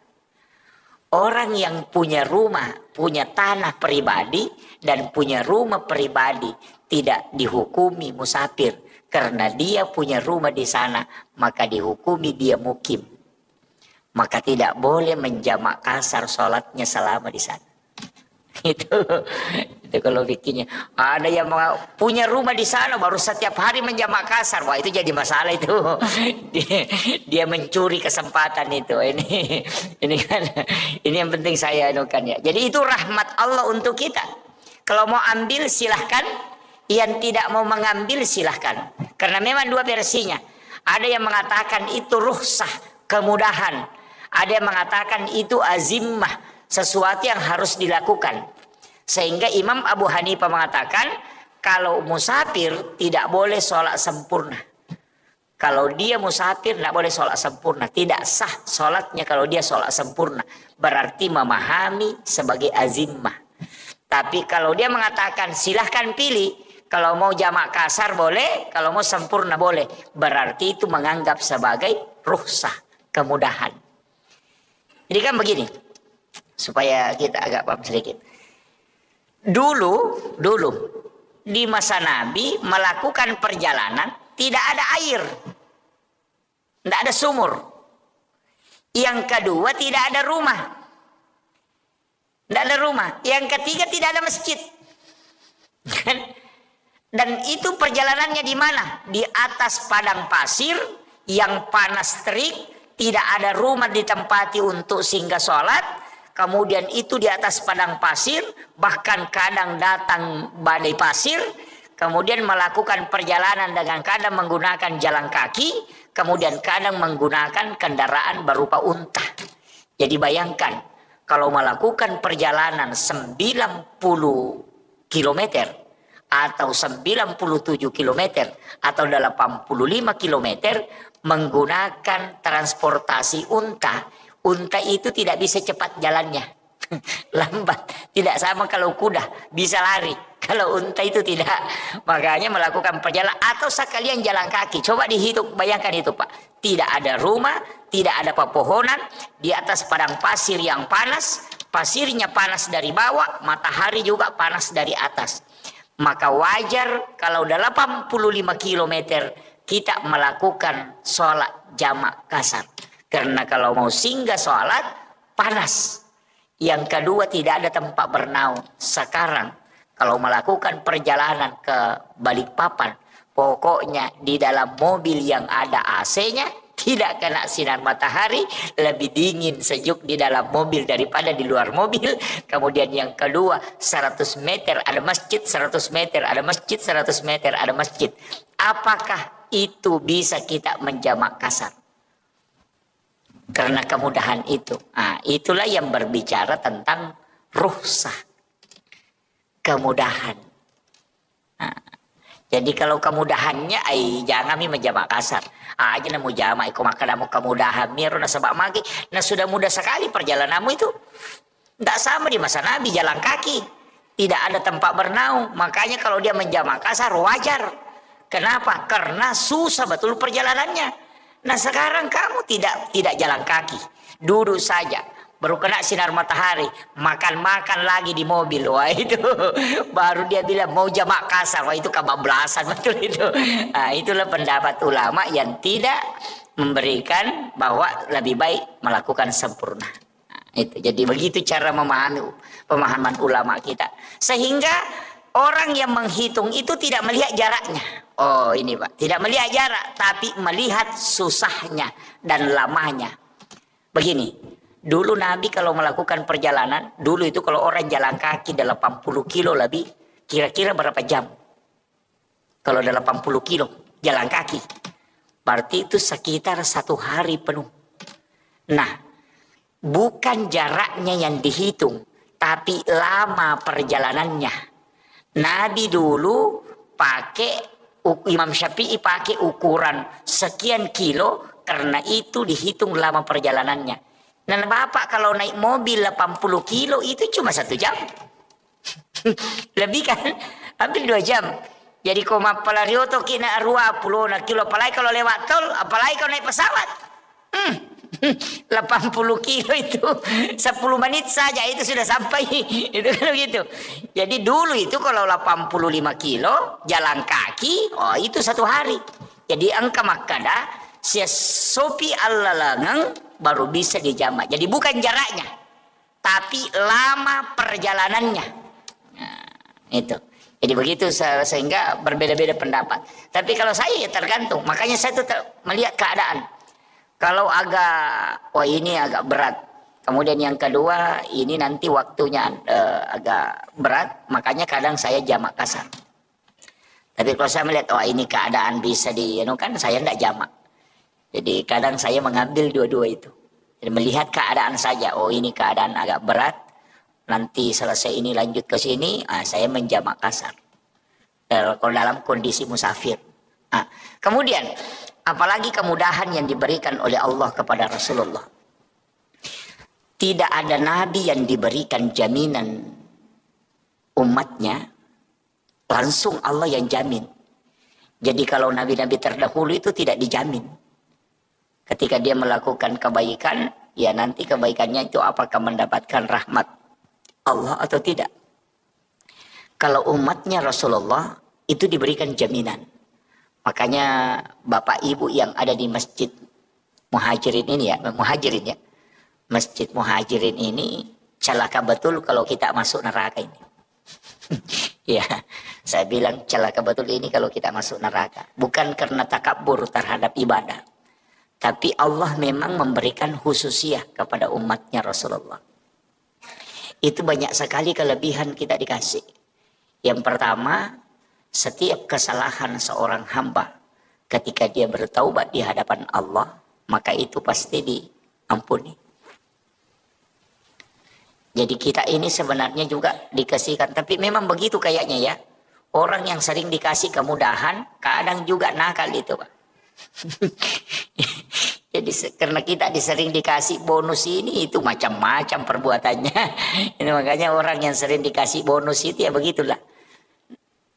Orang yang punya rumah, punya tanah pribadi dan punya rumah pribadi tidak dihukumi musafir. Karena dia punya rumah di sana, maka dihukumi dia mukim. Maka tidak boleh menjamak kasar sholatnya selama di sana. Itu kalau bikinnya. Ada yang punya rumah di sana baru setiap hari menjamak kasar. Wah itu jadi masalah itu. Dia mencuri kesempatan itu. Ini kan ini yang penting saya anukan ya. Jadi itu rahmat Allah untuk kita. Kalau mau ambil silahkan. Yang tidak mau mengambil silahkan. Karena memang dua versinya. Ada yang mengatakan itu rukhsah, kemudahan. Ada yang mengatakan itu azimmah, sesuatu yang harus dilakukan. Sehingga Imam Abu Hanifah mengatakan kalau musafir tidak boleh sholat sempurna. Kalau dia musafir tidak boleh sholat sempurna. Tidak sah sholatnya kalau dia sholat sempurna. Berarti memahami sebagai azimmah. Tapi kalau dia mengatakan silahkan pilih. Kalau mau jamak kasar boleh. Kalau mau sempurna boleh. Berarti itu menganggap sebagai rukhsah, kemudahan. Jadi kan begini. Supaya kita agak paham sedikit. Dulu di masa Nabi melakukan perjalanan tidak ada air, tidak ada sumur. Yang kedua tidak ada rumah. Tidak ada rumah. Yang ketiga tidak ada masjid. Dan itu perjalanannya di mana? Di atas padang pasir yang panas terik, tidak ada rumah ditempati untuk singgah sholat. Kemudian itu di atas padang pasir, bahkan kadang datang badai pasir. Kemudian melakukan perjalanan dengan kadang menggunakan jalan kaki, kemudian kadang menggunakan kendaraan berupa unta. Jadi bayangkan, kalau melakukan perjalanan 90 km atau 97 km atau 85 km menggunakan transportasi unta, unta itu tidak bisa cepat jalannya. Lambat. Tidak sama kalau kuda bisa lari, kalau unta itu tidak. Makanya melakukan perjalanan atau sekalian jalan kaki. Coba dihitung, bayangkan itu Pak. Tidak ada rumah, tidak ada pepohonan, di atas padang pasir yang panas, pasirnya panas dari bawah, matahari juga panas dari atas. Maka wajar kalau 85 km kita melakukan sholat jamak kasar. Karena kalau mau singgah sholat panas. Yang kedua, tidak ada tempat bernaung. Sekarang kalau melakukan perjalanan ke Balikpapan, pokoknya di dalam mobil yang ada AC-nya, tidak kena sinar matahari, lebih dingin sejuk di dalam mobil daripada di luar mobil. Kemudian yang kedua, 100 meter ada masjid, 100 meter ada masjid, 100 meter ada masjid. Apakah itu bisa kita menjamak kasar? Karena kemudahan itu. Nah, itulah yang berbicara tentang rukhsah. Kemudahan. Nah, jadi kalau kemudahannya, jangan menjamak kasar. Aja namu jamak, iku maka namu kemudahan. Miru na sebab magi. Nah sudah mudah sekali perjalananmu itu. Tidak sama di masa Nabi jalan kaki. Tidak ada tempat bernaung. Makanya kalau dia menjamak kasar wajar. Kenapa? Karena susah betul perjalanannya. Nah sekarang kamu tidak jalan kaki, duduk saja, baru kena sinar matahari, makan lagi di mobil. Wah itu baru dia bilang mau jamak kasar. Wah itu kebablasan betul itu. Nah, itulah pendapat ulama yang tidak memberikan bahwa lebih baik melakukan sempurna. Nah, itu jadi begitu cara memahami pemahaman ulama kita, sehingga orang yang menghitung itu tidak melihat jaraknya. Oh ini Pak, tidak melihat jarak, tapi melihat susahnya dan lamanya. Begini, dulu Nabi kalau melakukan perjalanan, dulu itu kalau orang jalan kaki 80 kilo lebih, kira-kira berapa jam? Kalau 80 kilo jalan kaki, berarti itu sekitar 1 hari penuh. Nah, bukan jaraknya yang dihitung, tapi lama perjalanannya. Nabi dulu pakai, Imam Syafi'i pakai ukuran sekian kilo, karena itu dihitung lama perjalanannya. Dan Bapak kalau naik mobil 80 kilo itu cuma 1 jam. Lebih kan? Hampir 2 jam. Jadi koma palarioto kina 20 kilo, apalagi kalau lewat tol, apalagi kalau naik pesawat. 80 kilo itu 10 menit saja itu sudah sampai. Itu kan begitu. Jadi dulu itu kalau 85 kilo jalan kaki, oh itu 1 hari. Jadi angka makada sopi allalangang baru bisa dijamak. Jadi bukan jaraknya, tapi lama perjalanannya. Nah, itu. Jadi begitu, sehingga berbeda-beda pendapat. Tapi kalau saya ya tergantung. Makanya saya tetap melihat keadaan. Kalau agak, wah ini agak berat. Kemudian yang kedua, ini nanti waktunya agak berat. Makanya kadang saya jamak kasar. Tapi kalau saya melihat, wah ini keadaan bisa kan saya tidak jamak. Jadi kadang saya mengambil dua-dua itu. Jadi melihat keadaan saja, oh ini keadaan agak berat. Nanti selesai ini lanjut ke sini, saya menjamak kasar. Kalau dalam kondisi musafir. Kemudian, apalagi kemudahan yang diberikan oleh Allah kepada Rasulullah. Tidak ada nabi yang diberikan jaminan umatnya, langsung Allah yang jamin. Jadi kalau nabi-nabi terdahulu itu tidak dijamin. Ketika dia melakukan kebaikan, ya nanti kebaikannya itu apakah mendapatkan rahmat Allah atau tidak. Kalau umatnya Rasulullah itu diberikan jaminan. Makanya bapak ibu yang ada di masjid Muhajirin ini ya, Masjid Muhajirin ini celaka betul kalau kita masuk neraka ini. Ya, saya bilang celaka betul ini kalau kita masuk neraka. Bukan karena takabur terhadap ibadah. Tapi Allah memang memberikan khususiah kepada umatnya Rasulullah. Itu banyak sekali kelebihan kita dikasih. Yang pertama, setiap kesalahan seorang hamba ketika dia bertaubat di hadapan Allah, maka itu pasti diampuni. Jadi kita ini sebenarnya juga dikasihkan. Tapi memang begitu kayaknya ya. Orang yang sering dikasih kemudahan, kadang juga nakal itu, Pak. Jadi karena kita sering dikasih bonus ini, itu macam-macam perbuatannya. Ini makanya orang yang sering dikasih bonus itu ya begitulah.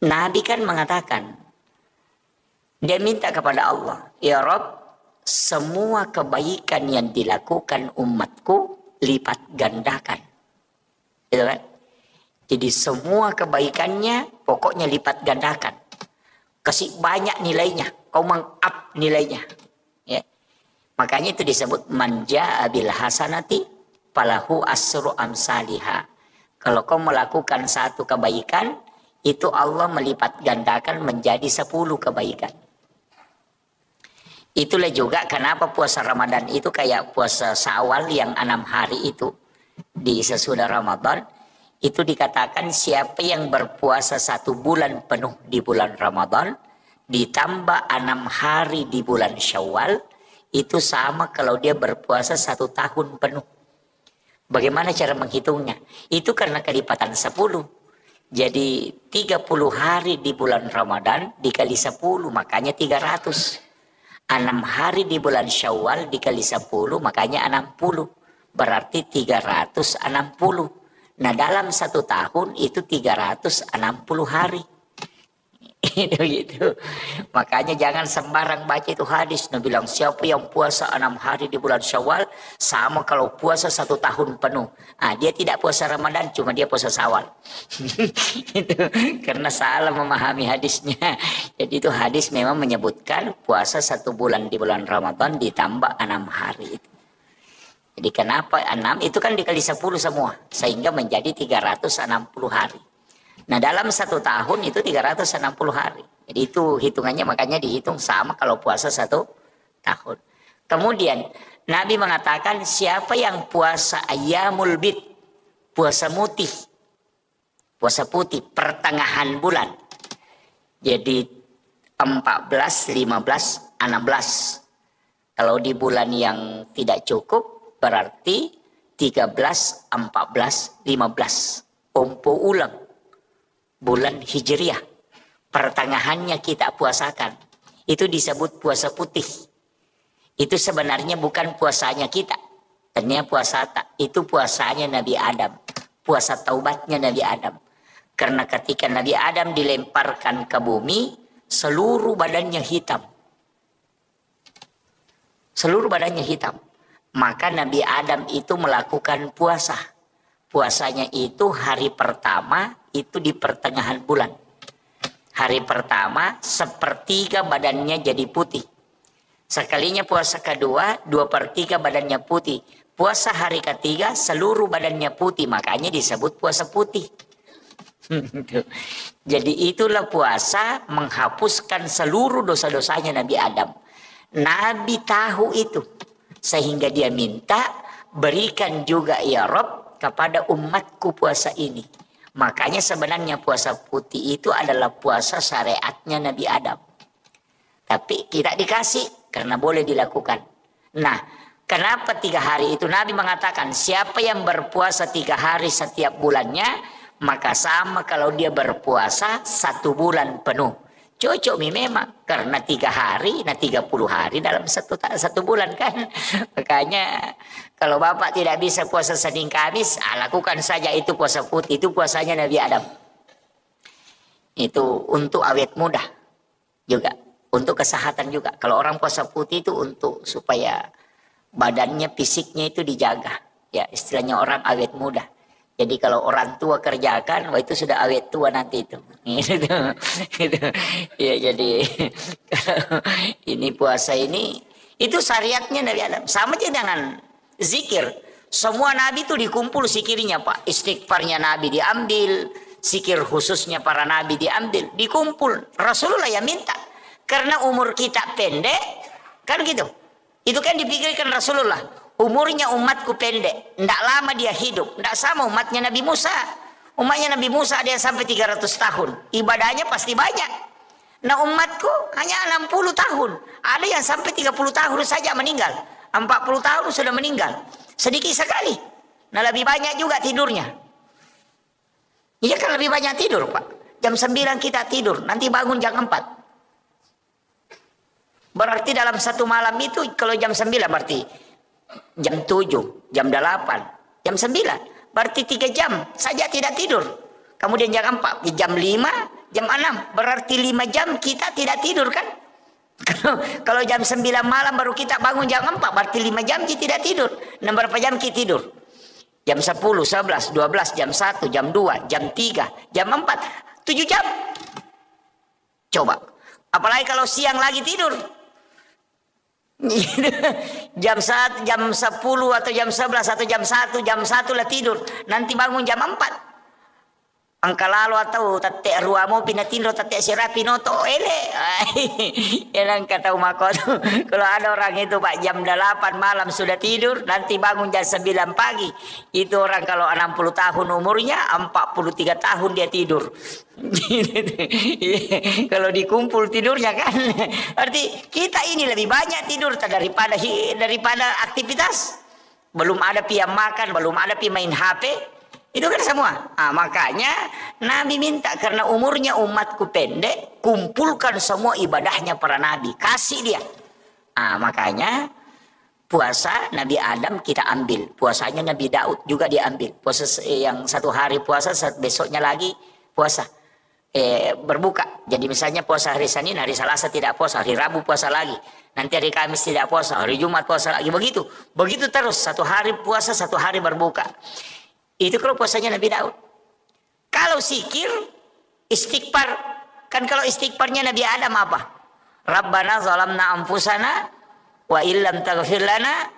Nabi kan mengatakan, dia minta kepada Allah, ya Rabb, semua kebaikan yang dilakukan umatku lipat gandakan. Gitu kan? Jadi semua kebaikannya pokoknya lipat gandakan. Kasih banyak nilainya, kau meng-up nilainya. Ya. Makanya itu disebut manja bil hasanati falahu asru amsalihha. Kalau kau melakukan satu kebaikan, itu Allah melipat gandakan menjadi 10 kebaikan. Itulah juga kenapa puasa Ramadan itu kayak puasa Syawal yang 6 hari itu. Di sesudah Ramadan itu dikatakan siapa yang berpuasa 1 bulan penuh di bulan Ramadan ditambah 6 hari di bulan Syawal itu sama kalau dia berpuasa 1 tahun penuh. Bagaimana cara menghitungnya? Itu karena kelipatan 10. Jadi 30 hari di bulan Ramadan dikali 10 makanya 300. 6 hari di bulan Syawal dikali 10 makanya 60. Berarti 360. Nah dalam 1 tahun itu 360 hari. Itu gitu. Makanya jangan sembarang baca itu hadis. Nabi bilang siapa yang puasa 6 hari di bulan Syawal sama kalau puasa 1 tahun penuh. Dia tidak puasa Ramadan, cuma dia puasa Syawal. Itu karena salah memahami hadisnya. Jadi itu hadis memang menyebutkan puasa 1 bulan di bulan Ramadan ditambah 6 hari itu. Jadi kenapa 6 itu kan dikali 10 semua sehingga menjadi 360 hari. Nah dalam 1 tahun itu 360 hari. Jadi itu hitungannya makanya dihitung sama kalau puasa 1 tahun. Kemudian Nabi mengatakan siapa yang puasa ayyamul bid, puasa putih, pertengahan bulan. Jadi 14, 15, 16. Kalau di bulan yang tidak cukup berarti 13, 14, 15. Ompo ulang. Bulan Hijriah. Pertengahannya kita puasakan. Itu disebut puasa putih. Itu sebenarnya bukan puasanya kita. Ternyata itu puasanya Nabi Adam. Puasa taubatnya Nabi Adam. Karena ketika Nabi Adam dilemparkan ke bumi, seluruh badannya hitam. Seluruh badannya hitam. Maka Nabi Adam itu melakukan puasa. Puasanya itu hari pertama itu di pertengahan bulan. Hari pertama 1/3 badannya jadi putih. Sekalinya puasa kedua 2/3 badannya putih. Puasa hari ketiga seluruh badannya putih. Makanya disebut puasa putih. Jadi itulah puasa menghapuskan seluruh dosa-dosanya Nabi Adam. Nabi tahu itu. Sehingga dia minta berikan juga ya Rob kepada umatku puasa ini. Makanya sebenarnya puasa putih itu adalah puasa syariatnya Nabi Adam. Tapi tidak dikasih karena boleh dilakukan. Nah, kenapa 3 hari itu? Nabi mengatakan siapa yang berpuasa 3 hari setiap bulannya, maka sama kalau dia berpuasa 1 bulan penuh. Cocok memang karena 3 hari, 30 hari dalam satu bulan kan. Makanya kalau Bapak tidak bisa puasa Senin Kamis, lakukan saja itu puasa putih. Itu puasanya Nabi Adam. Itu untuk awet muda juga, untuk kesehatan juga. Kalau orang puasa putih itu untuk supaya badannya, fisiknya itu dijaga. Ya istilahnya orang awet muda. Jadi kalau orang tua kerjakan, wah itu sudah awet tua nanti itu. Gitu. Ya jadi kalau ini puasa ini, itu syariatnya Nabi Adam. Sama aja dengan zikir. Semua nabi itu dikumpul zikirnya Pak. Istighfarnya nabi diambil, zikir khususnya para nabi diambil, dikumpul. Rasulullah yang minta. Karena umur kita pendek, kan gitu. Itu kan dipikirkan Rasulullah. Umurnya umatku pendek, tidak lama dia hidup. Tidak sama umatnya Nabi Musa. Umatnya Nabi Musa ada yang sampai 300 tahun. Ibadahnya pasti banyak. Nah umatku hanya 60 tahun. Ada yang sampai 30 tahun saja meninggal. 40 tahun sudah meninggal. Sedikit sekali. Nah lebih banyak juga tidurnya. Iya kan lebih banyak tidur Pak. Jam 9 kita tidur. Nanti bangun jam 4. Berarti dalam satu malam itu kalau jam 9 berarti jam 7, jam 8, jam 9. Berarti 3 jam saja tidak tidur. Kemudian jam 4, jam 5, jam 6. Berarti 5 jam kita tidak tidur kan? Kalau jam 9 malam baru kita bangun jam 4. Berarti 5 jam kita tidak tidur. Nah berapa jam kita tidur? Jam 10, 11, 12, jam 1, jam 2, jam 3, jam 4. 7 jam. Coba. Apalagi kalau siang lagi tidur. Jam 1, jam 10 atau jam 11 atau jam 1, jam 1 lah tidur. Nanti bangun jam 4. Angka lalu atau tatek ruamo pinatindo tatek sirapi noto ele. Yang kata umakoto. Kalau ada orang itu Pak jam 8 malam sudah tidur, nanti bangun jam 9 pagi. Itu orang kalau 60 tahun umurnya, 43 tahun dia tidur. Kalau dikumpul tidurnya kan. Arti kita ini lebih banyak tidur daripada aktivitas. Belum ada pia makan, belum ada pia main HP. Itu kan semua. Makanya Nabi minta karena umurnya umatku pendek, kumpulkan semua ibadahnya para nabi, kasih dia. Makanya puasa Nabi Adam kita ambil, puasanya Nabi Daud juga diambil. Puasa yang 1 hari puasa, besoknya lagi puasa. Berbuka. Jadi misalnya puasa hari Senin, hari Selasa tidak puasa, hari Rabu puasa lagi. Nanti hari Kamis tidak puasa, hari Jumat puasa lagi. Begitu. Begitu terus, 1 hari puasa, 1 hari berbuka. Itu kalau puasanya Nabi Daud. Kalau zikir, istighfar. Kan kalau istighfarnya Nabi Adam apa? Rabbana zalamna anfusana wa illam taghfir lana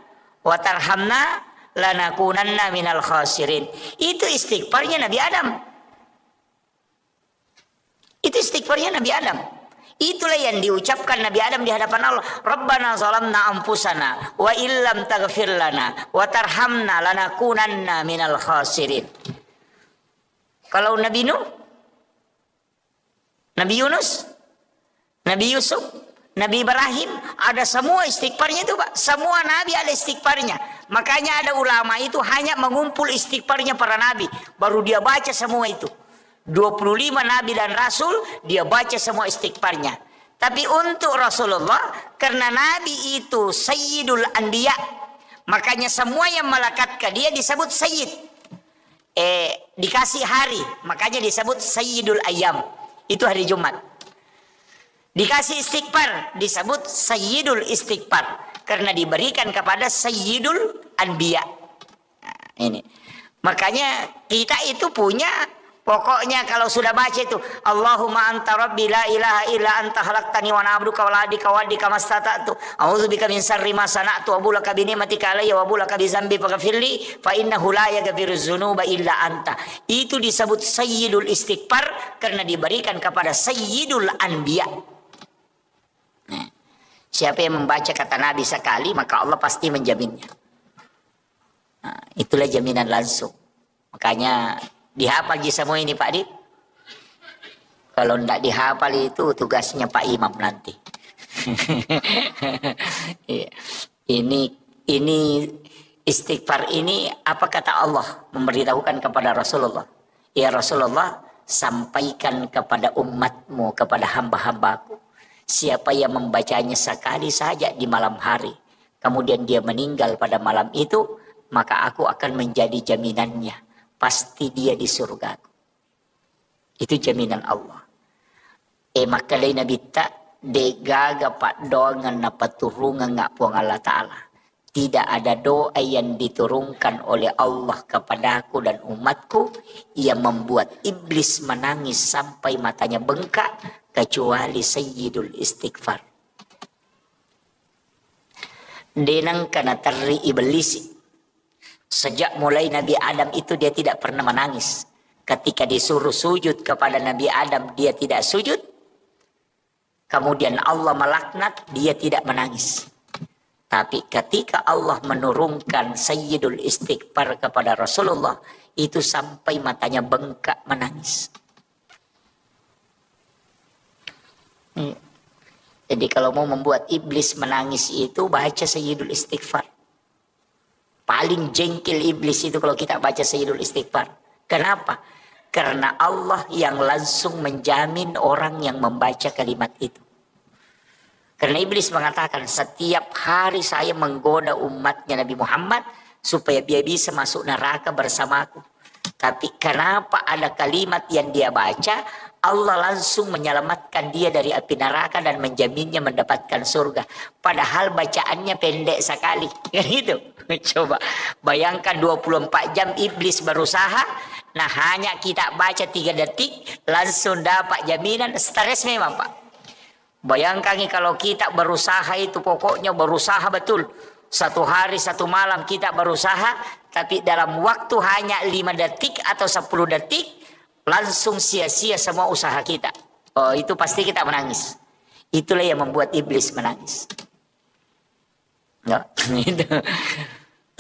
wa tarhamna lanakunanna minal khasirin. Itu istighfarnya Nabi Adam. Itu istighfarnya Nabi Adam. Itulah yang diucapkan Nabi Adam di hadapan Allah. Rabbana zalamna anfusana wa illam taghfir lana wa tarhamna lanakunanna minal khasirin. Kalau Nabi Nuh, Nabi Yunus, Nabi Yusuf, Nabi Ibrahim, ada semua istighfarnya itu Pak. Semua Nabi ada istighfarnya. Makanya ada ulama itu hanya mengumpul istighfarnya para Nabi. Baru dia baca semua itu. 25 Nabi dan Rasul dia baca semua istighfarnya. Tapi untuk Rasulullah, karena Nabi itu Sayyidul Anbiya, makanya semua yang melekat ke dia disebut Sayyid. Dikasih hari, makanya disebut Sayyidul Ayyam. Itu hari Jumat. Dikasih istighfar, disebut Sayyidul Istighfar. Karena diberikan kepada Sayyidul Anbiya. Nah, ini. Makanya kita itu punya. Pokoknya kalau sudah baca itu Allahumma anta rabbi la ilaha illa anta khalaqtani wa na'buduka wa la adika wa adika mastata'tu a'udzubika min syarri ma sana'tu wa bulaka bi ni'matika alayya wa bulaka bi dzambi faghfirli fa innahu la yaghfiru dzunuba illa anta. Itu disebut Sayyidul Istighfar karena diberikan kepada Sayyidul Anbiya. Nah, siapa yang membaca kata Nabi sekali maka Allah pasti menjaminnya. Nah, itulah jaminan langsung. Makanya dihafal semua ini Pak Di. Kalau tidak dihafal itu tugasnya Pak Imam nanti. Ini istighfar ini apa kata Allah memberitahukan kepada Rasulullah. Ya Rasulullah, sampaikan kepada umatmu, kepada hamba-hambaku. Siapa yang membacanya sekali saja di malam hari, kemudian dia meninggal pada malam itu, maka aku akan menjadi jaminannya. Pasti dia di surga. Itu jaminan Allah. Makalay na bita, degaga pak doangan na paturungan nga po ng Allah Ta'ala. Tidak ada doa yang diturunkan oleh Allah kepadaku dan umatku yang membuat iblis menangis sampai matanya bengkak kecuali Sayyidul Istighfar. Denang kana tarri iblisi. Sejak mulai Nabi Adam itu dia tidak pernah menangis. Ketika disuruh sujud kepada Nabi Adam, dia tidak sujud. Kemudian Allah melaknat, dia tidak menangis. Tapi ketika Allah menurunkan Sayyidul Istighfar kepada Rasulullah, itu sampai matanya bengkak menangis. Jadi kalau mau membuat iblis menangis itu, baca Sayyidul Istighfar. Paling jengkel iblis itu kalau kita baca Sayyidul Istighfar. Kenapa? Karena Allah yang langsung menjamin orang yang membaca kalimat itu. Karena iblis mengatakan, setiap hari saya menggoda umatnya Nabi Muhammad supaya dia bisa masuk neraka bersamaku. Tapi kenapa ada kalimat yang dia baca, Allah langsung menyelamatkan dia dari api neraka dan menjaminnya mendapatkan surga. Padahal bacaannya pendek sekali. Gitu. Coba bayangkan 24 jam iblis berusaha. Nah hanya kita baca 3 detik langsung dapat jaminan. Stres memang Pak. Bayangkan kalau kita berusaha itu, pokoknya berusaha betul. 1 hari 1 malam kita berusaha. Tapi dalam waktu hanya 5 detik atau 10 detik. Langsung sia-sia semua usaha kita. Oh itu pasti kita menangis. Itulah yang membuat iblis menangis. Nggak, gitu.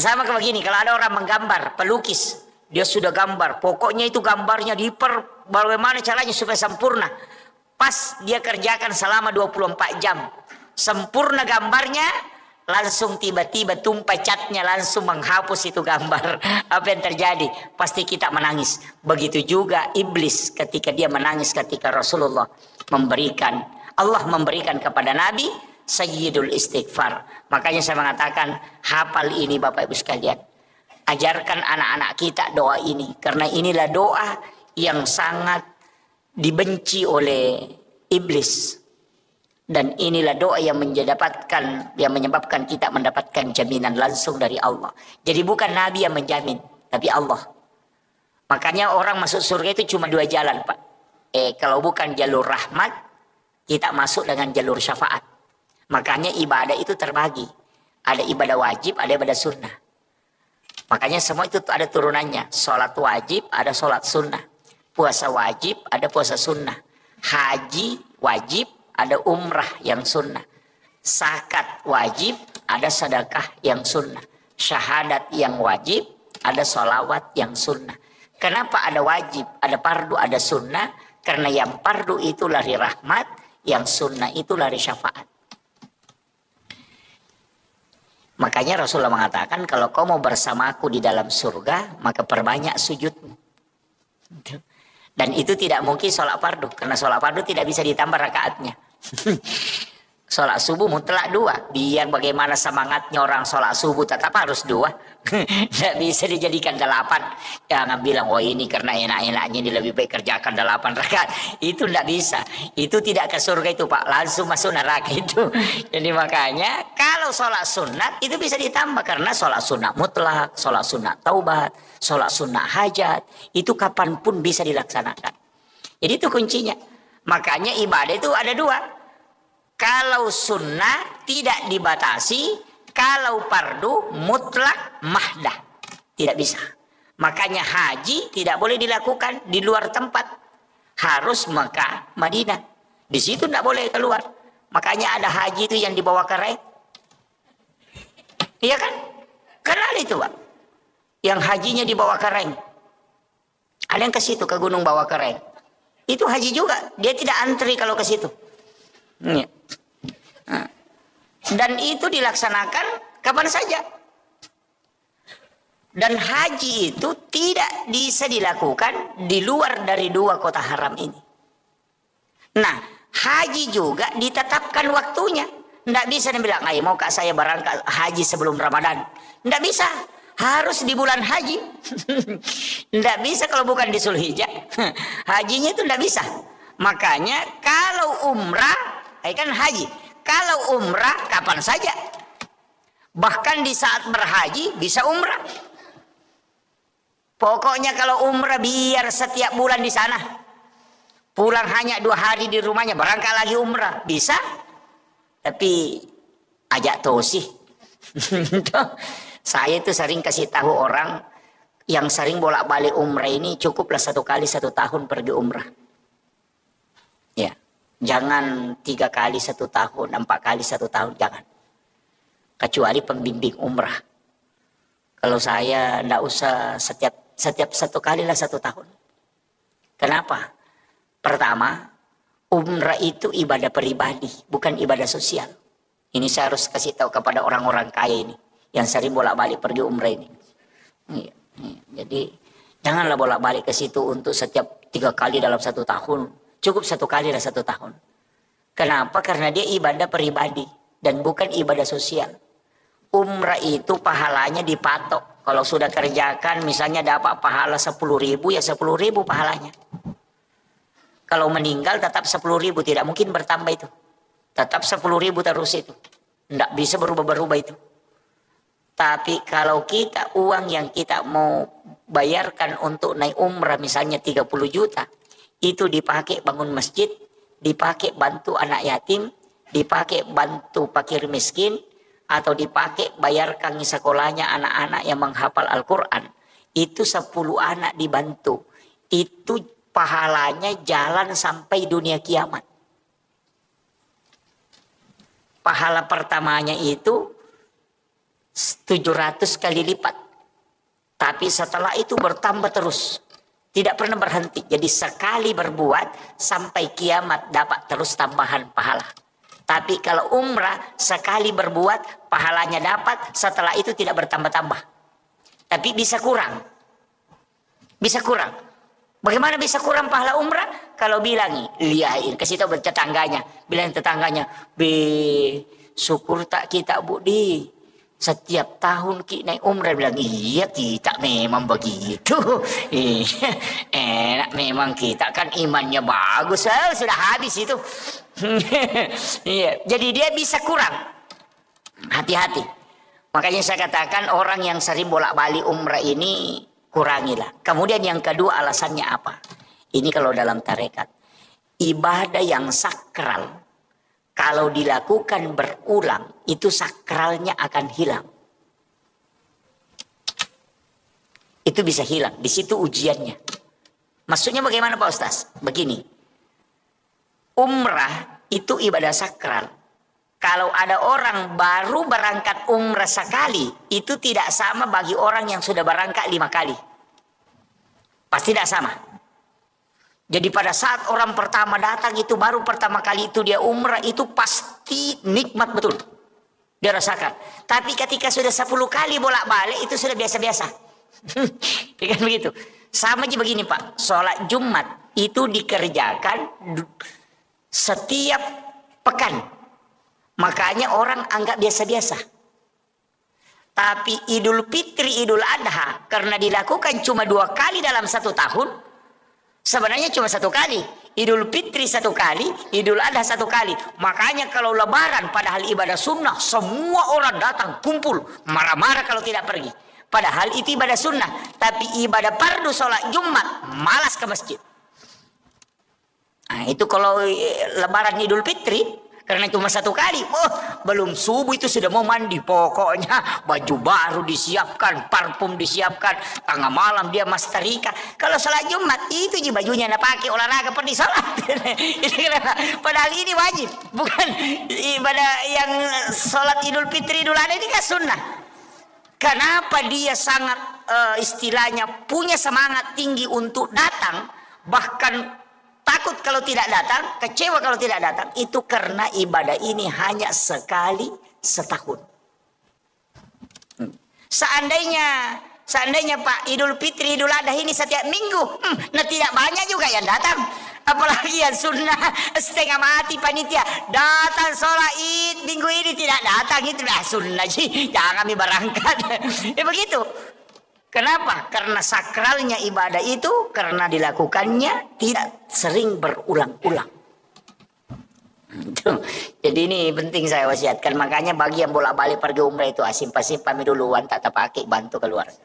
Sama kayak begini, kalau ada orang menggambar, pelukis, dia sudah gambar, pokoknya itu gambarnya bagaimana caranya supaya sempurna. Pas dia kerjakan selama 24 jam, sempurna gambarnya, langsung tiba-tiba tumpah catnya langsung menghapus itu gambar. Apa yang terjadi? Pasti kita menangis. Begitu juga iblis ketika dia menangis ketika Rasulullah memberikan, Allah memberikan kepada Nabi Sayyidul Istighfar. Makanya saya mengatakan, hafal ini Bapak Ibu sekalian. Ajarkan anak-anak kita doa ini. Karena inilah doa yang sangat dibenci oleh iblis. Dan inilah doa yang menyebabkan kita mendapatkan jaminan langsung dari Allah. Jadi bukan Nabi yang menjamin, tapi Allah. Makanya orang masuk surga itu cuma 2 jalan Pak. Kalau bukan jalur rahmat, kita masuk dengan jalur syafaat. Makanya ibadah itu terbagi. Ada ibadah wajib, ada ibadah sunnah. Makanya semua itu ada turunannya. Sholat wajib, ada sholat sunnah. Puasa wajib, ada puasa sunnah. Haji wajib, ada umrah yang sunnah. Zakat wajib, ada sedekah yang sunnah. Syahadat yang wajib, ada sholawat yang sunnah. Kenapa ada wajib, ada fardu, ada sunnah? Karena yang fardu itu lari rahmat, yang sunnah itu lari syafaat. Makanya Rasulullah mengatakan, kalau kau mau bersamaku di dalam surga, maka perbanyak sujudmu. Dan itu tidak mungkin sholat fardu, karena sholat fardu tidak bisa ditambah rakaatnya. Sholat subuh mutlak 2. Biar bagaimana semangatnya orang sholat subuh tetap harus 2. Tidak bisa dijadikan 8. Jangan bilang, oh ini karena enak-enaknya ini lebih baik kerjakan 8 rakaat. Itu tidak bisa. Itu tidak ke surga itu Pak. Langsung masuk neraka itu. Jadi makanya kalau sholat sunat itu bisa ditambah. Karena sholat sunat mutlak, sholat sunat taubat, sholat sunat hajat. Itu kapanpun bisa dilaksanakan. Jadi itu kuncinya. Makanya ibadah itu ada 2. Kalau sunnah tidak dibatasi, kalau fardu mutlak mahdah. Tidak bisa. Makanya haji tidak boleh dilakukan di luar tempat. Harus Mekah, Madinah. Di situ tidak boleh keluar. Makanya ada haji itu yang dibawa keren. Iya kan? Kenal itu Pak. Yang hajinya dibawa keren. Ada yang ke situ, ke gunung bawa keren. Itu haji juga. Dia tidak antri kalau ke situ. Ya. Dan itu dilaksanakan kapan saja. Dan haji itu tidak bisa dilakukan di luar dari 2 kota haram ini. Nah, haji juga ditetapkan waktunya. Tidak bisa dibilang, ayo mau kak saya berangkat haji sebelum Ramadan. Tidak bisa. Harus di bulan haji. Tidak bisa kalau bukan di Zulhijjah. Hajinya itu tidak bisa. Makanya kalau umrah, kan haji. Kalau umrah kapan saja. Bahkan di saat berhaji bisa umrah. Pokoknya kalau umrah biar setiap bulan di sana. Pulang hanya 2 hari di rumahnya, berangkat lagi umrah. Bisa. Tapi ajak tosih. Saya itu sering kasih tahu orang yang sering bolak-balik umrah ini cukuplah 1 kali 1 tahun pergi umrah. Ya, jangan 3 kali 1 tahun, 4 kali 1 tahun, jangan. Kecuali pembimbing umrah. Kalau saya ndak usah setiap 1 kali lah 1 tahun. Kenapa? Pertama, umrah itu ibadah pribadi, bukan ibadah sosial. Ini saya harus kasih tahu kepada orang-orang kaya ini yang sering bolak-balik pergi umrah ini. Jadi janganlah bolak-balik ke situ untuk setiap 3 kali dalam 1 tahun. Cukup 1 kali dalam 1 tahun. Kenapa? Karena dia ibadah pribadi dan bukan ibadah sosial. Umrah itu pahalanya dipatok. Kalau sudah kerjakan misalnya dapat pahala 10.000, ya 10.000 pahalanya. Kalau meninggal tetap 10.000, tidak mungkin bertambah itu. Tetap 10.000 terus itu. Tidak bisa berubah-berubah itu. Tapi kalau kita uang yang kita mau bayarkan untuk naik umrah misalnya 30 juta. Itu dipakai bangun masjid, dipakai bantu anak yatim, dipakai bantu fakir miskin, atau dipakai bayarkan sekolahnya anak-anak yang menghafal Al-Quran. Itu 10 anak dibantu. Itu pahalanya jalan sampai dunia kiamat. Pahala pertamanya itu 700 kali lipat. Tapi setelah itu bertambah terus. Tidak pernah berhenti. Jadi sekali berbuat sampai kiamat dapat terus tambahan pahala. Tapi kalau umrah sekali berbuat pahalanya dapat, setelah itu tidak bertambah-tambah. Tapi bisa kurang. Bisa kurang. Bagaimana bisa kurang pahala umrah? Kalau bilang, lihat, kasih tahu tetangganya. Bilang tetangganya, syukur tak kita Budi. Setiap tahun kita naik umrah, bilang iya kita memang begitu. Enak memang kita kan imannya bagus. Sudah habis itu. Iya, jadi dia bisa kurang. Hati-hati. Makanya saya katakan orang yang sering bolak-balik umrah ini kurangilah. Kemudian yang kedua alasannya apa? Ini kalau dalam tarekat. Ibadah yang sakral. Kalau dilakukan berulang, itu sakralnya akan hilang. Itu bisa hilang. Di situ ujiannya. Maksudnya bagaimana Pak Ustaz? Begini. Umrah itu ibadah sakral. Kalau ada orang baru berangkat umrah sekali, itu tidak sama bagi orang yang sudah berangkat 5 kali. Pasti tidak sama. Jadi pada saat orang pertama datang itu baru pertama kali itu dia umrah, itu pasti nikmat betul. Dia rasakan. Tapi ketika sudah 10 kali bolak-balik itu sudah biasa-biasa. Kan begitu. Sama aja begini Pak. Sholat Jumat itu dikerjakan setiap pekan. Makanya orang anggap biasa-biasa. Tapi Idul Fitri, Idul Adha karena dilakukan cuma 2 kali dalam 1 tahun. Sebenarnya cuma 1 kali. Idul Fitri 1 kali, Idul Adha 1 kali. Makanya kalau lebaran padahal ibadah sunnah, semua orang datang kumpul. Marah-marah kalau tidak pergi. Padahal itu ibadah sunnah. Tapi ibadah fardu sholat Jumat, malas ke masjid. Nah, itu kalau lebaran Idul Fitri, karena cuma 1 kali. Oh, belum subuh itu sudah mau mandi. Pokoknya baju baru disiapkan, parfum disiapkan. Tengah malam dia masterika. Kalau sholat Jumat itu aja bajunya nak pakai olahraga pergi sholat. Padahal ini wajib, bukan ibadah yang sholat Idul Fitri Idul Adha ini kan sunnah. Kenapa dia sangat istilahnya punya semangat tinggi untuk datang, bahkan takut kalau tidak datang, kecewa kalau tidak datang, itu karena ibadah ini hanya sekali setahun. Seandainya Pak Idul Fitri Idul Adha ini setiap minggu, nah tidak banyak juga yang datang. Apalagi yang sunnah setengah mati panitia datang sholat id minggu ini tidak datang, itu dah sunnah sih, jangan kami berangkat. Ya begitu. Kenapa? Karena sakralnya ibadah itu karena dilakukannya tidak sering berulang-ulang. Jadi ini penting saya wasiatkan. Makanya bagi yang bolak-balik pergi umrah itu simpan duluan, tak terpakai, bantu keluarga.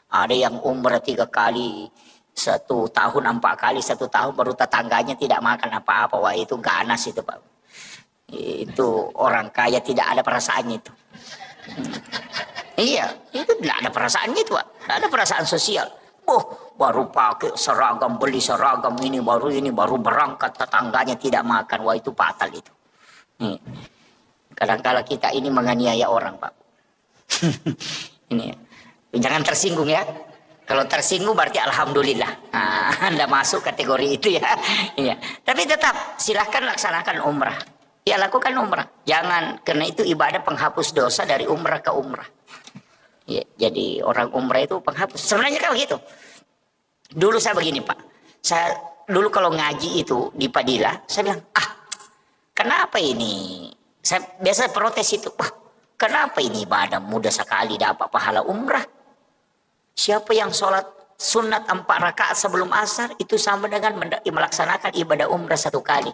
Ada yang umrah 3 kali 1 tahun, 4 kali 1 tahun, baru tetangganya tidak makan apa-apa. Wah itu ganas itu Pak. Itu orang kaya tidak ada perasaannya itu. Iya, itu tidak ada perasaan gitu, Pak. Tidak ada perasaan sosial. Oh, baru pakai seragam, beli seragam ini, baru berangkat, tetangganya tidak makan. Wah, itu fatal itu. Nih. Kadang-kala kita ini menganiaya orang, Pak. Ini ya. Jangan tersinggung ya. Kalau tersinggung berarti alhamdulillah. Nah, Anda masuk kategori itu ya. Iya. Tapi tetap silahkan laksanakan umrah. Ya lakukan umrah. Jangan, karena itu ibadah penghapus dosa dari umrah ke umrah. Ya, jadi orang umrah itu penghapus. Sebenarnya kan begitu. Dulu saya begini, Pak. Saya dulu kalau ngaji itu di Padilla, saya bilang, kenapa ini? Saya biasa protes itu. Kenapa ini ibadah mudah sekali dapat pahala umrah? Siapa yang sholat sunat 4 rakaat sebelum asar itu sama dengan melaksanakan ibadah umrah 1 kali.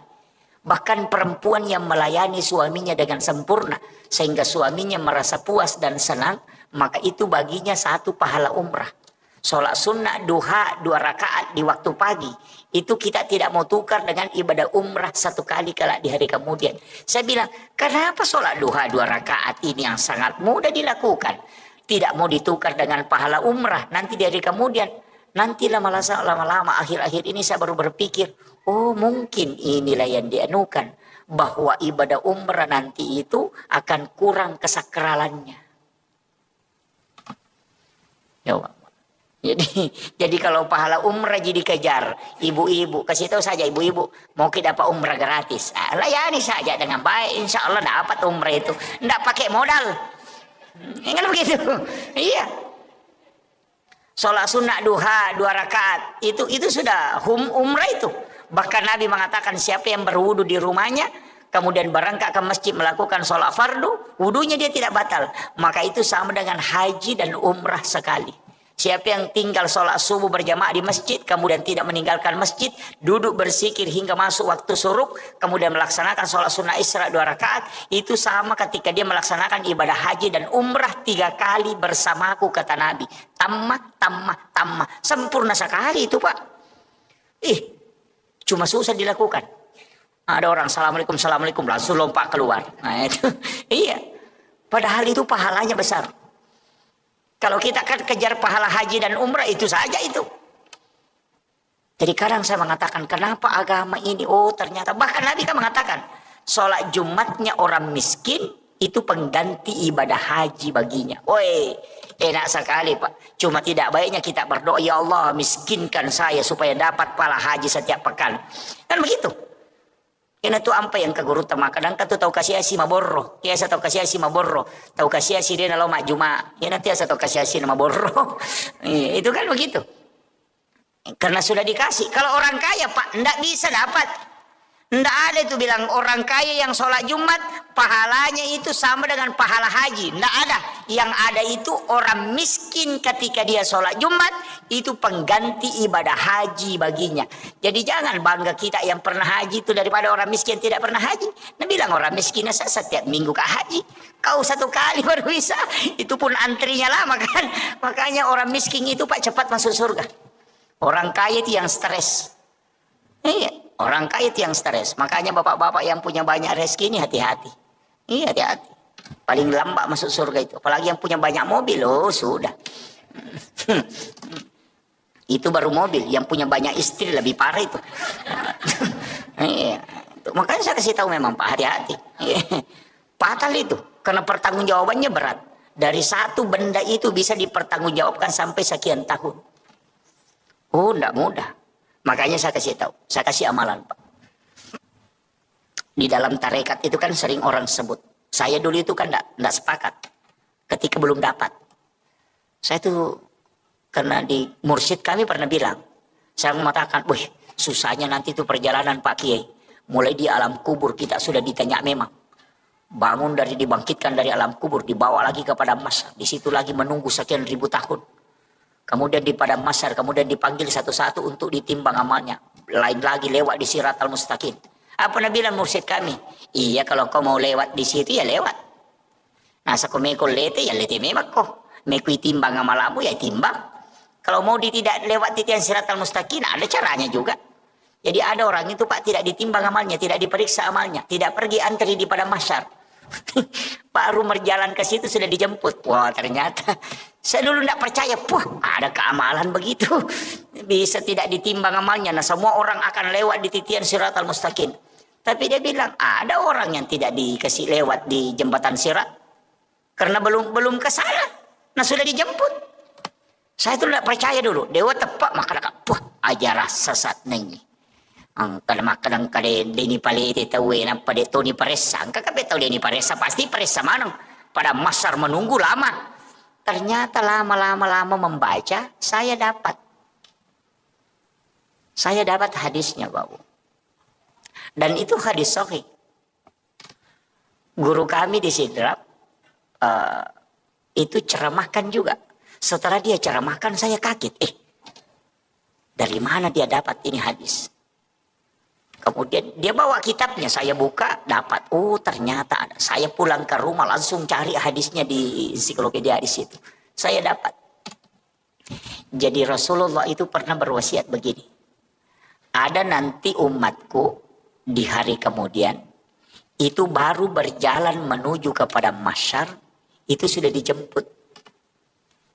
Bahkan perempuan yang melayani suaminya dengan sempurna sehingga suaminya merasa puas dan senang, maka itu baginya 1 pahala umrah. Sholat sunnah duha 2 rakaat di waktu pagi itu kita tidak mau tukar dengan ibadah umrah 1 kali kelak di hari kemudian. Saya bilang, kenapa sholat duha 2 rakaat ini yang sangat mudah dilakukan tidak mau ditukar dengan pahala umrah nanti di hari kemudian? Nanti lama-lama akhir-akhir ini saya baru berpikir, oh mungkin inilah yang dianukan, bahwa ibadah umrah nanti itu akan kurang kesakralannya. Ya, jadi kalau pahala umrah jadi kejar, ibu-ibu kasih tahu saja, ibu-ibu mau kita dapat umrah gratis, layani saja dengan baik, insya Allah dapat umrah itu, tidak pakai modal. Kan begitu. Iya. Sholat sunnah duha 2 rakaat itu sudah umrah itu. Bahkan Nabi mengatakan siapa yang berwudu di rumahnya kemudian berangkat ke masjid melakukan sholat fardu, wudunya dia tidak batal, maka itu sama dengan haji dan umrah sekali. Siapa yang tinggal sholat subuh berjamaah di masjid, kemudian tidak meninggalkan masjid, duduk berzikir hingga masuk waktu syuruk, kemudian melaksanakan sholat sunnah isra 2 rakaat, itu sama ketika dia melaksanakan ibadah haji dan umrah 3 kali bersamaku, kata Nabi. Tamah. Sempurna sekali itu, Pak. Cuma susah dilakukan. Ada orang assalamualaikum langsung lompat keluar. Nah itu, iya. Padahal itu pahalanya besar. Kalau kita kan kejar pahala haji dan umrah itu saja itu. Jadi kadang saya mengatakan kenapa agama ini, ternyata bahkan Nabi kan mengatakan sholat Jumatnya orang miskin itu pengganti ibadah haji baginya. Woi, enak sekali, Pak. Cuma tidak baiknya kita berdoa, ya Allah miskinkan saya supaya dapat pahala haji setiap pekan. Kan begitu. Kena tu apa yang kaguru tama kadang katu tahu kasih asi maborro, kiasa tahu kasih asi maborro, tahu kasih asi dia nalo mak juma, ya nanti asa tahu kasih asi nama borro. Itu kan begitu. Karena sudah dikasih. Kalau orang kaya, Pak, ndak bisa dapat. Ndak ada itu bilang orang kaya yang sholat Jumat pahalanya itu sama dengan pahala haji. Ndak ada. Yang ada itu orang miskin ketika dia sholat Jumat itu pengganti ibadah haji baginya. Jadi jangan bangga kita yang pernah haji itu daripada orang miskin tidak pernah haji. Nah bilang orang miskin setiap minggu ke haji. Kau 1 kali baru bisa. Itu pun antrinya lama kan. Makanya orang miskin itu, Pak, cepat masuk surga. Orang kaya itu yang stres. Iya, orang kaya itu yang stres. Makanya bapak-bapak yang punya banyak rezeki ini hati-hati. Iya, hati-hati. Paling lambat masuk surga itu. Apalagi yang punya banyak mobil, sudah. Itu baru mobil. Yang punya banyak istri lebih parah itu. Iya. Makanya saya kasih tahu memang, Pak, hati-hati. Fatal itu. Karena pertanggungjawabannya berat. Dari 1 benda itu bisa dipertanggungjawabkan sampai sekian tahun. Tidak mudah. Makanya saya kasih tahu, saya kasih amalan, Pak. Di dalam tarekat itu kan sering orang sebut. Saya dulu itu kan tidak sepakat ketika belum dapat. Saya tuh karena di mursyid kami pernah bilang, saya mengatakan, wih susahnya nanti itu perjalanan Pak Kiai. Mulai di alam kubur kita sudah ditanya memang. Bangun dibangkitkan dari alam kubur, dibawa lagi kepada mahsyar. Di situ lagi menunggu sekian ribu tahun. Kemudian di padang mahsyar, kemudian dipanggil satu-satu untuk ditimbang amalnya. Lain lagi lewat di siratal mustaqim. Apa Nabi bilang mursyid kami? Iya, kalau kau mau lewat di situ ya lewat. Nasa kau mekol lete ya lete memang kau. Mekui timbang amalamu ya timbang. Kalau mau tidak lewat di tiang siratal mustaqim, ada caranya juga. Jadi ada orang itu, Pak, tidak ditimbang amalnya, tidak diperiksa amalnya, tidak pergi antri di padang mahsyar. Baru berjalan ke situ sudah dijemput. Wah, ternyata saya dulu tidak percaya. Wah, ada keamalan begitu. Bisa tidak ditimbang amalnya. Nah, semua orang akan lewat di titian Siratal Mustaqim. Tapi dia bilang, ada orang yang tidak dikasih lewat di jembatan Sirat. Karena belum ke sana. Nah, sudah dijemput. Saya itu tidak percaya dulu. Dewa tepak, maka wah, ajarah sesat nih. Ang kadang-kadang dini pali iti tahu apa de Tony Paresa. Angka kape tahu dini Paresa pasti Paresa manang. Pada masar menunggu lama. Ternyata lama membaca saya dapat hadisnya, Bapak. Dan itu hadis sahih. Guru kami di Sidrap itu ceramahkan juga. Setelah dia ceramahkan saya kaget. Dari mana dia dapat ini hadis? Kemudian dia bawa kitabnya, saya buka, dapat. Oh, ternyata ada. Saya pulang ke rumah langsung cari hadisnya di ensiklopedia hadis itu. Saya dapat. Jadi Rasulullah itu pernah berwasiat begini. Ada nanti umatku di hari kemudian, itu baru berjalan menuju kepada mahsyar, itu sudah dijemput.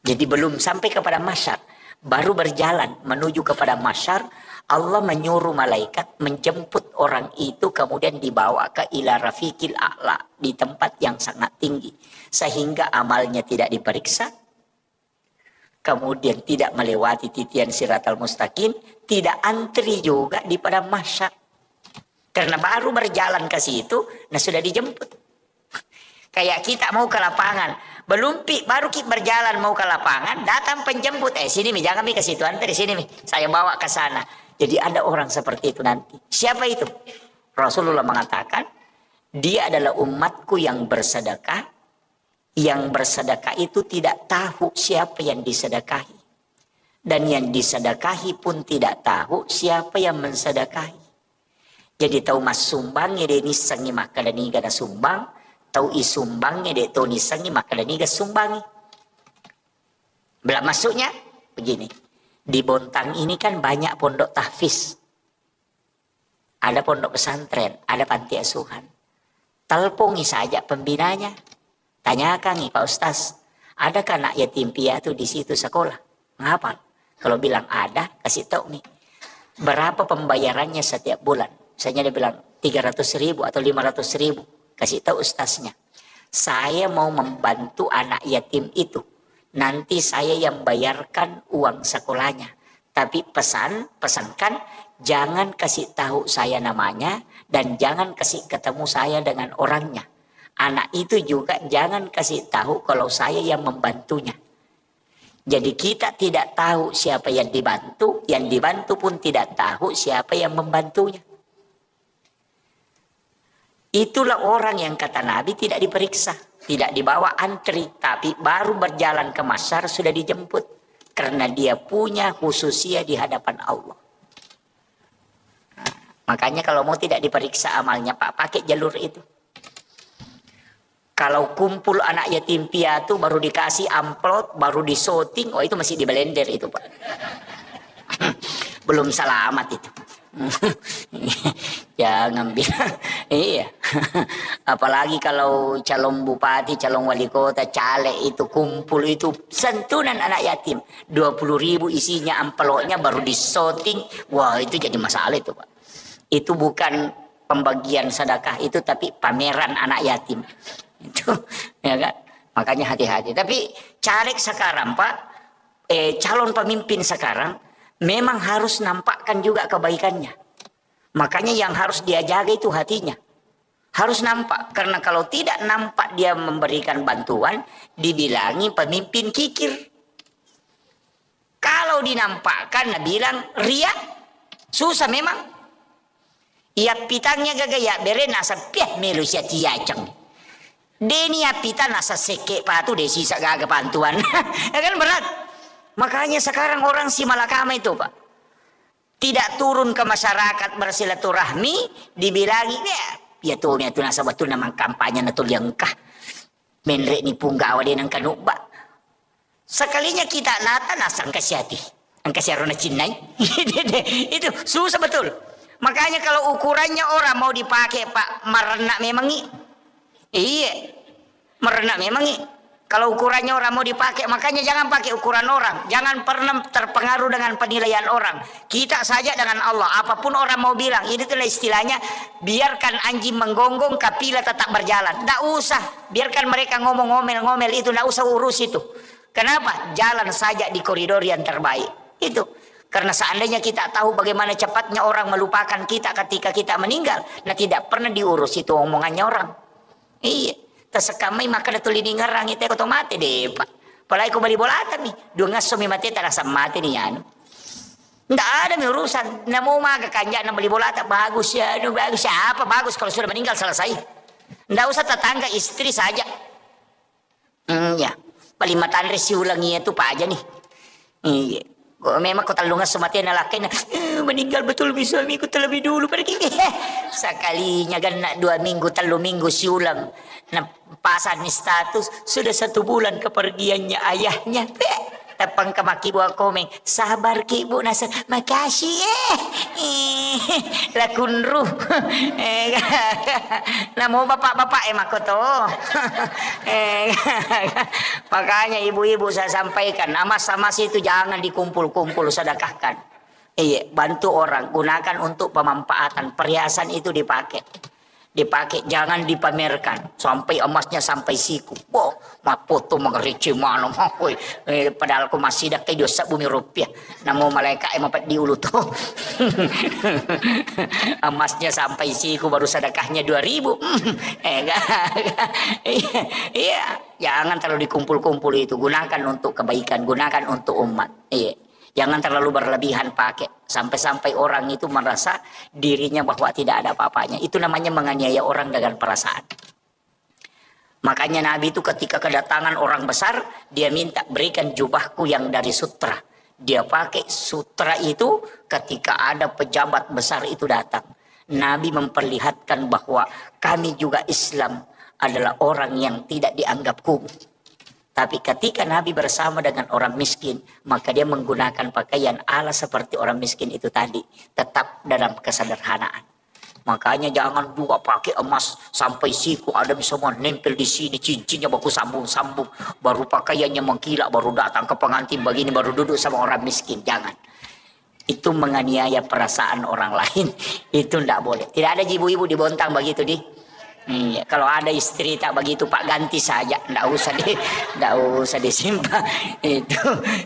Jadi belum sampai kepada mahsyar, baru berjalan menuju kepada mahsyar, Allah menyuruh malaikat menjemput orang itu kemudian dibawa ke ila rafiqil a'la, di tempat yang sangat tinggi, sehingga amalnya tidak diperiksa, kemudian tidak melewati titian Siratal Mustaqim, tidak antri juga di padang mahsyar. Karena baru berjalan ke situ, nah sudah dijemput. Kayak kita mau ke lapangan, baru kita berjalan mau ke lapangan, datang penjemput, sini mi, jangan mi ke situ, antri sini mi, saya bawa ke sana. Jadi ada orang seperti itu nanti. Siapa itu? Rasulullah mengatakan, dia adalah umatku yang bersedekah. Yang bersedekah itu tidak tahu siapa yang disedekahi. Dan yang disedekahi pun tidak tahu siapa yang mensedekahi. Jadi tahu mas sumbangnya dia nisangi maka dan niga na sumbang. Tahu isumbangnya dia tahu nisangi maka dan niga sumbangi. Belah masuknya begini. Di Bontang ini kan banyak pondok tahfiz. Ada pondok pesantren, ada panti asuhan. Telpongi saja pembinanya. Tanyakan nih Pak Ustaz, adakah anak yatim piatu di situ sekolah? Ngapal? Kalau bilang ada, kasih tahu nih. Berapa pembayarannya setiap bulan? Misalnya dia bilang 300.000 atau 500.000. Kasih tahu ustaznya. Saya mau membantu anak yatim itu. Nanti saya yang bayarkan uang sekolahnya. Tapi pesankan jangan kasih tahu saya namanya dan jangan kasih ketemu saya dengan orangnya. Anak itu juga jangan kasih tahu kalau saya yang membantunya. Jadi kita tidak tahu siapa yang dibantu pun tidak tahu siapa yang membantunya. Itulah orang yang kata Nabi tidak diperiksa, tidak dibawa antri, tapi baru berjalan ke mahsyar sudah dijemput. Karena dia punya khususia di hadapan Allah. Nah, makanya kalau mau tidak diperiksa amalnya, Pak, pakai jalur itu. Kalau kumpul anak yatim piatu baru dikasih amplop, baru disorting, itu masih di blender itu, Pak. Belum selamat itu. Jangan bilang. Iya. Apalagi kalau calon bupati, calon wali kota, caleg itu kumpul itu santunan anak yatim. 20.000 isinya amplopnya baru disorting. Wah, itu jadi masalah itu, Pak. Itu bukan pembagian sedekah itu, tapi pameran anak yatim. Itu, ya kan? Makanya hati-hati. Tapi caleg sekarang, Pak, calon pemimpin sekarang memang harus nampakkan juga kebaikannya. Makanya yang harus dia jaga itu hatinya. Harus nampak. Karena kalau tidak nampak dia memberikan bantuan, dibilangi pemimpin kikir. Kalau dinampakkan, bilang ria, susah memang. Ia pitangnya gagaya beren asa piah melu sia tiacang. Deni apita nasa seke patu de sisa gaga bantuan. Ya kan berat. Makanya sekarang orang si malakama itu, Pak, tidak turun ke masyarakat bersilaturahmi, dibilangi ya tuh nya tuh nasa betul namang kampanye natul yang kah menrek ni punggawa dia nang kanubak. Sekalinya kita nata nasang kasyati ang kasyarona cinay. Itu susah betul. Makanya kalau ukurannya orang mau dipakai Pak marna memang Iya, merendah memang. Kalau ukurannya orang mau dipakai, makanya jangan pakai ukuran orang. Jangan pernah terpengaruh dengan penilaian orang. Kita saja dengan Allah. Apapun orang mau bilang, ini itulah istilahnya, biarkan anjing menggonggong, kapila tetap berjalan. Tidak usah, biarkan mereka ngomel-ngomel itu, tidak usah urus itu. Kenapa? Jalan saja di koridor yang terbaik. Itu. Karena seandainya kita tahu bagaimana cepatnya orang melupakan kita ketika kita meninggal, nah tidak pernah diurus itu omongannya orang. Iya. Tersekamai maka datang lini ngerang itu kau mati deh pak. Palai kau beli bolatan nih, dua ngasumi mati tak rasa mati nih anu. Nggak ada nih urusan. Namu maga kanjak nak beli bolatan bagus ya, bagus siapa bagus kalau sudah meninggal selesai. Nggak usah tetangga istri saja. Ya, paling matan resi ulangi itu pak aja nih. Iya. Memang kau terlalu ngasih mati anak laki meninggal betul suamiku terlebih dulu pergi. Sekalinya kan 2 minggu 3 minggu si ulang. Nah, pasan status sudah 1 bulan kepergiannya ayahnya. Tepang ke maki buah komeng. Sabar ki bu Nasr. Makasih lakun ruh. Namo bapak-bapak mako to. Makanya ibu-ibu saya sampaikan, amas-amas itu jangan dikumpul-kumpul, sedekahkan. Iya, bantu orang, gunakan untuk pemanfaatan. Perhiasan itu dipakai, jangan dipamerkan sampai emasnya sampai siku. Wah, foto mengerici mana padahal aku masih dak kayak dosa bumi rupiah. Namo malaikat empat diulu tuh. Emasnya sampai siku baru sedekahnya 2.000. Iya, jangan terlalu dikumpul-kumpul itu. Gunakan untuk kebaikan, gunakan untuk umat. Iya. Jangan terlalu berlebihan pakai sampai-sampai orang itu merasa dirinya bahwa tidak ada apa-apanya. Itu namanya menganiaya orang dengan perasaan. Makanya Nabi itu ketika kedatangan orang besar, dia minta berikan jubahku yang dari sutra. Dia pakai sutra itu ketika ada pejabat besar itu datang. Nabi memperlihatkan bahwa kami juga Islam adalah orang yang tidak dianggap kumuh. Tapi ketika Nabi bersama dengan orang miskin, maka dia menggunakan pakaian ala seperti orang miskin itu tadi. Tetap dalam kesederhanaan. Makanya jangan juga pakai emas sampai siku, ada bisa menempel di sini, cincinnya baku sambung-sambung. Baru pakaiannya mengkilap, baru datang ke pengantin begini, baru duduk sama orang miskin. Jangan. Itu menganiaya perasaan orang lain. Itu tidak boleh. Tidak ada ibu-ibu dibontang begitu di. Iya, kalau ada istri tak begitu Pak ganti saja, ndak usah disimpan itu.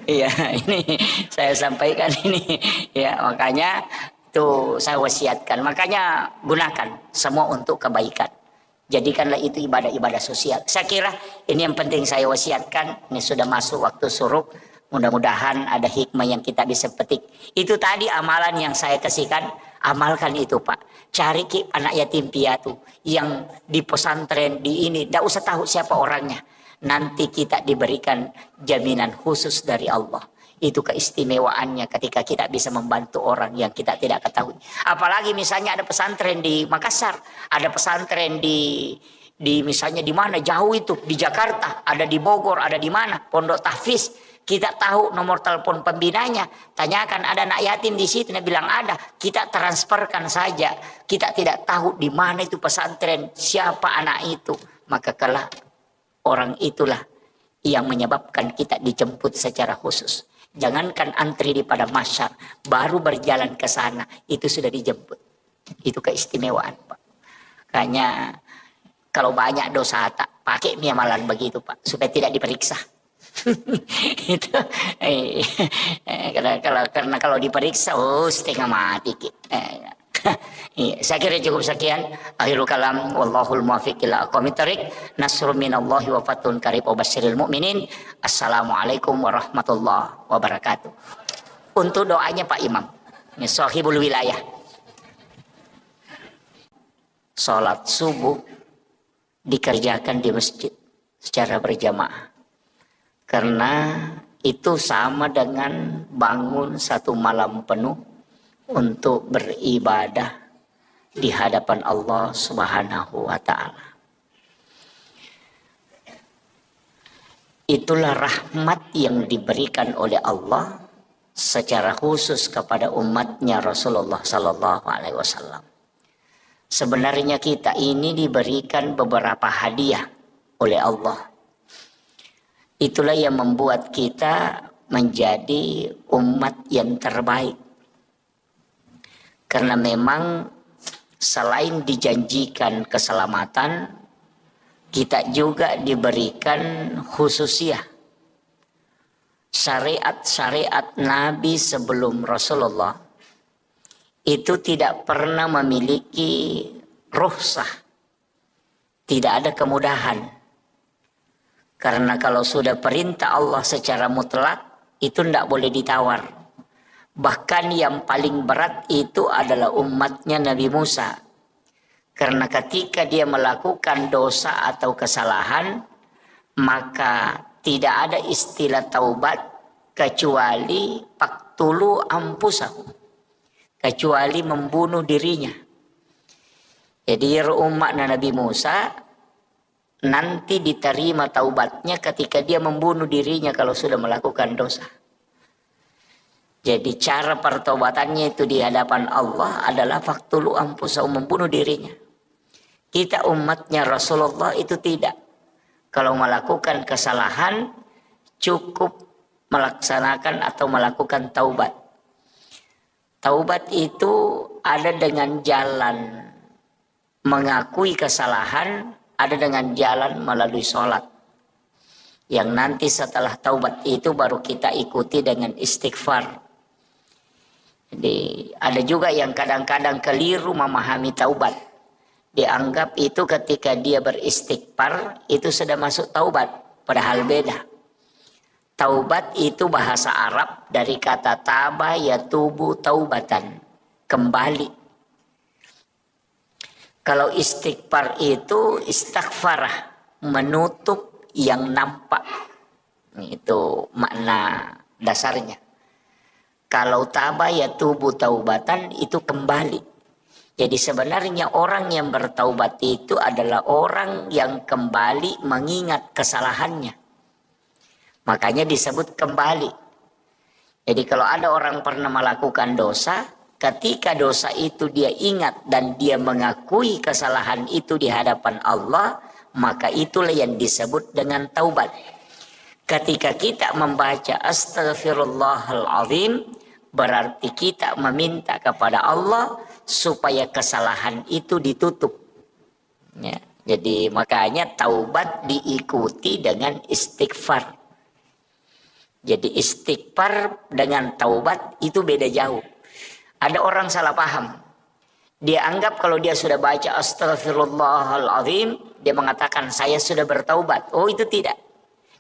Iya, ini saya sampaikan ini. Ya, makanya itu saya wasiatkan. Makanya gunakan semua untuk kebaikan. Jadikanlah itu ibadah-ibadah sosial. Saya kira ini yang penting saya wasiatkan. Ini sudah masuk waktu suruk. Mudah-mudahan ada hikmah yang kita bisa petik. Itu tadi amalan yang saya kasihkan. Amalkan itu Pak. Cari anak yatim piatu yang di pesantren di ini. Tidak usah tahu siapa orangnya. Nanti kita diberikan jaminan khusus dari Allah. Itu keistimewaannya ketika kita bisa membantu orang yang kita tidak ketahui. Apalagi misalnya ada pesantren di Makassar. Ada pesantren di misalnya di mana jauh itu. Di Jakarta. Ada di Bogor. Ada di mana. Pondok Tahfiz. Kita tahu nomor telepon pembinanya, tanyakan ada anak yatim di situ, dia bilang ada, kita transferkan saja. Kita tidak tahu di mana itu pesantren, siapa anak itu, maka kelak orang itulah yang menyebabkan kita dijemput secara khusus. Jangankan antri di pada masyar, baru berjalan ke sana itu sudah dijemput. Itu keistimewaan Pak. Makanya kalau banyak dosa tak pakai amalan begitu Pak, supaya tidak diperiksa. Itu karena kalau diperiksa setengah mati. Saya kira cukup sekian. Akhirul kalam wallahul muwaffiq ila aqwamit thoriq. Nasrun minallahi wa fathun qarib wa basyiril mu'minin. Assalamualaikum warahmatullahi wabarakatuh. Untuk doanya Pak Imam, ini sahibul wilayah. Salat subuh dikerjakan di masjid secara berjamaah. Karena itu sama dengan bangun 1 malam penuh untuk beribadah di hadapan Allah Subhanahu wa Ta'ala. Itulah rahmat yang diberikan oleh Allah secara khusus kepada umatnya Rasulullah Sallallahu Alaihi Wasallam. Sebenarnya kita ini diberikan beberapa hadiah oleh Allah. Itulah yang membuat kita menjadi umat yang terbaik. Karena memang selain dijanjikan keselamatan, kita juga diberikan khususiyah. Syariat-syariat Nabi sebelum Rasulullah itu tidak pernah memiliki rukhsah, tidak ada kemudahan. Karena kalau sudah perintah Allah secara mutlak, itu tidak boleh ditawar. Bahkan yang paling berat itu adalah umatnya Nabi Musa. Karena ketika dia melakukan dosa atau kesalahan, maka tidak ada istilah taubat kecuali faqtulu anfusakum, kecuali membunuh dirinya. Jadi umat Nabi Musa nanti diterima taubatnya ketika dia membunuh dirinya kalau sudah melakukan dosa. Jadi cara pertobatannya itu di hadapan Allah adalah faqtulu anfusakum, membunuh dirinya. Kita umatnya Rasulullah itu tidak. Kalau melakukan kesalahan cukup melaksanakan atau melakukan taubat. Taubat itu ada dengan jalan mengakui kesalahan, ada dengan jalan melalui sholat. Yang nanti setelah taubat itu baru kita ikuti dengan istighfar. Jadi ada juga yang kadang-kadang keliru memahami taubat. Dianggap itu ketika dia beristighfar itu sudah masuk taubat, padahal beda. Taubat itu bahasa Arab dari kata taba yatubu taubatan, kembali. Kalau istighfar itu istighfarah, menutup yang nampak. Itu makna dasarnya. Kalau taba yatubu taubatan itu kembali. Jadi sebenarnya orang yang bertaubat itu adalah orang yang kembali mengingat kesalahannya. Makanya disebut kembali. Jadi kalau ada orang pernah melakukan dosa, ketika dosa itu dia ingat dan dia mengakui kesalahan itu di hadapan Allah, maka itulah yang disebut dengan taubat. Ketika kita membaca Astaghfirullahaladzim, berarti kita meminta kepada Allah supaya kesalahan itu ditutup. Ya, jadi makanya taubat diikuti dengan istighfar. Jadi istighfar dengan taubat itu beda jauh. Ada orang salah paham. Dia anggap kalau dia sudah baca Astaghfirullahaladzim, dia mengatakan saya sudah bertaubat. Oh, itu tidak.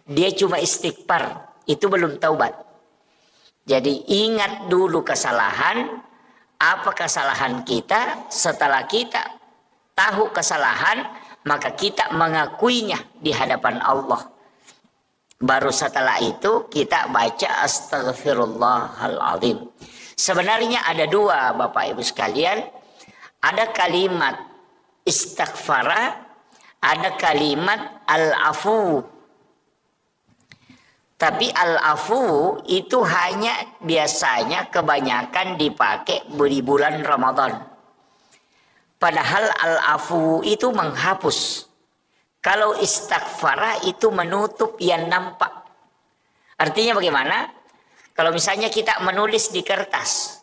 Dia cuma istighfar, itu belum taubat. Jadi ingat dulu kesalahan, apa kesalahan kita. Setelah kita tahu kesalahan, maka kita mengakuinya di hadapan Allah. Baru setelah itu kita baca Astaghfirullahaladzim. Sebenarnya ada dua Bapak Ibu sekalian. Ada kalimat istighfara, ada kalimat al-afu. Tapi al-afu itu hanya biasanya kebanyakan dipakai di bulan Ramadan. Padahal al-afu itu menghapus. Kalau istighfar itu menutup yang nampak. Artinya bagaimana? Kalau misalnya kita menulis di kertas,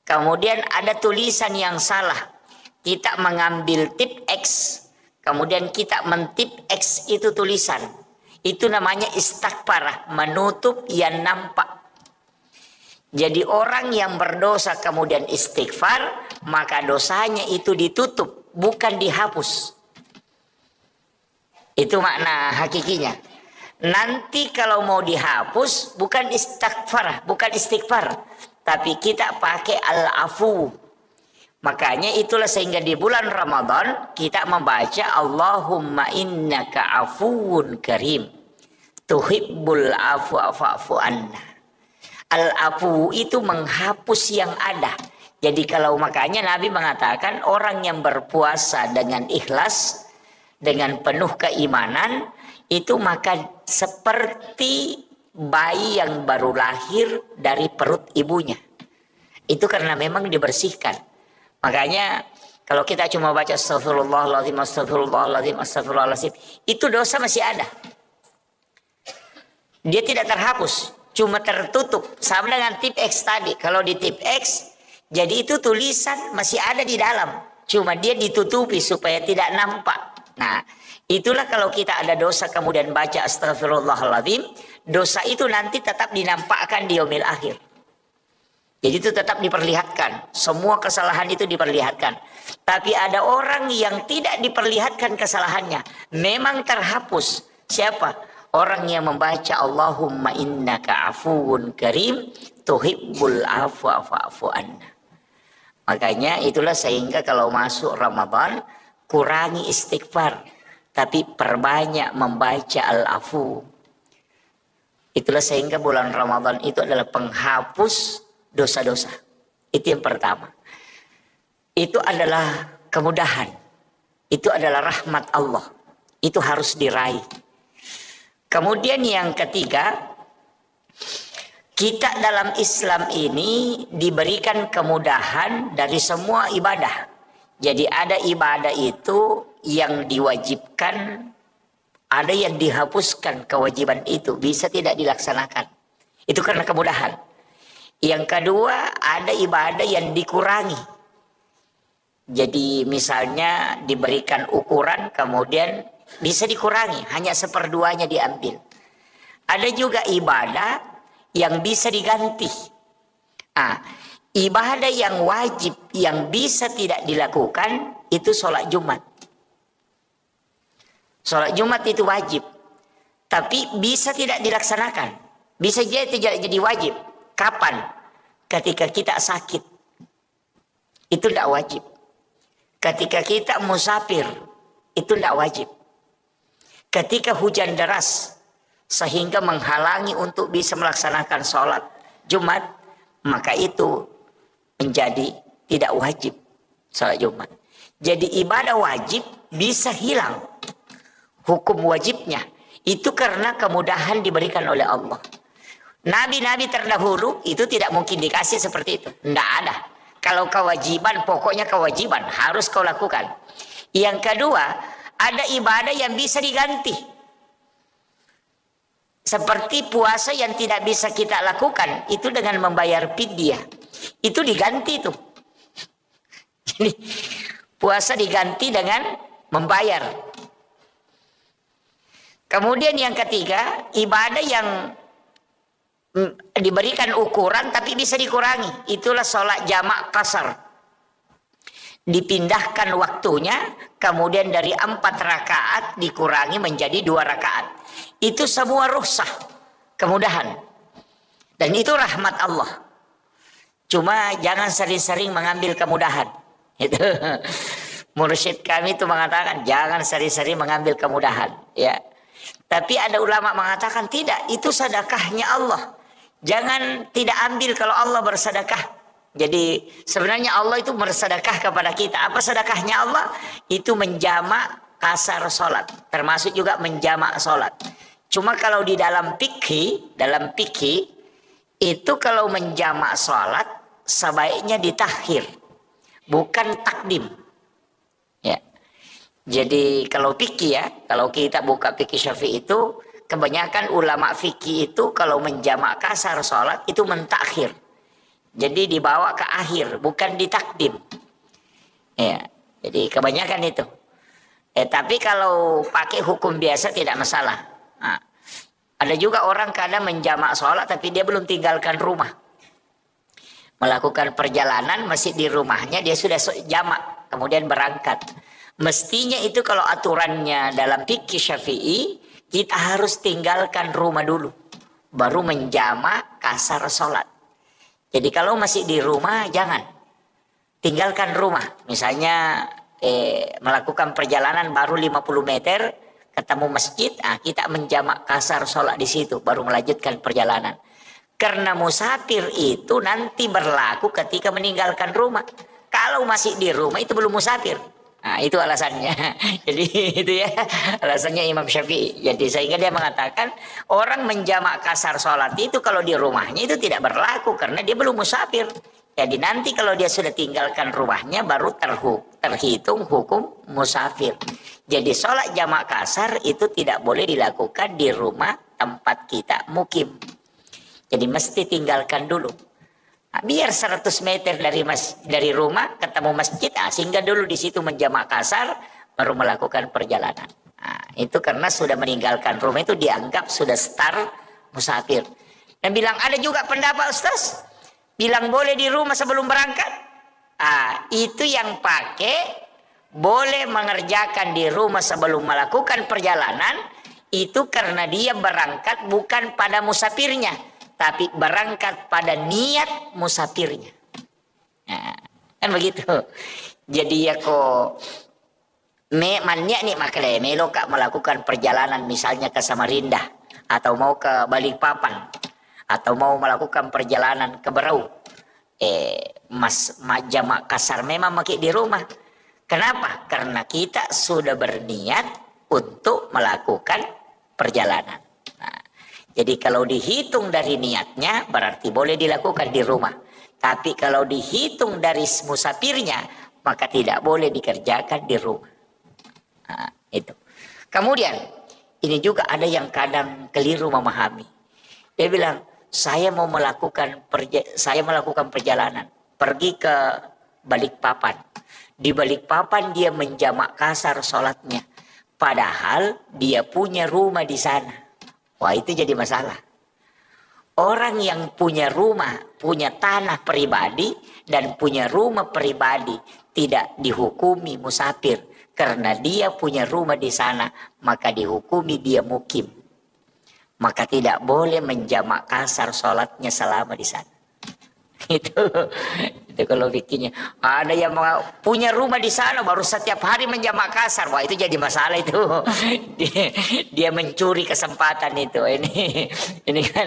kemudian ada tulisan yang salah, kita mengambil tip X, kemudian kita mentip X itu tulisan. Itu namanya istighfar, menutup yang nampak. Jadi orang yang berdosa kemudian istighfar, maka dosanya itu ditutup, bukan dihapus. Itu makna hakikinya. Nanti kalau mau dihapus, bukan istighfar, tapi kita pakai al-afu. Makanya itulah sehingga di bulan Ramadan kita membaca Allahumma innaka afuwun karim tuhibbul afwa fa'fu anna. Al-afu itu menghapus yang ada. Jadi kalau makanya Nabi mengatakan orang yang berpuasa dengan ikhlas, dengan penuh keimanan, itu maka seperti bayi yang baru lahir dari perut ibunya. Itu karena memang dibersihkan. Makanya Kalau kita cuma baca astagfirullahaladzim, astagfirullahaladzim, astagfirullahaladzim, itu dosa masih ada. Dia tidak terhapus, cuma tertutup. Sama dengan tip X tadi. Kalau di tip X, jadi itu tulisan masih ada di dalam. Cuma dia ditutupi supaya tidak nampak. Nah, itulah kalau kita ada dosa kemudian baca astagfirullahaladzim, dosa itu nanti tetap dinampakkan di yaumil akhir. Jadi itu tetap diperlihatkan. Semua kesalahan itu diperlihatkan. Tapi ada orang yang tidak diperlihatkan kesalahannya. Memang terhapus. Siapa? Orang yang membaca Allahumma innaka afuwun karim tuhibbul afwa fa'fu anna. Makanya itulah sehingga kalau masuk Ramadan kurangi istighfar. Tapi perbanyak membaca al-afu. Itulah sehingga bulan Ramadan itu adalah penghapus dosa-dosa. Itu yang pertama. Itu adalah kemudahan. Itu adalah rahmat Allah. Itu harus diraih. Kemudian yang ketiga, kita dalam Islam ini diberikan kemudahan dari semua ibadah. Jadi ada ibadah itu yang diwajibkan, ada yang dihapuskan kewajiban itu, bisa tidak dilaksanakan. Itu karena kemudahan. Yang kedua, ada ibadah yang dikurangi. Jadi misalnya diberikan ukuran, kemudian bisa dikurangi, hanya seperduanya diambil. Ada juga ibadah yang bisa diganti. Ibadah yang wajib, yang bisa tidak dilakukan, itu sholat Jumat. Sholat Jumat itu wajib, tapi bisa tidak dilaksanakan. Bisa jadi wajib. Kapan? Ketika kita sakit. Itu tidak wajib. Ketika kita musafir. Itu tidak wajib. Ketika hujan deras. Sehingga menghalangi untuk bisa melaksanakan sholat Jumat. Maka itu menjadi tidak wajib. Sholat Jumat. Jadi ibadah wajib bisa hilang. Hukum wajibnya. Itu karena kemudahan diberikan oleh Allah. Nabi-nabi terdahulu itu tidak mungkin dikasih seperti itu. Tidak ada. Kalau kewajiban, pokoknya kewajiban. Harus kau lakukan. Yang kedua, ada ibadah yang bisa diganti. Seperti puasa yang tidak bisa kita lakukan. Itu dengan membayar fidyah. Itu diganti tuh. Jadi, puasa diganti dengan membayar. Kemudian yang ketiga, ibadah yang diberikan ukuran tapi bisa dikurangi. Itulah sholat jamak qasar. Dipindahkan waktunya, kemudian dari 4 rakaat dikurangi menjadi 2 rakaat. Itu semua rukhsah, kemudahan. Dan itu rahmat Allah. Cuma jangan sering-sering mengambil kemudahan. Itu mursyid kami itu mengatakan jangan sering-sering mengambil kemudahan, ya. Tapi ada ulama mengatakan tidak, itu sedekahnya Allah. Jangan tidak ambil kalau Allah bersedekah. Jadi sebenarnya Allah itu bersedekah kepada kita. Apa sedekahnya Allah? Itu menjamak kasar sholat. Termasuk juga menjamak sholat. Cuma kalau di dalam fikih itu kalau menjamak sholat sebaiknya ditakhir, bukan takdim. Ya. Jadi kalau fikih ya, kalau kita buka fikih Syafi'i itu kebanyakan ulama fikih itu kalau menjamak kasar sholat itu mentakhir. Jadi dibawa ke akhir, bukan ditakdim. Ya, jadi kebanyakan itu. Tapi kalau pakai hukum biasa tidak masalah. Nah, ada juga orang kadang menjamak sholat tapi dia belum tinggalkan rumah. Melakukan perjalanan masih di rumahnya, dia sudah jamak, kemudian berangkat. Mestinya itu kalau aturannya dalam fikih Syafi'i, kita harus tinggalkan rumah dulu, baru menjamak kasar sholat. Jadi kalau masih di rumah, jangan. Tinggalkan rumah. Misalnya melakukan perjalanan baru 50 meter, ketemu masjid, kita menjamak kasar sholat di situ, baru melanjutkan perjalanan. Karena musafir itu nanti berlaku ketika meninggalkan rumah. Kalau masih di rumah itu belum musafir. Nah, itu alasannya. Jadi itu ya alasannya Imam Syafi'i. Jadi sehingga dia mengatakan orang menjamak kasar sholat itu kalau di rumahnya itu tidak berlaku karena dia belum musafir. Jadi nanti kalau dia sudah tinggalkan rumahnya baru terhitung hukum musafir. Jadi sholat jamak kasar itu tidak boleh dilakukan di rumah tempat kita mukim. Jadi mesti tinggalkan dulu. Nah, biar 100 meter dari rumah ketemu masjid, singgah dulu di situ menjamak kasar, baru melakukan perjalanan. Nah, itu karena sudah meninggalkan rumah itu dianggap sudah start musafir. Dan bilang ada juga pendapat Ustaz, bilang boleh di rumah sebelum berangkat. Itu yang pakai boleh mengerjakan di rumah sebelum melakukan perjalanan, itu karena dia berangkat bukan pada musafirnya, tapi berangkat pada niat musafirnya. Nah, kan begitu. Jadi ya kok mannya nih makanya melo kak melakukan perjalanan misalnya ke Samarinda atau mau ke Balikpapan atau mau melakukan perjalanan ke Berau. Jamak kasar memang pakai di rumah. Kenapa? Karena kita sudah berniat untuk melakukan perjalanan. Nah, jadi kalau dihitung dari niatnya berarti boleh dilakukan di rumah. Tapi kalau dihitung dari musafirnya maka tidak boleh dikerjakan di rumah. Nah, itu. Kemudian ini juga ada yang kadang keliru memahami. Dia bilang, saya melakukan perjalanan pergi ke Balikpapan. Di Balikpapan dia menjamak kasar sholatnya, padahal dia punya rumah di sana. Wah, itu jadi masalah. Orang yang punya rumah, punya tanah pribadi dan punya rumah pribadi tidak dihukumi musafir karena dia punya rumah di sana, maka dihukumi dia mukim. Maka tidak boleh menjamak kasar sholatnya selama di sana. Itu kalau bikinnya. Ada yang punya rumah di sana baru setiap hari menjamak kasar. Wah, itu jadi masalah itu. Dia mencuri kesempatan itu. Ini kan,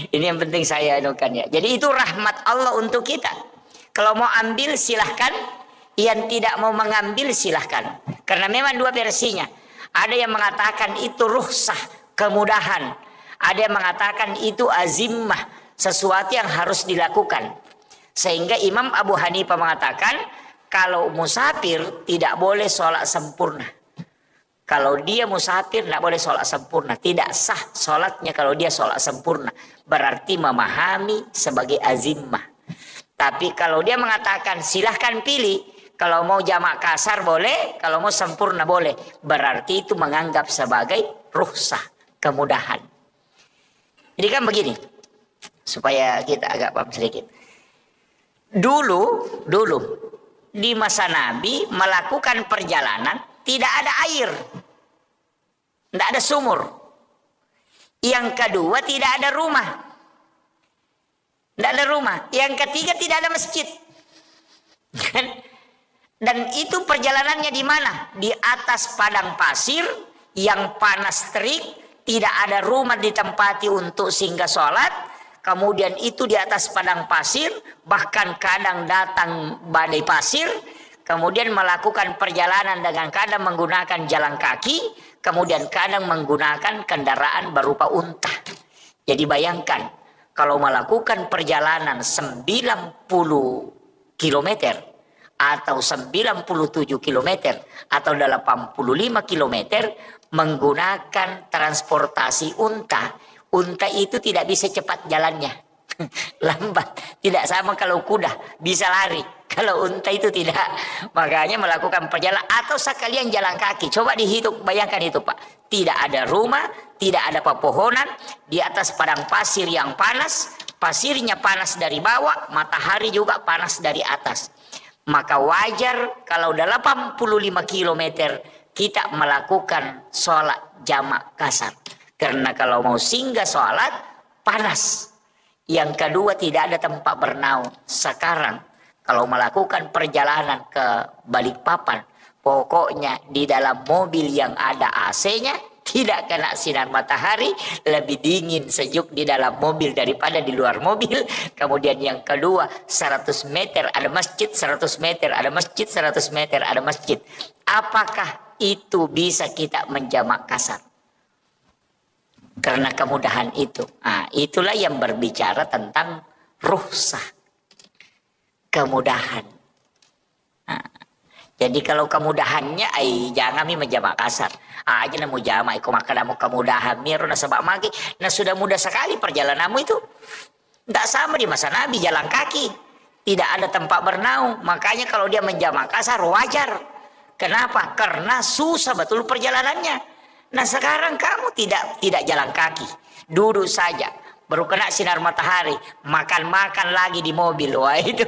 ini yang penting saya anukan ya. Jadi itu rahmat Allah untuk kita. Kalau mau ambil silahkan. Yang tidak mau mengambil silahkan. Karena memang dua versinya. Ada yang mengatakan itu rukhsah, kemudahan. Ada yang mengatakan itu azimah, sesuatu yang harus dilakukan. Sehingga Imam Abu Hanifah mengatakan kalau musafir tidak boleh sholat sempurna. Kalau dia musafir tidak boleh sholat sempurna. Tidak sah sholatnya kalau dia sholat sempurna. Berarti memahami sebagai azimah. Tapi kalau dia mengatakan silahkan pilih. Kalau mau jamak kasar boleh, kalau mau sempurna boleh. Berarti itu menganggap sebagai rukhsah, kemudahan. Jadi kan begini, supaya kita agak paham sedikit. Dulu di masa Nabi melakukan perjalanan tidak ada air, tidak ada sumur. Yang kedua tidak ada rumah, tidak ada rumah. Yang ketiga tidak ada masjid. Dan itu perjalanannya di mana? Di atas padang pasir yang panas terik, tidak ada rumah ditempati untuk singgah sholat. Kemudian itu di atas padang pasir, bahkan kadang datang badai pasir. Kemudian melakukan perjalanan dengan kadang menggunakan jalan kaki, kemudian kadang menggunakan kendaraan berupa unta. Jadi bayangkan, kalau melakukan perjalanan 90 kilometer, atau 97 km atau 85 km menggunakan transportasi unta. Unta itu tidak bisa cepat jalannya. Lambat. Tidak sama kalau kuda bisa lari. Kalau unta itu tidak. Makanya melakukan perjalanan atau sekalian jalan kaki. Coba dihitung, bayangkan itu Pak. Tidak ada rumah, tidak ada pepohonan, di atas padang pasir yang panas, pasirnya panas dari bawah, matahari juga panas dari atas. Maka wajar kalau 85 km kita melakukan sholat jamak kasar. Karena kalau mau singgah sholat, panas. Yang kedua tidak ada tempat bernaung. Sekarang kalau melakukan perjalanan ke Balikpapan, pokoknya di dalam mobil yang ada AC-nya, tidak kena sinar matahari, lebih dingin sejuk di dalam mobil daripada di luar mobil. Kemudian yang kedua, 100 meter ada masjid, 100 meter ada masjid, 100 meter ada masjid. Apakah itu bisa kita menjamak kasar? Karena kemudahan itu. Nah, itulah yang berbicara tentang rukhsah. kemudahan. Nah, jadi kalau kemudahannya, jangan mi menjamak kasar. Aja namu jamak, iko makadamu kemudahan miru na sebab magi. Nah sudah mudah sekali perjalananmu itu. Tidak sama di masa Nabi jalan kaki. Tidak ada tempat bernaung. Makanya kalau dia menjamak kasar wajar. Kenapa? Karena susah betul perjalanannya. Nah sekarang kamu tidak jalan kaki. Duduk saja. Baru kena sinar matahari, makan-makan lagi di mobil. Wah itu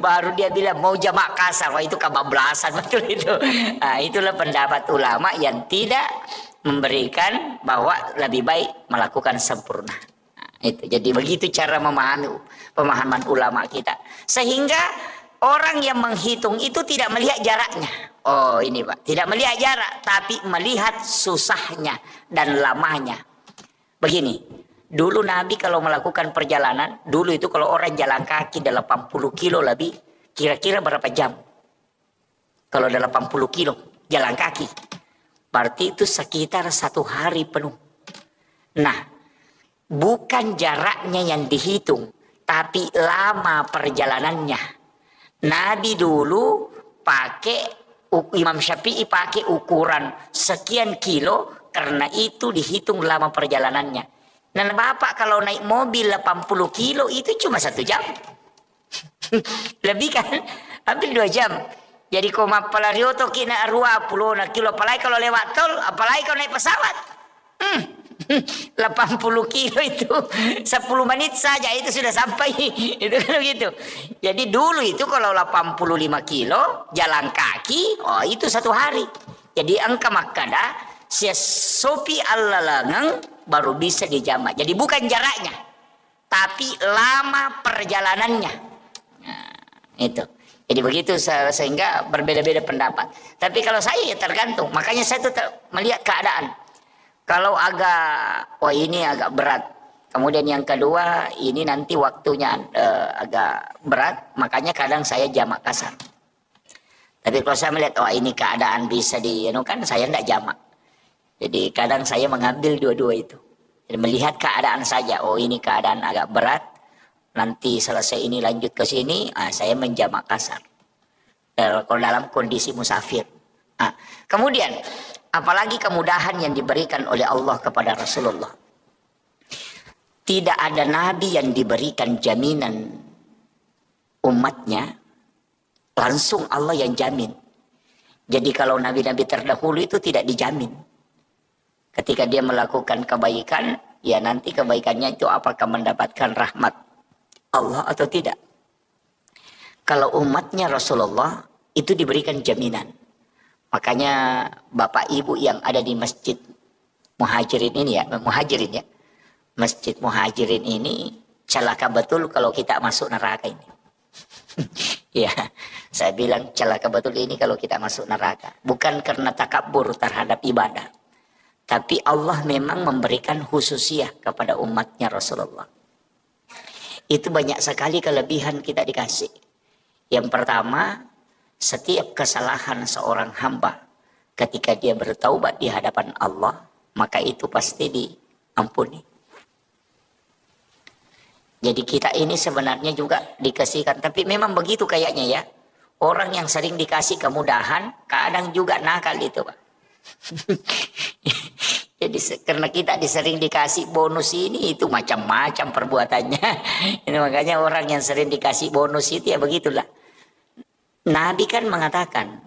baru dia bilang mau jamak kasar. Wah itu kebablasan betul itu. Nah, itulah pendapat ulama yang tidak memberikan bahwa lebih baik melakukan sempurna. Nah, itu jadi begitu cara memahami pemahaman ulama kita. Sehingga orang yang menghitung itu tidak melihat jaraknya. Oh ini Pak, tidak melihat jarak, tapi melihat susahnya dan lamanya. Begini. Dulu Nabi kalau melakukan perjalanan, dulu itu kalau orang jalan kaki 80 kilo lebih, kira-kira berapa jam? Kalau 80 kilo jalan kaki, berarti itu sekitar 1 hari penuh. Nah, bukan jaraknya yang dihitung, tapi lama perjalanannya. Nabi dulu Imam Syafi'i pakai ukuran sekian kilo, karena itu dihitung lama perjalanannya. Dan Bapak kalau naik mobil 80 kilo itu cuma 1 jam. Lebih kan? Hampir 2 jam. Jadi koma palarioto kina 20 kilo. Apalagi kalau lewat tol, apalagi kalau naik pesawat. 80 kilo itu 10 menit saja itu sudah sampai. Itu kan begitu. Jadi dulu itu kalau 85 kilo jalan kaki, oh itu 1 hari. Jadi angka makada sia sopi allalangang baru bisa dijamak. Jadi bukan jaraknya, tapi lama perjalanannya. Nah, itu. Jadi begitu sehingga berbeda-beda pendapat. Tapi kalau saya ya tergantung. Makanya saya tetap melihat keadaan. Kalau ini agak berat. Kemudian yang kedua, ini nanti waktunya agak berat. Makanya kadang saya jamak kasar. Tapi kalau saya melihat, ini keadaan bisa kan saya tidak jamak. Jadi kadang saya mengambil dua-dua itu. Jadi melihat keadaan saja. Oh ini keadaan agak berat. Nanti selesai ini lanjut ke sini. Saya menjamak kasar. Kalau dalam kondisi musafir. Kemudian apalagi kemudahan yang diberikan oleh Allah kepada Rasulullah. Tidak ada nabi yang diberikan jaminan umatnya. Langsung Allah yang jamin. Jadi kalau nabi-nabi terdahulu itu tidak dijamin. Ketika dia melakukan kebaikan, ya nanti kebaikannya itu apakah mendapatkan rahmat Allah atau tidak. Kalau umatnya Rasulullah itu diberikan jaminan. Makanya Bapak Ibu yang ada di masjid Muhajirin ini ya, Masjid Muhajirin ini celaka betul kalau kita masuk neraka ini. Ya, saya bilang celaka betul ini kalau kita masuk neraka. Bukan karena takabur terhadap ibadah. Tapi Allah memang memberikan khususiah kepada umatnya Rasulullah. Itu banyak sekali kelebihan kita dikasih. Yang pertama, setiap kesalahan seorang hamba ketika dia bertaubat di hadapan Allah, maka itu pasti diampuni. Jadi kita ini sebenarnya juga dikasihkan. Tapi memang begitu kayaknya ya. Orang yang sering dikasih kemudahan, kadang juga nakal itu Pak. Jadi karena kita sering dikasih bonus ini, itu macam-macam perbuatannya. Ini makanya orang yang sering dikasih bonus itu ya begitulah. Nabi kan mengatakan,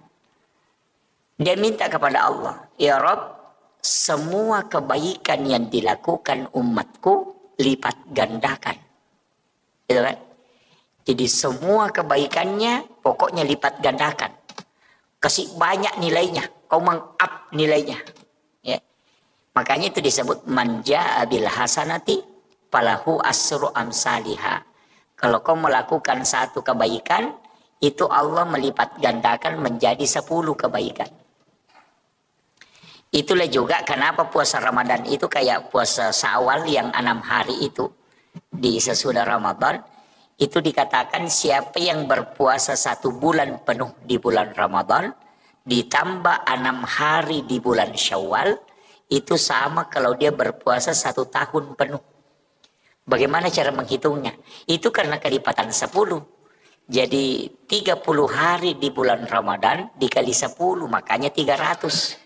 dia minta kepada Allah, ya Rabb, semua kebaikan yang dilakukan umatku lipat gandakan. Gitu kan? Jadi semua kebaikannya pokoknya lipat gandakan. Kasih banyak nilainya, kau meng-up nilainya. Ya. Makanya itu disebut manja bil hasanati falahu asru amsalihha. Kalau kau melakukan satu kebaikan, itu Allah melipat gandakan menjadi 10 kebaikan. Itulah juga kenapa puasa Ramadan itu kayak puasa Syawal yang 6 hari itu di sesudah Ramadan. Itu dikatakan siapa yang berpuasa 1 bulan penuh di bulan Ramadan ditambah 6 hari di bulan Syawal, itu sama kalau dia berpuasa 1 tahun penuh. Bagaimana cara menghitungnya? Itu karena kelipatan 10. Jadi 30 hari di bulan Ramadan dikali 10 makanya 300.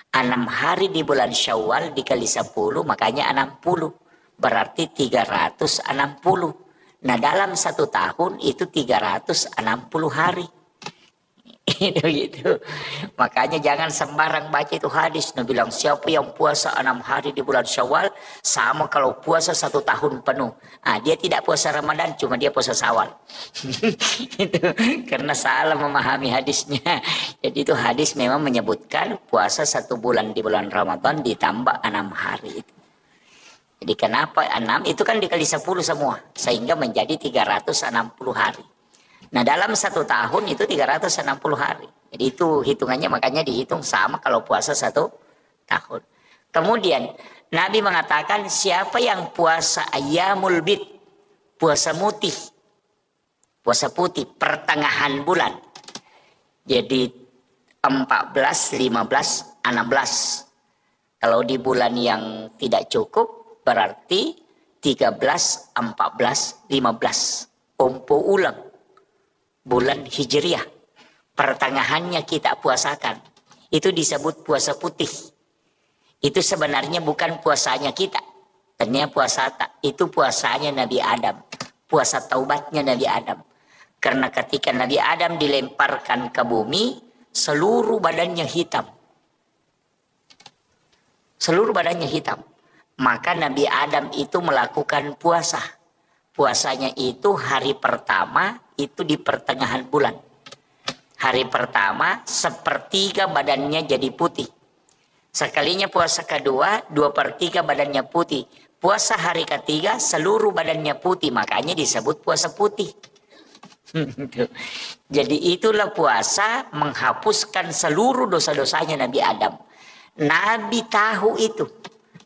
6 hari di bulan Syawal dikali 10 makanya 60. Berarti 360. Nah dalam 1 tahun itu 360 hari. Itu gitu. Makanya jangan sembarang baca itu hadis. Nabi bilang siapa yang puasa 6 hari di bulan Syawal sama kalau puasa 1 tahun penuh. Dia tidak puasa Ramadan, cuma dia puasa Syawal. Itu karena salah memahami hadisnya. Jadi itu hadis memang menyebutkan puasa 1 bulan di bulan Ramadan ditambah 6 hari itu. Jadi kenapa 6 itu kan dikali 10 semua sehingga menjadi 360 hari. Nah dalam 1 tahun itu 360 hari. Jadi itu hitungannya makanya dihitung sama kalau puasa 1 tahun. Kemudian Nabi mengatakan siapa yang puasa ayyamul bid, puasa putih pertengahan bulan. Jadi 14, 15, 16. Kalau di bulan yang tidak cukup berarti 13, 14, 15. Ompo ulang. Bulan Hijriah, pertengahannya kita puasakan. Itu disebut puasa putih. Itu sebenarnya bukan puasanya kita. Ternyata itu puasanya Nabi Adam. Puasa taubatnya Nabi Adam. Karena ketika Nabi Adam dilemparkan ke bumi, seluruh badannya hitam. Seluruh badannya hitam. Maka Nabi Adam itu melakukan puasa. Puasanya itu hari pertama itu di pertengahan bulan. Hari pertama 1/3 badannya jadi putih. Sekalinya puasa kedua 2/3 badannya putih. Puasa hari ketiga seluruh badannya putih. Makanya disebut puasa putih. Jadi itulah puasa menghapuskan seluruh dosa-dosanya Nabi Adam. Nabi tahu itu.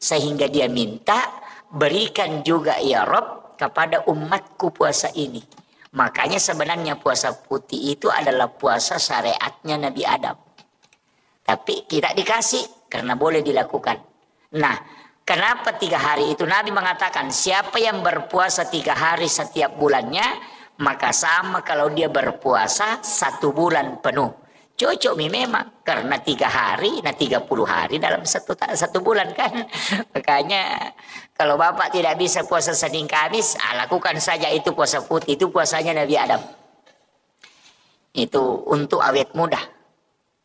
Sehingga dia minta berikan juga ya Rob kepada umatku puasa ini. Makanya sebenarnya puasa putih itu adalah puasa syariatnya Nabi Adam. Tapi tidak dikasih karena boleh dilakukan. Nah, kenapa 3 hari itu? Nabi mengatakan siapa yang berpuasa 3 hari setiap bulannya, maka sama kalau dia berpuasa 1 bulan penuh. Cocok memang karena 3 hari, nah 30 hari dalam satu bulan kan. Makanya kalau Bapak tidak bisa puasa Senin Kamis, lakukan saja itu puasa putih. Itu puasanya Nabi Adam. Itu untuk awet muda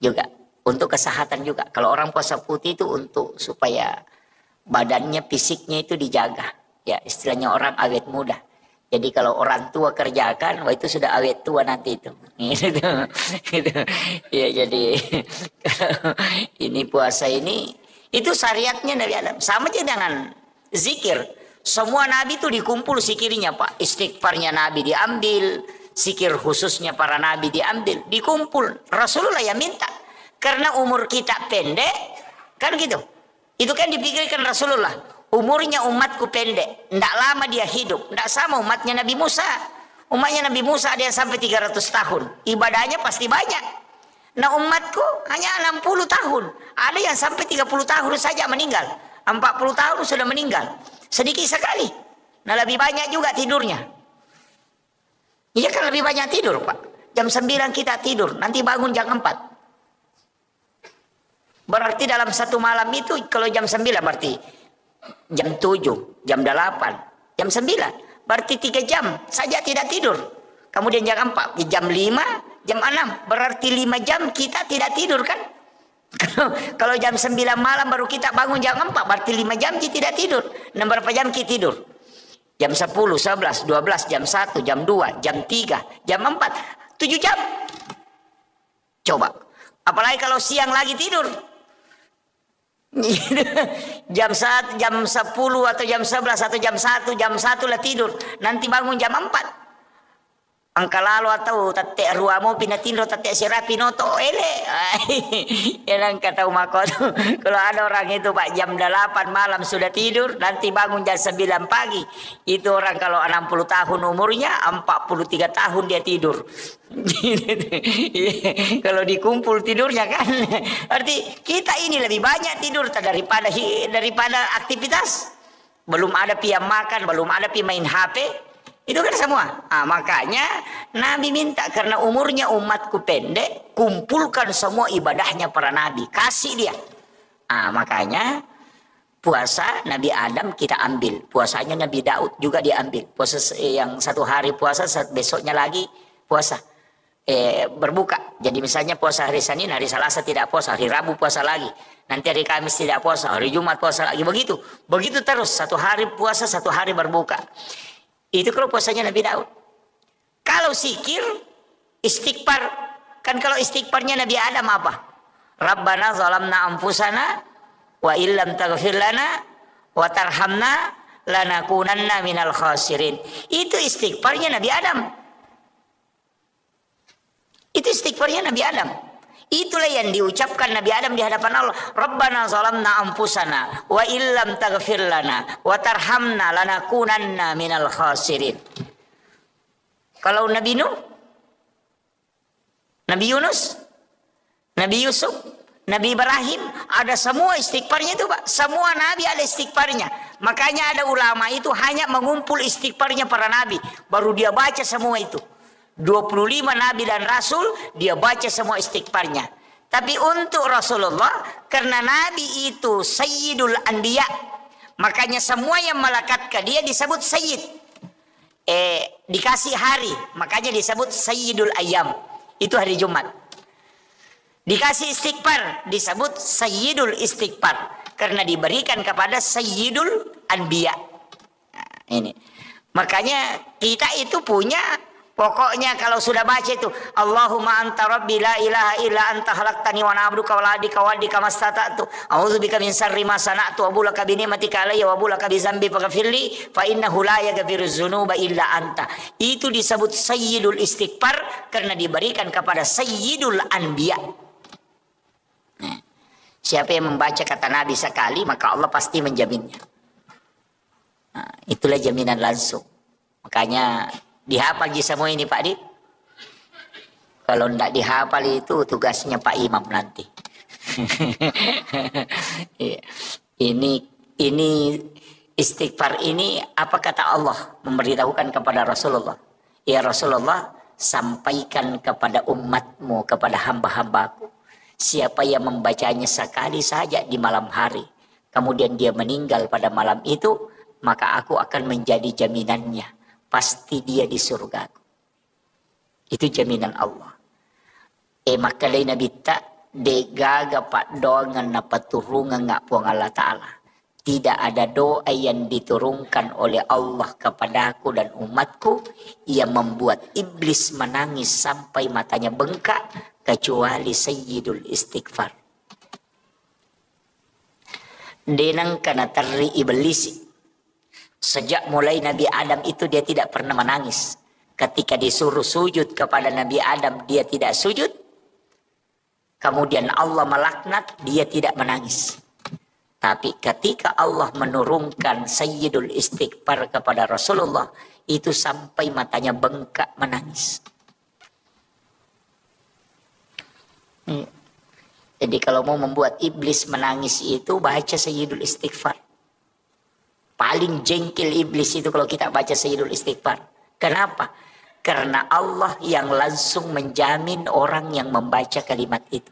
juga. Untuk kesehatan juga. Kalau orang puasa putih itu untuk supaya badannya, fisiknya itu dijaga. Ya istilahnya orang awet muda. Jadi kalau orang tua kerjakan, wah itu sudah awet tua nanti itu. Gitu. Ya jadi ini puasa ini itu syariatnya Nabi Adam. Sama aja dengan zikir. Semua nabi itu dikumpul zikirnya Pak. Istighfarnya Nabi diambil, zikir khususnya para nabi diambil, dikumpul. Rasulullah yang minta. Karena umur kita pendek, kan gitu. Itu kan dipikirkan Rasulullah. Umurnya umatku pendek, tidak lama dia hidup, tidak sama umatnya Nabi Musa. Umatnya Nabi Musa ada yang sampai 300 tahun, ibadahnya pasti banyak. Nah umatku hanya 60 tahun, ada yang sampai 30 tahun saja meninggal, 40 tahun sudah meninggal, sedikit sekali. Nah lebih banyak juga tidurnya. Iya kan lebih banyak tidur Pak, jam 9 kita tidur, nanti bangun jam 4. Berarti dalam 1 malam itu kalau jam 9 berarti jam 7, jam 8, jam 9. Berarti 3 jam saja tidak tidur. Kemudian jam 4, jam 5, jam 6. Berarti 5 jam kita tidak tidur kan? Kalau jam 9 malam baru kita bangun jam 4. Berarti 5 jam kita tidak tidur. Nah berapa jam kita tidur? Jam 10, 11, 12, jam 1, jam 2, jam 3, jam 4. 7 jam. Coba. Apalagi kalau siang lagi tidur. Jam 1, jam 10 atau jam 11 atau jam 1 lah tidur. Nanti bangun jam 4. Angka lalu atau tatek ruamo pinatindo tatek serapi noto ele. Yang kata umako tuh. Kalau ada orang itu Pak jam 8 malam sudah tidur, nanti bangun jam 9 pagi. Itu orang kalau 60 tahun umurnya, 43 tahun dia tidur. Kalau dikumpul tidurnya kan. Arti kita ini lebih banyak tidur daripada aktivitas. Belum ada pi makan, belum ada pi main HP. Itu kan semua. Makanya Nabi minta, karena umurnya umatku pendek, kumpulkan semua ibadahnya para nabi, kasih dia. Makanya puasa Nabi Adam kita ambil, puasanya Nabi Daud juga diambil. Puasa yang 1 hari puasa, besoknya lagi puasa. Berbuka. Jadi misalnya puasa hari Senin, hari Selasa tidak puasa, hari Rabu puasa lagi, nanti hari Kamis tidak puasa, hari Jumat puasa lagi, begitu terus, 1 hari puasa, 1 hari berbuka. Itu kalau puasanya Nabi Daud. Kalau zikir, istighfar, kan kalau istighfarnya Nabi Adam apa? Rabbana zalamna anfusana wa illam taghfir lana wa tarhamna lanakunanna minal khasirin. Itu istighfarnya Nabi Adam. Itu istighfarnya Nabi Adam. Itulah yang diucapkan Nabi Adam di hadapan Allah. Rabbana zalamna anfusana wa illam taghfir lana wa tarhamna lanakunanna minal khasirin. Kalau Nabi Nuh, Nabi Yunus, Nabi Yusuf, Nabi Ibrahim, ada semua istighfarnya itu, Pak. Semua nabi ada istighfarnya. Makanya ada ulama itu hanya mengumpul istighfarnya para nabi, baru dia baca semua itu. 25 nabi dan rasul dia baca semua istighfarnya. Tapi untuk Rasulullah, karena nabi itu sayyidul anbiya, makanya semua yang melekat ke dia disebut sayyid. Dikasih hari, makanya disebut sayyidul ayyam. Itu hari Jumat. Dikasih istighfar disebut sayyidul istighfar, karena diberikan kepada sayyidul anbiya. Ini makanya kita itu punya, pokoknya kalau sudah baca itu Allahumma anta rabbi la ilaha illa anta khalaqtani wa na'buduka wa la adika wa adika mastata'tu a'udzubika min syarri ma sana'tu wa bulaka bi ni'matika alayya wa bulaka bi dzambi faghfirli fa innahu la yaghfiruz dzunuba illa anta. Itu disebut sayyidul istighfar karena diberikan kepada sayyidul anbiya. Siapa yang membaca kata Nabi sekali, maka Allah pasti menjaminnya. Itulah jaminan langsung. Makanya dihafal semua ini Pak Di. Kalau tidak dihafal itu tugasnya Pak Imam nanti. Ini istighfar ini apa kata Allah memberitahukan kepada Rasulullah. Ya Rasulullah, sampaikan kepada umatmu, kepada hamba-hambaku, siapa yang membacanya sekali saja di malam hari, kemudian dia meninggal pada malam itu, maka aku akan menjadi jaminannya. Pasti dia di surga. Itu jaminan Allah. Maka lain Nabi tak degaga pak dongan napa turungan ngak puang Allah Ta'ala. Tidak ada doa yang diturunkan oleh Allah kepadaku dan umatku yang membuat iblis menangis sampai matanya bengkak, kecuali sayyidul istighfar. Denang kana tari iblis. Sejak mulai Nabi Adam itu dia tidak pernah menangis. Ketika disuruh sujud kepada Nabi Adam, dia tidak sujud. Kemudian Allah melaknat, dia tidak menangis. Tapi ketika Allah menurunkan sayyidul istighfar kepada Rasulullah, itu sampai matanya bengkak menangis. Jadi kalau mau membuat iblis menangis itu baca sayyidul istighfar. Paling jengkel iblis itu kalau kita baca sayyidul istighfar. Kenapa? Karena Allah yang langsung menjamin orang yang membaca kalimat itu.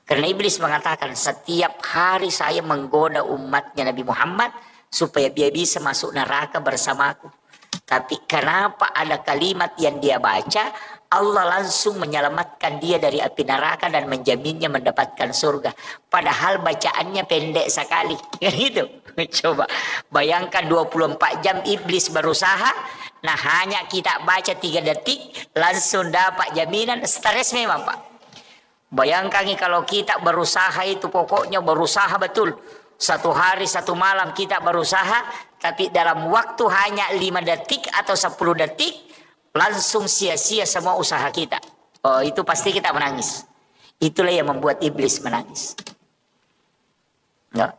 Karena iblis mengatakan setiap hari saya menggoda umatnya Nabi Muhammad supaya dia bisa masuk neraka bersamaku. Tapi kenapa ada kalimat yang dia baca, Allah langsung menyelamatkan dia dari api neraka dan menjaminnya mendapatkan surga. Padahal bacaannya pendek sekali. Gitu. Coba bayangkan 24 jam iblis berusaha. Nah hanya kita baca 3 detik langsung dapat jaminan. Stres memang Pak. Bayangkan kalau kita berusaha itu pokoknya berusaha betul. 1 hari 1 malam kita berusaha. Tapi dalam waktu hanya 5 detik atau 10 detik. Langsung sia-sia semua usaha kita. Oh itu pasti kita menangis. Itulah yang membuat iblis menangis. Nggak?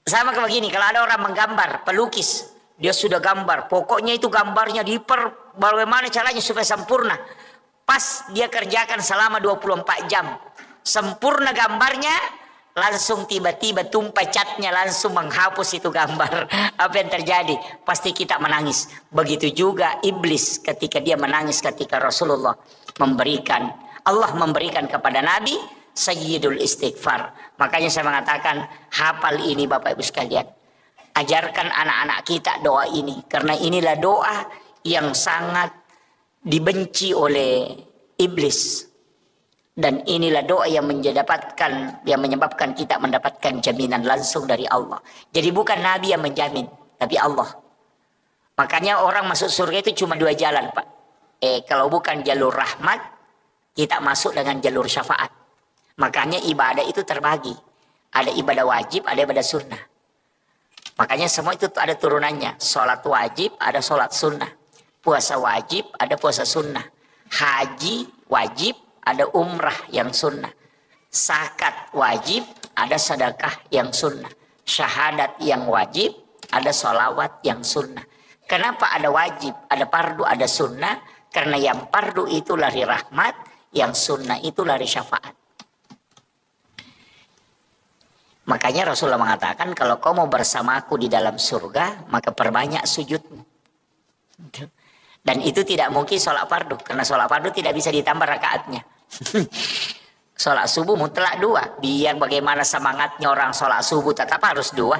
Sama kayak begini. Kalau ada orang menggambar, pelukis. Dia sudah gambar. Pokoknya itu gambarnya bagaimana caranya supaya sempurna. Pas dia kerjakan selama 24 jam. Sempurna gambarnya. langsung tiba-tiba tumpah catnya langsung menghapus itu gambar. Apa yang terjadi? Pasti kita menangis. Begitu juga iblis ketika dia menangis ketika Rasulullah Allah memberikan kepada Nabi Sayyidul Istighfar. Makanya saya mengatakan, hafal ini Bapak Ibu sekalian. Ajarkan anak-anak kita doa ini. Karena inilah doa yang sangat dibenci oleh iblis. Dan inilah doa yang menyebabkan kita mendapatkan jaminan langsung dari Allah. Jadi bukan Nabi yang menjamin, tapi Allah. Makanya orang masuk surga itu cuma 2 jalan, Pak. Kalau bukan jalur rahmat, kita masuk dengan jalur syafaat. Makanya ibadah itu terbagi. Ada ibadah wajib, ada ibadah sunnah. Makanya semua itu ada turunannya. Sholat wajib, ada sholat sunnah. Puasa wajib, ada puasa sunnah. Haji wajib, ada umrah yang sunnah. Zakat wajib, ada sedekah yang sunnah. Syahadat yang wajib, ada sholawat yang sunnah. Kenapa ada wajib, ada fardu, ada sunnah? Karena yang fardu itu lari rahmat, yang sunnah itu lari syafaat. Makanya Rasulullah mengatakan, kalau kau mau bersamaku di dalam surga, maka perbanyak sujudmu. Dan itu tidak mungkin sholat fardu, karena sholat fardu tidak bisa ditambah rakaatnya. Sholat subuh mutlak 2. Biar bagaimana semangatnya orang sholat subuh tetap harus 2.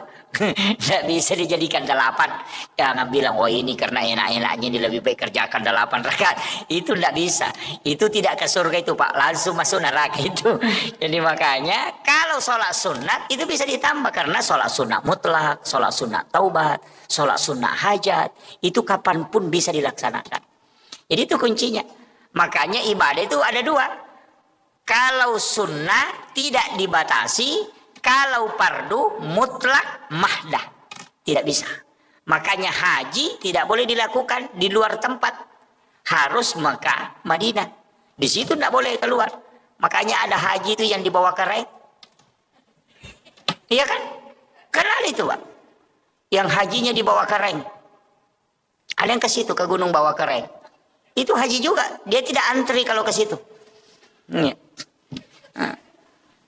Tidak bisa dijadikan 8. Jangan bilang, oh ini karena enak-enaknya ini lebih baik kerjakan 8 rakaat. Itu tidak bisa. Itu tidak ke surga itu Pak. Langsung masuk neraka itu. Jadi makanya kalau sholat sunat itu bisa ditambah. Karena sholat sunat mutlak, sholat sunat taubat, sholat sunat hajat. Itu kapanpun bisa dilaksanakan. Jadi itu kuncinya. Makanya ibadah itu ada 2. Kalau sunnah tidak dibatasi, kalau fardu mutlak mahdah. Tidak bisa. Makanya haji tidak boleh dilakukan di luar tempat. Harus Mekah, Madinah. Di situ tidak boleh keluar. Makanya ada haji itu yang dibawa kereng. Iya kan? Kenal itu Pak. Yang hajinya dibawa kereng. Ada yang ke situ, ke gunung bawa kereng. Itu haji juga. Dia tidak antri kalau ke situ. Ya.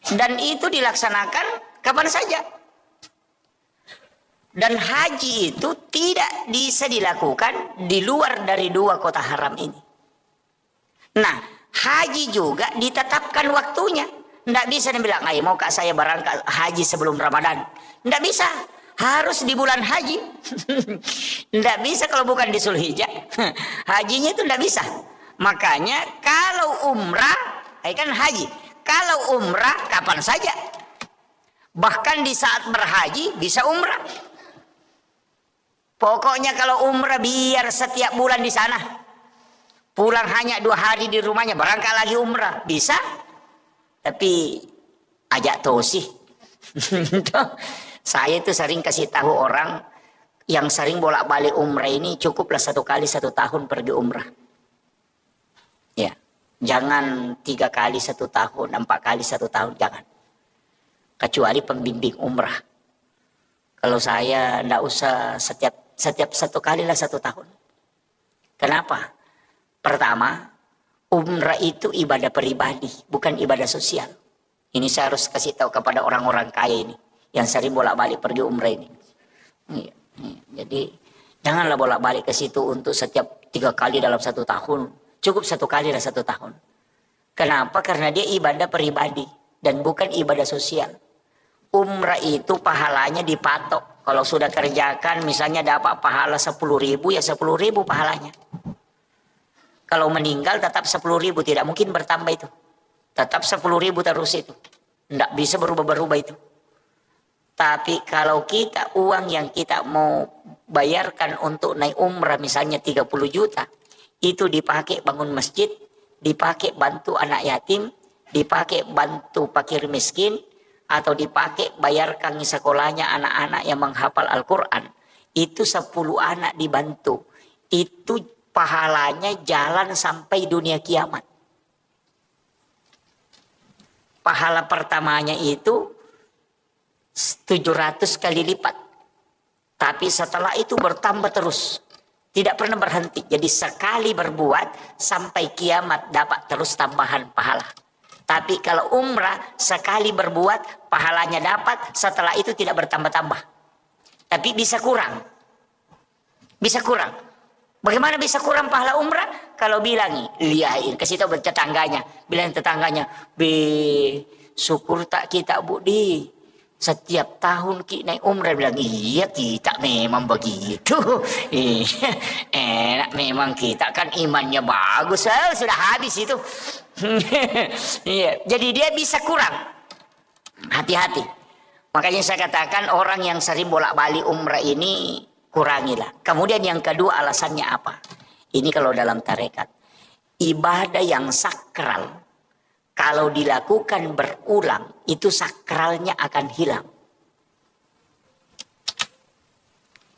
Dan itu dilaksanakan kapan saja. Dan haji itu tidak bisa dilakukan di luar dari 2 kota haram ini. Nah, haji juga ditetapkan waktunya. Tidak bisa dibilang, ayo mau kak saya berangkat haji sebelum Ramadan. Tidak bisa. Harus di bulan haji. Tidak bisa kalau bukan di Zulhijjah. Hajinya itu tidak bisa. Makanya kalau umrah, kan haji. Kalau umrah kapan saja. Bahkan di saat berhaji bisa umrah. Pokoknya kalau umrah biar setiap bulan di sana. Pulang hanya 2 hari di rumahnya, berangkat lagi umrah. Bisa. Tapi ajak tosih. Saya itu sering kasih tahu orang yang sering bolak-balik umrah ini, cukuplah 1 kali 1 tahun pergi umrah. Ya. Jangan 3 kali 1 tahun, 4 kali 1 tahun, jangan. Kecuali pembimbing umrah. Kalau saya tidak usah setiap 1 kali lah 1 tahun. Kenapa? Pertama, umrah itu ibadah pribadi, bukan ibadah sosial. Ini saya harus kasih tahu kepada orang-orang kaya ini, yang sering bolak-balik pergi umrah ini. Jadi, janganlah bolak-balik ke situ untuk setiap 3 kali dalam 1 tahun. Cukup 1 kali lah 1 tahun. Kenapa? Karena dia ibadah pribadi dan bukan ibadah sosial. Umrah itu pahalanya dipatok. Kalau sudah kerjakan misalnya dapat pahala 10.000, ya 10.000 pahalanya. Kalau meninggal tetap 10.000, tidak mungkin bertambah itu. Tetap 10.000 terus itu. Tidak bisa berubah-berubah itu. Tapi kalau kita uang yang kita mau bayarkan untuk naik umrah misalnya 30 juta. Itu dipakai bangun masjid, dipakai bantu anak yatim, dipakai bantu fakir miskin, atau dipakai bayarkan sekolahnya anak-anak yang menghafal Al-Quran. Itu 10 anak dibantu. Itu pahalanya jalan sampai dunia kiamat. Pahala pertamanya itu 700 kali lipat. Tapi setelah itu bertambah terus. Tidak pernah berhenti. Jadi sekali berbuat sampai kiamat dapat terus tambahan pahala. Tapi kalau umrah sekali berbuat pahalanya dapat, setelah itu tidak bertambah-tambah. Tapi bisa kurang. Bisa kurang. Bagaimana bisa kurang pahala umrah? Kalau bilang, lihain, kasih tahu tetangganya. Bilang tetangganya, syukur tak kita Budi. Setiap tahun kita naik umrah. Bilang, iya kita memang begitu. Enak memang kita kan imannya bagus. Sudah habis itu. Iya. Jadi dia bisa kurang. Hati-hati. Makanya saya katakan orang yang sering bolak-balik umrah ini kurangilah. Kemudian yang kedua alasannya apa? Ini kalau dalam tarekat. Ibadah yang sakral. Kalau dilakukan berulang. Itu sakralnya akan hilang.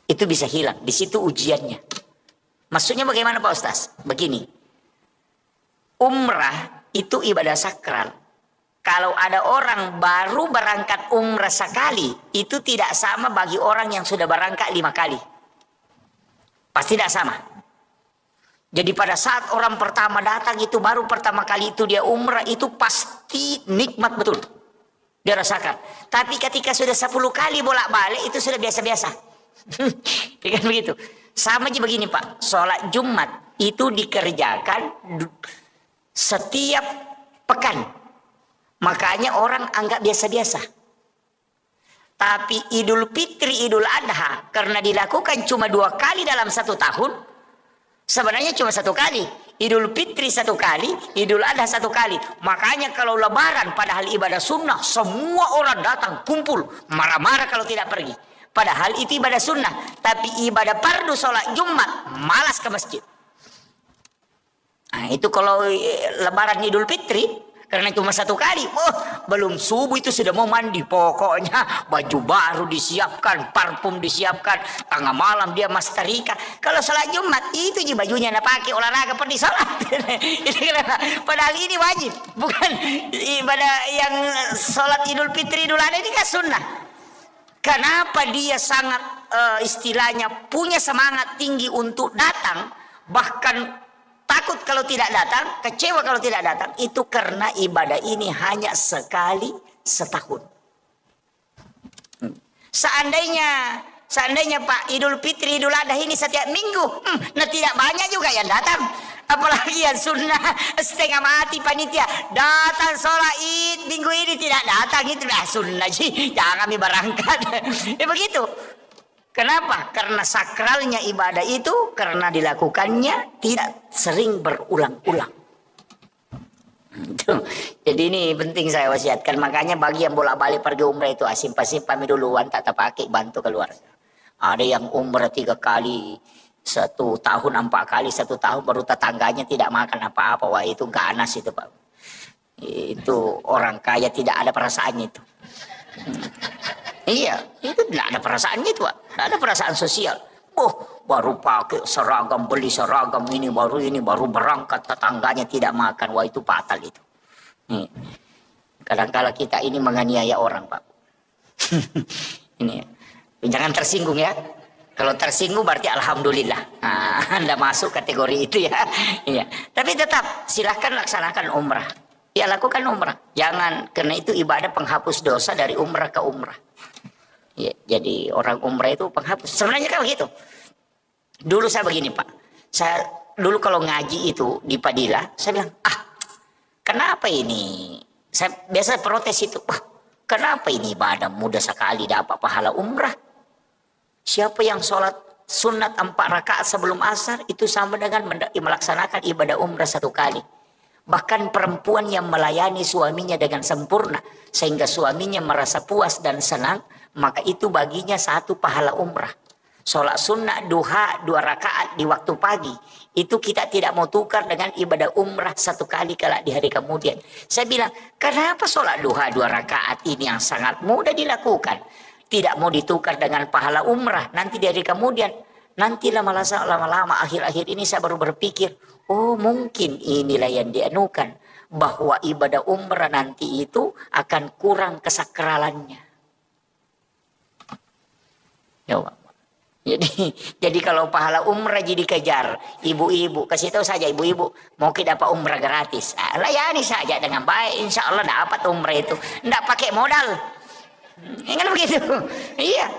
Itu bisa hilang. Di situ ujiannya. Maksudnya bagaimana Pak Ustaz? Begini. Umrah itu ibadah sakral. Kalau ada orang baru berangkat umrah sekali, itu tidak sama bagi orang yang sudah berangkat 5 kali. Pasti tidak sama. Jadi pada saat orang pertama datang itu baru pertama kali itu dia umrah, itu pasti nikmat betul. Dia rasakan. Tapi ketika sudah 10 kali bolak-balik itu sudah biasa-biasa. Kan begitu. Sama aja begini Pak, sholat Jumat itu dikerjakan setiap pekan. Makanya orang anggap biasa-biasa. Tapi Idul Fitri, Idul Adha, karena dilakukan cuma 2 kali dalam 1 tahun, sebenarnya cuma 1 kali. Idul Fitri 1 kali, Idul Adha 1 kali. Makanya kalau Lebaran, padahal ibadah sunnah, semua orang datang kumpul, marah-marah kalau tidak pergi. Padahal itu ibadah sunnah, tapi ibadah fardu sholat Jumat, malas ke masjid. Nah, itu kalau Lebaran Idul Fitri. Karena cuma 1 kali, belum subuh itu sudah mau mandi. Pokoknya baju baru disiapkan, parfum disiapkan, tengah malam dia masterika. Kalau sholat Jumat itu bajunya nak pakai olahraga pergi sholat. Padahal ini wajib, bukan ibadah yang sholat Idul Fitri Idul Adha ini kan sunnah. Kenapa dia sangat istilahnya punya semangat tinggi untuk datang, bahkan takut kalau tidak datang, kecewa kalau tidak datang, itu karena ibadah ini hanya sekali setahun. Seandainya Pak Idul Fitri, Idul Adha ini setiap minggu, nah tidak banyak juga yang datang. Apalagi yang sunnah setengah mati panitia datang sholat id minggu ini tidak datang, itu dah sunnah sih, jangan kami berangkat. Begitu. Kenapa? Karena sakralnya ibadah itu karena dilakukannya tidak sering berulang-ulang. Jadi ini penting saya wasiatkan. Makanya bagi yang bolak-balik pergi umrah itu simpan duluan, tak pakai, bantu keluarga. Ada yang umrah 3 kali, 1 tahun 4 kali, 1 tahun baru tetangganya tidak makan apa-apa. Wah itu ganas itu Pak. Itu orang kaya tidak ada perasaannya itu. Iya, itu tidak ada perasaannya itu Pak. Tidak ada perasaan sosial. Baru pakai seragam, beli seragam ini baru berangkat, tetangganya tidak makan. Wah itu fatal itu. Kadang-kala kita ini menganiaya orang Pak. Ini jangan tersinggung ya. Kalau tersinggung berarti alhamdulillah. Nah, Anda masuk kategori itu ya. Iya. Tapi tetap silahkan laksanakan umrah. Ya lakukan umrah. Jangan, karena itu ibadah penghapus dosa dari umrah ke umrah. Ya, jadi orang umrah itu penghapus. Sebenarnya kan begitu. Dulu saya begini Pak. Saya dulu kalau ngaji itu di Padilla, saya bilang, kenapa ini? Saya biasa protes itu. Kenapa ini ibadah mudah sekali dapat pahala umrah? Siapa yang sholat sunat 4 rakaat sebelum asar itu sama dengan melaksanakan ibadah umrah 1 kali. Bahkan perempuan yang melayani suaminya dengan sempurna sehingga suaminya merasa puas dan senang, maka itu baginya 1 pahala umrah. Sholat sunnah duha 2 rakaat di waktu pagi, itu kita tidak mau tukar dengan ibadah umrah 1 kali kelak di hari kemudian. Saya bilang, kenapa sholat duha 2 rakaat ini yang sangat mudah dilakukan tidak mau ditukar dengan pahala umrah nanti di hari kemudian? Nanti lama-lama akhir-akhir ini saya baru berpikir, oh mungkin inilah yang dianukan, bahwa ibadah umrah nanti itu akan kurang kesakralannya. Ya, Jadi kalau pahala umrah jadi kejar, ibu-ibu kasih tahu saja ibu-ibu mau kita dapat umrah gratis, layani saja dengan baik, insya Allah dapat umrah itu, nggak pakai modal, kan begitu, iya.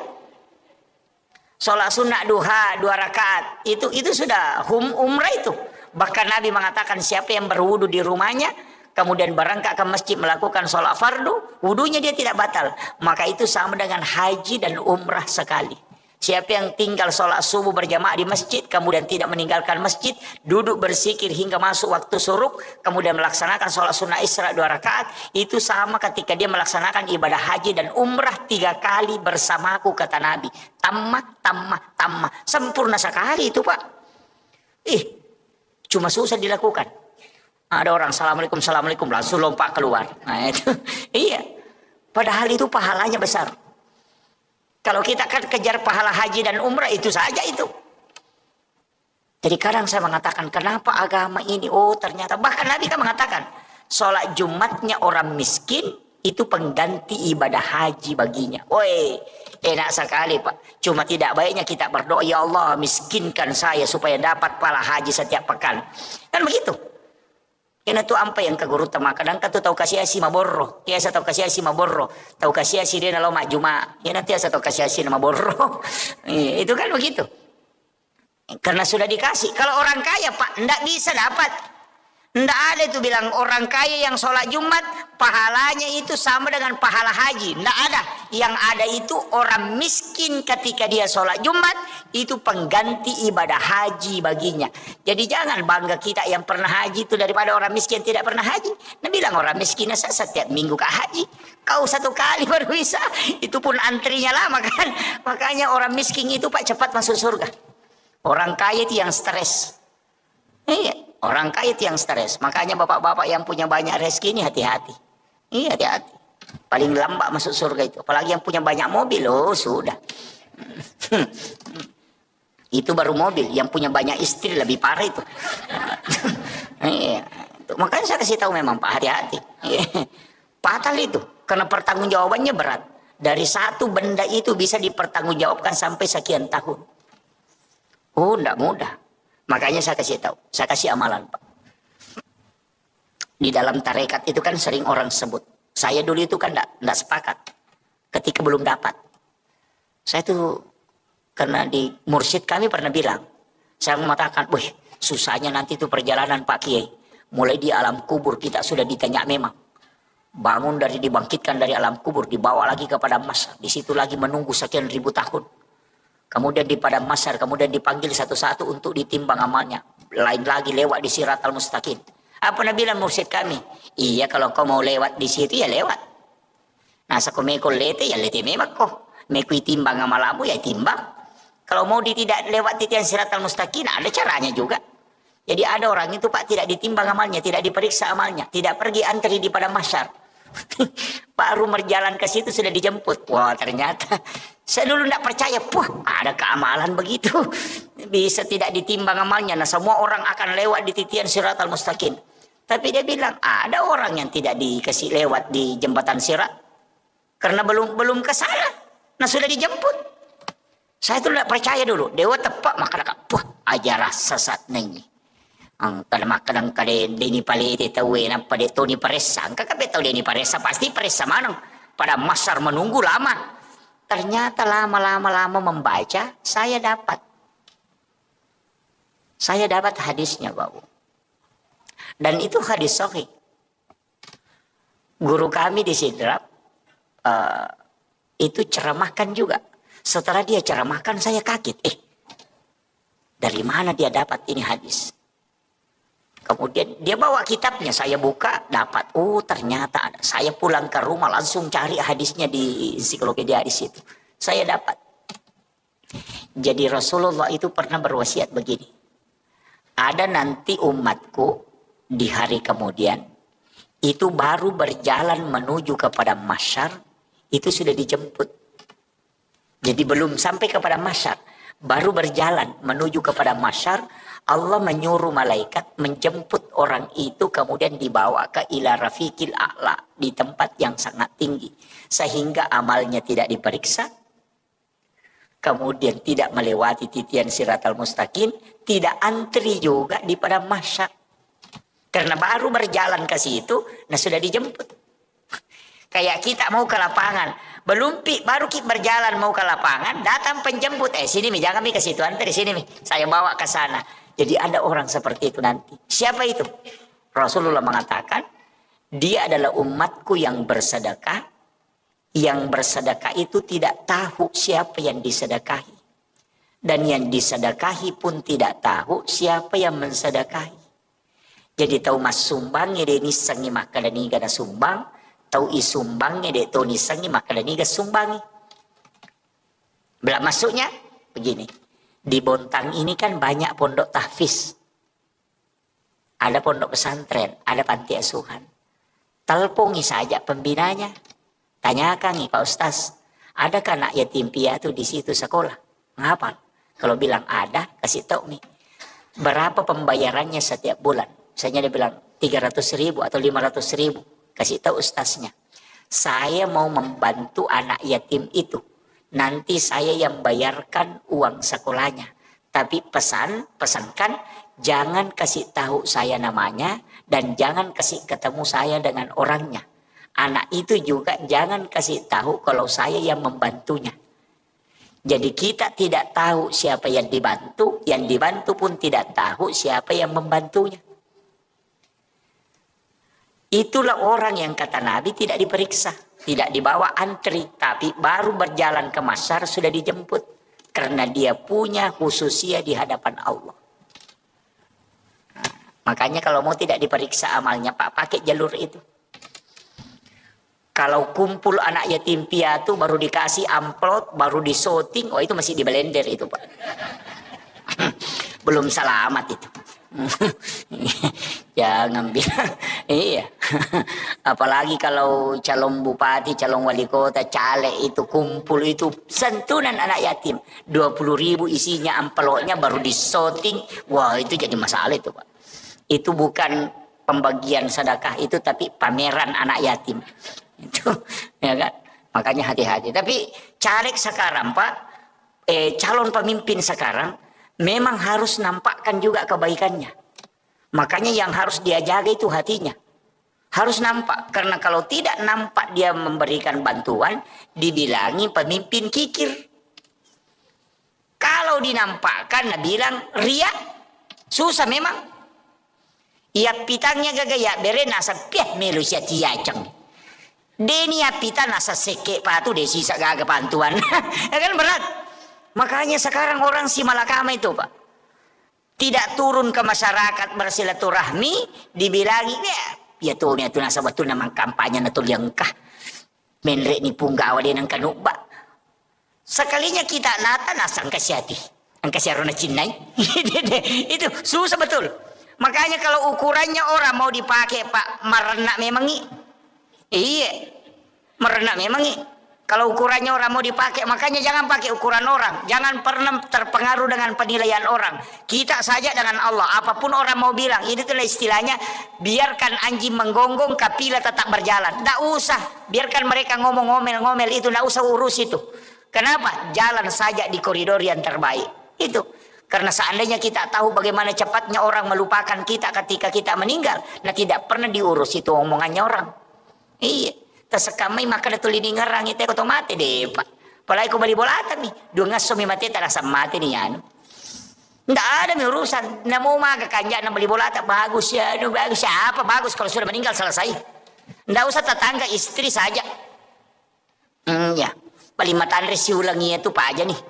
Sholat sunnah duha 2 rakaat itu sudah umrah itu. Bahkan Nabi mengatakan siapa yang berwudu di rumahnya kemudian berangkat ke masjid melakukan sholat fardu, wudunya dia tidak batal, maka itu sama dengan haji dan umrah sekali. Siapa yang tinggal sholat subuh berjamaah di masjid, kemudian tidak meninggalkan masjid, duduk berzikir hingga masuk waktu syuruk, kemudian melaksanakan sholat sunnah isra 2 rakaat, itu sama ketika dia melaksanakan ibadah haji dan umrah 3 kali bersamaku, kata Nabi. Tamat, sempurna sekali itu Pak. Cuma susah dilakukan. Ada orang assalamualaikum langsung lompat keluar. Nah itu, iya. Padahal itu pahalanya besar. Kalau kita kan kejar pahala haji dan umrah itu saja itu. Jadi kadang saya mengatakan kenapa agama ini, ternyata bahkan Nabi kan mengatakan sholat Jumatnya orang miskin itu pengganti ibadah haji baginya. Enak sekali Pak. Cuma tidak baiknya kita berdoa, ya Allah miskinkan saya supaya dapat pahala haji setiap pekan. Kan begitu. Kena tu ampai yang kaguru tama kadang katu tahu kasih asi maborro, tiasa tahu kasih asi maborro, tahu kasih asi dia nalo mak juma, ya nanti tiasa tahu kasih asi nama borro. Itu kan begitu. Karena sudah dikasih. Kalau orang kaya Pak, ndak bisa dapat. Ndak ada itu bilang orang kaya yang sholat Jumat pahalanya itu sama dengan pahala haji. Ndak ada. Yang ada itu orang miskin ketika dia sholat Jumat itu pengganti ibadah haji baginya. Jadi jangan bangga kita yang pernah haji itu daripada orang miskin tidak pernah haji. Nah bilang orang miskin setiap minggu ke haji. Kau 1 kali baru bisa. Itu pun antrinya lama kan. Makanya orang miskin itu Pak cepat masuk surga. Orang kaya itu yang stres. Iya, orang kaya itu yang stres. Makanya bapak-bapak yang punya banyak rezeki ini hati-hati. Iya, hati-hati. Paling lambat masuk surga itu. Apalagi yang punya banyak mobil, sudah. Itu baru mobil. Yang punya banyak istri lebih parah itu. Iya. Makanya saya kasih tahu memang Pak, hati-hati. Fatal itu. Karena pertanggungjawabannya berat. Dari satu benda itu bisa dipertanggungjawabkan sampai sekian tahun. Enggak mudah. Makanya saya kasih tahu, saya kasih amalan Pak. Di dalam tarekat itu kan sering orang sebut. Saya dulu itu kan enggak sepakat. Ketika belum dapat. Saya tuh, karena di mursyid kami pernah bilang. Saya mengatakan, susahnya nanti itu perjalanan Pak Kiai. Mulai di alam kubur kita sudah ditanya memang. Bangun dari dibangkitkan dari alam kubur, dibawa lagi kepada masyar. Di situ lagi menunggu sekian ribu tahun. Kemudian di padang masyar, kemudian dipanggil satu-satu untuk ditimbang amalnya. Lain lagi lewat di Siratal Mustaqim. Apa Nabi bilang mursyid kami? Iya kalau kau mau lewat di situ ya lewat. Nasa ko meko lete ya lete memak ko. Meko itimbang amalamu ya timbang. Kalau mau tidak lewat titian Siratal Mustaqim ada caranya juga. Jadi ada orang itu Pak tidak ditimbang amalnya, tidak diperiksa amalnya, tidak pergi antri di padang masyar. Baru berjalan ke situ sudah dijemput. Wah ternyata saya dulu tidak percaya. Ada keamalan begitu. Bisa tidak ditimbang amalnya. Nah semua orang akan lewat di titian Siratal Mustaqim. Tapi dia bilang ada orang yang tidak dikasih lewat di jembatan Sirat. Karena belum ke sana. Nah sudah dijemput. Saya tuh tidak percaya dulu. Dewa tepak maka ajarah sesat nih. Ang kadang-kadang kade deni pale ite tawe na pade Tony Paresa. Ang kakabetaw deni Paresa pasti Paresa manong pada masar menunggu lama. Ternyata lama membaca saya dapat hadisnya Bapak. Dan itu hadis sahih. Guru kami di Sidrap itu ceramahkan juga. Setelah dia ceramahkan saya kaget. Dari mana dia dapat ini hadis? Kemudian dia bawa kitabnya, saya buka, dapat. Ternyata ada. Saya pulang ke rumah langsung cari hadisnya di ensiklopedia hadis itu. Saya dapat. Jadi Rasulullah itu pernah berwasiat begini. Ada nanti umatku di hari kemudian, itu baru berjalan menuju kepada masyar, itu sudah dijemput. Jadi belum sampai kepada masyar, baru berjalan menuju kepada masyar, Allah menyuruh malaikat menjemput orang itu kemudian dibawa ke ila rafiqil a'la di tempat yang sangat tinggi sehingga amalnya tidak diperiksa, kemudian tidak melewati titian siratal mustaqim, tidak antri juga di padang mahsyar. Karena baru berjalan ke situ, nah sudah dijemput. Kayak kita mau ke lapangan, baru kita berjalan mau ke lapangan, datang penjemput, sini mi, jangan mi ke situ, antri sini mi, saya bawa ke sana. Jadi ada orang seperti itu nanti. Siapa itu? Rasulullah mengatakan, dia adalah umatku yang bersedekah. Yang bersedekah itu tidak tahu siapa yang disedekahi. Dan yang disedekahi pun tidak tahu siapa yang mensedekahi. Jadi tahu mas sumbangnya dia nisangi maka dan niga na sumbang. Tahu isumbangnya dia tahu nisangi maka dan niga sumbangi. Belak masuknya begini. Di Bontang ini kan banyak pondok tahfiz. Ada pondok pesantren, ada panti asuhan. Telpongi saja pembinanya. Tanyakan nih Pak Ustaz, adakah anak yatim piatu di situ sekolah? Ngapa? Kalau bilang ada, kasih tahu nih. Berapa pembayarannya setiap bulan? Misalnya dia bilang 300.000 atau 500.000. Kasih tahu ustaznya. Saya mau membantu anak yatim itu. Nanti saya yang bayarkan uang sekolahnya. Tapi pesankan jangan kasih tahu saya namanya dan jangan kasih ketemu saya dengan orangnya. Anak itu juga jangan kasih tahu kalau saya yang membantunya. Jadi kita tidak tahu siapa yang dibantu pun tidak tahu siapa yang membantunya. Itulah orang yang kata Nabi tidak diperiksa, tidak dibawa antri, tapi baru berjalan ke mahsyar sudah dijemput. Karena dia punya khususia di hadapan Allah. Nah, makanya kalau mau tidak diperiksa amalnya, Pak, pakai jalur itu. Kalau kumpul anak yatim piatu baru dikasih amplop, baru disorting, itu masih di blender itu Pak. Belum selamat itu. Jangan bilang. Iya. Apalagi kalau calon bupati, calon wali kota, caleg itu kumpul itu santunan anak yatim. 20.000 isinya amplopnya baru disorting. Wah itu jadi masalah itu Pak. Itu bukan pembagian sedekah itu tapi pameran anak yatim. Itu ya kan, makanya hati-hati. Tapi caleg sekarang Pak, calon pemimpin sekarang memang harus nampakkan juga kebaikannya. Makanya yang harus dia jaga itu hatinya, harus nampak. Karena kalau tidak nampak dia memberikan bantuan, dibilangi pemimpin kikir. Kalau dinampakkan, bilang riak, susah memang. Ia pitangnya gagaya beren asa piah melu sia tiacang. Deni apita nasa seke patu desi sagaga bantuan. Ya kan berat. Makanya sekarang orang si malakama itu Pak, tidak turun ke masyarakat bersilaturahmi, dibilangi ya tuh nasa betul namang kampanye natul yang kah menrek ni punggawa dia nang kanubak. Sekalinya kita nata nasang kasyati ang kasyarona cinay. Itu susah betul. Makanya kalau ukurannya orang mau dipakai Pak merenak memang iya, merenak memang kalau ukurannya orang mau dipakai, makanya jangan pakai ukuran orang. Jangan pernah terpengaruh dengan penilaian orang. Kita saja dengan Allah. Apapun orang mau bilang, ini itulah istilahnya, biarkan anjing menggonggong, kapila tetap berjalan. Tidak usah, biarkan mereka ngomel-ngomel itu, tidak usah urus itu. Kenapa? Jalan saja di koridor yang terbaik. Itu. Karena seandainya kita tahu bagaimana cepatnya orang melupakan kita ketika kita meninggal, nah tidak pernah diurus itu omongannya orang. Iya, tersekamai maka datul ini ngerang itu aku mati deh Pak. Palai ko bali bolatan nih, dua ngaso mi mati terasa mati nih anu. Nggak ada mi urusan, namo maga kanja na bali bolatan bagus ya, bagus apa bagus kalau sudah meninggal selesai. Nggak usah tetangga istri saja. Ya, paling matandre si ulangi itu Pak aja nih.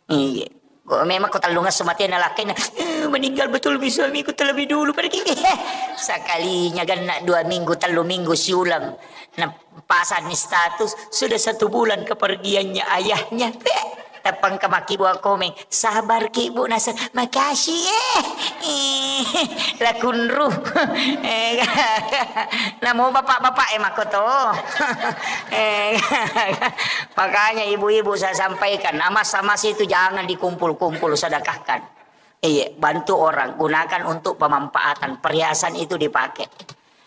Iya. Memang kau talungas semati na laki na meninggal betul suamiku terlebih dulu pergi. Sekalinya kan 2 minggu 3 minggu siulang na pasan ni status sudah 1 bulan kepergiannya ayahnya. Tapang kamaki buah komeng sabar ki bu nasa makasih lakunru namo bapak-bapak makoto. Makanya ibu-ibu saya sampaikan amas-amas itu jangan dikumpul-kumpul, sedekahkan. Iya, bantu orang, gunakan untuk pemanfaatan, perhiasan itu dipakai.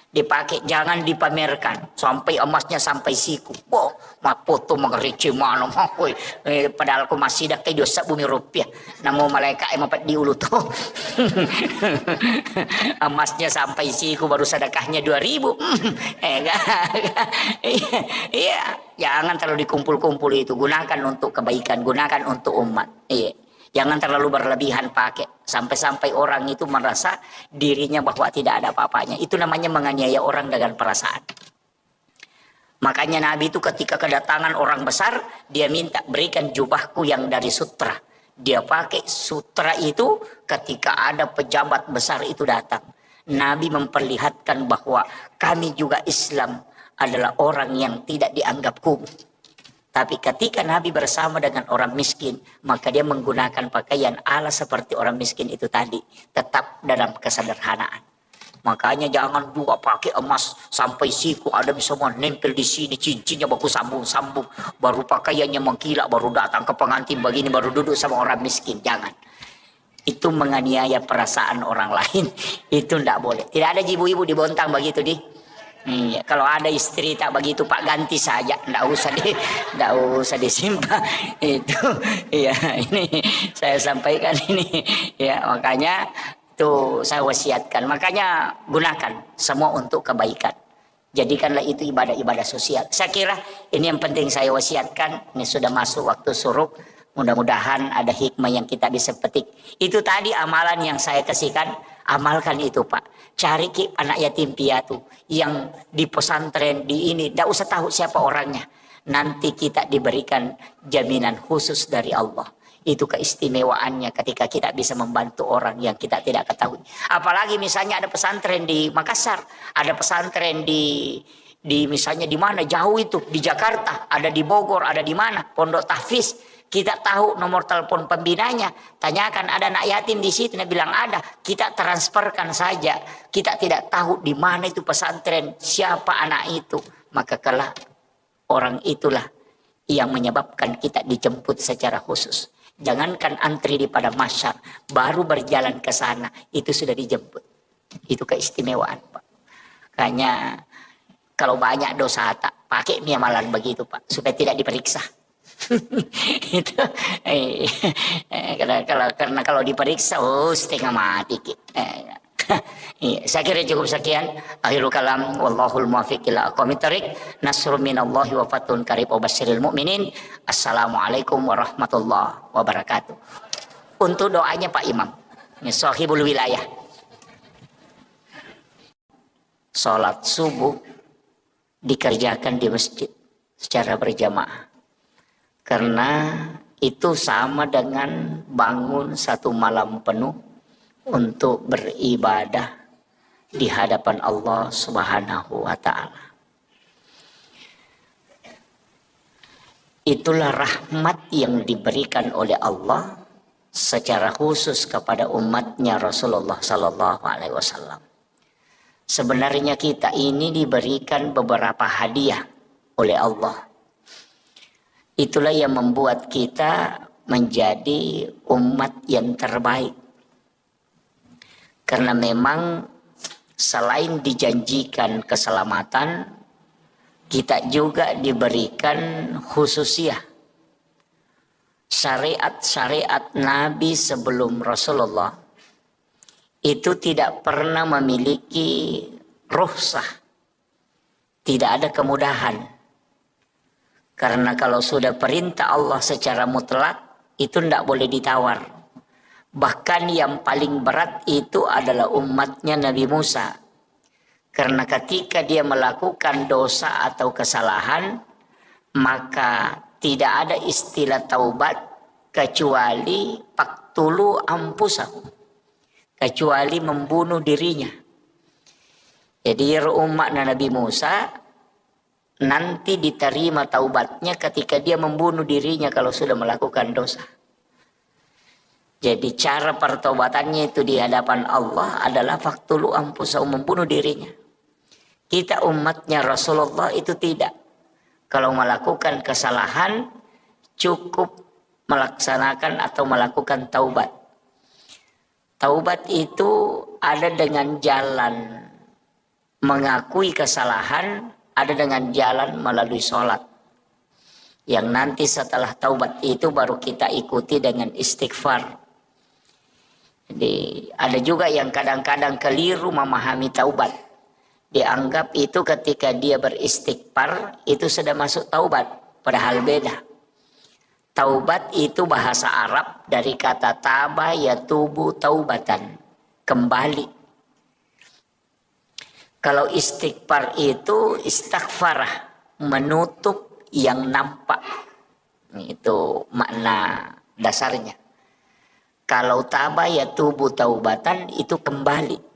Dipakai, jangan dipamerkan sampai emasnya sampai siku. Wah, foto mengerece mana mah, padahal aku masih dah kayak dosa bumi rupiah. Namo malaikat empat diulu tuh. Emasnya sampai siku baru sedekahnya 2.000. Iya, jangan terlalu dikumpul-kumpul itu. Gunakan untuk kebaikan, gunakan untuk umat. Iya. Jangan terlalu berlebihan pakai. Sampai-sampai orang itu merasa dirinya bahwa tidak ada apa-apanya. Itu namanya menganiaya orang dengan perasaan. Makanya Nabi itu ketika kedatangan orang besar, dia minta berikan jubahku yang dari sutra. Dia pakai sutra itu ketika ada pejabat besar itu datang. Nabi memperlihatkan bahwa kami juga Islam adalah orang yang tidak dianggap kumuh. Tapi ketika Nabi bersama dengan orang miskin, maka dia menggunakan pakaian ala seperti orang miskin itu tadi. Tetap dalam kesederhanaan. Makanya jangan juga pakai emas sampai siku, ada bisa menempel di sini, cincinnya baku sambung-sambung. Baru pakaiannya mengkilap, baru datang ke pengantin begini, baru duduk sama orang miskin. Jangan. Itu menganiaya perasaan orang lain. Itu tidak boleh. Tidak ada ibu-ibu dibontang begitu di. Iya, kalau ada istri tak begitu Pak, ganti saja, ndak usah disimpan. Itu ya, ini saya sampaikan ini ya, makanya itu saya wasiatkan. Makanya gunakan semua untuk kebaikan, jadikanlah itu ibadah-ibadah sosial. Saya kira ini yang penting saya wasiatkan. Ini sudah masuk waktu suruk, mudah-mudahan ada hikmah yang kita bisa petik. Itu tadi amalan yang saya kasihkan. Amalkan itu Pak. Cari anak yatim piatu yang di pesantren di ini. Tidak usah tahu siapa orangnya. Nanti kita diberikan jaminan khusus dari Allah. Itu keistimewaannya ketika kita bisa membantu orang yang kita tidak ketahui. Apalagi misalnya ada pesantren di Makassar. Ada pesantren di misalnya di mana jauh itu. Di Jakarta. Ada di Bogor. Ada di mana. Pondok Tahfiz. Kita tahu nomor telepon pembinanya, tanyakan ada anak yatim di situ, dia bilang ada, kita transferkan saja. Kita tidak tahu di mana itu pesantren, siapa anak itu, maka kelak orang itulah yang menyebabkan kita dijemput secara khusus. Jangankan antri di pada masyar, baru berjalan ke sana itu sudah dijemput. Itu keistimewaan Pak. Makanya kalau banyak dosa tak pakai amalan begitu Pak, supaya tidak diperiksa. Itu karena kalau diperiksa setengah mati. Saya kira cukup sekian. Akhirul kalam, wallahul muwaffiq ila aqwamit thoriq. Nasrun minallahi wa fathun qarib wa basyiril mu'minin. Assalamualaikum warahmatullahi wabarakatuh. Untuk doanya Pak Imam, ini sahibul wilayah. Salat subuh dikerjakan di masjid secara berjamaah. Karena itu sama dengan bangun satu malam penuh untuk beribadah di hadapan Allah Subhanahu wa Ta'ala. Itulah rahmat yang diberikan oleh Allah secara khusus kepada umatnya Rasulullah Sallallahu Alaihi Wasallam. Sebenarnya kita ini diberikan beberapa hadiah oleh Allah. Itulah yang membuat kita menjadi umat yang terbaik. Karena memang selain dijanjikan keselamatan, kita juga diberikan khususiyah. Syariat-syariat Nabi sebelum Rasulullah itu tidak pernah memiliki rukhsah. Tidak ada kemudahan. Karena kalau sudah perintah Allah secara mutlak, itu tidak boleh ditawar. Bahkan yang paling berat itu adalah umatnya Nabi Musa. Karena ketika dia melakukan dosa atau kesalahan, maka tidak ada istilah taubat kecuali paktulu ampusahu. Kecuali membunuh dirinya. Jadi umat Nabi Musa nanti diterima taubatnya ketika dia membunuh dirinya kalau sudah melakukan dosa. Jadi cara pertobatannya itu di hadapan Allah adalah faktulu ampusahu, membunuh dirinya. Kita umatnya Rasulullah itu tidak. Kalau melakukan kesalahan cukup melaksanakan atau melakukan taubat. . Taubat itu ada dengan jalan mengakui kesalahan ada dengan jalan melalui sholat. Yang nanti setelah taubat itu baru kita ikuti dengan istighfar. Jadi ada juga yang kadang-kadang keliru memahami taubat. Dianggap itu ketika dia beristighfar itu sudah masuk taubat. Padahal beda. Taubat itu bahasa Arab dari kata taba yatubu taubatan. Kembali. Kalau istighfar itu istighfarah. Menutup yang nampak. Itu makna dasarnya. Kalau taba yatubu taubatan itu kembali.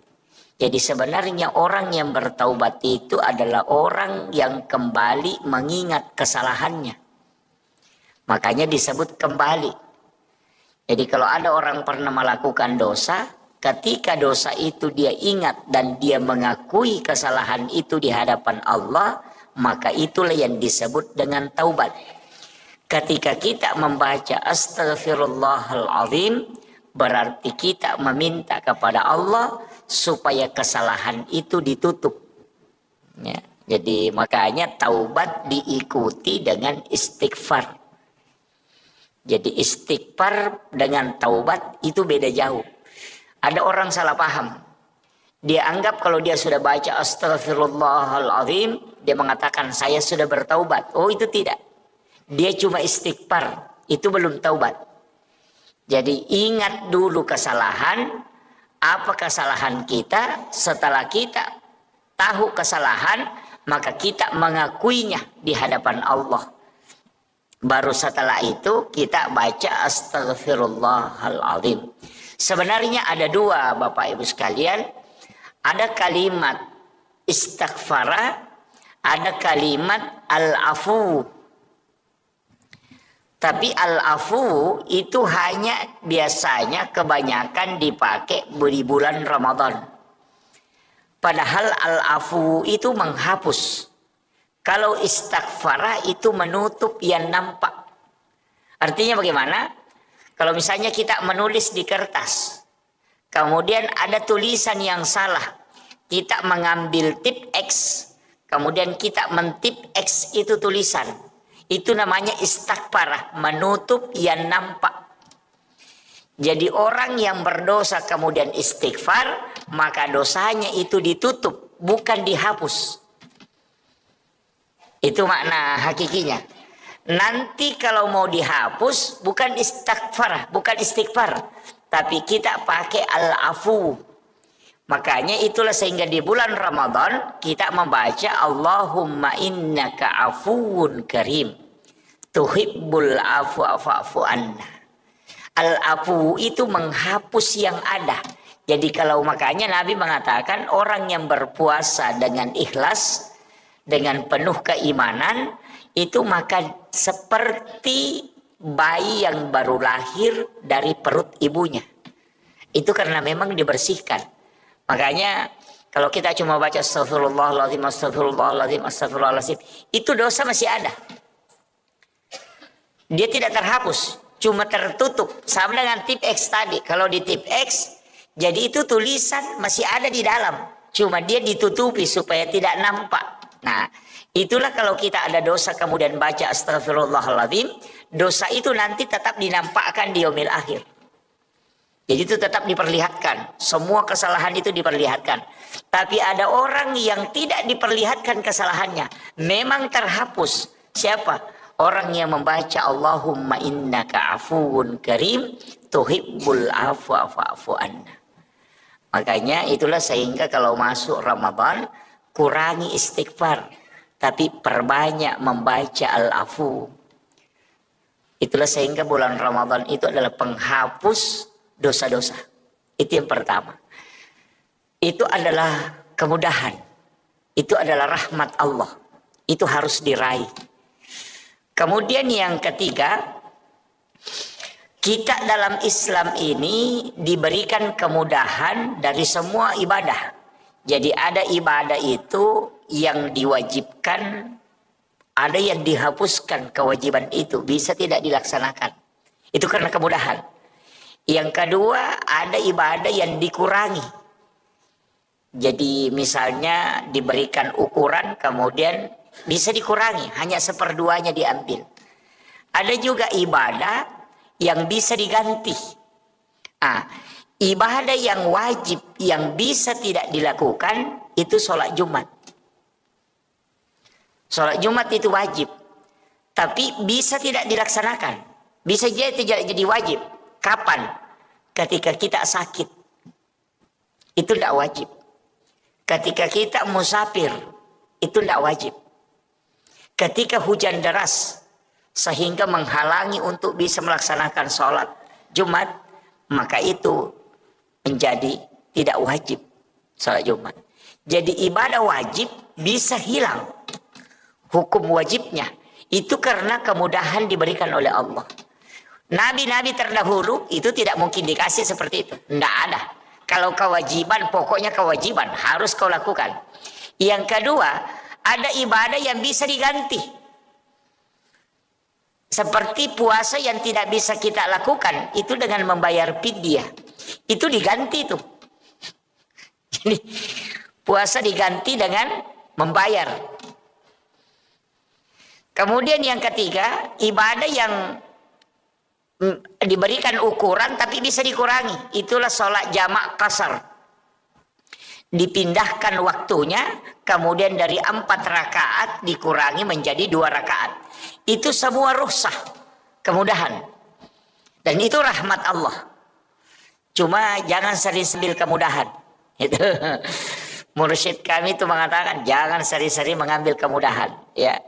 Jadi sebenarnya orang yang bertaubat itu adalah orang yang kembali mengingat kesalahannya. Makanya disebut kembali. Jadi kalau ada orang pernah melakukan dosa, ketika dosa itu dia ingat dan dia mengakui kesalahan itu di hadapan Allah, maka itulah yang disebut dengan taubat. Ketika kita membaca Astaghfirullahaladzim, berarti kita meminta kepada Allah supaya kesalahan itu ditutup. Ya, jadi makanya taubat diikuti dengan istighfar. Jadi istighfar dengan taubat itu beda jauh. Ada orang salah paham. Dia anggap kalau dia sudah baca Astaghfirullahaladzim, dia mengatakan saya sudah bertaubat. Oh itu tidak. Dia cuma istighfar. Itu belum taubat. Jadi ingat dulu kesalahan. Apa kesalahan kita? Setelah kita tahu kesalahan, maka kita mengakuinya di hadapan Allah. Baru setelah itu kita baca Astaghfirullahaladzim. Sebenarnya ada dua Bapak Ibu sekalian. Ada kalimat istighfara, ada kalimat al-afu. Tapi al-afu itu hanya biasanya kebanyakan dipakai di bulan Ramadan. Padahal al-afu itu menghapus. Kalau istighfara itu menutup yang nampak. Artinya bagaimana? Kalau misalnya kita menulis di kertas. Kemudian ada tulisan yang salah. Kita mengambil tip X. Kemudian kita mentip X itu tulisan. Itu namanya istighfar. Menutup yang nampak. Jadi orang yang berdosa kemudian istighfar. Maka dosanya itu ditutup. Bukan dihapus. Itu makna hakikinya. Nanti kalau mau dihapus. Bukan istighfar. Bukan istighfar. Tapi kita pakai al-afu. Makanya itulah sehingga di bulan Ramadan kita membaca Allahumma innaka afuwun karim. Tuhibbul afwa fa'fu anna. Al-afu itu menghapus yang ada. Jadi kalau makanya Nabi mengatakan orang yang berpuasa dengan ikhlas, dengan penuh keimanan, itu maka seperti bayi yang baru lahir dari perut ibunya. Itu karena memang dibersihkan. Makanya kalau kita cuma baca astagfirullahaladzim, astagfirullahaladzim, astagfirullahaladzim, itu dosa masih ada. Dia tidak terhapus, cuma tertutup. Sama dengan tip X tadi. Kalau di tip X, jadi itu tulisan masih ada di dalam. Cuma dia ditutupi supaya tidak nampak. Nah, itulah kalau kita ada dosa kemudian baca astagfirullahaladzim, dosa itu nanti tetap dinampakkan di yaumil akhir. Jadi itu tetap diperlihatkan. Semua kesalahan itu diperlihatkan. Tapi ada orang yang tidak diperlihatkan kesalahannya. Memang terhapus. Siapa? Orang yang membaca Allahumma innaka afuwun karim tuhibbul afwa fa'fu anna. Makanya itulah sehingga kalau masuk Ramadan kurangi istighfar. Tapi perbanyak membaca al-afu. Itulah sehingga bulan Ramadan itu adalah penghapus dosa-dosa. Itu yang pertama. Itu adalah kemudahan. Itu adalah rahmat Allah. Itu harus diraih. Kemudian yang ketiga, kita dalam Islam ini diberikan kemudahan dari semua ibadah. Jadi ada ibadah itu yang diwajibkan, ada yang dihapuskan kewajiban itu, bisa tidak dilaksanakan. Itu karena kemudahan. Yang kedua, ada ibadah yang dikurangi. Jadi misalnya diberikan ukuran kemudian bisa dikurangi, hanya seperduanya diambil. Ada juga ibadah yang bisa diganti. Ibadah yang wajib yang bisa tidak dilakukan itu sholat Jumat. Sholat Jumat itu wajib, tapi bisa tidak dilaksanakan. Bisa jadi wajib. Kapan? Ketika kita sakit. Itu tidak wajib. Ketika kita musafir, itu tidak wajib. Ketika hujan deras, sehingga menghalangi untuk bisa melaksanakan sholat Jumat, maka itu menjadi tidak wajib sholat Jumat. Jadi ibadah wajib bisa hilang hukum wajibnya. Itu karena kemudahan diberikan oleh Allah. Nabi-nabi terdahulu itu tidak mungkin dikasih seperti itu. Tidak ada. Kalau kewajiban, pokoknya kewajiban harus kau lakukan. Yang kedua, ada ibadah yang bisa diganti. Seperti puasa yang tidak bisa kita lakukan, itu dengan membayar fidyah. Itu diganti tuh. Jadi puasa diganti dengan membayar. Kemudian yang ketiga, ibadah yang diberikan ukuran tapi bisa dikurangi. Itulah sholat jamak qasar. Dipindahkan waktunya, kemudian dari 4 rakaat dikurangi menjadi 2 rakaat. Itu semua rukhsah, kemudahan. Dan itu rahmat Allah. Cuma jangan sering-sering kemudahan. Itu. Mursyid kami itu mengatakan jangan sering-sering mengambil kemudahan. Ya.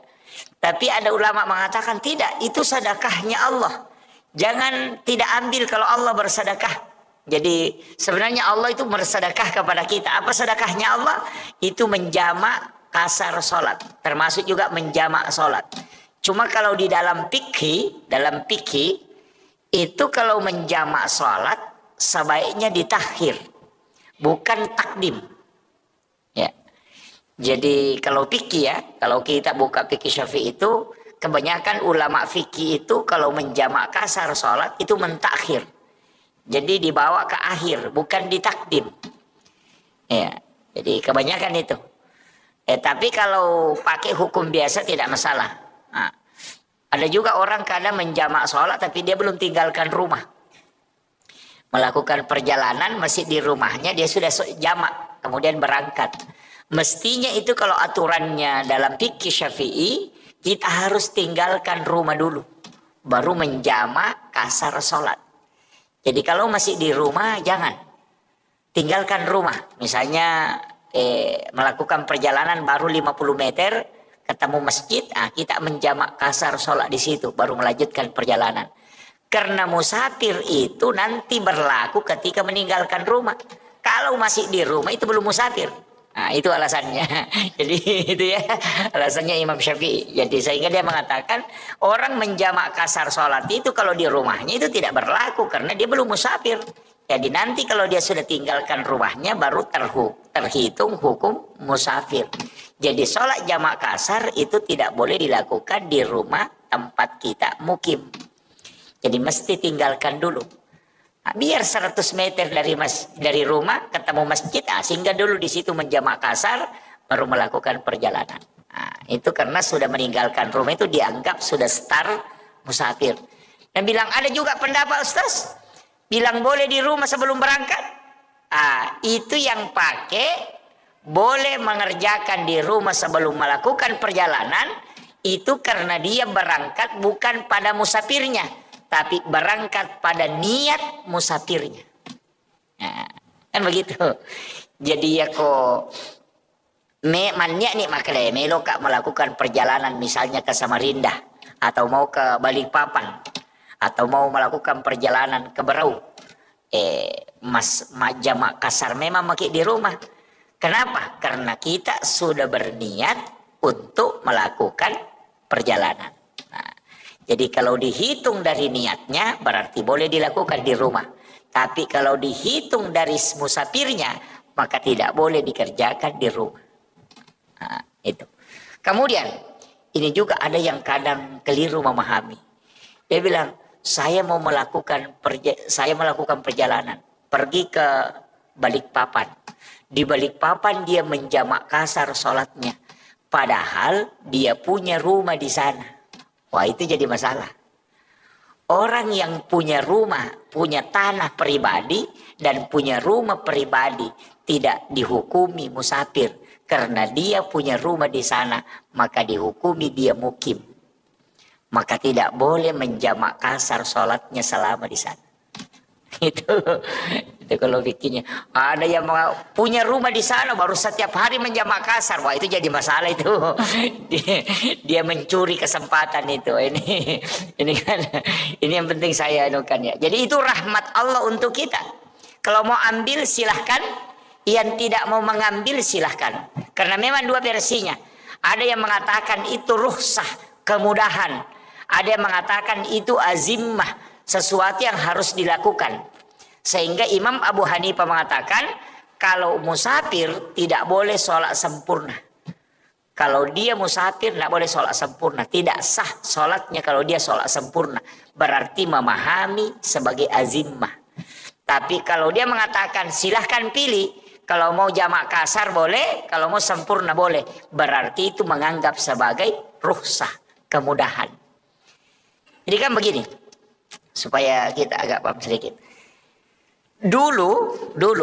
Tapi ada ulama mengatakan tidak, itu sedekahnya Allah. Jangan tidak ambil kalau Allah bersedekah. Jadi sebenarnya Allah itu bersedekah kepada kita. Apa sedekahnya Allah? Itu menjamak kasar sholat. Termasuk juga menjamak sholat. Cuma kalau di dalam fikih itu kalau menjamak sholat sebaiknya ditakhir, bukan takdim. Ya. Jadi kalau fikih ya, kalau kita buka fikih Syafi'i itu, kebanyakan ulama fikih itu kalau menjamak kasar sholat itu mentakhir. Jadi dibawa ke akhir, bukan ditakdim. Ya, jadi kebanyakan itu. Tapi kalau pakai hukum biasa tidak masalah. Nah, ada juga orang kadang menjamak sholat tapi dia belum tinggalkan rumah. Melakukan perjalanan masih di rumahnya, dia sudah jamak, kemudian berangkat. Mestinya itu kalau aturannya dalam fikih Syafi'i, kita harus tinggalkan rumah dulu, baru menjamak kasar sholat. Jadi kalau masih di rumah, jangan. Tinggalkan rumah. Misalnya melakukan perjalanan baru 50 meter, ketemu masjid, kita menjamak kasar sholat di situ, baru melanjutkan perjalanan. Karena musafir itu nanti berlaku ketika meninggalkan rumah. Kalau masih di rumah itu belum musafir. Nah, itu alasannya. Jadi itu ya alasannya Imam Syafi'i. Jadi sehingga dia mengatakan orang menjamak kasar sholat itu kalau di rumahnya itu tidak berlaku karena dia belum musafir. Jadi nanti kalau dia sudah tinggalkan rumahnya baru terhitung hukum musafir. Jadi sholat jamak kasar itu tidak boleh dilakukan di rumah tempat kita mukim. Jadi mesti tinggalkan dulu. Biar 100 meter dari rumah ketemu masjid, singgah dulu di situ menjamak kasar, baru melakukan perjalanan. Itu karena sudah meninggalkan rumah itu dianggap sudah start musafir. Dan bilang ada juga pendapat Ustaz, bilang boleh di rumah sebelum berangkat. Itu yang pakai boleh mengerjakan di rumah sebelum melakukan perjalanan, itu karena dia berangkat bukan pada musafirnya, tapi berangkat pada niat musafirnya. Kan begitu. Jadi ya kok mannya nih makanya melo kak melakukan perjalanan misalnya ke Samarinda atau mau ke Balikpapan atau mau melakukan perjalanan ke Berau. Jamak kasar memang pakai di rumah. Kenapa? Karena kita sudah berniat untuk melakukan perjalanan. Jadi kalau dihitung dari niatnya berarti boleh dilakukan di rumah. Tapi kalau dihitung dari musafirnya maka tidak boleh dikerjakan di rumah. Itu. Kemudian ini juga ada yang kadang keliru memahami. Dia bilang saya melakukan perjalanan pergi ke Balikpapan. Di Balikpapan dia menjamak kasar sholatnya. Padahal dia punya rumah di sana. Wah, itu jadi masalah. Orang yang punya rumah, punya tanah pribadi, dan punya rumah pribadi tidak dihukumi musafir. Karena dia punya rumah di sana, maka dihukumi dia mukim. Maka tidak boleh menjamak kasar sholatnya selama di sana. Itu kalau bikinnya. Ada yang punya rumah di sana baru setiap hari menjamak kasar. Wah, itu jadi masalah itu. Dia mencuri kesempatan itu. Ini kan, ini yang penting saya anukan ya. Jadi itu rahmat Allah untuk kita. Kalau mau ambil silahkan. Yang tidak mau mengambil silahkan. Karena memang dua versinya. Ada yang mengatakan itu rukhsah, kemudahan. Ada yang mengatakan itu azimah, sesuatu yang harus dilakukan. Sehingga Imam Abu Hanifah mengatakan kalau musafir tidak boleh sholat sempurna. Kalau dia musafir tidak boleh sholat sempurna. Tidak sah sholatnya kalau dia sholat sempurna. Berarti memahami sebagai azimah. Tapi kalau dia mengatakan silahkan pilih. Kalau mau jamak kasar boleh, kalau mau sempurna boleh. Berarti itu menganggap sebagai rukhsah, kemudahan. Jadi kan begini, supaya kita agak paham sedikit. Dulu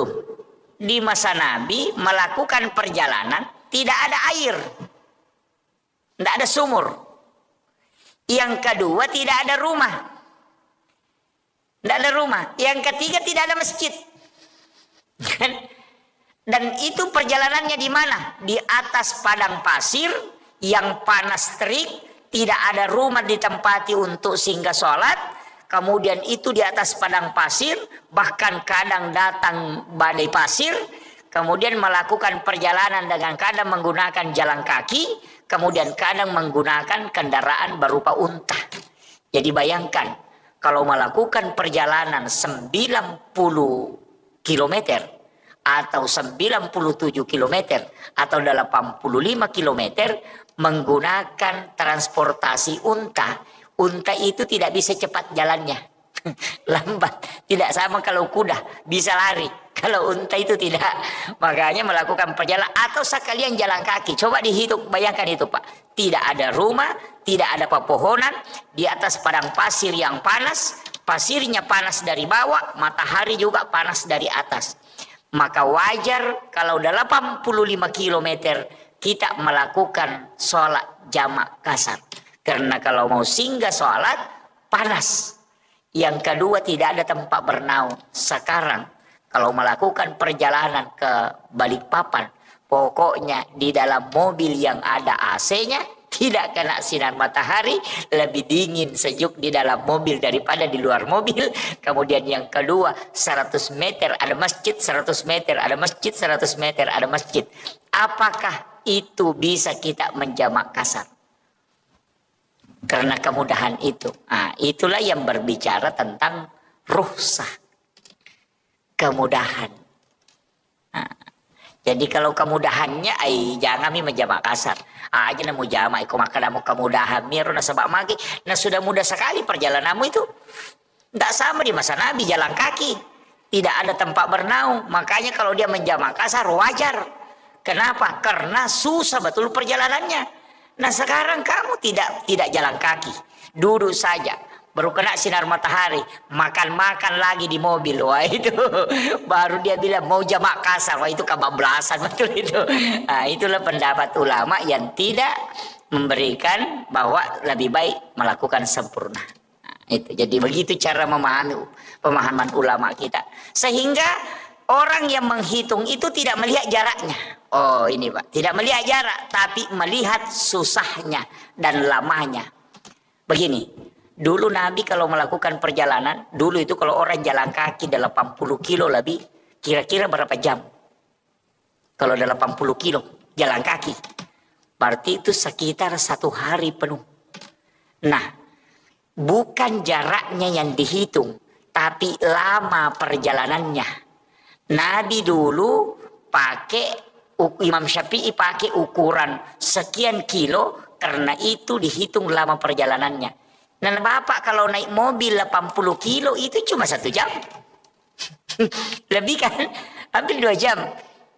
di masa Nabi melakukan perjalanan tidak ada air, tidak ada sumur. Yang kedua tidak ada rumah, tidak ada rumah. Yang ketiga tidak ada masjid. Dan itu perjalanannya di mana? Di atas padang pasir yang panas terik, tidak ada rumah ditempati untuk singgah sholat. Kemudian itu di atas padang pasir, bahkan kadang datang badai pasir. Kemudian melakukan perjalanan dengan kadang menggunakan jalan kaki, kemudian kadang menggunakan kendaraan berupa unta. Jadi bayangkan, kalau melakukan perjalanan 90 kilometer, atau 97 km atau 85 km menggunakan transportasi unta. Unta itu tidak bisa cepat jalannya. Lambat. Tidak sama kalau kuda bisa lari. Kalau unta itu tidak. Makanya melakukan perjalanan atau sekalian jalan kaki. Coba dihitung, bayangkan itu Pak. Tidak ada rumah, tidak ada pepohonan, di atas padang pasir yang panas, pasirnya panas dari bawah, matahari juga panas dari atas. Maka wajar kalau 85 km kita melakukan sholat jamak kasar. Karena kalau mau singgah sholat, panas. Yang kedua tidak ada tempat bernaung. Sekarang kalau melakukan perjalanan ke Balikpapan, pokoknya di dalam mobil yang ada AC-nya, tidak kena sinar matahari, lebih dingin sejuk di dalam mobil daripada di luar mobil. Kemudian yang kedua, 100 meter ada masjid, 100 meter ada masjid, 100 meter ada masjid. Apakah itu bisa kita menjamak kasar? Karena kemudahan itu. Nah, itulah yang berbicara tentang rukhsah, kemudahan. Nah, jadi kalau kemudahannya, jangan menjamak kasar. Aja namu jamak, iko maka namu kemudahan miro na sebab magi. Nah sudah mudah sekali perjalananmu itu. Tidak sama di masa Nabi jalan kaki. Tidak ada tempat bernaung. Makanya kalau dia menjamak kasar wajar. Kenapa? Karena susah betul perjalanannya. Nah sekarang kamu tidak jalan kaki. Duduk saja. Baru kena sinar matahari, makan-makan lagi di mobil. Wah itu baru dia bilang mau jamak kasar. Wah itu kebablasan betul itu. Nah, itulah pendapat ulama yang tidak memberikan bahwa lebih baik melakukan sempurna. Nah, itu jadi begitu cara memahami pemahaman ulama kita. Sehingga orang yang menghitung itu tidak melihat jaraknya. Oh ini Pak, tidak melihat jarak, tapi melihat susahnya dan lamanya. Begini. Dulu Nabi kalau melakukan perjalanan, dulu itu kalau orang jalan kaki 80 kilo lebih, kira-kira berapa jam? Kalau 80 kilo jalan kaki, berarti itu sekitar 1 hari penuh. Nah, bukan jaraknya yang dihitung, tapi lama perjalanannya. Nabi dulu Imam Syafi'i pakai ukuran sekian kilo, karena itu dihitung lama perjalanannya. Dan Bapak kalau naik mobil 80 kilo itu cuma 1 jam. Lebih kan? Hampir 2 jam.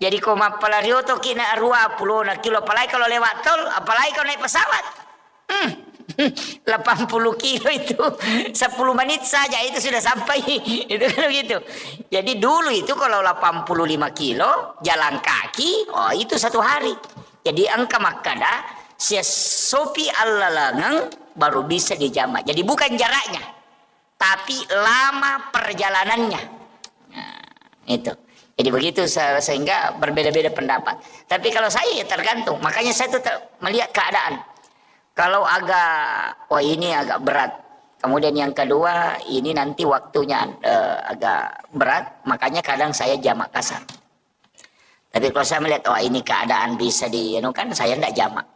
Jadi koma palarioto kina arua puluh na kilo. Apalagi kalau lewat tol, apalagi kalau naik pesawat. 80 kilo itu 10 menit saja itu sudah sampai. Itu kan begitu. Jadi dulu itu kalau 85 kilo jalan kaki, oh itu 1 hari. Jadi angka makada sia sopi allalangang baru bisa dijamak. Jadi bukan jaraknya, tapi lama perjalanannya. Nah, itu. Jadi begitu sehingga berbeda-beda pendapat. Tapi kalau saya ya tergantung. Makanya saya tetap melihat keadaan. Kalau agak, wah ini agak berat. Kemudian yang kedua, ini nanti waktunya agak berat. Makanya kadang saya jamak kasar. Tapi kalau saya melihat, wah ini keadaan bisa kan saya tidak jamak.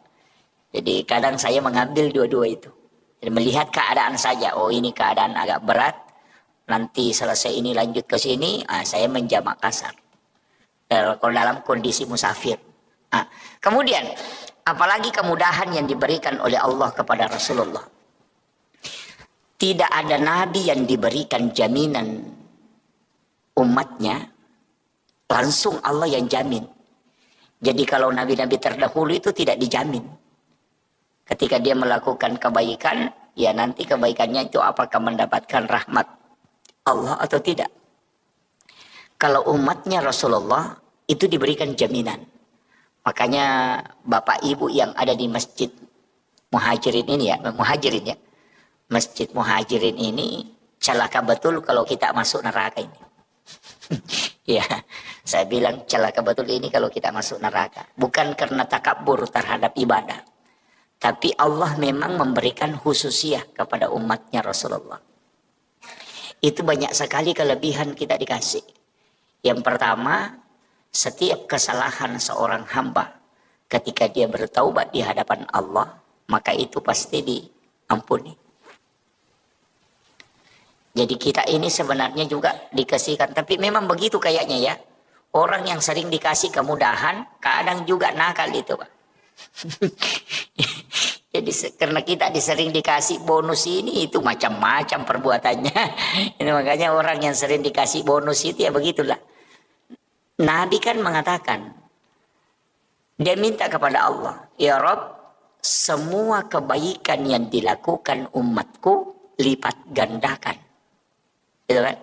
Jadi kadang saya mengambil dua-dua itu. Jadi melihat keadaan saja, oh ini keadaan agak berat. Nanti selesai ini lanjut ke sini, saya menjamak kasar. Kalau dalam kondisi musafir. Kemudian, apalagi kemudahan yang diberikan oleh Allah kepada Rasulullah. Tidak ada nabi yang diberikan jaminan umatnya, langsung Allah yang jamin. Jadi kalau nabi-nabi terdahulu itu tidak dijamin. Ketika dia melakukan kebaikan, ya nanti kebaikannya itu apakah mendapatkan rahmat Allah atau tidak. Kalau umatnya Rasulullah itu diberikan jaminan. Makanya Bapak Ibu yang ada di Masjid Muhajirin ini ya, Masjid Muhajirin ini celaka betul kalau kita masuk neraka ini. Ya, saya bilang celaka betul ini kalau kita masuk neraka. Bukan karena takabur terhadap ibadah. Tapi Allah memang memberikan khususiyah kepada umatnya Rasulullah. Itu banyak sekali kelebihan kita dikasih. Yang pertama, setiap kesalahan seorang hamba ketika dia bertaubat di hadapan Allah, maka itu pasti diampuni. Jadi kita ini sebenarnya juga dikasihkan, tapi memang begitu kayaknya ya. Orang yang sering dikasih kemudahan, kadang juga nakal itu, Pak. Jadi karena kita sering dikasih bonus ini, itu macam-macam perbuatannya. Ini makanya orang yang sering dikasih bonus itu ya begitulah. Nabi kan mengatakan, dia minta kepada Allah, ya Rob, semua kebaikan yang dilakukan umatku lipat gandakan. Gitu kan?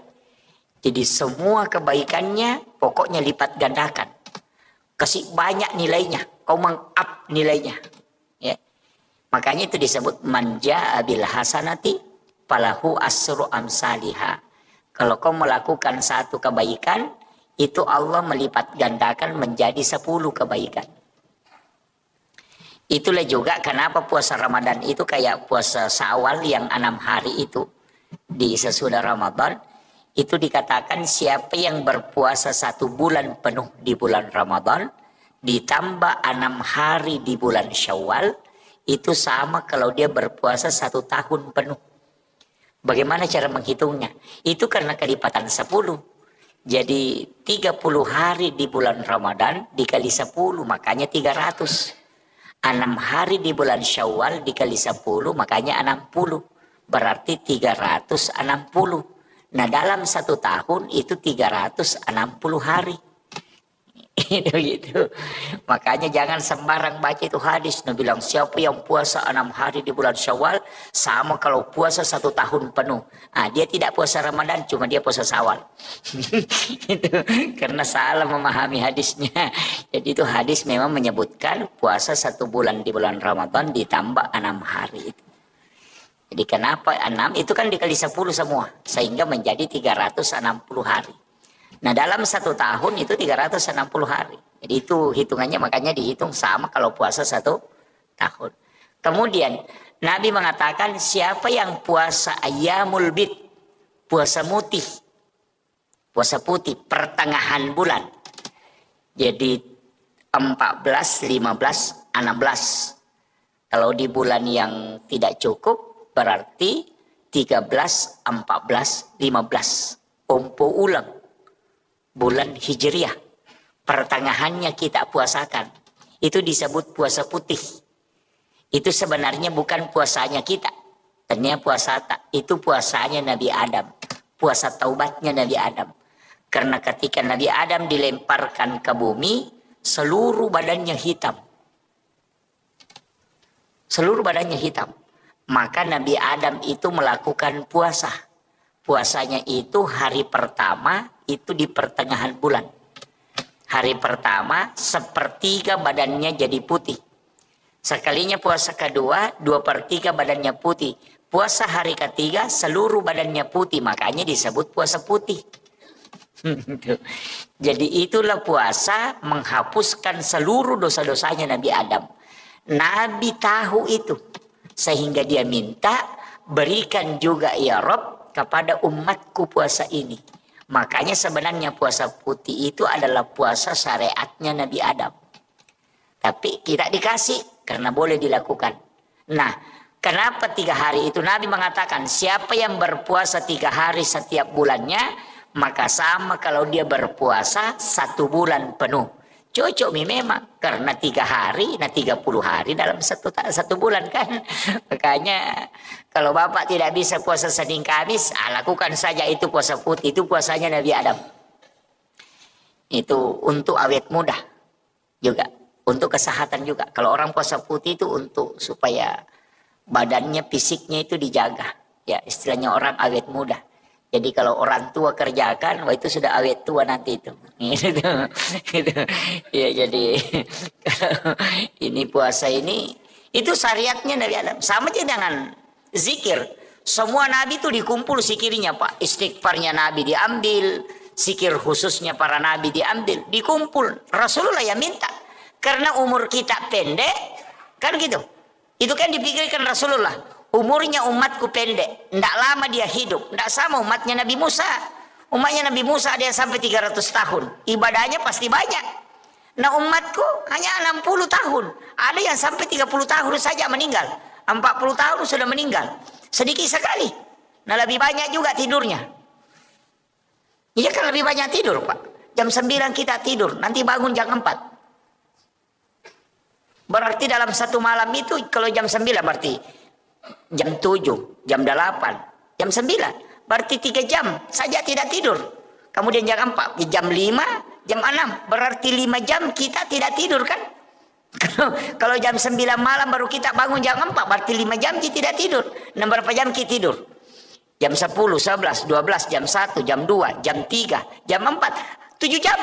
Jadi semua kebaikannya pokoknya lipat gandakan. Kasih banyak nilainya, kau meng-up nilainya. Ya. Makanya itu disebut manja bil hasanati falahu asru amsalihha. Kalau kau melakukan satu kebaikan, itu Allah melipat gandakan menjadi 10 kebaikan. Itulah juga kenapa puasa Ramadan itu kayak puasa Syawal yang 6 hari itu. Di sesudah Ramadan, itu dikatakan siapa yang berpuasa 1 bulan penuh di bulan Ramadan, ditambah 6 hari di bulan Syawal, itu sama kalau dia berpuasa 1 tahun penuh. Bagaimana cara menghitungnya? Itu karena kelipatan 10. Jadi 30 hari di bulan Ramadan dikali 10 makanya 300. 6 hari di bulan Syawal dikali 10 makanya 60. Berarti 360. Nah dalam 1 tahun itu 360 hari. Itu gitu. Makanya jangan sembarang baca itu hadis. Nabi bilang siapa yang puasa 6 hari di bulan Syawal sama kalau puasa 1 tahun penuh. Dia tidak puasa Ramadan, cuma dia puasa Syawal. Itu karena salah memahami hadisnya. Jadi itu hadis memang menyebutkan puasa 1 bulan di bulan Ramadan ditambah 6 hari itu. Jadi kenapa 6 itu kan dikali 10 semua sehingga menjadi 360 hari. Nah dalam 1 tahun itu 360 hari. Jadi itu hitungannya makanya dihitung sama kalau puasa 1 tahun. Kemudian Nabi mengatakan siapa yang puasa ayyamul bid, puasa putih pertengahan bulan. Jadi 14, 15, 16. Kalau di bulan yang tidak cukup berarti 13, 14, 15. Ompo ulang. Bulan Hijriah, pertengahannya kita puasakan. Itu disebut puasa putih. Itu sebenarnya bukan puasanya kita. Ternyata itu puasanya Nabi Adam. Puasa taubatnya Nabi Adam. Karena ketika Nabi Adam dilemparkan ke bumi, seluruh badannya hitam. Seluruh badannya hitam. Maka Nabi Adam itu melakukan puasa. Puasanya itu hari pertama itu di pertengahan bulan. Hari pertama sepertiga badannya jadi putih. Sekalinya puasa kedua 2/3 badannya putih. Puasa hari ketiga seluruh badannya putih. Makanya disebut puasa putih. Jadi itulah puasa menghapuskan seluruh dosa-dosanya Nabi Adam. Nabi tahu itu. Sehingga dia minta berikan juga ya Rob kepada umatku puasa ini. Makanya sebenarnya puasa putih itu adalah puasa syariatnya Nabi Adam. Tapi tidak dikasih karena boleh dilakukan. Nah, kenapa 3 hari itu? Nabi mengatakan siapa yang berpuasa 3 hari setiap bulannya, maka sama kalau dia berpuasa 1 bulan penuh. Cocok memang karena 3 hari, nah 30 hari dalam satu bulan kan. Makanya kalau Bapak tidak bisa puasa Senin Kamis, lakukan saja itu puasa putih. Itu puasanya Nabi Adam. Itu untuk awet muda juga, untuk kesehatan juga. Kalau orang puasa putih itu untuk supaya badannya, fisiknya itu dijaga. Ya, istilahnya orang awet muda. Jadi kalau orang tua kerjakan, wah itu sudah awet tua nanti itu. Gitu. Ya, jadi ini puasa ini, itu syariatnya Nabi Adam. Sama aja dengan zikir. Semua Nabi itu dikumpul zikirnya Pak. Istighfarnya Nabi diambil, zikir khususnya para Nabi diambil, dikumpul. Rasulullah yang minta. Karena umur kita pendek, kan gitu. Itu kan dipikirkan Rasulullah. Umurnya umatku pendek, tidak lama dia hidup, tidak sama umatnya Nabi Musa. Umatnya Nabi Musa ada yang sampai 300 tahun, ibadahnya pasti banyak. Nah umatku hanya 60 tahun, ada yang sampai 30 tahun saja meninggal, 40 tahun sudah meninggal, sedikit sekali. Nah lebih banyak juga tidurnya. Iya kan lebih banyak tidur Pak, jam 9 kita tidur, nanti bangun jam 4. Berarti dalam satu malam itu kalau jam 9 berarti jam 7, jam 8, jam 9. Berarti 3 jam saja tidak tidur. Kemudian jam 4, jam 5, jam 6. Berarti 5 jam kita tidak tidur kan? Kalau jam 9 malam baru kita bangun jam 4, berarti 5 jam kita tidak tidur. Nah, berapa jam kita tidur? Jam 10, 11, 12, jam 1, jam 2, jam 3, jam 4. 7 jam.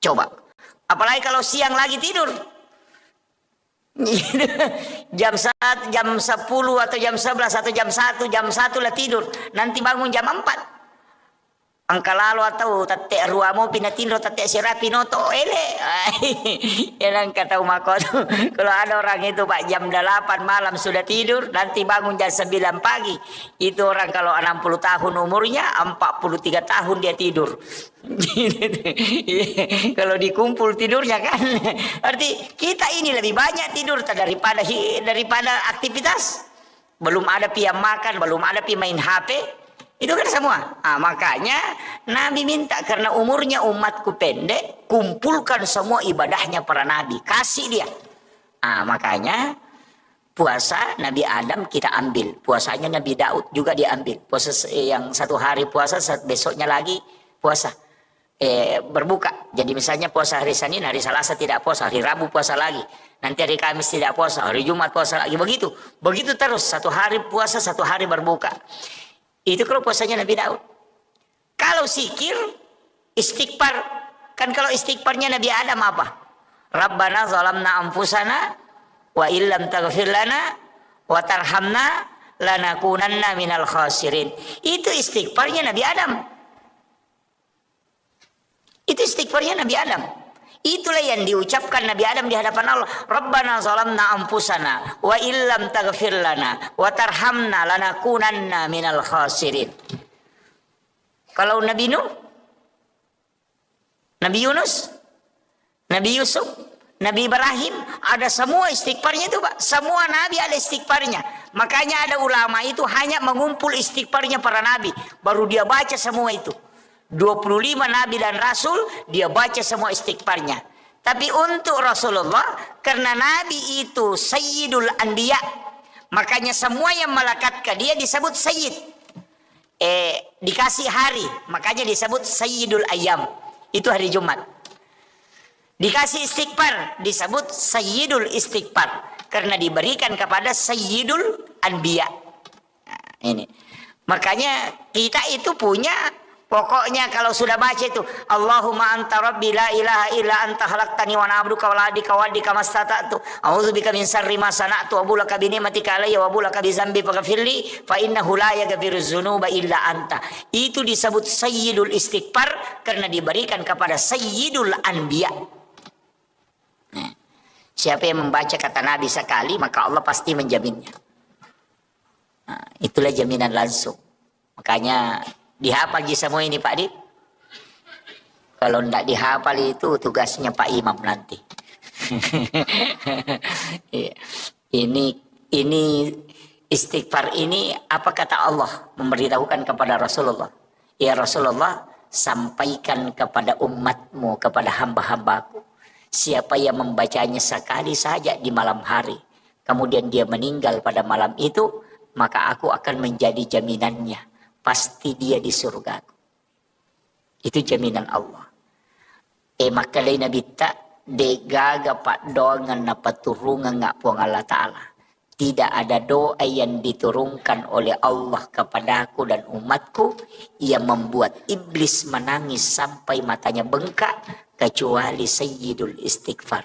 Coba. Apalagi kalau siang lagi tidur. Jam 1, jam 10 atau jam 11 atau jam 1 lah tidur. Nanti bangun jam 4. Angka lalu atau tatek ruamo pinatindo tatek sirapi noto ele. Yang kata umako tuh. Kalau ada orang itu Pak jam 8 malam sudah tidur, nanti bangun jam 9 pagi. Itu orang kalau 60 tahun umurnya, 43 tahun dia tidur. Kalau dikumpul tidurnya kan. Arti kita ini lebih banyak tidur daripada aktivitas. Belum ada pi makan, belum ada pi main HP. Itu kan semua. Makanya Nabi minta karena umurnya umatku pendek, kumpulkan semua ibadahnya para Nabi, kasih dia. Makanya puasa Nabi Adam kita ambil, puasanya Nabi Daud juga diambil. Puasa yang 1 hari puasa, besoknya lagi puasa. Berbuka. Jadi misalnya puasa hari Senin, hari Selasa tidak puasa, hari Rabu puasa lagi. Nanti hari Kamis tidak puasa, hari Jumat puasa lagi. Begitu. Begitu terus, 1 hari puasa, 1 hari berbuka. Itu kalau puasanya Nabi Daud. Kalau zikir, istighfar. Kan kalau istighfarnya Nabi Adam apa? Rabbana zalamna anfusana wa illam taghfir lana wa tarhamna lanakunanna minal khasirin. Itu istighfarnya Nabi Adam. Itu istighfarnya Nabi Adam. Itulah yang diucapkan Nabi Adam di hadapan Allah. Rabbana zalamna anfusana wa illam taghfir lana wa tarhamna lanakunanna minal khasirin. Kalau Nabi Nuh, Nabi Yunus, Nabi Yusuf, Nabi Ibrahim, ada semua istighfarnya itu Pak. Semua Nabi ada istighfarnya. Makanya ada ulama itu hanya mengumpul istighfarnya para Nabi. Baru dia baca semua itu. 25 Nabi dan Rasul dia baca semua istighfarnya. Tapi untuk Rasulullah, karena Nabi itu Sayyidul Anbiya, makanya semua yang melekat ke dia disebut Sayyid. dikasih hari, makanya disebut Sayyidul Ayyam. Itu hari Jumat. Dikasih istighfar, disebut Sayyidul Istighfar. Karena diberikan kepada Sayyidul Anbiya. Nah, ini. Makanya kita itu punya, pokoknya kalau sudah baca itu Allahumma anta rabbi la ilaha illa anta khalaqtani wa na'buduka wa la adika wa adika mastata'tu a'udzubika min syarri ma sana'tu wa bulaka bi ni'matika alayya wa bulaka bi dzambi faghfirli fa innahu la yaghfiruz dzunuba illa anta. Itu disebut Sayyidul Istighfar karena diberikan kepada Sayyidul Anbiya. Nah, siapa yang membaca kata Nabi sekali maka Allah pasti menjaminnya. Nah, itulah jaminan langsung. Makanya dihafal semua ini Pak Di. Kalau tidak dihafal itu tugasnya Pak Imam nanti. ini istighfar ini apa kata Allah memberitahukan kepada Rasulullah. Ya Rasulullah, sampaikan kepada umatmu, kepada hamba-hambaku. Siapa yang membacanya sekali saja di malam hari, kemudian dia meninggal pada malam itu, maka aku akan menjadi jaminannya. Pasti dia di surga. Itu jaminan Allah. Maka lain Nabi tak degaga pak dongan napa turungan ngak puang Allah Ta'ala. Tidak ada doa yang diturunkan oleh Allah kepadaku dan umatku yang membuat iblis menangis sampai matanya bengkak kecuali Sayyidul Istighfar.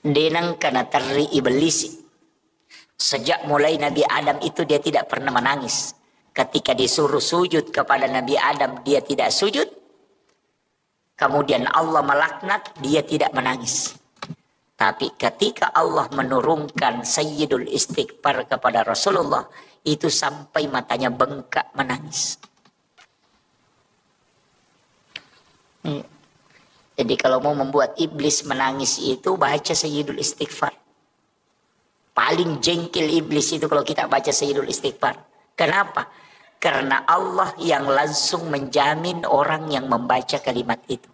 Denang kana teri iblis. Sejak mulai Nabi Adam itu dia tidak pernah menangis. Ketika disuruh sujud kepada Nabi Adam dia tidak sujud. Kemudian Allah melaknat dia tidak menangis. Tapi ketika Allah menurunkan Sayyidul Istighfar kepada Rasulullah, itu sampai matanya bengkak menangis. Jadi kalau mau membuat iblis menangis itu baca Sayyidul Istighfar. Paling jengkel iblis itu kalau kita baca Sayyidul Istighfar. Kenapa? Karena Allah yang langsung menjamin orang yang membaca kalimat itu.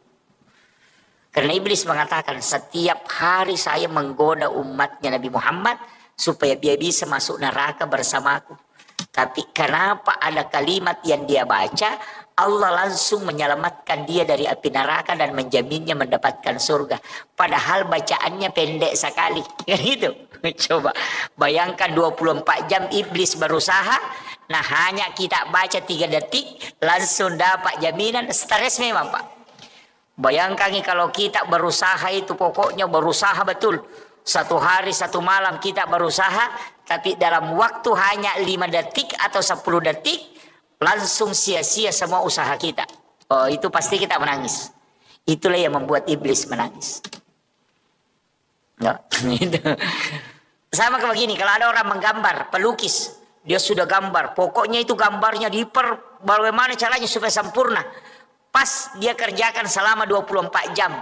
Karena iblis mengatakan setiap hari saya menggoda umatnya Nabi Muhammad supaya dia bisa masuk neraka bersamaku. Tapi kenapa ada kalimat yang dia baca, Allah langsung menyelamatkan dia dari api neraka dan menjaminnya mendapatkan surga. Padahal bacaannya pendek sekali. Gitu. Coba bayangkan 24 jam iblis berusaha. Nah hanya kita baca 3 detik langsung dapat jaminan. Stres memang Pak. Bayangkan kalau kita berusaha itu pokoknya berusaha betul. 1 hari 1 malam kita berusaha. Tapi dalam waktu hanya 5 detik atau 10 detik. Langsung sia-sia semua usaha kita. Oh itu pasti kita menangis. Itulah yang membuat iblis menangis. Nggak, itu. Sama kayak begini. Kalau ada orang menggambar, pelukis. Dia sudah gambar. Pokoknya itu gambarnya bagaimana caranya supaya sempurna. Pas dia kerjakan selama 24 jam.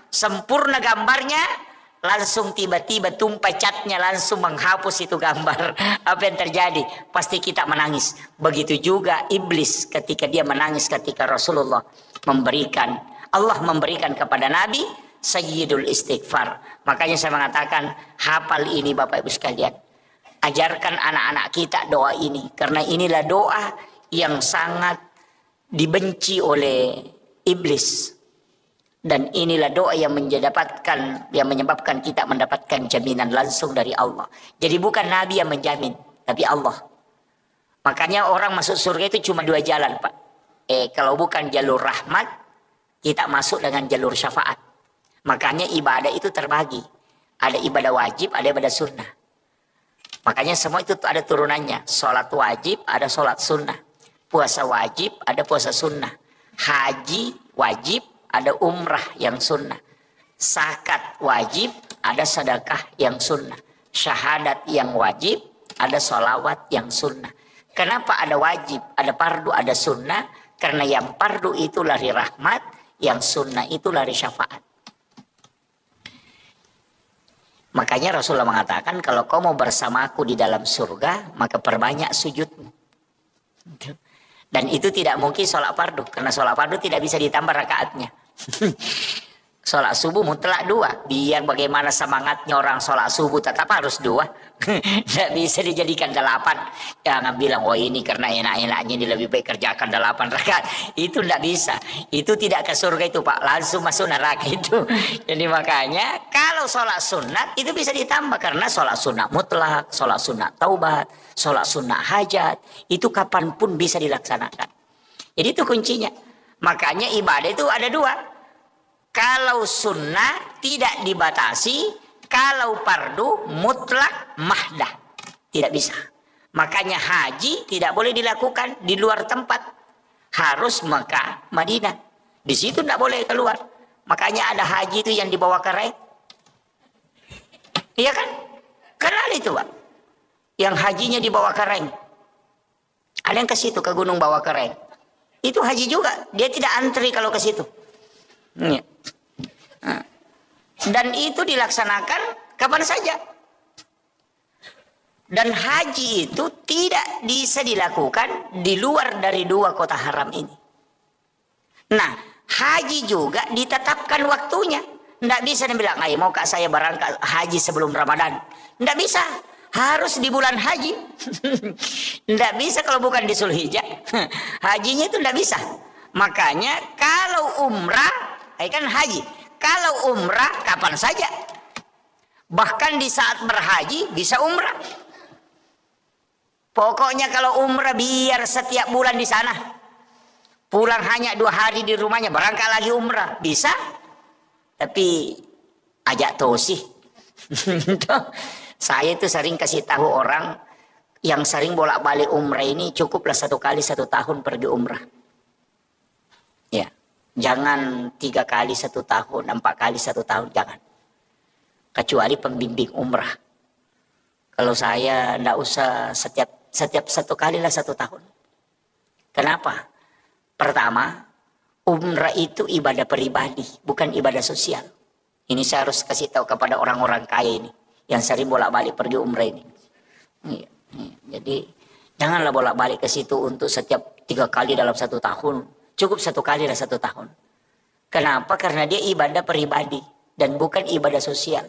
Sempurna gambarnya. Langsung tiba-tiba tumpah catnya langsung menghapus itu gambar. Apa yang terjadi? Pasti kita menangis. Begitu juga iblis ketika dia menangis ketika Rasulullah memberikan. Allah memberikan kepada Nabi Sayyidul Istighfar. Makanya saya mengatakan hafal ini Bapak Ibu sekalian. Ajarkan anak-anak kita doa ini. Karena inilah doa yang sangat dibenci oleh iblis. Dan inilah doa yang menyebabkan kita mendapatkan jaminan langsung dari Allah. Jadi bukan Nabi yang menjamin, tapi Allah. Makanya orang masuk surga itu cuma 2 jalan, Pak. Kalau bukan jalur rahmat, kita masuk dengan jalur syafaat. Makanya ibadah itu terbagi. Ada ibadah wajib, ada ibadah sunnah. Makanya semua itu ada turunannya. Sholat wajib, ada sholat sunnah. Puasa wajib, ada puasa sunnah. Haji wajib, ada umrah yang sunnah. Zakat wajib, ada sedekah yang sunnah. Syahadat yang wajib, ada sholawat yang sunnah. Kenapa ada wajib, ada fardu, ada sunnah? Karena yang fardu itu lari rahmat, yang sunnah itu lari syafaat. Makanya Rasulullah mengatakan, kalau kau mau bersamaku di dalam surga, maka perbanyak sujudmu. Dan itu tidak mungkin sholat fardu. Karena sholat fardu tidak bisa ditambah rakaatnya. Sholat subuh mutlak 2. Biar bagaimana semangatnya orang sholat subuh tetap harus 2. Tidak bisa dijadikan 8. Jangan bilang, oh ini karena enak-enaknya ini lebih baik kerjakan 8 rakaat. Itu tidak bisa. Itu tidak ke surga itu Pak. Langsung masuk neraka itu. Jadi makanya kalau sholat sunat itu bisa ditambah. Karena sholat sunat mutlak, sholat sunat taubat, sholat sunat hajat. Itu kapanpun bisa dilaksanakan. Jadi itu kuncinya. Makanya ibadah itu ada 2. Kalau sunnah tidak dibatasi, kalau fardu mutlak mahdah. Tidak bisa. Makanya haji tidak boleh dilakukan di luar tempat. Harus Mekah, Madinah. Di situ tidak boleh keluar. Makanya ada haji itu yang dibawa kereng. Iya kan? Kenal itu Pak. Yang hajinya dibawa kereng. Ada yang ke situ, ke gunung bawa kereng. Itu haji juga. Dia tidak antri kalau ke situ. Iya. Dan itu dilaksanakan kapan saja. Dan haji itu tidak bisa dilakukan di luar dari 2 kota haram ini. Nah, haji juga ditetapkan waktunya. Tidak bisa dibilang, ayo mau kak saya berangkat haji sebelum Ramadan. Tidak bisa. Harus di bulan haji. Tidak bisa kalau bukan di Zulhijjah. Hajinya itu tidak bisa. Makanya kalau umrah, kan haji. Kalau umrah kapan saja. Bahkan di saat berhaji bisa umrah. Pokoknya kalau umrah biar setiap bulan di sana. Pulang hanya 2 hari di rumahnya, berangkat lagi umrah. Bisa. Tapi ajak tosih. Saya itu sering kasih tahu orang yang sering bolak-balik umrah ini cukuplah 1 kali 1 tahun pergi umrah. Ya. Jangan 3 kali 1 tahun, 4 kali 1 tahun, jangan. Kecuali pembimbing umrah. Kalau saya tidak usah setiap 1 kali lah 1 tahun. Kenapa? Pertama, umrah itu ibadah pribadi, bukan ibadah sosial. Ini saya harus kasih tahu kepada orang-orang kaya ini, yang sering bolak-balik pergi umrah ini. Jadi, janganlah bolak-balik ke situ untuk setiap 3 kali dalam 1 tahun. Cukup 1 kali lah 1 tahun. Kenapa? Karena dia ibadah pribadi dan bukan ibadah sosial.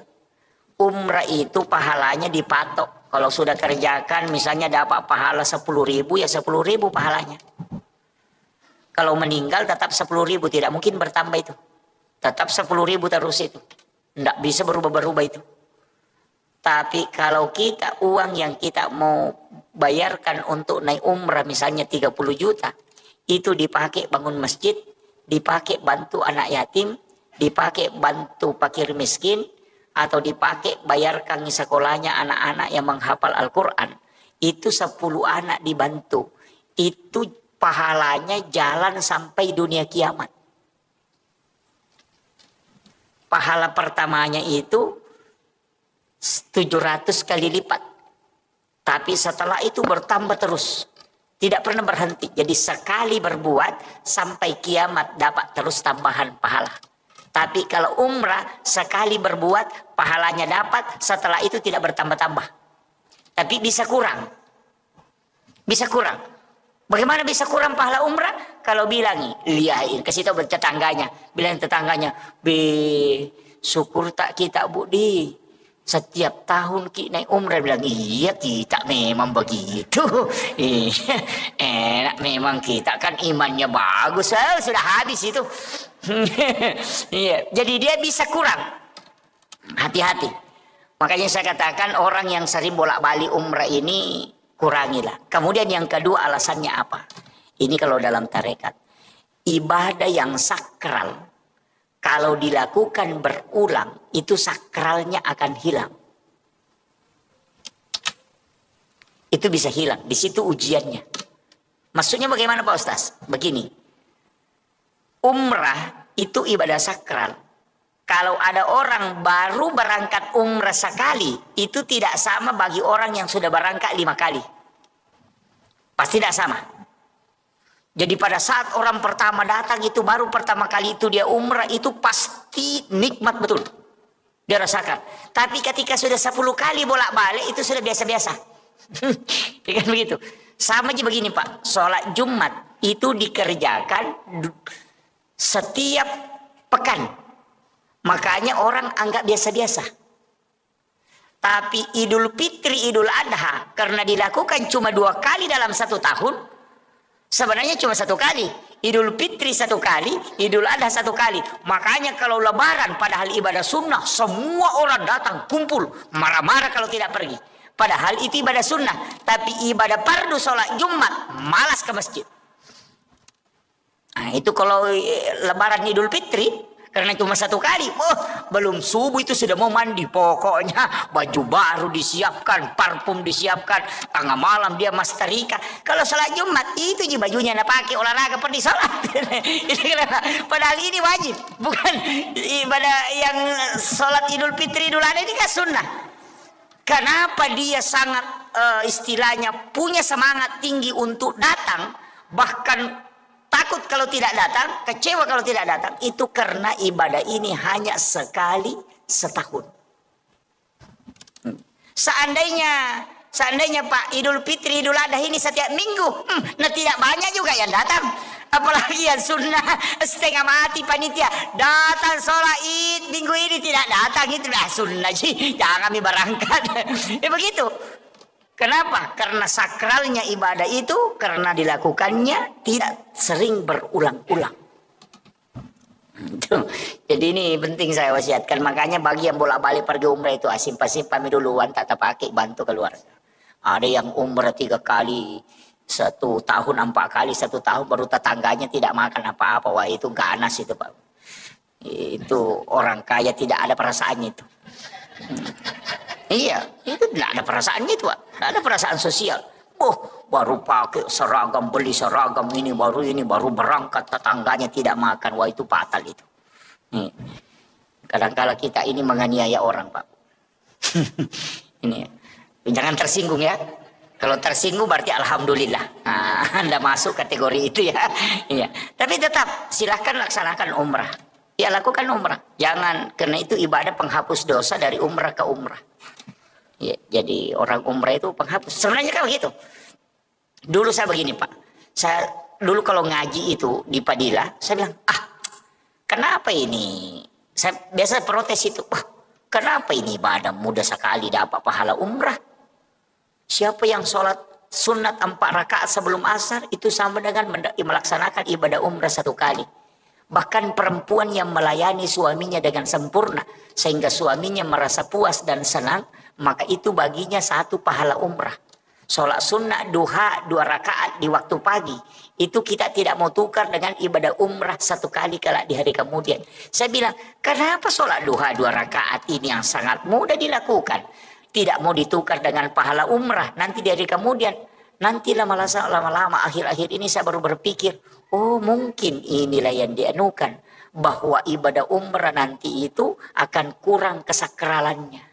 Umrah itu pahalanya dipatok. Kalau sudah kerjakan misalnya dapat pahala 10.000 ya 10.000 pahalanya. Kalau meninggal tetap 10.000, tidak mungkin bertambah itu. Tetap 10.000 terus itu. Tidak bisa berubah-berubah itu. Tapi kalau kita uang yang kita mau bayarkan untuk naik umrah misalnya 30 juta. Itu dipakai bangun masjid, dipakai bantu anak yatim, dipakai bantu fakir miskin, atau dipakai bayarkan sekolahnya anak-anak yang menghafal Al-Quran. Itu 10 anak dibantu. Itu pahalanya jalan sampai dunia kiamat. Pahala pertamanya itu 700 kali lipat. Tapi setelah itu bertambah terus. Tidak pernah berhenti. Jadi sekali berbuat sampai kiamat dapat terus tambahan pahala. Tapi kalau umrah sekali berbuat pahalanya dapat, setelah itu tidak bertambah-tambah. Tapi bisa kurang. Bisa kurang. Bagaimana bisa kurang pahala umrah? Kalau bilang, lihain, kasih tahu tetangganya. Bilang tetangganya, syukur tak kita Budi. Setiap tahun kita naik umrah, bilang iya kita memang begitu. Enak memang kita kan imannya bagus. Sudah habis itu. Iya, jadi dia bisa kurang. Hati-hati. Makanya saya katakan orang yang sering bolak-balik umrah ini kurangilah. Kemudian yang kedua alasannya apa? Ini kalau dalam tarekat. Ibadah yang sakral. Kalau dilakukan berulang, itu sakralnya akan hilang. Itu bisa hilang. Di situ ujiannya. Maksudnya bagaimana Pak Ustaz? Begini. Umrah itu ibadah sakral. Kalau ada orang baru berangkat umrah sekali, itu tidak sama bagi orang yang sudah berangkat 5 kali. Pasti tidak sama. Jadi pada saat orang pertama datang itu baru pertama kali itu dia umrah itu pasti nikmat betul. Dia rasakan. Tapi ketika sudah 10 kali bolak-balik itu sudah biasa-biasa. Kan begitu. Sama aja begini Pak. Sholat Jumat itu dikerjakan setiap pekan. Makanya orang anggap biasa-biasa. Tapi Idul Fitri, Idul Adha, karena dilakukan cuma 2 kali dalam 1 tahun, sebenarnya cuma 1 kali. Idul Fitri 1 kali, Idul Adha 1 kali. Makanya kalau Lebaran, padahal ibadah sunnah, semua orang datang kumpul, marah-marah kalau tidak pergi. Padahal itu ibadah sunnah, tapi ibadah fardu sholat Jumat, malas ke masjid. Nah, itu kalau Lebaran Idul Fitri, karena cuma 1 kali, belum subuh itu sudah mau mandi. Pokoknya baju baru disiapkan, parfum disiapkan, tengah malam dia masterika. Kalau sholat Jumat itu aja bajunya nak pakai olahraga pergi sholat. Padahal ini wajib, bukan ibadah yang sholat Idul Fitri, Idul Adha ini kan sunnah. Kenapa dia sangat istilahnya punya semangat tinggi untuk datang, bahkan takut kalau tidak datang, kecewa kalau tidak datang, itu karena ibadah ini hanya sekali setahun. Seandainya Pak Idul Fitri, Idul Adha ini setiap minggu, nah tidak banyak juga yang datang. Apalagi yang sunnah setengah mati panitia datang sholat id minggu ini tidak datang, itu dah sunnah sih, jangan kami berangkat. Begitu. Kenapa? Karena sakralnya ibadah itu karena dilakukannya tidak sering berulang-ulang. Jadi ini penting saya wasiatkan. Makanya bagi yang bolak-balik pergi umrah itu simpan duluan, tak pakai, bantu keluar. Ada yang umrah 3 kali 1 tahun, 4 kali 1 tahun, baru tetangganya tidak makan apa-apa. Wah, itu ganas itu Pak. Itu orang kaya tidak ada perasaannya itu. Iya, itu tidak ada perasaannya itu Pak. Tidak ada perasaan sosial. Baru pakai seragam, beli seragam ini, baru berangkat, tetangganya tidak makan. Wah, itu fatal itu. Kadang-kala kita ini menganiaya orang Pak. Ini jangan tersinggung ya. Kalau tersinggung berarti alhamdulillah. Nah, Anda masuk kategori itu ya. Iya. Tapi tetap silahkan laksanakan umrah. Ya, lakukan umrah. Jangan, karena itu ibadah penghapus dosa dari umrah ke umrah. Ya, jadi orang umrah itu penghapus. Sebenarnya kan begitu. Dulu saya begini Pak. Saya dulu kalau ngaji itu di Padilla, saya bilang, kenapa ini? Saya biasa protes itu. Kenapa ini ibadah mudah sekali dapat pahala umrah? Siapa yang sholat sunat 4 rakaat sebelum asar itu sama dengan melaksanakan ibadah umrah 1 kali. Bahkan perempuan yang melayani suaminya dengan sempurna sehingga suaminya merasa puas dan senang, maka itu baginya 1 pahala umrah. Sholat sunnah duha 2 rakaat di waktu pagi, itu kita tidak mau tukar dengan ibadah umrah 1 kali kelak di hari kemudian. Saya bilang, kenapa sholat duha 2 rakaat ini yang sangat mudah dilakukan tidak mau ditukar dengan pahala umrah nanti di hari kemudian? Nanti lama-lama akhir-akhir ini saya baru berpikir, mungkin inilah yang dianukan, bahwa ibadah umrah nanti itu akan kurang kesakralannya.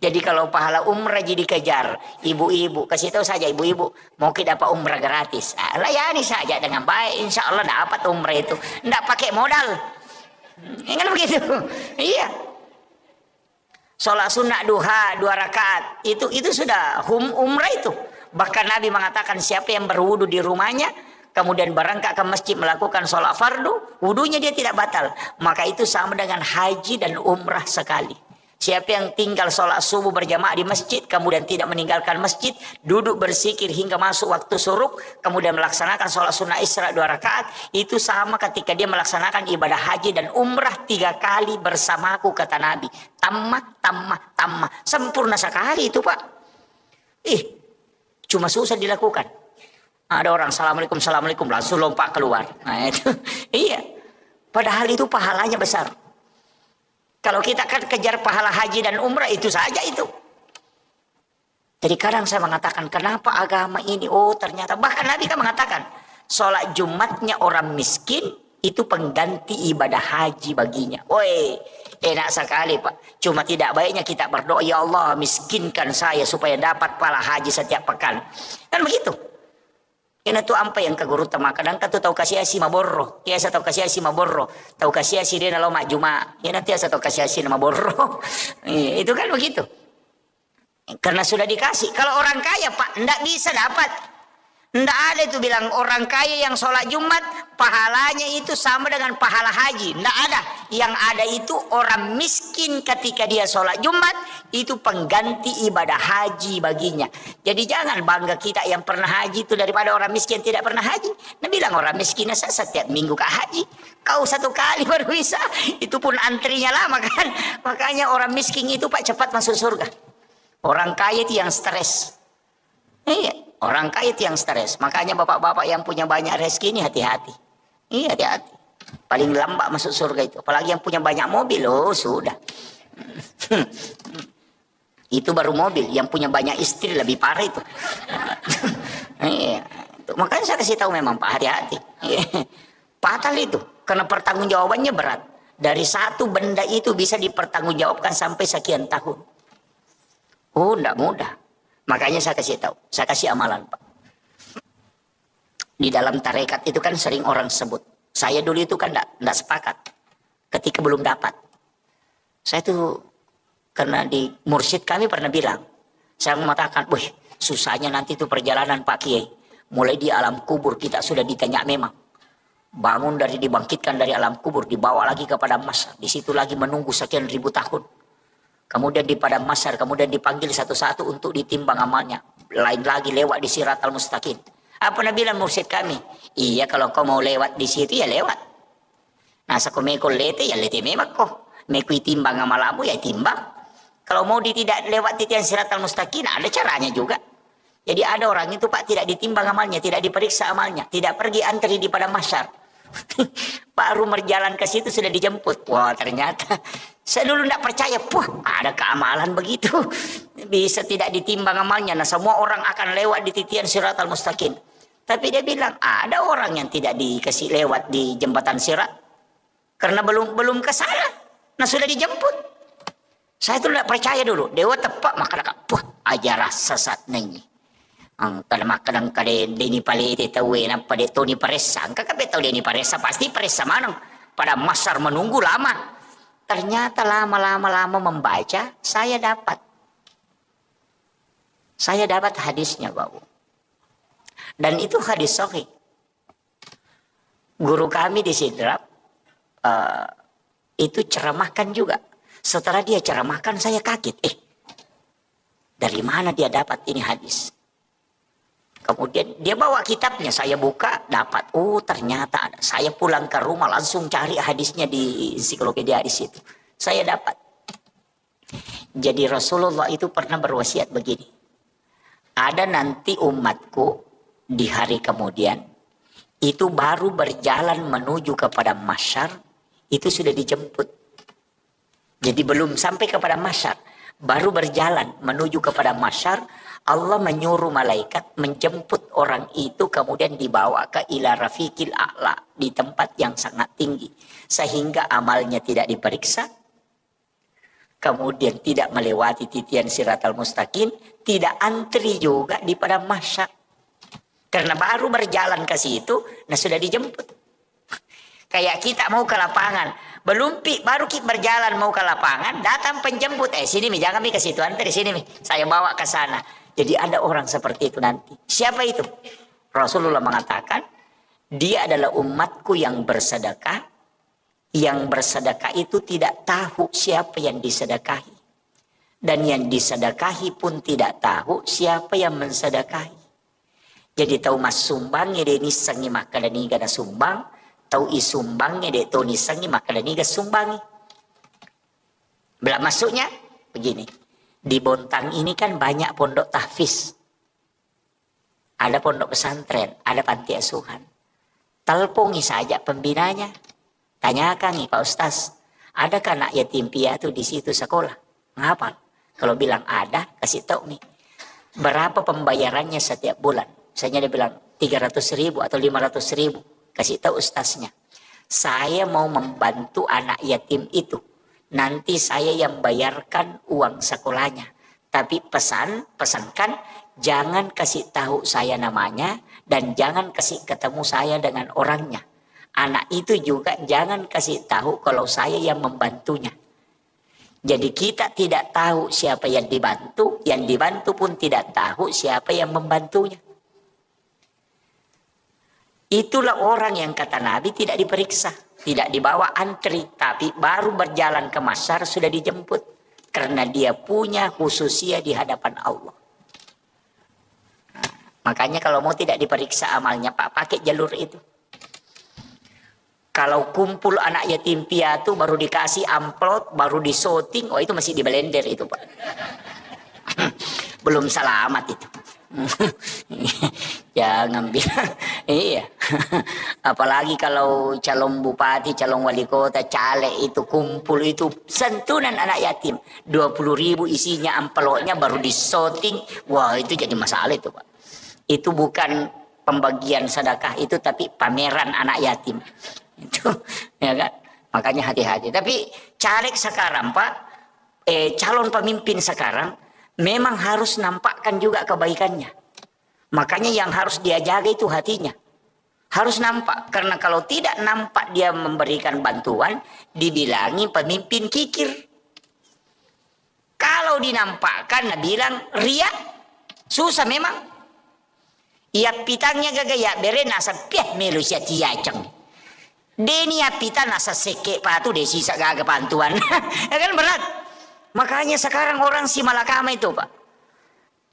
Jadi kalau pahala umrah jadi kejar, ibu-ibu kasih tahu saja, ibu-ibu mau kita dapat umrah gratis, layani saja dengan baik, insya Allah dapat umrah itu, tidak pakai modal. Kan begitu. Iya. Sholat sunnah duha 2 rakaat itu sudah umrah itu. Bahkan Nabi mengatakan siapa yang berwudu di rumahnya kemudian berangkat ke masjid melakukan sholat fardu, wudunya dia tidak batal, maka itu sama dengan haji dan umrah sekali. Siapa yang tinggal sholat subuh berjamaah di masjid, kemudian tidak meninggalkan masjid, duduk berzikir hingga masuk waktu syuruk, kemudian melaksanakan sholat sunnah isra 2 rakaat, itu sama ketika dia melaksanakan ibadah haji dan umrah 3 kali bersamaku, kata Nabi. Tamah. Sempurna sekali itu Pak. Cuma susah dilakukan. Ada orang assalamualaikum langsung lompat keluar. Nah itu, iya. Padahal itu pahalanya besar. Kalau kita kan kejar pahala haji dan umrah itu saja itu. Jadi kadang saya mengatakan kenapa agama ini? Ternyata bahkan Nabi kan mengatakan sholat Jumatnya orang miskin itu pengganti ibadah haji baginya. Enak sekali Pak. Cuma tidak baiknya kita berdoa, ya Allah miskinkan saya supaya dapat pahala haji setiap pekan. Kan begitu. Kena tu apa yang kaguru tema kadang katu tahu kasih asi maborro, ya saya tahu kasih asi maborro, tahu kasih asi dia nalo mak juma, ya nanti saya tahu kasih asi nama borro, itu kan begitu. Karena sudah dikasih. Kalau orang kaya Pak, ndak bisa dapat, Nggak ada itu bilang orang kaya yang sholat Jumat pahalanya itu sama dengan pahala haji. Nggak ada. Yang ada itu orang miskin ketika dia sholat Jumat itu pengganti ibadah haji baginya. Jadi jangan bangga kita yang pernah haji itu daripada orang miskin tidak pernah haji. Nah bilang orang miskin setiap minggu ke haji. Kau 1 kali baru bisa. Itu pun antrinya lama kan. Makanya orang miskin itu Pak cepat masuk surga. Orang kaya itu yang stres. Iya. Orang kaya itu yang stres. Makanya bapak-bapak yang punya banyak rezeki ini hati-hati. Iya hati-hati. Paling lambat masuk surga itu. Apalagi yang punya banyak mobil. Oh sudah. Itu baru mobil. Yang punya banyak istri lebih parah itu. Iya. Makanya saya kasih tahu memang Pak hati-hati. Fatal itu. Karena pertanggungjawabannya berat. Dari satu benda itu bisa dipertanggungjawabkan sampai sekian tahun. Oh enggak mudah. Makanya saya kasih tahu, saya kasih amalan Pak. Di dalam tarekat itu kan sering orang sebut. Saya dulu itu kan enggak sepakat. Ketika belum dapat. Saya tuh, karena di mursyid kami pernah bilang. Saya mengatakan, wih susahnya nanti itu perjalanan Pak Kiai. Mulai di alam kubur kita sudah ditanya memang. Bangun dari dibangkitkan dari alam kubur, dibawa lagi kepada masyar. Di situ lagi menunggu sekian ribu tahun. Kemudian di padang mahsyar, kemudian dipanggil satu-satu untuk ditimbang amalnya. Lain lagi lewat di Siratal Mustaqim. Apa Nabi bilang mursyid kami? Iya kalau kau mau lewat di situ ya lewat. Nah kau meko lete ya lete memang kau. Meko timbang amalamu ya timbang. Kalau mau tidak lewat titian Siratal Mustaqim ada caranya juga. Jadi ada orang itu Pak tidak ditimbang amalnya, tidak diperiksa amalnya, tidak pergi antri di padang mahsyar. Baru berjalan ke situ sudah dijemput. Wah ternyata saya dulu tidak percaya. Wah ada keamalan begitu. Bisa tidak ditimbang amalnya. Nah semua orang akan lewat di titian Siratal Mustaqim. Tapi dia bilang ada orang yang tidak dikasih lewat di jembatan Sirat. Karena belum ke sana. Nah sudah dijemput. Saya itu tidak percaya dulu. Dewa tepak maka wah ajarah sesat nih. Kadang-kadang Deni Palete tahu apa dia Tony Paresa. Angka tahu Deni Paresa pasti Paresa mana pada masar menunggu lama. Ternyata lama membaca saya dapat hadisnya Bapak. Dan itu hadis sahih. Guru kami di Sidrap itu ceramahkan juga. Setelah dia ceramahkan saya kaget. Dari mana dia dapat ini hadis? Kemudian dia bawa kitabnya, saya buka, dapat. Oh ternyata ada. Saya pulang ke rumah langsung cari hadisnya di ensiklopedia hadis itu. Saya dapat. Jadi Rasulullah itu pernah berwasiat begini. Ada nanti umatku di hari kemudian, itu baru berjalan menuju kepada mahsyar, itu sudah dijemput. Jadi belum sampai kepada mahsyar, baru berjalan menuju kepada mahsyar, Allah menyuruh malaikat menjemput orang itu kemudian dibawa ke ila rafiqil a'la di tempat yang sangat tinggi sehingga amalnya tidak diperiksa, kemudian tidak melewati titian Siratal Mustaqim, tidak antri juga di padang mahsyar karena baru berjalan ke situ, nah sudah dijemput. Kayak kita mau ke lapangan, baru kita berjalan mau ke lapangan, datang penjemput, sini mi jangan mi ke situ, antri sini mi, saya bawa ke sana. Jadi ada orang seperti itu nanti. Siapa itu? Rasulullah mengatakan, dia adalah umatku yang bersedekah. Yang bersedekah itu tidak tahu siapa yang disedekahi. Dan yang disedekahi pun tidak tahu siapa yang mensedekahi. Jadi tahu mas sumbangnya dia nisangi maka dan niga na sumbang. Tahu isumbangnya dia tahu nisangi maka dan niga sumbangi. Belak masuknya begini. Di Bontang ini kan banyak pondok tahfiz. Ada pondok pesantren, ada panti asuhan. Telpongi saja pembinanya. Tanyakan nih Pak Ustaz, adakah anak yatim piatu di situ sekolah? Ngapal? Kalau bilang ada, kasih tahu nih. Berapa pembayarannya setiap bulan? Misalnya dia bilang 300.000 atau 500.000. Kasih tahu ustaznya. Saya mau membantu anak yatim itu. Nanti saya yang bayarkan uang sekolahnya. Tapi pesankan jangan kasih tahu saya namanya dan jangan kasih ketemu saya dengan orangnya. Anak itu juga jangan kasih tahu kalau saya yang membantunya. Jadi kita tidak tahu siapa yang dibantu pun tidak tahu siapa yang membantunya. Itulah orang yang kata Nabi tidak diperiksa, tidak dibawa antri, tapi baru berjalan ke masyar sudah dijemput. Karena dia punya khususia di hadapan Allah. Makanya kalau mau tidak diperiksa amalnya, Pak, pakai jalur itu. Kalau kumpul anak yatim piatu baru dikasih amplop, baru disorting, oh itu masih di blender itu, Pak. Belum selamat itu. Jangan bilang. Iya. Apalagi kalau calon bupati, calon wali kota, caleg itu kumpul itu santunan anak yatim. 20.000 isinya amplopnya baru disorting. Wah, itu jadi masalah itu, Pak. Itu bukan pembagian sedekah itu, tapi pameran anak yatim. Itu, ya kan? Makanya hati-hati. Tapi caleg sekarang, Pak, calon pemimpin sekarang memang harus nampakkan juga kebaikannya. Makanya yang harus dia jaga itu hatinya. Harus nampak. Karena kalau tidak nampak dia memberikan bantuan, dibilangi pemimpin kikir. Kalau dinampakkan, nah bilang ria, susah memang. Ia pitangnya gagaya bere nasa piah melu sia tiacang. Deni apita nasa seke patu desi gaga bantuan. Ya kan berat. Makanya sekarang orang si malakama itu, Pak,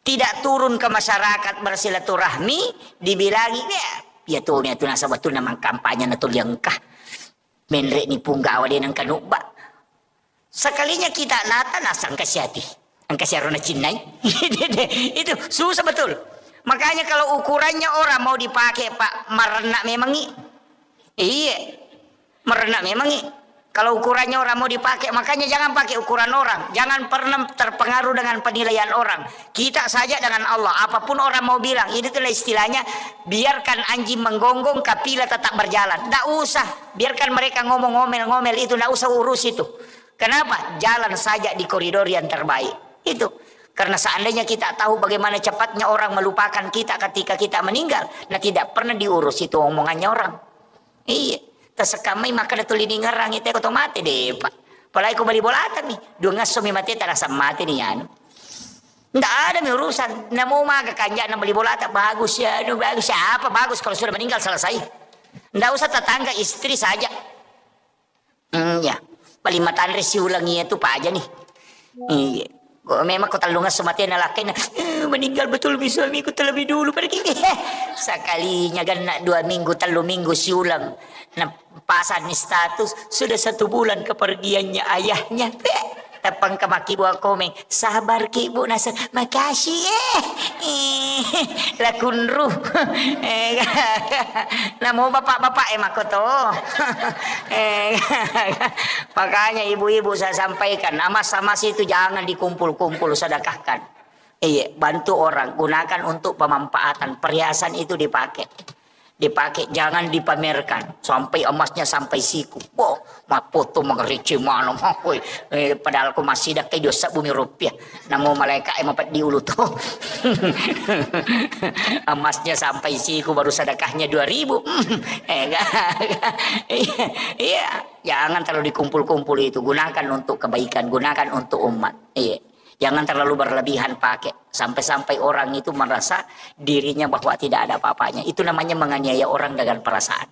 tidak turun ke masyarakat bersilaturahmi, dibilangi ya tuh nih tuh nasa betul namang kampanye natul yang kah menrek ni punggawa dia nang kanuba. Sekalinya kita nata nasang kasyati, ang kasyarona cinay. Itu susah betul. Makanya kalau ukurannya orang mau dipakai, Pak, merenak memang iya, merenak memang kalau ukurannya orang mau dipakai, makanya jangan pakai ukuran orang. Jangan pernah terpengaruh dengan penilaian orang. Kita saja dengan Allah. Apapun orang mau bilang, ini itulah istilahnya, biarkan anjing menggonggong, kapila tetap berjalan. Tidak usah, biarkan mereka ngomel-ngomel itu, tidak usah urus itu. Kenapa? Jalan saja di koridor yang terbaik. Itu. Karena seandainya kita tahu bagaimana cepatnya orang melupakan kita ketika kita meninggal, nah tidak pernah diurus itu omongannya orang. Iya. Tersekamai maka ada tulini ngerang itu aku mati deh, Pak. Apalagi aku beli bolatan nih, dua ngaso mi mati tak rasa mati nih anu. Nggak ada nih urusan. Namo maga kanja na beli bolatan bagus ya, bagus siapa bagus kalau sudah meninggal selesai. Nggak usah tetangga istri saja. Ya, paling matan resi ulangi itu Pak aja nih. Iya. Memang kau talungan semati na laki na meninggal betul suamiku terlebih dulu pergi. Sekalinya kan 2 minggu 3 minggu siulang. Nah, pasan status sudah 1 bulan kepergiannya ayahnya. Tapang kamaki buah komeng, sabar ki bu nasar, makasih lakun ruh. Namo bapak-bapak makoto. Makanya ibu-ibu saya sampaikan, amas-amas itu jangan dikumpul-kumpul, sedekahkan. Iya, bantu orang, gunakan untuk pemanfaatan. Perhiasan itu dipakai, jangan dipamerkan sampai emasnya sampai siku. Boh, foto mengerece mana mahoi. Padahal aku masih dah kayak dosa bumi rupiah. Namo malaikat empat diulu tuh. Emasnya sampai siku baru sedekahnya 2.000. Iya, jangan terlalu dikumpul-kumpul itu. Gunakan untuk kebaikan, gunakan untuk umat. Iya. Jangan terlalu berlebihan pakai. Sampai-sampai orang itu merasa dirinya bahwa tidak ada apa-apanya. Itu namanya menganiaya orang dengan perasaan.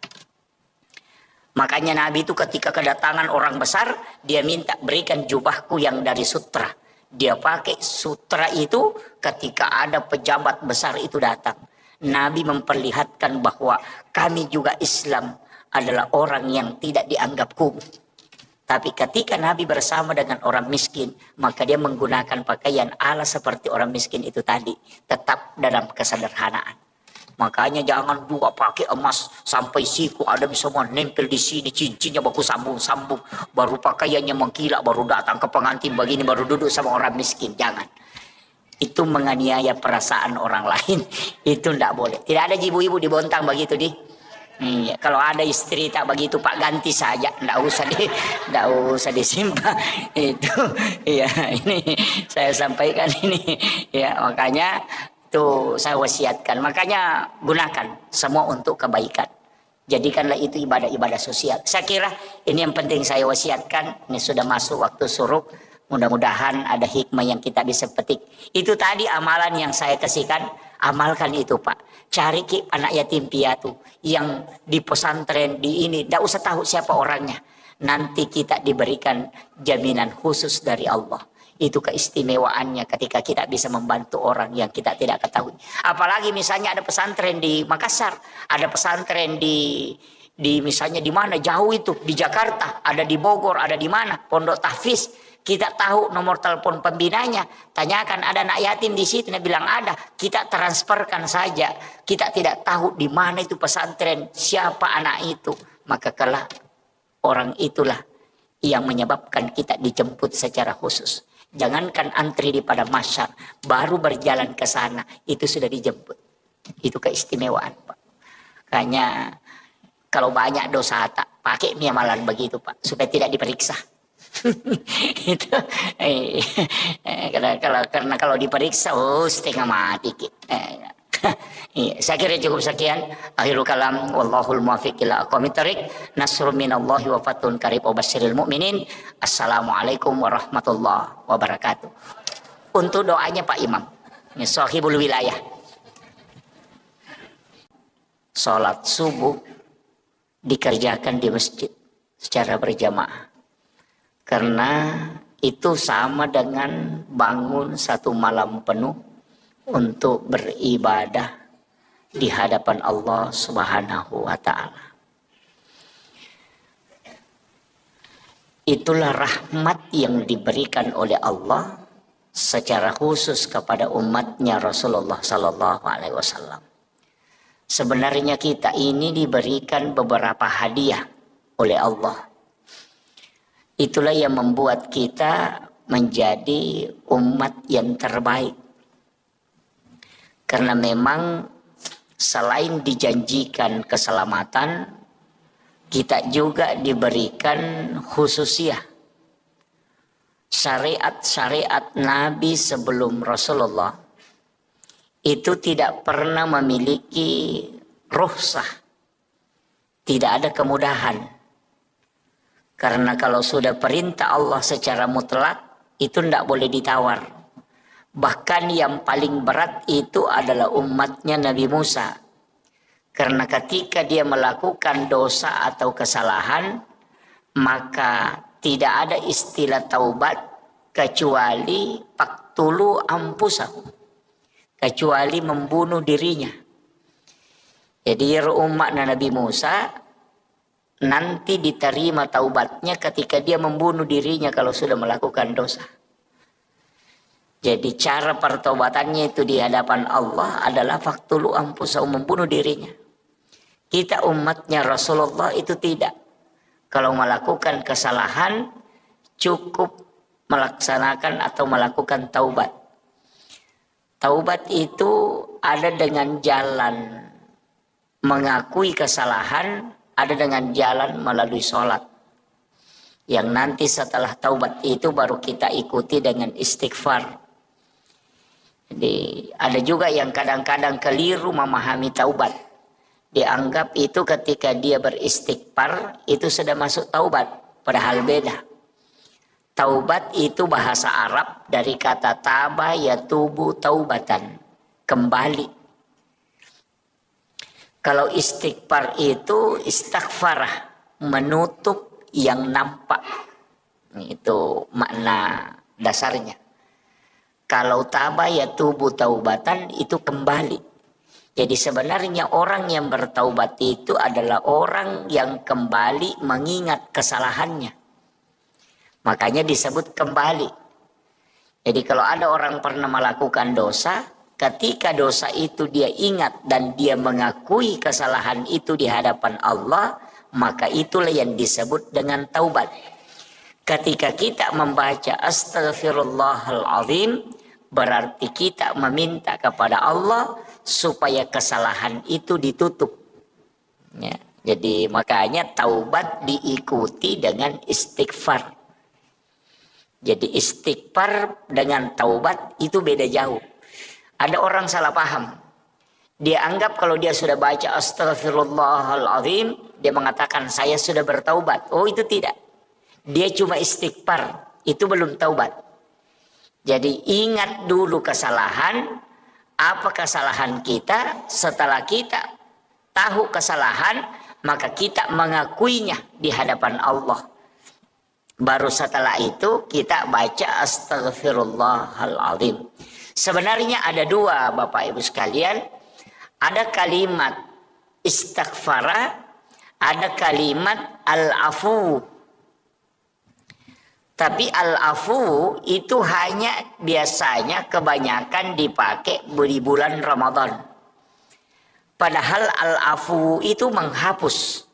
Makanya Nabi itu ketika kedatangan orang besar, dia minta berikan jubahku yang dari sutra. Dia pakai sutra itu ketika ada pejabat besar itu datang. Nabi memperlihatkan bahwa kami juga Islam adalah orang yang tidak dianggap kumuh. Tapi ketika Nabi bersama dengan orang miskin, maka dia menggunakan pakaian ala seperti orang miskin itu tadi. Tetap dalam kesederhanaan. Makanya jangan juga pakai emas sampai siku, ada semua nempel di sini, cincinnya baku sambung-sambung. Baru pakaiannya mengkilap, baru datang ke pengantin begini, baru duduk sama orang miskin. Jangan. Itu menganiaya perasaan orang lain. Itu tidak boleh. Tidak ada ibu-ibu dibontang begitu di. Iya, kalau ada istri tak begitu Pak ganti saja, ndak usah disimpan itu. Iya, ini saya sampaikan ini. Ya, makanya itu saya wasiatkan. Makanya gunakan semua untuk kebaikan. Jadikanlah itu ibadah-ibadah sosial. Saya kira ini yang penting saya wasiatkan. Ini sudah masuk waktu suruk. Mudah-mudahan ada hikmah yang kita bisa petik. Itu tadi amalan yang saya kasihkan. Amalkan itu Pak. Cari anak yatim piatu yang di pesantren di ini. Tidak usah tahu siapa orangnya. Nanti kita diberikan jaminan khusus dari Allah. Itu keistimewaannya ketika kita bisa membantu orang yang kita tidak ketahui. Apalagi misalnya ada pesantren di Makassar. Ada pesantren di misalnya di mana jauh itu. Di Jakarta. Ada di Bogor. Ada di mana. Pondok Tahfiz. Kita tahu nomor telepon pembinanya, tanyakan ada anak yatim di situ, dia bilang ada, kita transferkan saja. Kita tidak tahu di mana itu pesantren, siapa anak itu, maka kelak orang itulah yang menyebabkan kita dijemput secara khusus. Jangankan antri di padang mahsyar, baru berjalan ke sana itu sudah dijemput. Itu keistimewaan Pak. Makanya kalau banyak dosa tak pakai amalan begitu Pak, supaya tidak diperiksa. Itu karena kalau diperiksa setengah mati. Saya kira cukup sekian. Akhirul kalam wallahul muwaffiq ila aqwamit thoriq. Nasrun minallahi wa fathun qarib wa basyiril mu'minin. Assalamualaikum warahmatullahi wabarakatuh. Untuk doanya Pak Imam, sahibul wilayah. Salat subuh dikerjakan di masjid secara berjamaah. Karena itu sama dengan bangun satu malam penuh untuk beribadah di hadapan Allah Subhanahu wa Ta'ala. Itulah rahmat yang diberikan oleh Allah secara khusus kepada umatnya Rasulullah Sallallahu Alaihi Wasallam. Sebenarnya kita ini diberikan beberapa hadiah oleh Allah. Itulah yang membuat kita menjadi umat yang terbaik. Karena memang selain dijanjikan keselamatan, kita juga diberikan khususiyah. Syariat-syariat Nabi sebelum Rasulullah itu tidak pernah memiliki rukhsah. Tidak ada kemudahan. Karena kalau sudah perintah Allah secara mutlak, itu tidak boleh ditawar. Bahkan yang paling berat itu adalah umatnya Nabi Musa. Karena ketika dia melakukan dosa atau kesalahan, maka tidak ada istilah taubat kecuali faqtulu anfusakum. Kecuali membunuh dirinya. Jadi umat Nabi Musa nanti diterima taubatnya ketika dia membunuh dirinya kalau sudah melakukan dosa. Jadi cara pertobatannya itu di hadapan Allah adalah faqtulu anfusakum, membunuh dirinya. Kita umatnya Rasulullah itu tidak. Kalau melakukan kesalahan cukup melaksanakan atau melakukan taubat. Taubat itu ada dengan jalan mengakui kesalahan, ada dengan jalan melalui sholat. Yang nanti setelah taubat itu baru kita ikuti dengan istighfar. Jadi ada juga yang kadang-kadang keliru memahami taubat. Dianggap itu ketika dia beristighfar itu sudah masuk taubat. Padahal beda. Taubat itu bahasa Arab dari kata taba yatubu taubatan. Kembali. Kalau istighfar itu istighfarah, menutup yang nampak. Itu makna dasarnya. Kalau taba yatubu taubatan itu kembali. Jadi sebenarnya orang yang bertaubat itu adalah orang yang kembali mengingat kesalahannya. Makanya disebut kembali. Jadi kalau ada orang pernah melakukan dosa, ketika dosa itu dia ingat dan dia mengakui kesalahan itu di hadapan Allah, maka itulah yang disebut dengan taubat. Ketika kita membaca Astaghfirullahaladzim, berarti kita meminta kepada Allah supaya kesalahan itu ditutup. Ya, jadi makanya taubat diikuti dengan istighfar. Jadi istighfar dengan taubat itu beda jauh. Ada orang salah paham. Dia anggap kalau dia sudah baca Astaghfirullahaladzim, dia mengatakan saya sudah bertaubat. Oh itu tidak. Dia cuma istighfar. Itu belum taubat. Jadi ingat dulu kesalahan. apa kesalahan kita. Setelah kita tahu kesalahan, maka kita mengakuinya di hadapan Allah. Baru setelah itu kita baca astaghfirullahaladzim. Sebenarnya ada dua, Bapak Ibu sekalian. Ada kalimat istighfara, ada kalimat al-afu. Tapi al-afu itu hanya biasanya kebanyakan dipakai di bulan Ramadan. Padahal al-afu itu menghapus.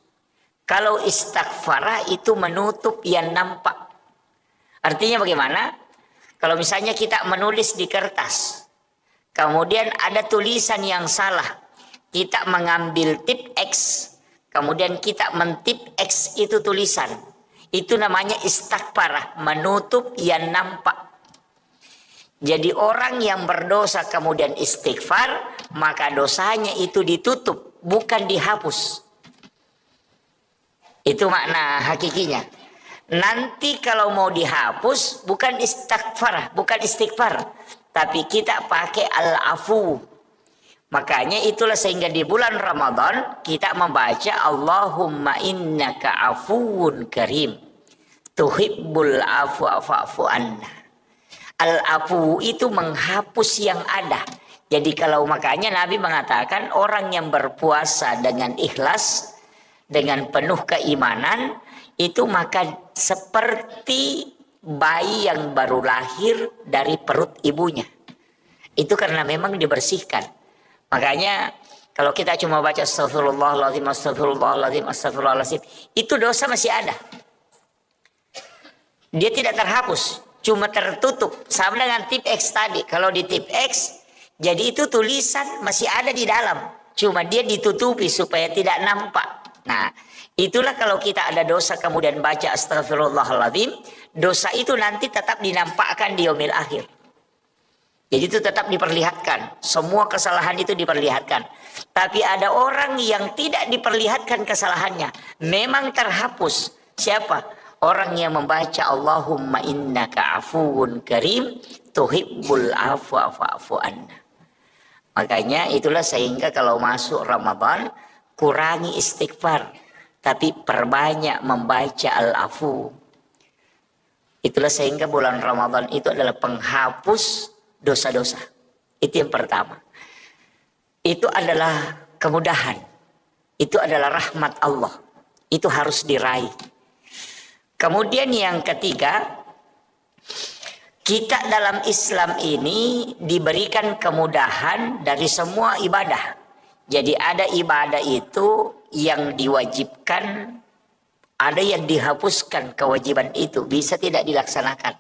Kalau istighfara itu menutup yang nampak. Artinya bagaimana? Kalau misalnya kita menulis di kertas, kemudian ada tulisan yang salah, kita mengambil tip X, kemudian kita mentip X itu tulisan. Itu namanya istighfar, menutup yang nampak. Jadi orang yang berdosa kemudian istighfar, maka dosanya itu ditutup, bukan dihapus. Itu makna hakikinya. Nanti kalau mau dihapus, bukan istighfar, tapi kita pakai al-afu. Makanya itulah sehingga di bulan Ramadan kita membaca Allahumma innaka afuwun karim tuhibbul afwa fa'fu anna. Al-afu itu menghapus yang ada. Jadi kalau makanya Nabi mengatakan orang yang berpuasa dengan ikhlas, dengan penuh keimanan, itu maka seperti bayi yang baru lahir dari perut ibunya. Itu karena memang dibersihkan. Makanya kalau kita cuma baca astagfirullahaladzim, astagfirullahaladzim, astagfirullahaladzim, itu dosa masih ada. Dia tidak terhapus, cuma tertutup. Sama dengan tip X tadi. Kalau di tip X, jadi itu tulisan masih ada di dalam. Cuma dia ditutupi supaya tidak nampak. Nah, itulah kalau kita ada dosa kemudian baca astagfirullahaladzim, dosa itu nanti tetap dinampakkan di yaumil akhir. Jadi itu tetap diperlihatkan. Semua kesalahan itu diperlihatkan. Tapi ada orang yang tidak diperlihatkan kesalahannya. Memang terhapus. Siapa? Orang yang membaca Allahumma innaka afuwun karim tuhibbul afwa fa'fu anna. Makanya itulah sehingga kalau masuk Ramadan, kurangi istighfar, tapi perbanyak membaca al-afu. Itulah sehingga bulan Ramadan itu adalah penghapus dosa-dosa. Itu yang pertama. Itu adalah kemudahan. Itu adalah rahmat Allah. Itu harus diraih. Kemudian yang ketiga, kita dalam Islam ini diberikan kemudahan dari semua ibadah. Jadi ada ibadah itu yang diwajibkan, ada yang dihapuskan kewajiban itu, bisa tidak dilaksanakan.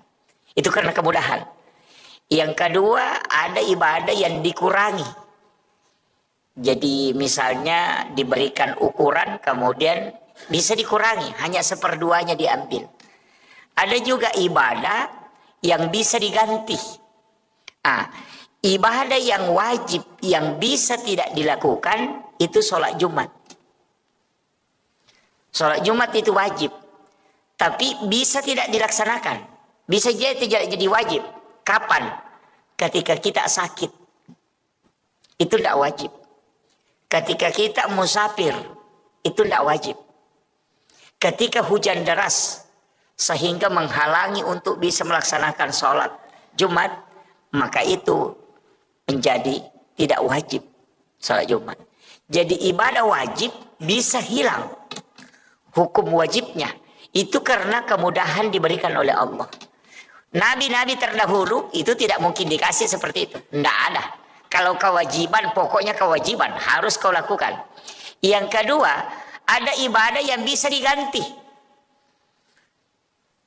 Itu karena kemudahan. Yang kedua, ada ibadah yang dikurangi. Jadi misalnya diberikan ukuran, kemudian bisa dikurangi, hanya seperduanya diambil. Ada juga ibadah yang bisa diganti. Ibadah yang wajib yang bisa tidak dilakukan itu sholat Jumat. Sholat Jumat itu wajib, tapi bisa tidak dilaksanakan. Bisa jadi wajib. Kapan? Ketika kita sakit. Itu tidak wajib. Ketika kita musafir, itu tidak wajib. Ketika hujan deras, sehingga menghalangi untuk bisa melaksanakan sholat Jumat, maka itu menjadi tidak wajib sholat Jumat. Jadi ibadah wajib bisa hilang hukum wajibnya. Itu karena kemudahan diberikan oleh Allah. Nabi-nabi terdahulu itu tidak mungkin dikasih seperti itu. Tidak ada. Kalau kewajiban, pokoknya kewajiban. Harus kau lakukan. Yang kedua, ada ibadah yang bisa diganti.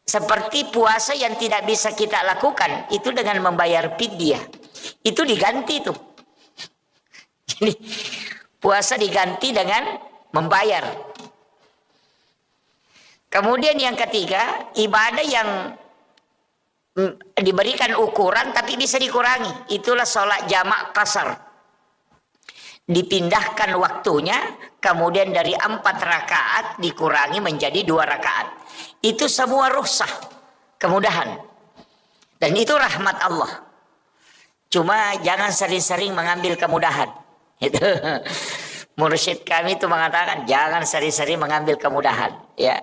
Seperti puasa yang tidak bisa kita lakukan. Itu dengan membayar fidyah. Itu diganti tuh. Jadi puasa diganti dengan membayar. Kemudian yang ketiga, ibadah yang diberikan ukuran tapi bisa dikurangi. Itulah sholat jamak qasar. Dipindahkan waktunya, kemudian dari 4 rakaat dikurangi menjadi 2 rakaat. Itu semua rukhsah, kemudahan. Dan itu rahmat Allah. Cuma jangan sering-sering mengambil kemudahan. Itu mursyid kami itu mengatakan jangan sering-sering mengambil kemudahan. Ya.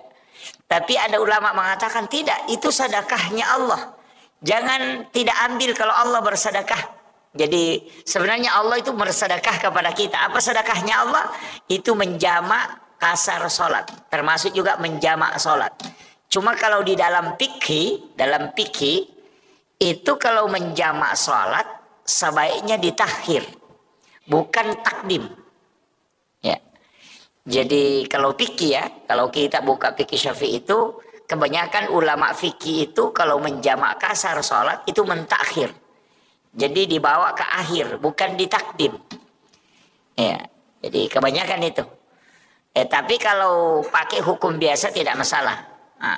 Tapi ada ulama mengatakan tidak, itu sedekahnya Allah. Jangan tidak ambil kalau Allah bersedekah. Jadi sebenarnya Allah itu bersedekah kepada kita. Apa sedekahnya Allah? Itu menjamak kasar sholat. Termasuk juga menjamak sholat. Cuma kalau di dalam fikih itu kalau menjamak sholat sebaiknya ditakhir, bukan takdim. Ya. Jadi kalau fikih ya, kalau kita buka fikih Syafi'i itu, kebanyakan ulama fikih itu kalau menjamak kasar sholat itu mentakhir. Jadi dibawa ke akhir, bukan ditakdim. Ya, jadi kebanyakan itu. Tapi kalau pakai hukum biasa tidak masalah. Nah,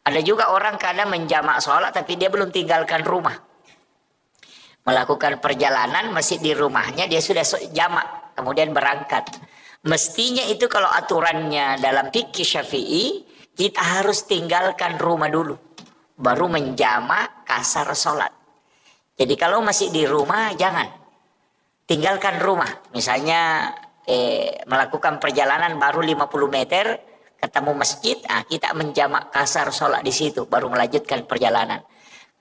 ada juga orang kadang menjamak sholat tapi dia belum tinggalkan rumah. Melakukan perjalanan masih di rumahnya, dia sudah jamak, kemudian berangkat. Mestinya itu kalau aturannya dalam fikih Syafi'i, kita harus tinggalkan rumah dulu, baru menjamak kasar sholat. Jadi kalau masih di rumah jangan tinggalkan rumah. Misalnya melakukan perjalanan baru 50 meter ketemu masjid, kita menjamak kasar sholat di situ baru melanjutkan perjalanan.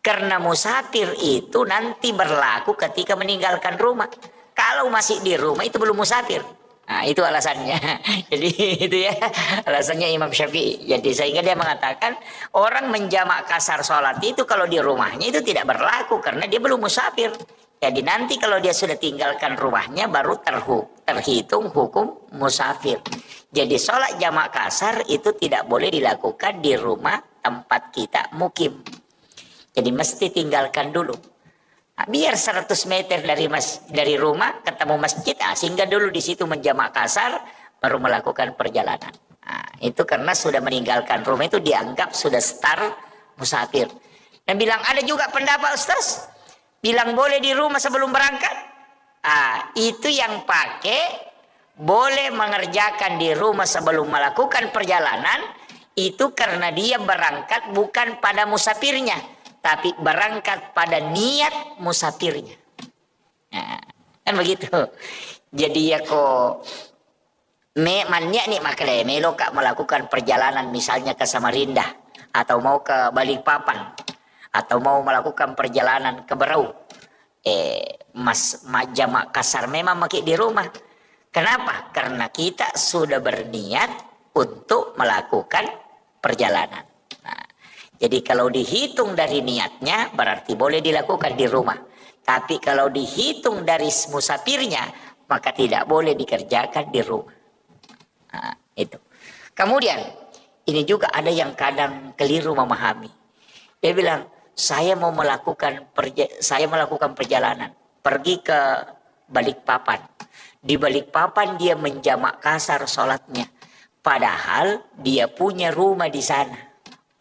Karena musafir itu nanti berlaku ketika meninggalkan rumah. Kalau masih di rumah itu belum musafir. Nah, itu alasannya. Jadi itu ya alasannya Imam Syafi'i. Jadi sehingga dia mengatakan orang menjamak kasar sholat itu kalau di rumahnya itu tidak berlaku karena dia belum musafir. Jadi nanti kalau dia sudah tinggalkan rumahnya baru terhitung hukum musafir. Jadi sholat jamak kasar itu tidak boleh dilakukan di rumah tempat kita mukim. Jadi mesti tinggalkan dulu. Nah, biar 100 meter dari rumah ketemu masjid, singgah dulu di situ menjamak kasar, baru melakukan perjalanan. Nah, itu karena sudah meninggalkan rumah itu dianggap sudah start musafir. Dan bilang ada juga pendapat Ustaz, bilang boleh di rumah sebelum berangkat. Itu yang pakai boleh mengerjakan di rumah sebelum melakukan perjalanan, itu karena dia berangkat bukan pada musafirnya, tapi berangkat pada niat musafirnya. Nah, kan begitu. Jadi ya kok mannya nih makanya melo kak melakukan perjalanan misalnya ke Samarinda atau mau ke Balikpapan atau mau melakukan perjalanan ke Berau. Jamak kasar memang pakai di rumah. Kenapa? Karena kita sudah berniat untuk melakukan perjalanan. Nah, jadi kalau dihitung dari niatnya berarti boleh dilakukan di rumah. Tapi kalau dihitung dari musafirnya maka tidak boleh dikerjakan di rumah. Nah, itu. Kemudian ini juga ada yang kadang keliru memahami. Dia bilang saya melakukan perjalanan pergi ke Balikpapan. Di Balikpapan dia menjamak kasar sholatnya. Padahal dia punya rumah di sana.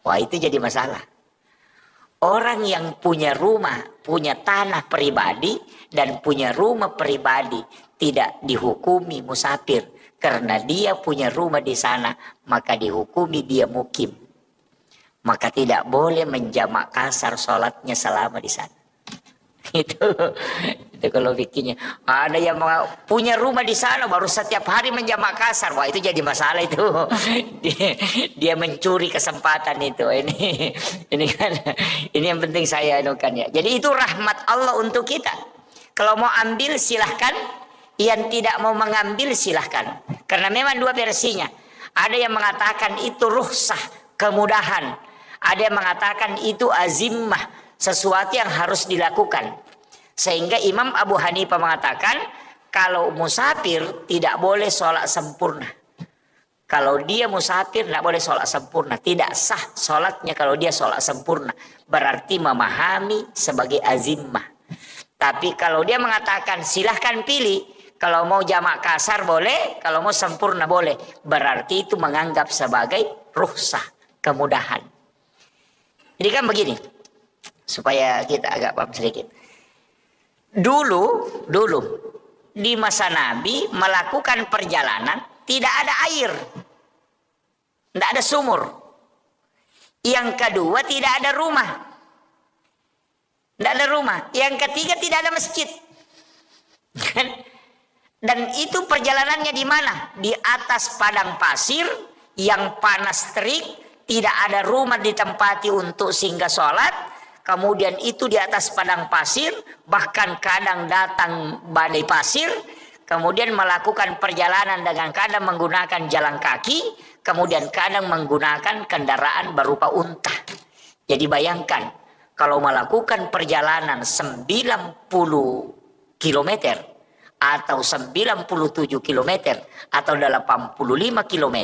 Wah itu jadi masalah. Orang yang punya rumah, punya tanah pribadi dan punya rumah pribadi tidak dihukumi musafir. Karena dia punya rumah di sana, maka dihukumi dia mukim. Maka tidak boleh menjamak kasar sholatnya selama di sana. Itu kalau bikinnya ada yang punya rumah di sana baru setiap hari menjamak kasar, wah itu jadi masalah itu. dia mencuri kesempatan itu. Ini kan ini yang penting saya anukan ya. Jadi itu rahmat Allah untuk kita. Kalau mau ambil silahkan, yang tidak mau mengambil silahkan. Karena memang dua versinya. Ada yang mengatakan itu rukhsah, kemudahan. Ada yang mengatakan itu azimah, sesuatu yang harus dilakukan. Sehingga Imam Abu Hanifah mengatakan kalau musafir tidak boleh sholat sempurna. Kalau dia musafir tidak boleh sholat sempurna. Tidak sah sholatnya kalau dia sholat sempurna. Berarti memahami sebagai azimah. Tapi kalau dia mengatakan silahkan pilih. Kalau mau jamak kasar boleh. Kalau mau sempurna boleh. Berarti itu menganggap sebagai rukhsah, kemudahan. Jadi kan begini. Supaya kita agak paham sedikit. Dulu di masa Nabi melakukan perjalanan tidak ada air, tidak ada sumur. Yang kedua tidak ada rumah. Tidak ada rumah. Yang ketiga tidak ada masjid. Dan itu perjalanannya di mana? Di atas padang pasir yang panas terik, tidak ada rumah ditempati untuk singgah sholat. Kemudian itu di atas padang pasir, bahkan kadang datang badai pasir. Kemudian melakukan perjalanan dengan kadang menggunakan jalan kaki, kemudian kadang menggunakan kendaraan berupa unta. Jadi bayangkan, kalau melakukan perjalanan 90 km atau 97 km atau 85 km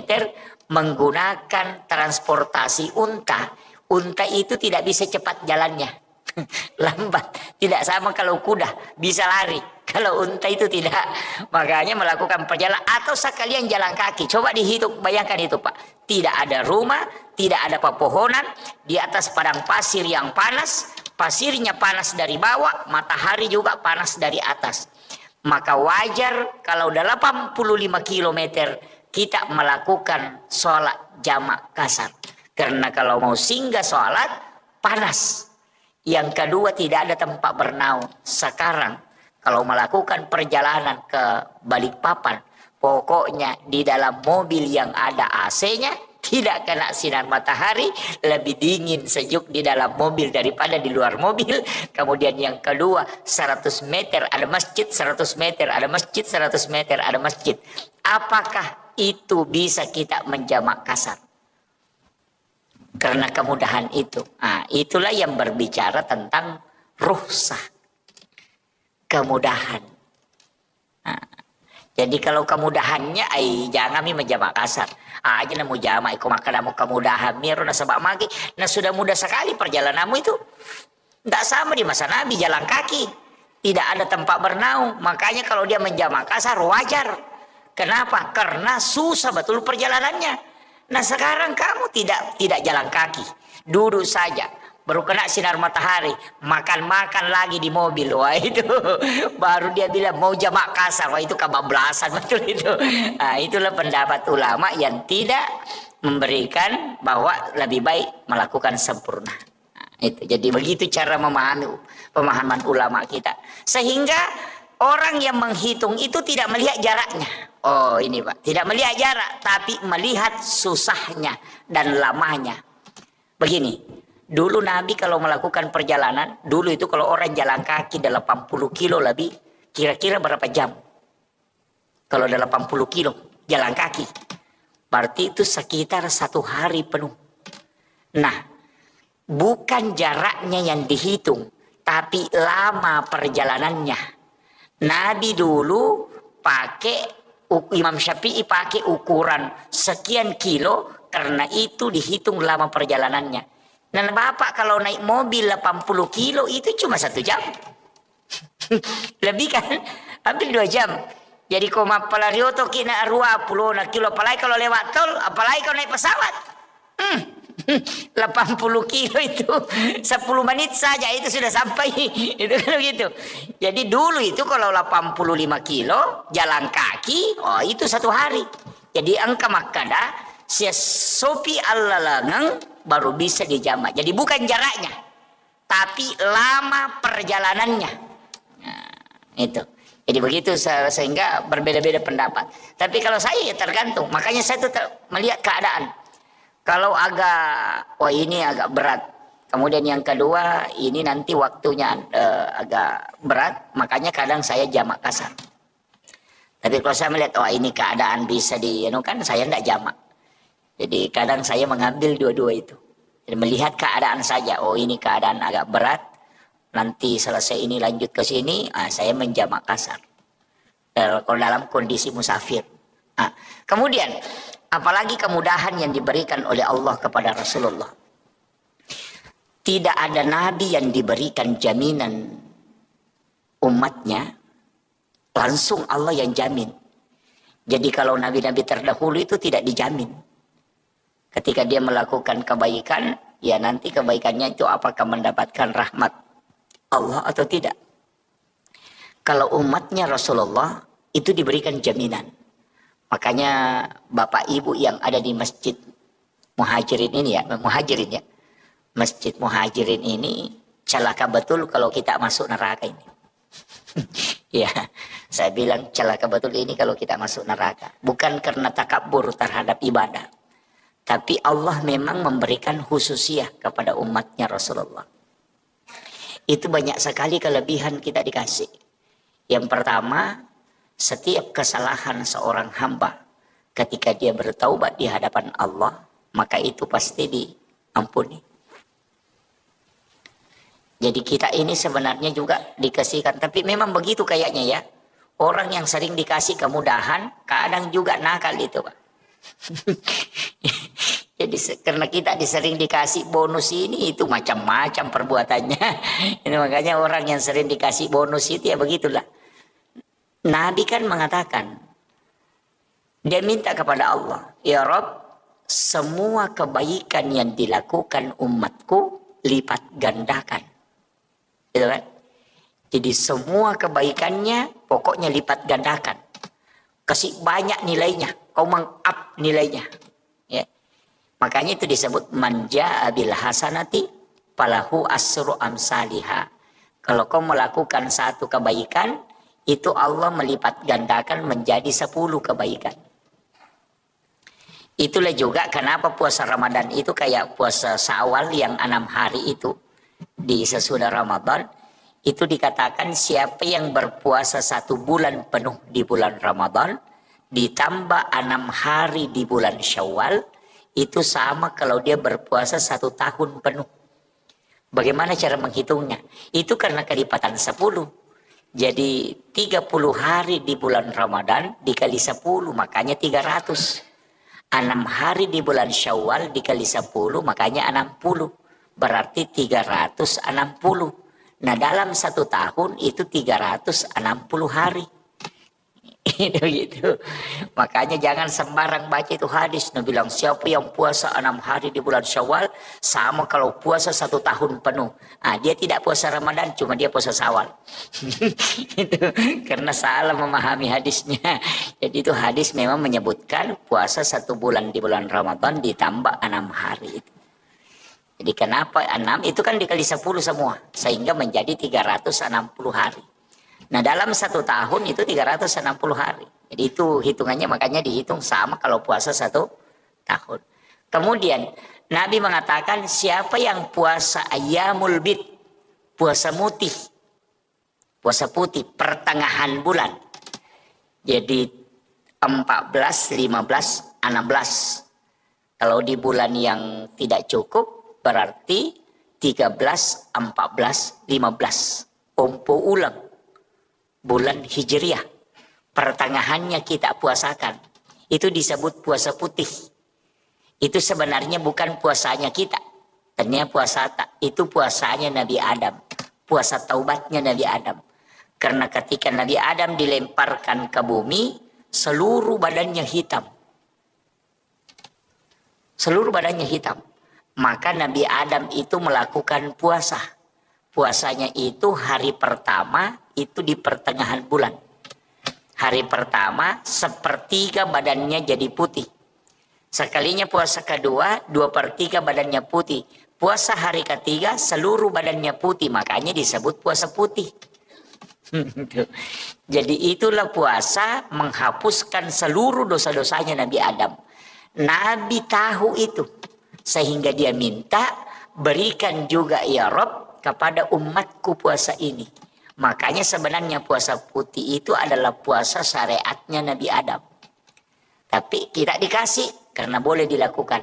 menggunakan transportasi unta. Unta itu tidak bisa cepat jalannya. Lambat. Tidak sama kalau kuda, bisa lari. Kalau unta itu tidak. Makanya melakukan perjalanan atau sekalian jalan kaki. Coba dihitung, bayangkan itu Pak. Tidak ada rumah, tidak ada pepohonan, di atas padang pasir yang panas, pasirnya panas dari bawah, matahari juga panas dari atas. Maka wajar kalau 85 km kita melakukan sholat jamak kasar. Karena kalau mau singgah sholat, panas. Yang kedua, tidak ada tempat bernaung. Sekarang, kalau melakukan perjalanan ke Balikpapan, pokoknya di dalam mobil yang ada AC-nya, tidak kena sinar matahari, lebih dingin sejuk di dalam mobil daripada di luar mobil. Kemudian yang kedua, 100 meter ada masjid, 100 meter ada masjid, 100 meter ada masjid. Apakah itu bisa kita menjamak kasar? Karena kemudahan itu. Nah, itulah yang berbicara tentang rukhsah. Kemudahan. Nah, jadi kalau kemudahannya, jangan menjamak kasar. Aja namu jamak, ikut makan namu kemudahan. Miru na sebab magi. Nah sudah mudah sekali perjalananmu itu. Tidak sama di masa Nabi jalan kaki. Tidak ada tempat bernaung. Makanya kalau dia menjamak kasar wajar. Kenapa? Karena susah betul perjalanannya. Nah sekarang kamu tidak jalan kaki, duduk saja, baru kena sinar matahari, makan lagi di mobil. Wah itu baru dia bilang mau jamak kasar. Wah itu kebablasan betul itu. Nah, itulah pendapat ulama yang tidak memberikan bahwa lebih baik melakukan sempurna. Nah, itu jadi begitu cara memahami pemahaman ulama kita, sehingga orang yang menghitung itu tidak melihat jaraknya. Oh ini Pak, tidak melihat jarak, tapi melihat susahnya dan lamanya. Begini, dulu Nabi kalau melakukan perjalanan, dulu itu kalau orang jalan kaki 80 kilo lebih, kira-kira berapa jam? Kalau 80 kilo jalan kaki, berarti itu sekitar 1 hari penuh. Nah, bukan jaraknya yang dihitung, tapi lama perjalanannya. Nabi dulu pakai, Imam Syafi'i pakai ukuran sekian kilo, karena itu dihitung lama perjalanannya. Dan Bapak kalau naik mobil 80 kilo itu cuma 1 jam. Lebih kan? Hampir 2 jam. Jadi koma palarioto kina 20 kilo, apalagi kalau lewat tol, apalagi kalau naik pesawat. 80 kilo itu 10 menit saja itu sudah sampai. Itu kan begitu. Jadi dulu itu kalau 85 kilo jalan kaki, oh itu 1 hari. Jadi angka makada sia sopi allalangang baru bisa dijamak. Jadi bukan jaraknya, tapi lama perjalanannya. Nah, itu. Jadi begitu, sehingga berbeda-beda pendapat. Tapi kalau saya ya tergantung. Makanya saya tuh melihat keadaan. Kalau agak, wah ini agak berat. Kemudian yang kedua, ini nanti waktunya agak berat. Makanya kadang saya jamak kasar. Tapi kalau saya melihat, wah ini keadaan bisa kan saya tidak jamak. Jadi kadang saya mengambil dua-dua itu. Jadi melihat keadaan saja, oh ini keadaan agak berat. Nanti selesai ini lanjut ke sini, saya menjamak kasar. Kalau dalam kondisi musafir. Nah, kemudian, apalagi kemudahan yang diberikan oleh Allah kepada Rasulullah. Tidak ada nabi yang diberikan jaminan umatnya, langsung Allah yang jamin. Jadi kalau nabi-nabi terdahulu itu tidak dijamin. Ketika dia melakukan kebaikan, ya nanti kebaikannya itu apakah mendapatkan rahmat Allah atau tidak. Kalau umatnya Rasulullah itu diberikan jaminan. Makanya bapak ibu yang ada di masjid muhajirin ini ya, Masjid Muhajirin ini celaka betul kalau kita masuk neraka ini. Ya, saya bilang celaka betul ini kalau kita masuk neraka. Bukan karena takabur terhadap ibadah. Tapi Allah memang memberikan khususiyah kepada umatnya Rasulullah. Itu banyak sekali kelebihan kita dikasih. Yang pertama, setiap kesalahan seorang hamba ketika dia bertaubat di hadapan Allah, maka itu pasti diampuni. Jadi kita ini sebenarnya juga dikasihkan. Tapi memang begitu kayaknya ya. Orang yang sering dikasih kemudahan, kadang juga nakal itu, Pak. Jadi karena kita sering dikasih bonus ini, itu macam-macam perbuatannya. Ini makanya orang yang sering dikasih bonus itu ya begitulah. Nabi kan mengatakan, dia minta kepada Allah, ya Rabb, semua kebaikan yang dilakukan umatku lipat gandakan. Gitu kan? Jadi semua kebaikannya pokoknya lipat gandakan. Kasih banyak nilainya, kau meng-up nilainya. Ya. Makanya itu disebut manja bil hasanati falahu asru amsalihha. Kalau kau melakukan satu kebaikan, itu Allah melipat gandakan menjadi 10 kebaikan. Itulah juga kenapa puasa Ramadan itu kayak puasa Syawal yang 6 hari itu. Di sesudah Ramadan, itu dikatakan siapa yang berpuasa 1 bulan penuh di bulan Ramadan, ditambah 6 hari di bulan Syawal, itu sama kalau dia berpuasa 1 tahun penuh. Bagaimana cara menghitungnya? Itu karena kelipatan 10. Jadi 30 hari di bulan Ramadan dikali 10, makanya 300. 6 hari di bulan Syawal dikali 10, makanya 60. Berarti 360. Nah dalam 1 tahun itu 360 hari. Itu gitu. Makanya jangan sembarang baca itu hadis. Nabi bilang siapa yang puasa 6 hari di bulan Syawal sama kalau puasa 1 tahun penuh. Nah, dia tidak puasa Ramadan, cuma dia puasa Syawal. Itu karena salah memahami hadisnya. Jadi itu hadis memang menyebutkan puasa 1 bulan di bulan Ramadan ditambah 6 hari itu. Jadi kenapa 6 itu kan dikali 10 semua sehingga menjadi 360 hari. Nah dalam 1 tahun itu 360 hari. Jadi itu hitungannya makanya dihitung sama kalau puasa 1 tahun. Kemudian Nabi mengatakan siapa yang puasa ayyamul bid, puasa putih, pertengahan bulan. Jadi 14, 15, 16. Kalau di bulan yang tidak cukup berarti 13, 14, 15. Pompo ulang. Bulan Hijriah, pertengahannya kita puasakan. Itu disebut puasa putih. Itu sebenarnya bukan puasanya kita. Ternyata itu puasanya Nabi Adam. Puasa taubatnya Nabi Adam. Karena ketika Nabi Adam dilemparkan ke bumi, seluruh badannya hitam. Seluruh badannya hitam. Maka Nabi Adam itu melakukan puasa. Puasanya itu hari pertama itu di pertengahan bulan. Hari pertama 1/3 badannya jadi putih. Sekalinya puasa kedua 2/3 badannya putih. Puasa hari ketiga seluruh badannya putih. Makanya disebut puasa putih. Jadi itulah puasa menghapuskan seluruh dosa-dosanya Nabi Adam. Nabi tahu itu. Sehingga dia minta berikan juga ya Rabb kepada umatku puasa ini. Makanya sebenarnya puasa putih itu adalah puasa syariatnya Nabi Adam. Tapi tidak dikasih karena boleh dilakukan.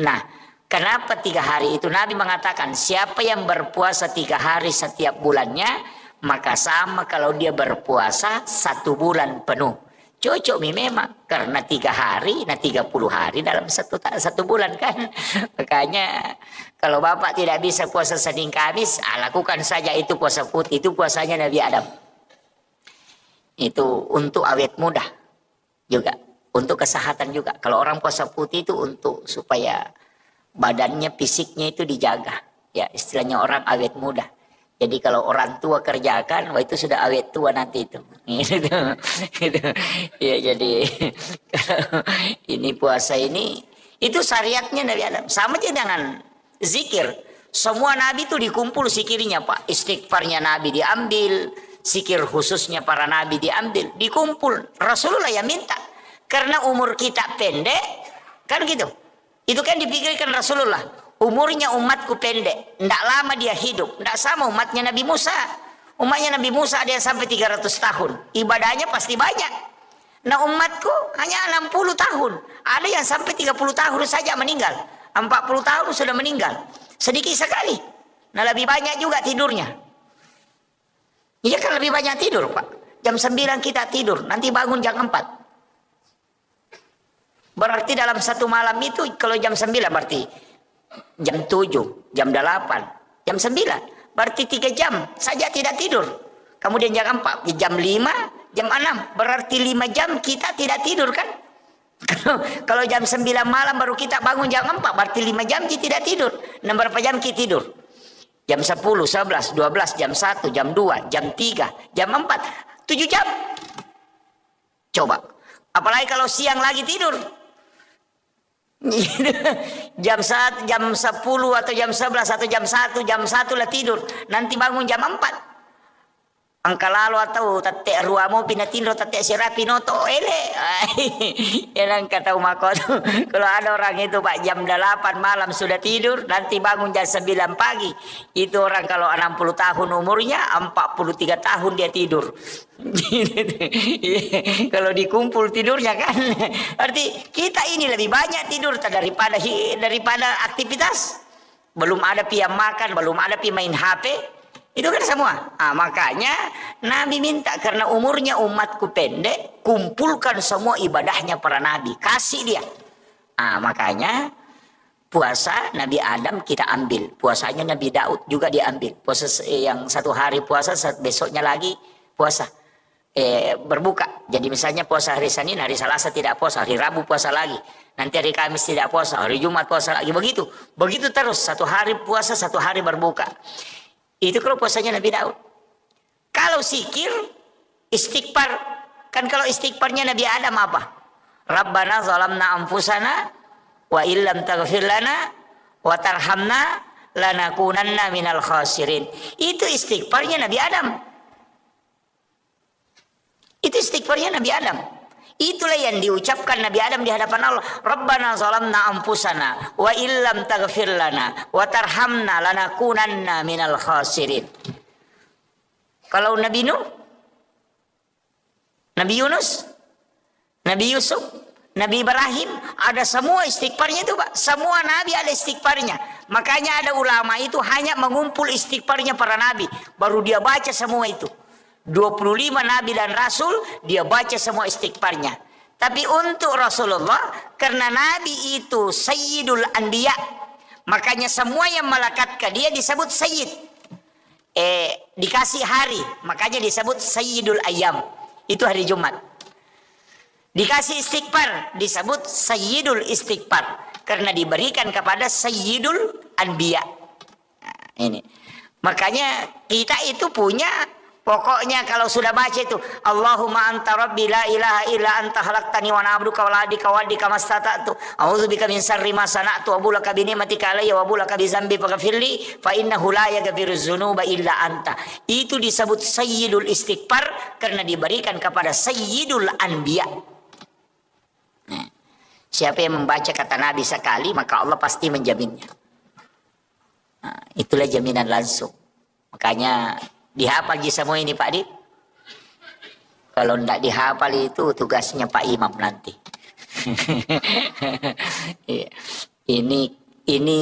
Nah, kenapa 3 hari itu? Nabi mengatakan siapa yang berpuasa 3 hari setiap bulannya, maka sama kalau dia berpuasa 1 bulan penuh. Cocok memang karena 3 hari, nah 30 hari dalam satu bulan kan. Makanya kalau Bapak tidak bisa puasa Senin Kamis, lakukan saja itu puasa putih. Itu puasanya Nabi Adam. Itu untuk awet muda juga, untuk kesehatan juga. Kalau orang puasa putih itu untuk supaya badannya, fisiknya itu dijaga. Ya istilahnya orang awet muda. Jadi kalau orang tua kerjakan, wah itu sudah awet tua nanti itu. Gitu. Ya jadi ini puasa ini itu syariatnya Nabi Adam. Sama aja dengan zikir. Semua nabi itu dikumpul zikirnya Pak. Istighfarnya nabi diambil, zikir khususnya para nabi diambil, dikumpul. Rasulullah yang minta. Karena umur kita pendek, kan gitu. Itu kan dipikirkan Rasulullah. Umurnya umatku pendek, tidak lama dia hidup. Tidak sama umatnya Nabi Musa. Umatnya Nabi Musa ada yang sampai 300 tahun. Ibadahnya pasti banyak. Nah umatku hanya 60 tahun. Ada yang sampai 30 tahun saja meninggal. 40 tahun sudah meninggal. Sedikit sekali. Nah lebih banyak juga tidurnya. Iya kan lebih banyak tidur Pak. Jam 9 kita tidur, nanti bangun jam 4. Berarti dalam satu malam itu kalau jam 9 berarti jam 7, jam 8, jam 9. Berarti 3 jam saja tidak tidur. Kemudian jam 4, jam 5, jam 6. Berarti 5 jam kita tidak tidur kan? Kalau jam 9 malam baru kita bangun jam 4, berarti 5 jam kita tidak tidur. Nah, berapa jam kita tidur? Jam 10, 11, 12, jam 1, jam 2, jam 3, jam 4. 7 jam. Coba. Apalagi kalau siang lagi tidur. Jam 1, jam 10 atau jam 11 atau jam 1 lah tidur. Nanti bangun jam 4. Angka lalu atau tatek ruamo pinatindo tatek sirapi noto ele. Yang kata umako tuh. Kalau ada orang itu Pak jam 8 malam sudah tidur, nanti bangun jam 9 pagi. Itu orang kalau 60 tahun umurnya, 43 tahun dia tidur. Kalau dikumpul tidurnya kan. Arti kita ini lebih banyak tidur daripada aktivitas. Belum ada pi yang makan, belum ada pi main HP. Itu kan semua. Makanya Nabi minta karena umurnya umatku pendek, kumpulkan semua ibadahnya para nabi, kasih dia. Makanya puasa Nabi Adam kita ambil, puasanya Nabi Daud juga diambil. Puasa yang 1 hari puasa, besoknya lagi puasa. Berbuka. Jadi misalnya puasa hari Senin, hari Selasa tidak puasa, hari Rabu puasa lagi. Nanti hari Kamis tidak puasa, hari Jumat puasa lagi. Begitu terus, 1 hari puasa, 1 hari berbuka. Itu kalau puasanya Nabi Daud. Kalau zikir, istighfar. Kan kalau istighfarnya Nabi Adam apa? Rabbana zalamna anfusana wa illam taghfir lana wa tarhamna lanakunanna minal khasirin. Itu istighfarnya Nabi Adam. Itu istighfarnya Nabi Adam. Itulah yang diucapkan Nabi Adam di hadapan Allah. Rabbana zalamna anfusana wa illam taghfir lana wa tarhamna lanakunanna minal khasirin. Kalau Nabi Nuh, Nabi Yunus, Nabi Yusuf, Nabi Ibrahim, ada semua istighfarnya itu Pak. Semua Nabi ada istighfarnya. Makanya ada ulama itu hanya mengumpul istighfarnya para Nabi. Baru dia baca semua itu. 25 Nabi dan Rasul dia baca semua istighfarnya. Tapi untuk Rasulullah, karena Nabi itu Sayyidul Anbiya, makanya semua yang melekat ke dia disebut Sayyid. Dikasih hari, makanya disebut Sayyidul Ayyam. Itu hari Jumat. Dikasih istighfar, disebut Sayyidul Istighfar. Karena diberikan kepada Sayyidul Anbiya. Nah, ini. Makanya kita itu punya. Pokoknya kalau sudah baca itu Allahumma anta rabbi la ilaha illa anta khalaqtani wa na'buduka wa la adika wa adika mastata'tu a'udzubika min syarri ma sana'tu wa bulaka bi ni'matika alayya wa bulaka bi dzambi faghfirli fa innahu la yaghfiruz dzunuba illa anta. Itu disebut Sayyidul Istighfar karena diberikan kepada Sayyidul Anbiya. Nah, siapa yang membaca kata Nabi sekali maka Allah pasti menjaminnya. Nah, itulah jaminan langsung. Makanya dihafal aja semua ini Pak Di. Kalau tidak dihafal itu tugasnya Pak Imam nanti. Ini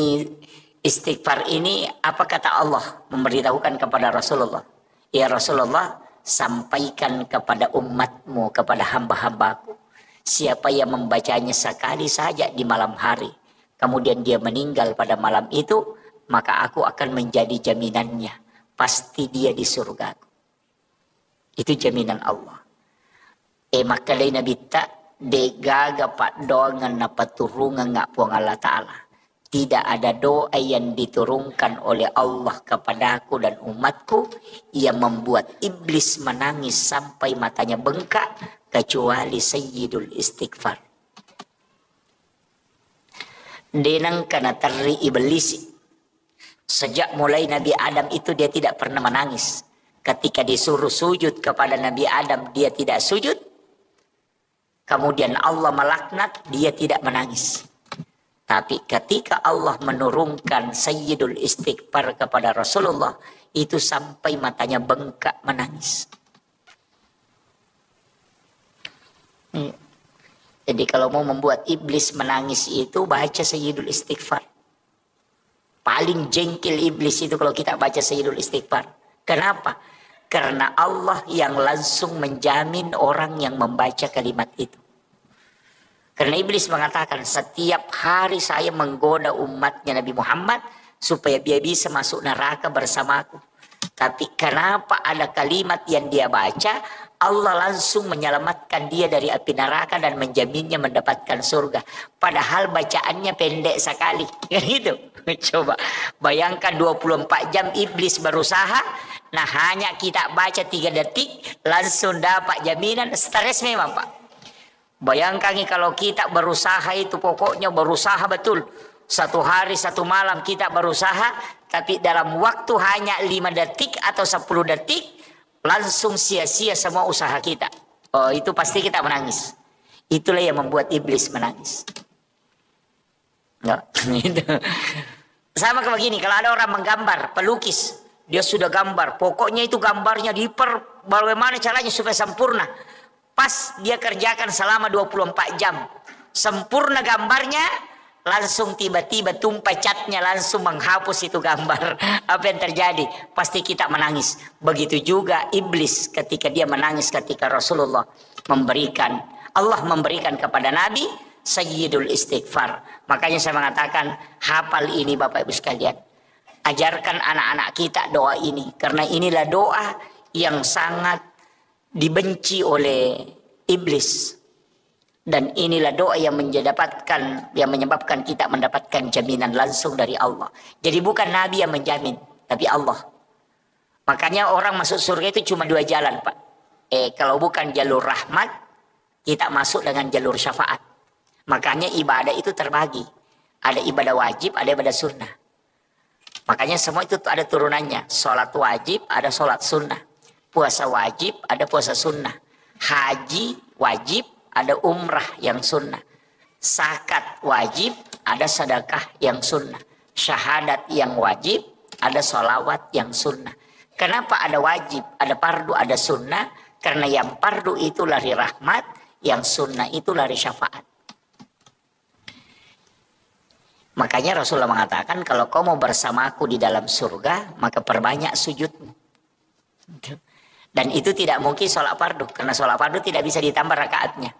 istighfar ini apa kata Allah memberitahukan kepada Rasulullah. Ya Rasulullah, sampaikan kepada umatmu, kepada hamba-hambaku. Siapa yang membacanya sekali saja di malam hari, kemudian dia meninggal pada malam itu, maka aku akan menjadi jaminannya. Pasti dia di surga. Itu jaminan Allah. Maka lain Nabi tak degaga pak doa ngana paturungan ngak puang Allah Ta'ala. Tidak ada doa yang diturunkan oleh Allah kepadaku dan umatku yang membuat iblis menangis sampai matanya bengkak kecuali Sayyidul Istighfar. Denang kana tarri iblis. Sejak mulai Nabi Adam itu dia tidak pernah menangis. Ketika disuruh sujud kepada Nabi Adam, dia tidak sujud. Kemudian Allah melaknat, dia tidak menangis. Tapi ketika Allah menurunkan Sayyidul Istighfar kepada Rasulullah, itu sampai matanya bengkak menangis. Jadi kalau mau membuat iblis menangis itu, baca Sayyidul Istighfar. Paling jengkel iblis itu kalau kita baca Sayyidul Istighfar. Kenapa? Karena Allah yang langsung menjamin orang yang membaca kalimat itu. Karena iblis mengatakan, setiap hari saya menggoda umatnya Nabi Muhammad supaya dia bisa masuk neraka bersamaku. Tapi kenapa ada kalimat yang dia baca, Allah langsung menyelamatkan dia dari api neraka dan menjaminnya mendapatkan surga. Padahal bacaannya pendek sekali. Gitu. Coba bayangkan 24 jam iblis berusaha. Nah hanya kita baca 3 detik langsung dapat jaminan. Stres memang Pak. Bayangkan kalau kita berusaha itu, pokoknya berusaha betul. 1 hari 1 malam kita berusaha, tapi dalam waktu hanya 5 detik atau 10 detik, langsung sia-sia semua usaha kita. Oh, itu pasti kita menangis. Itulah yang membuat iblis menangis. Nggak, itu. Sama kayak begini, kalau ada orang menggambar, pelukis, dia sudah gambar, pokoknya itu gambarnya bagaimana caranya supaya sempurna. Pas dia kerjakan selama 24 jam, sempurna gambarnya, langsung tiba-tiba tumpah catnya langsung menghapus itu gambar. Apa yang terjadi? Pasti kita menangis. Begitu juga iblis ketika dia menangis ketika Rasulullah memberikan, Allah memberikan kepada Nabi Sayyidul Istighfar. Makanya saya mengatakan, hafal ini Bapak Ibu sekalian. Ajarkan anak-anak kita doa ini. Karena inilah doa yang sangat dibenci oleh iblis. Dan inilah doa yang menyebabkan kita mendapatkan jaminan langsung dari Allah. Jadi bukan Nabi yang menjamin, tapi Allah. Makanya orang masuk surga itu cuma 2 jalan Pak. Kalau bukan jalur rahmat, kita masuk dengan jalur syafaat. Makanya ibadah itu terbagi. Ada ibadah wajib, ada ibadah sunnah. Makanya semua itu ada turunannya. Sholat wajib, ada sholat sunnah. Puasa wajib, ada puasa sunnah. Haji wajib, ada umrah yang sunnah. Zakat wajib, ada sedekah yang sunnah. Syahadat yang wajib, ada sholawat yang sunnah. Kenapa ada wajib, ada fardu, ada sunnah? Karena yang fardu itu lari rahmat, yang sunnah itu lari syafaat. Makanya Rasulullah mengatakan, kalau kau mau bersamaku di dalam surga, maka perbanyak sujudmu. Dan itu tidak mungkin sholat fardu, karena sholat fardu tidak bisa ditambah rakaatnya.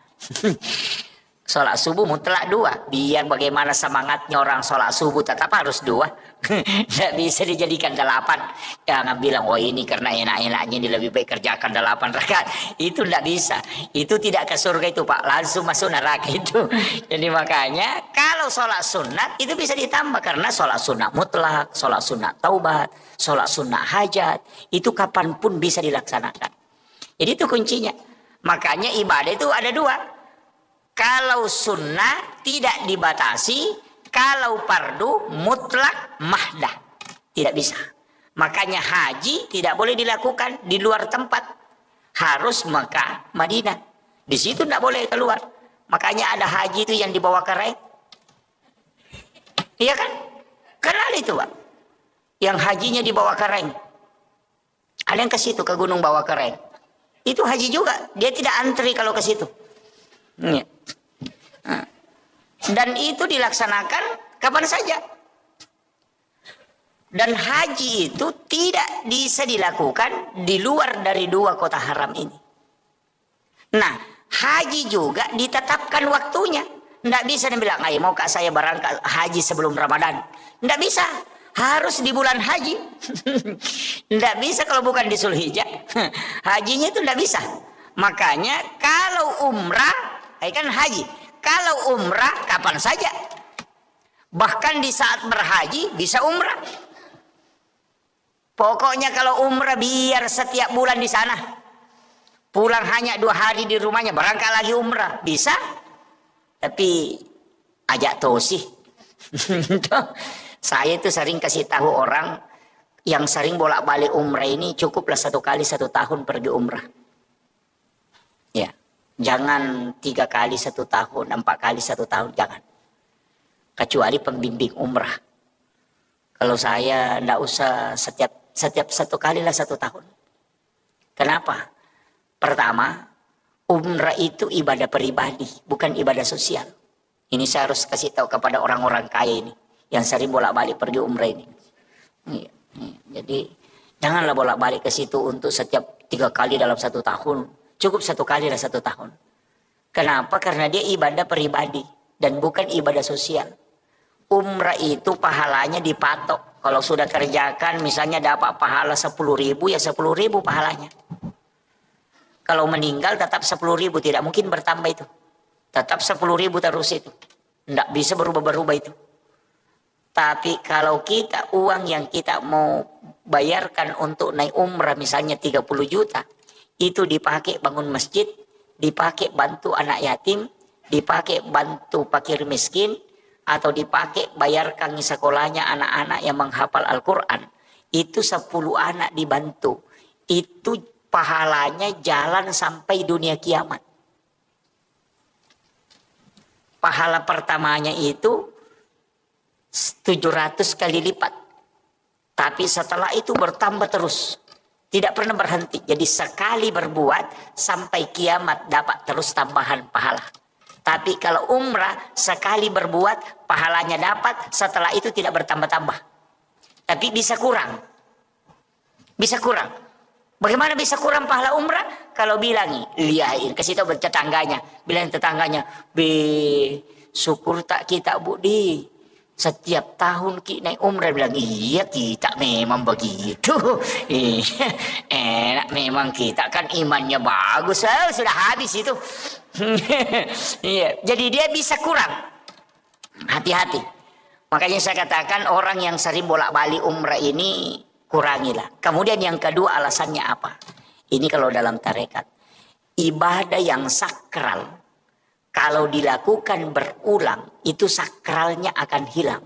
Sholat subuh mutlak 2. Biar bagaimana semangatnya orang sholat subuh tetap harus 2. Tidak bisa dijadikan 8. Jangan bilang, oh ini karena enak-enaknya ini lebih baik kerjakan 8 rakaat. Itu tidak bisa. Itu tidak ke surga itu Pak. Langsung masuk neraka itu. Jadi makanya kalau sholat sunat itu bisa ditambah. Karena sholat sunat mutlak, sholat sunat taubat, sholat sunat hajat. Itu kapanpun bisa dilaksanakan. Jadi itu kuncinya. Makanya ibadah itu ada 2. Kalau sunnah tidak dibatasi, kalau fardu mutlak mahdah. Tidak bisa. Makanya haji tidak boleh dilakukan di luar tempat. Harus Mekah, Madinah. Di situ tidak boleh keluar. Makanya ada haji itu yang dibawa keren. Iya kan? Kenal itu Pak. Yang hajinya dibawa keren. Ada yang ke situ, ke gunung bawa keren. Itu haji juga. Dia tidak antri kalau ke situ. Dan itu dilaksanakan kapan saja. Dan haji itu tidak bisa dilakukan di luar dari 2 kota haram ini. Nah, haji juga ditetapkan waktunya. Tidak bisa dibilang, ayo mau kak saya berangkat haji sebelum Ramadan. Tidak bisa. Harus di bulan haji. Tidak bisa kalau bukan di Zulhijjah. Hajinya itu tidak bisa. Makanya kalau umrah, kan haji. Kalau umrah kapan saja. Bahkan di saat berhaji bisa umrah. Pokoknya kalau umrah biar setiap bulan di sana. Pulang hanya 2 hari di rumahnya, berangkat lagi umrah. Bisa. Tapi ajak tosih. Saya itu sering kasih tahu orang yang sering bolak-balik umrah ini cukuplah 1 kali 1 tahun pergi umrah. Ya, jangan 3 kali 1 tahun, 4 kali 1 tahun, jangan. Kecuali pembimbing umrah. Kalau saya ndak usah setiap 1 kali lah 1 tahun. Kenapa? Pertama, umrah itu ibadah pribadi, bukan ibadah sosial. Ini saya harus kasih tahu kepada orang-orang kaya ini yang sering bolak-balik pergi umrah ini. Jadi janganlah bolak-balik ke situ untuk setiap 3 kali dalam 1 tahun. Cukup 1 kali dalam 1 tahun. Kenapa? Karena dia ibadah pribadi dan bukan ibadah sosial. Umrah itu pahalanya dipatok. Kalau sudah kerjakan misalnya dapat pahala 10.000, ya 10.000 pahalanya. Kalau meninggal tetap 10.000, tidak mungkin bertambah itu. Tetap 10.000 terus itu. Tidak bisa berubah-berubah itu. Tapi kalau kita uang yang kita mau bayarkan untuk naik umrah misalnya 30 juta. Itu dipakai bangun masjid, dipakai bantu anak yatim, dipakai bantu fakir miskin, atau dipakai bayarkan sekolahnya anak-anak yang menghafal Al-Quran. Itu 10 anak dibantu. Itu pahalanya jalan sampai dunia kiamat. Pahala pertamanya itu 700 kali lipat. Tapi setelah itu bertambah terus. Tidak pernah berhenti. Jadi sekali berbuat sampai kiamat dapat terus tambahan pahala. Tapi kalau umrah sekali berbuat pahalanya dapat, setelah itu tidak bertambah-tambah. Tapi bisa kurang. Bisa kurang. Bagaimana bisa kurang pahala umrah? Kalau bilang, liatin, kasih tahu tetangganya. Bilang tetangganya, syukur tak kita Budi. Setiap tahun kita naik umrah, bilang iya kita memang begitu. Enak memang kita kan imannya bagus. Sudah habis itu. Iya, jadi dia bisa kurang. Hati-hati. Makanya saya katakan orang yang sering bolak-balik umrah ini kurangilah. Kemudian yang kedua alasannya apa? Ini kalau dalam tarekat. Ibadah yang sakral kalau dilakukan berulang, itu sakralnya akan hilang.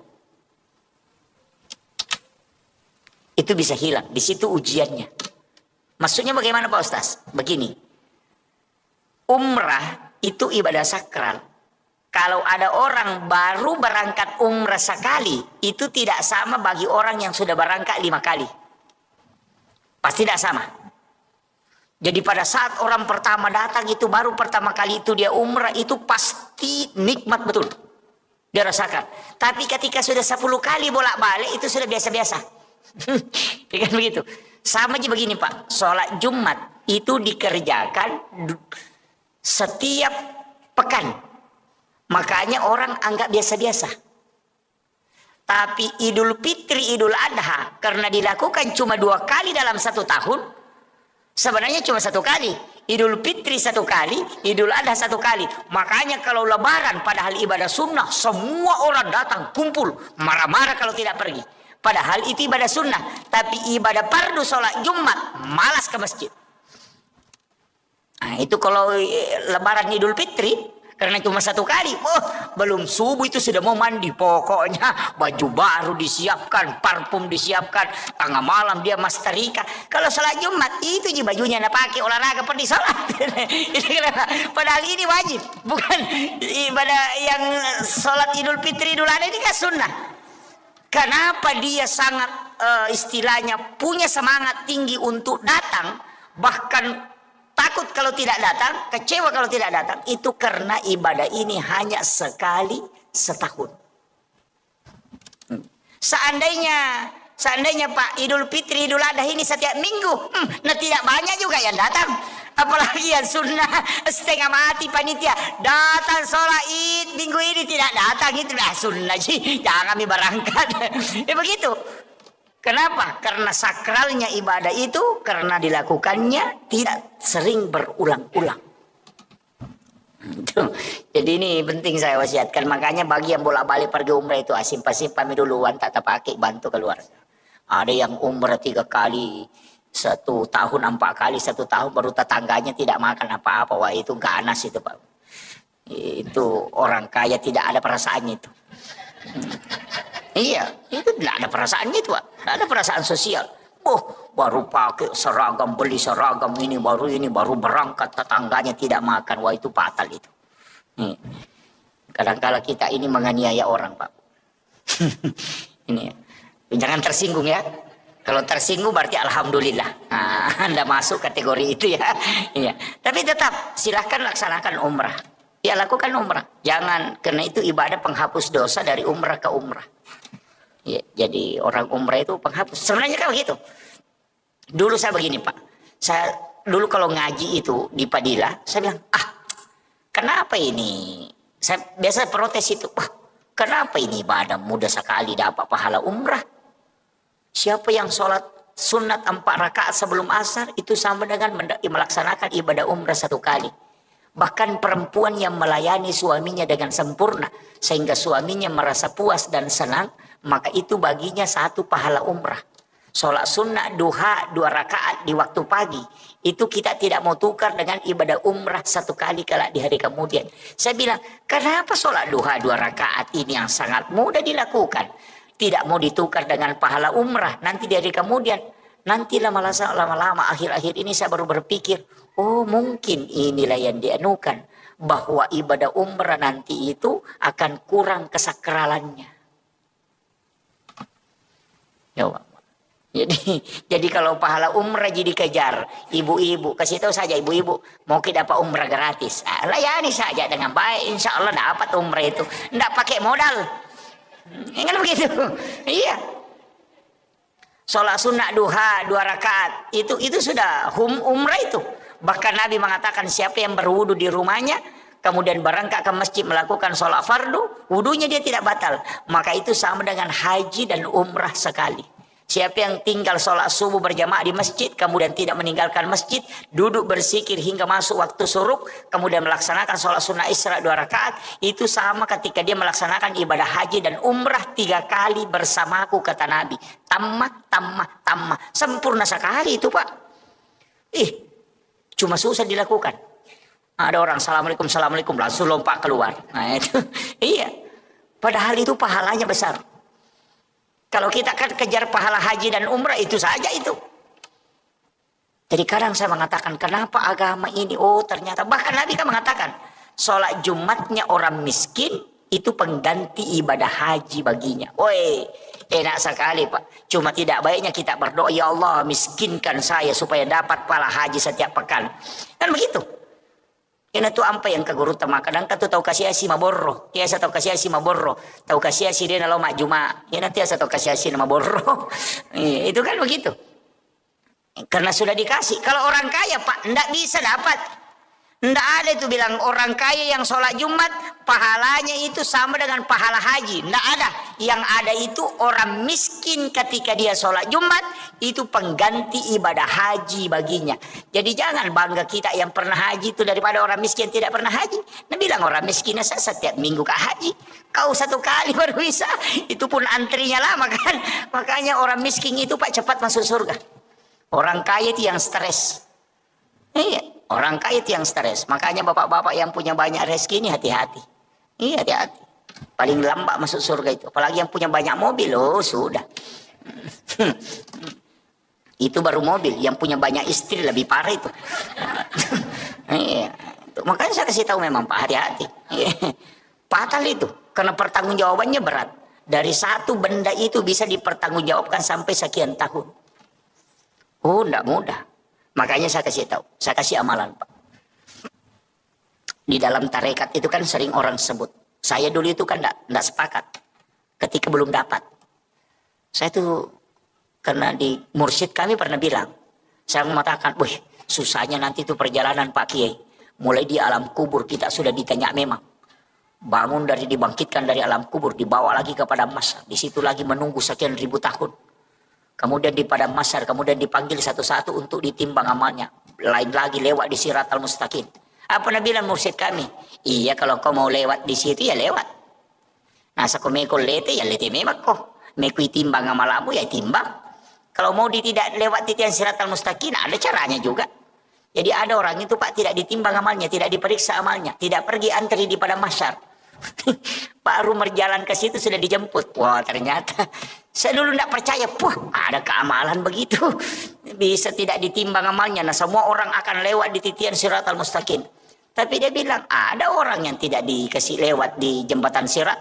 Itu bisa hilang. Di situ ujiannya. Maksudnya bagaimana Pak Ustaz? Begini. Umrah itu ibadah sakral. Kalau ada orang baru berangkat umrah sekali, itu tidak sama bagi orang yang sudah berangkat 5 kali. Pasti tidak sama. Jadi pada saat orang pertama datang itu baru pertama kali itu dia umrah, itu pasti nikmat betul. Dia rasakan. Tapi ketika sudah 10 kali bolak-balik itu sudah biasa-biasa. Kan begitu. Sama aja begini Pak. Sholat Jumat itu dikerjakan setiap pekan. Makanya orang anggap biasa-biasa. Tapi Idul Fitri, Idul Adha karena dilakukan cuma 2 kali dalam 1 tahun. Sebenarnya cuma 1 kali. Idul Fitri 1 kali, Idul Adha 1 kali. Makanya kalau lebaran padahal ibadah sunnah, semua orang datang kumpul. Marah-marah kalau tidak pergi. Padahal itu ibadah sunnah. Tapi ibadah fardu sholat Jumat, malas ke masjid. Nah, itu kalau lebaran Idul Fitri, karena cuma 1 kali. Oh, belum subuh itu sudah mau mandi. Pokoknya baju baru disiapkan, parfum disiapkan. Tengah malam dia masterika. Kalau sholat Jumat itu aja bajunya nak pakai olahraga pergi sholat. Padahal ini wajib, bukan ibadah yang sholat Idul Fitri Idul Adha ini kan sunnah. Kenapa dia sangat istilahnya punya semangat tinggi untuk datang, bahkan takut kalau tidak datang, kecewa kalau tidak datang, itu karena ibadah ini hanya sekali setahun. Seandainya Pak Idul Fitri Idul Adha ini setiap minggu, nah tidak banyak juga yang datang. Apalagi yang sunnah setengah mati panitia datang sholat id minggu ini tidak datang, itu dah sunnah sih, jangan kami berangkat. Begitu. Kenapa? Karena sakralnya ibadah itu karena dilakukannya tidak sering berulang-ulang. Jadi ini penting saya wasiatkan. Makanya bagi yang bolak-balik pergi umrah itu simpan duluan, tak terpakai, bantu keluarga. Ada yang umrah 3 kali 1 tahun, 4 kali 1 tahun, baru tetangganya tidak makan apa-apa. Wah itu ganas itu Pak. Itu orang kaya tidak ada perasaannya itu. Iya, itu tidak ada perasaan itu, Pak. Tidak ada perasaan sosial. Oh, baru pakai seragam, beli seragam ini, baru berangkat, tetangganya tidak makan. Wah, itu fatal itu. Kadang-kala kita ini menganiaya orang, Pak. Ini ya. Jangan tersinggung ya. Kalau tersinggung berarti alhamdulillah. Nah, Anda masuk kategori itu ya. Iya. Tapi tetap silahkan laksanakan umrah. Ya, lakukan umrah. Jangan, karena itu ibadah penghapus dosa dari umrah ke umrah. Ya, jadi orang umrah itu penghapus. Sebenarnya kan begitu. Dulu saya begini, Pak. Saya dulu kalau ngaji itu di Padilla, saya bilang, kenapa ini? Saya biasa protes itu. Kenapa ini ibadah mudah sekali dapat pahala umrah? Siapa yang sholat sunat 4 rakaat sebelum asar itu sama dengan melaksanakan ibadah umrah 1 kali. Bahkan perempuan yang melayani suaminya dengan sempurna sehingga suaminya merasa puas dan senang, maka itu baginya 1 pahala umrah. Sholat sunnah duha 2 rakaat di waktu pagi itu kita tidak mau tukar dengan ibadah umrah 1 kali kelak di hari kemudian. Saya bilang, kenapa sholat duha 2 rakaat ini yang sangat mudah dilakukan tidak mau ditukar dengan pahala umrah nanti di hari kemudian? Nanti lama-lama akhir-akhir ini saya baru berpikir, oh mungkin inilah yang dianukan, bahwa ibadah umrah nanti itu akan kurang kesakralannya. Ya, jadi kalau pahala umrah jadi kejar, ibu-ibu kasih tahu saja, ibu-ibu mau kita dapat umrah gratis, layani saja dengan baik, insya Allah dapat umrah itu, tidak pakai modal. Kan begitu. Iya. Sholat sunnah duha 2 rakaat itu sudah umrah itu. Bahkan Nabi mengatakan siapa yang berwudu di rumahnya kemudian berangkat ke masjid melakukan sholat fardu, wudunya dia tidak batal, maka itu sama dengan haji dan umrah sekali. Siapa yang tinggal sholat subuh berjamaah di masjid, kemudian tidak meninggalkan masjid, duduk berzikir hingga masuk waktu syuruk, kemudian melaksanakan sholat sunnah isra 2 rakaat, itu sama ketika dia melaksanakan ibadah haji dan umrah 3 kali bersamaku, kata Nabi. Tamah. Sempurna sekali itu, Pak. Cuma susah dilakukan. Ada orang, assalamualaikum, langsung lompat keluar. Nah itu, iya. Padahal itu pahalanya besar. Kalau kita kan kejar pahala haji dan umrah itu saja itu. Jadi kadang saya mengatakan kenapa agama ini, ternyata bahkan Nabi kan mengatakan sholat Jumatnya orang miskin itu pengganti ibadah haji baginya. Woi, enak sekali, Pak. Cuma tidak baiknya kita berdoa, ya Allah miskinkan saya supaya dapat pahala haji setiap pekan. Kan begitu. Kena tu ampai yang kaguru tama kadang katu tahu kasih asi maborro, kiasa tahu kasih asi maborro, tahu kasih asi dia nalo mak juma, ya nanti asa tahu kasih asi nama borro. Itu kan begitu. Karena sudah dikasih. Kalau orang kaya, Pak, ndak bisa dapat. Ndak ada itu bilang orang kaya yang sholat Jumat pahalanya itu sama dengan pahala haji. Ndak ada. Yang ada itu orang miskin ketika dia sholat Jumat itu pengganti ibadah haji baginya. Jadi jangan bangga kita yang pernah haji itu daripada orang miskin tidak pernah haji. Nah bilang orang miskin setiap minggu ke haji. Kau 1 kali baru bisa. Itu pun antrinya lama kan. Makanya orang miskin itu, Pak, cepat masuk surga. Orang kaya itu yang stres. Iya. Orang kaya itu yang stres. Makanya bapak-bapak yang punya banyak rezeki ini hati-hati. Iya, hati-hati. Paling lambat masuk surga itu. Apalagi yang punya banyak mobil. Sudah. Itu baru mobil. Yang punya banyak istri lebih parah itu. Iya. Makanya saya kasih tahu memang, Pak, hati-hati. Fatal itu. Karena pertanggungjawabannya berat. Dari 1 benda itu bisa dipertanggungjawabkan sampai sekian tahun. Enggak mudah. Makanya saya kasih tahu, saya kasih amalan, Pak. Di dalam tarekat itu kan sering orang sebut. Saya dulu itu kan enggak sepakat ketika belum dapat. Saya tuh karena di mursyid kami pernah bilang, saya mengatakan, wih susahnya nanti itu perjalanan Pak Kiai. Mulai di alam kubur kita sudah ditanya memang. Bangun dibangkitkan dari alam kubur, dibawa lagi kepada mahsyar. Di situ lagi menunggu sekian ribu tahun. Kemudian di padang mahsyar, kemudian dipanggil satu-satu untuk ditimbang amalnya. Lain lagi lewat di siratal mustaqim. Apa Nabi bilang mursyid kami? Iya, kalau kau mau lewat di situ ya lewat. Nasa kau mekol lete ya lete memang kau. Mekui timbang amalamu ya timbang. Kalau mau tidak lewat di tiang siratal mustaqim, ada caranya juga. Jadi ada orang itu, Pak, tidak ditimbang amalnya, tidak diperiksa amalnya, tidak pergi antri di padang mahsyar. Baru berjalan ke situ sudah dijemput. Wah, ternyata saya dulu tidak percaya. Wah, ada keamalan begitu. Bisa tidak ditimbang amalnya. Nah, semua orang akan lewat di titian Siratal Mustaqim. Tapi dia bilang, ada orang yang tidak dikasih lewat di jembatan Sirat.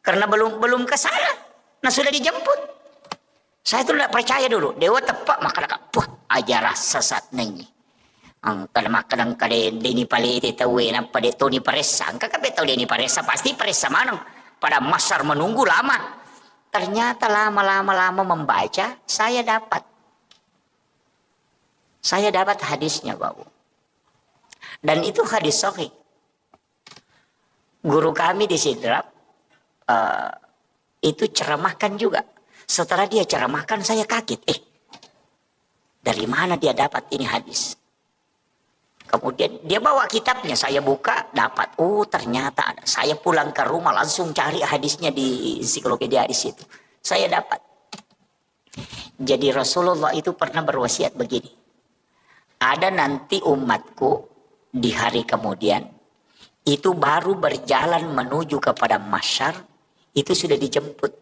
Karena belum ke sana. Nah, sudah dijemput. Saya tuh tidak percaya dulu. Dewa tepat, maka wah, ajarah sesat nih. Ang kadang kadang dini pali tahu apa de Tony Paresa. Angka kape tahu dini Paresa pasti Paresa manang. Pada masar menunggu lama. Ternyata lama membaca saya dapat hadisnya, Bapak. Dan itu hadis sahih. Guru kami di Sidrap itu ceramahkan juga. Setelah dia ceramahkan saya kaget. Dari mana dia dapat ini hadis? Kemudian dia bawa kitabnya, saya buka, dapat. Oh, ternyata ada. Saya pulang ke rumah langsung cari hadisnya di ensiklopedia hadis itu. Saya dapat. Jadi Rasulullah itu pernah berwasiat begini. Ada nanti umatku di hari kemudian, itu baru berjalan menuju kepada masyar, itu sudah dijemput.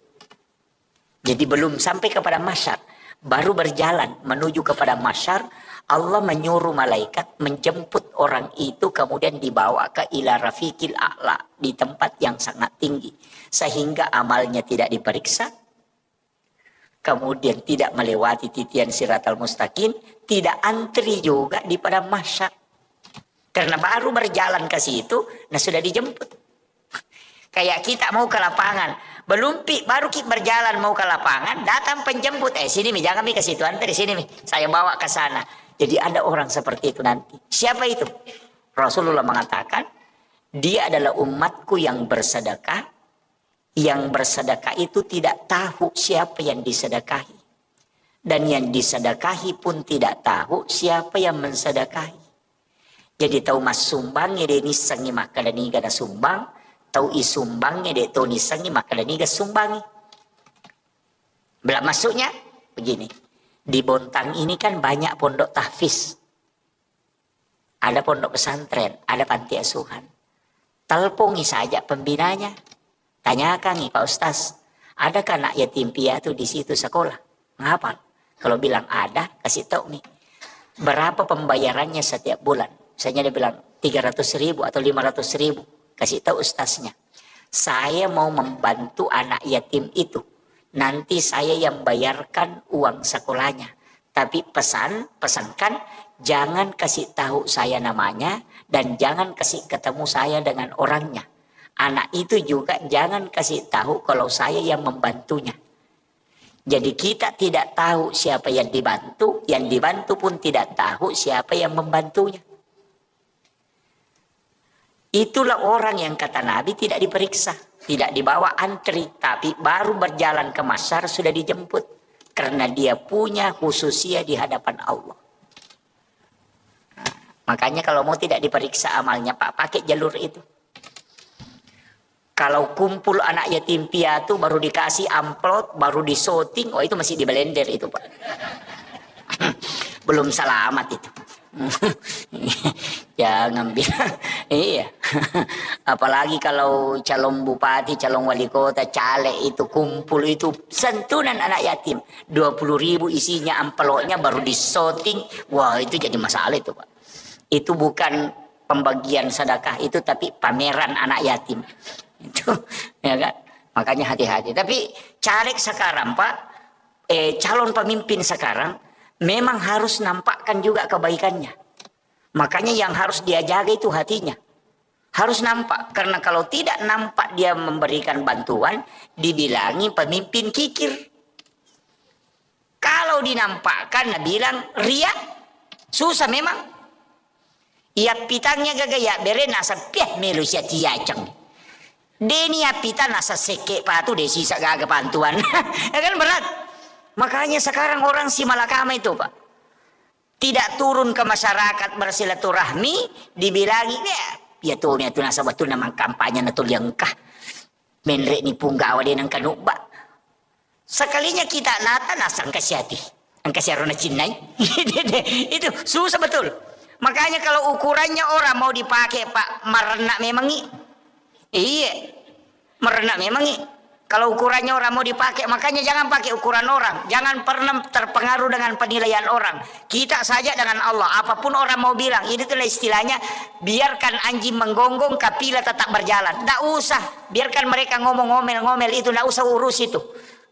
Jadi belum sampai kepada masyar, baru berjalan menuju kepada masyar, Allah menyuruh malaikat menjemput orang itu kemudian dibawa ke ila rafiqil a'la, di tempat yang sangat tinggi, sehingga amalnya tidak diperiksa, kemudian tidak melewati titian Siratal Mustaqim, tidak antri juga di padang mahsyar. Karena baru berjalan ke situ, nah sudah dijemput. Kayak kita mau ke lapangan, baru kita berjalan mau ke lapangan, datang penjemput, sini mi, jangan mi ke situ, antri sini mi, saya bawa ke sana. Jadi ada orang seperti itu nanti. Siapa itu? Rasulullah mengatakan, dia adalah umatku yang bersedekah. Yang bersedekah itu tidak tahu siapa yang disedekahi. Dan yang disedekahi pun tidak tahu siapa yang mensedekahi. Jadi tahu mas sumbangnya dia nisangi maka dani gada sumbang. Tahu isumbangnya dia tahu nisangi maka dani gada sumbangi. Belak masuknya begini. Di Bontang ini kan banyak pondok tahfiz. Ada pondok pesantren, ada panti asuhan. Telpongi saja pembinanya. Tanyakan nih Pak Ustaz, adakah anak yatim piatu di situ sekolah? Ngapal? Kalau bilang ada, kasih tahu nih. Berapa pembayarannya setiap bulan? Misalnya dia bilang 300.000 atau 500.000. Kasih tahu ustaznya. Saya mau membantu anak yatim itu. Nanti saya yang bayarkan uang sekolahnya. Tapi pesankan jangan kasih tahu saya namanya dan jangan kasih ketemu saya dengan orangnya. Anak itu juga jangan kasih tahu kalau saya yang membantunya. Jadi kita tidak tahu siapa yang dibantu pun tidak tahu siapa yang membantunya. Itulah orang yang kata Nabi tidak diperiksa, tidak dibawa antri, tapi baru berjalan ke masyar sudah dijemput. Karena dia punya khususia di hadapan Allah. Nah, makanya kalau mau tidak diperiksa amalnya, Pak, pakai jalur itu. Kalau kumpul anak yatim piatu baru dikasih amplop, baru disorting, itu masih di blender itu, Pak. Belum selamat itu. Jangan bilang. Iya. Apalagi kalau calon bupati, calon wali kota, caleg itu kumpul itu santunan anak yatim. 20.000 isinya amplopnya baru disorting. Wah, itu jadi masalah itu, Pak. Itu bukan pembagian sedekah itu, tapi pameran anak yatim. Itu, ya kan? Makanya hati-hati. Tapi caleg sekarang, Pak, calon pemimpin sekarang memang harus nampakkan juga kebaikannya. Makanya yang harus dia jaga itu hatinya. Harus nampak. Karena kalau tidak nampak dia memberikan bantuan, dibilangi pemimpin kikir. Kalau dinampakkan, bilang riak, susah memang. Ia pitangnya gagaya, bere nasa piah melu siya tiyacang. Deni apita nasa seke patu de sisa gaga bantuan. Ya kan berat. Makanya sekarang orang si malakama itu, Pak, tidak turun ke masyarakat bersilaturahmi, dibilangi ya tuh nasa betul namang kampanye natul yang kah menrek ni punggawa dia nang kanubak. Sekalinya kita nata nasang kasyati, ang kasyaro na cinay. Itu susah betul. Makanya kalau ukurannya orang mau dipakai, Pak, marna memang Iya, merendah memang. Kalau ukurannya orang mau dipakai, makanya jangan pakai ukuran orang. Jangan pernah terpengaruh dengan penilaian orang. Kita saja dengan Allah. Apapun orang mau bilang, ini tuh istilahnya, biarkan anjing menggonggong, kapila tetap berjalan. Tidak usah, biarkan mereka ngomel-ngomel itu, tidak usah urus itu.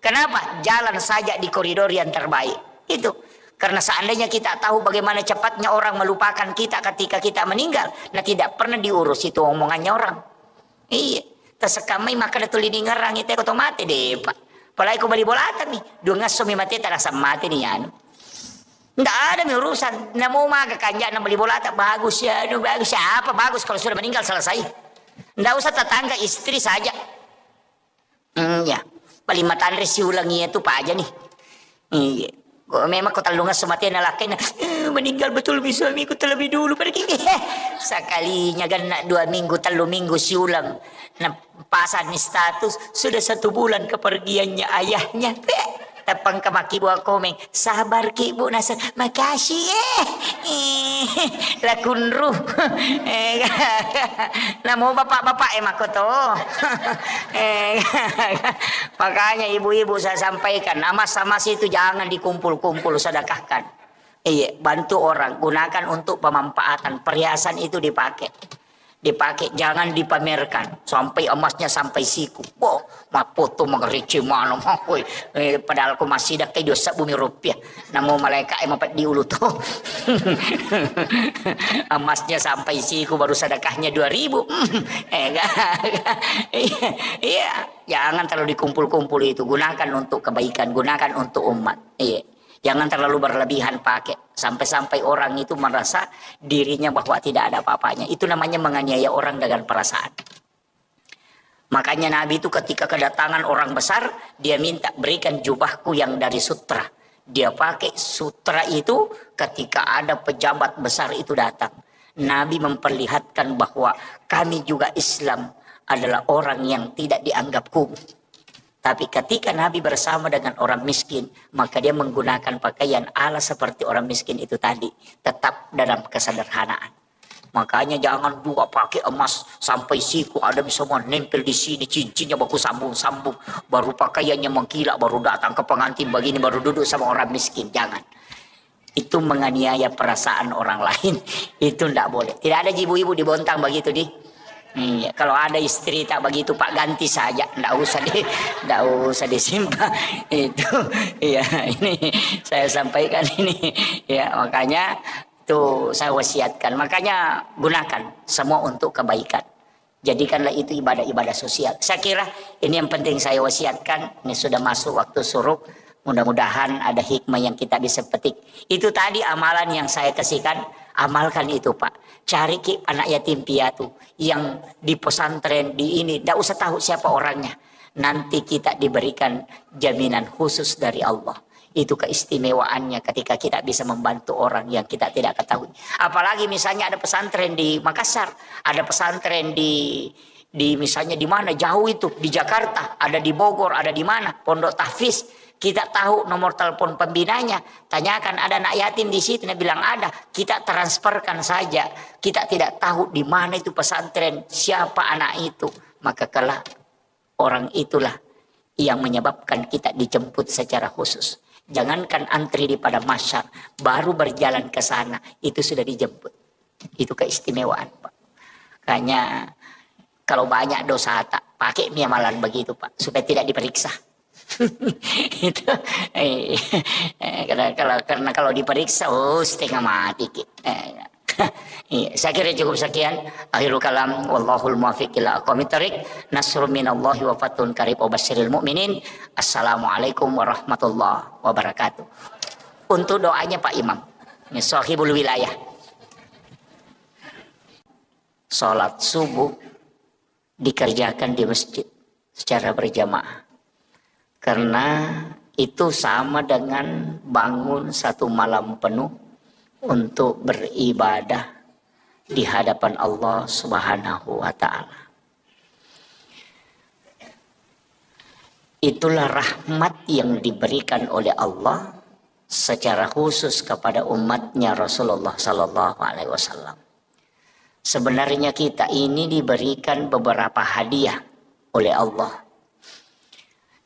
Kenapa? Jalan saja di koridor yang terbaik. Itu. Karena seandainya kita tahu bagaimana cepatnya orang melupakan kita ketika kita meninggal, nah tidak pernah diurus itu omongannya orang. Iya. Tersekamai maka datang lini ngerang itu kau mati deh pak. Palai kau beli bolatan nih, dua ngasumi mati terasa mati nih anu. Nggak ada nih urusan. Namu maga kanjak nak beli bolatan bagus ya, bagus siapa bagus kalau sudah meninggal selesai. Nggak usah tetangga istri saja. Ya, paling matandre si ulangi itu pak aja nih. Iya. Memang kau terlalu ngasih mati anak laki meninggal betul suamiku terlebih dulu pergi. Sekalinya kan 2 minggu 3 minggu si ulang. Nah, pasan status sudah 1 bulan kepergiannya ayahnya. Tepang ke maki buah komeng. Sabar ki bu Nasr. Makasih lakun ruh. Namo bapak-bapak mako to. Makanya ibu-ibu saya sampaikan, amas-amas itu jangan dikumpul-kumpul, sedekahkan. Iya, bantu orang, gunakan untuk pemanfaatan. Perhiasan itu dipakai, jangan dipamerkan sampai emasnya sampai siku. Boh, foto mengerici mana padahal aku masih dak kayak dosa bumi rupiah. Namun malaikat empat diulu tuh. Emasnya sampai siku baru sedekahnya 2.000. Iya, jangan terlalu dikumpul-kumpul itu. Gunakan untuk kebaikan, gunakan untuk umat. Iya. Jangan terlalu berlebihan pakai sampai-sampai orang itu merasa dirinya bahwa tidak ada apa-apanya. Itu namanya menganiaya orang dengan perasaan. Makanya Nabi itu ketika kedatangan orang besar, dia minta berikan jubahku yang dari sutra. Dia pakai sutra itu ketika ada pejabat besar itu datang. Nabi memperlihatkan bahwa kami juga Islam adalah orang yang tidak dianggap kumuh. Tapi ketika Nabi bersama dengan orang miskin, maka dia menggunakan pakaian ala seperti orang miskin itu tadi. Tetap dalam kesederhanaan. Makanya jangan juga pakai emas sampai siku, ada bisa menempel di sini, cincinnya bagus sambung-sambung. Baru pakaiannya mengkilap, baru datang ke pengantin begini, baru duduk sama orang miskin. Jangan. Itu menganiaya perasaan orang lain. Itu tidak boleh. Tidak ada ibu-ibu dibontang begitu di. Iya, kalau ada istri tak begitu Pak ganti saja, ndak usah disimpan itu. Iya, ini saya sampaikan ini. Ya, makanya itu saya wasiatkan. Makanya gunakan semua untuk kebaikan. Jadikanlah itu ibadah-ibadah sosial. Saya kira ini yang penting saya wasiatkan. Ini sudah masuk waktu suruk. Mudah-mudahan ada hikmah yang kita bisa petik. Itu tadi amalan yang saya kasihkan. Amalkan itu Pak. Cari anak yatim piatu yang di pesantren di ini. Tidak usah tahu siapa orangnya. Nanti kita diberikan jaminan khusus dari Allah. Itu keistimewaannya ketika kita bisa membantu orang yang kita tidak ketahui. Apalagi misalnya ada pesantren di Makassar. Ada pesantren di misalnya di mana jauh itu. Di Jakarta. Ada di Bogor. Ada di mana. Pondok Tahfiz. Kita tahu nomor telepon pembinanya. Tanyakan ada anak yatim di situ. Dia bilang ada. Kita transferkan saja. Kita tidak tahu di mana itu pesantren. Siapa anak itu. Maka kelak orang itulah yang menyebabkan kita dijemput secara khusus. Jangankan antri di pada masyar. Baru berjalan ke sana. Itu sudah dijemput. Itu keistimewaan Pak. Makanya kalau banyak dosa tak pakai amalan begitu Pak. Supaya tidak diperiksa. Itu karena kalau diperiksa setengah mati saya kira cukup sekian. Akhirul kalam wallahul muwaffiq ila aqwamit thoriq. Nasrun minallahi wa fathun qarib wa basyiril mu'minin. Assalamualaikum warahmatullahi wabarakatuh. Untuk doanya Pak Imam, ini sahibul wilayah. Salat subuh dikerjakan di masjid secara berjamaah. Karena itu sama dengan bangun 1 malam penuh untuk beribadah di hadapan Allah Subhanahu wa Ta'ala. Itulah rahmat yang diberikan oleh Allah secara khusus kepada umatnya Rasulullah Sallallahu Alaihi Wasallam. Sebenarnya kita ini diberikan beberapa hadiah oleh Allah.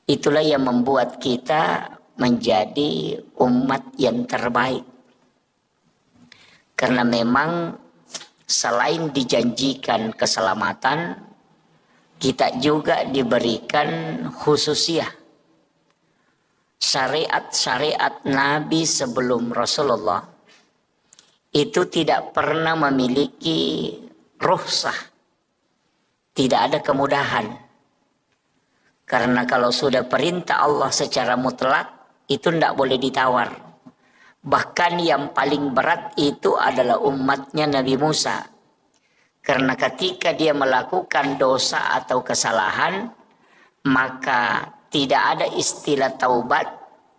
Itulah yang membuat kita menjadi umat yang terbaik. Karena memang selain dijanjikan keselamatan, kita juga diberikan khususiyah. Syariat-syariat Nabi sebelum Rasulullah itu tidak pernah memiliki rukhsah. Tidak ada kemudahan. Karena kalau sudah perintah Allah secara mutlak, itu tidak boleh ditawar. Bahkan yang paling berat itu adalah umatnya Nabi Musa. Karena ketika dia melakukan dosa atau kesalahan, maka tidak ada istilah taubat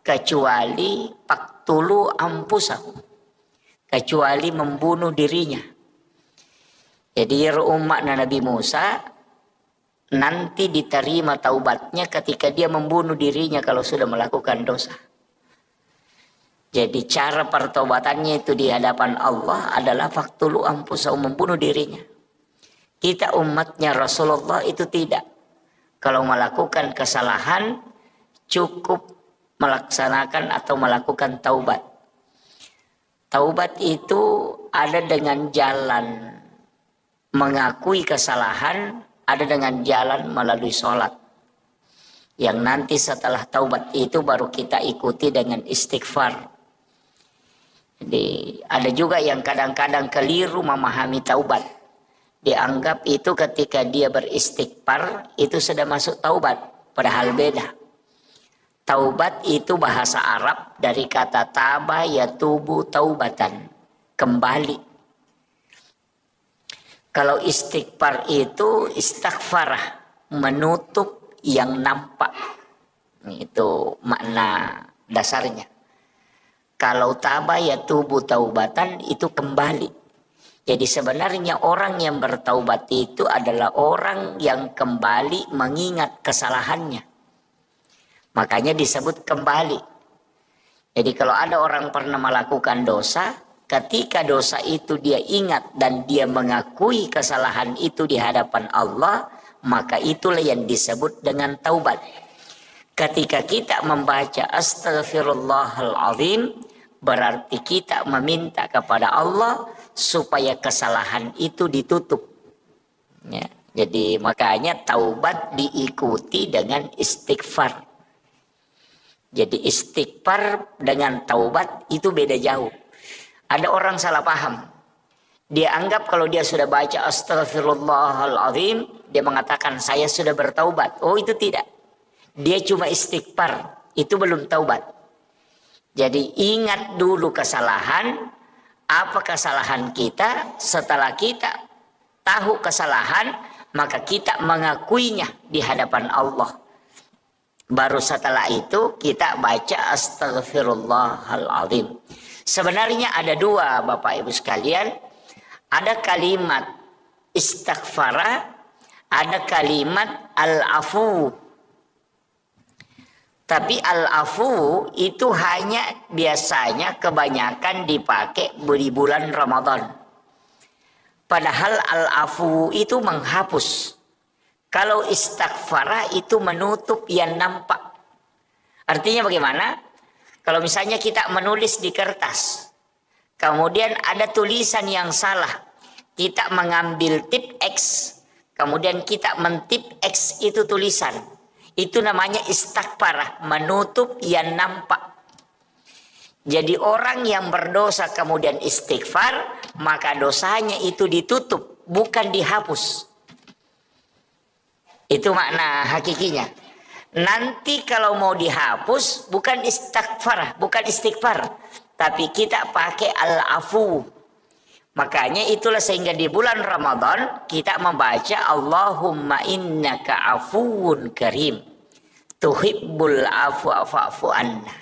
kecuali paktulu ampusahu, kecuali membunuh dirinya. Jadi umat Nabi Musa nanti diterima taubatnya ketika dia membunuh dirinya kalau sudah melakukan dosa. Jadi cara pertobatannya itu di hadapan Allah adalah faktulu ampusahu, membunuh dirinya. Kita umatnya Rasulullah itu tidak. Kalau melakukan kesalahan cukup melaksanakan atau melakukan taubat. Taubat itu ada dengan jalan mengakui kesalahan, ada dengan jalan melalui sholat. Yang nanti setelah taubat itu baru kita ikuti dengan istighfar. Jadi ada juga yang kadang-kadang keliru memahami taubat. Dianggap itu ketika dia beristighfar itu sudah masuk taubat. Padahal beda. Taubat itu bahasa Arab dari kata taba yatubu taubatan. Kembali. Kalau istighfar itu istighfarah. Menutup yang nampak. Itu makna dasarnya. Kalau taba yatubu taubatan itu kembali. Jadi sebenarnya orang yang bertaubat itu adalah orang yang kembali mengingat kesalahannya. Makanya disebut kembali. Jadi kalau ada orang pernah melakukan dosa, ketika dosa itu dia ingat dan dia mengakui kesalahan itu di hadapan Allah, maka itulah yang disebut dengan taubat. Ketika kita membaca Astaghfirullahaladzim, berarti kita meminta kepada Allah supaya kesalahan itu ditutup. Ya, jadi makanya taubat diikuti dengan istighfar. Jadi istighfar dengan taubat itu beda jauh. Ada orang salah paham. Dia anggap kalau dia sudah baca Astaghfirullahaladzim, dia mengatakan saya sudah bertaubat. Oh, itu tidak. Dia cuma istighfar, itu belum taubat. Jadi ingat dulu kesalahan, apa kesalahan kita. Setelah kita tahu kesalahan, maka kita mengakuinya di hadapan Allah. Baru setelah itu kita baca Astaghfirullahaladzim. Sebenarnya ada dua Bapak Ibu sekalian. Ada kalimat istighfara, ada kalimat al-afu. Tapi al-afu itu hanya biasanya kebanyakan dipakai di bulan Ramadan. Padahal al-afu itu menghapus. Kalau istighfar itu menutup yang nampak. Artinya bagaimana? Kalau misalnya kita menulis di kertas, kemudian ada tulisan yang salah. Kita mengambil tip X, kemudian kita mentip X itu tulisan. Itu namanya istighfar, menutup yang nampak. Jadi orang yang berdosa kemudian istighfar, maka dosanya itu ditutup, bukan dihapus. Itu makna hakikinya. Nanti kalau mau dihapus, bukan istighfar, bukan istighfar, tapi kita pakai al-afu. Makanya itulah sehingga di bulan Ramadan kita membaca Allahumma innaka afuwun karim tuhibbul afwa fa'fu anna.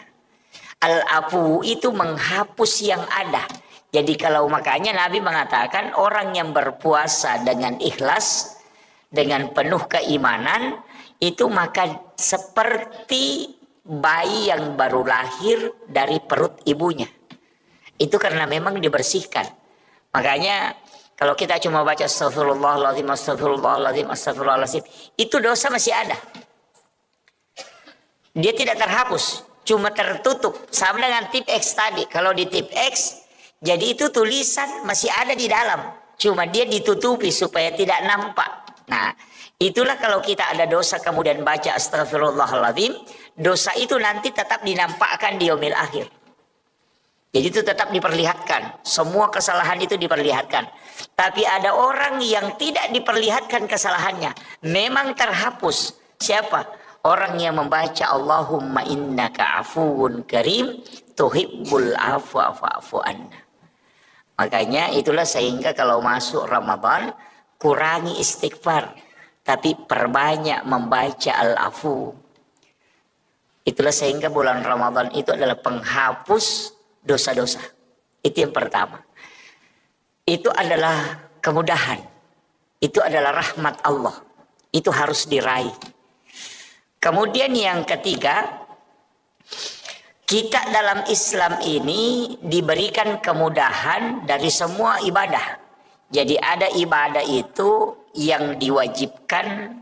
Al-afu itu menghapus yang ada. Jadi kalau makanya Nabi mengatakan orang yang berpuasa dengan ikhlas, dengan penuh keimanan, itu maka seperti bayi yang baru lahir dari perut ibunya. Itu karena memang dibersihkan. Makanya Kalau kita cuma baca astagfirullahaladzim, astagfirullahaladzim, astagfirullahaladzim, itu dosa masih ada. Dia tidak terhapus, cuma tertutup. Sama dengan tip X tadi. Kalau di tip X, jadi itu tulisan masih ada di dalam. Cuma dia ditutupi supaya tidak nampak. Nah, itulah kalau kita ada dosa kemudian baca astagfirullahaladzim, dosa itu nanti tetap dinampakkan di yaumil akhir. Jadi itu tetap diperlihatkan. Semua kesalahan itu diperlihatkan. Tapi ada orang yang tidak diperlihatkan kesalahannya. Memang terhapus. Siapa? Orang yang membaca Allahumma innaka afuwun karim tuhibbul afwa fa'fu anna. Makanya itulah sehingga kalau masuk Ramadan kurangi istighfar. Tapi perbanyak membaca al-afu. Itulah sehingga bulan Ramadan itu adalah penghapus dosa-dosa. Itu yang pertama. Itu adalah kemudahan. Itu adalah rahmat Allah. Itu harus diraih. Kemudian yang ketiga, kita dalam Islam ini diberikan kemudahan dari semua ibadah. Jadi ada ibadah itu yang diwajibkan,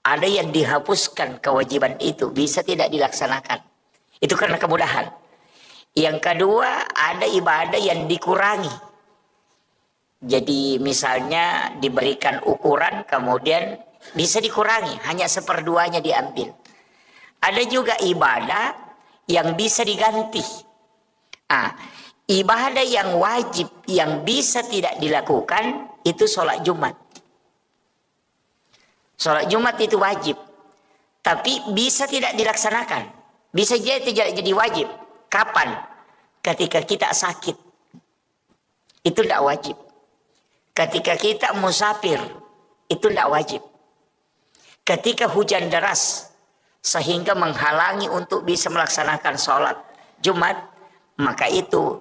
ada yang dihapuskan kewajiban itu, bisa tidak dilaksanakan. Itu karena kemudahan. Yang kedua, ada ibadah yang dikurangi. Jadi misalnya diberikan ukuran, kemudian bisa dikurangi, hanya seperduanya diambil. Ada juga ibadah yang bisa diganti. Ibadah yang wajib, yang bisa tidak dilakukan, itu sholat Jumat. Sholat Jumat itu wajib, tapi bisa tidak dilaksanakan. Bisa jadi wajib. Kapan? Ketika kita sakit. Itu tidak wajib. Ketika kita musafir. Itu tidak wajib. Ketika hujan deras. Sehingga menghalangi untuk bisa melaksanakan sholat Jumat. Maka itu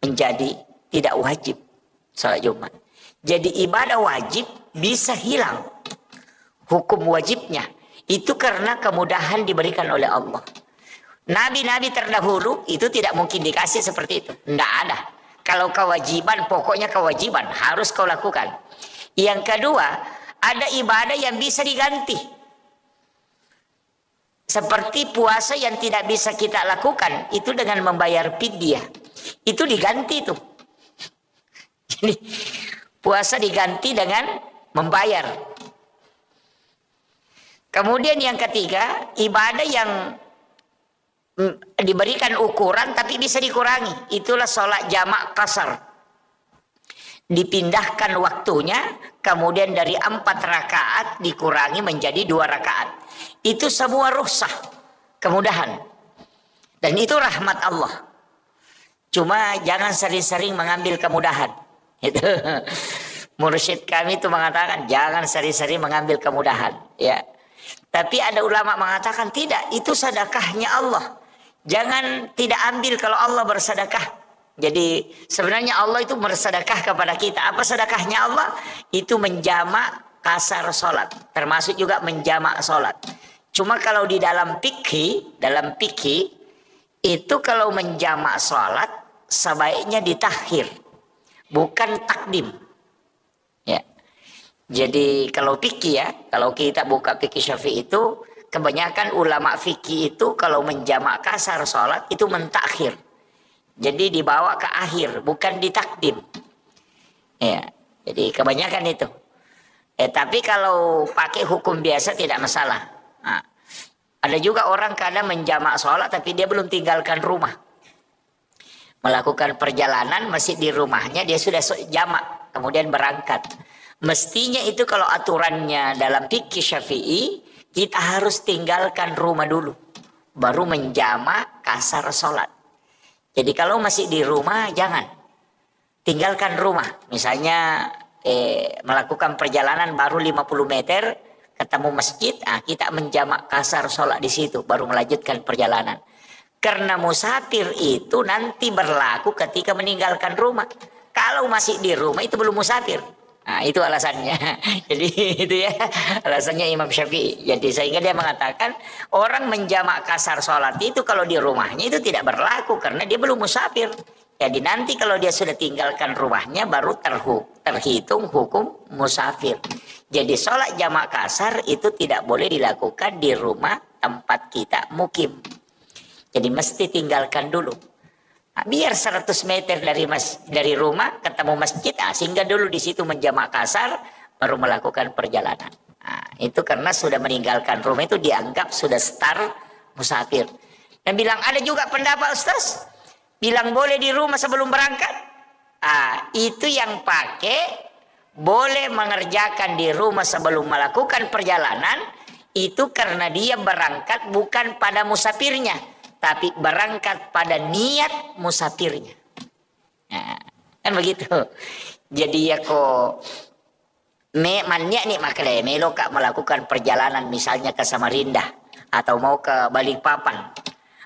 menjadi tidak wajib sholat Jumat. Jadi ibadah wajib bisa hilang. Hukum wajibnya. Itu karena kemudahan diberikan oleh Allah. Nabi-nabi terdahulu itu tidak mungkin dikasih seperti itu. Tidak ada. Kalau kewajiban, pokoknya kewajiban. Harus kau lakukan. Yang kedua, ada ibadah yang bisa diganti. Seperti puasa yang tidak bisa kita lakukan. Itu dengan membayar fidyah. Itu diganti tuh. Jadi puasa diganti dengan membayar. Kemudian yang ketiga, ibadah yang diberikan ukuran tapi bisa dikurangi. Itulah sholat jamak qasar. Dipindahkan waktunya, kemudian dari 4 rakaat dikurangi menjadi 2 rakaat. Itu semua rukhsah, kemudahan. Dan itu rahmat Allah. Cuma jangan sering-sering mengambil kemudahan. Itu mursyid kami itu mengatakan jangan sering-sering mengambil kemudahan, ya. Tapi ada ulama mengatakan tidak, itu sedekahnya Allah. Jangan tidak ambil kalau Allah bersedekah. Jadi sebenarnya Allah itu bersedekah kepada kita. Apa sedekahnya Allah? Itu menjamak kasar sholat. Termasuk juga menjamak sholat. Cuma kalau di dalam fikih, itu kalau menjamak sholat sebaiknya ditakhir, bukan takdim. Ya. Jadi kalau fikih ya, kalau kita buka fikih Syafi'i itu, kebanyakan ulama fikih itu kalau menjamak kasar sholat itu mentakhir. Jadi dibawa ke akhir, bukan ditakdim. Ya, jadi kebanyakan itu. Tapi kalau pakai hukum biasa tidak masalah. Nah, ada juga orang kadang menjamak sholat tapi dia belum tinggalkan rumah. Melakukan perjalanan masih di rumahnya, dia sudah jamak, kemudian berangkat. Mestinya itu kalau aturannya dalam fikih Syafi'i, kita harus tinggalkan rumah dulu, baru menjamak kasar sholat. Jadi kalau masih di rumah, jangan. Tinggalkan rumah. Misalnya melakukan perjalanan baru 50 meter, ketemu masjid, kita menjamak kasar sholat di situ, baru melanjutkan perjalanan. Karena musafir itu nanti berlaku ketika meninggalkan rumah. Kalau masih di rumah itu belum musafir. Nah, itu alasannya. Jadi itu ya alasannya Imam Syafi'i. Jadi sehingga dia mengatakan orang menjamak kasar sholat itu kalau di rumahnya itu tidak berlaku karena dia belum musafir. Jadi nanti kalau dia sudah tinggalkan rumahnya baru terhitung hukum musafir. Jadi sholat jamak kasar itu tidak boleh dilakukan di rumah tempat kita mukim. Jadi mesti tinggalkan dulu. Nah, biar 100 meter dari rumah ketemu masjid, singgah dulu di situ menjamak kasar, baru melakukan perjalanan. Nah, itu karena sudah meninggalkan rumah itu dianggap sudah start musafir. Dan bilang ada juga pendapat Ustaz, bilang boleh di rumah sebelum berangkat. Itu yang pakai boleh mengerjakan di rumah sebelum melakukan perjalanan, itu karena dia berangkat bukan pada musafirnya, tapi berangkat pada niat musafirnya. Nah, kan begitu. Jadi ya kok mannya nih makanya melo kak melakukan perjalanan misalnya ke Samarinda atau mau ke Balikpapan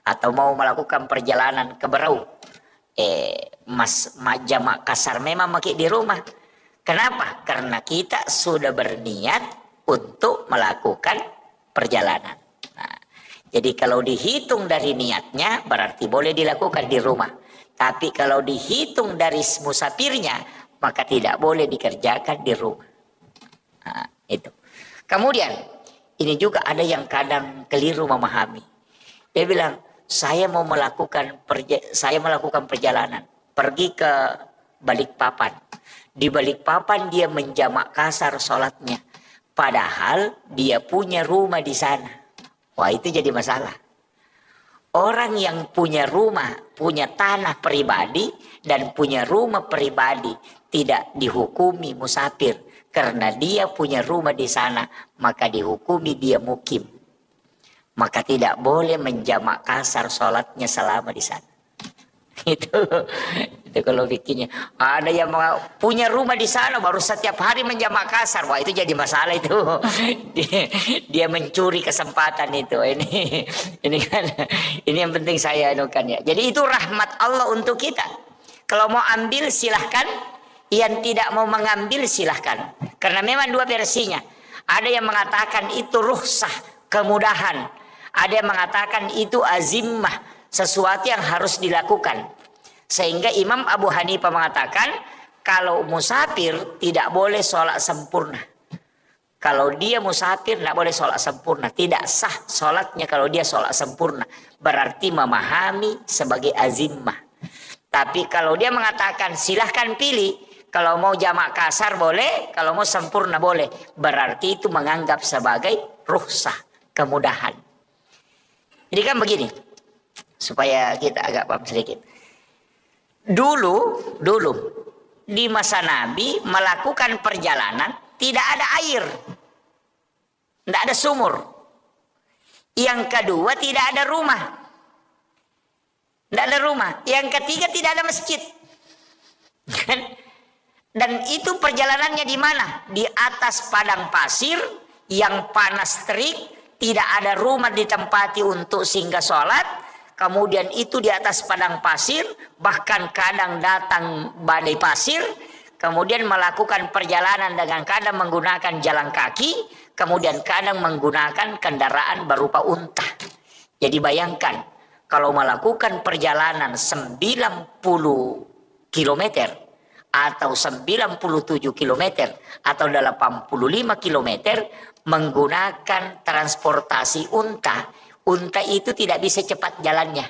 atau mau melakukan perjalanan ke Berau. Jamak kasar memang pakai di rumah. Kenapa? Karena kita sudah berniat untuk melakukan perjalanan. Nah, jadi kalau dihitung dari niatnya berarti boleh dilakukan di rumah. Tapi kalau dihitung dari musafirnya maka tidak boleh dikerjakan di rumah. Nah, itu. Kemudian ini juga ada yang kadang keliru memahami. Dia bilang, saya melakukan perjalanan pergi ke Balikpapan. Di Balikpapan dia menjamak kasar sholatnya, padahal dia punya rumah di sana. Wah, itu jadi masalah. Orang yang punya rumah, punya tanah pribadi dan punya rumah pribadi tidak dihukumi musafir karena dia punya rumah di sana, maka dihukumi dia mukim. Maka tidak boleh menjamak kasar sholatnya selama di sana. Itu kalau bikinnya. Ada yang punya rumah di sana baru setiap hari menjamak kasar. Wah, itu jadi masalah itu. Dia mencuri kesempatan itu. Ini kan, ini yang penting saya anukan ya. Jadi itu rahmat Allah untuk kita. Kalau mau ambil silahkan. Yang tidak mau mengambil silahkan. Karena memang dua versinya. Ada yang mengatakan itu rukhsah, kemudahan. Ada yang mengatakan itu azimah, sesuatu yang harus dilakukan. Sehingga Imam Abu Hanifah mengatakan kalau musafir tidak boleh sholat sempurna. Kalau dia musafir tidak boleh sholat sempurna, tidak sah sholatnya kalau dia sholat sempurna. Berarti memahami sebagai azimah. Tapi kalau dia mengatakan silahkan pilih, kalau mau jamak kasar boleh, kalau mau sempurna boleh. Berarti itu menganggap sebagai rukhsah, kemudahan. Jadi kan begini, supaya kita agak paham sedikit. Dulu di masa Nabi melakukan perjalanan tidak ada air, tidak ada sumur. Yang kedua tidak ada rumah, tidak ada rumah. Yang ketiga tidak ada masjid. Dan itu perjalanannya di mana? Di atas padang pasir yang panas terik. Tidak ada rumah ditempati untuk singgah sholat. Kemudian itu di atas padang pasir. Bahkan kadang datang badai pasir. Kemudian melakukan perjalanan dengan kadang menggunakan jalan kaki. Kemudian kadang menggunakan kendaraan berupa unta. Jadi bayangkan. Kalau melakukan perjalanan 90 km. Atau 97 km. Atau 85 km. Menggunakan transportasi unta. Unta itu tidak bisa cepat jalannya.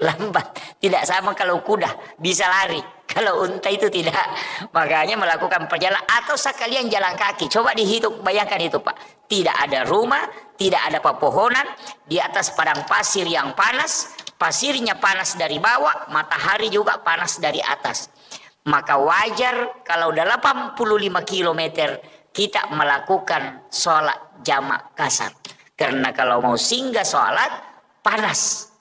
Lambat. Tidak sama kalau kuda. Bisa lari. Kalau unta itu tidak. Makanya melakukan perjalanan. Atau sekalian jalan kaki. Coba dihitung. Bayangkan itu Pak. Tidak ada rumah. Tidak ada pepohonan. Di atas padang pasir yang panas. Pasirnya panas dari bawah. Matahari juga panas dari atas. Maka wajar kalau 85 km kita melakukan sholat jamak kasar. Karena kalau mau singgah sholat, panas.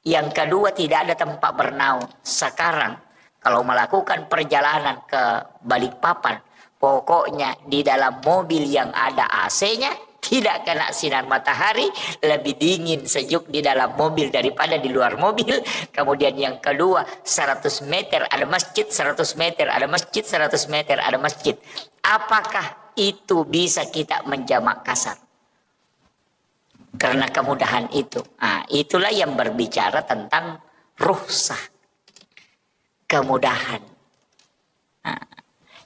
Yang kedua tidak ada tempat bernaung. Sekarang kalau melakukan perjalanan ke Balikpapan, pokoknya di dalam mobil yang ada AC-nya, tidak kena sinar matahari, lebih dingin sejuk di dalam mobil daripada di luar mobil. Kemudian yang kedua, 100 meter ada masjid, 100 meter ada masjid, 100 meter ada masjid. Apakah itu bisa kita menjamak kasar? Karena kemudahan itu. Itulah yang berbicara tentang rukhsah. kemudahan. Nah,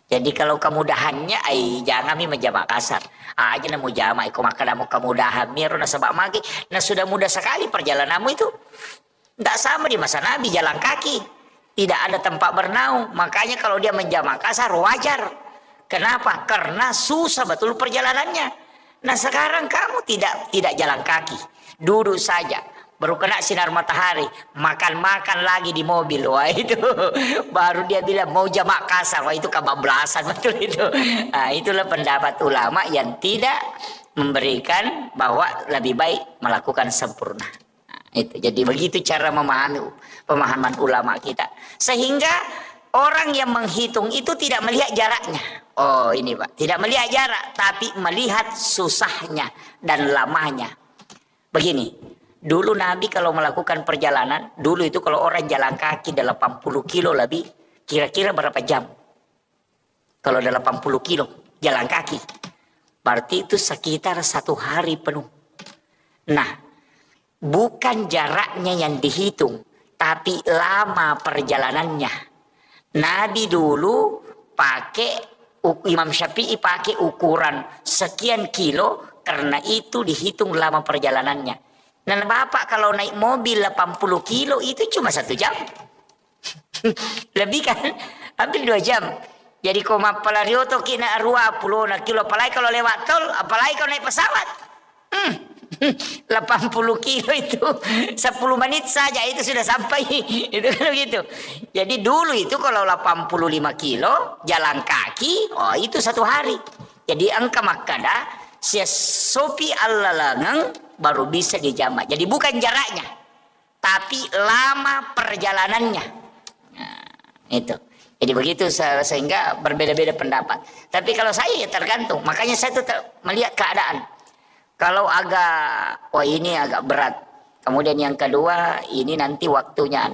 jadi kalau kemudahannya, jangan mi menjamak kasar. Aja namu jamak, iko makadamu kemudahan miro na sabak magi. Nah sudah mudah sekali perjalananmu itu. Tidak sama di masa Nabi jalan kaki. Tidak ada tempat bernaung. Makanya kalau dia menjamak kasar wajar. Kenapa? Karena susah betul perjalanannya. Nah sekarang kamu tidak jalan kaki. Duduk saja. Baru kena sinar matahari, makan-makan lagi di mobil. Wah itu baru dia bilang mau jamak kasar. Wah itu kebablasan betul itu. Nah, itulah pendapat ulama yang tidak memberikan bahwa lebih baik melakukan sempurna. Nah, itu jadi begitu cara memahami pemahaman ulama kita. Sehingga orang yang menghitung itu tidak melihat jaraknya. Oh ini Pak, tidak melihat jarak, tapi melihat susahnya dan lamanya. Begini. Dulu Nabi kalau melakukan perjalanan, dulu itu kalau orang jalan kaki 80 kilo lebih, kira-kira berapa jam? Kalau 80 kilo jalan kaki, berarti itu sekitar 1 hari penuh. Nah, bukan jaraknya yang dihitung, tapi lama perjalanannya. Nabi dulu Imam Syafi'i pakai ukuran sekian kilo, karena itu dihitung lama perjalanannya. Dan Bapak kalau naik mobil 80 kilo itu cuma 1 jam. Lebih kan? Hampir 2 jam. Jadi koma palarioto kina 20 kilo. Apalagi kalau lewat tol, apalagi kalau naik pesawat. 80 kilo itu 10 menit saja itu sudah sampai. Itu kan begitu. Jadi dulu itu kalau 85 kilo jalan kaki, oh itu 1 hari. Jadi angka makada sia sopi allalangang baru bisa dijamak. Jadi bukan jaraknya, tapi lama perjalanannya. Nah, itu. Jadi begitu sehingga berbeda-beda pendapat. Tapi kalau saya ya tergantung. Makanya saya tetap melihat keadaan. Kalau ini agak berat. Kemudian yang kedua, ini nanti waktunya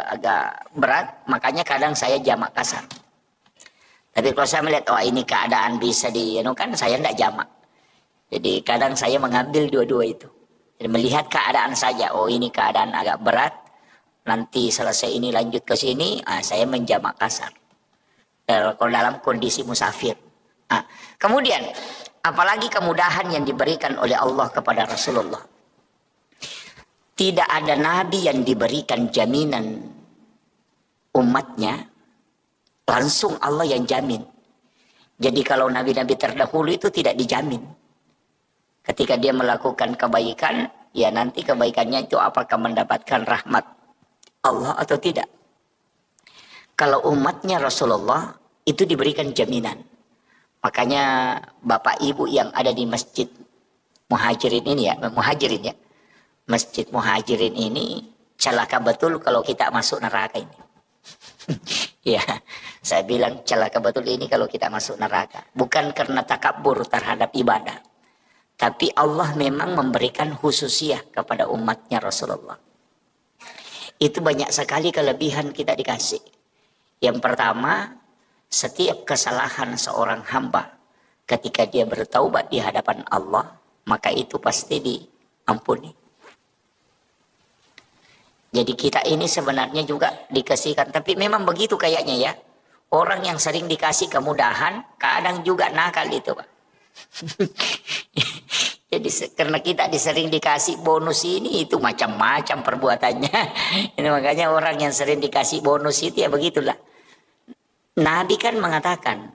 agak berat. Makanya kadang saya jamak kasar. Tapi kalau saya melihat, ini keadaan bisa kan saya tidak jamak. Jadi kadang saya mengambil dua-dua itu. Jadi melihat keadaan saja. Oh ini keadaan agak berat. Nanti selesai ini lanjut ke sini. Saya menjamak kasar. Kalau dalam kondisi musafir. Kemudian apalagi kemudahan yang diberikan oleh Allah kepada Rasulullah. Tidak ada nabi yang diberikan jaminan umatnya. Langsung Allah yang jamin. Jadi kalau nabi-nabi terdahulu itu tidak dijamin. Ketika dia melakukan kebaikan, ya nanti kebaikannya itu apakah mendapatkan rahmat Allah atau tidak. Kalau umatnya Rasulullah itu diberikan jaminan. Makanya Bapak Ibu yang ada di masjid Muhajirin ini ya, Masjid Muhajirin ini celaka betul kalau kita masuk neraka ini. Ya, saya bilang celaka betul ini kalau kita masuk neraka. Bukan karena takabur terhadap ibadah. Tapi Allah memang memberikan khususiah kepada umatnya Rasulullah. Itu banyak sekali kelebihan kita dikasih. Yang pertama, setiap kesalahan seorang hamba ketika dia bertaubat di hadapan Allah, maka itu pasti diampuni. Jadi kita ini sebenarnya juga dikasihkan. Tapi memang begitu kayaknya ya. Orang yang sering dikasih kemudahan, kadang juga nakal itu Pak. Jadi karena kita sering dikasih bonus ini, itu macam-macam perbuatannya. Ini makanya orang yang sering dikasih bonus itu ya begitulah. Nabi kan mengatakan,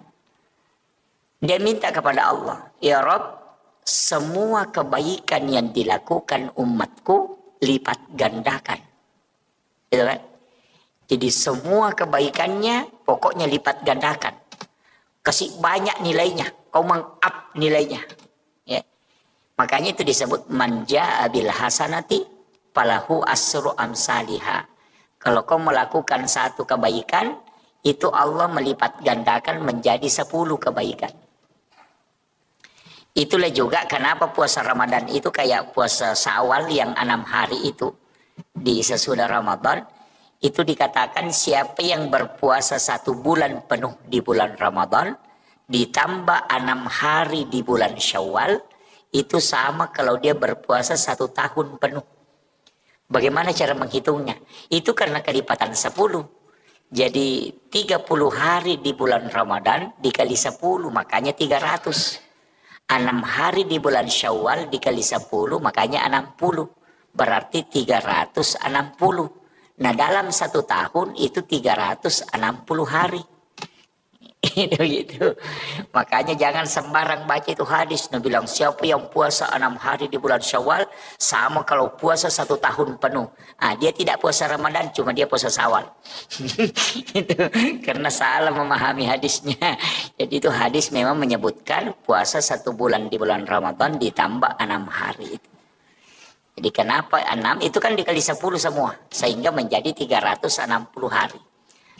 dia minta kepada Allah, ya Rob, semua kebaikan yang dilakukan umatku lipat gandakan. Gitu kan? Jadi semua kebaikannya pokoknya lipat gandakan. Kasih banyak nilainya, kau meng-up nilainya. Ya. Makanya itu disebut manja bil hasanati falahu asru amsalihha. Kalau kau melakukan satu kebaikan, itu Allah melipat gandakan menjadi 10 kebaikan. Itulah juga kenapa puasa Ramadan itu kayak puasa Syawal yang 6 hari itu. Di sesudah Ramadan itu dikatakan siapa yang berpuasa 1 bulan penuh di bulan Ramadan ditambah 6 hari di bulan Syawal itu sama kalau dia berpuasa 1 tahun penuh. Bagaimana cara menghitungnya? Itu karena kelipatan 10. Jadi 30 hari di bulan Ramadan dikali 10 makanya 300. 6 hari di bulan Syawal dikali 10 makanya 60. Berarti 360. Nah dalam 1 tahun itu 360 hari. Itu gitu. Makanya jangan sembarang baca itu hadis. Nabi bilang siapa yang puasa 6 hari di bulan Syawal sama kalau puasa 1 tahun penuh. Dia tidak puasa Ramadan, cuma dia puasa Syawal. Itu karena salah memahami hadisnya. Jadi itu hadis memang menyebutkan puasa 1 bulan di bulan Ramadan ditambah 6 hari itu. Jadi kenapa 6 itu kan dikali 10 semua sehingga menjadi 360 hari.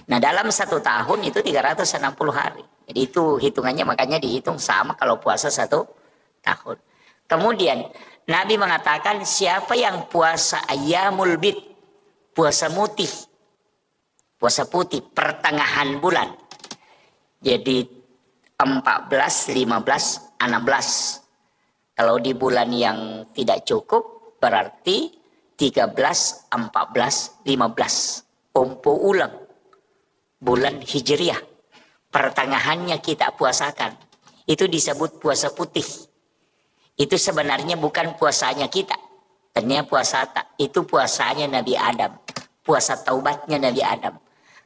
Nah dalam 1 tahun itu 360 hari. Jadi itu hitungannya makanya dihitung sama kalau puasa 1 tahun. Kemudian Nabi mengatakan siapa yang puasa ayyamul bid, puasa putih pertengahan bulan. Jadi 14, 15, 16. Kalau di bulan yang tidak cukup berarti 13, 14, 15. Ompo ulang. Bulan Hijriah. Pertengahannya kita puasakan. Itu disebut puasa putih. Itu sebenarnya bukan puasanya kita. Ternyata itu puasanya Nabi Adam. Puasa taubatnya Nabi Adam.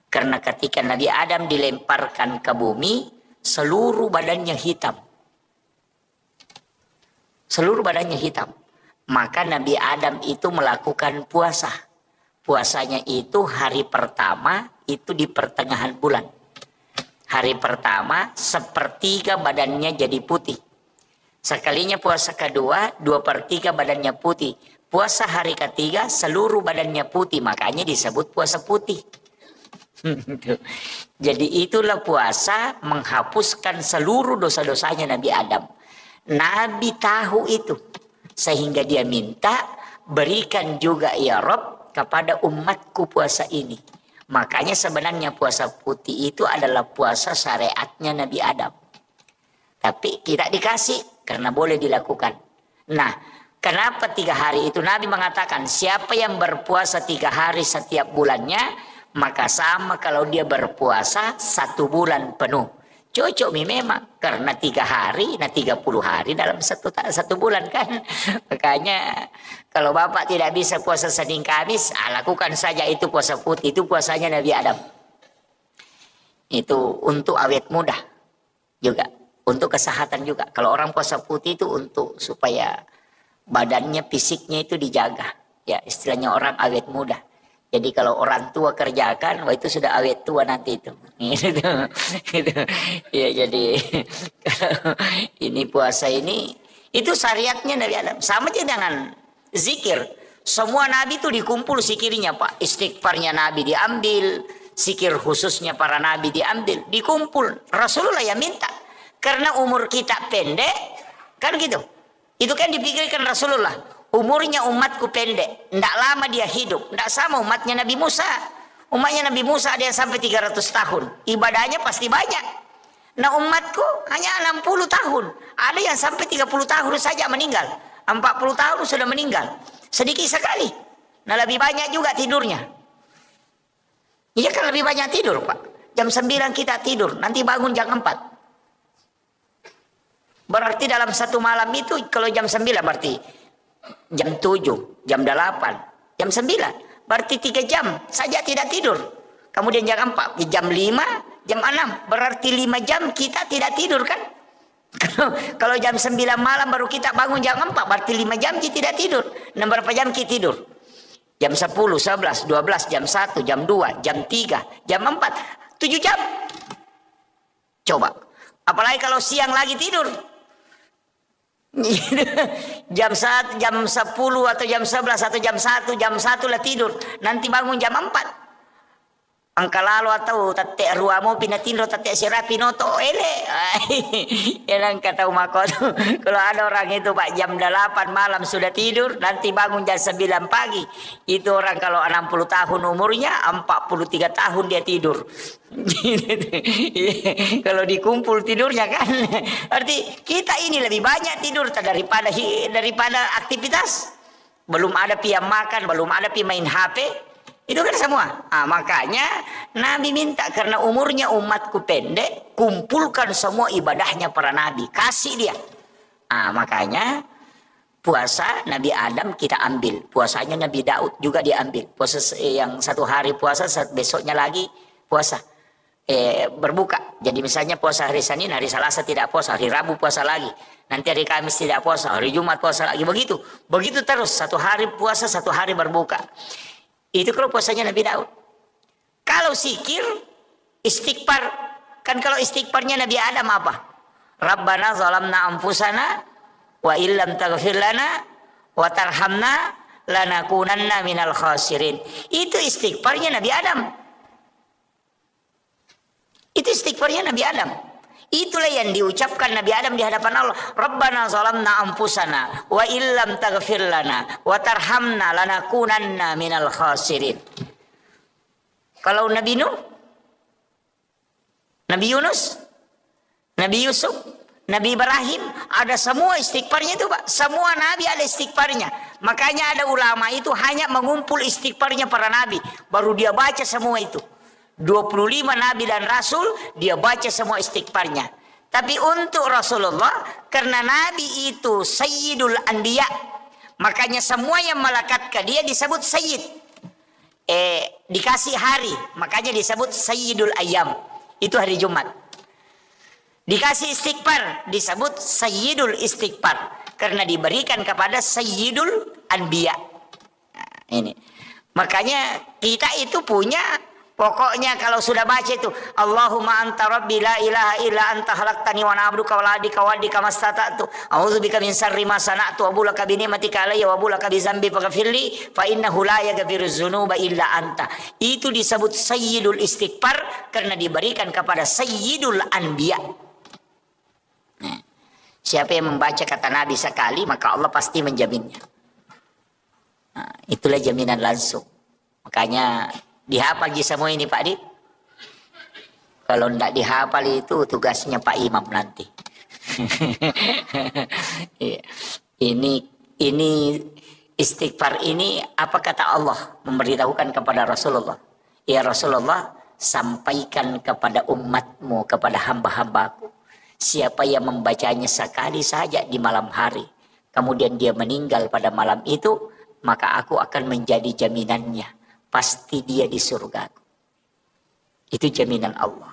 Karena ketika Nabi Adam dilemparkan ke bumi, seluruh badannya hitam. Seluruh badannya hitam. Maka Nabi Adam itu melakukan puasa. Puasanya itu hari pertama itu di pertengahan bulan. Hari pertama sepertiga badannya jadi putih. Sekalinya puasa kedua 2/3 badannya putih. Puasa hari ketiga seluruh badannya putih. Makanya disebut puasa putih. Jadi itulah puasa menghapuskan seluruh dosa-dosanya Nabi Adam. Nabi tahu itu. Sehingga dia minta berikan juga ya Rob kepada umatku puasa ini. Makanya sebenarnya puasa putih itu adalah puasa syariatnya Nabi Adam. Tapi tidak dikasih karena boleh dilakukan. Nah, kenapa 3 hari itu? Nabi mengatakan siapa yang berpuasa 3 hari setiap bulannya, maka sama kalau dia berpuasa 1 bulan penuh. Cocok memang karena 3 hari, nah 30 hari dalam satu bulan kan. Makanya kalau Bapak tidak bisa puasa Senin Kamis, lakukan saja itu puasa putih. Itu puasanya Nabi Adam. Itu untuk awet muda juga. Untuk kesehatan juga. Kalau orang puasa putih itu untuk supaya badannya, fisiknya itu dijaga. Ya istilahnya orang awet muda. Jadi kalau orang tua kerjakan, wah itu sudah awet tua nanti itu. Gitu. Ya jadi ini puasa ini itu syariatnya Nabi Adam. Sama aja dengan zikir. Semua nabi itu dikumpul zikirnya Pak. Istighfarnya Nabi diambil, zikir khususnya para nabi diambil, dikumpul. Rasulullah yang minta. Karena umur kita pendek, kan gitu. Itu kan dipikirkan Rasulullah. Umurnya umatku pendek, tidak lama dia hidup, tidak sama umatnya Nabi Musa. Umatnya Nabi Musa ada yang sampai 300 tahun, ibadahnya pasti banyak. Nah umatku hanya 60 tahun, ada yang sampai 30 tahun saja meninggal, 40 tahun sudah meninggal, sedikit sekali. Nah lebih banyak juga tidurnya. Iya kan lebih banyak tidur Pak, jam 9 kita tidur, nanti bangun jam 4. Berarti dalam 1 malam itu kalau jam 9 berarti jam 7, jam 8, jam 9. Berarti 3 jam saja tidak tidur. Kemudian jam 4, jam 5, jam 6. Berarti 5 jam kita tidak tidur kan? Kalau jam 9 malam baru kita bangun jam 4. Berarti 5 jam kita tidak tidur. Nah berapa jam kita tidur? Jam 10, 11, 12, jam 1, jam 2, jam 3, jam 4. 7 jam. Coba. Apalagi kalau siang lagi tidur. Jam 1, jam 10 atau jam 11 atau jam 1, jam 1 lah tidur. Nanti bangun jam 4. Angka lalu atau tatek ruamo pinatindo tatek sirapi noto ele. Yang kata umako tuh. Kalau ada orang itu Pak jam 8 malam sudah tidur, nanti bangun jam 9 pagi. Itu orang kalau 60 tahun umurnya, 43 tahun dia tidur. Kalau dikumpul tidurnya kan. Berarti kita ini lebih banyak tidur daripada aktivitas. Belum ada pi makan, belum ada pi main HP. Itu kan semua. Makanya Nabi minta, karena umurnya umatku pendek, kumpulkan semua ibadahnya para nabi, kasih dia. Makanya puasa Nabi Adam kita ambil, puasanya Nabi Daud juga diambil. Puasa yang 1 hari puasa, besoknya lagi puasa. Berbuka. Jadi misalnya puasa hari Senin, hari Selasa tidak puasa, hari Rabu puasa lagi, nanti hari Kamis tidak puasa, hari Jumat puasa lagi, begitu. Begitu terus, 1 hari puasa, 1 hari berbuka. Itu kalau puasanya Nabi Daud. Kalau zikir, istighfar, kan kalau istighfarnya Nabi Adam apa? Rabbana zalamna anfusana wa illam taghfir lana wa tarhamna lanakunanna minal khasirin. Itu istighfarnya Nabi Adam. Itu istighfarnya Nabi Adam. Itulah yang diucapkan Nabi Adam di hadapan Allah. Rabbana zalamna anfusana wa illam taghfir lana wa tarhamna lanakunanna minal khasirin. Kalau Nabi Nuh, Nabi Yunus, Nabi Yusuf, Nabi Ibrahim, ada semua istighfarnya itu, Pak. Semua nabi ada istighfarnya. Makanya ada ulama itu hanya mengumpul istighfarnya para nabi, baru dia baca semua itu. 25 nabi dan rasul dia baca semua istighfarnya. Tapi untuk Rasulullah, karena nabi itu sayyidul anbiya, makanya semua yang melekat ke dia disebut sayyid. Dikasih hari, makanya disebut sayyidul ayyam. Itu hari Jumat. Dikasih istighfar, disebut sayyidul istighfar, karena diberikan kepada sayyidul anbiya. Ini makanya kita itu punya, pokoknya kalau sudah baca itu Allahumma anta rabbi la ilaha illa anta khalaqtani wa ana abduka wa la adika wa adika mastata'tu a'udzubika min syarri ma sana'tu wa bulaka bi ni'matika alayya wa bulaka bi dzambi faghfirli fa innahu la yaghfiruz dzunuba illa anta. Itu disebut sayyidul istighfar karena diberikan kepada sayyidul anbiya. Siapa yang membaca kata Nabi sekali, maka Allah pasti menjaminnya. Itulah jaminan langsung. Makanya dihafal semua ini Pak Di. Kalau tidak dihafal itu tugasnya Pak Imam nanti. Ini istighfar ini apa kata Allah memberitahukan kepada Rasulullah. Ya Rasulullah, sampaikan kepada umatmu, kepada hamba-hambaku, siapa yang membacanya sekali saja di malam hari, kemudian dia meninggal pada malam itu, maka aku akan menjadi jaminannya. Pasti dia di surga. Itu jaminan Allah.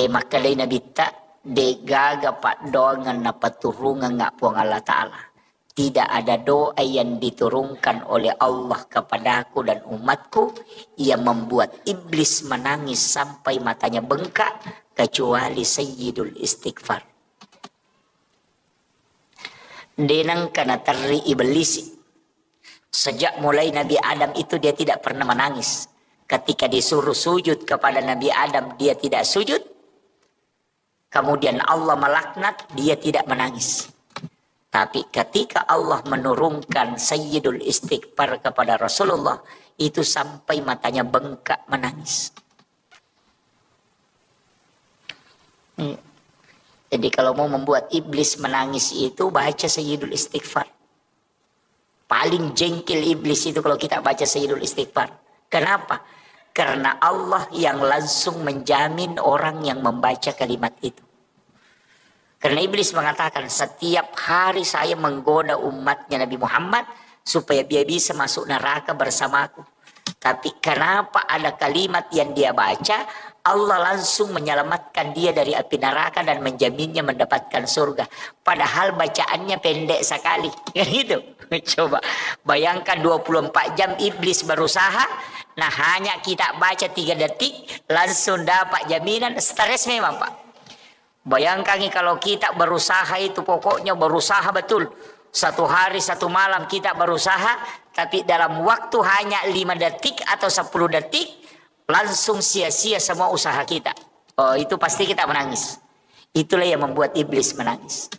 Maka lain Nabi tak degaga pak dongan napa turungan ngak puang Allah Ta'ala. Tidak ada doa yang diturunkan oleh Allah kepadaku dan umatku yang membuat iblis menangis sampai matanya bengkak, kecuali sayyidul istighfar. Denang kana tari iblis. Sejak mulai Nabi Adam itu dia tidak pernah menangis. Ketika disuruh sujud kepada Nabi Adam, dia tidak sujud. Kemudian Allah melaknat, dia tidak menangis. Tapi ketika Allah menurunkan sayyidul istighfar kepada Rasulullah, itu sampai matanya bengkak menangis. Jadi kalau mau membuat iblis menangis itu baca sayyidul istighfar. Paling jengkel iblis itu kalau kita baca sayyidul istighfar. Kenapa? Karena Allah yang langsung menjamin orang yang membaca kalimat itu. Karena iblis mengatakan setiap hari saya menggoda umatnya Nabi Muhammad supaya dia bisa masuk neraka bersamaku. Tapi kenapa ada kalimat yang dia baca, Allah langsung menyelamatkan dia dari api neraka dan menjaminnya mendapatkan surga. Padahal bacaannya pendek sekali. Gitu. Coba bayangkan 24 jam iblis berusaha. Nah hanya kita baca 3 detik langsung dapat jaminan. Stres memang Pak. Bayangkan kalau kita berusaha itu pokoknya berusaha betul. 1 hari 1 malam kita berusaha. Tapi dalam waktu hanya 5 detik atau 10 detik. Langsung sia-sia semua usaha kita. Oh itu pasti kita menangis. Itulah yang membuat iblis menangis.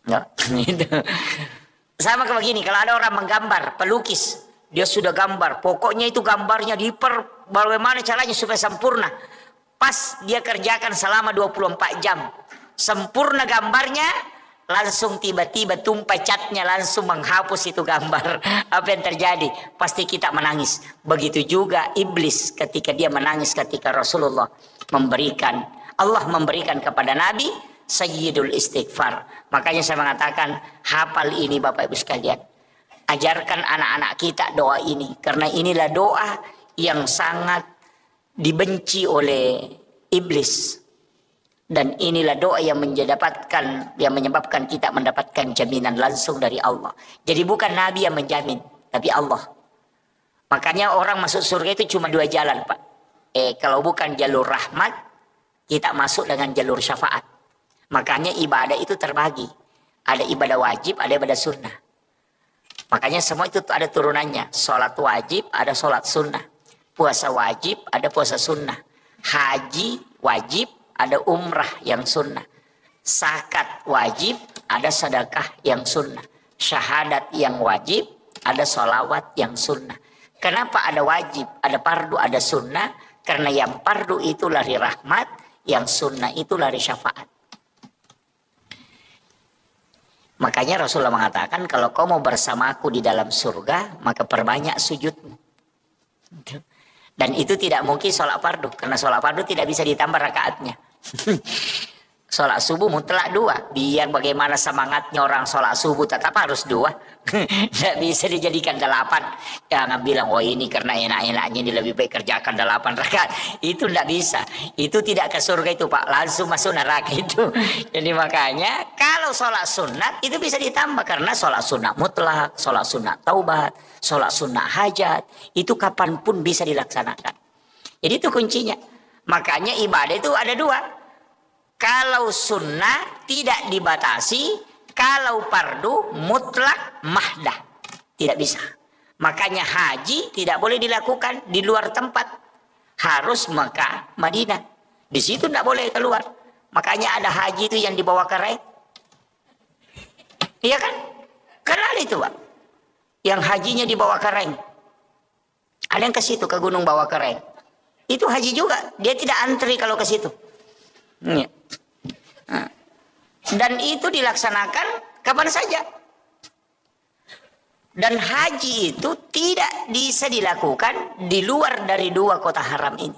Ya, itu. Sama kayak begini, kalau ada orang menggambar, pelukis. Dia sudah gambar. Pokoknya itu gambarnya bagaimana caranya supaya sempurna. Pas dia kerjakan selama 24 jam. Sempurna gambarnya. langsung tiba-tiba tumpah catnya langsung menghapus itu gambar. Apa yang terjadi? Pasti kita menangis. Begitu juga iblis ketika dia menangis ketika Rasulullah memberikan, Allah memberikan kepada Nabi Sayyidul Istighfar. Makanya saya mengatakan, hafal ini Bapak Ibu sekalian. Ajarkan anak-anak kita doa ini, karena inilah doa yang sangat dibenci oleh iblis. Dan inilah doa yang menyebabkan kita mendapatkan jaminan langsung dari Allah. Jadi bukan Nabi yang menjamin, tapi Allah. Makanya orang masuk surga itu cuma dua jalan, Pak. Kalau bukan jalur rahmat, kita masuk dengan jalur syafaat. Makanya ibadah itu terbagi. Ada ibadah wajib, ada ibadah sunnah. Makanya semua itu ada turunannya. Sholat wajib, ada sholat sunnah. Puasa wajib, ada puasa sunnah. Haji wajib, ada umrah yang sunnah. Zakat wajib, ada sedekah yang sunnah. Syahadat yang wajib, ada sholawat yang sunnah. Kenapa ada wajib, ada fardu, ada sunnah? Karena yang fardu itu lari rahmat, yang sunnah itu lari syafaat. Makanya Rasulullah mengatakan, kalau kau mau bersamaku di dalam surga, maka perbanyak sujudmu. Dan itu tidak mungkin sholat fardu, karena sholat fardu tidak bisa ditambah rakaatnya. Sholat subuh mutlak 2. Biar bagaimana semangatnya orang sholat subuh tetap harus 2. Tidak bisa dijadikan 8. Jangan bilang, oh ini karena enak-enaknya ini lebih baik kerjakan 8 rakaat. Itu tidak bisa. Itu tidak ke surga itu Pak. Langsung masuk neraka itu. Jadi makanya kalau sholat sunat itu bisa ditambah. Karena sholat sunat mutlak, sholat sunat taubat, sholat sunat hajat. Itu kapanpun bisa dilaksanakan. Jadi itu kuncinya. Makanya ibadah itu ada 2. Kalau sunnah tidak dibatasi, kalau fardu mutlak mahdah. Tidak bisa. Makanya haji tidak boleh dilakukan di luar tempat. Harus Mekah, Madinah. Di situ tidak boleh keluar. Makanya ada haji itu yang dibawa kereng. Iya kan? Kenal itu Pak. Yang hajinya dibawa kereng. Ada yang ke situ, ke gunung bawa kereng. Itu haji juga. Dia tidak antri kalau ke situ. Ya. Nah. Dan itu dilaksanakan kapan saja. Dan haji itu tidak bisa dilakukan di luar dari 2 kota haram ini.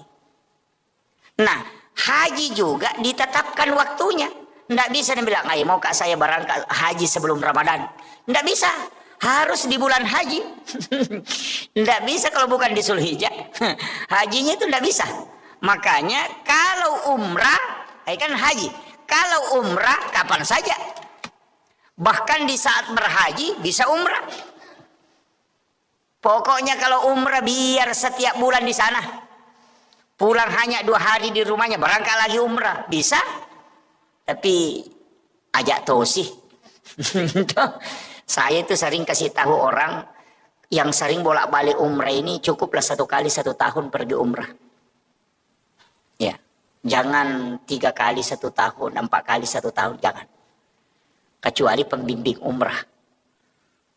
Nah, haji juga ditetapkan waktunya. Tidak bisa dibilang, ayo mau kak saya berangkat haji sebelum Ramadan. Tidak bisa. Harus di bulan haji. Tidak bisa kalau bukan di Zulhijjah. Hajinya itu tidak bisa. Makanya kalau umrah, kan haji. Kalau umrah kapan saja. Bahkan di saat berhaji bisa umrah. Pokoknya kalau umrah biar setiap bulan di sana. Pulang hanya 2 hari di rumahnya, berangkat lagi umrah. Bisa. Tapi ajak tosih. Saya itu sering kasih tahu orang yang sering bolak-balik umrah ini, cukuplah 1 kali 1 tahun pergi umrah. Ya. Jangan 3 kali 1 tahun, 4 kali 1 tahun, jangan. Kecuali pembimbing umrah.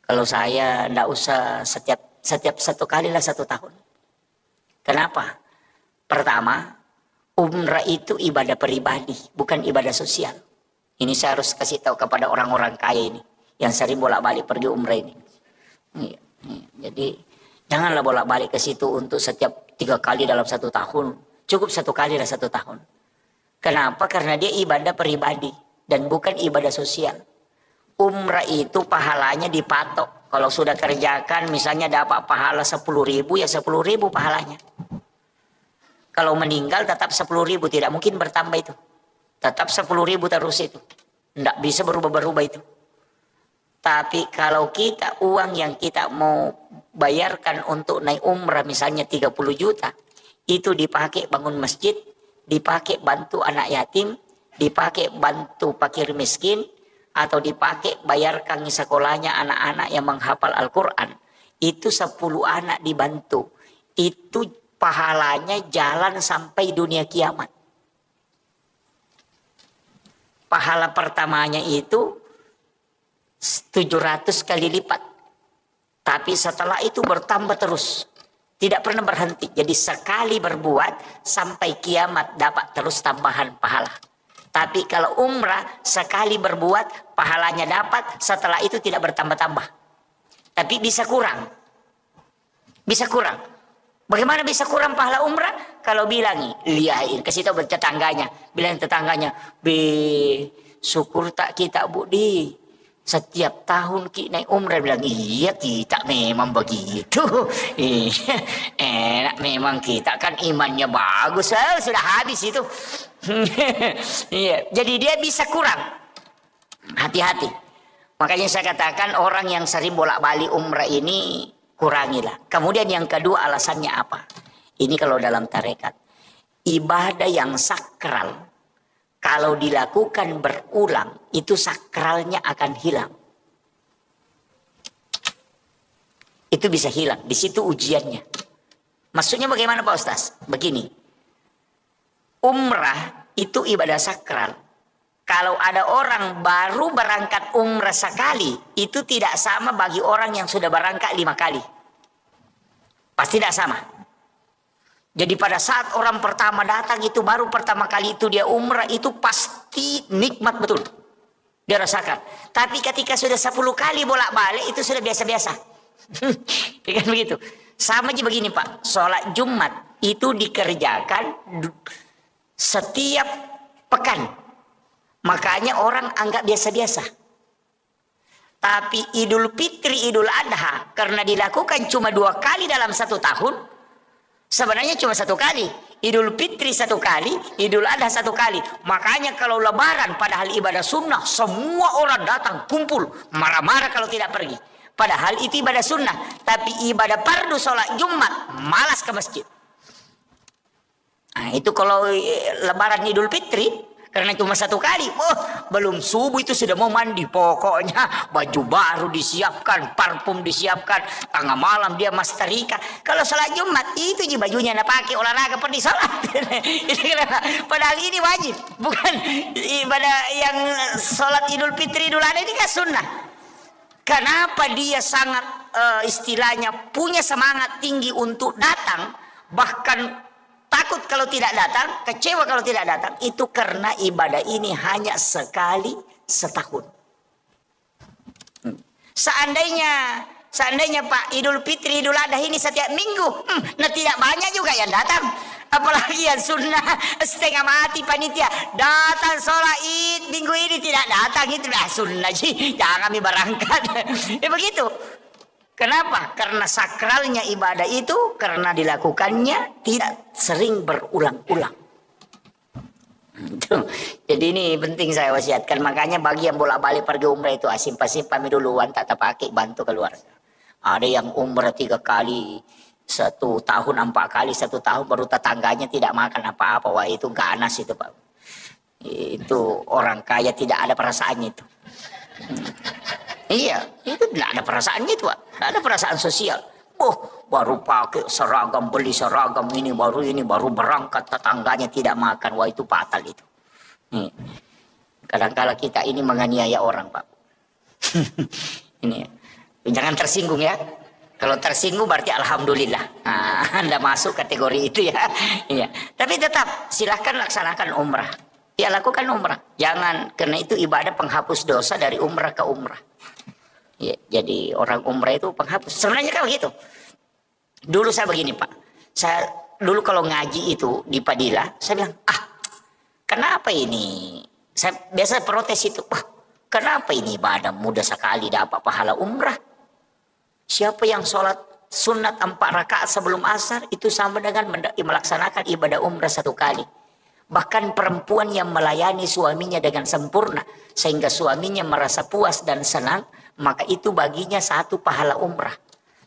Kalau saya tidak usah setiap 1 kali lah 1 tahun. Kenapa? Pertama, umrah itu ibadah pribadi, bukan ibadah sosial. Ini saya harus kasih tahu kepada orang-orang kaya ini, yang sering bolak-balik pergi umrah ini. Jadi, janganlah bolak-balik ke situ untuk setiap 3 kali dalam 1 tahun. Cukup 1 kali lah 1 tahun. Kenapa? Karena dia ibadah pribadi dan bukan ibadah sosial. Umrah itu pahalanya dipatok. Kalau sudah kerjakan misalnya dapat pahala 10.000, ya 10.000 pahalanya. Kalau meninggal tetap 10.000, tidak mungkin bertambah itu. Tetap 10.000 terus itu. Tidak bisa berubah-berubah itu. Tapi kalau kita uang yang kita mau bayarkan untuk naik umrah misalnya 30 juta. Itu dipakai bangun masjid, dipakai bantu anak yatim, dipakai bantu fakir miskin, atau dipakai bayarkan sekolahnya anak-anak yang menghafal Al-Quran. Itu 10 anak dibantu. Itu pahalanya jalan sampai dunia kiamat. Pahala pertamanya itu 700 kali lipat. Tapi setelah itu bertambah terus. Tidak pernah berhenti. Jadi sekali berbuat sampai kiamat dapat terus tambahan pahala. Tapi kalau umrah sekali berbuat pahalanya dapat, setelah itu tidak bertambah-tambah. Tapi bisa kurang. Bisa kurang. Bagaimana bisa kurang pahala umrah? Kalau bilang, lihain, kasih tahu tetangganya. Bilang tetangganya, syukur tak kita Budi. Setiap tahun kita naik umrah. Bilang, iya kita memang begitu. Iya, enak memang kita kan imannya bagus. Sudah habis itu. Iya, jadi dia bisa kurang. Hati-hati. Makanya saya katakan orang yang sering bolak-balik umrah ini kurangilah. Kemudian yang kedua alasannya apa? Ini kalau dalam tarekat. Ibadah yang sakral. Kalau dilakukan berulang. Itu sakralnya akan hilang. Itu bisa hilang. Di situ ujiannya. Maksudnya bagaimana Pak Ustaz? Begini. Umrah itu ibadah sakral. Kalau ada orang baru berangkat umrah sekali, itu tidak sama bagi orang yang sudah berangkat 5 kali. Pasti tidak sama. Jadi pada saat orang pertama datang itu, baru pertama kali itu dia umrah, itu pasti nikmat betul. Dia rasakan. Tapi ketika sudah 10 kali bolak-balik, itu sudah biasa-biasa. Kan begitu. Sama aja begini Pak, sholat Jumat itu dikerjakan setiap pekan. Makanya orang anggap biasa-biasa. Tapi Idul Fitri, Idul Adha, karena dilakukan cuma 2 kali dalam 1 tahun, sebenarnya cuma 1 kali. Idul Fitri 1 kali, Idul Adha 1 kali. Makanya kalau Lebaran, padahal ibadah sunnah, semua orang datang kumpul, marah-marah kalau tidak pergi. Padahal itu ibadah sunnah, tapi ibadah fardu sholat Jumat, malas ke masjid. Nah itu kalau Lebaran Idul Fitri, karena cuma 1 kali, belum subuh itu sudah mau mandi. Pokoknya baju baru disiapkan, parfum disiapkan, tengah malam dia masterika. Kalau sholat Jumat itu bajunya nak pakai olahraga pergi sholat. Padahal ini wajib, bukan ibadah yang sholat Idul Fitri Idul Adha ini kan sunnah. Kenapa dia sangat istilahnya punya semangat tinggi untuk datang, bahkan takut kalau tidak datang, kecewa kalau tidak datang, itu karena ibadah ini hanya sekali setahun. Seandainya Pak Idul Fitri, Idul Adha ini setiap minggu, nah tidak banyak juga yang datang. Apalagi yang sunnah setengah mati panitia datang sholat id minggu ini tidak datang, itu dah sunnah sih, jangan kami berangkat. Begitu. Kenapa? Karena sakralnya ibadah itu karena dilakukannya tidak sering berulang-ulang. Jadi ini penting saya wasiatkan. Makanya bagi yang bolak-balik pergi umrah itu simpan duluan, tak pakai, bantu keluarga. Ada yang umrah 3 kali, 1 tahun 4 kali, 1 tahun baru tetangganya tidak makan apa-apa. Wah itu ganas itu Pak. Itu orang kaya tidak ada perasaannya itu. Iya, itu tidak ada perasaannya itu Pak. Tidak ada perasaan sosial. Baru pakai seragam, beli seragam ini, baru berangkat, tetangganya tidak makan. Wah itu fatal itu. Kadang-kala kita ini menganiaya orang Pak. Ini, jangan tersinggung ya. Kalau tersinggung berarti alhamdulillah. Nah, Anda masuk kategori itu ya. Iya. Tapi tetap silahkan laksanakan umrah. Ya lakukan umrah. Jangan, karena itu ibadah penghapus dosa dari umrah ke umrah. Ya, jadi orang umrah itu penghapus. Sebenarnya kan begitu. Dulu saya begini Pak. Saya dulu kalau ngaji itu di Padilla, saya bilang, kenapa ini? Saya biasa protes itu. Kenapa ini ibadah mudah sekali dapat pahala umrah? Siapa yang sholat sunat 4 rakaat sebelum asar itu sama dengan melaksanakan ibadah umrah 1 kali. Bahkan perempuan yang melayani suaminya dengan sempurna sehingga suaminya merasa puas dan senang, maka itu baginya 1 pahala umrah.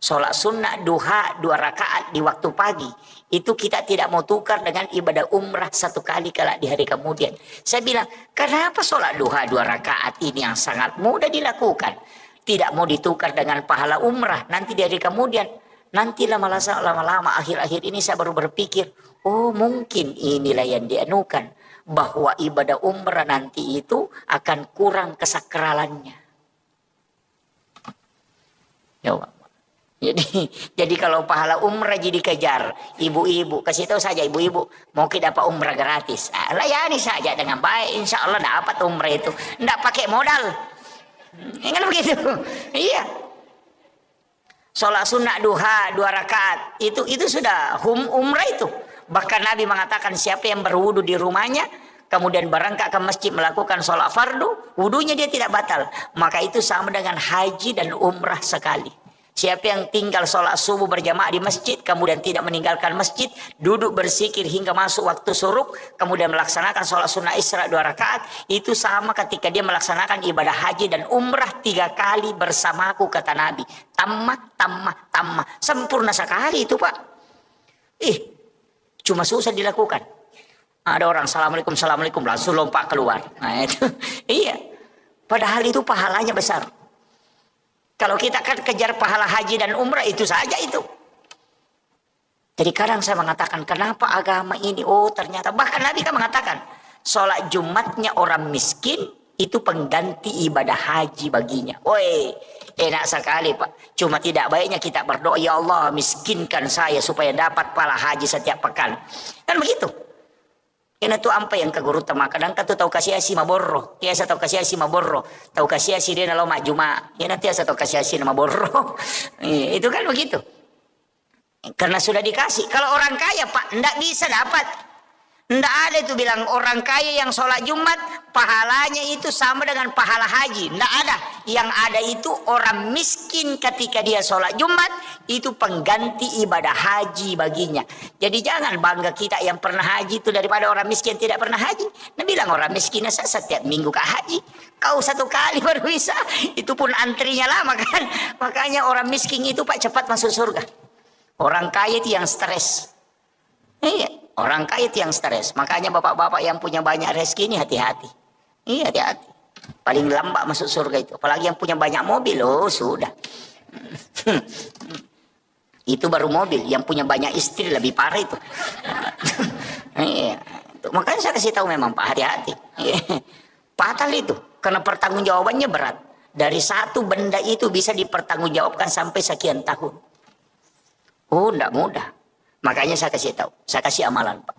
Sholat sunnah duha 2 rakaat di waktu pagi, itu kita tidak mau tukar dengan ibadah umrah 1 kali kelak di hari kemudian. Saya bilang, kenapa sholat duha 2 rakaat ini yang sangat mudah dilakukan tidak mau ditukar dengan pahala umrah nanti di hari kemudian? Nanti lama-lama akhir-akhir ini saya baru berpikir, oh mungkin inilah yang dianukan, bahwa ibadah umrah nanti itu akan kurang kesakralannya. Ya, Jadi kalau pahala umrah jadi kejar, ibu-ibu kasih tahu saja ibu-ibu mau kita dapat umrah gratis, layani saja dengan baik, insya Allah dapat umrah itu, ndak pakai modal, kan begitu, iya. Sholat sunnah duha 2 rakaat itu sudah umrah itu. Bahkan Nabi mengatakan siapa yang berwudu di rumahnya kemudian berangkat ke masjid melakukan sholat fardu, wudunya dia tidak batal, maka itu sama dengan haji dan umrah sekali. Siapa yang tinggal sholat subuh berjamaah di masjid, kemudian tidak meninggalkan masjid, duduk berzikir hingga masuk waktu syuruk, kemudian melaksanakan sholat sunnah isra 2 rakaat, itu sama ketika dia melaksanakan ibadah haji dan umrah 3 kali bersamaku, kata Nabi. Tammah, sempurna sekali itu Pak. Cuma susah dilakukan. Ada orang assalamualaikum langsung lompat keluar. Nah itu, iya. Padahal itu pahalanya besar. Kalau kita kan kejar pahala haji dan umrah itu saja itu. Jadi kadang saya mengatakan kenapa agama ini, ternyata bahkan Nabi kan mengatakan sholat Jumatnya orang miskin itu pengganti ibadah haji baginya. Enak sekali Pak. Cuma tidak baiknya kita berdoa, ya Allah miskinkan saya supaya dapat pahala haji setiap pekan. Kan begitu. Kena tu ampa yang kagurut ma kadang ka tu tau kasi maborro tiasa tau kasi maborro tau kasi dia na loma juma yana tiasa tau kasi na maborro. Itu kan begitu karena sudah dikasih. Kalau orang kaya Pak ndak bisa dapat, ndak ada itu bilang orang kaya yang sholat Jumat pahalanya itu sama dengan pahala haji, ndak ada. Yang ada itu orang miskin ketika dia sholat Jumat itu pengganti ibadah haji baginya. Jadi jangan bangga kita yang pernah haji itu daripada orang miskin tidak pernah haji. Nah bilang orang miskin setiap minggu ke haji, kau 1 kali baru bisa, itu pun antrinya lama kan. Makanya orang miskin itu Pak cepat masuk surga. Orang kaya itu yang stres. Iya, orang kaya itu yang stres. Makanya bapak-bapak yang punya banyak rezeki ini hati-hati. Iya, hati-hati. Paling lambat masuk surga itu. Apalagi yang punya banyak mobil, sudah. Itu baru mobil. Yang punya banyak istri lebih parah itu. Iya. Makanya saya kasih tahu memang Pak, hati-hati. Fatal itu. Karena pertanggungjawabannya berat. Dari satu benda itu bisa dipertanggungjawabkan sampai sekian tahun. Enggak mudah. Makanya saya kasih tahu. Saya kasih amalan Pak.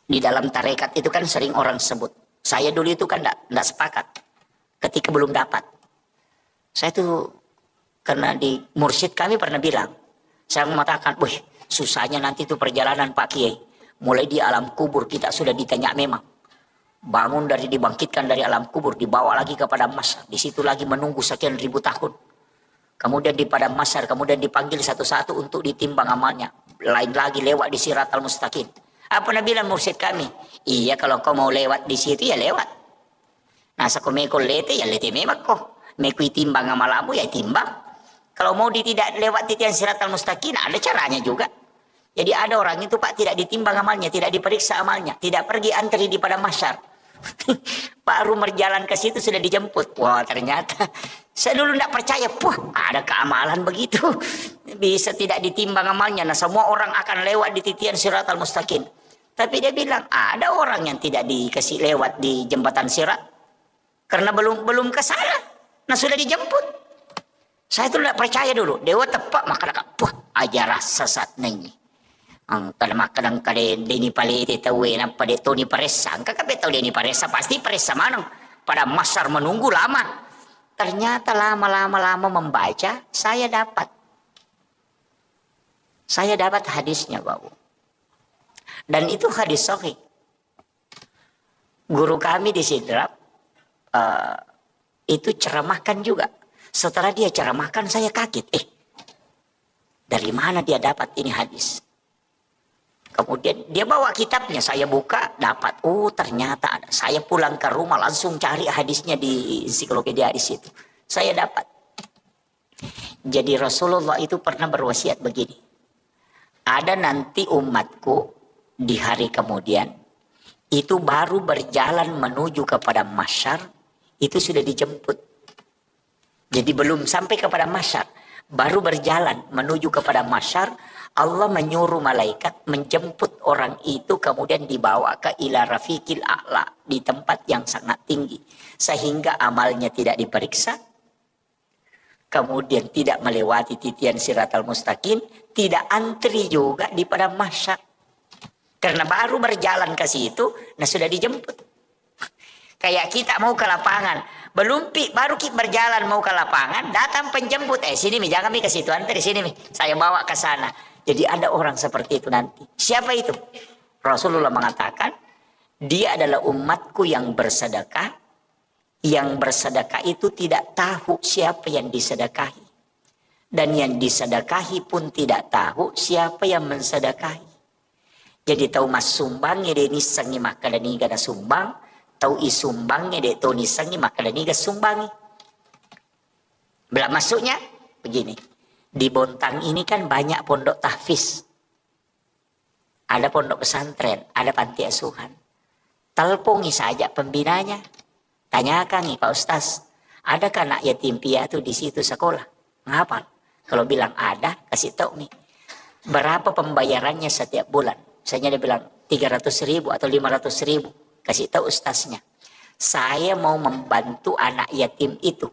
Di dalam tarekat itu kan sering orang sebut. Saya dulu itu kan enggak sepakat. Ketika belum dapat. Saya tuh karena di mursyid kami pernah bilang. Saya mengatakan, wih susahnya nanti itu perjalanan Pak Kiai. Mulai di alam kubur kita sudah ditanya memang. Bangun dari dibangkitkan dari alam kubur. Dibawa lagi kepada masyar. Di situ lagi menunggu sekian ribu tahun. Kemudian di padang masyar, kemudian dipanggil satu-satu untuk ditimbang amalnya. Lain lagi lewat di Siratal Mustaqim. Apa Nabi bilang mursyid kami? Iya kalau kau mau lewat di situ ya lewat. Nasa kau mekol lete ya lete memang kau. Mekui timbang amalamu ya timbang. Kalau mau tidak lewat titian Siratal Mustaqim ada caranya juga. Jadi ada orang itu Pak tidak ditimbang amalnya, tidak diperiksa amalnya, tidak pergi antri di padang masyar. Baru berjalan ke situ sudah dijemput. Wah ternyata saya dulu tidak percaya. Ada keamalan begitu. Bisa tidak ditimbang amalnya. Nah semua orang akan lewat di titian Siratal Mustaqim. Tapi dia bilang ada orang yang tidak dikasih lewat di jembatan Sirat. Karena belum ke sana. Nah sudah dijemput. Saya itu tidak percaya dulu. Dewa tepak maka ajarah sesat nengi. Kadang deni pale ite tahu nampa de Tony Paresa. Angka tahu deni Paresa pasti Paresa mana? Pada masar menunggu lama. Ternyata lama membaca saya dapat hadisnya Bapak. Dan itu hadis sahih. Guru kami di Sidrap itu ceramahkan juga. Setelah dia ceramahkan saya kaget. Dari mana dia dapat ini hadis? Kemudian dia bawa kitabnya, saya buka, dapat. Ternyata ada. Saya pulang ke rumah langsung cari hadisnya di ensiklopedia hadis itu. Saya dapat. Jadi Rasulullah itu pernah berwasiat begini. Ada nanti umatku di hari kemudian, itu baru berjalan menuju kepada masyar, itu sudah dijemput. Jadi belum sampai kepada masyar, baru berjalan menuju kepada masyar, Allah menyuruh malaikat menjemput orang itu kemudian dibawa ke ila rafiqil a'la di tempat yang sangat tinggi sehingga amalnya tidak diperiksa, kemudian tidak melewati titian siratal mustaqim, tidak antri juga di padang mahsyar. Karena baru berjalan ke situ, nah sudah dijemput. Kayak kita mau ke lapangan, baru kita berjalan mau ke lapangan, datang penjemput, sini mi, jangan mi ke situ, antri sini mi, saya bawa ke sana. Jadi ada orang seperti itu nanti. Siapa itu? Rasulullah mengatakan, dia adalah umatku yang bersedekah. Yang bersedekah itu tidak tahu siapa yang disedekahi. Dan yang disedekahi pun tidak tahu siapa yang mensedekahi. Jadi tahu mas sumbangnya dia nisangi maka dan niga na sumbang. Tahu isumbangnya dia tahu nisangi maka dan niga sumbangi. Belak masuknya begini. Di Bontang ini kan banyak pondok tahfiz. Ada pondok pesantren, ada panti asuhan. Telpongi saja pembinanya. Tanyakan nih Pak Ustaz, adakah anak yatim piatu di situ sekolah? Ngapa? Kalau bilang ada, kasih tahu nih. Berapa pembayarannya setiap bulan? Misalnya dia bilang 300.000 atau 500.000. Kasih tahu ustaznya. Saya mau membantu anak yatim itu.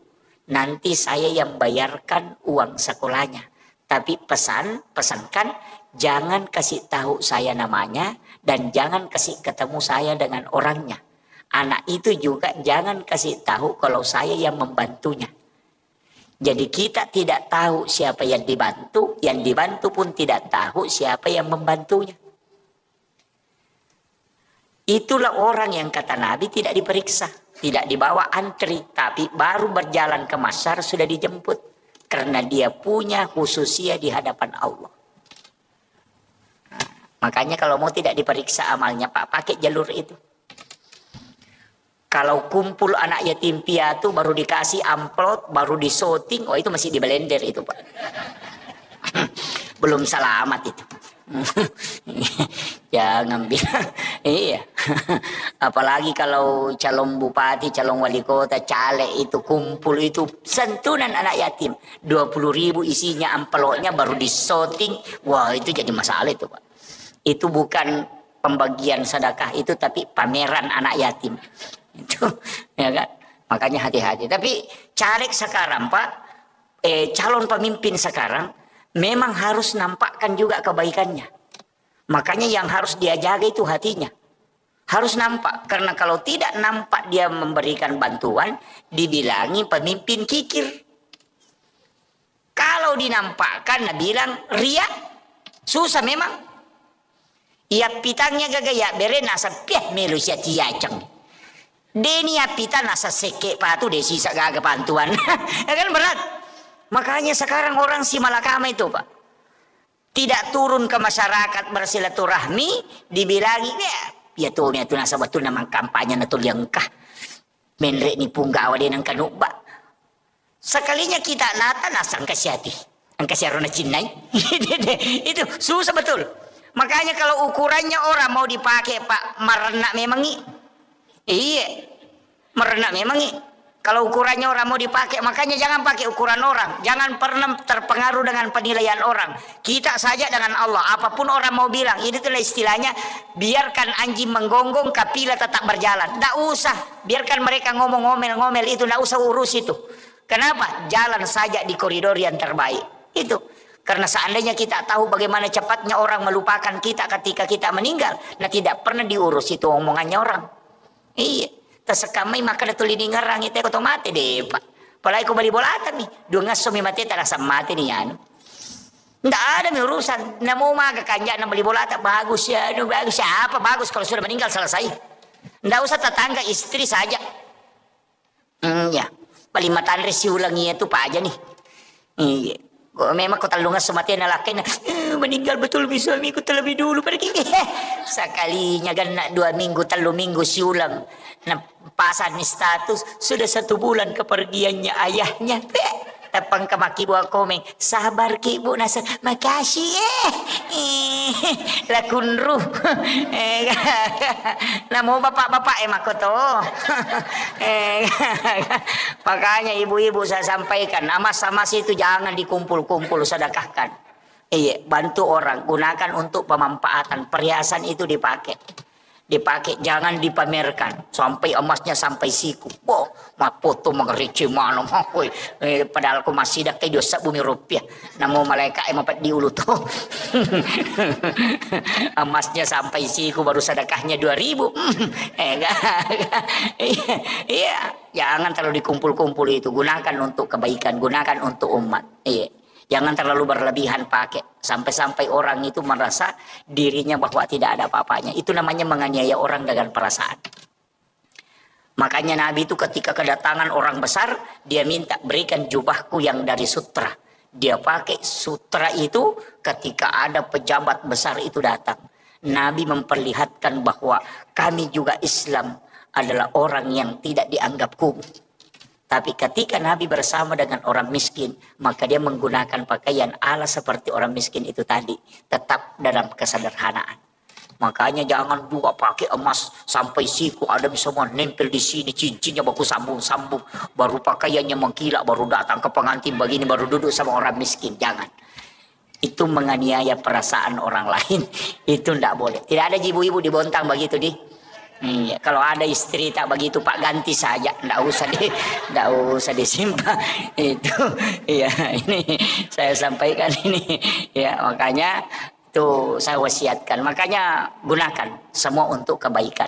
Nanti saya yang bayarkan uang sekolahnya. Tapi pesankan jangan kasih tahu saya namanya dan jangan kasih ketemu saya dengan orangnya. Anak itu juga jangan kasih tahu kalau saya yang membantunya. Jadi kita tidak tahu siapa yang dibantu pun tidak tahu siapa yang membantunya. Itulah orang yang kata Nabi tidak diperiksa, tidak dibawa antri, tapi baru berjalan ke mahsyar sudah dijemput. Karena dia punya khususia di hadapan Allah. Nah, makanya kalau mau tidak diperiksa amalnya Pak, pakai jalur itu. Kalau kumpul anak yatim piatu baru dikasih amplop, baru disorting, itu masih di blender itu Pak. Belum selamat itu. Jangan bilang. Iya. Apalagi kalau calon bupati, calon wali kota, caleg itu kumpul itu santunan anak yatim. 20.000 isinya amplopnya baru disorting. Wah itu jadi masalah itu Pak. Itu bukan pembagian sedekah itu tapi pameran anak yatim. Itu ya kan, makanya hati-hati. Tapi caleg sekarang Pak, calon pemimpin sekarang memang harus nampakkan juga kebaikannya. Makanya yang harus dia jaga itu hatinya, harus nampak. Karena kalau tidak nampak dia memberikan bantuan, dibilangi pemimpin kikir. Kalau dinampakkan, nah bilang ria, susah memang. Ia pitangnya gagaya beren asa piah melu sia tiacang. Deni apita nasa seke patu desi sagaga bantuan. Ya kan berat. Makanya sekarang orang si malakama itu Pak, tidak turun ke masyarakat bersilaturahmi, dibilangi ya tuh nasa betul namang kampanye natul yang kah menrek ni punggawa dia nang kanubak. Sekalinya kita nata nasang kasyati ang kasyarona cinay. Itu susah betul. Makanya kalau ukurannya orang mau dipakai Pak merenak memang iya, merenak memang kalau ukurannya orang mau dipakai, makanya jangan pakai ukuran orang. Jangan pernah terpengaruh dengan penilaian orang. Kita saja dengan Allah. Apapun orang mau bilang, ini itulah istilahnya, biarkan anjing menggonggong, kapila tetap berjalan. Tidak usah, biarkan mereka ngomel-ngomel itu, tidak usah urus itu. Kenapa? Jalan saja di koridor yang terbaik. Itu. Karena seandainya kita tahu bagaimana cepatnya orang melupakan kita ketika kita meninggal, nah tidak pernah diurus itu omongannya orang. Iya, tersekamai maka datul ini ngerang itu aku mati deh Pak. Apalagi aku bali bolatan nih, dua ngaso mi mati tak rasa mati nih anu. Nggak ada mi urusan, namo maga kanja na bali bolatan bagus ya, bagus apa bagus kalau sudah meninggal selesai. Nggak usah tetangga istri saja. Ya, paling matandre si ulangi itu Pak aja nih. Iya. Memang kau talungan semati na laki na meninggal betul suamiku terlebih dulu pergi. Sekalinya kan 2 minggu 3 minggu siulang na pasan ni status sudah 1 bulan kepergiannya ayahnya. Tapang kamaki buah komeng sabar ki bu nasa makasih lakun ruh namo bapak-bapak makoto. Makanya ibu-ibu saya sampaikan amas-amas itu jangan dikumpul-kumpul, sedekahkan. Iya, bantu orang, gunakan untuk pemanfaatan. Perhiasan itu dipakai dipakai, jangan dipamerkan sampai emasnya sampai siku. Boh, mak foto mengerece mana mah, padahal aku masih dah kayak dosa bumi rupiah. Namo malaikat empat diulu tuh. Emasnya sampai siku baru sedekahnya 2.000. Iya, jangan terlalu dikumpul-kumpul itu. Gunakan untuk kebaikan, gunakan untuk umat. Iya. Jangan terlalu berlebihan pakai sampai-sampai orang itu merasa dirinya bahwa tidak ada apa-apanya. Itu namanya menganiaya orang dengan perasaan. Makanya Nabi itu ketika kedatangan orang besar, dia minta berikan jubahku yang dari sutra. Dia pakai sutra itu ketika ada pejabat besar itu datang. Nabi memperlihatkan bahwa kami juga Islam adalah orang yang tidak dianggap kumuh. Tapi ketika Nabi bersama dengan orang miskin, maka dia menggunakan pakaian ala seperti orang miskin itu tadi. Tetap dalam kesederhanaan. Makanya jangan juga pakai emas sampai siku, ada bisa menempel di sini, cincinnya baku sambung-sambung. Baru pakaiannya mengkilap, baru datang ke pengantin begini, baru duduk sama orang miskin. Jangan. Itu menganiaya perasaan orang lain. Itu tidak boleh. Tidak ada ibu-ibu dibontang begitu di. Iya, kalau ada istri tak begitu Pak, ganti saja, ndak usah disimpan itu. Iya, ini saya sampaikan ini ya, makanya tuh saya wasiatkan, makanya gunakan semua untuk kebaikan,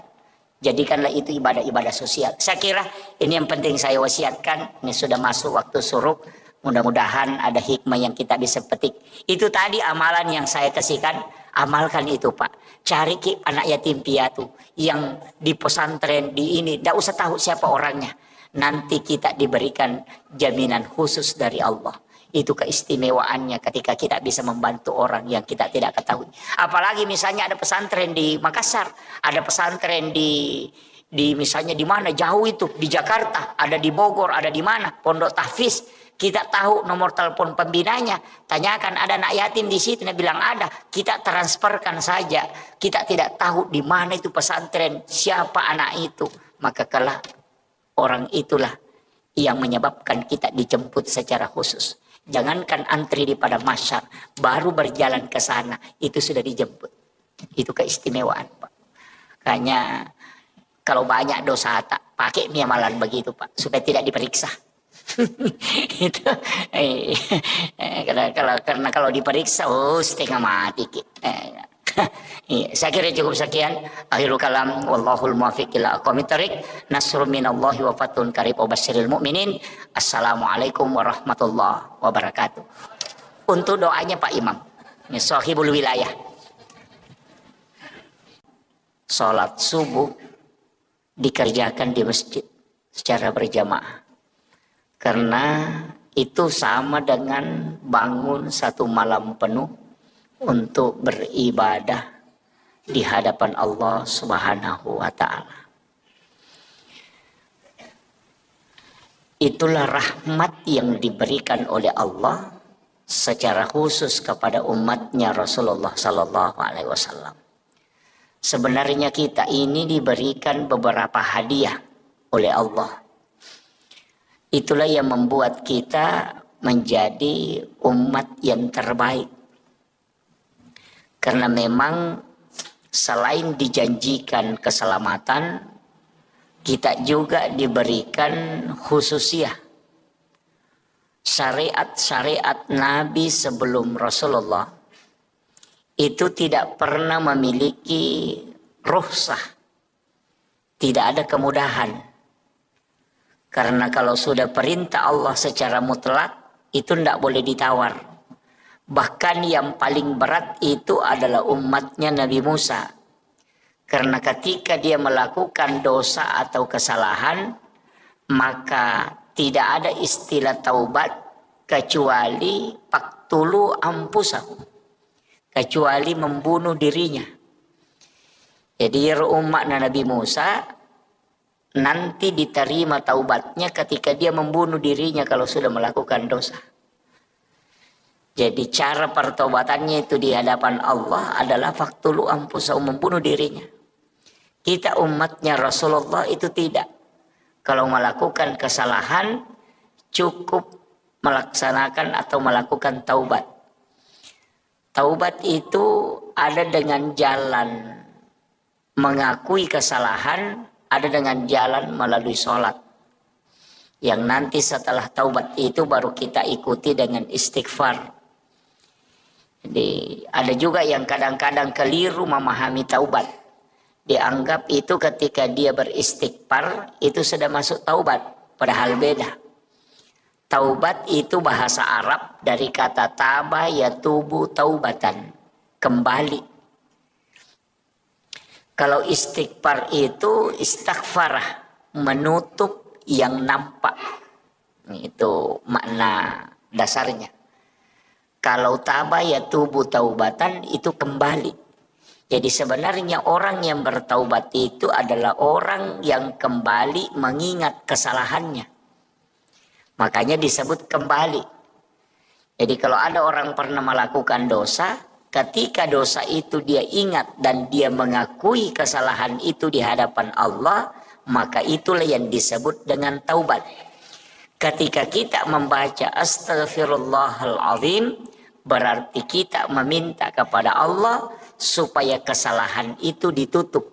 jadikanlah itu ibadah-ibadah sosial. Saya kira ini yang penting saya wasiatkan. Ini sudah masuk waktu suruk, mudah-mudahan ada hikmah yang kita bisa petik. Itu tadi amalan yang saya kasihkan. Amalkan itu Pak. Cari anak yatim piatu yang di pesantren di ini, tidak usah tahu siapa orangnya. Nanti kita diberikan jaminan khusus dari Allah. Itu keistimewaannya ketika kita bisa membantu orang yang kita tidak ketahui. Apalagi misalnya ada pesantren di Makassar, ada pesantren di misalnya di mana jauh itu, di Jakarta, ada di Bogor, ada di mana, Pondok Tahfiz. Kita tahu nomor telepon pembinanya, tanyakan ada anak yatim di situ, dia bilang ada, kita transferkan saja. Kita tidak tahu di mana itu pesantren, siapa anak itu, maka kelak orang itulah yang menyebabkan kita dijemput secara khusus. Jangankan antri di pada masyar, baru berjalan ke sana itu sudah dijemput. Itu keistimewaan Pak. Makanya kalau banyak dosa tak pakai amalan begitu Pak, supaya tidak diperiksa. Itu karena kalau diperiksa setengah mati. Saya kira cukup sekian. Akhirul kalam, wallahul muwaffiq ila aqwamit thoriq. Nasrun minallahi wa fathun qarib wa basyiril mu'minin. Assalamualaikum warahmatullahi wabarakatuh. Untuk doanya Pak Imam, ini sahibul wilayah. Salat subuh dikerjakan di masjid secara berjamaah. Karena itu sama dengan bangun satu malam penuh untuk beribadah di hadapan Allah Subhanahu wa Ta'ala. Itulah rahmat yang diberikan oleh Allah secara khusus kepada umatnya Rasulullah Sallallahu Alaihi Wasallam. Sebenarnya kita ini diberikan beberapa hadiah oleh Allah. Itulah yang membuat kita menjadi umat yang terbaik. Karena memang selain dijanjikan keselamatan, kita juga diberikan khususiyah. Syariat-syariat Nabi sebelum Rasulullah itu tidak pernah memiliki rukhsah. Tidak ada kemudahan. Karena kalau sudah perintah Allah secara mutlak, itu tidak boleh ditawar. Bahkan yang paling berat itu adalah umatnya Nabi Musa. Karena ketika dia melakukan dosa atau kesalahan, maka tidak ada istilah taubat kecuali faqtulu anfusakum, kecuali membunuh dirinya. Jadi umat Nabi Musa nanti diterima taubatnya ketika dia membunuh dirinya kalau sudah melakukan dosa. Jadi cara pertobatannya itu di hadapan Allah adalah faqtulu anfusakum, membunuh dirinya. Kita umatnya Rasulullah itu tidak. Kalau melakukan kesalahan cukup melaksanakan atau melakukan taubat. Taubat itu ada dengan jalan mengakui kesalahan ada dengan jalan melalui sholat. Yang nanti setelah taubat itu baru kita ikuti dengan istighfar. Jadi ada juga yang kadang-kadang keliru memahami taubat. Dianggap itu ketika dia beristighfar itu sudah masuk taubat. Padahal beda. Taubat itu bahasa Arab dari kata taba yatubu taubatan. Kembali. Kalau istighfar itu istighfarah. Menutup yang nampak. Itu makna dasarnya. Kalau taba yatubu taubatan itu kembali. Jadi sebenarnya orang yang bertaubat itu adalah orang yang kembali mengingat kesalahannya. Makanya disebut kembali. Jadi kalau ada orang pernah melakukan dosa, ketika dosa itu dia ingat dan dia mengakui kesalahan itu di hadapan Allah, maka itulah yang disebut dengan taubat. Ketika kita membaca Astaghfirullahaladzim, berarti kita meminta kepada Allah supaya kesalahan itu ditutup.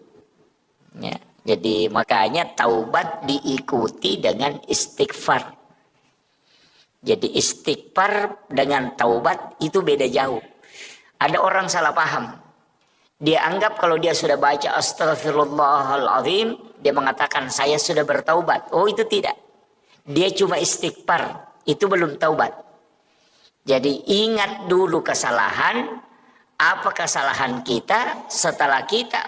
Ya, jadi makanya taubat diikuti dengan istighfar. Jadi istighfar dengan taubat itu beda jauh. Ada orang salah paham. Dia anggap kalau dia sudah baca Astaghfirullahaladzim, dia mengatakan saya sudah bertaubat. Oh itu tidak. Dia cuma istighfar. Itu belum taubat. Jadi ingat dulu kesalahan. Apa kesalahan kita? Setelah kita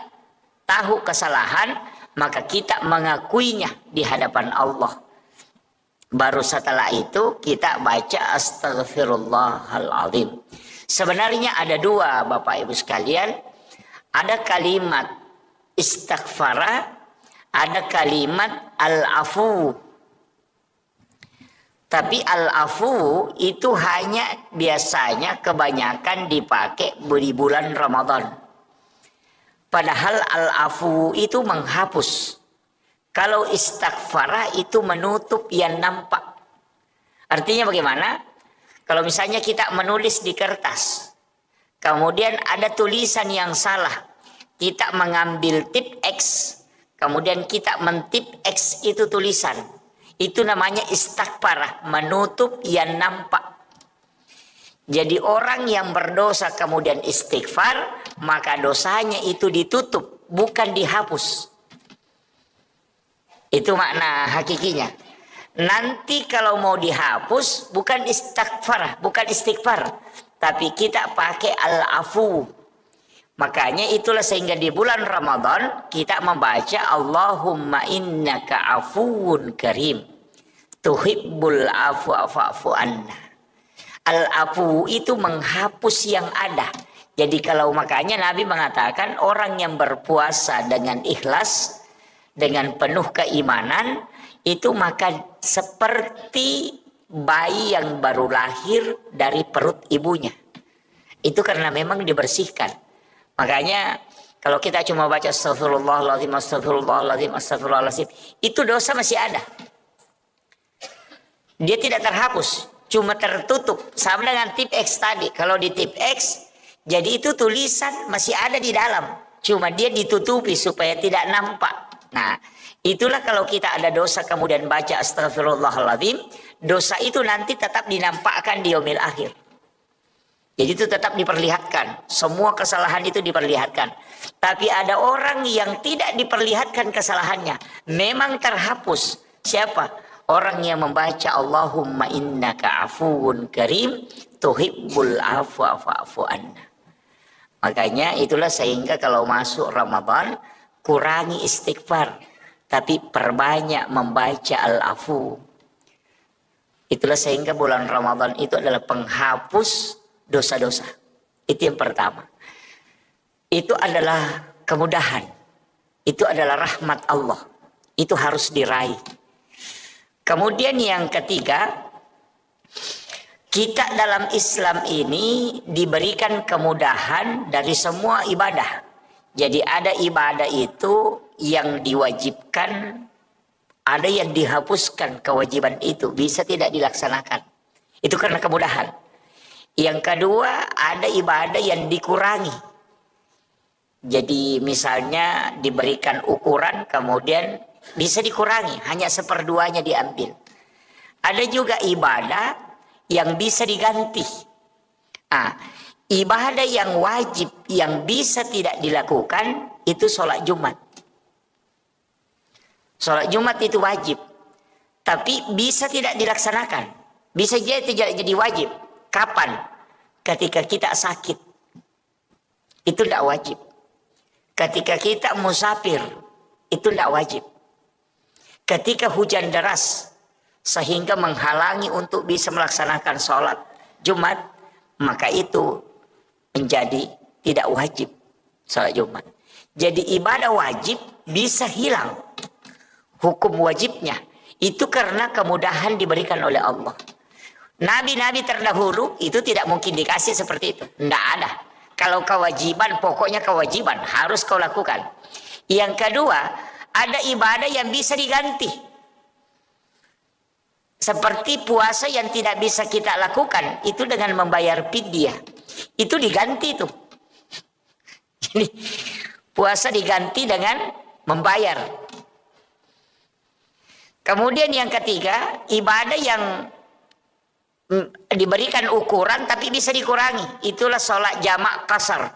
tahu kesalahan, maka kita mengakuinya di hadapan Allah. Baru setelah itu kita baca Astaghfirullahaladzim. Sebenarnya ada dua Bapak Ibu sekalian. Ada kalimat istighfara, ada kalimat al-afu. Tapi al-afu itu hanya biasanya kebanyakan dipakai di bulan Ramadan. Padahal al-afu itu menghapus. Kalau istighfar itu menutup yang nampak. Artinya bagaimana? Kalau misalnya kita menulis di kertas, kemudian ada tulisan yang salah. Kita mengambil tip X, kemudian kita mentip X itu tulisan. Itu namanya istighfar, menutup yang nampak. Jadi orang yang berdosa kemudian istighfar, maka dosanya itu ditutup, bukan dihapus. Itu makna hakikinya. Nanti kalau mau dihapus, bukan istighfar, tapi kita pakai al-afu. Makanya itulah sehingga di bulan Ramadan kita membaca Allahumma innaka afuwun karim tuhibbul afwa fa'fu anna. Al-afu itu menghapus yang ada. Jadi kalau makanya Nabi mengatakan orang yang berpuasa dengan ikhlas, dengan penuh keimanan, itu maka seperti bayi yang baru lahir dari perut ibunya. Itu karena memang dibersihkan. Makanya kalau kita cuma baca astagfirullahaladzim, astagfirullahaladzim, astagfirullahaladzim, itu dosa masih ada. Dia tidak terhapus, cuma tertutup. Sama dengan tip X tadi. Kalau di tip X, jadi itu tulisan masih ada di dalam. Cuma dia ditutupi supaya tidak nampak. Nah, itulah kalau kita ada dosa kemudian baca astagfirullahaladzim, dosa itu nanti tetap dinampakkan di yaumil akhir. Jadi itu tetap diperlihatkan. Semua kesalahan itu diperlihatkan. Tapi ada orang yang tidak diperlihatkan kesalahannya. Memang terhapus. Siapa? Orang yang membaca Allahumma innaka afuwun karim tuhibbul afwa fa'fu anna. Makanya itulah sehingga kalau masuk Ramadan kurangi istighfar. Tapi perbanyak membaca al-afu. Itulah sehingga bulan Ramadan itu adalah penghapus dosa-dosa. Itu yang pertama. Itu adalah kemudahan. Itu adalah rahmat Allah. Itu harus diraih. Kemudian yang ketiga, kita dalam Islam ini diberikan kemudahan dari semua ibadah. Jadi ada ibadah itu yang diwajibkan, ada yang dihapuskan kewajiban itu. Bisa tidak dilaksanakan. Itu karena kemudahan. Yang kedua, ada ibadah yang dikurangi. Jadi misalnya diberikan ukuran kemudian bisa dikurangi, hanya seperduanya diambil. Ada juga ibadah yang bisa diganti. Ibadah yang wajib yang bisa tidak dilakukan itu sholat Jumat. Sholat Jumat itu wajib, tapi bisa tidak dilaksanakan. Bisa jadi tidak jadi wajib. Kapan? Ketika kita sakit, itu tidak wajib. Ketika kita musafir, itu tidak wajib. Ketika hujan deras, sehingga menghalangi untuk bisa melaksanakan sholat Jumat, maka itu menjadi tidak wajib sholat Jumat. Jadi ibadah wajib bisa hilang hukum wajibnya. Itu karena kemudahan diberikan oleh Allah. Nabi-nabi terdahulu itu tidak mungkin dikasih seperti itu. Tidak ada. Kalau kewajiban, pokoknya kewajiban harus kau lakukan. Yang kedua, ada ibadah yang bisa diganti. Seperti puasa yang tidak bisa kita lakukan, itu dengan membayar fidyah. Itu diganti tuh. Jadi puasa diganti dengan membayar. Kemudian yang ketiga, ibadah yang diberikan ukuran tapi bisa dikurangi, itulah sholat jamak qasar.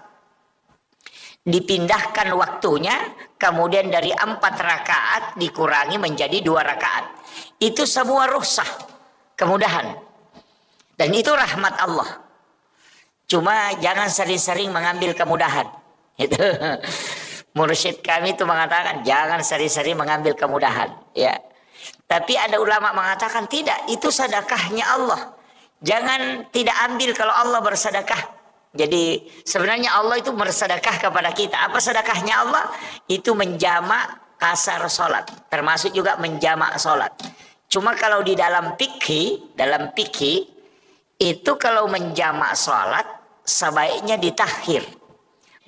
Dipindahkan waktunya, kemudian dari 4 rakaat dikurangi menjadi 2 rakaat. Itu semua rukhsah, kemudahan, dan itu rahmat Allah. Cuma jangan sering-sering mengambil kemudahan. Itu mursyid kami itu mengatakan jangan sering-sering mengambil kemudahan, ya. Tapi ada ulama mengatakan tidak, itu sedekahnya Allah. Jangan tidak ambil kalau Allah bersedekah. Jadi sebenarnya Allah itu bersedekah kepada kita. Apa sedekahnya Allah? Itu menjamak kasar sholat. Termasuk juga menjamak sholat. Cuma kalau di dalam fikih, itu kalau menjamak sholat sebaiknya ditakhir,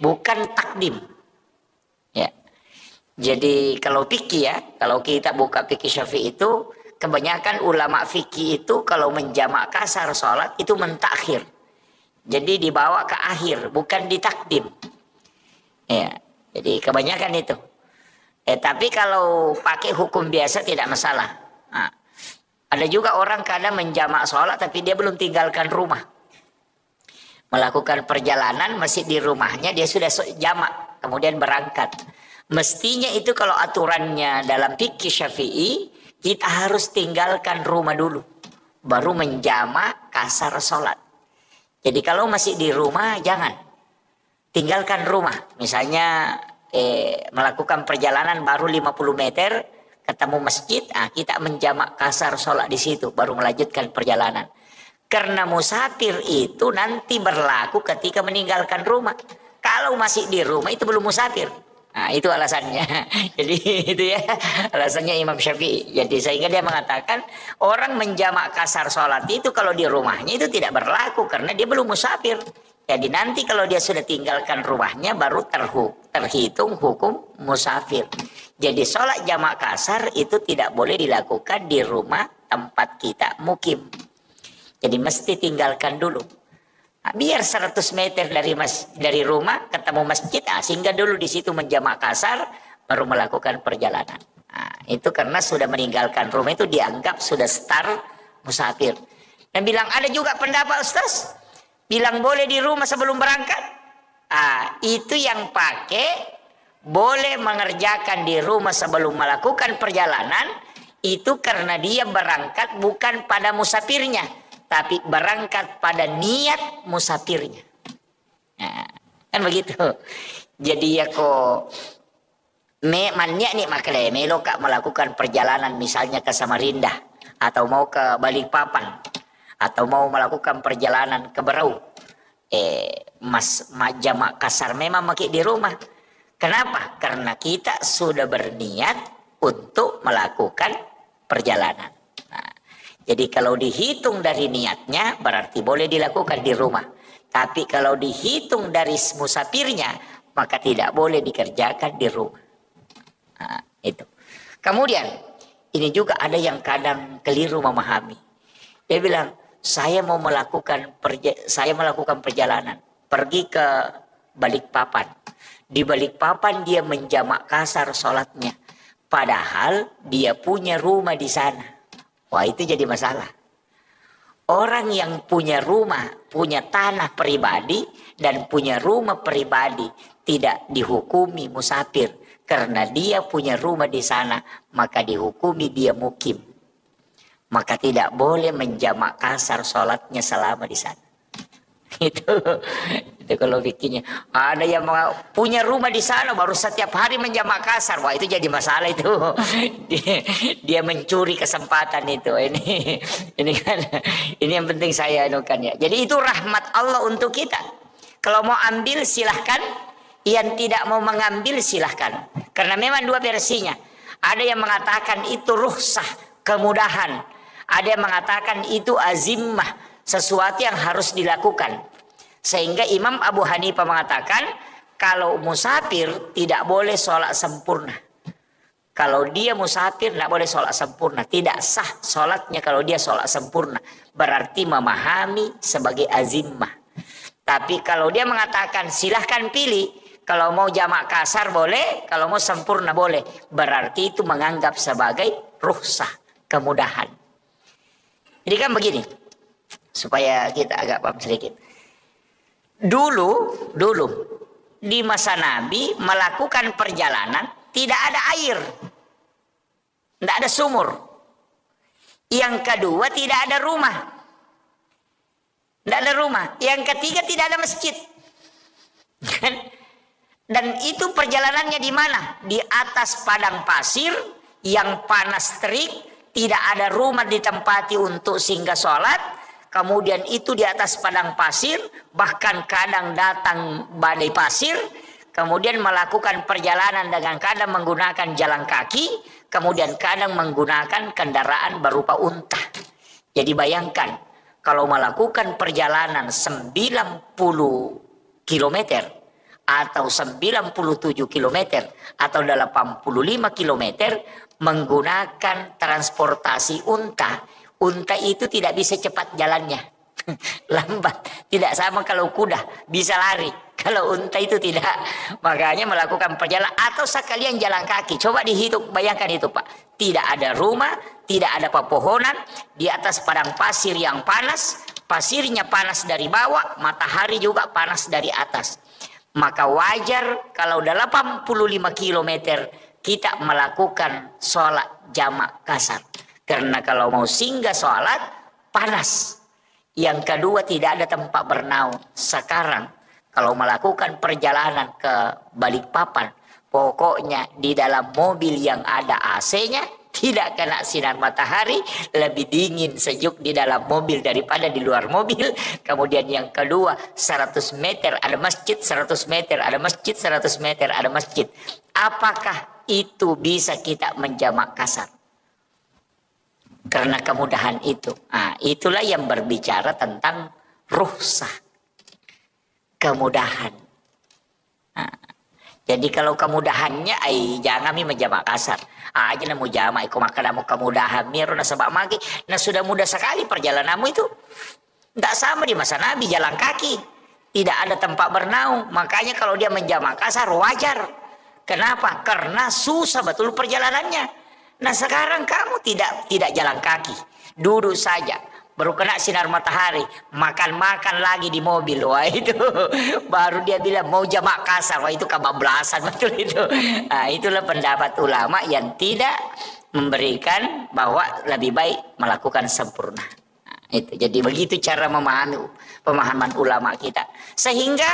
bukan takdim. Ya. Jadi kalau fikih ya, kalau kita buka fikih Syafi'i itu, kebanyakan ulama fikih itu kalau menjamak kasar sholat itu mentakhir. Jadi dibawa ke akhir, bukan ditakdim. Ya, jadi kebanyakan itu. Tapi kalau pakai hukum biasa tidak masalah. Nah, ada juga orang kadang menjamak sholat tapi dia belum tinggalkan rumah. Melakukan perjalanan masih di rumahnya, dia sudah jamak, kemudian berangkat. Mestinya itu kalau aturannya dalam fikih Syafi'i, kita harus tinggalkan rumah dulu, baru menjamak kasar sholat. Jadi kalau masih di rumah, jangan. Tinggalkan rumah. Misalnya melakukan perjalanan baru 50 meter, ketemu masjid, kita menjamak kasar sholat di situ, baru melanjutkan perjalanan. Karena musafir itu nanti berlaku ketika meninggalkan rumah. Kalau masih di rumah itu belum musafir. Nah, itu alasannya. Jadi itu ya alasannya Imam Syafi'i. Jadi sehingga dia mengatakan orang menjamak kasar sholat itu kalau di rumahnya itu tidak berlaku karena dia belum musafir. Jadi nanti kalau dia sudah tinggalkan rumahnya baru terhitung hukum musafir. Jadi sholat jamak kasar itu tidak boleh dilakukan di rumah tempat kita mukim. Jadi mesti tinggalkan dulu. Nah, biar 100 meter dari rumah ketemu masjid, singgah dulu di situ menjamak kasar, baru melakukan perjalanan. Nah, itu karena sudah meninggalkan rumah itu dianggap sudah start musafir. Dan bilang ada juga pendapat Ustaz, bilang boleh di rumah sebelum berangkat. Itu yang pakai boleh mengerjakan di rumah sebelum melakukan perjalanan, itu karena dia berangkat bukan pada musafirnya, tapi berangkat pada niat musafirnya. Nah, kan begitu. Jadi ya kok mannya nih makanya melo kak melakukan perjalanan misalnya ke Samarinda atau mau ke Balikpapan atau mau melakukan perjalanan ke Berau. Jamak kasar memang pakai di rumah. Kenapa? Karena kita sudah berniat untuk melakukan perjalanan. Nah, jadi kalau dihitung dari niatnya berarti boleh dilakukan di rumah. Tapi kalau dihitung dari musafirnya maka tidak boleh dikerjakan di rumah. Nah, itu. Kemudian ini juga ada yang kadang keliru memahami. Dia bilang saya melakukan perjalanan pergi ke Balikpapan. Di Balikpapan dia menjamak kasar sholatnya. Padahal dia punya rumah di sana. Wah, itu jadi masalah. Orang yang punya rumah, punya tanah pribadi, dan punya rumah pribadi tidak dihukumi musafir. Karena dia punya rumah di sana, maka dihukumi dia mukim. Maka tidak boleh menjamak kasar sholatnya selama di sana. Itu kalau bikinnya. Ada yang punya rumah di sana baru setiap hari menjamak kasar. Wah, itu jadi masalah itu. Dia mencuri kesempatan itu. Ini kan, ini yang penting saya anukan ya. Jadi itu rahmat Allah untuk kita. Kalau mau ambil silahkan. Yang tidak mau mengambil silahkan. Karena memang dua versinya. Ada yang mengatakan itu rukhsah, kemudahan. Ada yang mengatakan itu azimah, sesuatu yang harus dilakukan. Sehingga Imam Abu Hanifah mengatakan kalau musafir tidak boleh sholat sempurna. Kalau dia musafir tidak boleh sholat sempurna. Tidak sah sholatnya kalau dia sholat sempurna. Berarti memahami sebagai azimah. Tapi kalau dia mengatakan silahkan pilih. Kalau mau jamak kasar boleh, kalau mau sempurna boleh. Berarti itu menganggap sebagai rukhsah, kemudahan. Jadi kan begini, supaya kita agak paham sedikit. Dulu di masa Nabi melakukan perjalanan tidak ada air, tidak ada sumur. Yang kedua tidak ada rumah, tidak ada rumah. Yang ketiga tidak ada masjid. Dan itu perjalanannya di mana? Di atas padang pasir yang panas terik, tidak ada rumah ditempati untuk singgah sholat. Kemudian itu di atas padang pasir, bahkan kadang datang badai pasir. Kemudian melakukan perjalanan dengan kadang menggunakan jalan kaki, kemudian kadang menggunakan kendaraan berupa unta. Jadi bayangkan, kalau melakukan perjalanan 90 kilometer, atau 97 km atau 85 km menggunakan transportasi unta. Unta itu tidak bisa cepat jalannya. Lambat. Tidak sama kalau kuda bisa lari. Kalau unta itu tidak. Makanya melakukan perjalanan atau sekalian jalan kaki. Coba dihitung, bayangkan itu Pak. Tidak ada rumah, tidak ada pepohonan, di atas padang pasir yang panas, pasirnya panas dari bawah, matahari juga panas dari atas. Maka wajar kalau 85 km kita melakukan sholat jamak kasar. Karena kalau mau singgah sholat panas. Yang kedua tidak ada tempat bernaung. Sekarang kalau melakukan perjalanan ke Balikpapan, pokoknya di dalam mobil yang ada AC-nya, tidak kena sinar matahari, lebih dingin sejuk di dalam mobil daripada di luar mobil. Kemudian yang kedua, 100 meter ada masjid, 100 meter ada masjid, 100 meter ada masjid. Apakah itu bisa kita menjamak kasar? Karena kemudahan itu. Nah, itulah yang berbicara tentang rukhsah, kemudahan. Nah, jadi kalau kemudahannya, jangan menjamak kasar. Aja namu jamak, iku maka namu kemudahan miru na sebab magi. Nah sudah mudah sekali perjalananmu itu. Tidak sama di masa Nabi jalan kaki. Tidak ada tempat bernaung. Makanya kalau dia menjamak kasar wajar. Kenapa? Karena susah betul perjalanannya. Nah sekarang kamu tidak jalan kaki. Duduk saja. Baru kena sinar matahari, makan-makan lagi di mobil. Wah itu baru dia bilang mau jamak kasar. Wah itu kebablasan betul itu. Nah, itulah pendapat ulama yang tidak memberikan bahwa lebih baik melakukan sempurna. Nah, itu jadi begitu cara memahami pemahaman ulama kita. Sehingga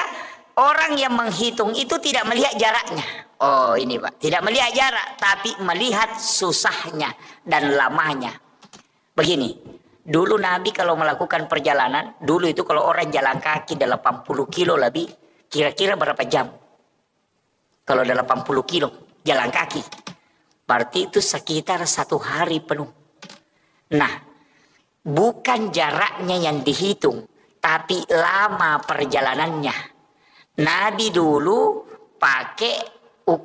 orang yang menghitung itu tidak melihat jaraknya. Oh ini Pak, tidak melihat jarak, tapi melihat susahnya dan lamanya. Begini. Dulu Nabi kalau melakukan perjalanan, dulu itu kalau orang jalan kaki 80 kilo lebih, kira-kira berapa jam? Kalau 80 kilo jalan kaki, berarti itu sekitar 1 hari penuh. Nah, bukan jaraknya yang dihitung, tapi lama perjalanannya. Nabi dulu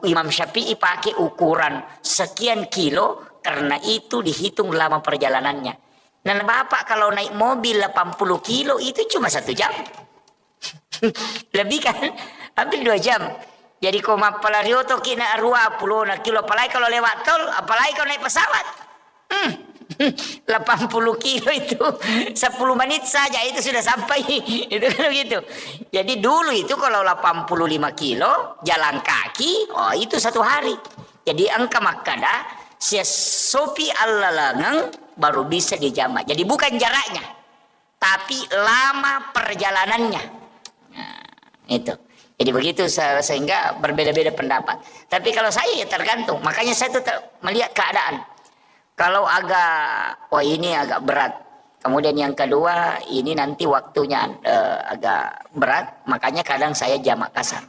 Imam Syafi'i pakai ukuran sekian kilo, karena itu dihitung lama perjalanannya. Nah Bapak kalau naik mobil 80 kilo itu cuma 1 jam. Lebih kan? Hampir 2 jam. Jadi koma palario to kina 20 na kilo. Apalagi kalau lewat tol, apalagi kalau naik pesawat. 80 kilo itu 10 menit saja itu sudah sampai. Itu kan begitu. Jadi dulu itu kalau 85 kilo jalan kaki, oh itu 1 hari. Jadi angka makada sia sopi allalangang baru bisa dijamak. Jadi bukan jaraknya, tapi lama perjalanannya. Nah, itu. Jadi begitu sehingga berbeda-beda pendapat. Tapi kalau saya ya tergantung. Makanya saya tuh melihat keadaan. Kalau agak, wah ini agak berat. Kemudian yang kedua, ini nanti waktunya agak berat. Makanya kadang saya jamak kasar.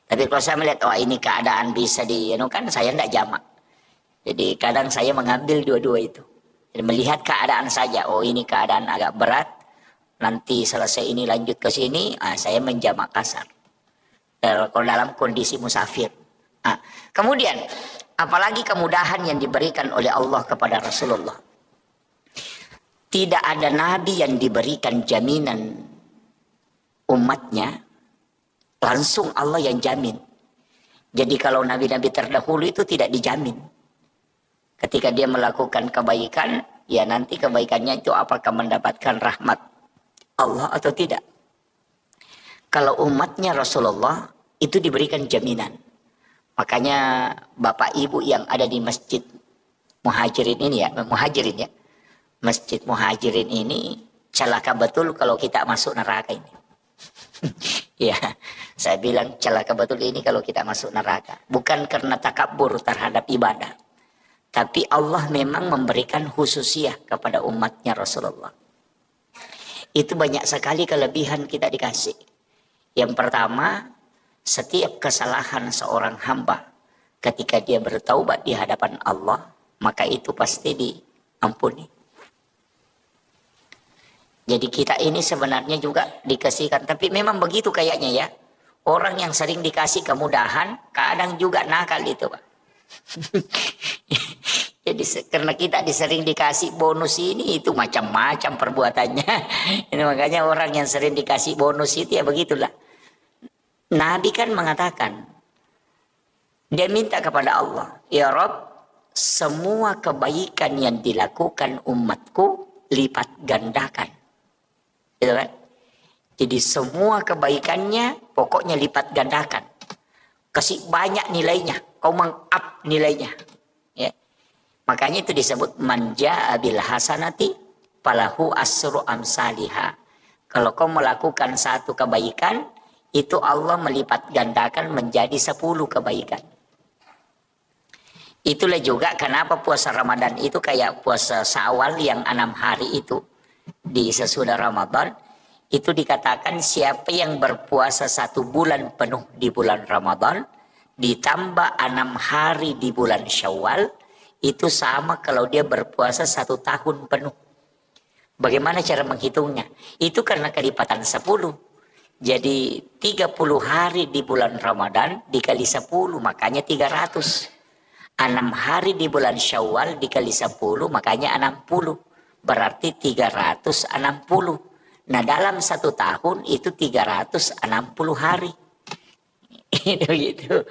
Tapi kalau saya melihat, wah ini keadaan bisa kan saya tidak jamak. Jadi kadang saya mengambil dua-dua itu. Jadi melihat keadaan saja, oh ini keadaan agak berat. Nanti selesai ini lanjut ke sini, saya menjamak kasar. Kalau dalam kondisi musafir. Kemudian, apalagi kemudahan yang diberikan oleh Allah kepada Rasulullah. Tidak ada nabi yang diberikan jaminan umatnya, langsung Allah yang jamin. Jadi kalau nabi-nabi terdahulu itu tidak dijamin. Ketika dia melakukan kebaikan, ya nanti kebaikannya itu apakah mendapatkan rahmat Allah atau tidak. Kalau umatnya Rasulullah itu diberikan jaminan. Makanya bapak ibu yang ada di masjid muhajirin ini ya, masjid muhajirin ini celaka betul kalau kita masuk neraka ini. Ya, saya bilang celaka betul ini kalau kita masuk neraka. Bukan karena takabur terhadap ibadah, tapi Allah memang memberikan khususiyah kepada umatnya Rasulullah. Itu banyak sekali kelebihan kita dikasih. Yang pertama, setiap kesalahan seorang hamba ketika dia bertaubat di hadapan Allah, maka itu pasti diampuni. Jadi kita ini sebenarnya juga dikasihkan, tapi memang begitu kayaknya ya. Orang yang sering dikasih kemudahan, kadang juga nakal itu, Pak. Jadi karena kita sering dikasih bonus ini, itu macam-macam perbuatannya. Ini makanya orang yang sering dikasih bonus itu ya begitulah. Nabi kan mengatakan, dia minta kepada Allah, ya Rabb, semua kebaikan yang dilakukan umatku lipat gandakan. Gitu kan? Jadi semua kebaikannya pokoknya lipat gandakan. Kasih banyak nilainya, kau meng-up nilainya. Ya. Makanya itu disebut manja bil hasanati falahu asru amsalihha. Kalau kau melakukan satu kebaikan, itu Allah melipat gandakan menjadi 10 kebaikan. Itulah juga kenapa puasa Ramadan itu kayak puasa Syawal yang 6 hari itu di sesudah Ramadan. Itu dikatakan siapa yang berpuasa 1 bulan penuh di bulan Ramadan ditambah 6 hari di bulan Syawal, itu sama kalau dia berpuasa 1 tahun penuh. Bagaimana cara menghitungnya? Itu karena kelipatan 10. Jadi 30 hari di bulan Ramadan dikali 10 makanya 300. 6 hari di bulan Syawal dikali 10 makanya 60. Berarti 360. Nah dalam 1 tahun itu 360 hari. Itu gitu.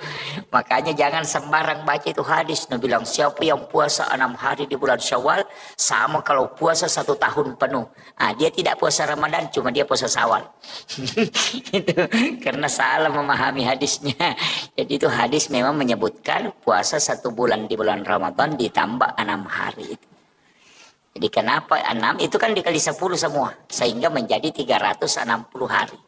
Makanya jangan sembarang baca itu hadis. Nabi bilang siapa yang puasa 6 hari di bulan Syawal sama kalau puasa 1 tahun penuh. Dia tidak puasa Ramadan, cuma dia puasa Syawal. Itu karena salah memahami hadisnya. Jadi itu hadis memang menyebutkan puasa 1 bulan di bulan Ramadan ditambah 6 hari itu. Jadi kenapa 6 itu kan dikali 10 semua sehingga menjadi 360 hari.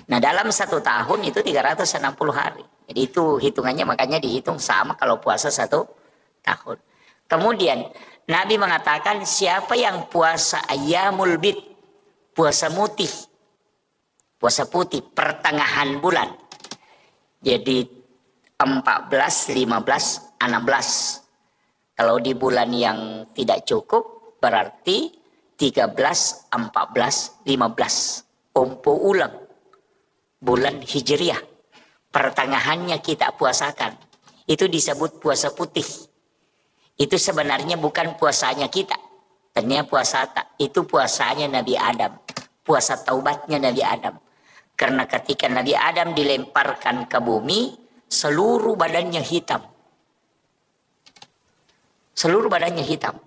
Nah dalam 1 tahun itu 360 hari. Jadi itu hitungannya makanya dihitung sama kalau puasa 1 tahun. Kemudian Nabi mengatakan siapa yang puasa ayyamul bid, puasa putih, pertengahan bulan. Jadi 14, 15, 16. Kalau di bulan yang tidak cukup berarti 13, 14, 15. Ompo ulang. Bulan Hijriah, pertengahannya kita puasakan. Itu disebut puasa putih. Itu sebenarnya bukan puasanya kita. Ternyata itu puasanya Nabi Adam. Puasa taubatnya Nabi Adam. Karena ketika Nabi Adam dilemparkan ke bumi, seluruh badannya hitam. Seluruh badannya hitam.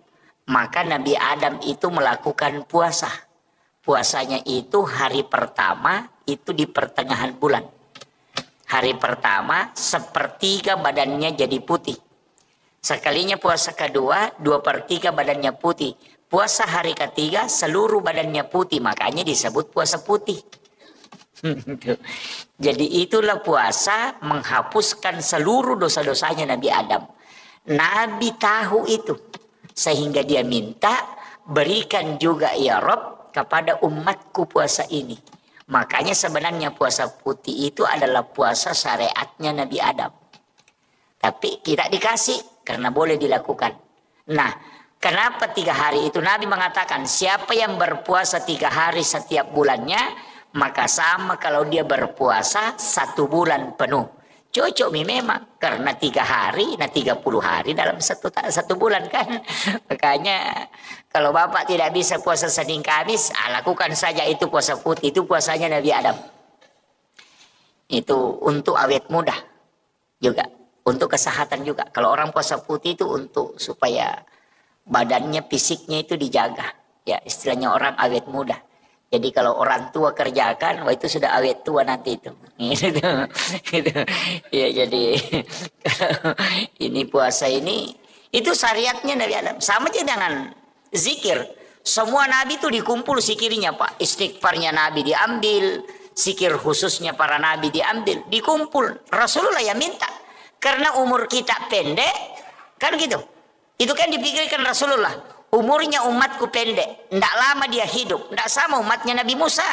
Maka Nabi Adam itu melakukan puasa. Puasanya itu hari pertama itu di pertengahan bulan. Hari pertama sepertiga badannya jadi putih. Sekalinya puasa kedua 2/3 badannya putih. Puasa hari ketiga seluruh badannya putih. Makanya disebut puasa putih. Jadi itulah puasa menghapuskan seluruh dosa-dosanya Nabi Adam. Nabi tahu itu. Sehingga dia minta, berikan juga ya Rob kepada umatku puasa ini. Makanya sebenarnya puasa putih itu adalah puasa syariatnya Nabi Adam. Tapi tidak dikasih karena boleh dilakukan. Nah, kenapa 3 hari itu? Nabi mengatakan siapa yang berpuasa 3 hari setiap bulannya, maka sama kalau dia berpuasa 1 bulan penuh. Cocok memang karena 3 hari, nah 30 hari dalam satu bulan kan. Makanya kalau Bapak tidak bisa puasa Senin Kamis, lakukan saja itu puasa putih. Itu puasanya Nabi Adam. Itu untuk awet muda juga, untuk kesehatan juga. Kalau orang puasa putih itu untuk supaya badannya, fisiknya itu dijaga. Ya istilahnya orang awet muda. Jadi kalau orang tua kerjakan, wah itu sudah awet tua nanti itu. Gitu. Ya jadi ini puasa ini, itu syariatnya Nabi Adam. Sama aja dengan zikir. Semua Nabi itu dikumpul zikirnya Pak. Istighfarnya Nabi diambil, zikir khususnya para Nabi diambil, dikumpul. Rasulullah yang minta. Karena umur kita pendek, kan gitu. Itu kan dipikirkan Rasulullah. Umurnya umatku pendek, tidak lama dia hidup, tidak sama umatnya Nabi Musa.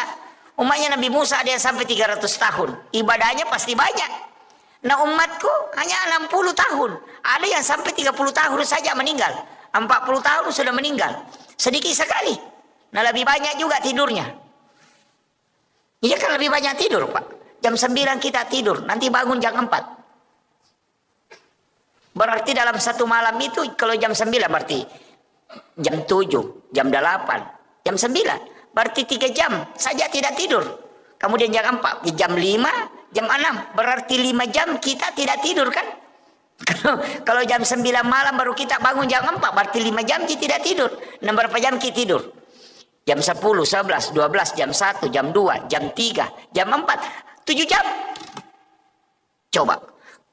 Umatnya Nabi Musa ada yang sampai 300 tahun, ibadahnya pasti banyak. Nah umatku hanya 60 tahun, ada yang sampai 30 tahun saja meninggal, 40 tahun sudah meninggal, sedikit sekali. Nah lebih banyak juga tidurnya. Iya kan lebih banyak tidur Pak, jam 9 kita tidur, nanti bangun jam 4. Berarti dalam satu malam itu kalau jam 9 berarti jam 7, jam 8, jam 9. Berarti 3 jam saja tidak tidur. Kemudian jam 4, jam 5, jam 6. Berarti 5 jam kita tidak tidur kan? Kalau jam 9 malam baru kita bangun jam 4. Berarti 5 jam kita tidak tidur. Nah berapa jam kita tidur? Jam 10, 11, 12, jam 1, jam 2, jam 3, jam 4. 7 jam. Coba.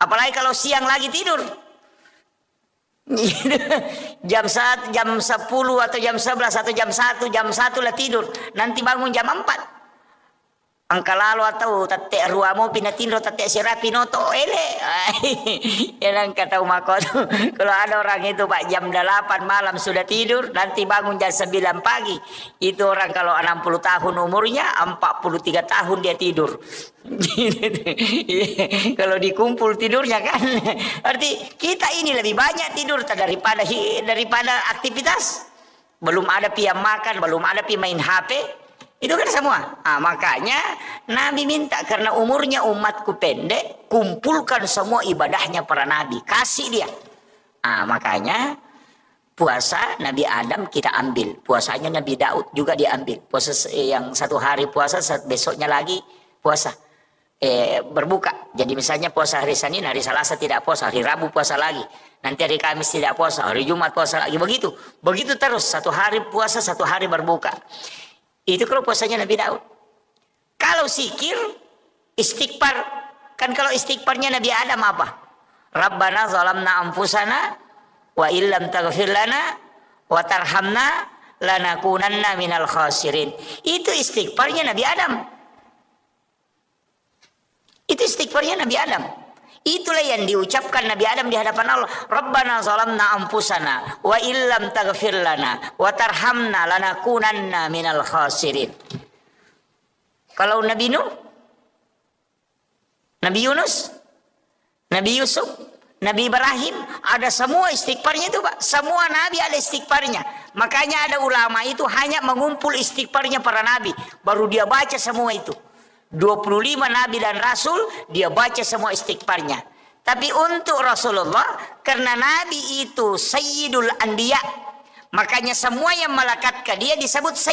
Apalagi kalau siang lagi tidur. Jam 1, jam 10 atau jam 11 atau jam 1 lah tidur. Nanti bangun jam 4. Angka lalu atau tatek ruamo pinatindo tatek sirapi noto ele. Yang kata umaku kalau ada orang itu Pak jam 8 malam sudah tidur, nanti bangun jam 9 pagi. Itu orang kalau 60 tahun umurnya, 43 tahun dia tidur. Kalau dikumpul tidurnya kan. Arti kita ini lebih banyak tidur daripada aktivitas. Belum ada pia makan, belum ada pia main HP. Itu kan semua. Makanya Nabi minta karena umurnya umatku pendek, kumpulkan semua ibadahnya para Nabi, kasih dia. Makanya puasa Nabi Adam kita ambil, puasanya Nabi Daud juga diambil. Puasa yang 1 hari puasa, besoknya lagi puasa. Berbuka. Jadi misalnya puasa hari Senin, hari Selasa tidak puasa, hari Rabu puasa lagi. Nanti hari Kamis tidak puasa, hari Jumat puasa lagi. Begitu terus, 1 hari puasa, 1 hari berbuka. Itu kalau puasanya Nabi Daud. Kalau zikir, istighfar. Kan kalau istighfarnya Nabi Adam apa? Rabbana zalamna anfusana wa illam taghfir lana wa tarhamna lanakunanna minal khasirin. Itu istighfarnya Nabi Adam. Itu istighfarnya Nabi Adam. Itulah yang diucapkan Nabi Adam di hadapan Allah. Rabbana zalamna anfusana wa illam taghfir lana wa tarhamna lanakunanna minal khasirin. Kalau Nabi Nuh, Nabi Yunus, Nabi Yusuf, Nabi Ibrahim, ada semua istighfarnya itu Pak. Semua Nabi ada istighfarnya. Makanya ada ulama itu hanya mengumpul istighfarnya para Nabi. Baru dia baca semua itu. 25 Nabi dan Rasul, dia baca semua istighfarnya. Tapi untuk Rasulullah, karena Nabi itu Sayyidul Anbiya, makanya semua yang melekat ke dia disebut Sayyid.